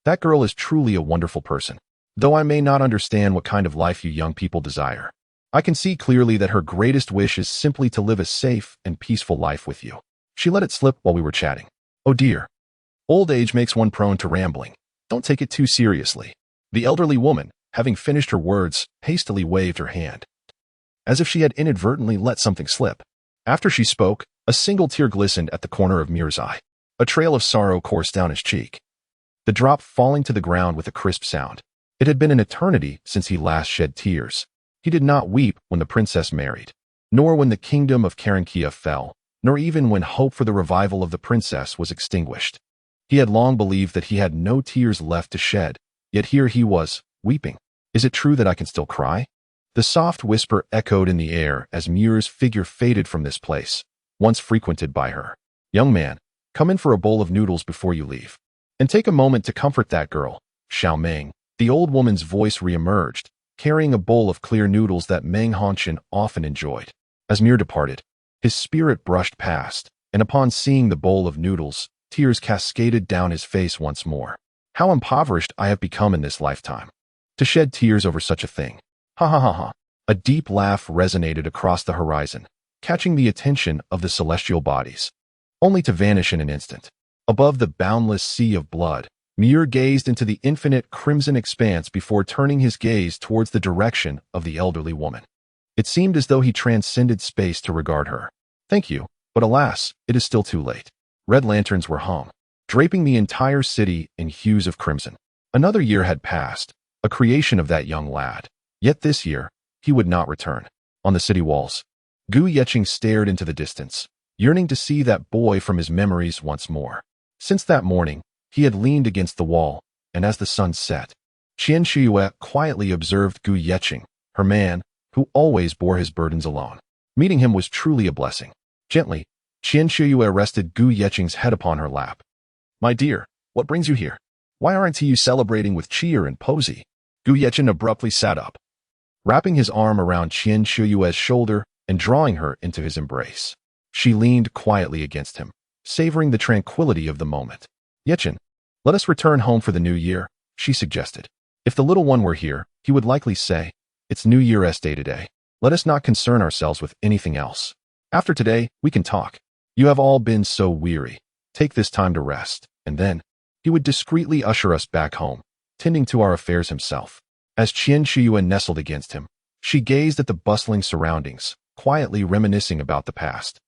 "That girl is truly a wonderful person. Though I may not understand what kind of life you young people desire, I can see clearly that her greatest wish is simply to live a safe and peaceful life with you." She let it slip while we were chatting. "Oh dear. Old age makes one prone to rambling. Don't take it too seriously." The elderly woman, having finished her words, hastily waved her hand, as if she had inadvertently let something slip. After she spoke, a single tear glistened at the corner of Muir's eye. A trail of sorrow coursed down his cheek, the drop falling to the ground with a crisp sound. It had been an eternity since he last shed tears. He did not weep when the princess married, nor when the kingdom of Karankia fell, nor even when hope for the revival of the princess was extinguished. He had long believed that he had no tears left to shed, yet here he was, weeping. Is it true that I can still cry? The soft whisper echoed in the air as Muir's figure faded from this place, once frequented by her. Young man, come in for a bowl of noodles before you leave. And take a moment to comfort that girl, Xiao Meng. The old woman's voice reemerged, carrying a bowl of clear noodles that Meng Hongqian often enjoyed. As Muir departed, his spirit brushed past, and upon seeing the bowl of noodles, tears cascaded down his face once more. How impoverished I have become in this lifetime. To shed tears over such a thing. Ha ha ha ha. A deep laugh resonated across the horizon, catching the attention of the celestial bodies, only to vanish in an instant. Above the boundless sea of blood, Muir gazed into the infinite crimson expanse before turning his gaze towards the direction of the elderly woman. It seemed as though he transcended space to regard her. Thank you, but alas, it is still too late. Red lanterns were hung, draping the entire city in hues of crimson. Another year had passed, a creation of that young lad. Yet this year, he would not return. On the city walls, Gu Yeqing stared into the distance, yearning to see that boy from his memories once more. Since that morning, he had leaned against the wall, and as the sun set, Qian Shiyue quietly observed Gu Yeqing, her man, who always bore his burdens alone. Meeting him was truly a blessing. Gently, Qian Shiyue rested Gu Yeqing's head upon her lap. My dear, what brings you here? Why aren't you celebrating with cheer and posy? Gu Yeqing abruptly sat up, wrapping his arm around Qian Shiyue's shoulder and drawing her into his embrace. She leaned quietly against him, savoring the tranquility of the moment. Yeqing, let us return home for the new year, she suggested. If the little one were here, he would likely say, it's New Year's Day today. Let us not concern ourselves with anything else. After today, we can talk. You have all been so weary. Take this time to rest, and then he would discreetly usher us back home, tending to our affairs himself. As Qian Shiyue nestled against him, she gazed at the bustling surroundings, quietly reminiscing about the past.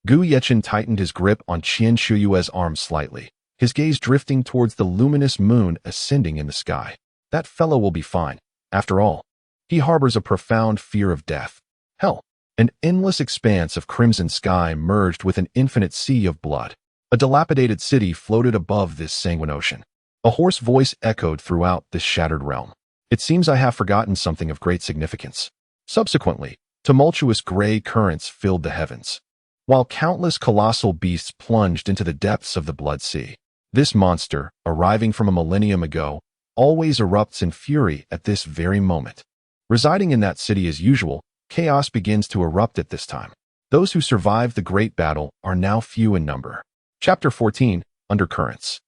Gu Yeqing tightened his grip on Qian Shiyue's arm slightly, his gaze drifting towards the luminous moon ascending in the sky. That fellow will be fine. After all, he harbors a profound fear of death. Hell, an endless expanse of crimson sky merged with an infinite sea of blood. A dilapidated city floated above this sanguine ocean. A hoarse voice echoed throughout this shattered realm. It seems I have forgotten something of great significance. Subsequently, tumultuous gray currents filled the heavens, while countless colossal beasts plunged into the depths of the blood sea. This monster, arriving from a millennium ago, always erupts in fury at this very moment. Residing in that city as usual, chaos begins to erupt at this time. Those who survived the great battle are now few in number. Chapter 14, Undercurrents.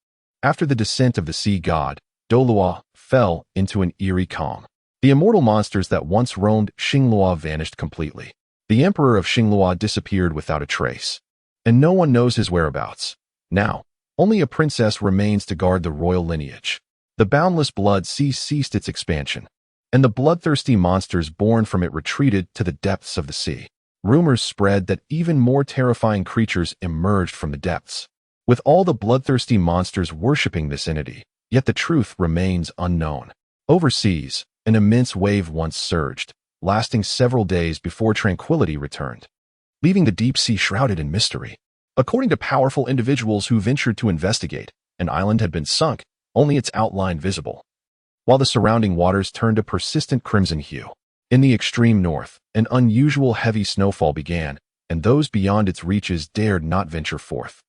After the descent of the sea god, Douluo fell into an eerie calm. The immortal monsters that once roamed Xingluo vanished completely. The emperor of Xingluo disappeared without a trace, and no one knows his whereabouts. Now, only a princess remains to guard the royal lineage. The boundless blood sea ceased its expansion, and the bloodthirsty monsters born from it retreated to the depths of the sea. Rumors spread that even more terrifying creatures emerged from the depths, with all the bloodthirsty monsters worshipping this entity, yet the truth remains unknown. Overseas, an immense wave once surged, lasting several days before tranquility returned, leaving the deep sea shrouded in mystery. According to powerful individuals who ventured to investigate, an island had been sunk, only its outline visible, while the surrounding waters turned a persistent crimson hue. In the extreme north, an unusual heavy snowfall began, and those beyond its reaches dared not venture forth.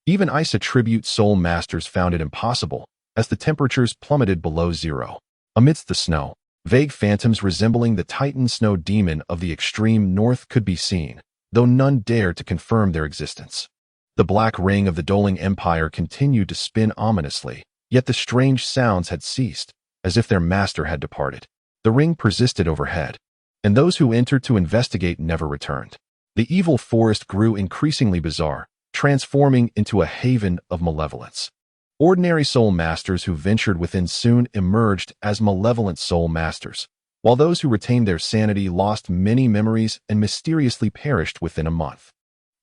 Even Ice Attribute Soul Masters found it impossible, as the temperatures plummeted below zero. Amidst the snow, vague phantoms resembling the Titan Snow Demon of the extreme north could be seen, though none dared to confirm their existence. The black ring of the Douluo Empire continued to spin ominously, yet the strange sounds had ceased, as if their master had departed. The ring persisted overhead, and those who entered to investigate never returned. The evil forest grew increasingly bizarre, transforming into a haven of malevolence. Ordinary soul masters who ventured within soon emerged as malevolent soul masters, while those who retained their sanity lost many memories and mysteriously perished within a month.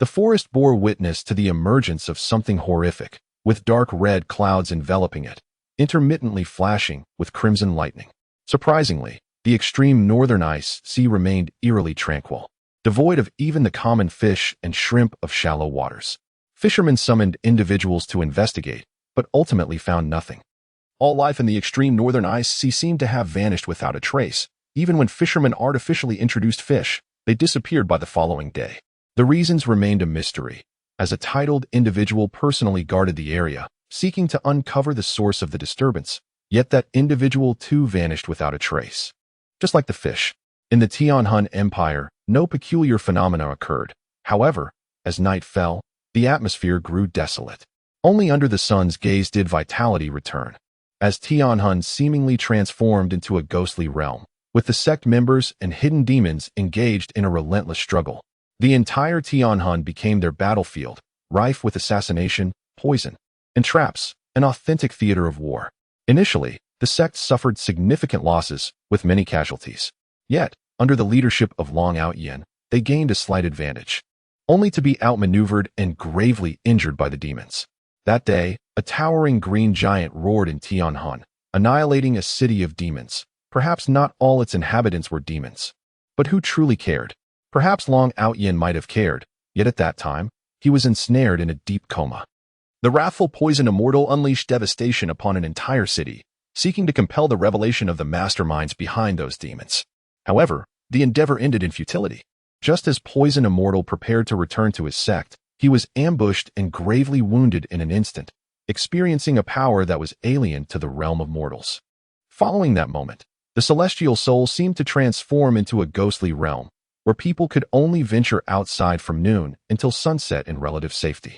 The forest bore witness to the emergence of something horrific, with dark red clouds enveloping it, intermittently flashing with crimson lightning. Surprisingly, the extreme northern ice sea remained eerily tranquil, devoid of even the common fish and shrimp of shallow waters. Fishermen summoned individuals to investigate, but ultimately found nothing. All life in the extreme northern ice sea seemed to have vanished without a trace. Even when fishermen artificially introduced fish, they disappeared by the following day. The reasons remained a mystery, as a titled individual personally guarded the area, seeking to uncover the source of the disturbance, yet that individual too vanished without a trace. Just like the fish, in the Tianhun Empire, no peculiar phenomena occurred. However, as night fell, the atmosphere grew desolate. Only under the sun's gaze did vitality return, as Tianhun seemingly transformed into a ghostly realm, with the sect members and hidden demons engaged in a relentless struggle. The entire Tianhun became their battlefield, rife with assassination, poison, and traps, an authentic theater of war. Initially, the sect suffered significant losses, with many casualties. Yet, under the leadership of Long Outyen, they gained a slight advantage, only to be outmaneuvered and gravely injured by the demons. That day, a towering green giant roared in Tianhun, annihilating a city of demons. Perhaps not all its inhabitants were demons. But who truly cared? Perhaps Long Outyen might have cared, yet at that time, he was ensnared in a deep coma. The wrathful poison immortal unleashed devastation upon an entire city, seeking to compel the revelation of the masterminds behind those demons. However, the endeavor ended in futility. Just as Poison Immortal prepared to return to his sect, he was ambushed and gravely wounded in an instant, experiencing a power that was alien to the realm of mortals. Following that moment, the celestial soul seemed to transform into a ghostly realm, where people could only venture outside from noon until sunset in relative safety.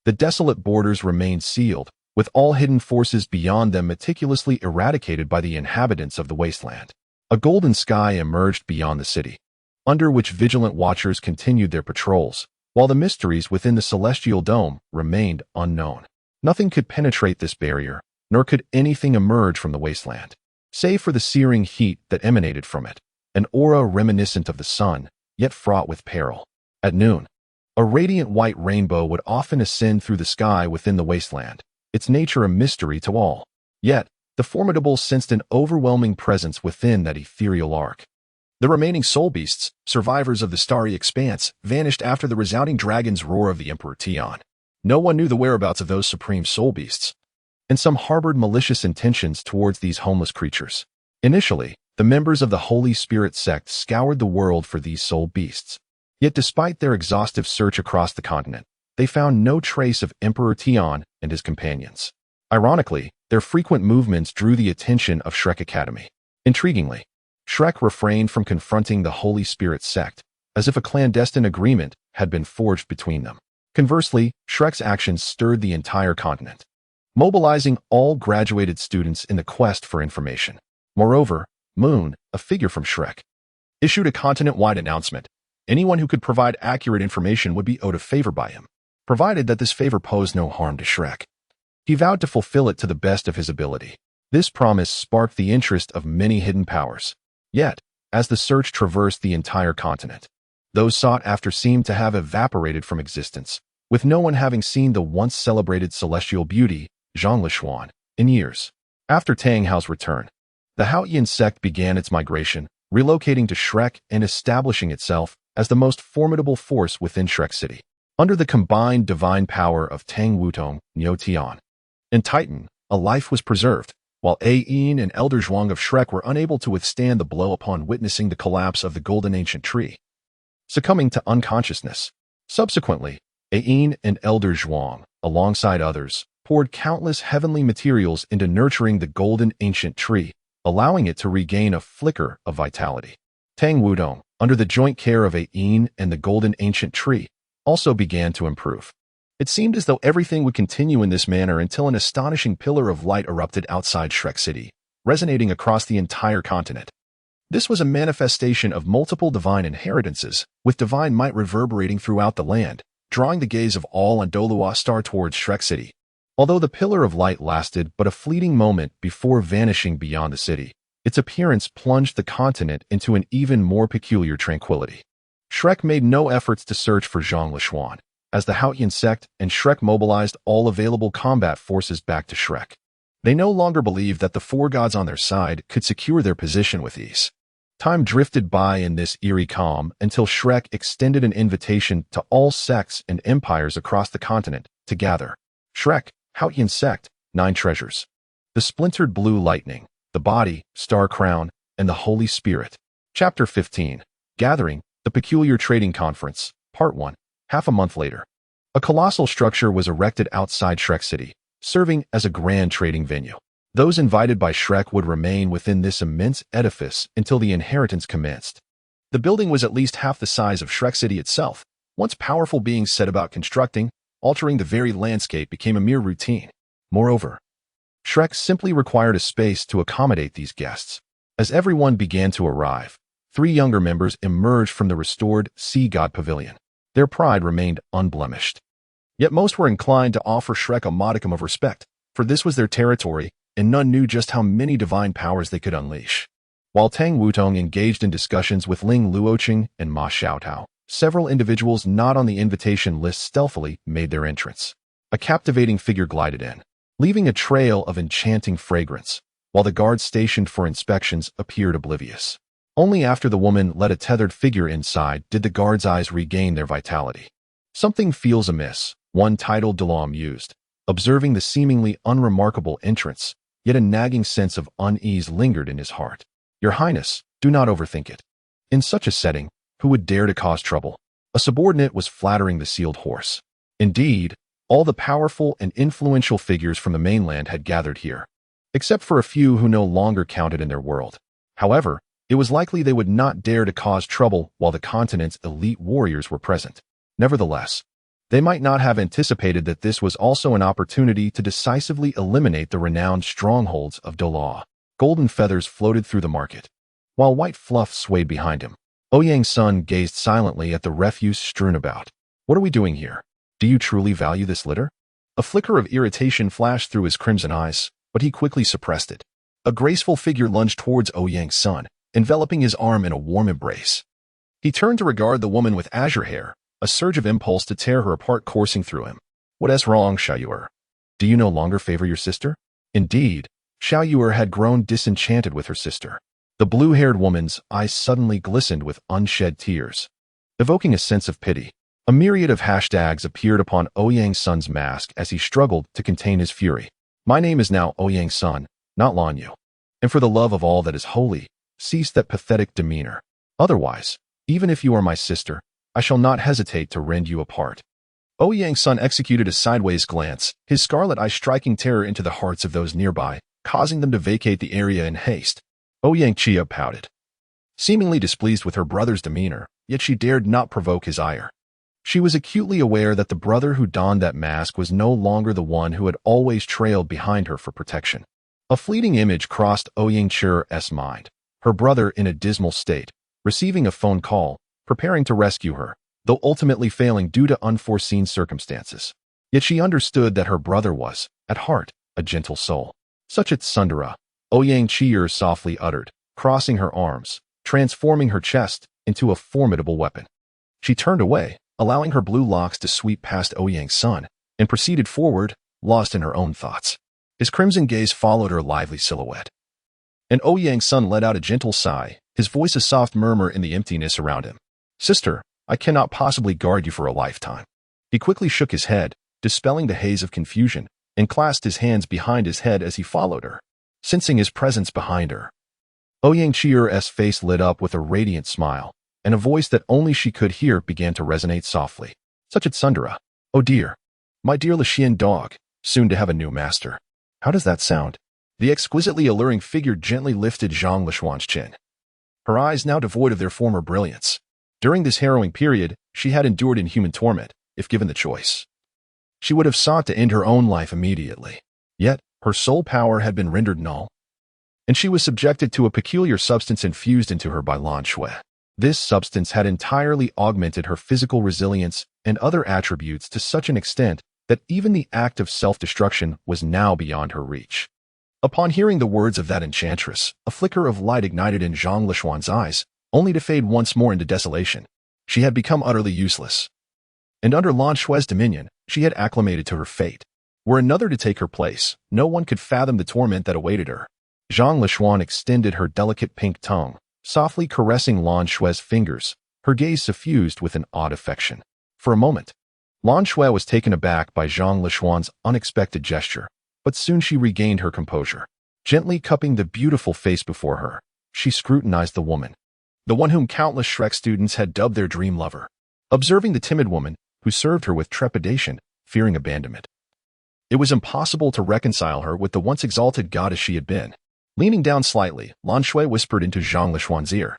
The desolate borders remained sealed, with all hidden forces beyond them meticulously eradicated by the inhabitants of the wasteland. A golden sky emerged beyond the city, under which vigilant watchers continued their patrols, while the mysteries within the celestial dome remained unknown. Nothing could penetrate this barrier, nor could anything emerge from the wasteland, save for the searing heat that emanated from it, an aura reminiscent of the sun, yet fraught with peril. At noon, a radiant white rainbow would often ascend through the sky within the wasteland, its nature a mystery to all. Yet, the formidable sensed an overwhelming presence within that ethereal arc. The remaining soul beasts, survivors of the starry expanse, vanished after the resounding dragon's roar of the Emperor Tian. No one knew the whereabouts of those supreme soul beasts, and some harbored malicious intentions towards these homeless creatures. Initially, the members of the Holy Spirit sect scoured the world for these soul beasts. Yet despite their exhaustive search across the continent, they found no trace of Emperor Tian and his companions. Ironically, their frequent movements drew the attention of Shrek Academy. Intriguingly, Shrek refrained from confronting the Holy Spirit sect, as if a clandestine agreement had been forged between them. Conversely, Shrek's actions stirred the entire continent, mobilizing all graduated students in the quest for information. Moreover, Moon, a figure from Shrek, issued a continent-wide announcement. Anyone who could provide accurate information would be owed a favor by him, provided that this favor posed no harm to Shrek. He vowed to fulfill it to the best of his ability. This promise sparked the interest of many hidden powers. Yet, as the search traversed the entire continent, those sought after seemed to have evaporated from existence, with no one having seen the once celebrated celestial beauty, Zhang Lishuan, in years. After Tang Hao's return, the Haoyan sect began its migration, relocating to Shrek and establishing itself as the most formidable force within Shrek City. Under the combined divine power of Tang Wutong, Niu Tian, and Titan, a life was preserved, while Ain and Elder Zhuang of Shrek were unable to withstand the blow upon witnessing the collapse of the golden ancient tree, succumbing to unconsciousness. Subsequently, Ain and Elder Zhuang, alongside others, poured countless heavenly materials into nurturing the golden ancient tree, allowing it to regain a flicker of vitality. Tang Wudong, under the joint care of Ain and the golden ancient tree, also began to improve. It seemed as though everything would continue in this manner until an astonishing pillar of light erupted outside Shrek City, resonating across the entire continent. This was a manifestation of multiple divine inheritances, with divine might reverberating throughout the land, drawing the gaze of all on Douluo star towards Shrek City. Although the pillar of light lasted but a fleeting moment before vanishing beyond the city, its appearance plunged the continent into an even more peculiar tranquility. Shrek made no efforts to search for Zhang Lishuan, as the Haoyan sect and Shrek mobilized all available combat forces back to Shrek. They no longer believed that the four gods on their side could secure their position with ease. Time drifted by in this eerie calm until Shrek extended an invitation to all sects and empires across the continent to gather. Shrek, Hautian sect, 9 treasures. The splintered blue lightning, the body, star crown, and the Holy Spirit. Chapter 15. Gathering, the Peculiar Trading Conference, Part 1. Half a month later. A colossal structure was erected outside Shrek City, serving as a grand trading venue. Those invited by Shrek would remain within this immense edifice until the inheritance commenced. The building was at least half the size of Shrek City itself. Once powerful beings set about constructing, altering the very landscape became a mere routine. Moreover, Shrek simply required a space to accommodate these guests. As everyone began to arrive, 3 younger members emerged from the restored Sea God Pavilion. Their pride remained unblemished. Yet most were inclined to offer Shrek a modicum of respect, for this was their territory, and none knew just how many divine powers they could unleash. While Tang Wutong engaged in discussions with Ling Luoqing and Ma Xiaotao, several individuals not on the invitation list stealthily made their entrance. A captivating figure glided in, leaving a trail of enchanting fragrance, while the guards stationed for inspections appeared oblivious. Only after the woman led a tethered figure inside did the guards' eyes regain their vitality. Something feels amiss, one titled Douluo mused, observing the seemingly unremarkable entrance, yet a nagging sense of unease lingered in his heart. Your Highness, do not overthink it. In such a setting, who would dare to cause trouble? A subordinate was flattering the sealed horse. Indeed, all the powerful and influential figures from the mainland had gathered here, except for a few who no longer counted in their world. However, it was likely they would not dare to cause trouble while the continent's elite warriors were present. Nevertheless, they might not have anticipated that this was also an opportunity to decisively eliminate the renowned strongholds of Douluo. Golden feathers floated through the market, while white fluff swayed behind him. Ouyang's son gazed silently at the refuse strewn about. What are we doing here? Do you truly value this litter? A flicker of irritation flashed through his crimson eyes, but he quickly suppressed it. A graceful figure lunged towards Ouyang's son, enveloping his arm in a warm embrace. He turned to regard the woman with azure hair, a surge of impulse to tear her apart coursing through him. What is wrong, Xiaoyuer? Do you no longer favor your sister? Indeed, Xiaoyuer had grown disenchanted with her sister. The blue-haired woman's eyes suddenly glistened with unshed tears, evoking a sense of pity. A myriad of hashtags appeared upon Ouyang's son's mask as he struggled to contain his fury. My name is now Ouyang's son, not Lanyu. And for the love of all that is holy, cease that pathetic demeanor. Otherwise, even if you are my sister, I shall not hesitate to rend you apart. Ouyang's son executed a sideways glance, his scarlet eye striking terror into the hearts of those nearby, causing them to vacate the area in haste. Ouyang Chia pouted, seemingly displeased with her brother's demeanor, yet she dared not provoke his ire. She was acutely aware that the brother who donned that mask was no longer the one who had always trailed behind her for protection. A fleeting image crossed Ouyang Chia's mind. Her brother in a dismal state, receiving a phone call, preparing to rescue her, though ultimately failing due to unforeseen circumstances. Yet she understood that her brother was, at heart, a gentle soul. Such a tsundere, Ouyang Chia softly uttered, crossing her arms, transforming her chest into a formidable weapon. She turned away, allowing her blue locks to sweep past Ouyang's son, and proceeded forward, lost in her own thoughts. His crimson gaze followed her lively silhouette. And Ouyang's son let out a gentle sigh, his voice a soft murmur in the emptiness around him. Sister, I cannot possibly guard you for a lifetime. He quickly shook his head, dispelling the haze of confusion, and clasped his hands behind his head as he followed her, sensing his presence behind her. Ouyang Chia's face lit up with a radiant smile, and a voice that only she could hear began to resonate softly. Such a tsundere. Oh dear. My dear Lixian dog, soon to have a new master. How does that sound? The exquisitely alluring figure gently lifted Zhang Lishuan's chin, her eyes now devoid of their former brilliance. During this harrowing period, she had endured inhuman torment, if given the choice. She would have sought to end her own life immediately. Yet, her soul power had been rendered null, and she was subjected to a peculiar substance infused into her by Lan Shui. This substance had entirely augmented her physical resilience and other attributes to such an extent that even the act of self-destruction was now beyond her reach. Upon hearing the words of that enchantress, a flicker of light ignited in Zhang Lishuan's eyes, only to fade once more into desolation. She had become utterly useless. And under Lan Shui's dominion, she had acclimated to her fate. Were another to take her place, no one could fathom the torment that awaited her. Zhang Lishuan extended her delicate pink tongue, softly caressing Lan Shui's fingers, her gaze suffused with an odd affection. For a moment, Lan Shui was taken aback by Zhang Lishuan's unexpected gesture, but soon she regained her composure. Gently cupping the beautiful face before her, she scrutinized the woman, the one whom countless Shrek students had dubbed their dream lover. Observing the timid woman, who served her with trepidation, fearing abandonment, it was impossible to reconcile her with the once exalted goddess she had been. Leaning down slightly, Lan Shui whispered into Zhang Lishuan's ear,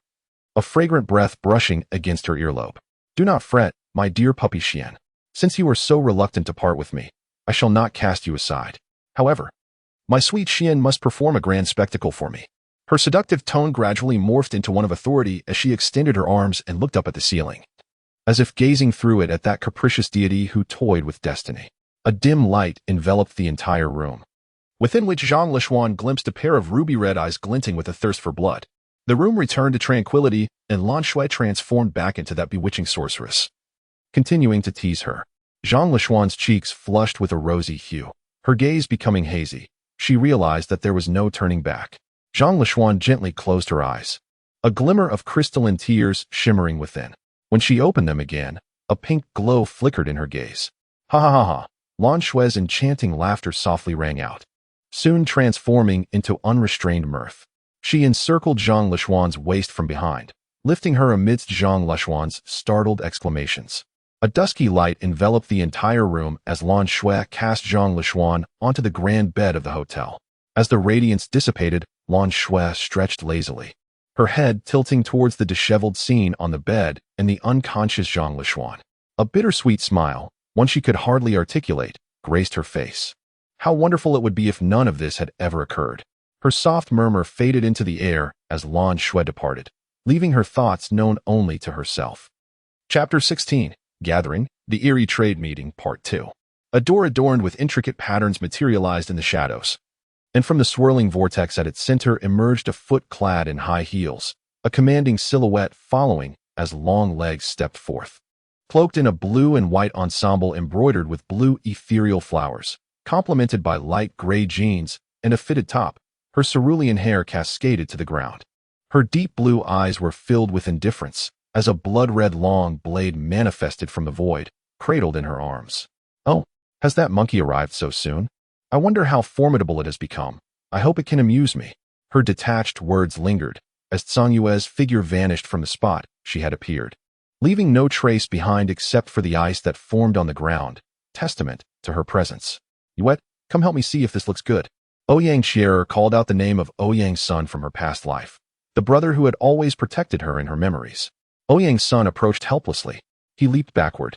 a fragrant breath brushing against her earlobe. "Do not fret, my dear puppy Xian. Since you are so reluctant to part with me, I shall not cast you aside. However, my sweet Xian must perform a grand spectacle for me." Her seductive tone gradually morphed into one of authority as she extended her arms and looked up at the ceiling, as if gazing through it at that capricious deity who toyed with destiny. A dim light enveloped the entire room, within which Zhang Lishuan glimpsed a pair of ruby-red eyes glinting with a thirst for blood. The room returned to tranquility, and Lan Shui transformed back into that bewitching sorceress. Continuing to tease her, Zhang Lishuan's cheeks flushed with a rosy hue. Her gaze becoming hazy, she realized that there was no turning back. Zhang Lishuan gently closed her eyes, a glimmer of crystalline tears shimmering within. When she opened them again, a pink glow flickered in her gaze. Ha ha ha ha! Lan Shui's enchanting laughter softly rang out, soon transforming into unrestrained mirth. She encircled Zhang Lishuan's waist from behind, lifting her amidst Zhang Lishuan's startled exclamations. A dusky light enveloped the entire room as Lan Shui cast Zhang Lishuan onto the grand bed of the hotel. As the radiance dissipated, Lan Shui stretched lazily, her head tilting towards the disheveled scene on the bed and the unconscious Zhang Lishuan. A bittersweet smile, one she could hardly articulate, graced her face. How wonderful it would be if none of this had ever occurred. Her soft murmur faded into the air as Lan Shui departed, leaving her thoughts known only to herself. Chapter 16. Gathering, the Eerie Trade Meeting, Part 2. A door adorned with intricate patterns materialized in the shadows, and from the swirling vortex at its center emerged a foot clad in high heels, a commanding silhouette following as long legs stepped forth. Cloaked in a blue and white ensemble embroidered with blue ethereal flowers, complemented by light gray jeans and a fitted top, her cerulean hair cascaded to the ground. Her deep blue eyes were filled with indifference as a blood-red long blade manifested from the void, cradled in her arms. "Oh, has that monkey arrived so soon? I wonder how formidable it has become. I hope it can amuse me." Her detached words lingered as Tsang Yue's figure vanished from the spot she had appeared, leaving no trace behind except for the ice that formed on the ground, testament to her presence. "Yuet, come help me see if this looks good." Ouyang Xierer called out the name of Ouyang's son from her past life, the brother who had always protected her in her memories. Ouyang's son approached helplessly. He leaped backward,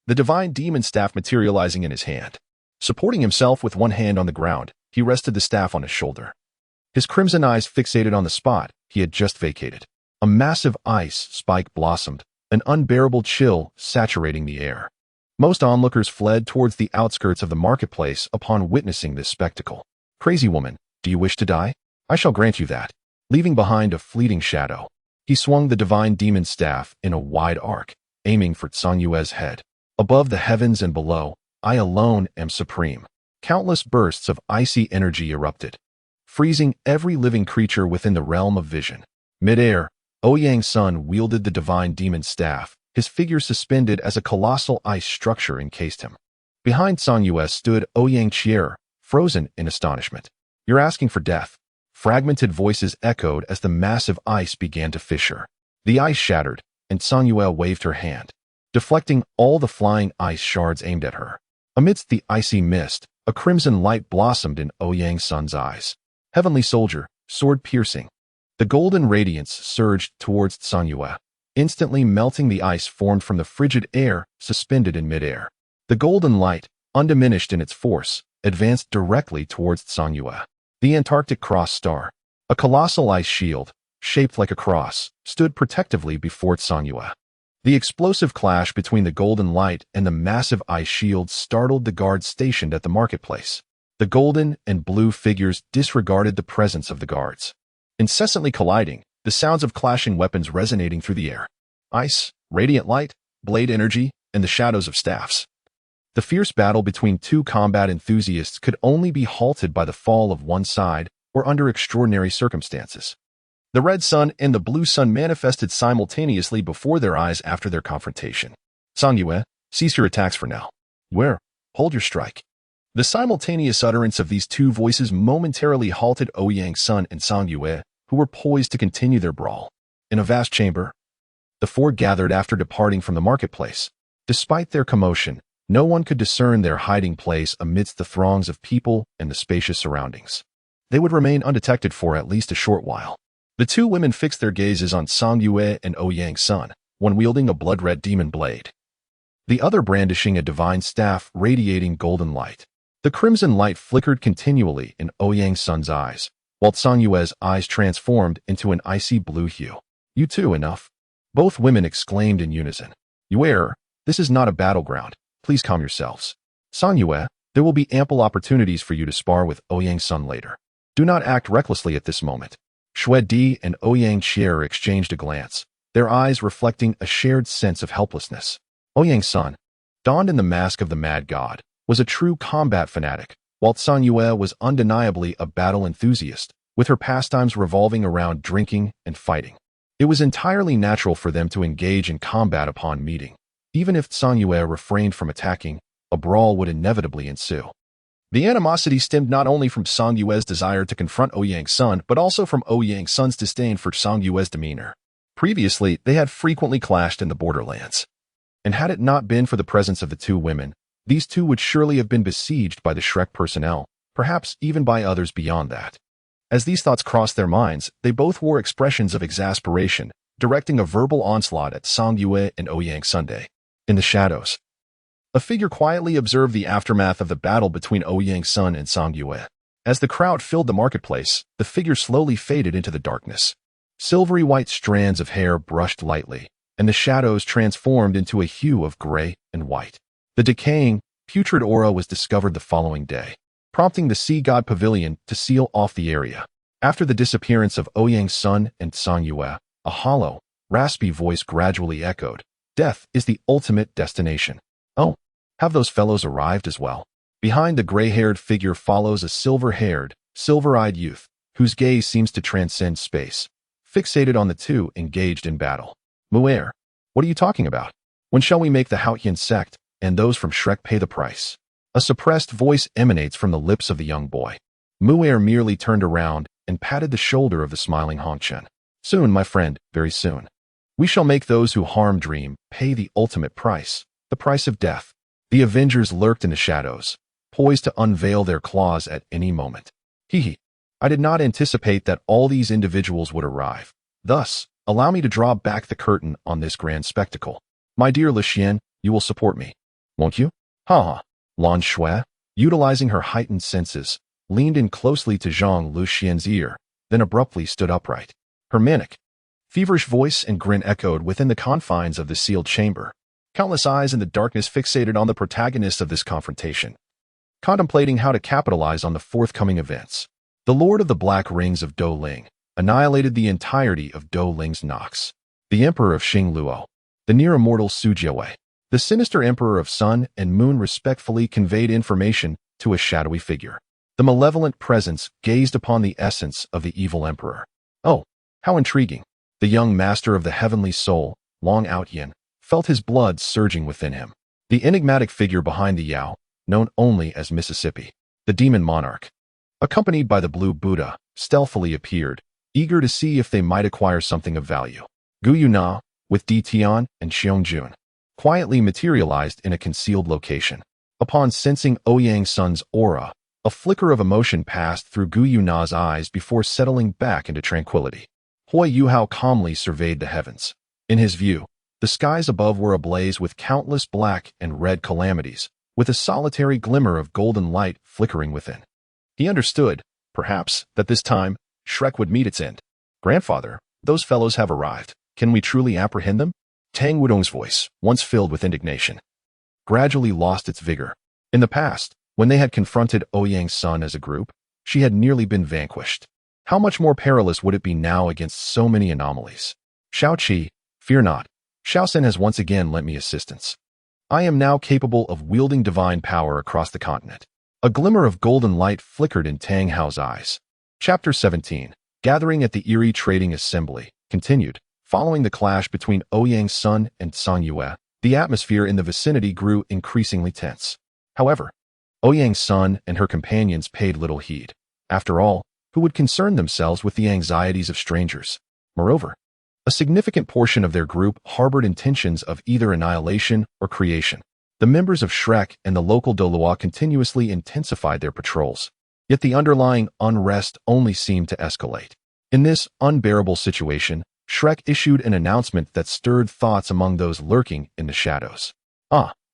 the divine demon staff materializing in his hand. Supporting himself with one hand on the ground, he rested the staff on his shoulder. His crimson eyes fixated on the spot he had just vacated. A massive ice spike blossomed, an unbearable chill saturating the air. Most onlookers fled towards the outskirts of the marketplace upon witnessing this spectacle. "Crazy woman, do you wish to die? I shall grant you that." Leaving behind a fleeting shadow, he swung the divine demon staff in a wide arc, aiming for Tsang Yue's head. Above the heavens and below, I alone am supreme. Countless bursts of icy energy erupted, freezing every living creature within the realm of vision. Mid-air, Ouyang's son wielded the divine demon staff, his figure suspended as a colossal ice structure encased him. Behind Tsang Yue stood Ouyang Xierer, frozen in astonishment. "You're asking for death." Fragmented voices echoed as the massive ice began to fissure. The ice shattered, and Tsang Yue waved her hand, deflecting all the flying ice shards aimed at her. Amidst the icy mist, a crimson light blossomed in Ouyang's son's eyes. Heavenly soldier, sword piercing. The golden radiance surged towards Tsang Yue, instantly melting the ice formed from the frigid air suspended in midair. The golden light, undiminished in its force, advanced directly towards Tsang Yue. The Antarctic Cross Star, a colossal ice shield, shaped like a cross, stood protectively before Tsang Yue. The explosive clash between the golden light and the massive ice shield startled the guards stationed at the marketplace. The golden and blue figures disregarded the presence of the guards, incessantly colliding, the sounds of clashing weapons resonating through the air. Ice, radiant light, blade energy, and the shadows of staffs. The fierce battle between two combat enthusiasts could only be halted by the fall of one side or under extraordinary circumstances. The red sun and the blue sun manifested simultaneously before their eyes after their confrontation. Song Yue, cease your attacks for now. Where? Hold your strike. The simultaneous utterance of these two voices momentarily halted Ouyang Sun and Song Yue, who were poised to continue their brawl. In a vast chamber, the four gathered after departing from the marketplace. Despite their commotion, no one could discern their hiding place amidst the throngs of people and the spacious surroundings. They would remain undetected for at least a short while. The two women fixed their gazes on Song Yue and Ouyang Sun, one wielding a blood-red demon blade, the other brandishing a divine staff radiating golden light. The crimson light flickered continually in Ouyang Sun's eyes, while Song Yue's eyes transformed into an icy blue hue. You too, enough. Both women exclaimed in unison. Yue, this is not a battleground. Please calm yourselves. Song Yue, there will be ample opportunities for you to spar with Ouyang Sun later. Do not act recklessly at this moment. Xue Di and Ouyang Qier exchanged a glance, their eyes reflecting a shared sense of helplessness. Ouyang Sun, donned in the mask of the mad god, was a true combat fanatic, while Song Yue was undeniably a battle enthusiast, with her pastimes revolving around drinking and fighting. It was entirely natural for them to engage in combat upon meeting. Even if Song Yue refrained from attacking, a brawl would inevitably ensue. The animosity stemmed not only from Song Yue's desire to confront Ouyang Sun, but also from Ouyang Sun's disdain for Song Yue's demeanor. Previously, they had frequently clashed in the borderlands. And had it not been for the presence of the two women, these two would surely have been besieged by the Shrek personnel, perhaps even by others beyond that. As these thoughts crossed their minds, they both wore expressions of exasperation, directing a verbal onslaught at Song Yue and Ouyang Sun. In the shadows, a figure quietly observed the aftermath of the battle between Ouyang Sun and Song Yue. As the crowd filled the marketplace, the figure slowly faded into the darkness. Silvery white strands of hair brushed lightly, and the shadows transformed into a hue of gray and white. The decaying, putrid aura was discovered the following day, prompting the Sea God Pavilion to seal off the area. After the disappearance of Ouyang Sun and Song Yue, a hollow, raspy voice gradually echoed, "Death is the ultimate destination." Oh, have those fellows arrived as well? Behind the gray-haired figure follows a silver-haired, silver-eyed youth, whose gaze seems to transcend space, fixated on the two engaged in battle. Mu'er, what are you talking about? When shall we make the Haotian sect and those from Shrek pay the price? A suppressed voice emanates from the lips of the young boy. Mu'er merely turned around and patted the shoulder of the smiling Hongchen. Soon, my friend, very soon. We shall make those who harm Dream pay the ultimate price, the price of death. The Avengers lurked in the shadows, poised to unveil their claws at any moment. Hee. I did not anticipate that all these individuals would arrive. Thus, allow me to draw back the curtain on this grand spectacle. My dear Le Chien, you will support me, won't you? Ha! Lan Shui, utilizing her heightened senses, leaned in closely to Zhang Luxian's ear, then abruptly stood upright. Her manic, feverish voice and grin echoed within the confines of the sealed chamber. Countless eyes in the darkness fixated on the protagonists of this confrontation, contemplating how to capitalize on the forthcoming events. The Lord of the Black Rings of Douling annihilated the entirety of Douling's Nox, the Emperor of Xingluo, the near-immortal Su Jiawei. The sinister Emperor of Sun and Moon respectfully conveyed information to a shadowy figure. The malevolent presence gazed upon the essence of the evil Emperor. Oh, how intriguing! The young master of the heavenly soul, Long Outyin, felt his blood surging within him. The enigmatic figure behind the Yao, known only as Mississippi, the demon monarch, accompanied by the blue Buddha, stealthily appeared, eager to see if they might acquire something of value. Gu Yuna, with Di Tian and Xiong quietly materialized in a concealed location. Upon sensing Ouyang Sun's aura, a flicker of emotion passed through Gu Yuna's eyes before settling back into tranquility. Hui Yuhao calmly surveyed the heavens. In his view, the skies above were ablaze with countless black and red calamities, with a solitary glimmer of golden light flickering within. He understood, perhaps, that this time, Shrek would meet its end. Grandfather, those fellows have arrived. Can we truly apprehend them? Tang Wudong's voice, once filled with indignation, gradually lost its vigor. In the past, when they had confronted Ouyang Sun as a group, she had nearly been vanquished. How much more perilous would it be now against so many anomalies? Shao Qi, fear not. Shao Sen has once again lent me assistance. I am now capable of wielding divine power across the continent. A glimmer of golden light flickered in Tang Hao's eyes. Chapter 17. Gathering at the Eerie Trading Assembly continued. Following the clash between Ouyang's son and Song Yue, the atmosphere in the vicinity grew increasingly tense. However, Ouyang's son and her companions paid little heed. After all, who would concern themselves with the anxieties of strangers? Moreover, a significant portion of their group harbored intentions of either annihilation or creation. The members of Shrek and the local Douluo continuously intensified their patrols, yet the underlying unrest only seemed to escalate. In this unbearable situation, Shrek issued an announcement that stirred thoughts among those lurking in the shadows.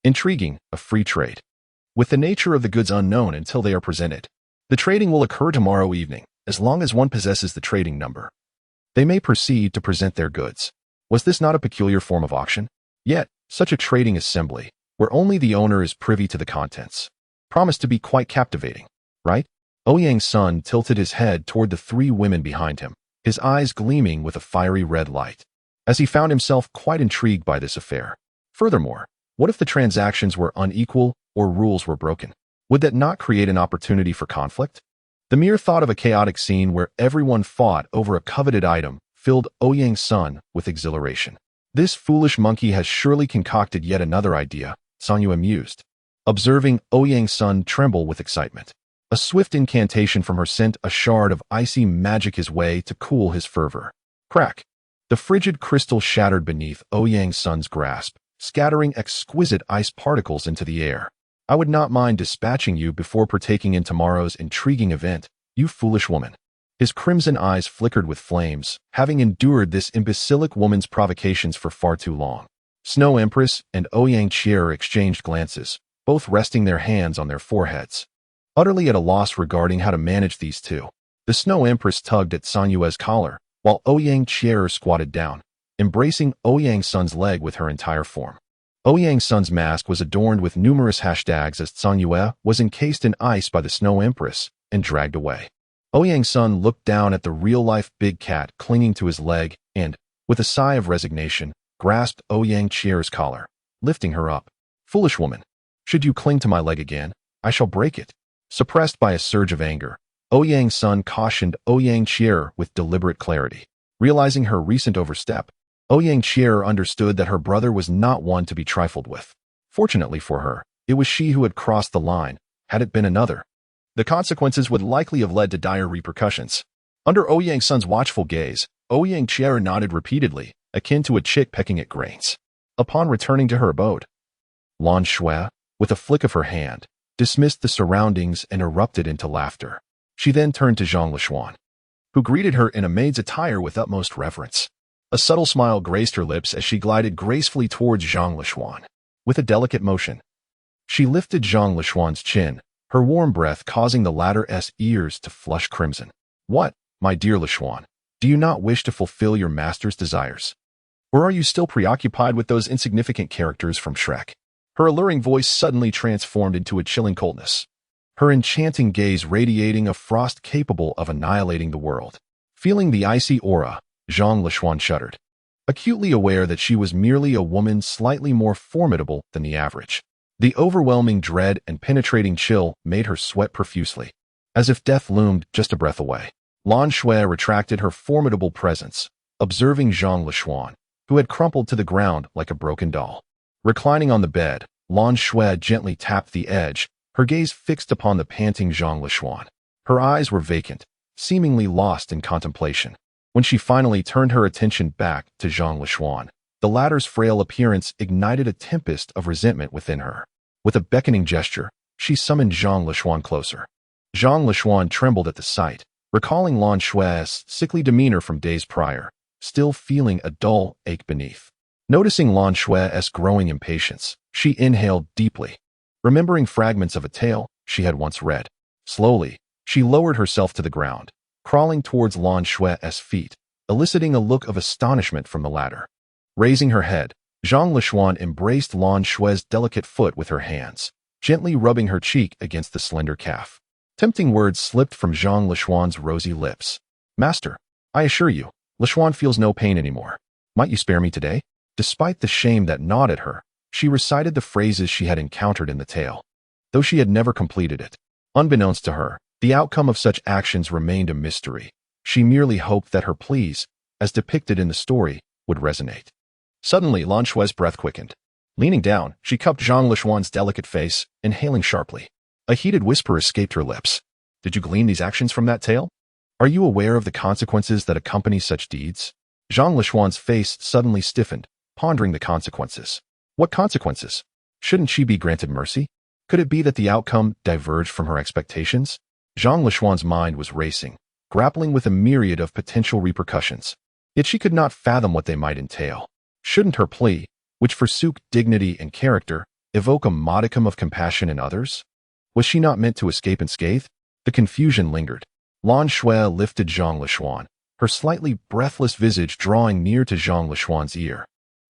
Intriguing, a free trade. With the nature of the goods unknown until they are presented, the trading will occur tomorrow evening, as long as one possesses the trading number. They may proceed to present their goods. Was this not a peculiar form of auction? Yet, such a trading assembly, where only the owner is privy to the contents, promised to be quite captivating, right? Ouyang's son tilted his head toward the three women behind him, his eyes gleaming with a fiery red light, as he found himself quite intrigued by this affair. Furthermore, what if the transactions were unequal or rules were broken? Would that not create an opportunity for conflict? The mere thought of a chaotic scene where everyone fought over a coveted item filled Ouyang's son with exhilaration. This foolish monkey has surely concocted yet another idea, Song Yue mused, observing Ouyang's son tremble with excitement. A swift incantation from her sent a shard of icy magic his way to cool his fervor. Crack! The frigid crystal shattered beneath Ouyang's son's grasp, scattering exquisite ice particles into the air. I would not mind dispatching you before partaking in tomorrow's intriguing event, you foolish woman. His crimson eyes flickered with flames, having endured this imbecilic woman's provocations for far too long. Snow Empress and Ouyang Qier exchanged glances, both resting their hands on their foreheads. Utterly at a loss regarding how to manage these two, the Snow Empress tugged at Song Yue's collar, while Ouyang Qier squatted down, embracing Ouyang's son's leg with her entire form. Ouyang's son's mask was adorned with numerous hashtags as Song Yue was encased in ice by the Snow Empress and dragged away. Ouyang's son looked down at the real-life big cat clinging to his leg and, with a sigh of resignation, grasped Ouyang Qier's collar, lifting her up. Foolish woman, should you cling to my leg again, I shall break it. Suppressed by a surge of anger, Ouyang's son cautioned Ouyang Qier with deliberate clarity. Realizing her recent overstep, Ouyang Qier understood that her brother was not one to be trifled with. Fortunately for her, it was she who had crossed the line. Had it been another, the consequences would likely have led to dire repercussions. Under Ouyang's son's watchful gaze, Ouyang Qier nodded repeatedly, akin to a chick pecking at grains. Upon returning to her abode, Lan Shui, with a flick of her hand, dismissed the surroundings and erupted into laughter. She then turned to Zhang Lishuan, who greeted her in a maid's attire with utmost reverence. A subtle smile graced her lips as she glided gracefully towards Zhang Lishuan. With a delicate motion, she lifted Zhang Lishuan's chin, her warm breath causing the latter's ears to flush crimson. What, my dear Lishuan, do you not wish to fulfill your master's desires? Or are you still preoccupied with those insignificant characters from Shrek? Her alluring voice suddenly transformed into a chilling coldness, her enchanting gaze radiating a frost capable of annihilating the world. Feeling the icy aura, Zhang Lishuan shuddered, acutely aware that she was merely a woman slightly more formidable than the average. The overwhelming dread and penetrating chill made her sweat profusely, as if death loomed just a breath away. Lan Shui retracted her formidable presence, observing Zhang Lishuan, who had crumpled to the ground like a broken doll. Reclining on the bed, Lan Shui gently tapped the edge, her gaze fixed upon the panting Zhang Lishuan. Her eyes were vacant, seemingly lost in contemplation. When she finally turned her attention back to Zhang Lishuan, the latter's frail appearance ignited a tempest of resentment within her. With a beckoning gesture, she summoned Zhang Lishuan closer. Zhang Lishuan trembled at the sight, recalling Lan Shui's sickly demeanor from days prior, still feeling a dull ache beneath. Noticing Lan Shui's growing impatience, she inhaled deeply. Remembering fragments of a tale she had once read, slowly, she lowered herself to the ground, crawling towards Lan Shui's feet, eliciting a look of astonishment from the latter. Raising her head, Zhang Lishuan embraced Lan Shui's delicate foot with her hands, gently rubbing her cheek against the slender calf. Tempting words slipped from Zhang Lishuan's rosy lips. Master, I assure you, Lishuan feels no pain anymore. Might you spare me today? Despite the shame that gnawed at her, She recited the phrases she had encountered in the tale, though she had never completed it. Unbeknownst to her, the outcome of such actions remained a mystery. She merely hoped that her pleas, as depicted in the story, would resonate. Suddenly, Lan Shui's breath quickened. Leaning down, she cupped Zhang Lishuan's delicate face, inhaling sharply. A heated whisper escaped her lips. Did you glean these actions from that tale? Are you aware of the consequences that accompany such deeds? Zhang Lishuan's face suddenly stiffened, pondering the consequences. What consequences? Shouldn't she be granted mercy? Could it be that the outcome diverged from her expectations? Zhang Lishuan's mind was racing, grappling with a myriad of potential repercussions. Yet she could not fathom what they might entail. Shouldn't her plea, which forsook dignity and character, evoke a modicum of compassion in others? Was she not meant to escape unscathed? The confusion lingered. Lan Shui lifted Zhang Lishuan, her slightly breathless visage drawing near to Zhang Lishuan's ear.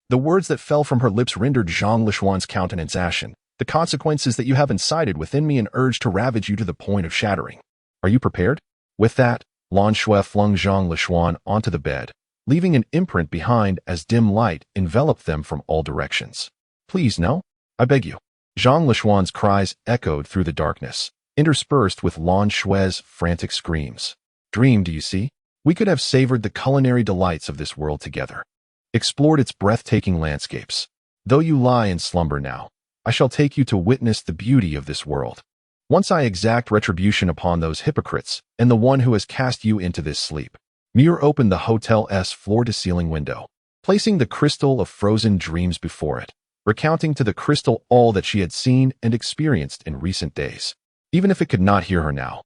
The words that fell from her lips rendered Zhang Lishuan's countenance ashen. The consequences that you have incited within me an urge to ravage you to the point of shattering. Are you prepared? With that, Lan Shui flung Zhang Lishuan onto the bed, leaving an imprint behind as dim light enveloped them from all directions. Please, no? I beg you. Zhang Lishuan's cries echoed through the darkness, interspersed with Lan Shui's frantic screams. Dream, do you see? We could have savored the culinary delights of this world together, explored its breathtaking landscapes. Though you lie in slumber now, I shall take you to witness the beauty of this world. Once I exact retribution upon those hypocrites and the one who has cast you into this sleep. Muir opened the hotel's floor-to-ceiling window, placing the crystal of frozen dreams before it, recounting to the crystal all that she had seen and experienced in recent days. Even if it could not hear her now,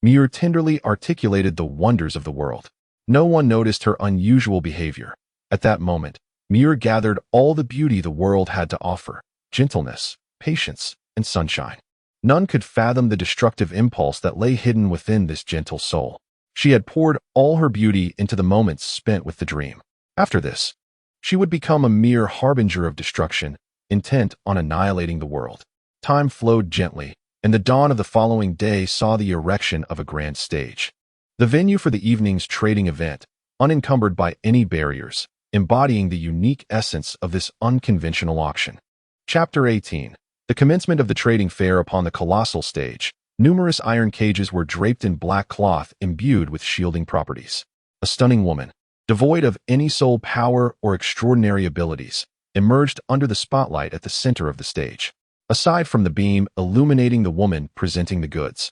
Muir tenderly articulated the wonders of the world. No one noticed her unusual behavior. At that moment, Muir gathered all the beauty the world had to offer: gentleness, patience, and sunshine. None could fathom the destructive impulse that lay hidden within this gentle soul. She had poured all her beauty into the moments spent with the dream. After this, she would become a mere harbinger of destruction, intent on annihilating the world. Time flowed gently, and the dawn of the following day saw the erection of a grand stage. The venue for the evening's trading event, unencumbered by any barriers, embodying the unique essence of this unconventional auction. Chapter 18. The commencement of the trading fair upon the colossal stage. Numerous iron cages were draped in black cloth imbued with shielding properties. A stunning woman, devoid of any soul power or extraordinary abilities, emerged under the spotlight at the center of the stage. Aside from the beam illuminating the woman presenting the goods,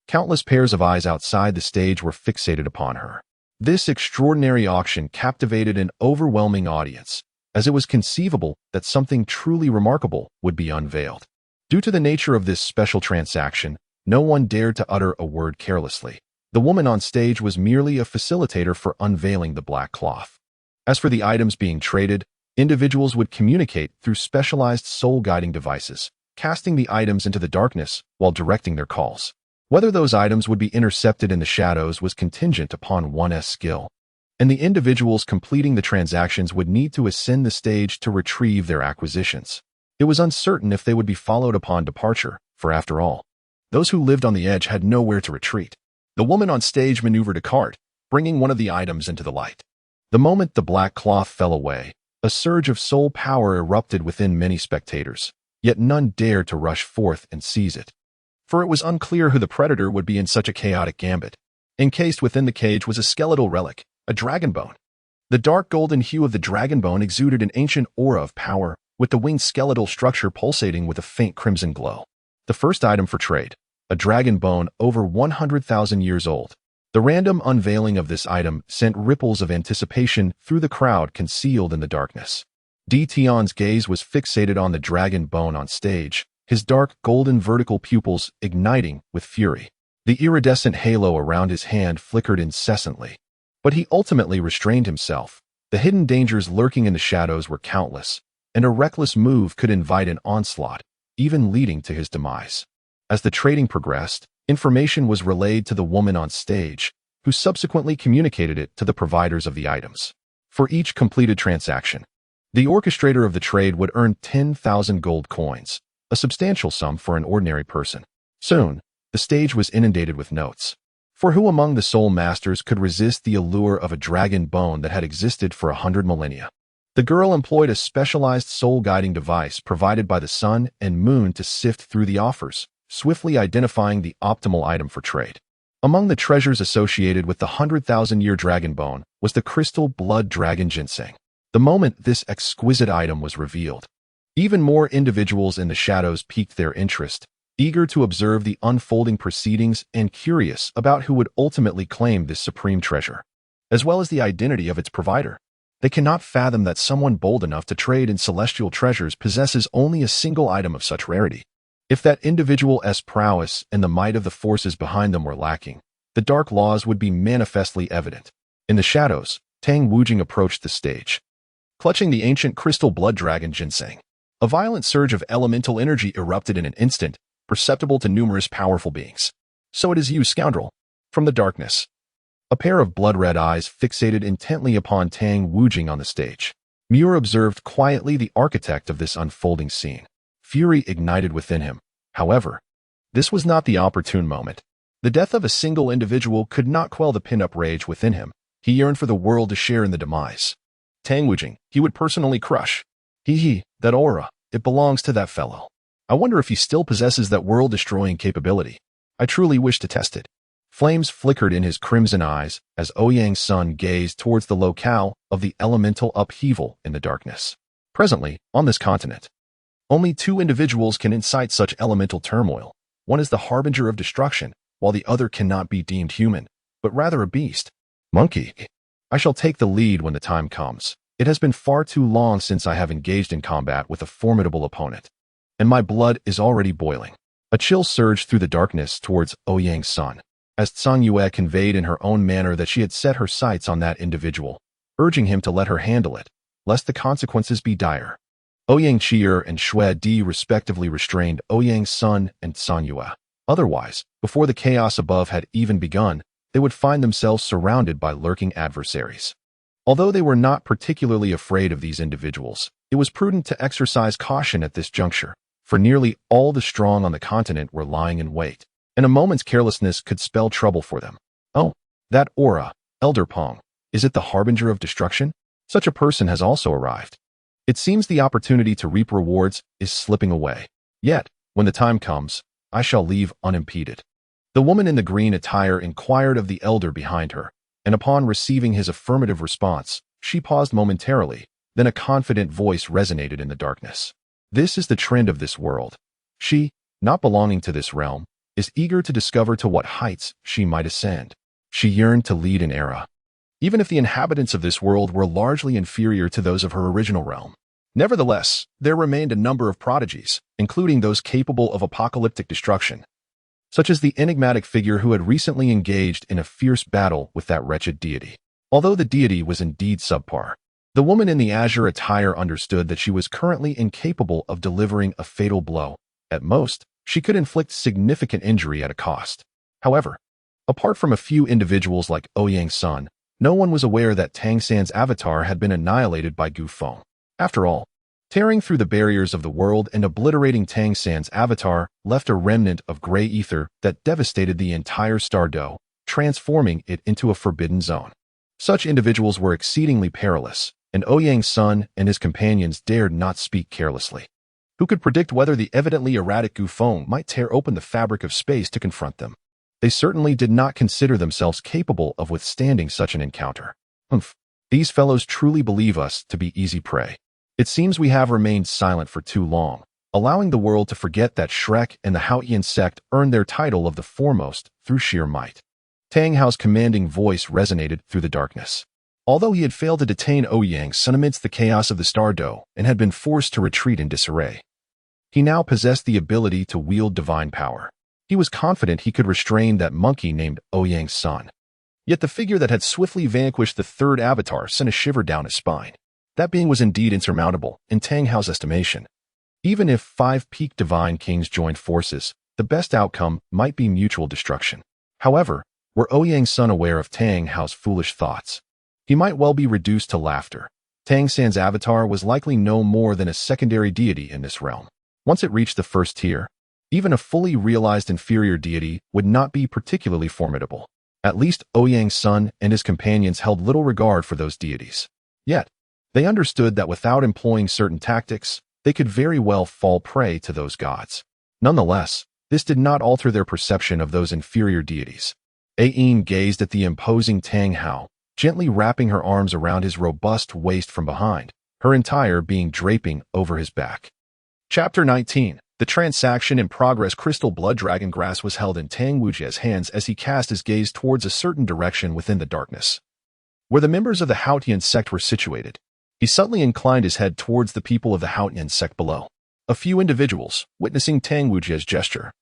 countless pairs of eyes outside the stage were fixated upon her. This extraordinary auction captivated an overwhelming audience, as it was conceivable that something truly remarkable would be unveiled. Due to the nature of this special transaction, no one dared to utter a word carelessly. The woman on stage was merely a facilitator for unveiling the black cloth. As for the items being traded, individuals would communicate through specialized soul-guiding devices, casting the items into the darkness while directing their calls. Whether those items would be intercepted in the shadows was contingent upon one's skill, and the individuals completing the transactions would need to ascend the stage to retrieve their acquisitions. It was uncertain if they would be followed upon departure, for after all, those who lived on the edge had nowhere to retreat. The woman on stage maneuvered a cart, bringing one of the items into the light. The moment the black cloth fell away, a surge of soul power erupted within many spectators, yet none dared to rush forth and seize it. For it was unclear who the predator would be in such a chaotic gambit. Encased within the cage was a skeletal relic, a dragon bone. The dark golden hue of the dragon bone exuded an ancient aura of power, with the winged skeletal structure pulsating with a faint crimson glow. The first item for trade, a dragon bone over 100,000 years old. The random unveiling of this item sent ripples of anticipation through the crowd concealed in the darkness. Tion's gaze was fixated on the dragon bone on stage, his dark golden vertical pupils igniting with fury. The iridescent halo around his hand flickered incessantly. But he ultimately restrained himself. The hidden dangers lurking in the shadows were countless, and a reckless move could invite an onslaught, even leading to his demise. As the trading progressed, information was relayed to the woman on stage, who subsequently communicated it to the providers of the items. For each completed transaction, the orchestrator of the trade would earn 10,000 gold coins, a substantial sum for an ordinary person. Soon, the stage was inundated with notes. For who among the soul masters could resist the allure of a dragon bone that had existed for 100 millennia? The girl employed a specialized soul-guiding device provided by the sun and moon to sift through the offers, swiftly identifying the optimal item for trade. Among the treasures associated with the 100,000-year dragon bone was the crystal blood dragon ginseng. The moment this exquisite item was revealed, even more individuals in the shadows piqued their interest, eager to observe the unfolding proceedings and curious about who would ultimately claim this supreme treasure, as well as the identity of its provider. They cannot fathom that someone bold enough to trade in celestial treasures possesses only a single item of such rarity. If that individual's prowess and the might of the forces behind them were lacking, the dark laws would be manifestly evident. In the shadows, Tang Wujing approached the stage, clutching the ancient crystal blood dragon ginseng. A violent surge of elemental energy erupted in an instant, perceptible to numerous powerful beings. "So it is you, scoundrel!" From the darkness, a pair of blood-red eyes fixated intently upon Tang Wujing on the stage. Muir observed quietly the architect of this unfolding scene. Fury ignited within him. However, this was not the opportune moment. The death of a single individual could not quell the pin-up rage within him. He yearned for the world to share in the demise. Tang Wujing, he would personally crush. That aura, it belongs to that fellow. I wonder if he still possesses that world-destroying capability. I truly wish to test it. Flames flickered in his crimson eyes as Ouyang's sun gazed towards the locale of the elemental upheaval in the darkness. Presently, on this continent, only two individuals can incite such elemental turmoil. One is the harbinger of destruction, while the other cannot be deemed human, but rather a beast. Monkey. I shall take the lead when the time comes. It has been far too long since I have engaged in combat with a formidable opponent, and my blood is already boiling. A chill surged through the darkness towards Ouyang's sun, as Tsang Yue conveyed in her own manner that she had set her sights on that individual, urging him to let her handle it, lest the consequences be dire. Ouyang Chi'er and Xue Di respectively restrained Ouyang's sun and Tsang Yue. Otherwise, before the chaos above had even begun, they would find themselves surrounded by lurking adversaries. Although they were not particularly afraid of these individuals, it was prudent to exercise caution at this juncture, for nearly all the strong on the continent were lying in wait, and a moment's carelessness could spell trouble for them. Oh, that aura, Elder Pong, is it the harbinger of destruction? Such a person has also arrived. It seems the opportunity to reap rewards is slipping away. Yet, when the time comes, I shall leave unimpeded. The woman in the green attire inquired of the elder behind her, and upon receiving his affirmative response, she paused momentarily, then a confident voice resonated in the darkness. This is the trend of this world. She, not belonging to this realm, is eager to discover to what heights she might ascend. She yearned to lead an era, even if the inhabitants of this world were largely inferior to those of her original realm. Nevertheless, there remained a number of prodigies, including those capable of apocalyptic destruction, such as the enigmatic figure who had recently engaged in a fierce battle with that wretched deity. Although the deity was indeed subpar, the woman in the azure attire understood that she was currently incapable of delivering a fatal blow. At most, she could inflict significant injury at a cost. However, apart from a few individuals like Ouyang's son, no one was aware that Tang San's avatar had been annihilated by Gu Feng. After all, tearing through the barriers of the world and obliterating Tang San's avatar left a remnant of gray ether that devastated the entire Stardow, transforming it into a forbidden zone. Such individuals were exceedingly perilous, and Ouyang's son and his companions dared not speak carelessly. Who could predict whether the evidently erratic Gu Feng might tear open the fabric of space to confront them? They certainly did not consider themselves capable of withstanding such an encounter. These fellows truly believe us to be easy prey. It seems we have remained silent for too long, allowing the world to forget that Shrek and the Haotian sect earned their title of the foremost through sheer might. Tang Hao's commanding voice resonated through the darkness. Although he had failed to detain Ouyang's son amidst the chaos of the Stardow and had been forced to retreat in disarray, he now possessed the ability to wield divine power. He was confident he could restrain that monkey named Ouyang's son. Yet the figure that had swiftly vanquished the third avatar sent a shiver down his spine. That being was indeed insurmountable, in Tang Hao's estimation. Even if 5 peak divine kings joined forces, the best outcome might be mutual destruction. However, were Ouyang's son aware of Tang Hao's foolish thoughts, he might well be reduced to laughter. Tang San's avatar was likely no more than a secondary deity in this realm. Once it reached the first tier, even a fully realized inferior deity would not be particularly formidable. At least Ouyang's son and his companions held little regard for those deities. Yet, They understood that without employing certain tactics, they could very well fall prey to those gods. Nonetheless, this did not alter their perception of those inferior deities. Ayin gazed at the imposing Tang Hao, gently wrapping her arms around his robust waist from behind, her entire being draping over his back. Chapter 19. The transaction in progress. Crystal blood dragon grass was held in Tang Wujie's hands as he cast his gaze towards a certain direction within the darkness, where the members of the Haotian sect were situated. He subtly inclined his head towards the people of the Haotian sect below. A few individuals, witnessing Tang Wujie's gesture,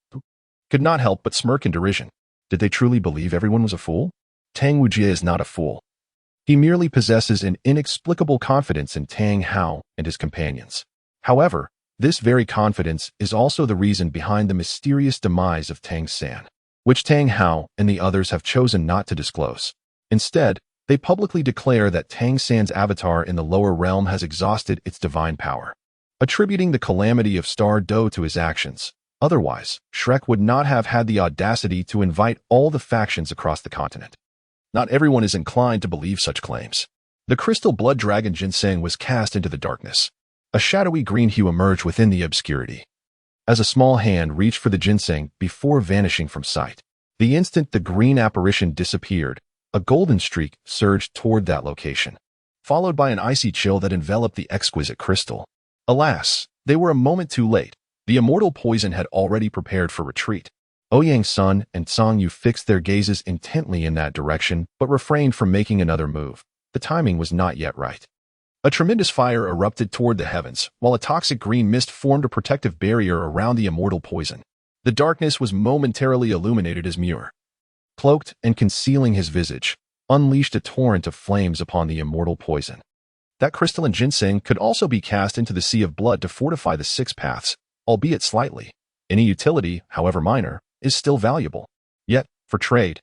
could not help but smirk in derision. Did they truly believe everyone was a fool? Tang Wujie is not a fool. He merely possesses an inexplicable confidence in Tang Hao and his companions. However, this very confidence is also the reason behind the mysterious demise of Tang San, which Tang Hao and the others have chosen not to disclose. Instead, they publicly declare that Tang San's avatar in the lower realm has exhausted its divine power, attributing the calamity of Star Do to his actions. Otherwise, Shrek would not have had the audacity to invite all the factions across the continent. Not everyone is inclined to believe such claims. The crystal blood dragon ginseng was cast into the darkness. A shadowy green hue emerged within the obscurity, as a small hand reached for the ginseng before vanishing from sight. The instant the green apparition disappeared, a golden streak surged toward that location, followed by an icy chill that enveloped the exquisite crystal. Alas, they were a moment too late. The immortal poison had already prepared for retreat. Ouyang Sun and Song Yu fixed their gazes intently in that direction, but refrained from making another move. The timing was not yet right. A tremendous fire erupted toward the heavens, while a toxic green mist formed a protective barrier around the immortal poison. The darkness was momentarily illuminated as Muir, cloaked and concealing his visage, unleashed a torrent of flames upon the immortal poison. That crystalline ginseng could also be cast into the sea of blood to fortify the six paths, albeit slightly. Any utility, however minor, is still valuable. Yet, for trade,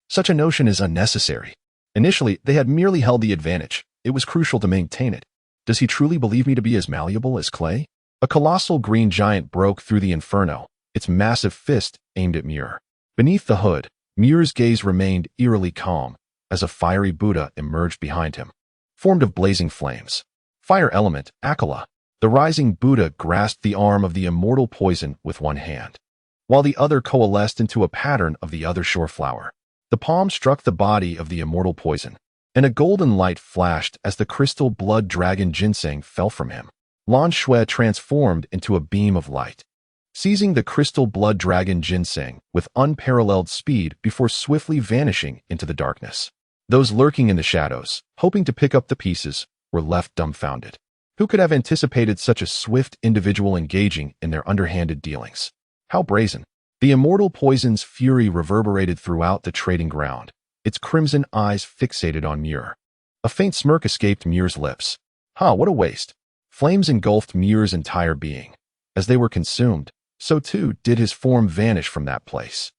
such a notion is unnecessary. Initially, they had merely held the advantage. It was crucial to maintain it. Does he truly believe me to be as malleable as clay? A colossal green giant broke through the inferno, its massive fist aimed at Muir. Beneath the hood, Muir's gaze remained eerily calm as a fiery Buddha emerged behind him, formed of blazing flames. Fire element, Akala. The rising Buddha grasped the arm of the immortal poison with one hand, while the other coalesced into a pattern of the other shore flower. The palm struck the body of the immortal poison, and a golden light flashed as the crystal blood dragon ginseng fell from him. Lan Shui transformed into a beam of light, seizing the crystal blood dragon ginseng with unparalleled speed before swiftly vanishing into the darkness. Those lurking in the shadows, hoping to pick up the pieces, were left dumbfounded. Who could have anticipated such a swift individual engaging in their underhanded dealings? How brazen! The immortal poison's fury reverberated throughout the trading ground, its crimson eyes fixated on Muir. A faint smirk escaped Muir's lips. What a waste! Flames engulfed Muir's entire being. As they were consumed, so too did his form vanish from that place.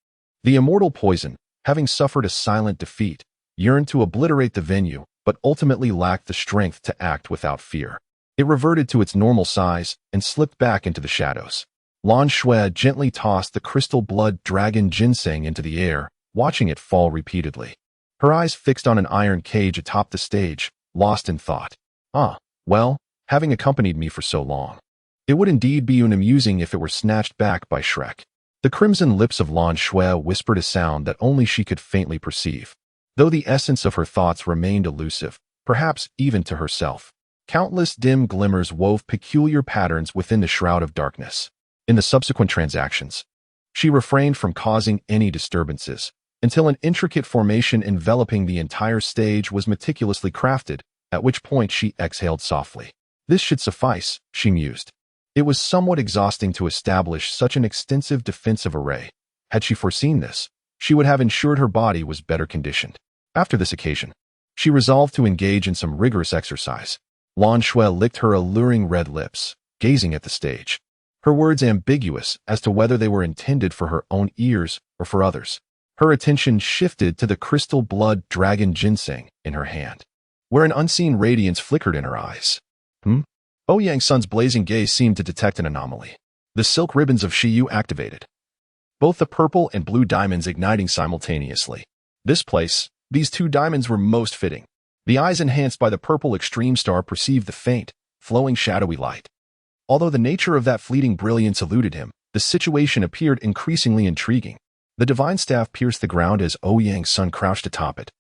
The immortal poison, having suffered a silent defeat, yearned to obliterate the venue, but ultimately lacked the strength to act without fear. It reverted to its normal size and slipped back into the shadows. Lan Shui gently tossed the crystal blood dragon ginseng into the air, watching it fall repeatedly. Her eyes fixed on an iron cage atop the stage, lost in thought. Well, having accompanied me for so long, it would indeed be amusing if it were snatched back by Shrek. The crimson lips of Lan Shui whispered a sound that only she could faintly perceive, though the essence of her thoughts remained elusive, perhaps even to herself. Countless dim glimmers wove peculiar patterns within the shroud of darkness. In the subsequent transactions, she refrained from causing any disturbances, until an intricate formation enveloping the entire stage was meticulously crafted, at which point she exhaled softly. This should suffice, she mused. It was somewhat exhausting to establish such an extensive defensive array. Had she foreseen this, she would have ensured her body was better conditioned. After this occasion, she resolved to engage in some rigorous exercise. Lan Shui licked her alluring red lips, gazing at the stage, her words ambiguous as to whether they were intended for her own ears or for others. Her attention shifted to the crystal blood dragon ginseng in her hand, where an unseen radiance flickered in her eyes. Ouyang Sun's blazing gaze seemed to detect an anomaly. The silk ribbons of Shiyu activated, both the purple and blue diamonds igniting simultaneously. This place, these two diamonds were most fitting. The eyes enhanced by the purple extreme star perceived the faint, flowing shadowy light. Although the nature of that fleeting brilliance eluded him, the situation appeared increasingly intriguing. The divine staff pierced the ground as Ouyang's son crouched atop it,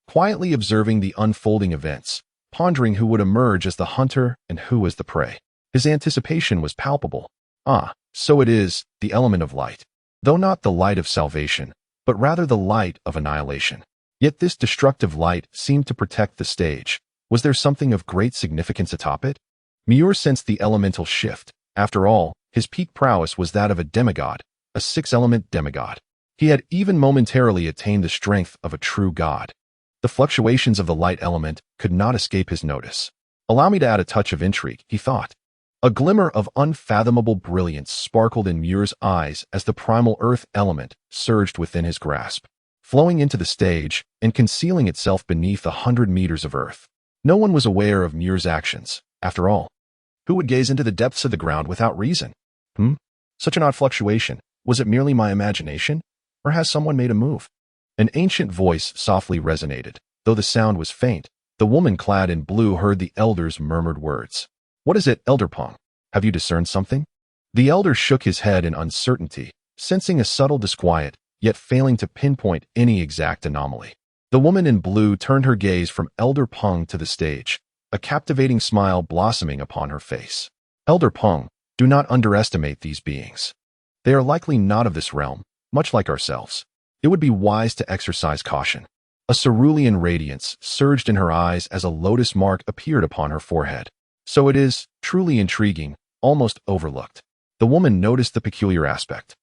quietly observing the unfolding events, pondering who would emerge as the hunter and who as the prey. His anticipation was palpable. Ah, so it is, the element of light. Though not the light of salvation, but rather the light of annihilation. Yet this destructive light seemed to protect the stage. Was there something of great significance atop it? Muir sensed the elemental shift. After all, his peak prowess was that of a demigod, a six-element demigod. He had even momentarily attained the strength of a true god. The fluctuations of the light element could not escape his notice. Allow me to add a touch of intrigue, he thought. A glimmer of unfathomable brilliance sparkled in Muir's eyes as the primal earth element surged within his grasp, flowing into the stage and concealing itself beneath 100 meters of earth. No one was aware of Muir's actions, after all. Who would gaze into the depths of the ground without reason? Such an odd fluctuation. Was it merely my imagination? Or has someone made a move? An ancient voice softly resonated. Though the sound was faint, the woman clad in blue heard the elder's murmured words. What is it, Elder Pong? Have you discerned something? The elder shook his head in uncertainty, sensing a subtle disquiet, yet failing to pinpoint any exact anomaly. The woman in blue turned her gaze from Elder Pong to the stage, a captivating smile blossoming upon her face. Elder Pong, do not underestimate these beings. They are likely not of this realm, much like ourselves. It would be wise to exercise caution. A cerulean radiance surged in her eyes as a lotus mark appeared upon her forehead. So it is, truly intriguing, almost overlooked. The woman noticed the peculiar aspect.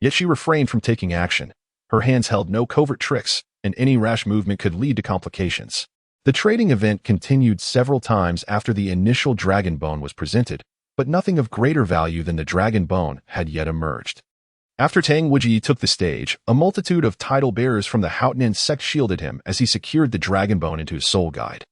Yet she refrained from taking action. Her hands held no covert tricks, and any rash movement could lead to complications. The trading event continued several times after the initial dragon bone was presented, but nothing of greater value than the dragon bone had yet emerged. After Tang Wuji took the stage, a multitude of title bearers from the Hautian sect shielded him as he secured the dragon bone into his soul guide,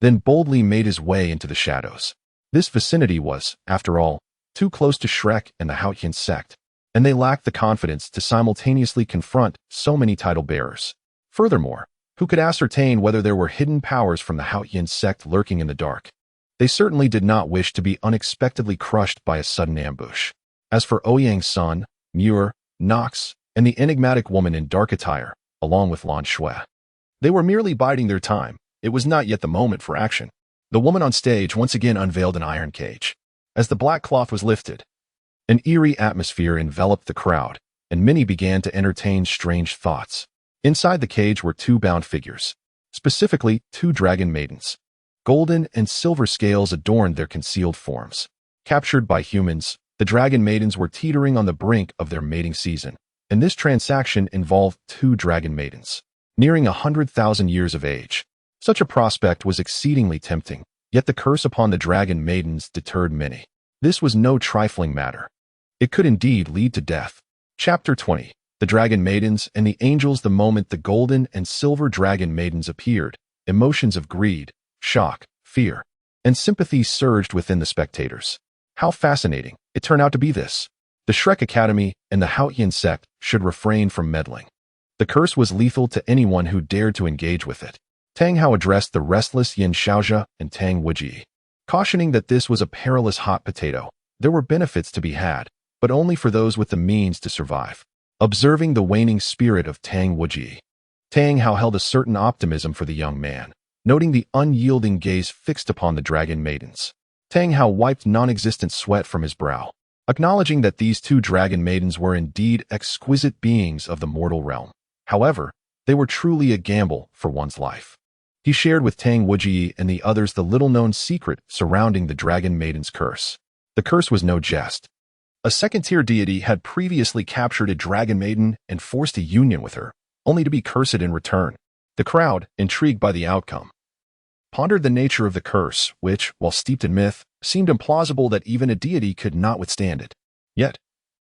then boldly made his way into the shadows. This vicinity was, after all, too close to Shrek and the Hautian sect, and they lacked the confidence to simultaneously confront so many title bearers. Furthermore, who could ascertain whether there were hidden powers from the Hautian sect lurking in the dark? They certainly did not wish to be unexpectedly crushed by a sudden ambush. As for Ouyang's son, Muir, Nox, and the enigmatic woman in dark attire, along with Lan Shui, they were merely biding their time. It was not yet the moment for action. The woman on stage once again unveiled an iron cage. As the black cloth was lifted, an eerie atmosphere enveloped the crowd, and many began to entertain strange thoughts. Inside the cage were two bound figures, specifically two dragon maidens. Golden and silver scales adorned their concealed forms. Captured by humans, the dragon maidens were teetering on the brink of their mating season, and this transaction involved two dragon maidens, nearing 100,000 years of age. Such a prospect was exceedingly tempting, yet the curse upon the dragon maidens deterred many. This was no trifling matter. It could indeed lead to death. Chapter 20. The Dragon Maidens and the Angels. The moment the golden and silver dragon maidens appeared, emotions of greed, shock, fear, and sympathy surged within the spectators. How fascinating. It turned out to be this. The Shrek Academy and the Hautian sect should refrain from meddling. The curse was lethal to anyone who dared to engage with it. Tang Hao addressed the restless Yin Xiaozhe and Tang Wuji, cautioning that this was a perilous hot potato. There were benefits to be had, but only for those with the means to survive. Observing the waning spirit of Tang Wuji, Tang Hao held a certain optimism for the young man, noting the unyielding gaze fixed upon the dragon maidens. Tang Hao wiped non-existent sweat from his brow, acknowledging that these two dragon maidens were indeed exquisite beings of the mortal realm. However, they were truly a gamble for one's life. He shared with Tang Wuji and the others the little-known secret surrounding the dragon maiden's curse. The curse was no jest. A second-tier deity had previously captured a dragon maiden and forced a union with her, only to be cursed in return. The crowd, intrigued by the outcome, pondered the nature of the curse, which, while steeped in myth, seemed implausible that even a deity could not withstand it. Yet,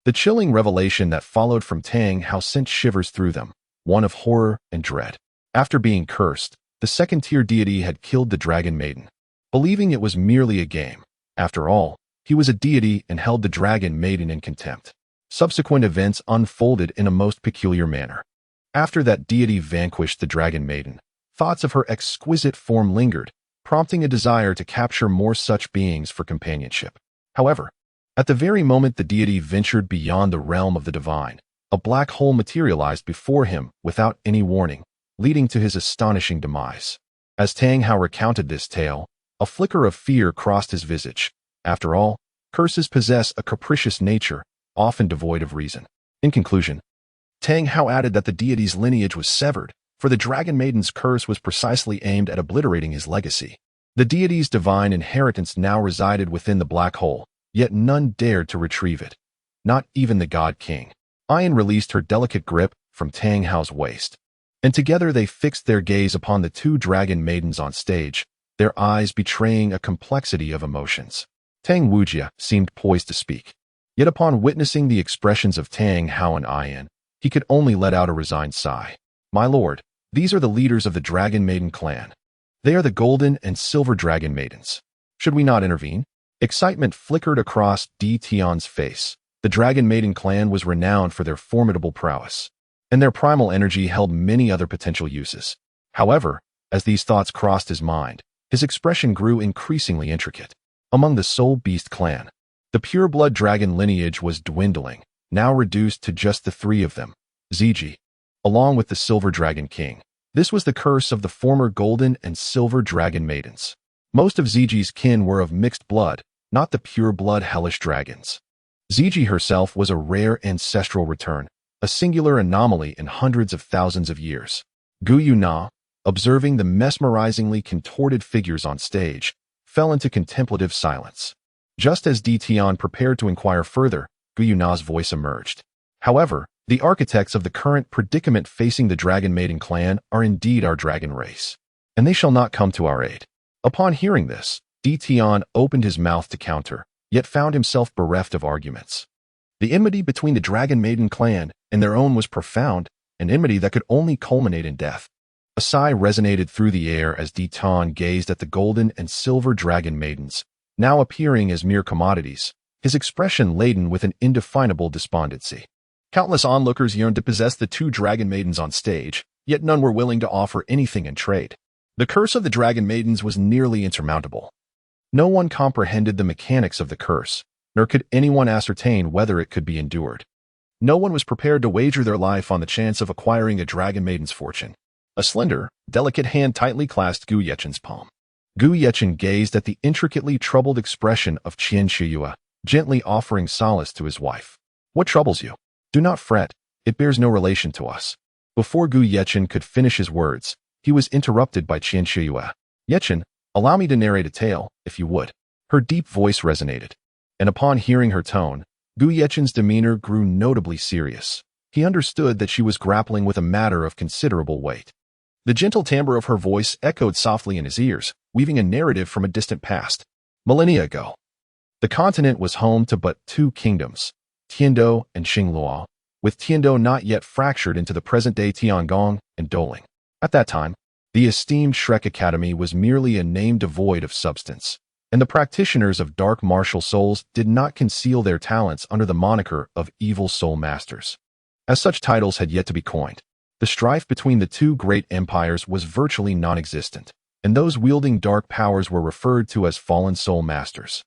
the chilling revelation that followed from Tang Hao sent shivers through them, one of horror and dread. After being cursed, the second-tier deity had killed the dragon maiden, believing it was merely a game. After all, he was a deity and held the dragon maiden in contempt. Subsequent events unfolded in a most peculiar manner. After that deity vanquished the dragon maiden, Thoughts of her exquisite form lingered, prompting a desire to capture more such beings for companionship. However, at the very moment the deity ventured beyond the realm of the divine, a black hole materialized before him without any warning, leading to his astonishing demise. As Tang Hao recounted this tale, a flicker of fear crossed his visage. After all, curses possess a capricious nature, often devoid of reason. In conclusion, Tang Hao added that the deity's lineage was severed, for the Dragon Maiden's curse was precisely aimed at obliterating his legacy. The deity's divine inheritance now resided within the black hole, yet none dared to retrieve it. Not even the God King. Ian released her delicate grip from Tang Hao's waist, and together they fixed their gaze upon the two Dragon Maidens on stage, their eyes betraying a complexity of emotions. Tang Wujia seemed poised to speak, yet upon witnessing the expressions of Tang Hao and Ian, he could only let out a resigned sigh. My lord, these are the leaders of the Dragon Maiden clan. They are the Golden and Silver Dragon Maidens. Should we not intervene? Excitement flickered across Di Tian's face. The Dragon Maiden clan was renowned for their formidable prowess, and their primal energy held many other potential uses. However, as these thoughts crossed his mind, his expression grew increasingly intricate. Among the Soul Beast clan, the pure-blood dragon lineage was dwindling, now reduced to just the three of them, Ziji, along with the Silver Dragon King. This was the curse of the former Golden and Silver Dragon Maidens. Most of Ziji's kin were of mixed blood, not the pure-blood hellish dragons. Ziji herself was a rare ancestral return, a singular anomaly in hundreds of thousands of years. Gu Yuna, observing the mesmerizingly contorted figures on stage, fell into contemplative silence. Just as Di Tian prepared to inquire further, Gu Yuna's voice emerged. However, the architects of the current predicament facing the Dragon Maiden clan are indeed our dragon race, and they shall not come to our aid. Upon hearing this, Di Tian opened his mouth to counter, yet found himself bereft of arguments. The enmity between the Dragon Maiden clan and their own was profound, an enmity that could only culminate in death. A sigh resonated through the air as Di Tian gazed at the Golden and Silver Dragon Maidens, now appearing as mere commodities, his expression laden with an indefinable despondency. Countless onlookers yearned to possess the two Dragon Maidens on stage, yet none were willing to offer anything in trade. The curse of the Dragon Maidens was nearly insurmountable. No one comprehended the mechanics of the curse, nor could anyone ascertain whether it could be endured. No one was prepared to wager their life on the chance of acquiring a Dragon Maiden's fortune. A slender, delicate hand tightly clasped Gu Yechen's palm. Gu Yechen gazed at the intricately troubled expression of Qian Shiyue, gently offering solace to his wife. What troubles you? Do not fret, it bears no relation to us. Before Gu Yechen could finish his words, he was interrupted by Qian Shiyue. Yechen, allow me to narrate a tale, if you would. Her deep voice resonated, and upon hearing her tone, Gu Yechen's demeanor grew notably serious. He understood that she was grappling with a matter of considerable weight. The gentle timbre of her voice echoed softly in his ears, weaving a narrative from a distant past. Millennia ago, the continent was home to but two kingdoms, Tiando and Xingluo, with Tiando not yet fractured into the present-day Tiangong and Douluo. At that time, the esteemed Shrek Academy was merely a name devoid of substance, and the practitioners of dark martial souls did not conceal their talents under the moniker of evil soul masters, as such titles had yet to be coined. The strife between the two great empires was virtually non-existent, and those wielding dark powers were referred to as fallen soul masters.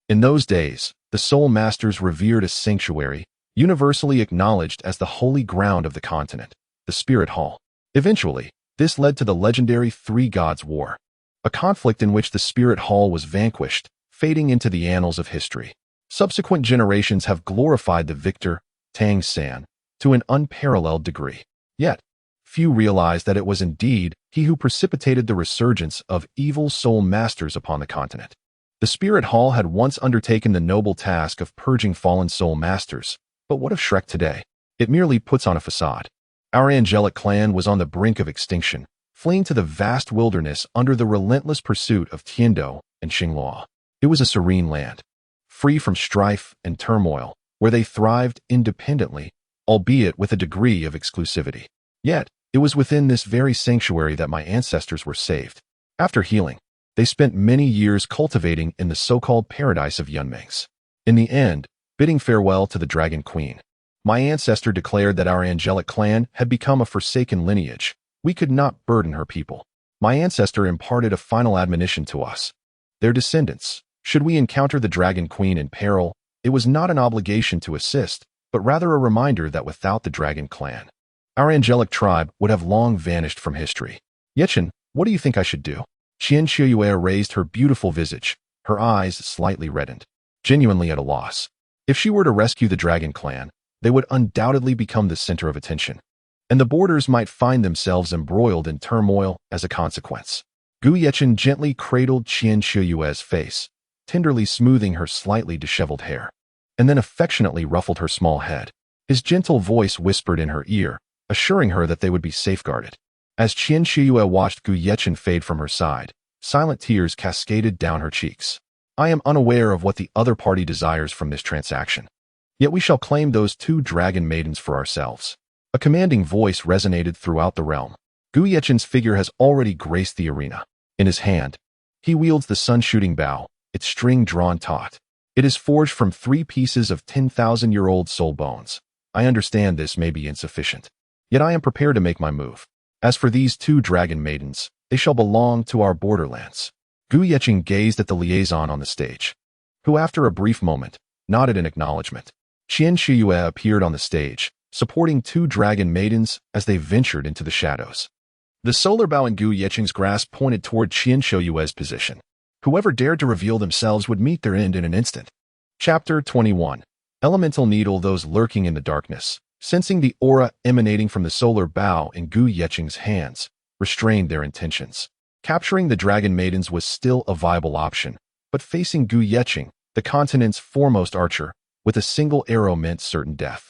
In those days, the soul masters revered a sanctuary, universally acknowledged as the holy ground of the continent, the Spirit Hall. Eventually, this led to the legendary Three Gods War, a conflict in which the Spirit Hall was vanquished, fading into the annals of history. Subsequent generations have glorified the victor, Tang San, to an unparalleled degree. Yet, few realize that it was indeed he who precipitated the resurgence of evil soul masters upon the continent. The Spirit Hall had once undertaken the noble task of purging fallen soul masters, but what of Shrek today? It merely puts on a facade. Our angelic clan was on the brink of extinction, fleeing to the vast wilderness under the relentless pursuit of Tiando and Xingluo. It was a serene land, free from strife and turmoil, where they thrived independently, albeit with a degree of exclusivity. Yet, it was within this very sanctuary that my ancestors were saved. After healing, they spent many years cultivating in the so-called paradise of Yunmings. In the end, bidding farewell to the Dragon Queen, my ancestor declared that our angelic clan had become a forsaken lineage. We could not burden her people. My ancestor imparted a final admonition to us. Their descendants, should we encounter the Dragon Queen in peril, it was not an obligation to assist, but rather a reminder that without the Dragon Clan, our angelic tribe would have long vanished from history. Yechen, what do you think I should do? Qian Shiyue raised her beautiful visage, her eyes slightly reddened, genuinely at a loss. If she were to rescue the Dragon Clan, they would undoubtedly become the center of attention, and the borders might find themselves embroiled in turmoil as a consequence. Gu Yechen gently cradled Qian Shiyue's face, tenderly smoothing her slightly disheveled hair, and then affectionately ruffled her small head. His gentle voice whispered in her ear, assuring her that they would be safeguarded. As Qian Shiyue watched Gu Yechen fade from her side, silent tears cascaded down her cheeks. I am unaware of what the other party desires from this transaction. Yet we shall claim those 2 dragon maidens for ourselves. A commanding voice resonated throughout the realm. Gu Yechen's figure has already graced the arena. In his hand, he wields the sun-shooting bow, its string drawn taut. It is forged from 3 pieces of 10,000-year-old soul bones. I understand this may be insufficient, yet I am prepared to make my move. As for these 2 dragon maidens, they shall belong to our borderlands. Gu Yechen gazed at the liaison on the stage, who after a brief moment, nodded in acknowledgement. Qian Shiyue appeared on the stage, supporting 2 dragon maidens as they ventured into the shadows. The solar bow in Gu Yechen's grasp pointed toward Qian Shiyue's position. Whoever dared to reveal themselves would meet their end in an instant. Chapter 21. Elemental Needle. Those lurking in the darkness, sensing the aura emanating from the solar bow in Gu Yechen's hands, restrained their intentions. Capturing the dragon maidens was still a viable option, but facing Gu Yechen, the continent's foremost archer, with a single arrow meant certain death.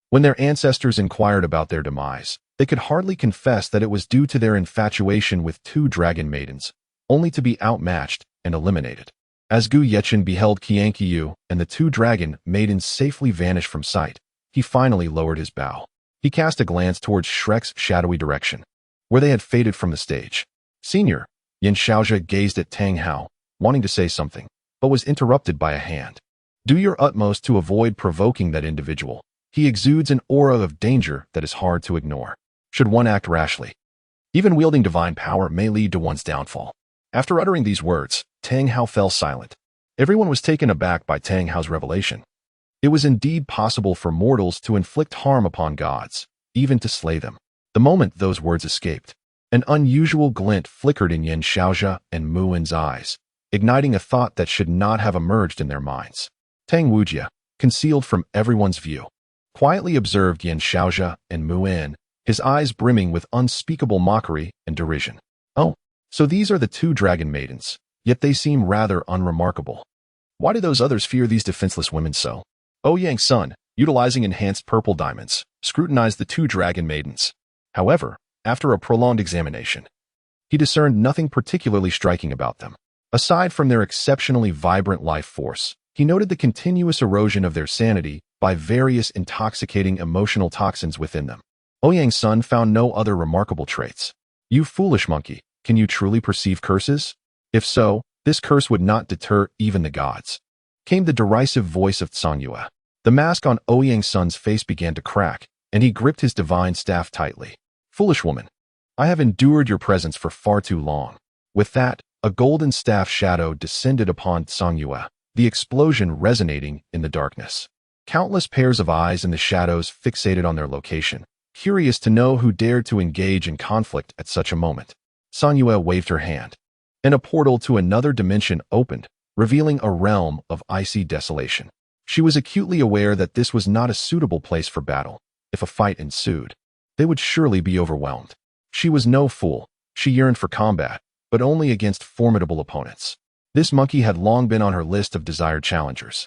When their ancestors inquired about their demise, they could hardly confess that it was due to their infatuation with 2 dragon maidens, only to be outmatched and eliminated. As Gu Yechen beheld Qian Qiyu and the 2 dragon maidens safely vanish from sight, he finally lowered his bow. He cast a glance towards Shrek's shadowy direction, where they had faded from the stage. Senior, Yin Xiaozhe gazed at Tang Hao, wanting to say something, but was interrupted by a hand. Do your utmost to avoid provoking that individual. He exudes an aura of danger that is hard to ignore. Should one act rashly, even wielding divine power may lead to one's downfall. After uttering these words, Tang Hao fell silent. Everyone was taken aback by Tang Hao's revelation. It was indeed possible for mortals to inflict harm upon gods, even to slay them. The moment those words escaped, an unusual glint flickered in Yin Xiaozhe and Mu Wen's eyes, igniting a thought that should not have emerged in their minds. Tang Wujie, concealed from everyone's view, quietly observed Yin Xiaozhe and Mu Wen, his eyes brimming with unspeakable mockery and derision. Oh, so these are the 2 dragon maidens, yet they seem rather unremarkable. Why do those others fear these defenseless women so? Ouyang's son, utilizing enhanced purple diamonds, scrutinized the 2 dragon maidens. However, after a prolonged examination, he discerned nothing particularly striking about them. Aside from their exceptionally vibrant life force, he noted the continuous erosion of their sanity by various intoxicating emotional toxins within them. Ouyang's son found no other remarkable traits. You foolish monkey, can you truly perceive curses? If so, this curse would not deter even the gods. Came the derisive voice of Tsongyue. The mask on Ouyang's son's face began to crack, and he gripped his divine staff tightly. Foolish woman, I have endured your presence for far too long. With that, a golden staff shadow descended upon Tsongyue, the explosion resonating in the darkness. Countless pairs of eyes in the shadows fixated on their location, curious to know who dared to engage in conflict at such a moment. Tsongyue waved her hand, and a portal to another dimension opened, revealing a realm of icy desolation. She was acutely aware that this was not a suitable place for battle. If a fight ensued, they would surely be overwhelmed. She was no fool. She yearned for combat, but only against formidable opponents. This monkey had long been on her list of desired challengers.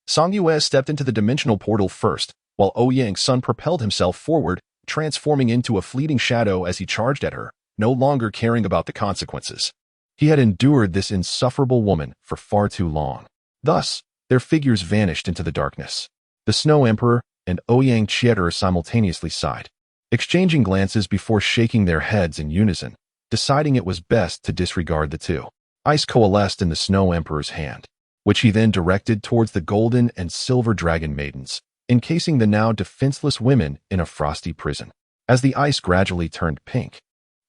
Tsongyue stepped into the dimensional portal first, while Ouyang's son propelled himself forward, transforming into a fleeting shadow as he charged at her, no longer caring about the consequences. He had endured this insufferable woman for far too long. Thus, their figures vanished into the darkness. The Snow Emperor and Ouyang Chieter simultaneously sighed, exchanging glances before shaking their heads in unison, deciding it was best to disregard the 2. Ice coalesced in the Snow Emperor's hand, which he then directed towards the golden and silver dragon maidens, encasing the now defenseless women in a frosty prison. As the ice gradually turned pink,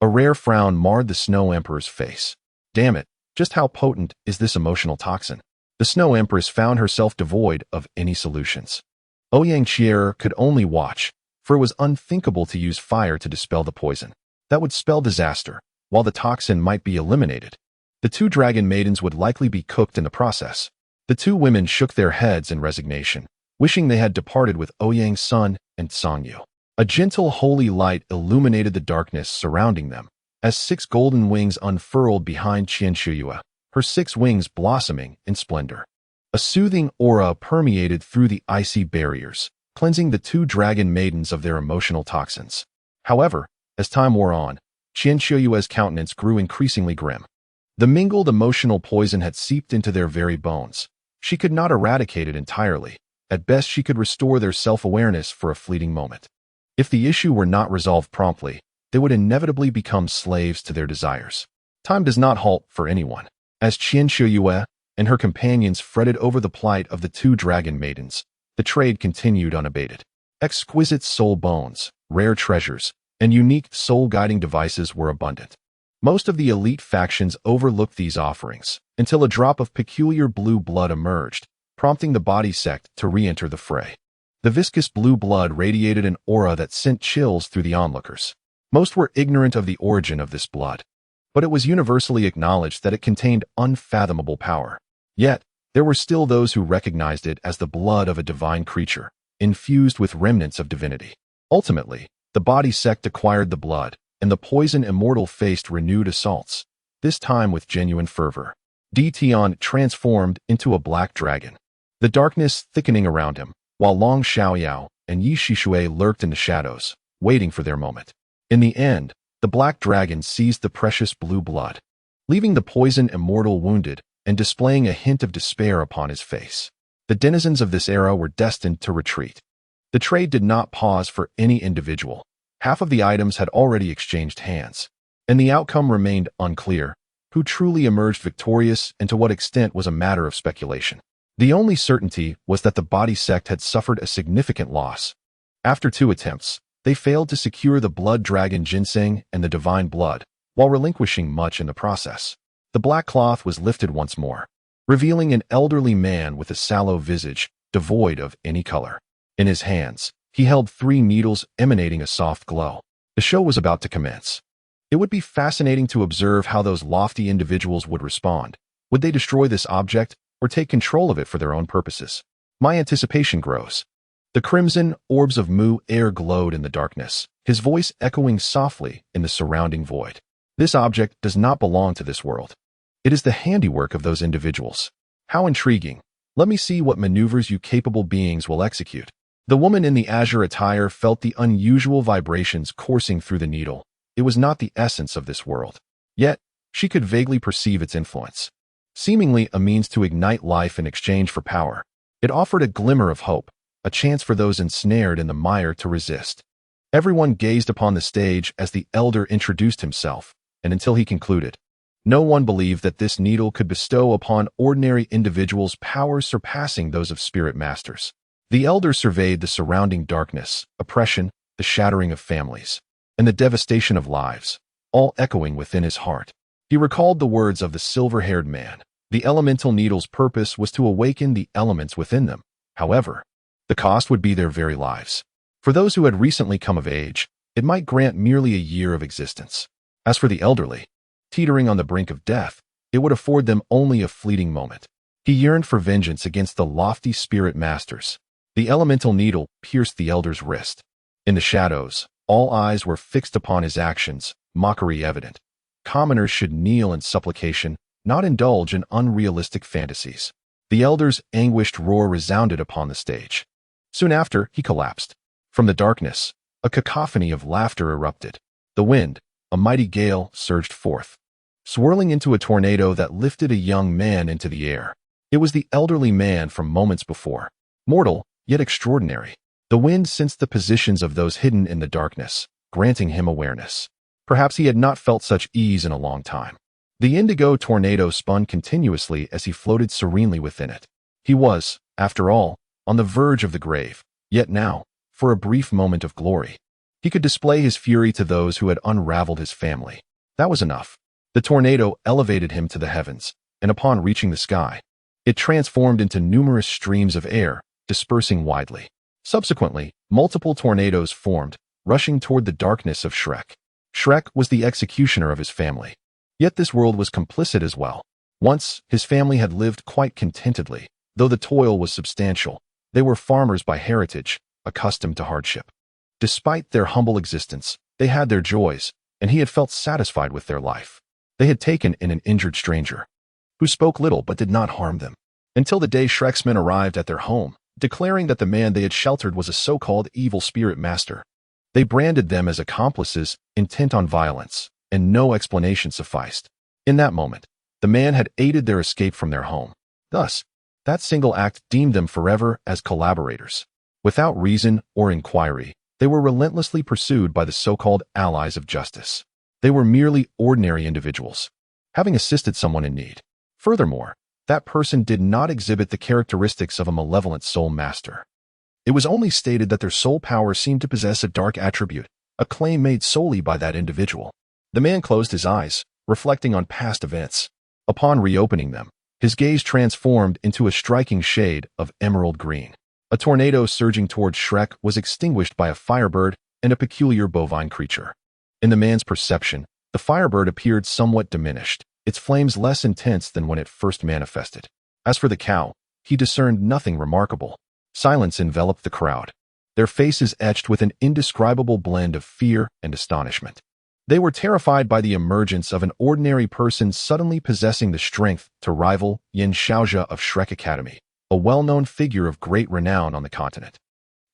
A rare frown marred the Snow Emperor's face. Damn it, just how potent is this emotional toxin? The Snow Empress found herself devoid of any solutions. Ouyang Qier could only watch, for it was unthinkable to use fire to dispel the poison. That would spell disaster, while the toxin might be eliminated. The two dragon maidens would likely be cooked in the process. The two women shook their heads in resignation, wishing they had departed with Ouyang's son and Songyu. A gentle holy light illuminated the darkness surrounding them, as 6 golden wings unfurled behind Qianshuyue, her 6 wings blossoming in splendor. A soothing aura permeated through the icy barriers, cleansing the two dragon maidens of their emotional toxins. However, as time wore on, Qianshuyue's countenance grew increasingly grim. The mingled emotional poison had seeped into their very bones. She could not eradicate it entirely. At best, she could restore their self-awareness for a fleeting moment. If the issue were not resolved promptly, they would inevitably become slaves to their desires. Time does not halt for anyone. As Qianshuyue and her companions fretted over the plight of the two dragon maidens, the trade continued unabated. Exquisite soul bones, rare treasures, and unique soul-guiding devices were abundant. Most of the elite factions overlooked these offerings, until a drop of peculiar blue blood emerged, prompting the body sect to re-enter the fray. The viscous blue blood radiated an aura that sent chills through the onlookers. Most were ignorant of the origin of this blood, but it was universally acknowledged that it contained unfathomable power. Yet, there were still those who recognized it as the blood of a divine creature, infused with remnants of divinity. Ultimately, the body sect acquired the blood, and the poison immortal faced renewed assaults, this time with genuine fervor. Dition transformed into a black dragon, the darkness thickening around him, while Long Xiaoyao and Yi Shishui lurked in the shadows, waiting for their moment. In the end, the black dragon seized the precious blue blood, leaving the poison immortal wounded and displaying a hint of despair upon his face. The denizens of this era were destined to retreat. The trade did not pause for any individual. Half of the items had already exchanged hands, and the outcome remained unclear. Who truly emerged victorious and to what extent was a matter of speculation. The only certainty was that the body sect had suffered a significant loss. After 2 attempts, they failed to secure the blood dragon ginseng and the divine blood, while relinquishing much in the process. The black cloth was lifted once more, revealing an elderly man with a sallow visage, devoid of any color. In his hands, he held 3 needles emanating a soft glow. The show was about to commence. It would be fascinating to observe how those lofty individuals would respond. Would they destroy this object, or take control of it for their own purposes? My anticipation grows. The crimson orbs of Mu air glowed in the darkness, his voice echoing softly in the surrounding void. This object does not belong to this world. It is the handiwork of those individuals. How intriguing. Let me see what maneuvers you capable beings will execute. The woman in the azure attire felt the unusual vibrations coursing through the needle. It was not the essence of this world. Yet, she could vaguely perceive its influence. Seemingly a means to ignite life in exchange for power. It offered a glimmer of hope, a chance for those ensnared in the mire to resist. Everyone gazed upon the stage as the elder introduced himself, and until he concluded, no one believed that this needle could bestow upon ordinary individuals powers surpassing those of spirit masters. The elder surveyed the surrounding darkness, oppression, the shattering of families, and the devastation of lives, all echoing within his heart. He recalled the words of the silver-haired man. The elemental needle's purpose was to awaken the elements within them. However, the cost would be their very lives. For those who had recently come of age, it might grant merely a year of existence. As for the elderly, teetering on the brink of death, it would afford them only a fleeting moment. He yearned for vengeance against the lofty spirit masters. The elemental needle pierced the elder's wrist. In the shadows, all eyes were fixed upon his actions, mockery evident. Commoners should kneel in supplication, not indulge in unrealistic fantasies. The elder's anguished roar resounded upon the stage. Soon after, he collapsed. From the darkness, a cacophony of laughter erupted. The wind, a mighty gale, surged forth, swirling into a tornado that lifted a young man into the air. It was the elderly man from moments before. Mortal, yet extraordinary. The wind sensed the positions of those hidden in the darkness, granting him awareness. Perhaps he had not felt such ease in a long time. The indigo tornado spun continuously as he floated serenely within it. He was, after all, on the verge of the grave, yet now, for a brief moment of glory, He could display his fury to those who had unraveled his family. That was enough. The tornado elevated him to the heavens, and upon reaching the sky, it transformed into numerous streams of air, dispersing widely. Subsequently, multiple tornadoes formed, rushing toward the darkness of Shrek. Shrek was the executioner of his family. Yet this world was complicit as well. Once, his family had lived quite contentedly. Though the toil was substantial, they were farmers by heritage, accustomed to hardship. Despite their humble existence, they had their joys, and he had felt satisfied with their life. They had taken in an injured stranger, who spoke little but did not harm them, until the day Shrek's men arrived at their home, declaring that the man they had sheltered was a so-called evil spirit master. They branded them as accomplices, intent on violence, and no explanation sufficed. In that moment, the man had aided their escape from their home. Thus, that single act deemed them forever as collaborators. Without reason or inquiry, they were relentlessly pursued by the so-called allies of justice. They were merely ordinary individuals, having assisted someone in need. Furthermore, that person did not exhibit the characteristics of a malevolent soul master. It was only stated that their soul power seemed to possess a dark attribute, a claim made solely by that individual. The man closed his eyes, reflecting on past events. Upon reopening them, his gaze transformed into a striking shade of emerald green. A tornado surging towards Shrek was extinguished by a firebird and a peculiar bovine creature. In the man's perception, the firebird appeared somewhat diminished, its flames less intense than when it first manifested. As for the cow, he discerned nothing remarkable. Silence enveloped the crowd, their faces etched with an indescribable blend of fear and astonishment. They were terrified by the emergence of an ordinary person suddenly possessing the strength to rival Yin Xiaojia of Shrek Academy, a well-known figure of great renown on the continent.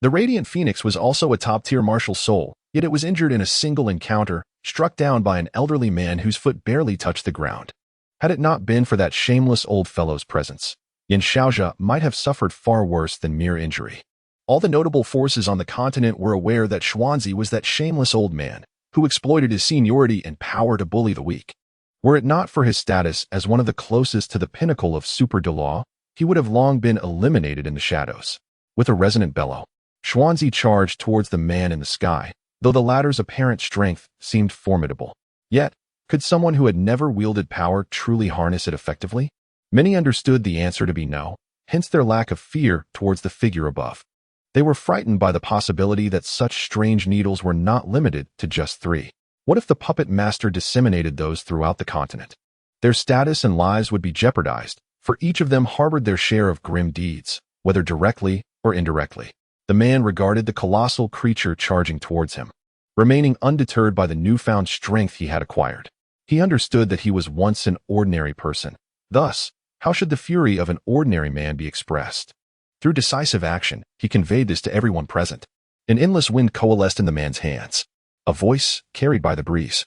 The Radiant Phoenix was also a top-tier martial soul, yet it was injured in a single encounter, struck down by an elderly man whose foot barely touched the ground. Had it not been for that shameless old fellow's presence, Yin Xiaojia might have suffered far worse than mere injury. All the notable forces on the continent were aware that Xuanzi was that shameless old man, who exploited his seniority and power to bully the weak. Were it not for his status as one of the closest to the pinnacle of Super Douluo, he would have long been eliminated in the shadows. With a resonant bellow, Xuanzi charged towards the man in the sky, though the latter's apparent strength seemed formidable. Yet, could someone who had never wielded power truly harness it effectively? Many understood the answer to be no, hence their lack of fear towards the figure above. They were frightened by the possibility that such strange needles were not limited to just 3. What if the puppet master disseminated those throughout the continent? Their status and lives would be jeopardized, for each of them harbored their share of grim deeds, whether directly or indirectly. The man regarded the colossal creature charging towards him, remaining undeterred by the newfound strength he had acquired. He understood that he was once an ordinary person. Thus, how should the fury of an ordinary man be expressed? Through decisive action, he conveyed this to everyone present. An endless wind coalesced in the man's hands. A voice, carried by the breeze,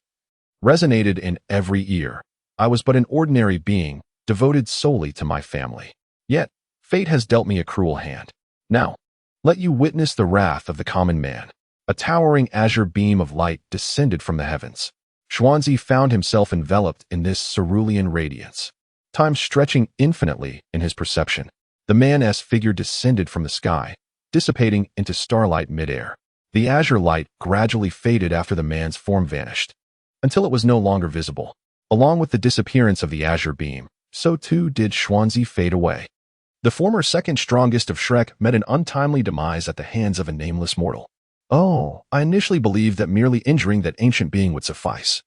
resonated in every ear. I was but an ordinary being, devoted solely to my family. Yet, fate has dealt me a cruel hand. Now, let you witness the wrath of the common man. A towering azure beam of light descended from the heavens. Xuanzi found himself enveloped in this cerulean radiance, time stretching infinitely in his perception. The man's figure descended from the sky, dissipating into starlight midair. The azure light gradually faded after the man's form vanished, until it was no longer visible. Along with the disappearance of the azure beam, so too did Xuanzi fade away. The former second strongest of Shrek met an untimely demise at the hands of a nameless mortal. Oh, I initially believed that merely injuring that ancient being would suffice.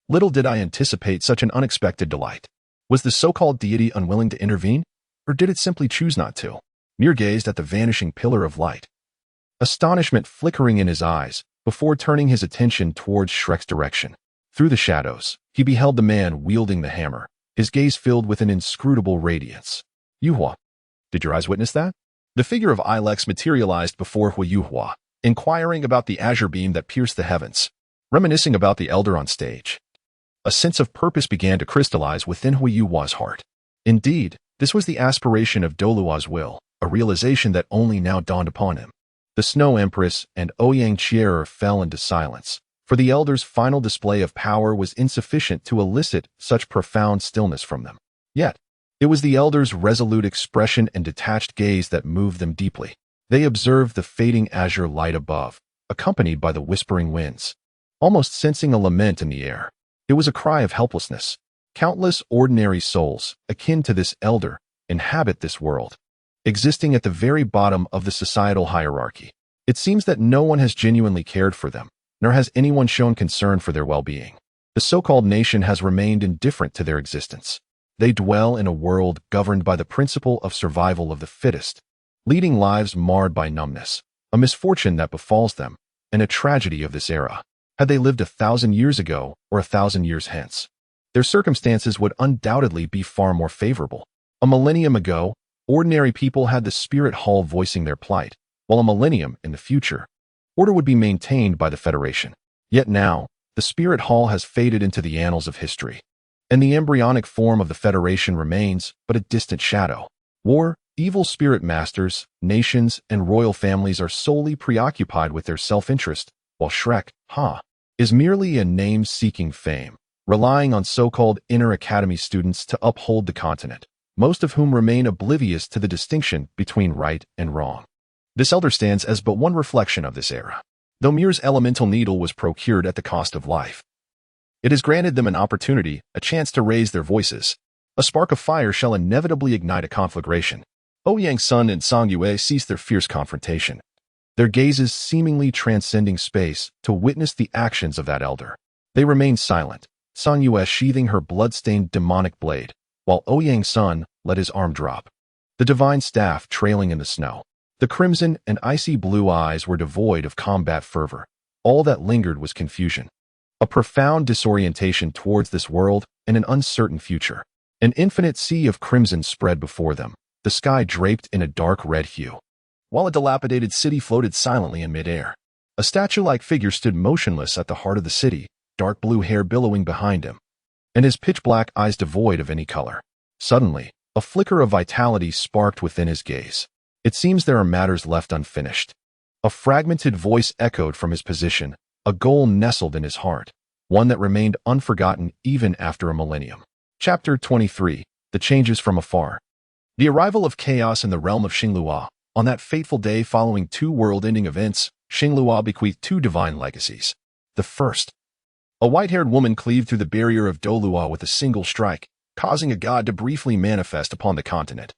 Little did I anticipate such an unexpected delight. Was the so-called deity unwilling to intervene, or did it simply choose not to? Mir gazed at the vanishing pillar of light, astonishment flickering in his eyes, before turning his attention towards Shrek's direction. Through the shadows, he beheld the man wielding the hammer, his gaze filled with an inscrutable radiance. Yuhua, did your eyes witness that? The figure of Ilex materialized before Hui Yuhua, inquiring about the azure beam that pierced the heavens, reminiscing about the elder on stage. A sense of purpose began to crystallize within Hui Yuhua's heart. Indeed, this was the aspiration of Douluo's will, a realization that only now dawned upon him. The Snow Empress and Ouyang Chierer fell into silence, for the elder's final display of power was insufficient to elicit such profound stillness from them. Yet, it was the elder's resolute expression and detached gaze that moved them deeply. They observed the fading azure light above, accompanied by the whispering winds, almost sensing a lament in the air. It was a cry of helplessness. Countless ordinary souls, akin to this elder, inhabit this world, existing at the very bottom of the societal hierarchy. It seems that no one has genuinely cared for them, nor has anyone shown concern for their well-being. The so-called nation has remained indifferent to their existence. They dwell in a world governed by the principle of survival of the fittest, leading lives marred by numbness, a misfortune that befalls them, and a tragedy of this era. Had they lived 1,000 years ago or 1,000 years hence, their circumstances would undoubtedly be far more favorable. A millennium ago, ordinary people had the spirit hall voicing their plight, while a millennium in the future, order would be maintained by the Federation. Yet now, the spirit hall has faded into the annals of history, and the embryonic form of the Federation remains but a distant shadow. War, evil spirit masters, nations, and royal families are solely preoccupied with their self-interest, while Shrek, is merely a name seeking fame, relying on so-called inner academy students to uphold the continent, most of whom remain oblivious to the distinction between right and wrong. This elder stands as but one reflection of this era. Though Mir's elemental needle was procured at the cost of life, it has granted them an opportunity, a chance to raise their voices. A spark of fire shall inevitably ignite a conflagration. Ouyang's Sun and Song Yue cease their fierce confrontation, their gazes seemingly transcending space to witness the actions of that elder. They remain silent, Song Yue sheathing her blood-stained demonic blade, while Ouyang's Sun let his arm drop, the divine staff trailing in the snow. The crimson and icy blue eyes were devoid of combat fervor. All that lingered was confusion, a profound disorientation towards this world and an uncertain future. An infinite sea of crimson spread before them, the sky draped in a dark red hue, while a dilapidated city floated silently in midair. A statue-like figure stood motionless at the heart of the city, dark blue hair billowing behind him, and his pitch-black eyes devoid of any color. Suddenly, a flicker of vitality sparked within his gaze. It seems there are matters left unfinished. A fragmented voice echoed from his position, a goal nestled in his heart, one that remained unforgotten even after a millennium. Chapter 23. The Changes from Afar. The arrival of chaos in the realm of Xingluo. On that fateful day following two world-ending events, Xingluo bequeathed two divine legacies. The first, a white-haired woman cleaved through the barrier of Douluo with a single strike, causing a god to briefly manifest upon the continent.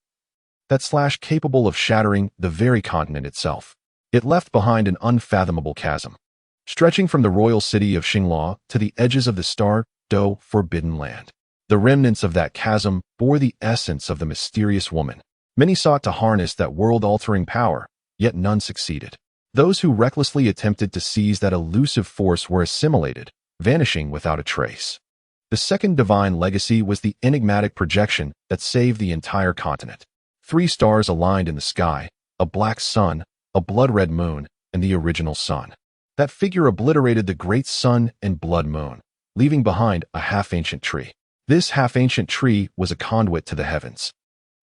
That slash capable of shattering the very continent itself. It left behind an unfathomable chasm, stretching from the royal city of Xingluo to the edges of the Star-Do Forbidden Land. The remnants of that chasm bore the essence of the mysterious woman. Many sought to harness that world-altering power, yet none succeeded. Those who recklessly attempted to seize that elusive force were assimilated, vanishing without a trace. The second divine legacy was the enigmatic projection that saved the entire continent. 3 stars aligned in the sky, a black sun, a blood-red moon, and the original sun. That figure obliterated the great sun and blood moon, leaving behind a half-ancient tree. This half-ancient tree was a conduit to the heavens,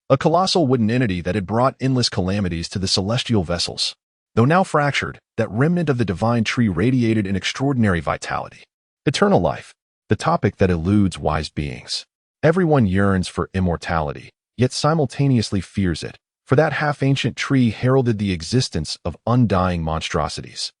a colossal wooden entity that had brought endless calamities to the celestial vessels. Though now fractured, that remnant of the divine tree radiated an extraordinary vitality. Eternal life, the topic that eludes wise beings. Everyone yearns for immortality, yet simultaneously fears it, for that half-ancient tree heralded the existence of undying monstrosities.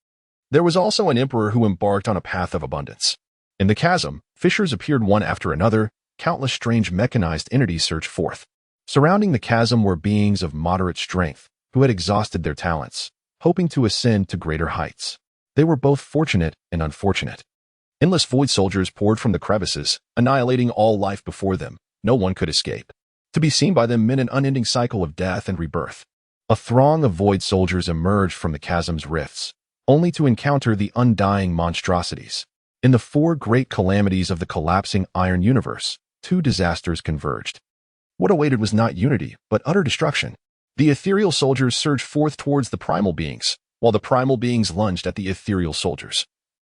There was also an emperor who embarked on a path of abundance. In the chasm, fissures appeared one after another, countless strange mechanized entities surged forth. Surrounding the chasm were beings of moderate strength, who had exhausted their talents, hoping to ascend to greater heights. They were both fortunate and unfortunate. Endless void soldiers poured from the crevices, annihilating all life before them. No one could escape. To be seen by them meant an unending cycle of death and rebirth. A throng of void soldiers emerged from the chasm's rifts, only to encounter the undying monstrosities. In the 4 great calamities of the collapsing iron universe, 2 disasters converged. What awaited was not unity, but utter destruction. The ethereal soldiers surged forth towards the primal beings, while the primal beings lunged at the ethereal soldiers,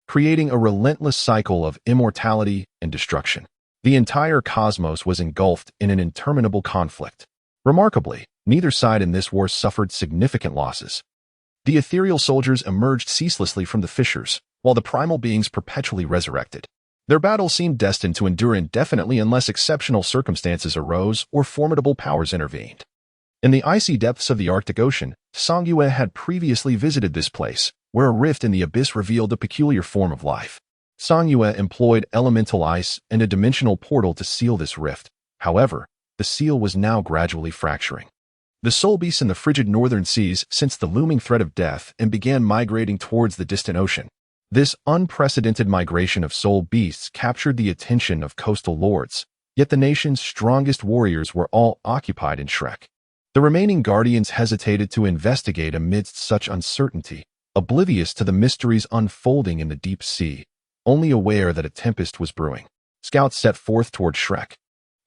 creating a relentless cycle of immortality and destruction. The entire cosmos was engulfed in an interminable conflict. Remarkably, neither side in this war suffered significant losses. The ethereal soldiers emerged ceaselessly from the fissures, while the primal beings perpetually resurrected. Their battle seemed destined to endure indefinitely unless exceptional circumstances arose or formidable powers intervened. In the icy depths of the Arctic Ocean, Song Yue had previously visited this place, where a rift in the abyss revealed a peculiar form of life. Song Yue employed elemental ice and a dimensional portal to seal this rift. However, the seal was now gradually fracturing. The soul beasts in the frigid northern seas sensed the looming threat of death and began migrating towards the distant ocean. This unprecedented migration of soul beasts captured the attention of coastal lords, yet the nation's strongest warriors were all occupied in Shrek. The remaining guardians hesitated to investigate amidst such uncertainty, oblivious to the mysteries unfolding in the deep sea, only aware that a tempest was brewing. Scouts set forth toward Shrek,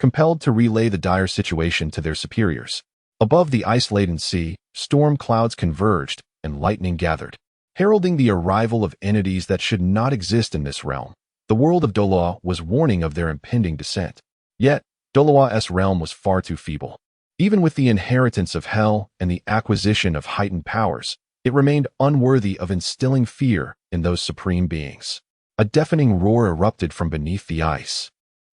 compelled to relay the dire situation to their superiors. Above the ice-laden sea, storm clouds converged and lightning gathered, heralding the arrival of entities that should not exist in this realm. The world of Douluo was warning of their impending descent. Yet, Douluo's realm was far too feeble. Even with the inheritance of hell and the acquisition of heightened powers, it remained unworthy of instilling fear in those supreme beings. A deafening roar erupted from beneath the ice,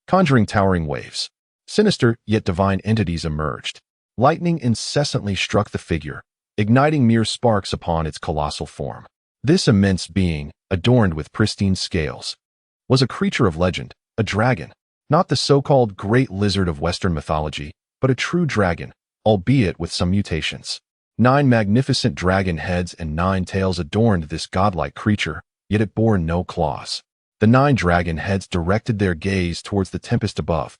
conjuring towering waves. Sinister yet divine entities emerged. Lightning incessantly struck the figure, igniting mere sparks upon its colossal form. This immense being, adorned with pristine scales, was a creature of legend, a dragon, not the so-called great lizard of Western mythology, but a true dragon, albeit with some mutations. 9 magnificent dragon heads and 9 tails adorned this godlike creature, yet it bore no claws. The 9 dragon heads directed their gaze towards the tempest above,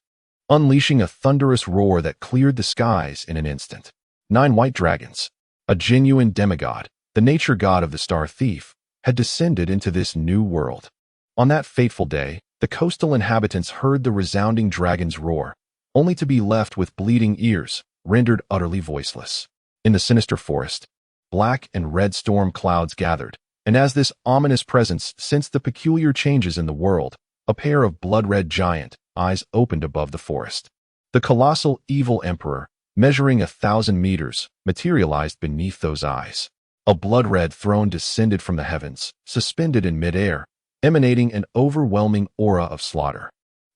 unleashing a thunderous roar that cleared the skies in an instant. 9 white dragons, a genuine demigod, the nature god of the star thief, had descended into this new world. On that fateful day, the coastal inhabitants heard the resounding dragon's roar, only to be left with bleeding ears, rendered utterly voiceless. In the sinister forest, black and red storm clouds gathered, and as this ominous presence sensed the peculiar changes in the world, a pair of blood-red giant eyes opened above the forest. The colossal evil emperor, measuring 1,000 meters, materialized beneath those eyes. A blood-red throne descended from the heavens, suspended in midair, emanating an overwhelming aura of slaughter.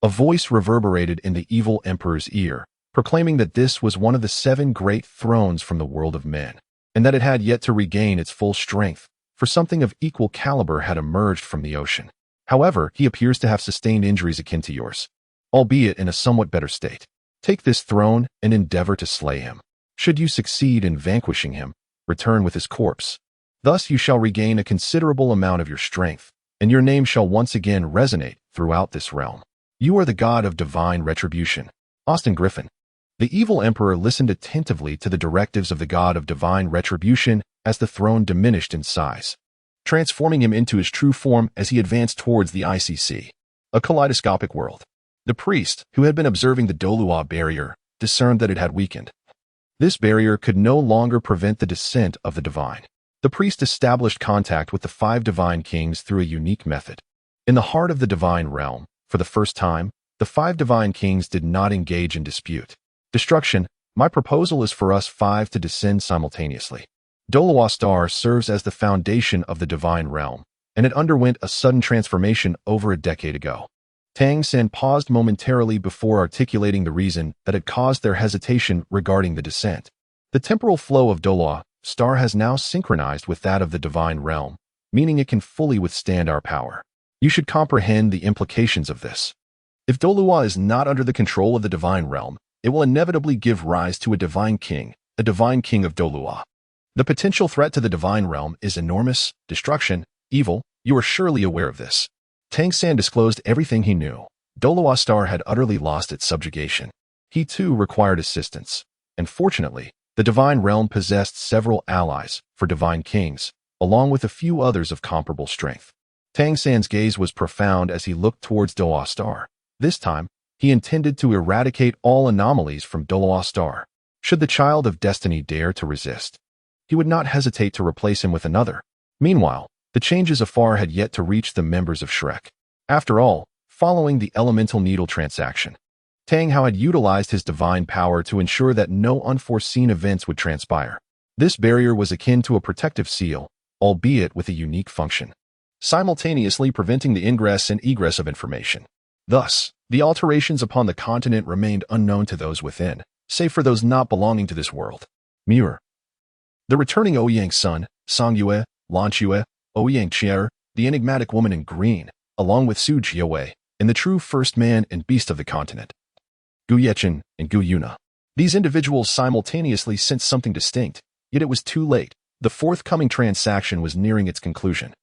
A voice reverberated in the evil emperor's ear, proclaiming that this was one of the 7 great thrones from the world of men, and that it had yet to regain its full strength, for something of equal caliber had emerged from the ocean. However, he appears to have sustained injuries akin to yours, albeit in a somewhat better state. Take this throne and endeavor to slay him. Should you succeed in vanquishing him, return with his corpse. Thus you shall regain a considerable amount of your strength, and your name shall once again resonate throughout this realm. You are the god of divine retribution, Austin Griffin. The evil emperor listened attentively to the directives of the god of divine retribution as the throne diminished in size, transforming him into his true form as he advanced towards the ICC, a kaleidoscopic world. The priest, who had been observing the Douluo barrier, discerned that it had weakened. This barrier could no longer prevent the descent of the divine. The priest established contact with the 5 divine kings through a unique method. In the heart of the divine realm, for the first time, the 5 divine kings did not engage in dispute. Destruction, my proposal is for us 5 to descend simultaneously. Douluo star serves as the foundation of the divine realm, and it underwent a sudden transformation over a decade ago. Tang Sen paused momentarily before articulating the reason that had caused their hesitation regarding the descent. The temporal flow of Douluo star has now synchronized with that of the divine realm, meaning it can fully withstand our power. You should comprehend the implications of this. If Douluo is not under the control of the divine realm, it will inevitably give rise to a divine king of Douluo. The potential threat to the divine realm is enormous: destruction, evil. You are surely aware of this. Tang San disclosed everything he knew. Douluo star had utterly lost its subjugation. He too required assistance, and fortunately, the divine realm possessed several allies for divine kings, along with a few others of comparable strength. Tang San's gaze was profound as he looked towards Douluo star. This time, he intended to eradicate all anomalies from Douluo star. Should the child of destiny dare to resist, he would not hesitate to replace him with another. Meanwhile, the changes afar had yet to reach the members of Shrek. After all, following the elemental needle transaction, Tang Hao had utilized his divine power to ensure that no unforeseen events would transpire. This barrier was akin to a protective seal, albeit with a unique function, simultaneously preventing the ingress and egress of information. Thus, the alterations upon the continent remained unknown to those within, save for those not belonging to this world. Mirror. The returning Ouyang's son, Song Yue, Lan Yue, Ouyang Qier, the enigmatic woman in green, along with Su Jiawei, and the true first man and beast of the continent, Gu Yechen and Gu Yuna. These individuals simultaneously sensed something distinct, yet it was too late. The forthcoming transaction was nearing its conclusion,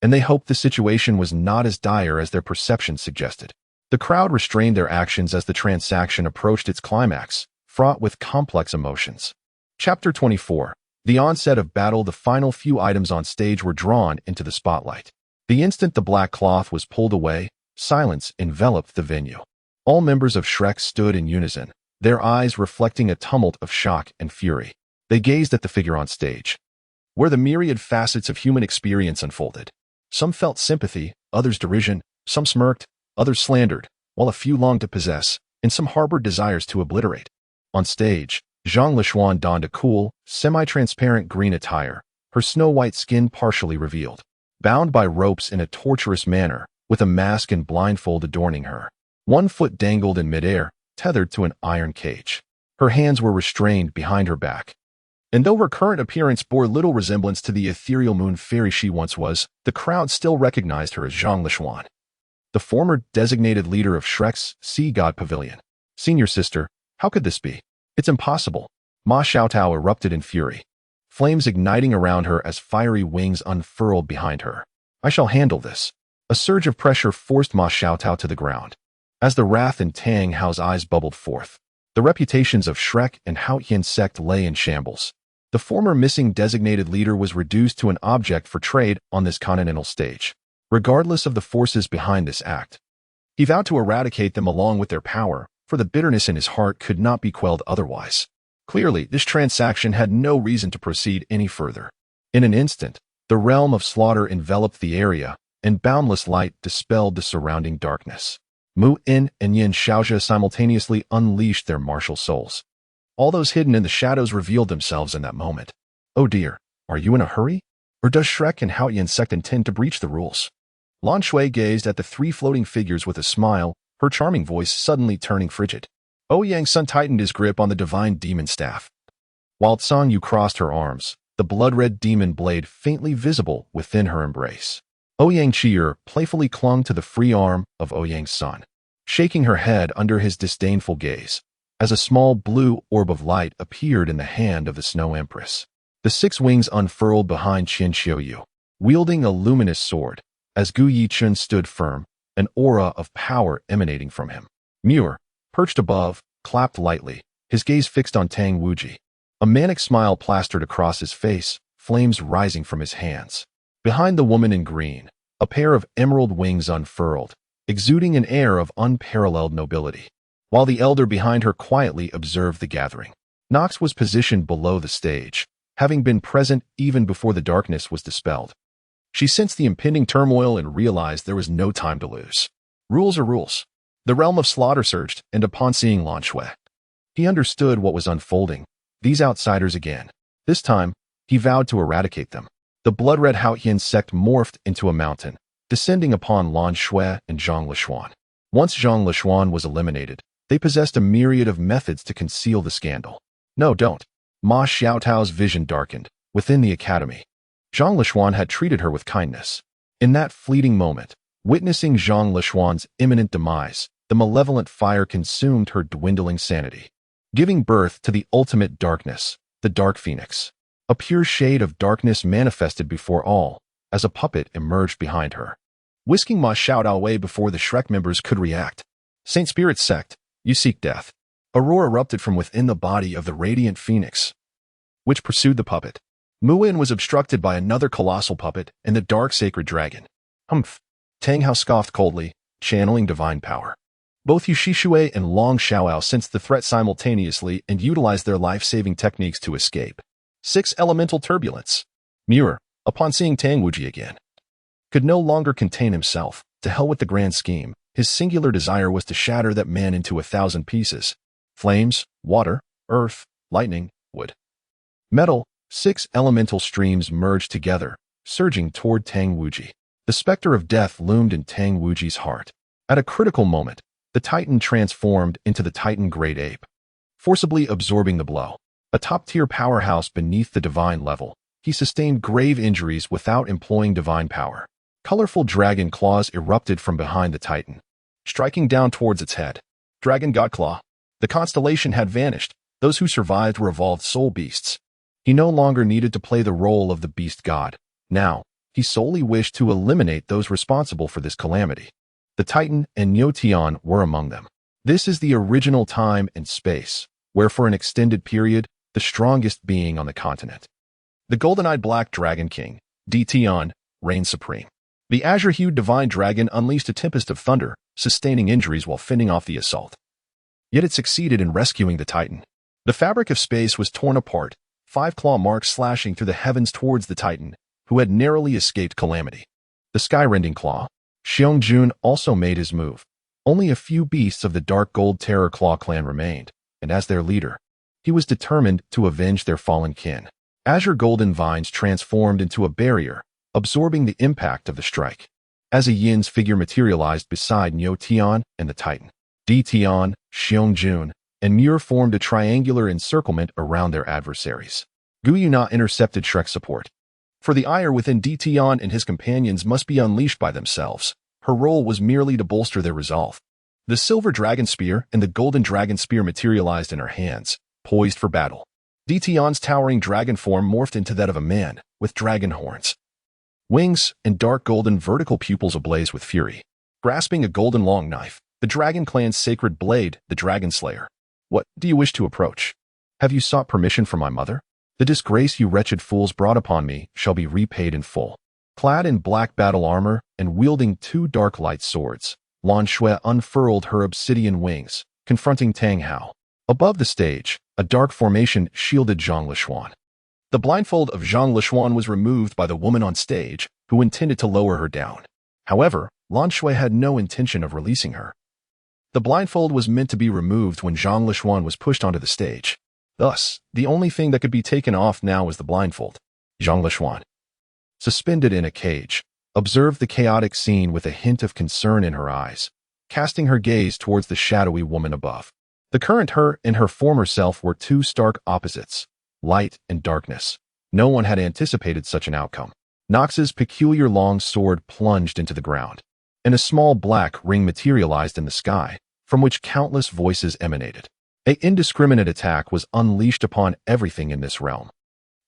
and they hoped the situation was not as dire as their perceptions suggested. The crowd restrained their actions as the transaction approached its climax, fraught with complex emotions. Chapter 24. The onset of battle. The final few items on stage were drawn into the spotlight. The instant the black cloth was pulled away, silence enveloped the venue. All members of Shrek stood in unison, their eyes reflecting a tumult of shock and fury. They gazed at the figure on stage, where the myriad facets of human experience unfolded. Some felt sympathy, others derision, some smirked, others slandered, while a few longed to possess, and some harbored desires to obliterate. On stage, Zhang Lishuan donned a cool, semi-transparent green attire, her snow-white skin partially revealed, bound by ropes in a torturous manner, with a mask and blindfold adorning her. One foot dangled in midair, tethered to an iron cage. Her hands were restrained behind her back. And though her current appearance bore little resemblance to the ethereal moon fairy she once was, the crowd still recognized her as Zhang Lishuan, the former designated leader of Shrek's Sea God Pavilion. Senior sister, how could this be? It's impossible. Ma Xiaotao erupted in fury, flames igniting around her as fiery wings unfurled behind her. I shall handle this. A surge of pressure forced Ma Xiaotao to the ground. As the wrath in Tang Hao's eyes bubbled forth, the reputations of Shrek and Haotian sect lay in shambles. The former missing designated leader was reduced to an object for trade on this continental stage. Regardless of the forces behind this act, he vowed to eradicate them along with their power, for the bitterness in his heart could not be quelled otherwise. Clearly, this transaction had no reason to proceed any further. In an instant, the realm of slaughter enveloped the area, and boundless light dispelled the surrounding darkness. Mu In and Yin Xiaojia simultaneously unleashed their martial souls. All those hidden in the shadows revealed themselves in that moment. Oh dear, are you in a hurry? Or does Shrek and Haotian sect intend to breach the rules? Lan Shui gazed at the three floating figures with a smile, her charming voice suddenly turning frigid. Ouyang Sun tightened his grip on the divine demon staff, while Tsang Yu crossed her arms, the blood-red demon blade faintly visible within her embrace. Ouyang Qier playfully clung to the free arm of Ouyang Sun, shaking her head under his disdainful gaze, as a small blue orb of light appeared in the hand of the Snow Empress. The six wings unfurled behind Qin Xiuyu, wielding a luminous sword, as Gu Yichun stood firm, an aura of power emanating from him. Muir, perched above, clapped lightly, his gaze fixed on Tang Wuji. A manic smile plastered across his face, flames rising from his hands. Behind the woman in green, a pair of emerald wings unfurled, exuding an air of unparalleled nobility, while the elder behind her quietly observed the gathering. Nox was positioned below the stage, having been present even before the darkness was dispelled. She sensed the impending turmoil and realized there was no time to lose. Rules are rules. The realm of slaughter surged, and upon seeing Lan Shui, he understood what was unfolding. These outsiders again. This time, he vowed to eradicate them. The blood-red Haotian sect morphed into a mountain, descending upon Lan Shui and Zhang Lishuan. Once Zhang Lishuan was eliminated, they possessed a myriad of methods to conceal the scandal. No, don't. Ma Xiaotao's vision darkened. Within the academy, Zhang Lishuan had treated her with kindness. In that fleeting moment, witnessing Zhang Lishuan's imminent demise, the malevolent fire consumed her dwindling sanity, giving birth to the ultimate darkness, the Dark Phoenix. A pure shade of darkness manifested before all, as a puppet emerged behind her, whisking Ma Xiaotao away before the Shrek members could react. Saint Spirit's sect, you seek death. A roar erupted from within the body of the radiant phoenix, which pursued the puppet. Muin was obstructed by another colossal puppet and the dark sacred dragon. Humph! Tang Hao scoffed coldly, channeling divine power. Both Yu Shishui and Long Xiaoao sensed the threat simultaneously and utilized their life-saving techniques to escape. 6 Elemental Turbulence. Muir, upon seeing Tang Wuji again, could no longer contain himself. To hell with the grand scheme. His singular desire was to shatter that man into 1,000 pieces. Flames, water, earth, lightning, wood, metal. 6 elemental streams merged together, surging toward Tang Wuji. The specter of death loomed in Tang Wuji's heart. At a critical moment, the Titan transformed into the Titan Great Ape, forcibly absorbing the blow. A top-tier powerhouse beneath the divine level, he sustained grave injuries without employing divine power. Colorful dragon claws erupted from behind the Titan, striking down towards its head. Dragon God Claw. The constellation had vanished. Those who survived were evolved soul beasts. He no longer needed to play the role of the beast god. Now, he solely wished to eliminate those responsible for this calamity. The Titan and Nyotion were among them. This is the original time and space, where for an extended period, the strongest being on the continent. The golden-eyed black dragon king, Tion, reigned supreme. The azure-hued divine dragon unleashed a tempest of thunder, sustaining injuries while fending off the assault. Yet it succeeded in rescuing the Titan. The fabric of space was torn apart, 5 claw marks slashing through the heavens towards the Titan, who had narrowly escaped calamity. The sky-rending claw, Xiong also made his move. Only a few beasts of the Dark Gold Terror Claw clan remained, and as their leader, he was determined to avenge their fallen kin. Azure golden vines transformed into a barrier, absorbing the impact of the strike. As a Yin's figure materialized beside Nyotion and the Titan, Tion, Xiong and Muir formed a triangular encirclement around their adversaries. Guyuna intercepted Shrek's support. For the ire within Tion and his companions must be unleashed by themselves. Her role was merely to bolster their resolve. The silver dragon spear and the golden dragon spear materialized in her hands, poised for battle. Tion's towering dragon form morphed into that of a man, with dragon horns, wings, and dark golden vertical pupils ablaze with fury. Grasping a golden long knife, the dragon clan's sacred blade, the Dragon Slayer. What do you wish to approach? Have you sought permission from my mother? The disgrace you wretched fools brought upon me shall be repaid in full. Clad in black battle armor and wielding 2 dark light swords, Lan Shui unfurled her obsidian wings, confronting Tang Hao. Above the stage, a dark formation shielded Zhang Lishuan. The blindfold of Zhang Lishuan was removed by the woman on stage, who intended to lower her down. However, Lan Shui had no intention of releasing her. The blindfold was meant to be removed when Zhang Lishuan was pushed onto the stage. Thus, the only thing that could be taken off now was the blindfold. Zhang Lishuan, suspended in a cage, observed the chaotic scene with a hint of concern in her eyes, casting her gaze towards the shadowy woman above. The current her and her former self were 2 stark opposites, light and darkness. No one had anticipated such an outcome. Nox's peculiar long sword plunged into the ground, and a small black ring materialized in the sky, from which countless voices emanated. An indiscriminate attack was unleashed upon everything in this realm.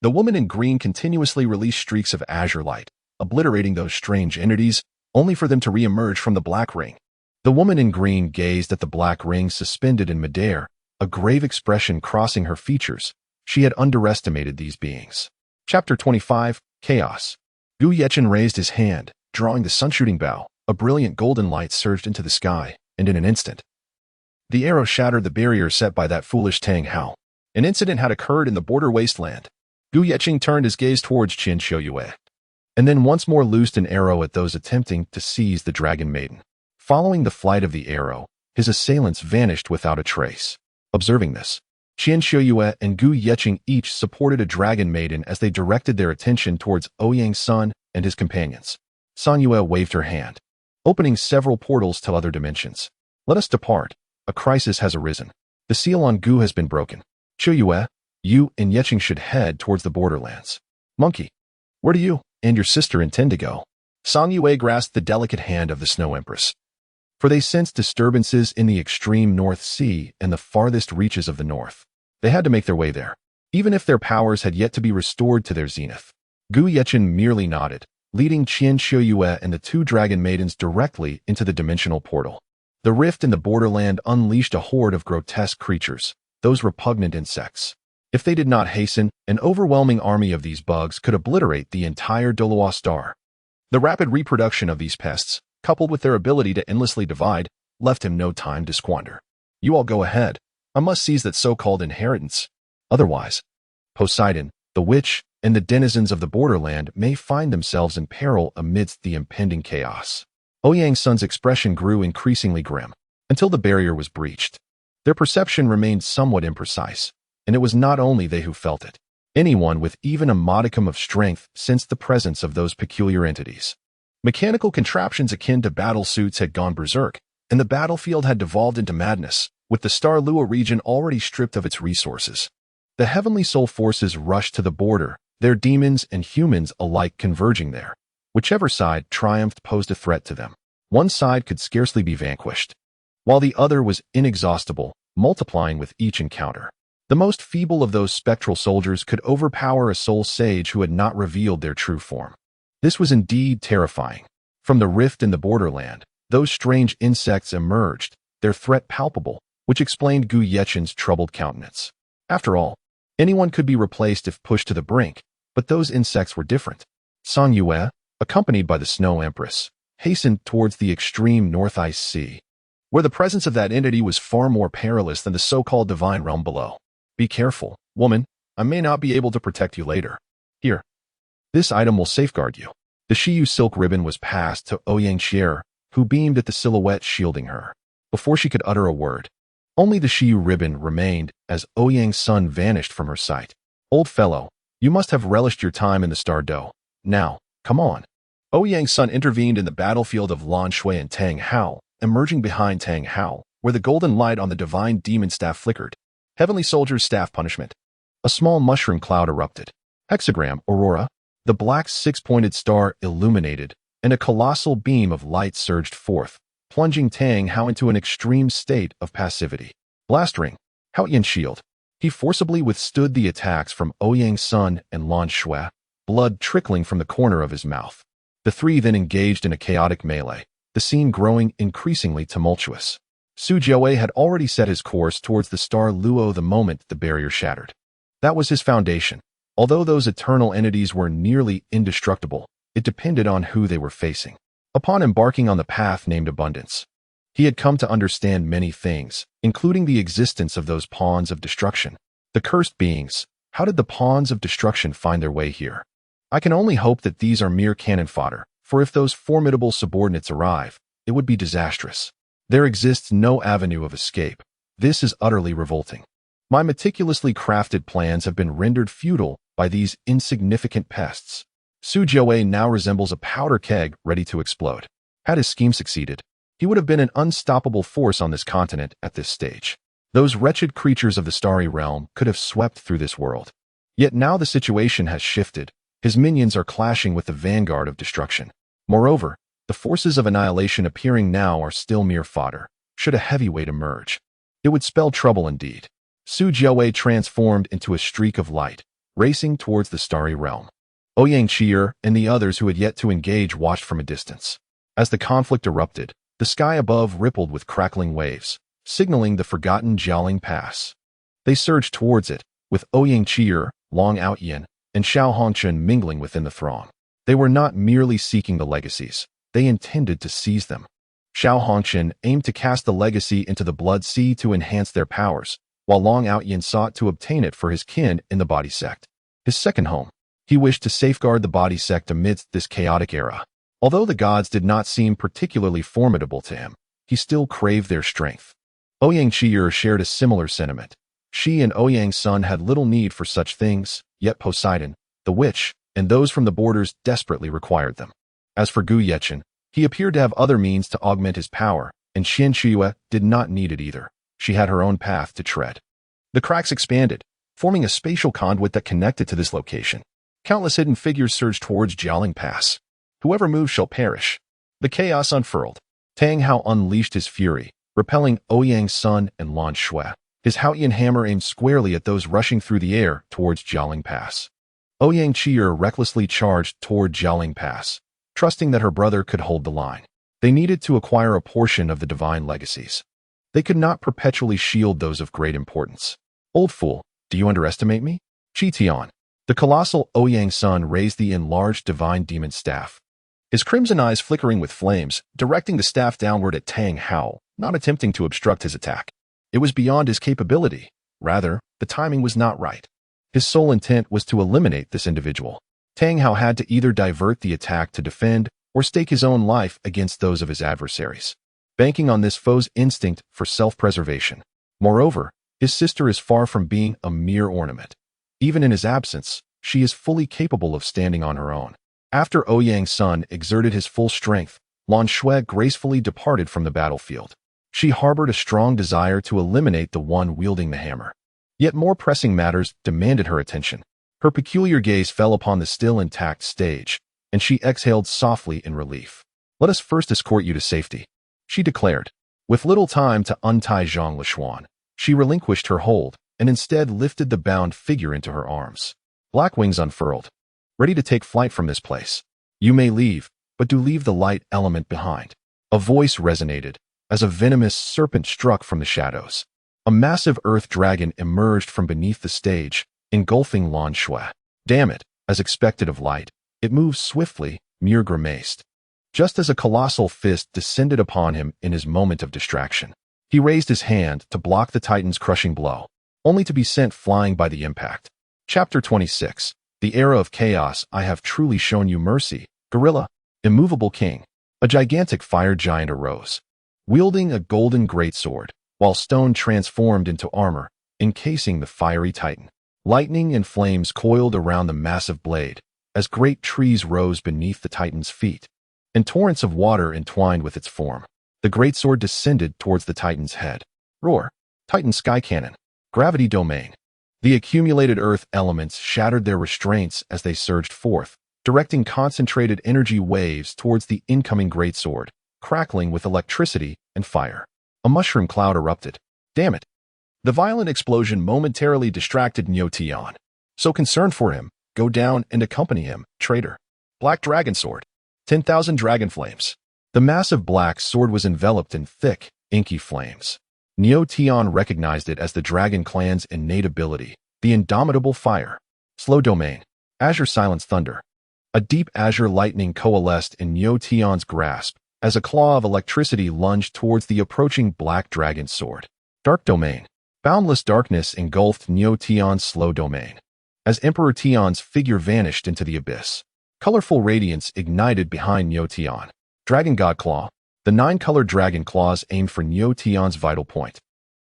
The woman in green continuously released streaks of azure light, obliterating those strange entities, only for them to re-emerge from the black ring. The woman in green gazed at the black ring suspended in midair, a grave expression crossing her features. She had underestimated these beings. Chapter 25, Chaos. Gu Yechen raised his hand, drawing the sun-shooting bow. A brilliant golden light surged into the sky, and in an instant, the arrow shattered the barrier set by that foolish Tang Hao. An incident had occurred in the border wasteland. Gu Yeqing turned his gaze towards Qian Xiuyue, and then once more loosed an arrow at those attempting to seize the Dragon Maiden. Following the flight of the arrow, his assailants vanished without a trace. Observing this, Qian Xiuyue and Gu Yeqing each supported a Dragon Maiden as they directed their attention towards Ouyang Sun and his companions. San Yue waved her hand, opening several portals to other dimensions. Let us depart. A crisis has arisen. The seal on Gu has been broken. Xiuyue, you and Yeqing should head towards the borderlands. Monkey, where do you and your sister intend to go? San Yue grasped the delicate hand of the Snow Empress, for they sensed disturbances in the extreme North Sea and the farthest reaches of the north. They had to make their way there, even if their powers had yet to be restored to their zenith. Gu Yechen merely nodded, leading Qian Xiuyue and the 2 Dragon Maidens directly into the dimensional portal. The rift in the borderland unleashed a horde of grotesque creatures, those repugnant insects. If they did not hasten, an overwhelming army of these bugs could obliterate the entire Douluo star. The rapid reproduction of these pests, coupled with their ability to endlessly divide, left him no time to squander. You all go ahead. I must seize that so-called inheritance. Otherwise, Poseidon, the witch, and the denizens of the borderland may find themselves in peril amidst the impending chaos. Ouyang Sun's expression grew increasingly grim, until the barrier was breached. Their perception remained somewhat imprecise, and it was not only they who felt it. Anyone with even a modicum of strength sensed the presence of those peculiar entities. Mechanical contraptions akin to battle suits had gone berserk, and the battlefield had devolved into madness, with the Douluo region already stripped of its resources. The heavenly soul forces rushed to the border, their demons and humans alike converging there. Whichever side triumphed posed a threat to them. One side could scarcely be vanquished, while the other was inexhaustible, multiplying with each encounter. The most feeble of those spectral soldiers could overpower a soul sage who had not revealed their true form. This was indeed terrifying. From the rift in the borderland, those strange insects emerged, their threat palpable, which explained Gu Yechen's troubled countenance. After all, anyone could be replaced if pushed to the brink, but those insects were different. Song Yue, accompanied by the Snow Empress, hastened towards the extreme North Ice Sea, where the presence of that entity was far more perilous than the so-called divine realm below. Be careful, woman. I may not be able to protect you later. Here. This item will safeguard you. The Shiyu silk ribbon was passed to Ouyang Xier, who beamed at the silhouette shielding her. Before she could utter a word, only the Shiyu ribbon remained as Ouyang's sun vanished from her sight. Old fellow, you must have relished your time in the Star Dough. Now, come on. Ouyang's sun intervened in the battlefield of Lan Shui and Tang Hao, emerging behind Tang Hao, where the golden light on the divine demon staff flickered. Heavenly Soldier's staff punishment. A small mushroom cloud erupted. Hexagram, Aurora. The black six-pointed star illuminated, and a colossal beam of light surged forth, plunging Tang Hao into an extreme state of passivity. Blast ring. Haoyan shield. He forcibly withstood the attacks from Ouyang's sun and Lan Shui, blood trickling from the corner of his mouth. The three then engaged in a chaotic melee, the scene growing increasingly tumultuous. Su Jiawei had already set his course towards the star Luo the moment the barrier shattered. That was his foundation. Although those eternal entities were nearly indestructible, it depended on who they were facing. Upon embarking on the path named Abundance, he had come to understand many things, including the existence of those pawns of destruction. The cursed beings. How did the pawns of destruction find their way here? I can only hope that these are mere cannon fodder, for if those formidable subordinates arrive, it would be disastrous. There exists no avenue of escape. This is utterly revolting. My meticulously crafted plans have been rendered futile by these insignificant pests. Su Jiawei now resembles a powder keg ready to explode. Had his scheme succeeded, he would have been an unstoppable force on this continent at this stage. Those wretched creatures of the starry realm could have swept through this world. Yet now the situation has shifted. His minions are clashing with the vanguard of destruction. Moreover, the forces of annihilation appearing now are still mere fodder. Should a heavyweight emerge, it would spell trouble indeed. Su Jiawei transformed into a streak of light, racing towards the starry realm. Ouyang Qier and the others who had yet to engage watched from a distance. As the conflict erupted, the sky above rippled with crackling waves, signaling the forgotten Jialing Pass. They surged towards it, with Ouyang Qier, Long Outyin, and Xiao Hongchen mingling within the throng. They were not merely seeking the legacies, they intended to seize them. Xiao Hongchen aimed to cast the legacy into the blood sea to enhance their powers, while Long Outyin sought to obtain it for his kin in the body sect. His second home. He wished to safeguard the body sect amidst this chaotic era. Although the gods did not seem particularly formidable to him, he still craved their strength. Ouyang Qier shared a similar sentiment. She and Ouyang's son had little need for such things, yet Poseidon, the witch, and those from the borders desperately required them. As for Gu Yechen, he appeared to have other means to augment his power, and Xian Shiyue did not need it either. She had her own path to tread. The cracks expanded, forming a spatial conduit that connected to this location. Countless hidden figures surged towards Jialing Pass. Whoever moves shall perish. The chaos unfurled. Tang Hao unleashed his fury, repelling Ouyang's sun and Lan Shui. His Haoyan hammer aimed squarely at those rushing through the air towards Jialing Pass. Ouyang Qier recklessly charged toward Jialing Pass, trusting that her brother could hold the line. They needed to acquire a portion of the divine legacies. They could not perpetually shield those of great importance. Old fool, do you underestimate me? Qi Tian. The colossal Ouyang sun raised the enlarged divine demon staff, his crimson eyes flickering with flames, directing the staff downward at Tang Hao, not attempting to obstruct his attack. It was beyond his capability. Rather, the timing was not right. His sole intent was to eliminate this individual. Tang Hao had to either divert the attack to defend or stake his own life against those of his adversaries, banking on this foe's instinct for self-preservation. Moreover, his sister is far from being a mere ornament. Even in his absence, she is fully capable of standing on her own. After Ouyang's son exerted his full strength, Lan Shui gracefully departed from the battlefield. She harbored a strong desire to eliminate the one wielding the hammer. Yet more pressing matters demanded her attention. Her peculiar gaze fell upon the still intact stage, and she exhaled softly in relief. "Let us first escort you to safety," she declared. With little time to untie Zhang Lishuan, she relinquished her hold and instead lifted the bound figure into her arms. Black wings unfurled, ready to take flight from this place. "You may leave, but do leave the light element behind." A voice resonated as a venomous serpent struck from the shadows. A massive earth dragon emerged from beneath the stage, engulfing Lan Shui. "Damn it," as expected of light, it moved swiftly, Mir grimaced. Just as a colossal fist descended upon him in his moment of distraction, he raised his hand to block the Titan's crushing blow, only to be sent flying by the impact. Chapter 26. The Era of Chaos. "I have truly shown you mercy, Gorilla." Immovable King. A gigantic fire giant arose, wielding a golden greatsword, while stone transformed into armor, encasing the fiery Titan. Lightning and flames coiled around the massive blade, as great trees rose beneath the Titan's feet, and torrents of water entwined with its form. The greatsword descended towards the Titan's head. Roar. Titan Sky Cannon. Gravity Domain. The accumulated earth elements shattered their restraints as they surged forth, directing concentrated energy waves towards the incoming greatsword, crackling with electricity and fire. A mushroom cloud erupted. "Damn it." The violent explosion momentarily distracted Niu Tian. "So concerned for him, go down and accompany him, traitor." Black Dragon Sword. 10,000 dragon flames. The massive black sword was enveloped in thick, inky flames. Niu Tian recognized it as the Dragon Clan's innate ability, the indomitable fire. Slow Domain. Azure Silence Thunder. A deep azure lightning coalesced in Niu Tian's grasp as a claw of electricity lunged towards the approaching black dragon sword. Dark Domain. Boundless darkness engulfed Niu Tian's slow domain, as Emperor Tian's figure vanished into the abyss. Colorful radiance ignited behind Niu Tian. Dragon God Claw. The 9-colored dragon claws aimed for Niu Tian's vital point,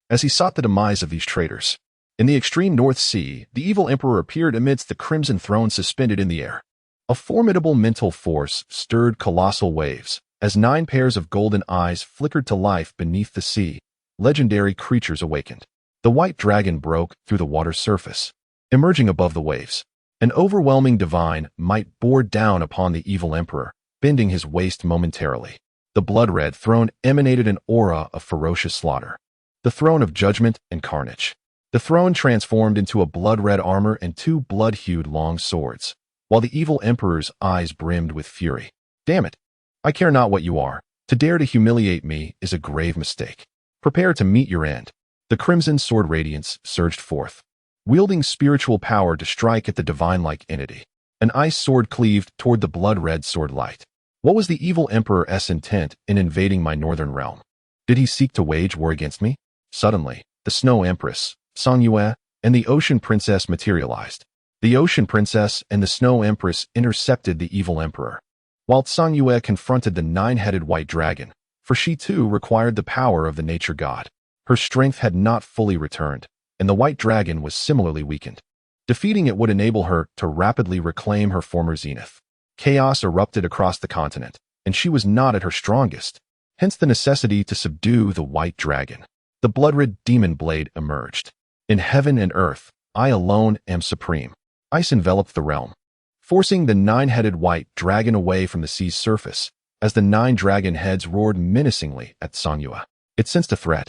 as he sought the demise of these traitors. In the extreme North Sea, the evil emperor appeared amidst the crimson throne suspended in the air. A formidable mental force stirred colossal waves, as 9 pairs of golden eyes flickered to life beneath the sea. Legendary creatures awakened. The white dragon broke through the water's surface, emerging above the waves. An overwhelming divine might bore down upon the evil emperor, bending his waist momentarily. The blood-red throne emanated an aura of ferocious slaughter. The throne of judgment and carnage. The throne transformed into a blood-red armor and 2 blood-hued long swords, while the evil emperor's eyes brimmed with fury. "Damn it! I care not what you are. To dare to humiliate me is a grave mistake. Prepare to meet your end." The crimson sword radiance surged forth, wielding spiritual power to strike at the divine-like entity. An ice sword cleaved toward the blood-red sword light. What was the evil emperor's intent in invading my northern realm? Did he seek to wage war against me? Suddenly, the Snow Empress, Sang Yue, and the Ocean Princess materialized. The Ocean Princess and the Snow Empress intercepted the evil emperor, while Sang Yue confronted the 9-headed white dragon, for she too required the power of the nature god. Her strength had not fully returned, and the white dragon was similarly weakened. Defeating it would enable her to rapidly reclaim her former zenith. Chaos erupted across the continent, and she was not at her strongest, hence the necessity to subdue the white dragon. The blood-red demon blade emerged. "In heaven and earth, I alone am supreme." Ice enveloped the realm, forcing the 9-headed white dragon away from the sea's surface, as the 9 dragon heads roared menacingly at Sang Yue. It sensed a threat,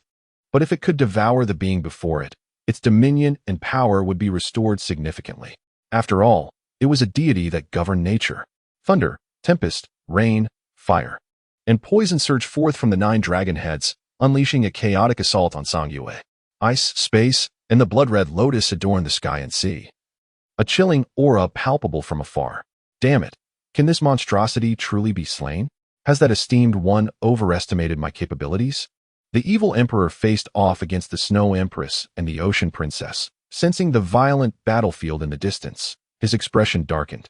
but if it could devour the being before it, its dominion and power would be restored significantly. After all, it was a deity that governed nature. Thunder, tempest, rain, fire, and poison surged forth from the 9 dragon heads, unleashing a chaotic assault on Sang Yue. Ice, space, and the blood-red lotus adorned the sky and sea, a chilling aura palpable from afar. Damn it! Can this monstrosity truly be slain? Has that esteemed one overestimated my capabilities? The evil emperor faced off against the Snow Empress and the Ocean Princess. Sensing the violent battlefield in the distance, his expression darkened.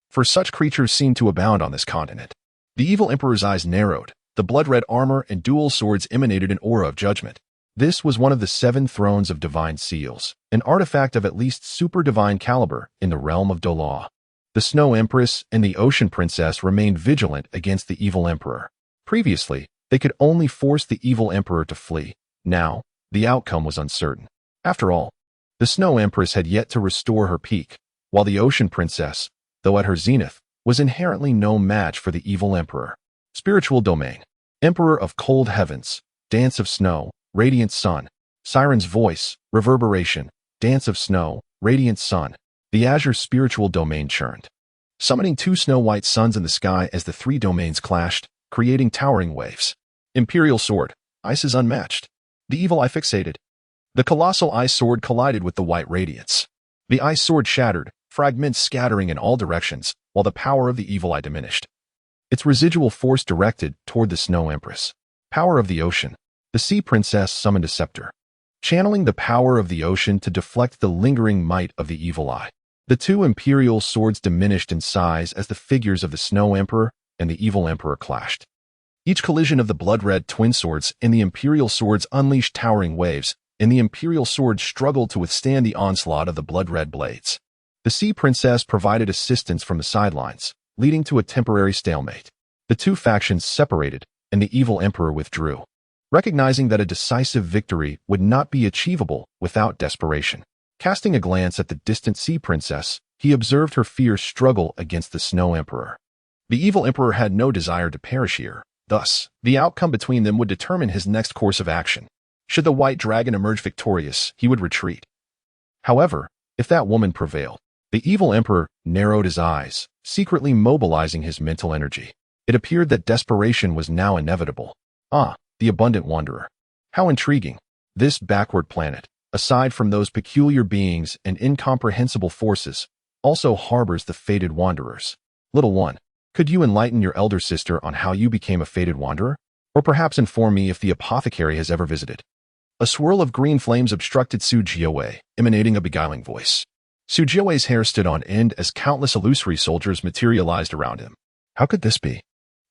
For such creatures seemed to abound on this continent. The evil emperor's eyes narrowed. The blood-red armor and dual swords emanated an aura of judgment. This was one of the 7 thrones of divine seals, an artifact of at least super-divine caliber in the realm of Douluo. The Snow Empress and the Ocean Princess remained vigilant against the evil emperor. Previously, they could only force the evil emperor to flee. Now, the outcome was uncertain. After all, the Snow Empress had yet to restore her peak, while the Ocean Princess, though at her zenith, was inherently no match for the evil emperor. Spiritual domain. Emperor of cold heavens, dance of snow, radiant sun. Siren's voice, reverberation, dance of snow, radiant sun. The azure spiritual domain churned, summoning two snow-white suns in the sky as the three domains clashed, creating towering waves. Imperial sword. Ice is unmatched. The evil eye fixated. The colossal ice sword collided with the white radiance. The ice sword shattered, fragments scattering in all directions, while the power of the evil eye diminished. Its residual force directed toward the Snow Empress. Power of the ocean. The Sea Princess summoned a scepter, channeling the power of the ocean to deflect the lingering might of the evil eye. The two imperial swords diminished in size as the figures of the Snow Emperor and the evil emperor clashed. Each collision of the blood-red twin swords and the imperial swords unleashed towering waves, and the imperial swords struggled to withstand the onslaught of the blood-red blades. The Sea Princess provided assistance from the sidelines, leading to a temporary stalemate. The two factions separated, and the evil emperor withdrew, recognizing that a decisive victory would not be achievable without desperation. Casting a glance at the distant Sea Princess, he observed her fierce struggle against the Snow Emperor. The evil emperor had no desire to perish here. Thus, the outcome between them would determine his next course of action. Should the white dragon emerge victorious, he would retreat. However, if that woman prevailed, the evil emperor narrowed his eyes, secretly mobilizing his mental energy. It appeared that desperation was now inevitable. Ah, the abundant wanderer. How intriguing. This backward planet, aside from those peculiar beings and incomprehensible forces, also harbors the fated wanderers. Little one, could you enlighten your elder sister on how you became a fated wanderer? Or perhaps inform me if the apothecary has ever visited? A swirl of green flames obstructed Su Jiawei, emanating a beguiling voice. Su Jiawei's hair stood on end as countless illusory soldiers materialized around him. How could this be?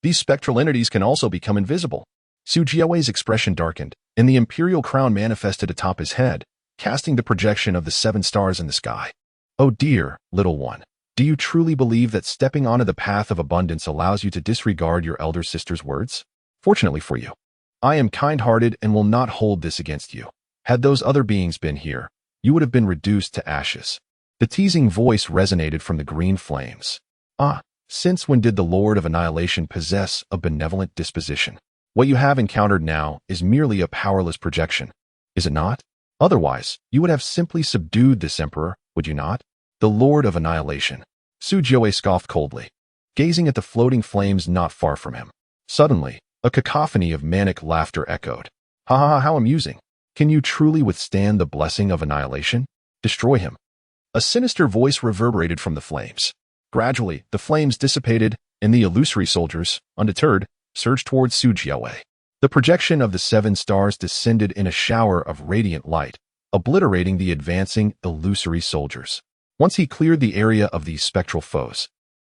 These spectral entities can also become invisible. Su Jiawei's expression darkened, and the imperial crown manifested atop his head, casting the projection of the 7 stars in the sky. Oh dear, little one. Do you truly believe that stepping onto the path of abundance allows you to disregard your elder sister's words? Fortunately for you, I am kind-hearted and will not hold this against you. Had those other beings been here, you would have been reduced to ashes. The teasing voice resonated from the green flames. Ah, since when did the Lord of Annihilation possess a benevolent disposition? What you have encountered now is merely a powerless projection, is it not? Otherwise, you would have simply subdued this emperor, would you not? The Lord of Annihilation. Su Jiawei scoffed coldly, gazing at the floating flames not far from him. Suddenly, a cacophony of manic laughter echoed. Ha ha ha, how amusing. Can you truly withstand the blessing of annihilation? Destroy him. A sinister voice reverberated from the flames. Gradually, the flames dissipated, and the illusory soldiers, undeterred, surged towards Su Jiawei. The projection of the 7 stars descended in a shower of radiant light, obliterating the advancing illusory soldiers. Once he cleared the area of these spectral foes,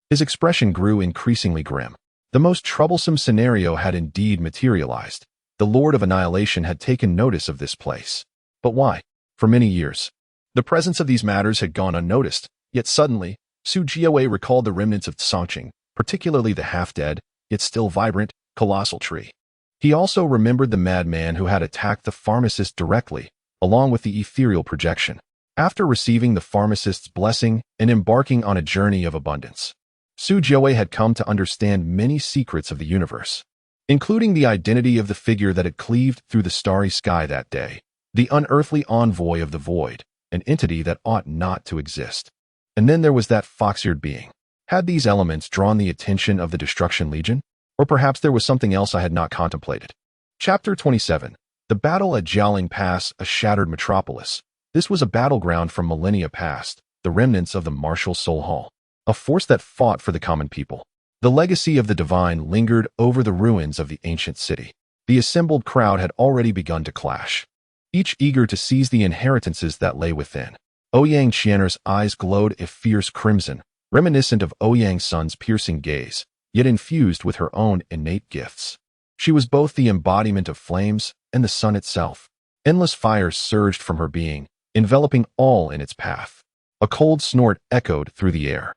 his expression grew increasingly grim. The most troublesome scenario had indeed materialized. The Lord of Annihilation had taken notice of this place. But why? For many years, the presence of these matters had gone unnoticed, yet suddenly, Su Jiawei recalled the remnants of Tsongqing, particularly the half-dead, yet still vibrant, colossal tree. He also remembered the madman who had attacked the pharmacist directly, along with the ethereal projection. After receiving the pharmacist's blessing and embarking on a journey of abundance, Su Jiawei had come to understand many secrets of the universe, including the identity of the figure that had cleaved through the starry sky that day, the unearthly envoy of the void, an entity that ought not to exist. And then there was that fox-eared being. Had these elements drawn the attention of the Destruction Legion? Or perhaps there was something else I had not contemplated. Chapter 27. The Battle at Jialing Pass, a Shattered Metropolis. This was a battleground from millennia past, the remnants of the martial Soul Hall, a force that fought for the common people. The legacy of the divine lingered over the ruins of the ancient city. The assembled crowd had already begun to clash, each eager to seize the inheritances that lay within. Ouyang Qian'er's eyes glowed a fierce crimson, reminiscent of Ouyang Sun's piercing gaze, yet infused with her own innate gifts. She was both the embodiment of flames and the sun itself. Endless fires surged from her being, enveloping all in its path. A cold snort echoed through the air.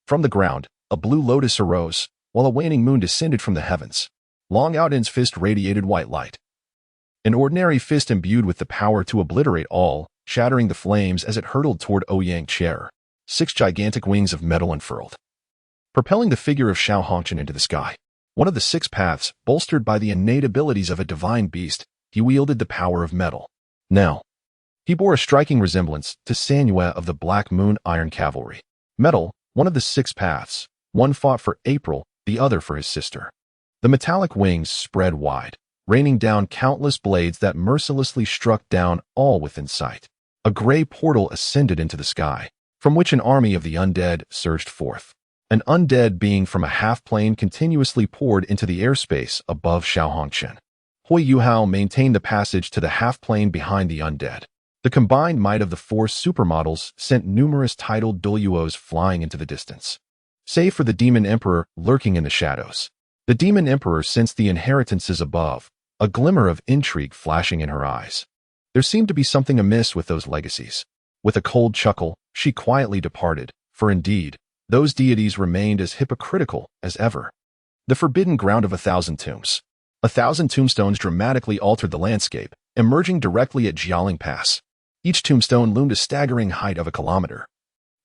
From the ground, a blue lotus arose, while a waning moon descended from the heavens. Long Outend's fist radiated white light. An ordinary fist imbued with the power to obliterate all, shattering the flames as it hurtled toward Ouyang Qian. 6 gigantic wings of metal unfurled, propelling the figure of Xiao Hongqian into the sky. One of the 6 paths, bolstered by the innate abilities of a divine beast, he wielded the power of metal. Now, he bore a striking resemblance to Sanyue of the Black Moon Iron Cavalry. Metal, one of the 6 paths, one fought for April, the other for his sister. The metallic wings spread wide, raining down countless blades that mercilessly struck down all within sight. A gray portal ascended into the sky, from which an army of the undead surged forth. An undead being from a half-plane continuously poured into the airspace above Xiao Hongqian. Hui Yuhao maintained the passage to the half-plane behind the undead. The combined might of the 4 supermodels sent numerous titled Douluos flying into the distance. Save for the Demon Emperor lurking in the shadows. The Demon Emperor sensed the inheritances above, a glimmer of intrigue flashing in her eyes. There seemed to be something amiss with those legacies. With a cold chuckle, she quietly departed, for indeed, those deities remained as hypocritical as ever. The forbidden ground of 1,000 tombs. 1,000 tombstones dramatically altered the landscape, emerging directly at Jialing Pass. Each tombstone loomed a staggering height of 1 kilometer,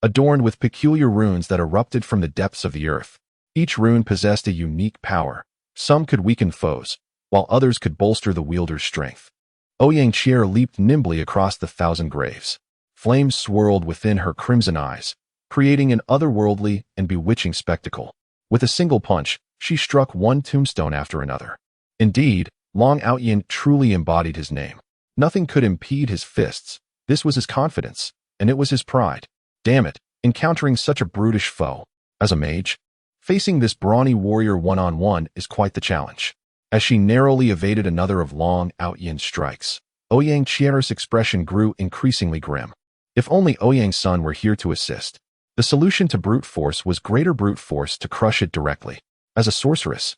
adorned with peculiar runes that erupted from the depths of the earth. Each rune possessed a unique power. Some could weaken foes, while others could bolster the wielder's strength. Ouyang Qier leaped nimbly across the 1,000 graves. Flames swirled within her crimson eyes, creating an otherworldly and bewitching spectacle. With a single punch, she struck one tombstone after another. Indeed, Long Outyin truly embodied his name. Nothing could impede his fists. This was his confidence, and it was his pride. Damn it, encountering such a brutish foe. As a mage, facing this brawny warrior one-on-one is quite the challenge. As she narrowly evaded another of Long Outyin's strikes, Ouyang Qier's expression grew increasingly grim. If only Ouyang's son were here to assist. The solution to brute force was greater brute force to crush it directly. As a sorceress,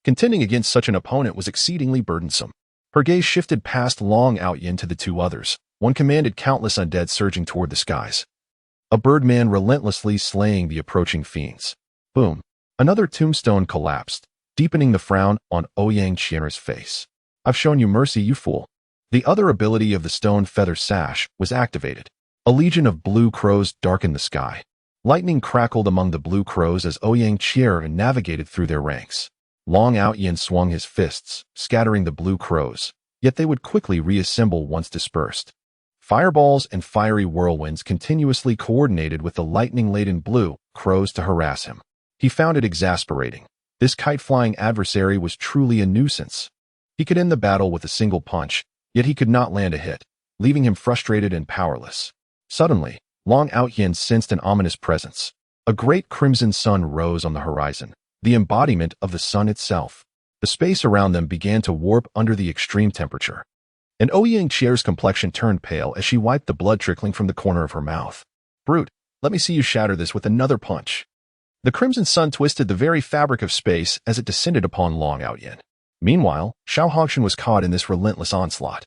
contending against such an opponent was exceedingly burdensome. Her gaze shifted past Long Outyin to the 2 others. One commanded countless undead surging toward the skies. A birdman relentlessly slaying the approaching fiends. Boom. Another tombstone collapsed, deepening the frown on Ouyang Qier's face. I've shown you mercy, you fool. The other ability of the stone feather sash was activated. A legion of blue crows darkened the sky. Lightning crackled among the blue crows as Ouyang Qier navigated through their ranks. Long Outyin swung his fists, scattering the blue crows, yet they would quickly reassemble once dispersed. Fireballs and fiery whirlwinds continuously coordinated with the lightning-laden blue crows to harass him. He found it exasperating. This kite-flying adversary was truly a nuisance. He could end the battle with a single punch, yet he could not land a hit, leaving him frustrated and powerless. Suddenly, Long Outyin sensed an ominous presence. A great crimson sun rose on the horizon, the embodiment of the sun itself. The space around them began to warp under the extreme temperature. And Ouyang Qier's complexion turned pale as she wiped the blood trickling from the corner of her mouth. Brute, let me see you shatter this with another punch. The crimson sun twisted the very fabric of space as it descended upon Long Outyin. Meanwhile, Xiao Hongqian was caught in this relentless onslaught.